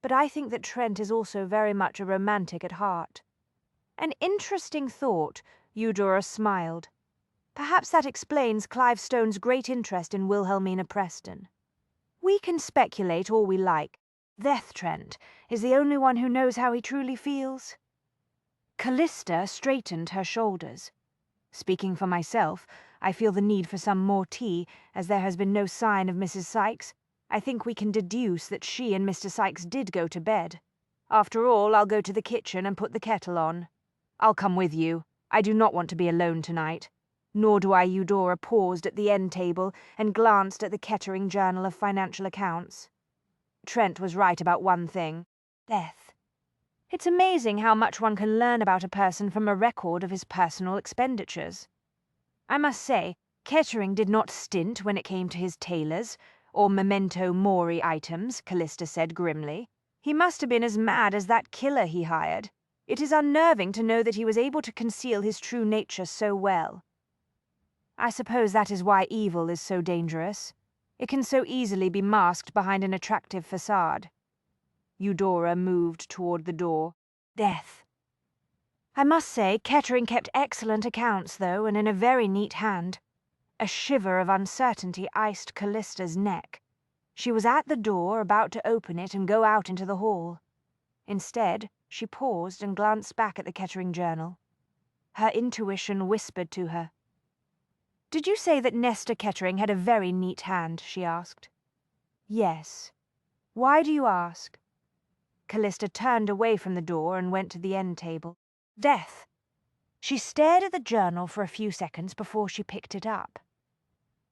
But I think that Trent is also very much a romantic at heart. An interesting thought, Eudora smiled. Perhaps that explains Clive Stone's great interest in Wilhelmina Preston. We can speculate all we like. Death Trent is the only one who knows how he truly feels. Callista straightened her shoulders. Speaking for myself, I feel the need for some more tea, as there has been no sign of Mrs. Sykes. I think we can deduce that she and Mr. Sykes did go to bed. After all, I'll go to the kitchen and put the kettle on. I'll come with you. I do not want to be alone tonight. Nor do I. Eudora paused at the end table and glanced at the Kettering Journal of Financial Accounts. Trent was right about one thing. Death. It's amazing how much one can learn about a person from a record of his personal expenditures. I must say, Kettering did not stint when it came to his tailors, or memento mori items, Callista said grimly. He must have been as mad as that killer he hired. It is unnerving to know that he was able to conceal his true nature so well. I suppose that is why evil is so dangerous. It can so easily be masked behind an attractive facade. Eudora moved toward the door. Death. I must say, Kettering kept excellent accounts, though, and in a very neat hand. A shiver of uncertainty iced Callista's neck. She was at the door, about to open it and go out into the hall. Instead, she paused and glanced back at the Kettering journal. Her intuition whispered to her. "Did you say that Nesta Kettering had a very neat hand?" she asked. "Yes. Why do you ask?" Callista turned away from the door and went to the end table. Death. She stared at the journal for a few seconds before she picked it up.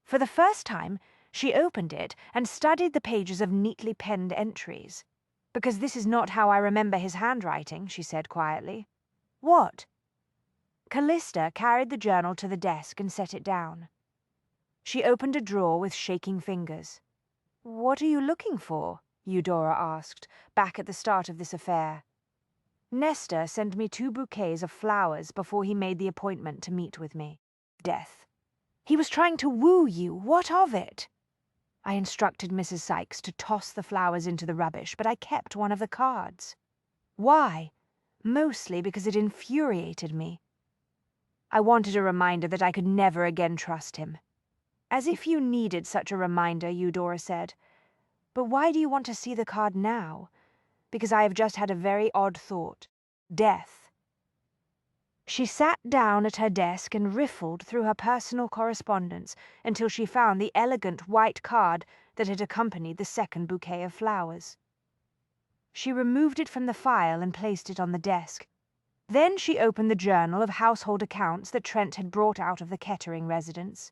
For the first time, she opened it and studied the pages of neatly penned entries. "Because this is not how I remember his handwriting," she said quietly. "What?" Callista carried the journal to the desk and set it down. She opened a drawer with shaking fingers. "What are you looking for?" Eudora asked, back at the start of this affair. "Nesta sent me 2 bouquets of flowers before he made the appointment to meet with me." Death. "He was trying to woo you. What of it?" "I instructed Mrs. Sykes to toss the flowers into the rubbish, but I kept one of the cards." "Why?" "Mostly because it infuriated me. I wanted a reminder that I could never again trust him." "As if you needed such a reminder," Eudora said. "But why do you want to see the card now?" "Because I have just had a very odd thought." Death. She sat down at her desk and riffled through her personal correspondence until she found the elegant white card that had accompanied the second bouquet of flowers. She removed it from the file and placed it on the desk. Then she opened the journal of household accounts that Trent had brought out of the Kettering residence.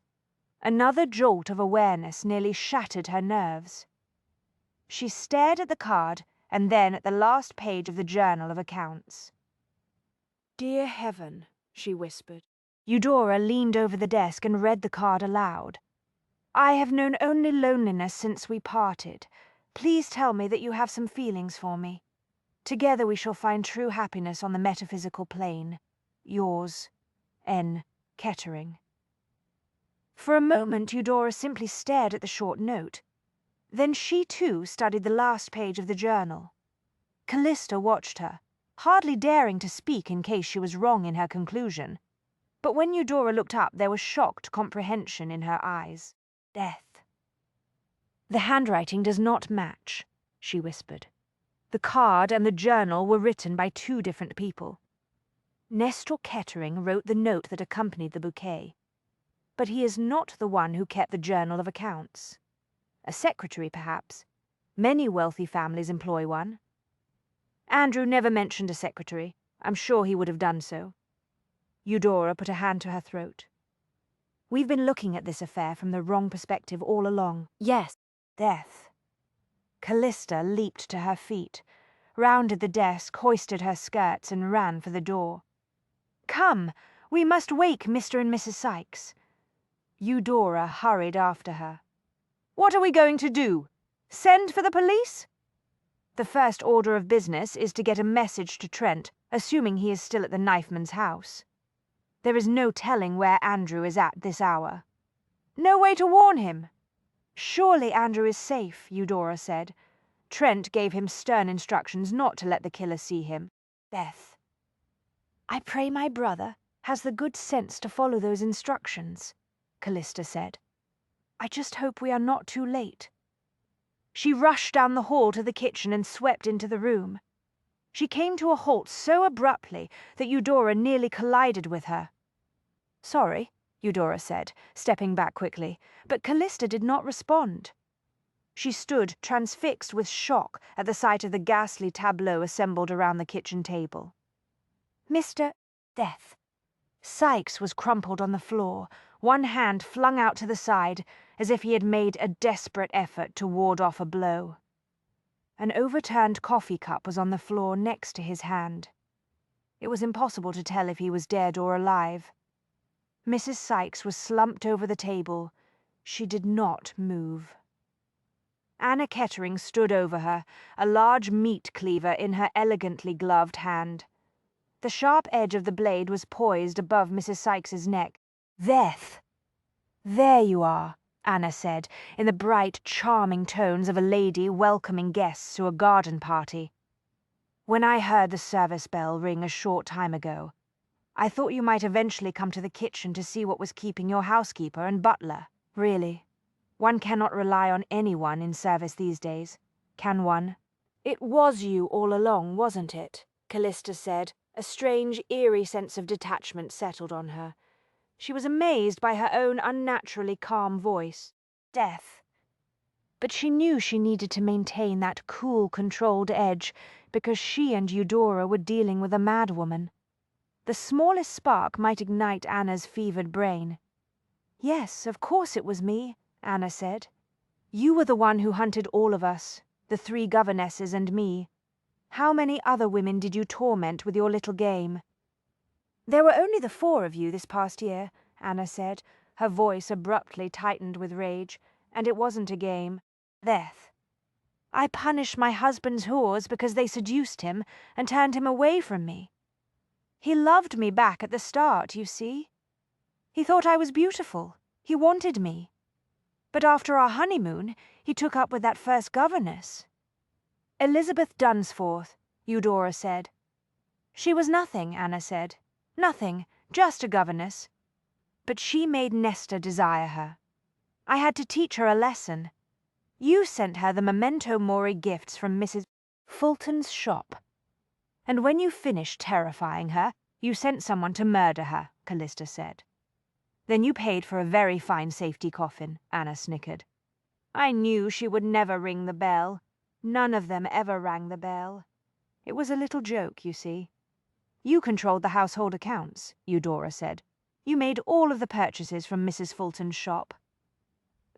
Another jolt of awareness nearly shattered her nerves. She stared at the card and then at the last page of the journal of accounts. "Dear Heaven," she whispered. Eudora leaned over the desk and read the card aloud. "I have known only loneliness since we parted. Please tell me that you have some feelings for me. Together we shall find true happiness on the metaphysical plane. Yours, N. Kettering." For a moment Eudora simply stared at the short note. Then she too studied the last page of the journal. Callista watched her, hardly daring to speak in case she was wrong in her conclusion. But when Eudora looked up, there was shocked comprehension in her eyes. Death. "The handwriting does not match," she whispered. "The card and the journal were written by 2 different people. Nestor Kettering wrote the note that accompanied the bouquet. But he is not the one who kept the journal of accounts. A secretary, perhaps. Many wealthy families employ one. Andrew never mentioned a secretary. I'm sure he would have done so." Eudora put a hand to her throat. "We've been looking at this affair from the wrong perspective all along." "Yes." Death. Callista leaped to her feet, rounded the desk, hoisted her skirts, and ran for the door. "Come, we must wake Mr. and Mrs. Sykes." Eudora hurried after her. "What are we going to do? Send for the police?" "The first order of business is to get a message to Trent, assuming he is still at the knifeman's house. There is no telling where Andrew is at this hour." "No way to warn him?" "Surely Andrew is safe," Eudora said. "Trent gave him stern instructions not to let the killer see him." Death. "I pray my brother has the good sense to follow those instructions," Callista said. "I just hope we are not too late." She rushed down the hall to the kitchen and swept into the room. She came to a halt so abruptly that Eudora nearly collided with her. "Sorry," Eudora said, stepping back quickly, but Callista did not respond. She stood transfixed with shock at the sight of the ghastly tableau assembled around the kitchen table. Mr. Death. Sykes was crumpled on the floor, one hand flung out to the side, as if he had made a desperate effort to ward off a blow. An overturned coffee cup was on the floor next to his hand. It was impossible to tell if he was dead or alive. Mrs. Sykes was slumped over the table. She did not move. Anna Kettering stood over her, a large meat cleaver in her elegantly gloved hand. The sharp edge of the blade was poised above Mrs. Sykes's neck. "Death! There you are," Anna said, in the bright, charming tones of a lady welcoming guests to a garden party. "When I heard the service bell ring a short time ago, I thought you might eventually come to the kitchen to see what was keeping your housekeeper and butler. Really, one cannot rely on anyone in service these days, can one?" "It was you all along, wasn't it?" Callista said. A strange, eerie sense of detachment settled on her. She was amazed by her own unnaturally calm voice. Death. But she knew she needed to maintain that cool, controlled edge because she and Eudora were dealing with a madwoman. The smallest spark might ignite Anna's fevered brain. "Yes, of course it was me," Anna said. "You were the one who hunted all of us, the 3 governesses and me. How many other women did you torment with your little game?" "There were only the 4 of you this past year," Anna said, her voice abruptly tightened with rage. "And it wasn't a game. Death. I punished my husband's whores because they seduced him and turned him away from me. He loved me back at the start, you see. He thought I was beautiful. He wanted me. But after our honeymoon, he took up with that first governess." "Elizabeth Dunsforth," Eudora said. "She was nothing," Anna said. "Nothing, just a governess. But she made Nesta desire her. I had to teach her a lesson. You sent her the memento mori gifts from Mrs. Fulton's shop. And when you finished terrifying her, you sent someone to murder her," Callista said. "Then you paid for a very fine safety coffin," Anna snickered. "I knew she would never ring the bell. None of them ever rang the bell. It was a little joke, you see. You controlled the household accounts," Eudora said. "You made all of the purchases from Mrs. Fulton's shop."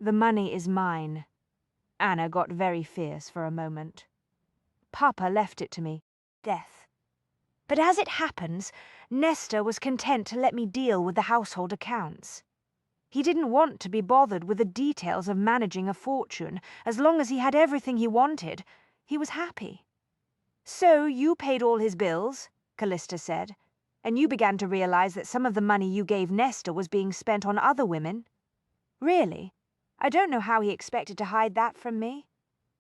"The money is mine." Anna got very fierce for a moment. "Papa left it to me. Death. But as it happens, Nesta was content to let me deal with the household accounts. He didn't want to be bothered with the details of managing a fortune. As long as he had everything he wanted, he was happy. So you paid all his bills," Callista said, "and you began to realize that some of the money you gave Nesta was being spent on other women. Really, I don't know how he expected to hide that from me.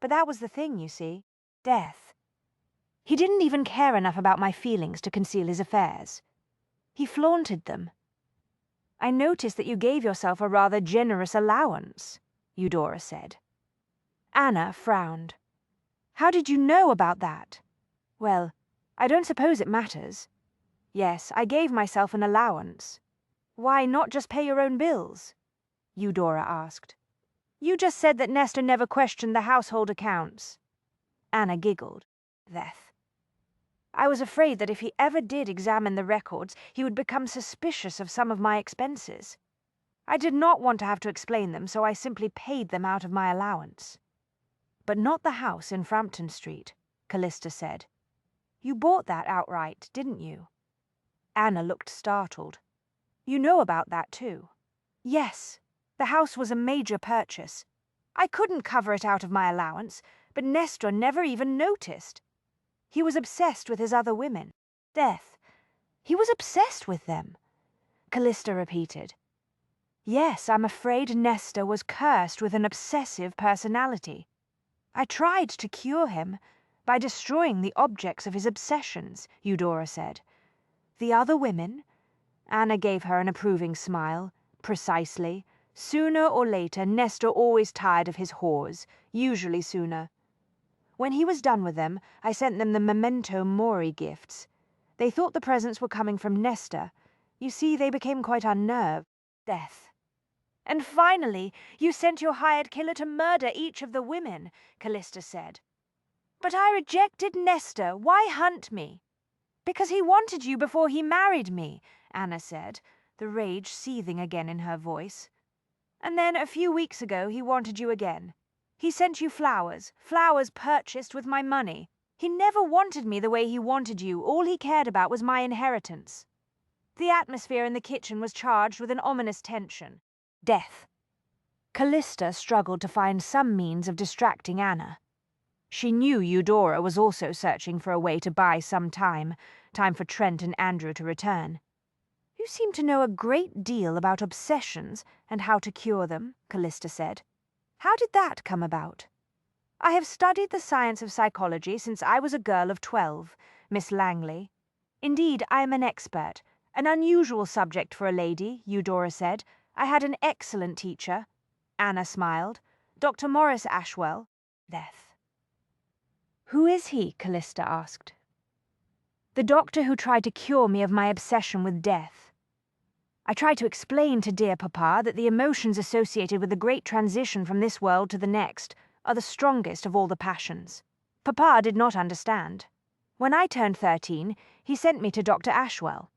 But that was the thing, you see. Death. He didn't even care enough about my feelings to conceal his affairs. He flaunted them. I noticed that you gave yourself a rather generous allowance," Eudora said. Anna frowned. "How did you know about that?" "Well, I don't suppose it matters. Yes, I gave myself an allowance." "Why not just pay your own bills?" Eudora asked. "You just said that Nesta never questioned the household accounts." Anna giggled. Death. "I was afraid that if he ever did examine the records, he would become suspicious of some of my expenses. I did not want to have to explain them, so I simply paid them out of my allowance." "But not the house in Frampton Street," Callista said. "You bought that outright, didn't you?" Anna looked startled. "You know about that, too?" "Yes. The house was a major purchase. I couldn't cover it out of my allowance, but Nestor never even noticed. He was obsessed with his other women. Death. He was obsessed with them," Callista repeated. "Yes, I'm afraid Nestor was cursed with an obsessive personality. I tried to cure him by destroying the objects of his obsessions," Eudora said. "The other women?" Anna gave her an approving smile. "Precisely. Sooner or later, Nestor always tired of his whores, usually sooner. When he was done with them, I sent them the memento mori gifts. They thought the presents were coming from Nestor. You see, they became quite unnerved." Death. "And finally, you sent your hired killer to murder each of the women," Callista said. "But I rejected Nestor. Why hunt me?" "Because he wanted you before he married me," Anna said, the rage seething again in her voice. "And then a few weeks ago he wanted you again. He sent you flowers purchased with my money. He never wanted me the way he wanted you. All he cared about was my inheritance." The atmosphere in the kitchen was charged with an ominous tension. Death. Callista struggled to find some means of distracting Anna. She knew Eudora was also searching for a way to buy some time for Trent and Andrew to return. You seem to know a great deal about obsessions and how to cure them, Callista said. How did that come about? I have studied the science of psychology since I was a girl of 12, Miss Langley. Indeed, I am an expert. An unusual subject for a lady, Eudora said. I had an excellent teacher. Anna smiled. Dr. Morris Ashwell. Death. Who is he? Callista asked. The doctor who tried to cure me of my obsession with death. I tried to explain to dear Papa that the emotions associated with the great transition from this world to the next are the strongest of all the passions. Papa did not understand. When I turned 13, he sent me to Dr. Ashwell.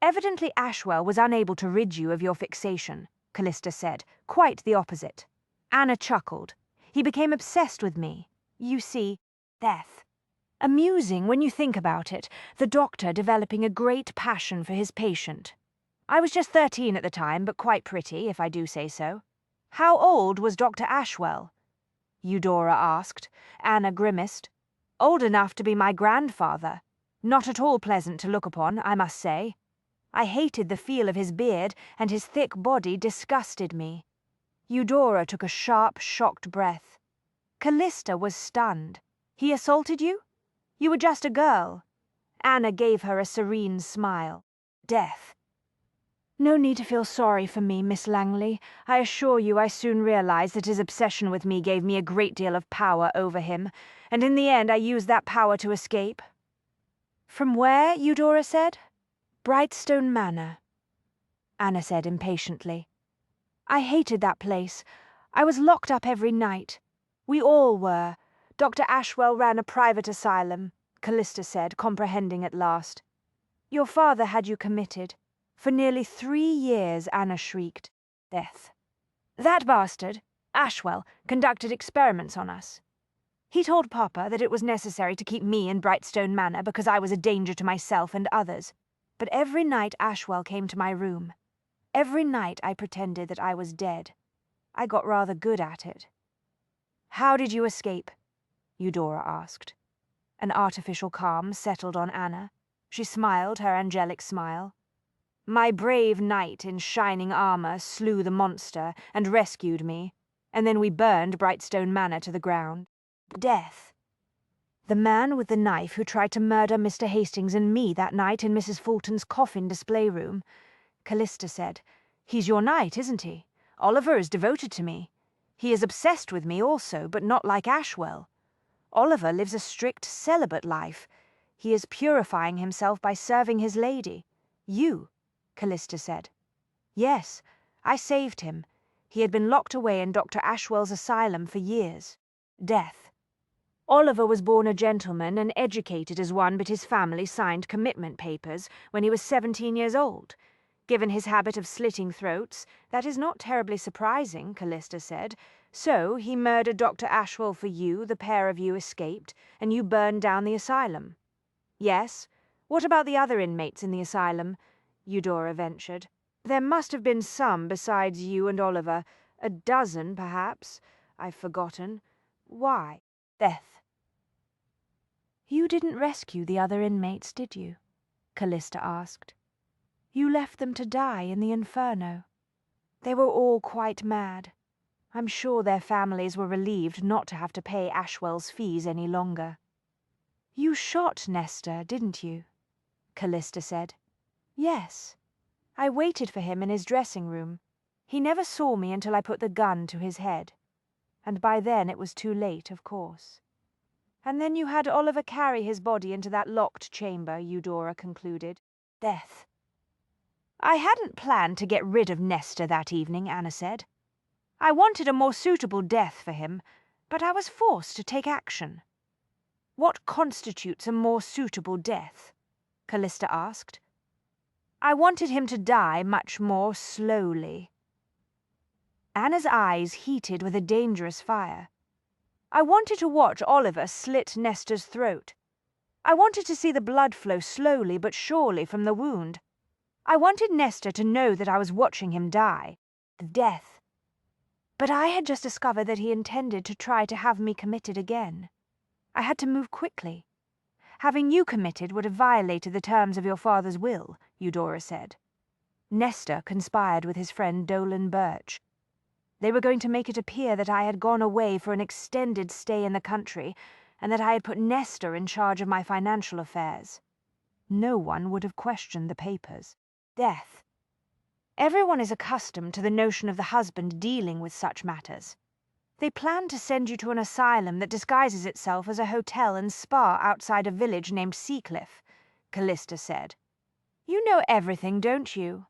Evidently Ashwell was unable to rid you of your fixation, Callista said, quite the opposite. Anna chuckled. He became obsessed with me. You see, death. Amusing when you think about it, the doctor developing a great passion for his patient. I was just 13 at the time, but quite pretty, if I do say so. How old was Dr. Ashwell? Eudora asked. Anna grimaced. Old enough to be my grandfather. Not at all pleasant to look upon, I must say. I hated the feel of his beard, and his thick body disgusted me. Eudora took a sharp, shocked breath. Callista was stunned. He assaulted you? You were just a girl. Anna gave her a serene smile. Death. No need to feel sorry for me, Miss Langley. I assure you I soon realized that his obsession with me gave me a great deal of power over him, and in the end I used that power to escape. From where, Eudora said? Brightstone Manor. Anna said impatiently. I hated that place. I was locked up every night. We all were. Dr. Ashwell ran a private asylum, Callista said, comprehending at last. Your father had you committed. For nearly 3 years, Anna shrieked. Death. That bastard, Ashwell, conducted experiments on us. He told Papa that it was necessary to keep me in Brightstone Manor because I was a danger to myself and others. But every night Ashwell came to my room. Every night I pretended that I was dead. I got rather good at it. How did you escape? Eudora asked. An artificial calm settled on Anna. She smiled her angelic smile. My brave knight in shining armor slew the monster and rescued me, and then we burned Brightstone Manor to the ground. Death. The man with the knife who tried to murder Mr. Hastings and me that night in Mrs. Fulton's coffin display room, Callista said. He's your knight, isn't he? Oliver is devoted to me. He is obsessed with me also, but not like Ashwell. Oliver lives a strict celibate life. He is purifying himself by serving his lady. You, Callista said. Yes, I saved him. He had been locked away in Dr. Ashwell's asylum for years. Death. Oliver was born a gentleman and educated as one, but his family signed commitment papers when he was 17 years old. Given his habit of slitting throats, that is not terribly surprising, Callista said. So he murdered Dr. Ashwell for you, the pair of you escaped, and you burned down the asylum. Yes. What about the other inmates in the asylum? Eudora ventured. There must have been some besides you and Oliver. A dozen, perhaps. I've forgotten. Why? Death. You didn't rescue the other inmates, did you? Callista asked. You left them to die in the inferno. They were all quite mad. I'm sure their families were relieved not to have to pay Ashwell's fees any longer. You shot Nestor, didn't you? Callista said. Yes. I waited for him in his dressing room. He never saw me until I put the gun to his head. And by then it was too late, of course. And then you had Oliver carry his body into that locked chamber, Eudora concluded. Death. I hadn't planned to get rid of Nestor that evening, Anna said. I wanted a more suitable death for him, but I was forced to take action. What constitutes a more suitable death? Callista asked. I wanted him to die much more slowly. Anna's eyes heated with a dangerous fire. I wanted to watch Oliver slit Nestor's throat. I wanted to see the blood flow slowly but surely from the wound. I wanted Nestor to know that I was watching him die. Death. But I had just discovered that he intended to try to have me committed again. I had to move quickly. Having you committed would have violated the terms of your father's will, Eudora said. Nestor conspired with his friend Dolan Birch. They were going to make it appear that I had gone away for an extended stay in the country, and that I had put Nestor in charge of my financial affairs. No one would have questioned the papers. Death. Everyone is accustomed to the notion of the husband dealing with such matters. They plan to send you to an asylum that disguises itself as a hotel and spa outside a village named Seacliff, Callista said. You know everything, don't you?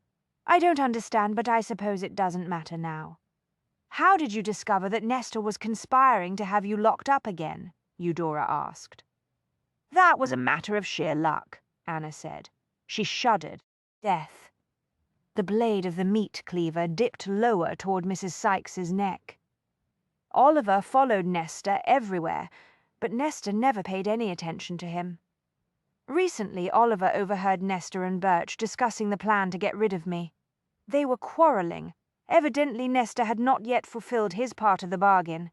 I don't understand, but I suppose it doesn't matter now. How did you discover that Nestor was conspiring to have you locked up again? Eudora asked. That was a matter of sheer luck, Anna said. She shuddered. Death. The blade of the meat cleaver dipped lower toward Mrs. Sykes's neck. Oliver followed Nestor everywhere, but Nestor never paid any attention to him. Recently, Oliver overheard Nestor and Birch discussing the plan to get rid of me. They were quarreling. Evidently, Nestor had not yet fulfilled his part of the bargain.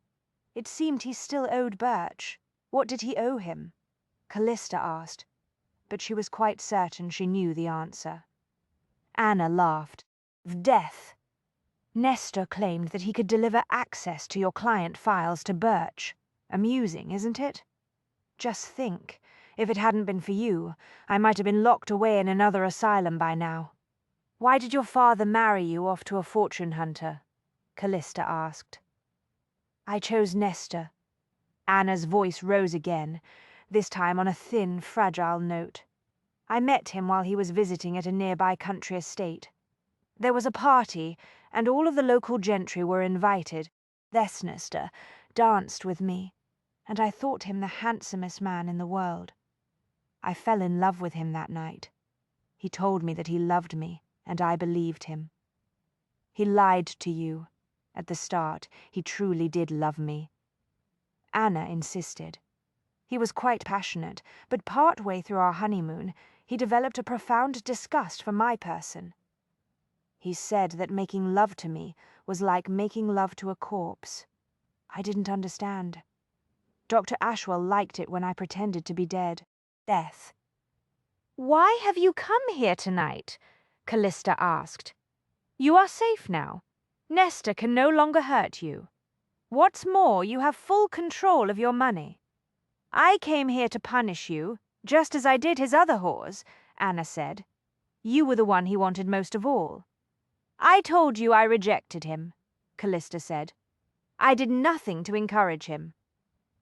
It seemed he still owed Birch. What did he owe him? Callista asked, but she was quite certain she knew the answer. Anna laughed. Death. Nestor claimed that he could deliver access to your client files to Birch. Amusing, isn't it? Just think, if it hadn't been for you, I might have been locked away in another asylum by now. Why did your father marry you off to a fortune hunter? Callista asked. I chose Nestor. Anna's voice rose again, this time on a thin, fragile note. I met him while he was visiting at a nearby country estate. There was a party, and all of the local gentry were invited. This Nestor danced with me, and I thought him the handsomest man in the world. I fell in love with him that night. He told me that he loved me, and I believed him. He lied to you. At the start, he truly did love me. Anna insisted. He was quite passionate, but part way through our honeymoon, he developed a profound disgust for my person. He said that making love to me was like making love to a corpse. I didn't understand. Dr. Ashwell liked it when I pretended to be dead. Death. Why have you come here tonight? Callista asked. You are safe now. Nestor can no longer hurt you. What's more, you have full control of your money. I came here to punish you, just as I did his other whores, Anna said. You were the one he wanted most of all. I told you I rejected him, Callista said. I did nothing to encourage him.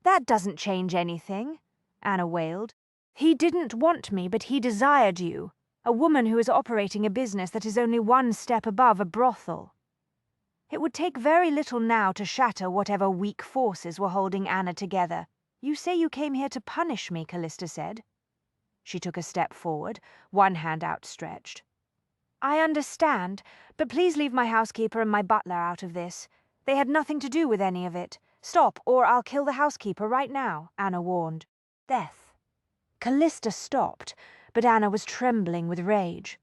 That doesn't change anything, Anna wailed. He didn't want me, but he desired you, a woman who is operating a business that is only one step above a brothel. It would take very little now to shatter whatever weak forces were holding Anna together. You say you came here to punish me, Callista said. She took a step forward, one hand outstretched. I understand, but please leave my housekeeper and my butler out of this. They had nothing to do with any of it. Stop, or I'll kill the housekeeper right now, Anna warned. Death. Callista stopped, but Anna was trembling with rage.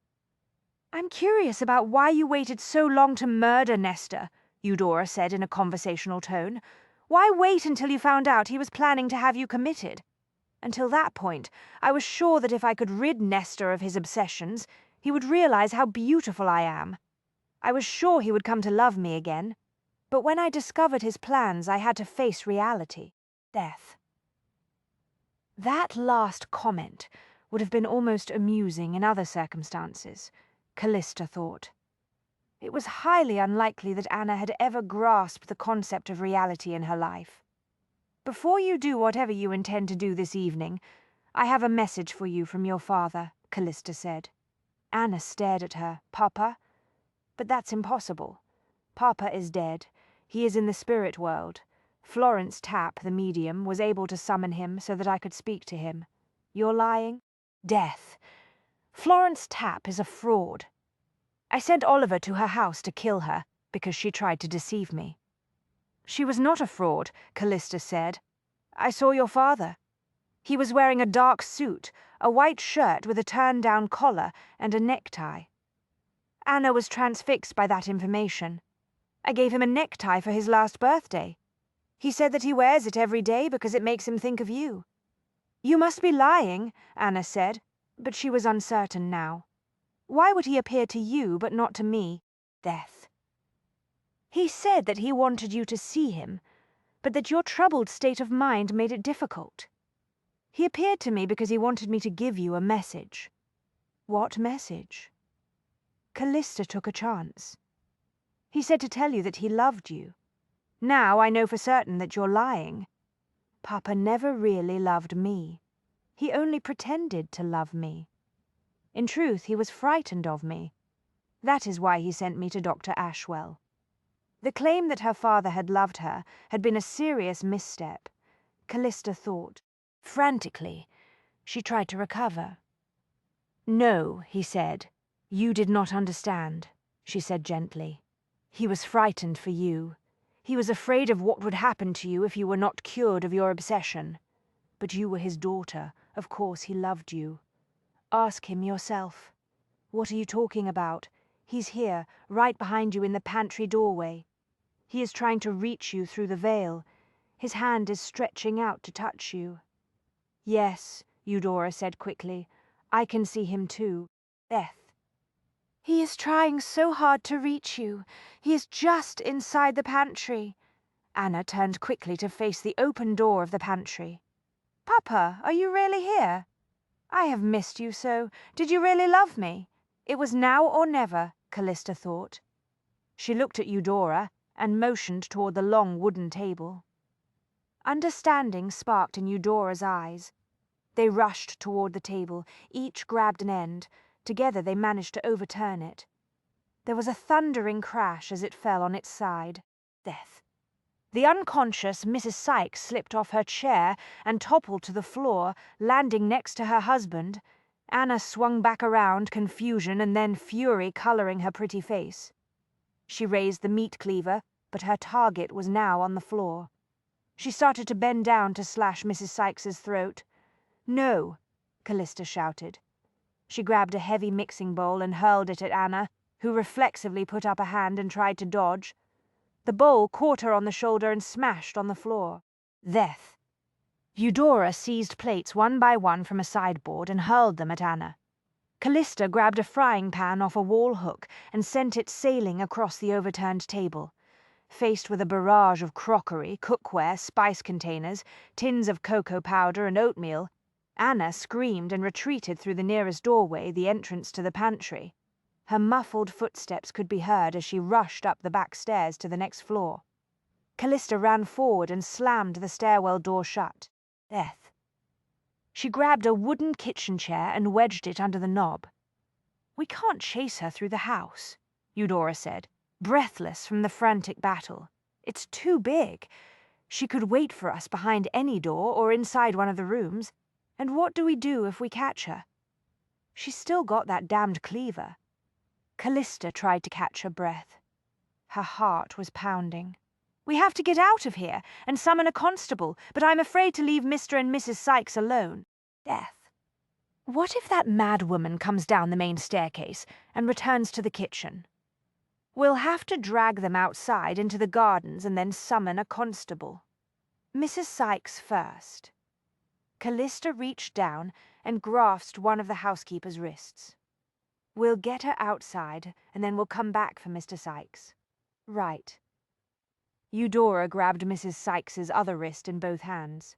I'm curious about why you waited so long to murder Nestor, Eudora said in a conversational tone. Why wait until you found out he was planning to have you committed? Until that point, I was sure that if I could rid Nestor of his obsessions, he would realize how beautiful I am. I was sure he would come to love me again. But when I discovered his plans, I had to face reality. Death. That last comment would have been almost amusing in other circumstances, Callista thought. It was highly unlikely that Anna had ever grasped the concept of reality in her life. Before you do whatever you intend to do this evening, I have a message for you from your father, Callista said. Anna stared at her. Papa? But that's impossible. Papa is dead. He is in the spirit world. Florence Tapp, the medium, was able to summon him so that I could speak to him. You're lying? Death. Florence Tapp is a fraud. I sent Oliver to her house to kill her because she tried to deceive me. She was not a fraud, Callista said. I saw your father. He was wearing a dark suit, a white shirt with a turned-down collar and a necktie. Anna was transfixed by that information. I gave him a necktie for his last birthday. He said that he wears it every day because it makes him think of you. You must be lying, Anna said, but she was uncertain now. Why would he appear to you but not to me? Death. He said that he wanted you to see him, but that your troubled state of mind made it difficult. He appeared to me because he wanted me to give you a message. What message? Callista took a chance. He said to tell you that he loved you. Now I know for certain that you're lying. Papa never really loved me. He only pretended to love me. In truth, he was frightened of me. That is why he sent me to Dr. Ashwell. The claim that her father had loved her had been a serious misstep. Callista thought. Frantically, she tried to recover. No, he said. You did not understand, she said gently. He was frightened for you. He was afraid of what would happen to you if you were not cured of your obsession. But you were his daughter. Of course he loved you. Ask him yourself. What are you talking about? He's here, right behind you in the pantry doorway. He is trying to reach you through the veil. His hand is stretching out to touch you. Yes, Eudora said quickly. I can see him too. Death. He is trying so hard to reach you. He is just inside the pantry. Anna turned quickly to face the open door of the pantry. Papa, are you really here? I have missed you so. Did you really love me? It was now or never, Callista thought. She looked at Eudora and motioned toward the long wooden table. Understanding sparked in Eudora's eyes. They rushed toward the table, each grabbed an end. Together they managed to overturn it. There was a thundering crash as it fell on its side. Death. The unconscious Mrs. Sykes slipped off her chair and toppled to the floor, landing next to her husband. Anna swung back around, confusion and then fury coloring her pretty face. She raised the meat cleaver, but her target was now on the floor. She started to bend down to slash Mrs. Sykes's throat. No, Callista shouted. She grabbed a heavy mixing bowl and hurled it at Anna, who reflexively put up a hand and tried to dodge. The bowl caught her on the shoulder and smashed on the floor. Death. Eudora seized plates one by one from a sideboard and hurled them at Anna. Callista grabbed a frying pan off a wall hook and sent it sailing across the overturned table. Faced with a barrage of crockery, cookware, spice containers, tins of cocoa powder and oatmeal, Anna screamed and retreated through the nearest doorway, the entrance to the pantry. Her muffled footsteps could be heard as she rushed up the back stairs to the next floor. Callista ran forward and slammed the stairwell door shut. Death. She grabbed a wooden kitchen chair and wedged it under the knob. We can't chase her through the house, Eudora said, breathless from the frantic battle. It's too big. She could wait for us behind any door or inside one of the rooms. And what do we do if we catch her? She's still got that damned cleaver. Callista tried to catch her breath. Her heart was pounding. We have to get out of here and summon a constable, but I'm afraid to leave Mr. and Mrs. Sykes alone. Death. What if that mad woman comes down the main staircase and returns to the kitchen? We'll have to drag them outside into the gardens and then summon a constable. Mrs. Sykes first. Callista reached down and grasped one of the housekeeper's wrists. We'll get her outside, and then we'll come back for Mr. Sykes. Right. Eudora grabbed Mrs. Sykes's other wrist in both hands.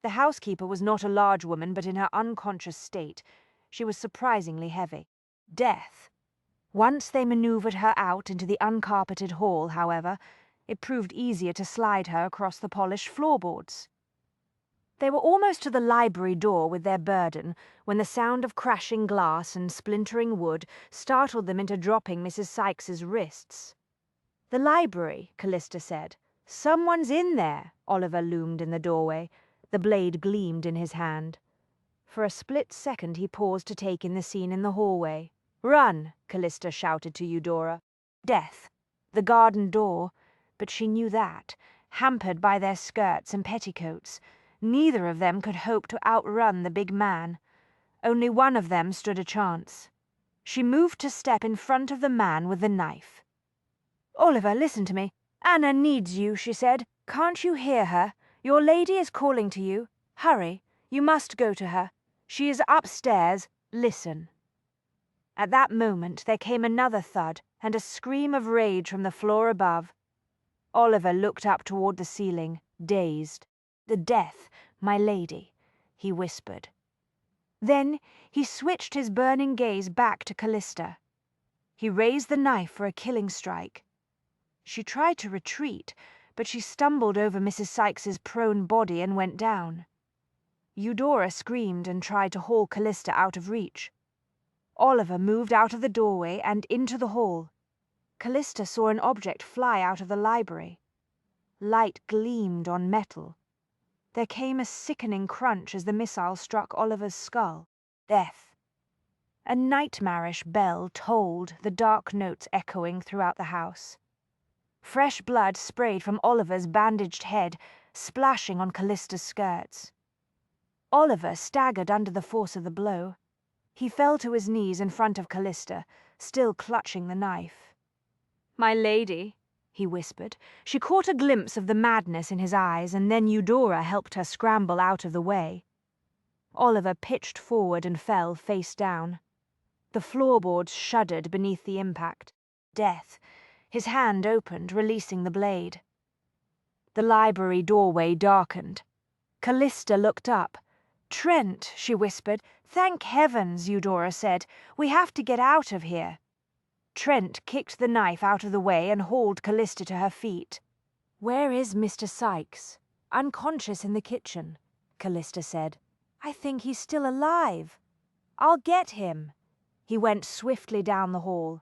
The housekeeper was not a large woman, but in her unconscious state, she was surprisingly heavy. Death. Once they maneuvered her out into the uncarpeted hall, however, it proved easier to slide her across the polished floorboards. They were almost to the library door with their burden when the sound of crashing glass and splintering wood startled them into dropping Mrs. Sykes's wrists. The library, Callista said. Someone's in there, Oliver loomed in the doorway. The blade gleamed in his hand. For a split second he paused to take in the scene in the hallway. Run, Callista shouted to Eudora. Death. The garden door. But she knew that, hampered by their skirts and petticoats, neither of them could hope to outrun the big man. Only one of them stood a chance. She moved to step in front of the man with the knife. Oliver, listen to me. Anna needs you, she said. Can't you hear her? Your lady is calling to you. Hurry. You must go to her. She is upstairs. Listen. At that moment there came another thud and a scream of rage from the floor above. Oliver looked up toward the ceiling, dazed. "The death, my lady," he whispered. Then he switched his burning gaze back to Callista. He raised the knife for a killing strike. She tried to retreat, but she stumbled over Mrs. Sykes's prone body and went down. Eudora screamed and tried to haul Callista out of reach. Oliver moved out of the doorway and into the hall. Callista saw an object fly out of the library. Light gleamed on metal. There came a sickening crunch as the missile struck Oliver's skull. Death. A nightmarish bell tolled, the dark notes echoing throughout the house. Fresh blood sprayed from Oliver's bandaged head, splashing on Callista's skirts. Oliver staggered under the force of the blow. He fell to his knees in front of Callista, still clutching the knife. "My lady," he whispered. She caught a glimpse of the madness in his eyes, and then Eudora helped her scramble out of the way. Oliver pitched forward and fell face down. The floorboards shuddered beneath the impact. Death. His hand opened, releasing the blade. The library doorway darkened. Callista looked up. "Trent," she whispered. "Thank heavens," Eudora said. "We have to get out of here." Trent kicked the knife out of the way and hauled Callista to her feet. "Where is Mr. Sykes?" "Unconscious in the kitchen," Callista said. "I think he's still alive." "I'll get him." He went swiftly down the hall.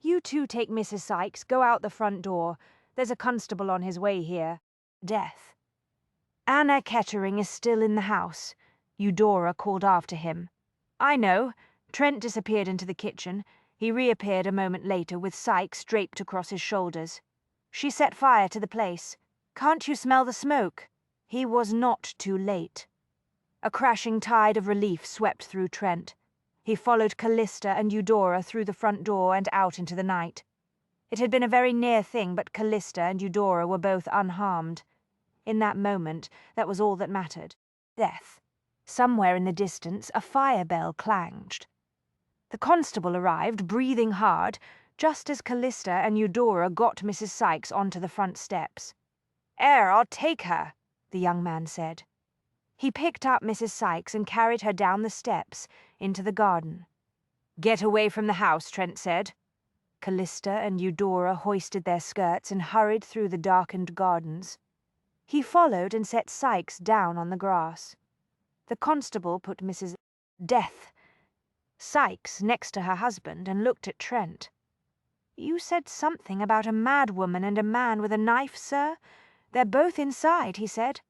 "You two take Mrs. Sykes, go out the front door. There's a constable on his way here." Death. "Anna Kettering is still in the house," Eudora called after him. "I know." Trent disappeared into the kitchen. He reappeared a moment later with Sykes draped across his shoulders. "She set fire to the place. Can't you smell the smoke?" He was not too late. A crashing tide of relief swept through Trent. He followed Callista and Eudora through the front door and out into the night. It had been a very near thing, but Callista and Eudora were both unharmed. In that moment, that was all that mattered. Death. Somewhere in the distance, a fire bell clanged. The constable arrived, breathing hard, just as Callista and Eudora got Mrs. Sykes onto the front steps. I'll take her," the young man said. He picked up Mrs. Sykes and carried her down the steps, into the garden. "Get away from the house," Trent said. Callista and Eudora hoisted their skirts and hurried through the darkened gardens. He followed and set Sykes down on the grass. The constable put Mrs. Death Sykes next to her husband and looked at Trent. "You said something about a mad woman and a man with a knife, sir? They're both inside," he said.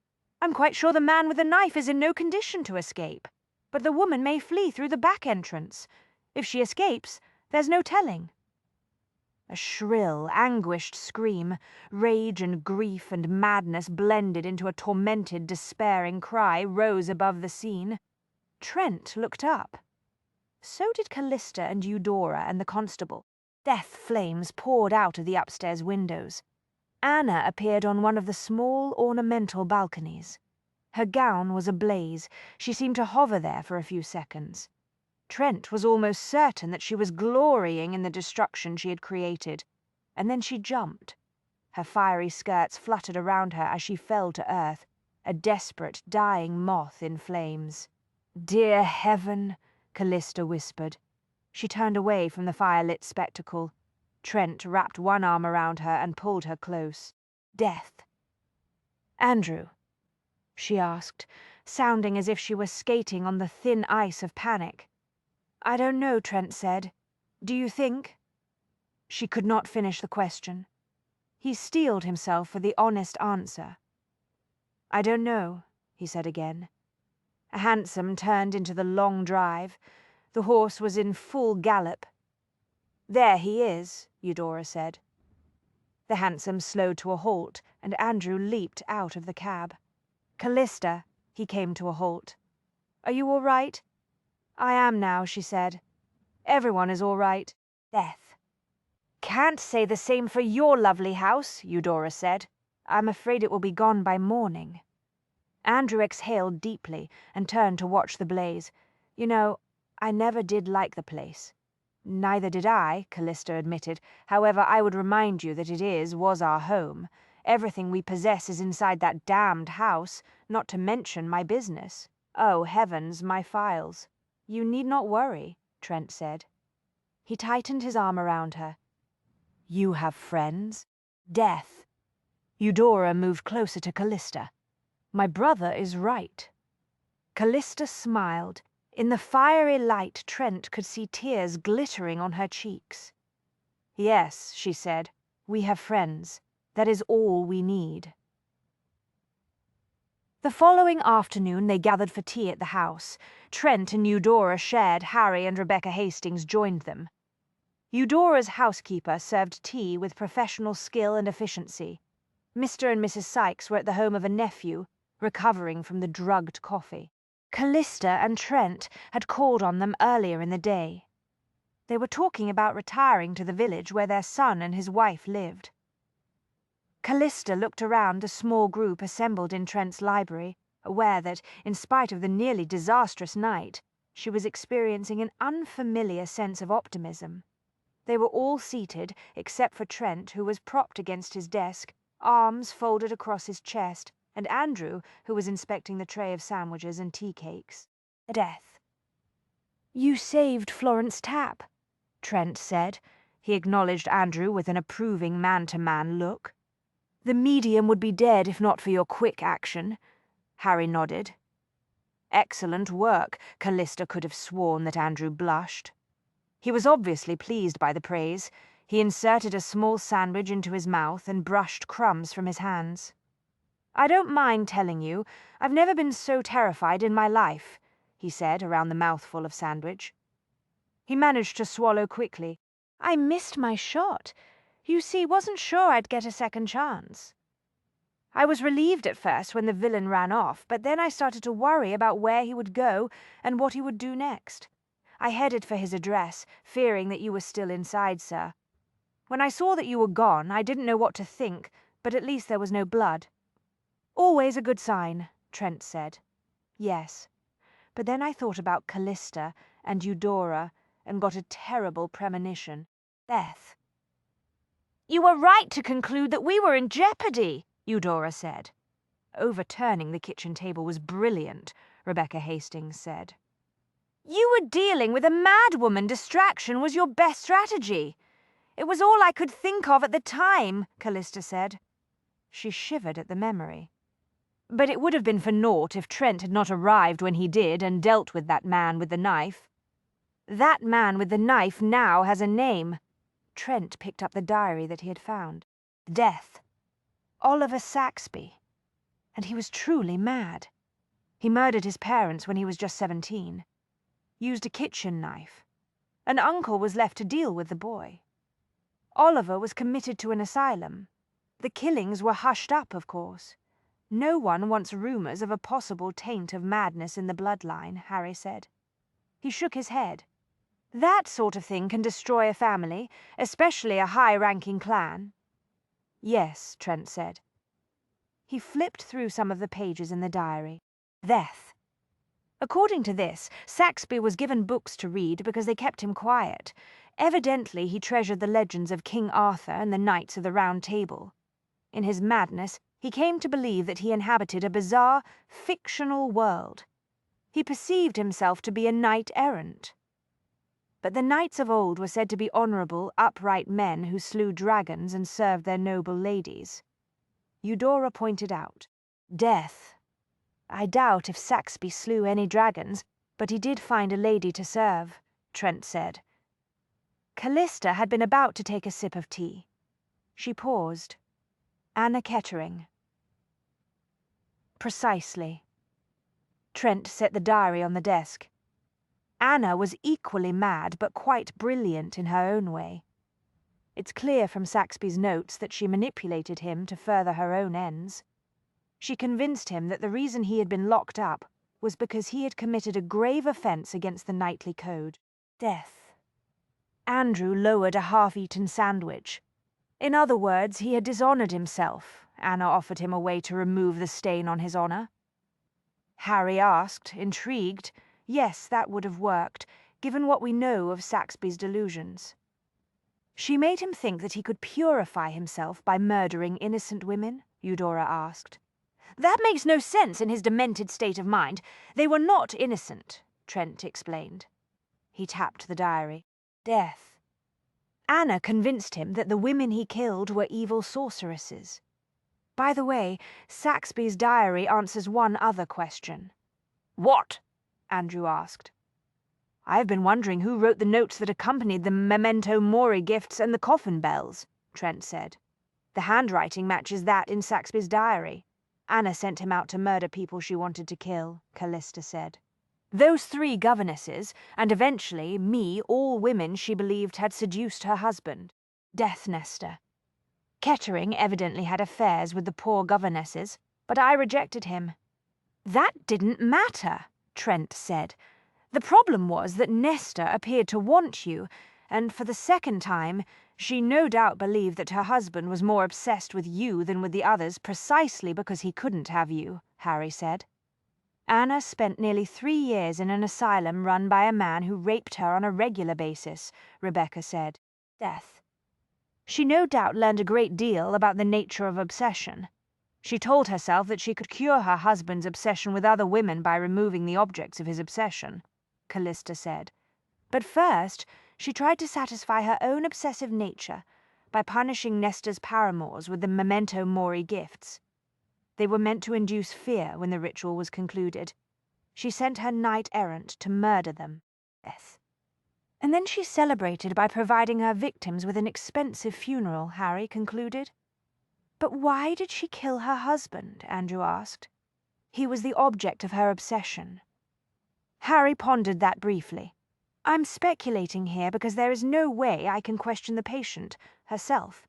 "I'm quite sure the man with the knife is in no condition to escape. But the woman may flee through the back entrance. If she escapes, there's no telling." A shrill, anguished scream, rage and grief and madness blended into a tormented, despairing cry, rose above the scene. Trent looked up. So did Callista and Eudora and the constable. Death flames poured out of the upstairs windows. Anna appeared on one of the small, ornamental balconies. Her gown was ablaze. She seemed to hover there for a few seconds. Trent was almost certain that she was glorying in the destruction she had created. And then she jumped. Her fiery skirts fluttered around her as she fell to earth, a desperate, dying moth in flames. "Dear heaven," Callista whispered. She turned away from the fire-lit spectacle. Trent wrapped one arm around her and pulled her close. Death. "Andrew?" she asked, sounding as if she were skating on the thin ice of panic. "I don't know," Trent said. "Do you think?" She could not finish the question. He steeled himself for the honest answer. "I don't know," he said again. A hansom turned into the long drive. The horse was in full gallop. "There he is," Eudora said. The hansom slowed to a halt, and Andrew leaped out of the cab. "Callista," he came to a halt. "Are you all right?" "I am now," she said. "Everyone is all right." Death. "Can't say the same for your lovely house," Eudora said. "I'm afraid it will be gone by morning." Andrew exhaled deeply and turned to watch the blaze. "You know, I never did like the place." Neither did I, Callista admitted. However, I would remind you that was our home. Everything we possess is inside that damned house, not to mention my business. Oh, heavens, my files. You need not worry, Trent said. He tightened his arm around her. You have friends? Death. Eudora moved closer to Callista. My brother is right. Callista smiled. In the fiery light, Trent could see tears glittering on her cheeks. Yes, she said, we have friends. That is all we need. The following afternoon they gathered for tea at the house. Trent and Eudora shared. Harry and Rebecca Hastings joined them. Eudora's housekeeper served tea with professional skill and efficiency. Mr. and Mrs. Sykes were at the home of a nephew, recovering from the drugged coffee. Callista and Trent had called on them earlier in the day. They were talking about retiring to the village where their son and his wife lived. Callista looked around the small group assembled in Trent's library, aware that, in spite of the nearly disastrous night, she was experiencing an unfamiliar sense of optimism. They were all seated, except for Trent, who was propped against his desk, arms folded across his chest, and Andrew, who was inspecting the tray of sandwiches and tea cakes. Death. You saved Florence Tapp, Trent said. He acknowledged Andrew with an approving man-to-man look. The medium would be dead if not for your quick action. Harry nodded. Excellent work. Callista could have sworn that Andrew blushed. He was obviously pleased by the praise. He inserted a small sandwich into his mouth and brushed crumbs from his hands. I don't mind telling you, I've never been so terrified in my life, he said around the mouthful of sandwich. He managed to swallow quickly. I missed my shot. You see, wasn't sure I'd get a second chance. I was relieved at first when the villain ran off, but then I started to worry about where he would go and what he would do next. I headed for his address, fearing that you were still inside, sir. When I saw that you were gone, I didn't know what to think, but at least there was no blood. Always a good sign, Trent said. Yes. But then I thought about Callista and Eudora and got a terrible premonition. Death. You were right to conclude that we were in jeopardy, Eudora said. Overturning the kitchen table was brilliant, Rebecca Hastings said. You were dealing with a madwoman. Distraction was your best strategy. It was all I could think of at the time, Callista said. She shivered at the memory. But it would have been for naught if Trent had not arrived when he did and dealt with that man with the knife. That man with the knife now has a name. Trent picked up the diary that he had found. Death. Oliver Saxby. And he was truly mad. He murdered his parents when he was just 17. Used a kitchen knife. An uncle was left to deal with the boy. Oliver was committed to an asylum. The killings were hushed up, of course. No one wants rumours of a possible taint of madness in the bloodline, Harry said. He shook his head. That sort of thing can destroy a family, especially a high-ranking clan. Yes, Trent said. He flipped through some of the pages in the diary. Death. According to this, Saxby was given books to read because they kept him quiet. Evidently he treasured the legends of King Arthur and the Knights of the Round Table. In his madness, he came to believe that he inhabited a bizarre, fictional world. He perceived himself to be a knight-errant. But the knights of old were said to be honourable, upright men who slew dragons and served their noble ladies. Eudora pointed out. Death. I doubt if Saxby slew any dragons, but he did find a lady to serve, Trent said. Callista had been about to take a sip of tea. She paused. Anna Kettering. Precisely. Trent set the diary on the desk. Anna was equally mad, but quite brilliant in her own way. It's clear from Saxby's notes that she manipulated him to further her own ends. She convinced him that the reason he had been locked up was because he had committed a grave offence against the knightly code. Death. Andrew lowered a half-eaten sandwich. In other words, he had dishonoured himself. Anna offered him a way to remove the stain on his honour. Harry asked, intrigued. Yes, that would have worked. given what we know of Saxby's delusions. She made him think that he could purify himself by murdering innocent women? Eudora asked. That makes no sense in his demented state of mind. They were not innocent, Trent explained. He tapped the diary. Death. Anna convinced him that the women he killed were evil sorceresses. By the way, Saxby's diary answers one other question. What? Andrew asked. I've been wondering who wrote the notes that accompanied the memento mori gifts and the coffin bells, Trent said. The handwriting matches that in Saxby's diary. Anna sent him out to murder people she wanted to kill, Callista said. Those 3 governesses, and eventually me, all women she believed had seduced her husband. Death Nesta. Kettering evidently had affairs with the poor governesses, but I rejected him. That didn't matter, Trent said. The problem was that Nesta appeared to want you, and for the second time, she no doubt believed that her husband was more obsessed with you than with the others precisely because he couldn't have you, Harry said. Anna spent nearly 3 years in an asylum run by a man who raped her on a regular basis, Rebecca said. Death. She no doubt learned a great deal about the nature of obsession. She told herself that she could cure her husband's obsession with other women by removing the objects of his obsession, Callista said. But first, she tried to satisfy her own obsessive nature by punishing Nesta's paramours with the memento mori gifts. They were meant to induce fear when the ritual was concluded. She sent her knight-errant to murder them. Death. And then she celebrated by providing her victims with an expensive funeral, Harry concluded. But why did she kill her husband? Andrew asked. He was the object of her obsession. Harry pondered that briefly. I'm speculating here because there is no way I can question the patient, herself.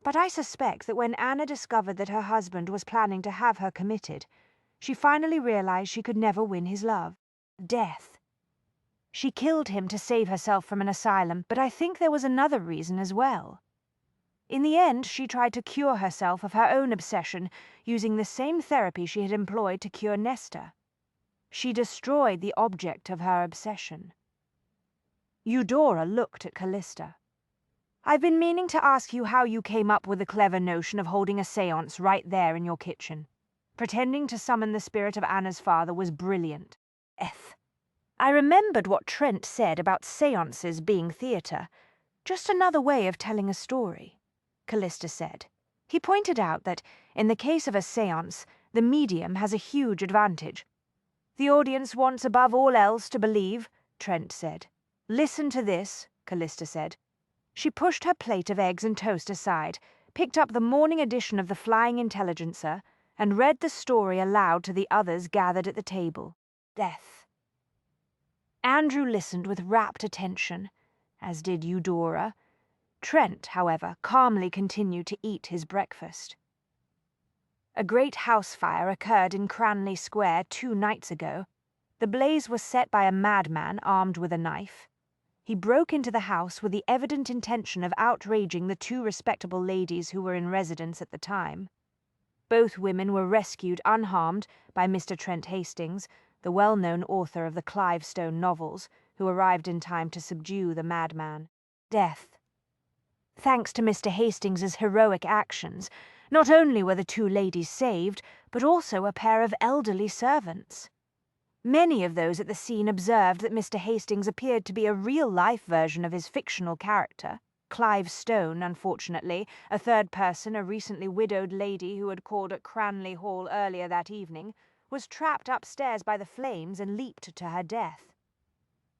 But I suspect that when Anna discovered that her husband was planning to have her committed, she finally realized she could never win his love. Death. She killed him to save herself from an asylum, but I think there was another reason as well. In the end, she tried to cure herself of her own obsession using the same therapy she had employed to cure Nesta. She destroyed the object of her obsession. Eudora looked at Callista. I've been meaning to ask you how you came up with the clever notion of holding a séance right there in your kitchen. Pretending to summon the spirit of Anna's father was brilliant. I remembered what Trent said about séances being theatre. Just another way of telling a story, Callista said. He pointed out that, in the case of a séance, the medium has a huge advantage. The audience wants above all else to believe, Trent said. Listen to this, Callista said. She pushed her plate of eggs and toast aside, picked up the morning edition of the Flying Intelligencer, and read the story aloud to the others gathered at the table. Death. Andrew listened with rapt attention, as did Eudora. Trent, however, calmly continued to eat his breakfast. A great house fire occurred in Cranley Square 2 nights ago. The blaze was set by a madman armed with a knife. He broke into the house with the evident intention of outraging the 2 respectable ladies who were in residence at the time. Both women were rescued unharmed by Mr. Trent Hastings, the well-known author of the Clivestone novels, who arrived in time to subdue the madman. Death. Thanks to Mr. Hastings's heroic actions, not only were the 2 ladies saved, but also a pair of elderly servants. Many of those at the scene observed that Mr. Hastings appeared to be a real-life version of his fictional character. Clive Stone, unfortunately, a third person, a recently widowed lady who had called at Cranley Hall earlier that evening, was trapped upstairs by the flames and leaped to her death.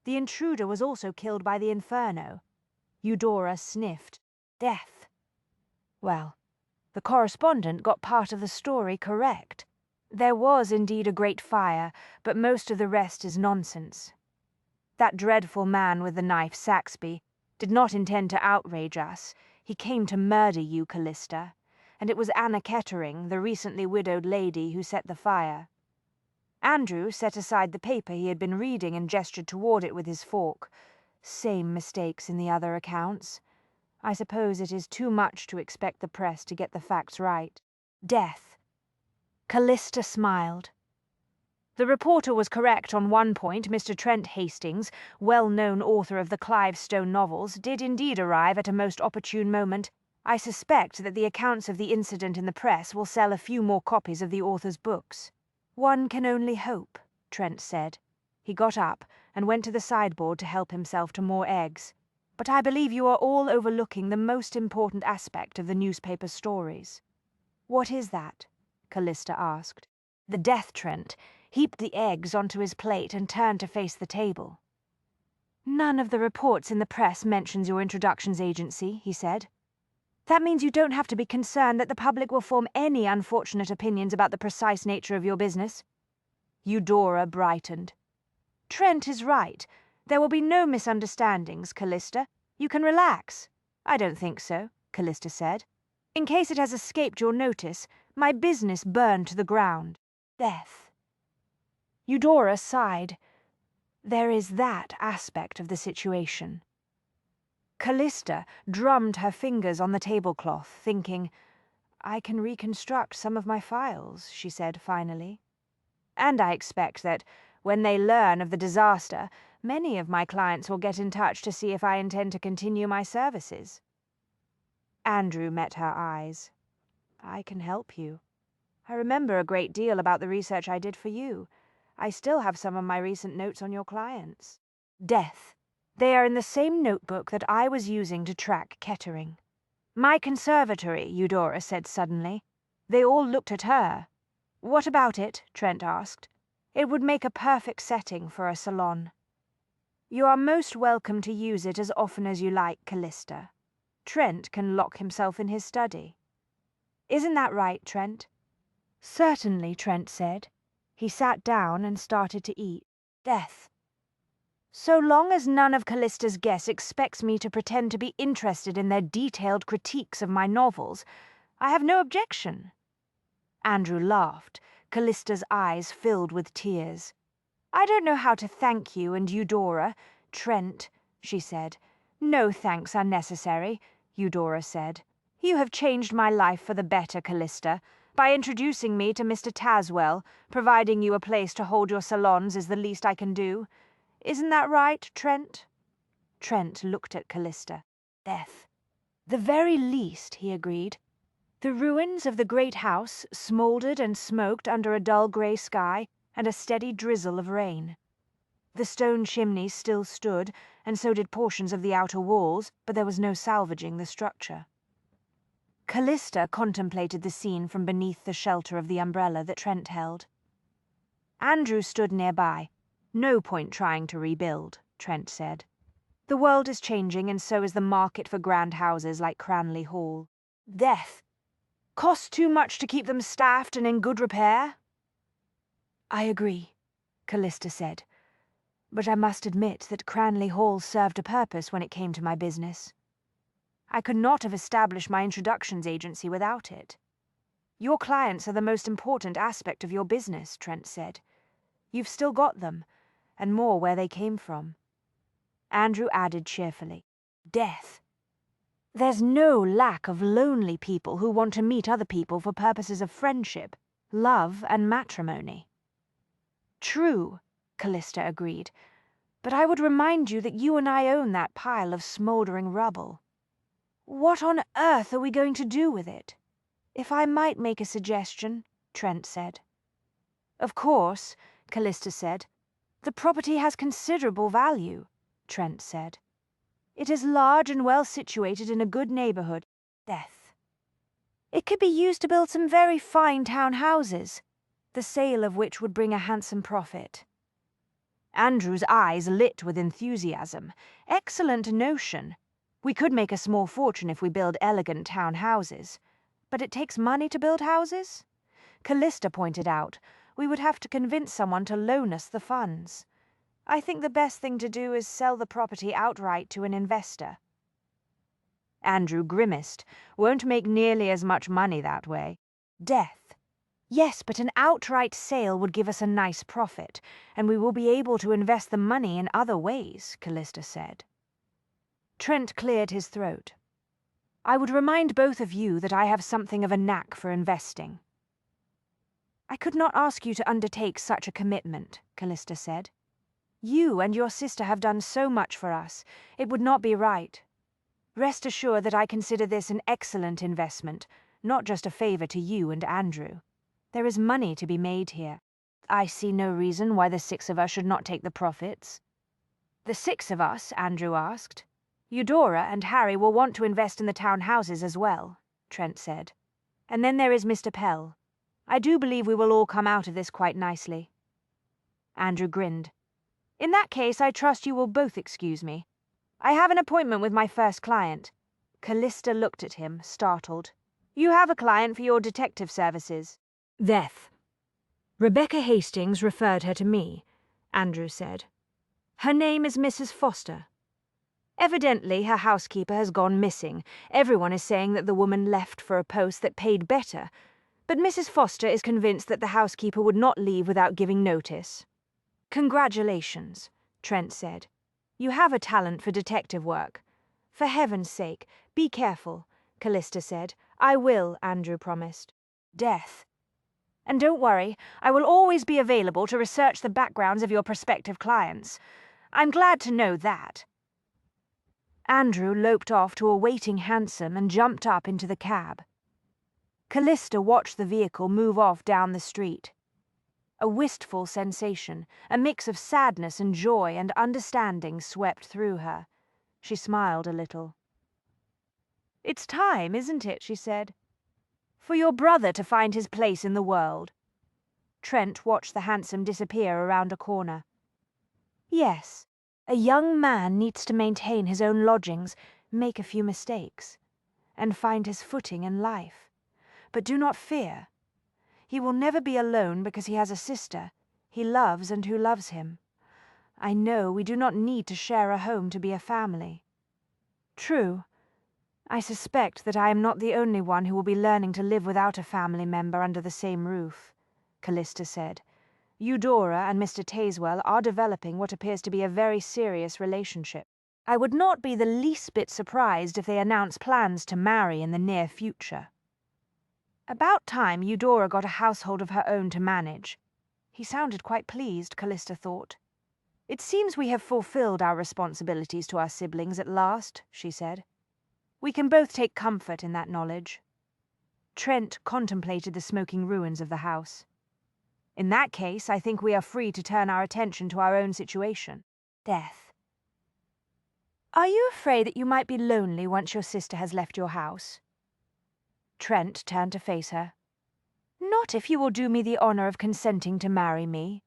The intruder was also killed by the inferno. Eudora sniffed. Death. Well, the correspondent got part of the story correct. There was indeed a great fire, but most of the rest is nonsense. That dreadful man with the knife, Saxby, did not intend to outrage us. He came to murder you, Callista, and it was Anna Kettering, the recently widowed lady, who set the fire. Andrew set aside the paper he had been reading and gestured toward it with his fork. Same mistakes in the other accounts. I suppose it is too much to expect the press to get the facts right. Death. Callista smiled. The reporter was correct on one point. Mr. Trent Hastings, well-known author of the Clive Stone novels, did indeed arrive at a most opportune moment. I suspect that the accounts of the incident in the press will sell a few more copies of the author's books. One can only hope, Trent said. He got up and went to the sideboard to help himself to more eggs. But I believe you are all overlooking the most important aspect of the newspaper stories. What is that? Callista asked. The death Trent heaped the eggs onto his plate and turned to face the table. None of the reports in the press mentions your introductions agency, he said. That means you don't have to be concerned that the public will form any unfortunate opinions about the precise nature of your business. Eudora brightened. Trent is right. There will be no misunderstandings, Callista. You can relax. I don't think so, Callista said. In case it has escaped your notice, my business burned to the ground. Death. Eudora sighed. There is that aspect of the situation. Callista drummed her fingers on the tablecloth, thinking, I can reconstruct some of my files, she said finally. And I expect that, when they learn of the disaster, many of my clients will get in touch to see if I intend to continue my services. Andrew met her eyes. I can help you. I remember a great deal about the research I did for you. I still have some of my recent notes on your clients. Death. They are in the same notebook that I was using to track Kettering. My conservatory, Eudora said suddenly. They all looked at her. What about it? Trent asked. It would make a perfect setting for a salon. You are most welcome to use it as often as you like, Callista. Trent can lock himself in his study. Isn't that right, Trent? Certainly, Trent said. He sat down and started to eat. Death. So long as none of Callista's guests expects me to pretend to be interested in their detailed critiques of my novels, I have no objection. Andrew laughed. Callista's eyes filled with tears. I don't know how to thank you and Eudora, Trent, she said. No thanks are necessary, Eudora said. You have changed my life for the better, Callista. By introducing me to Mr. Tazwell, providing you a place to hold your salons is the least I can do. Isn't that right, Trent? Trent looked at Callista. Death. The very least, he agreed. The ruins of the great house smouldered and smoked under a dull grey sky and a steady drizzle of rain. The stone chimneys still stood, and so did portions of the outer walls, but there was no salvaging the structure. Callista contemplated the scene from beneath the shelter of the umbrella that Trent held. Andrew stood nearby. No point trying to rebuild, Trent said. The world is changing, and so is the market for grand houses like Cranley Hall. Death. Costs too much to keep them staffed and in good repair? I agree, Callista said. But I must admit that Cranley Hall served a purpose when it came to my business. I could not have established my introductions agency without it. Your clients are the most important aspect of your business, Trent said. You've still got them, and more where they came from. Andrew added cheerfully, Death. There's no lack of lonely people who want to meet other people for purposes of friendship, love, and matrimony. True, Callista agreed, but I would remind you that you and I own that pile of smouldering rubble. What on earth are we going to do with it? If I might make a suggestion, Trent said. Of course, Callista said. The property has considerable value, Trent said. It is large and well situated in a good neighborhood. Death. It could be used to build some very fine town houses, the sale of which would bring a handsome profit. Andrew's eyes lit with enthusiasm. Excellent notion. We could make a small fortune if we build elegant town houses. But it takes money to build houses? Callista pointed out, we would have to convince someone to loan us the funds. I think the best thing to do is sell the property outright to an investor. Andrew grimaced. Won't make nearly as much money that way. Death. Yes, but an outright sale would give us a nice profit, and we will be able to invest the money in other ways, Callista said. Trent cleared his throat. I would remind both of you that I have something of a knack for investing. I could not ask you to undertake such a commitment, Callista said. You and your sister have done so much for us. It would not be right. Rest assured that I consider this an excellent investment, not just a favor to you and Andrew. There is money to be made here. I see no reason why the 6 of us should not take the profits. The 6 of us? Andrew asked. Eudora and Harry will want to invest in the town houses as well, Trent said. And then there is Mr. Pell. I do believe we will all come out of this quite nicely. Andrew grinned. In that case, I trust you will both excuse me. I have an appointment with my first client. Callista looked at him, startled. You have a client for your detective services. Death. Rebecca Hastings referred her to me, Andrew said. Her name is Mrs. Foster. Evidently, her housekeeper has gone missing. Everyone is saying that the woman left for a post that paid better, but Mrs. Foster is convinced that the housekeeper would not leave without giving notice. Congratulations, Trent said. You have a talent for detective work. For heaven's sake, be careful, Callista said. I will, Andrew promised. Death. And don't worry, I will always be available to research the backgrounds of your prospective clients. I'm glad to know that. Andrew loped off to a waiting hansom and jumped up into the cab. Callista watched the vehicle move off down the street. A wistful sensation, a mix of sadness and joy and understanding swept through her. She smiled a little. It's time, isn't it, she said, for your brother to find his place in the world. Trent watched the hansom disappear around a corner. Yes, a young man needs to maintain his own lodgings, make a few mistakes, and find his footing in life. But do not fear. He will never be alone because he has a sister he loves and who loves him. I know we do not need to share a home to be a family. True. I suspect that I am not the only one who will be learning to live without a family member under the same roof, Callista said. Eudora and Mr. Tazewell are developing what appears to be a very serious relationship. I would not be the least bit surprised if they announce plans to marry in the near future. About time Eudora got a household of her own to manage. He sounded quite pleased, Callista thought. It seems we have fulfilled our responsibilities to our siblings at last, she said. We can both take comfort in that knowledge. Trent contemplated the smoking ruins of the house. In that case, I think we are free to turn our attention to our own situation. Death. Are you afraid that you might be lonely once your sister has left your house? Trent turned to face her. Not if you will do me the honor of consenting to marry me.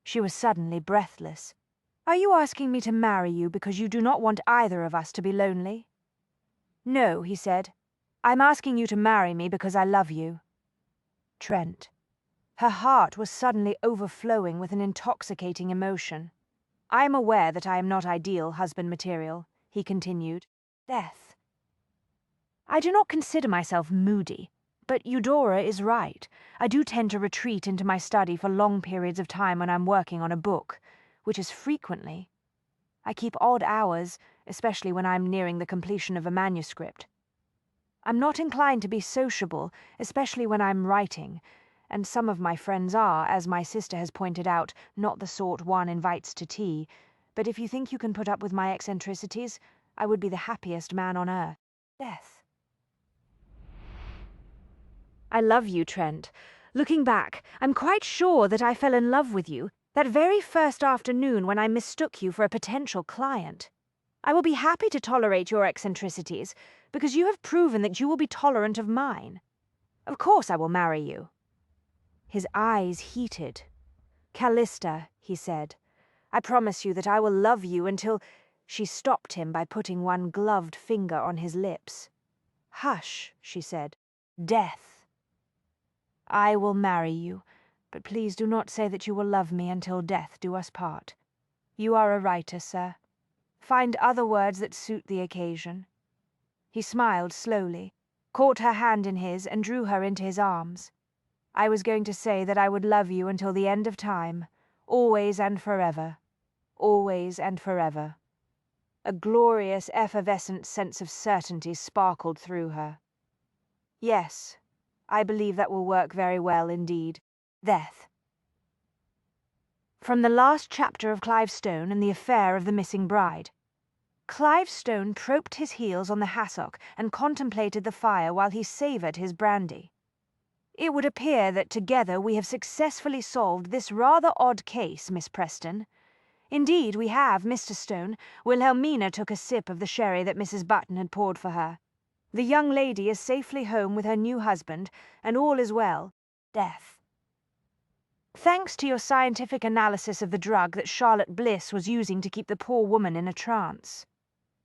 She was suddenly breathless. Are you asking me to marry you because you do not want either of us to be lonely? No, he said. I'm asking you to marry me because I love you. Trent. Her heart was suddenly overflowing with an intoxicating emotion. I am aware that I am not ideal husband material, he continued. Death. I do not consider myself moody, but Eudora is right. I do tend to retreat into my study for long periods of time when I'm working on a book, which is frequently. I keep odd hours, especially when I'm nearing the completion of a manuscript. I'm not inclined to be sociable, especially when I'm writing, and some of my friends are, as my sister has pointed out, not the sort one invites to tea, but if you think you can put up with my eccentricities, I would be the happiest man on earth. Death. I love you, Trent. Looking back, I'm quite sure that I fell in love with you that very first afternoon when I mistook you for a potential client. I will be happy to tolerate your eccentricities, because you have proven that you will be tolerant of mine. Of course I will marry you. His eyes heated. Callista, he said, I promise you that I will love you until... She stopped him by putting one gloved finger on his lips. Hush, she said. Death. I will marry you, but please do not say that you will love me until death do us part. You are a writer, sir. Find other words that suit the occasion. He smiled slowly, caught her hand in his, and drew her into his arms. I was going to say that I would love you until the end of time, always and forever. Always and forever. A glorious, effervescent sense of certainty sparkled through her. Yes, I believe that will work very well indeed. Death. From the last chapter of Clive Stone and the affair of the missing bride. Clive Stone propped his heels on the hassock and contemplated the fire while he savoured his brandy. It would appear that together we have successfully solved this rather odd case, Miss Preston. Indeed, we have, Mr. Stone. Wilhelmina took a sip of the sherry that Mrs. Button had poured for her. The young lady is safely home with her new husband, and all is well. Death. Thanks to your scientific analysis of the drug that Charlotte Bliss was using to keep the poor woman in a trance.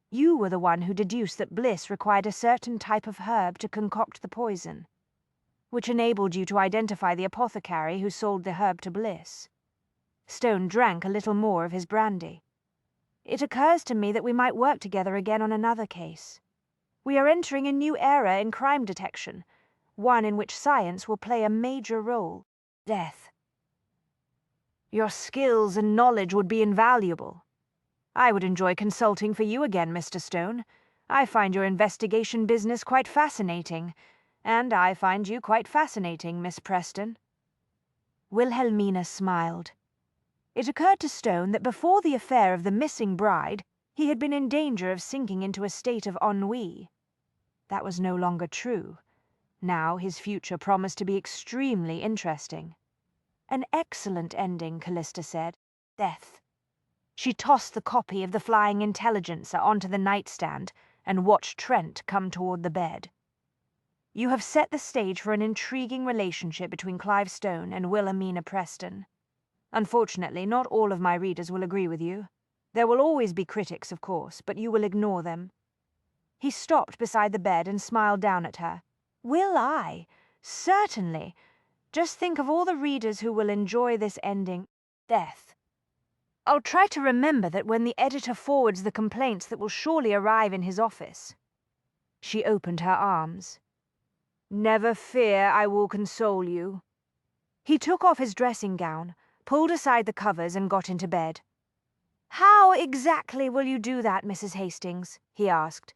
You were the one who deduced that Bliss required a certain type of herb to concoct the poison, which enabled you to identify the apothecary who sold the herb to Bliss. Stone drank a little more of his brandy. It occurs to me that we might work together again on another case. We are entering a new era in crime detection, one in which science will play a major role. Death. Your skills and knowledge would be invaluable. I would enjoy consulting for you again, Mr. Stone. I find your investigation business quite fascinating, and I find you quite fascinating, Miss Preston. Wilhelmina smiled. It occurred to Stone that before the affair of the missing bride, he had been in danger of sinking into a state of ennui. That was no longer true. Now his future promised to be extremely interesting. An excellent ending, Callista said. Death. She tossed the copy of the Flying Intelligencer onto the nightstand and watched Trent come toward the bed. You have set the stage for an intriguing relationship between Clive Stone and Wilhelmina Preston. Unfortunately, not all of my readers will agree with you. There will always be critics, of course, but you will ignore them. He stopped beside the bed and smiled down at her. Will I? Certainly. Just think of all the readers who will enjoy this ending. Death. I'll try to remember that when the editor forwards the complaints that will surely arrive in his office. She opened her arms. Never fear, I will console you. He took off his dressing gown, pulled aside the covers and got into bed. How exactly will you do that, Mrs. Hastings? He asked.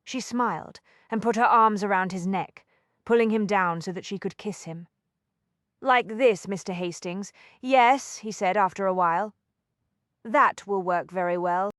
She smiled and put her arms around his neck, pulling him down so that she could kiss him. Like this, Mr. Hastings. Yes, he said after a while. That will work very well.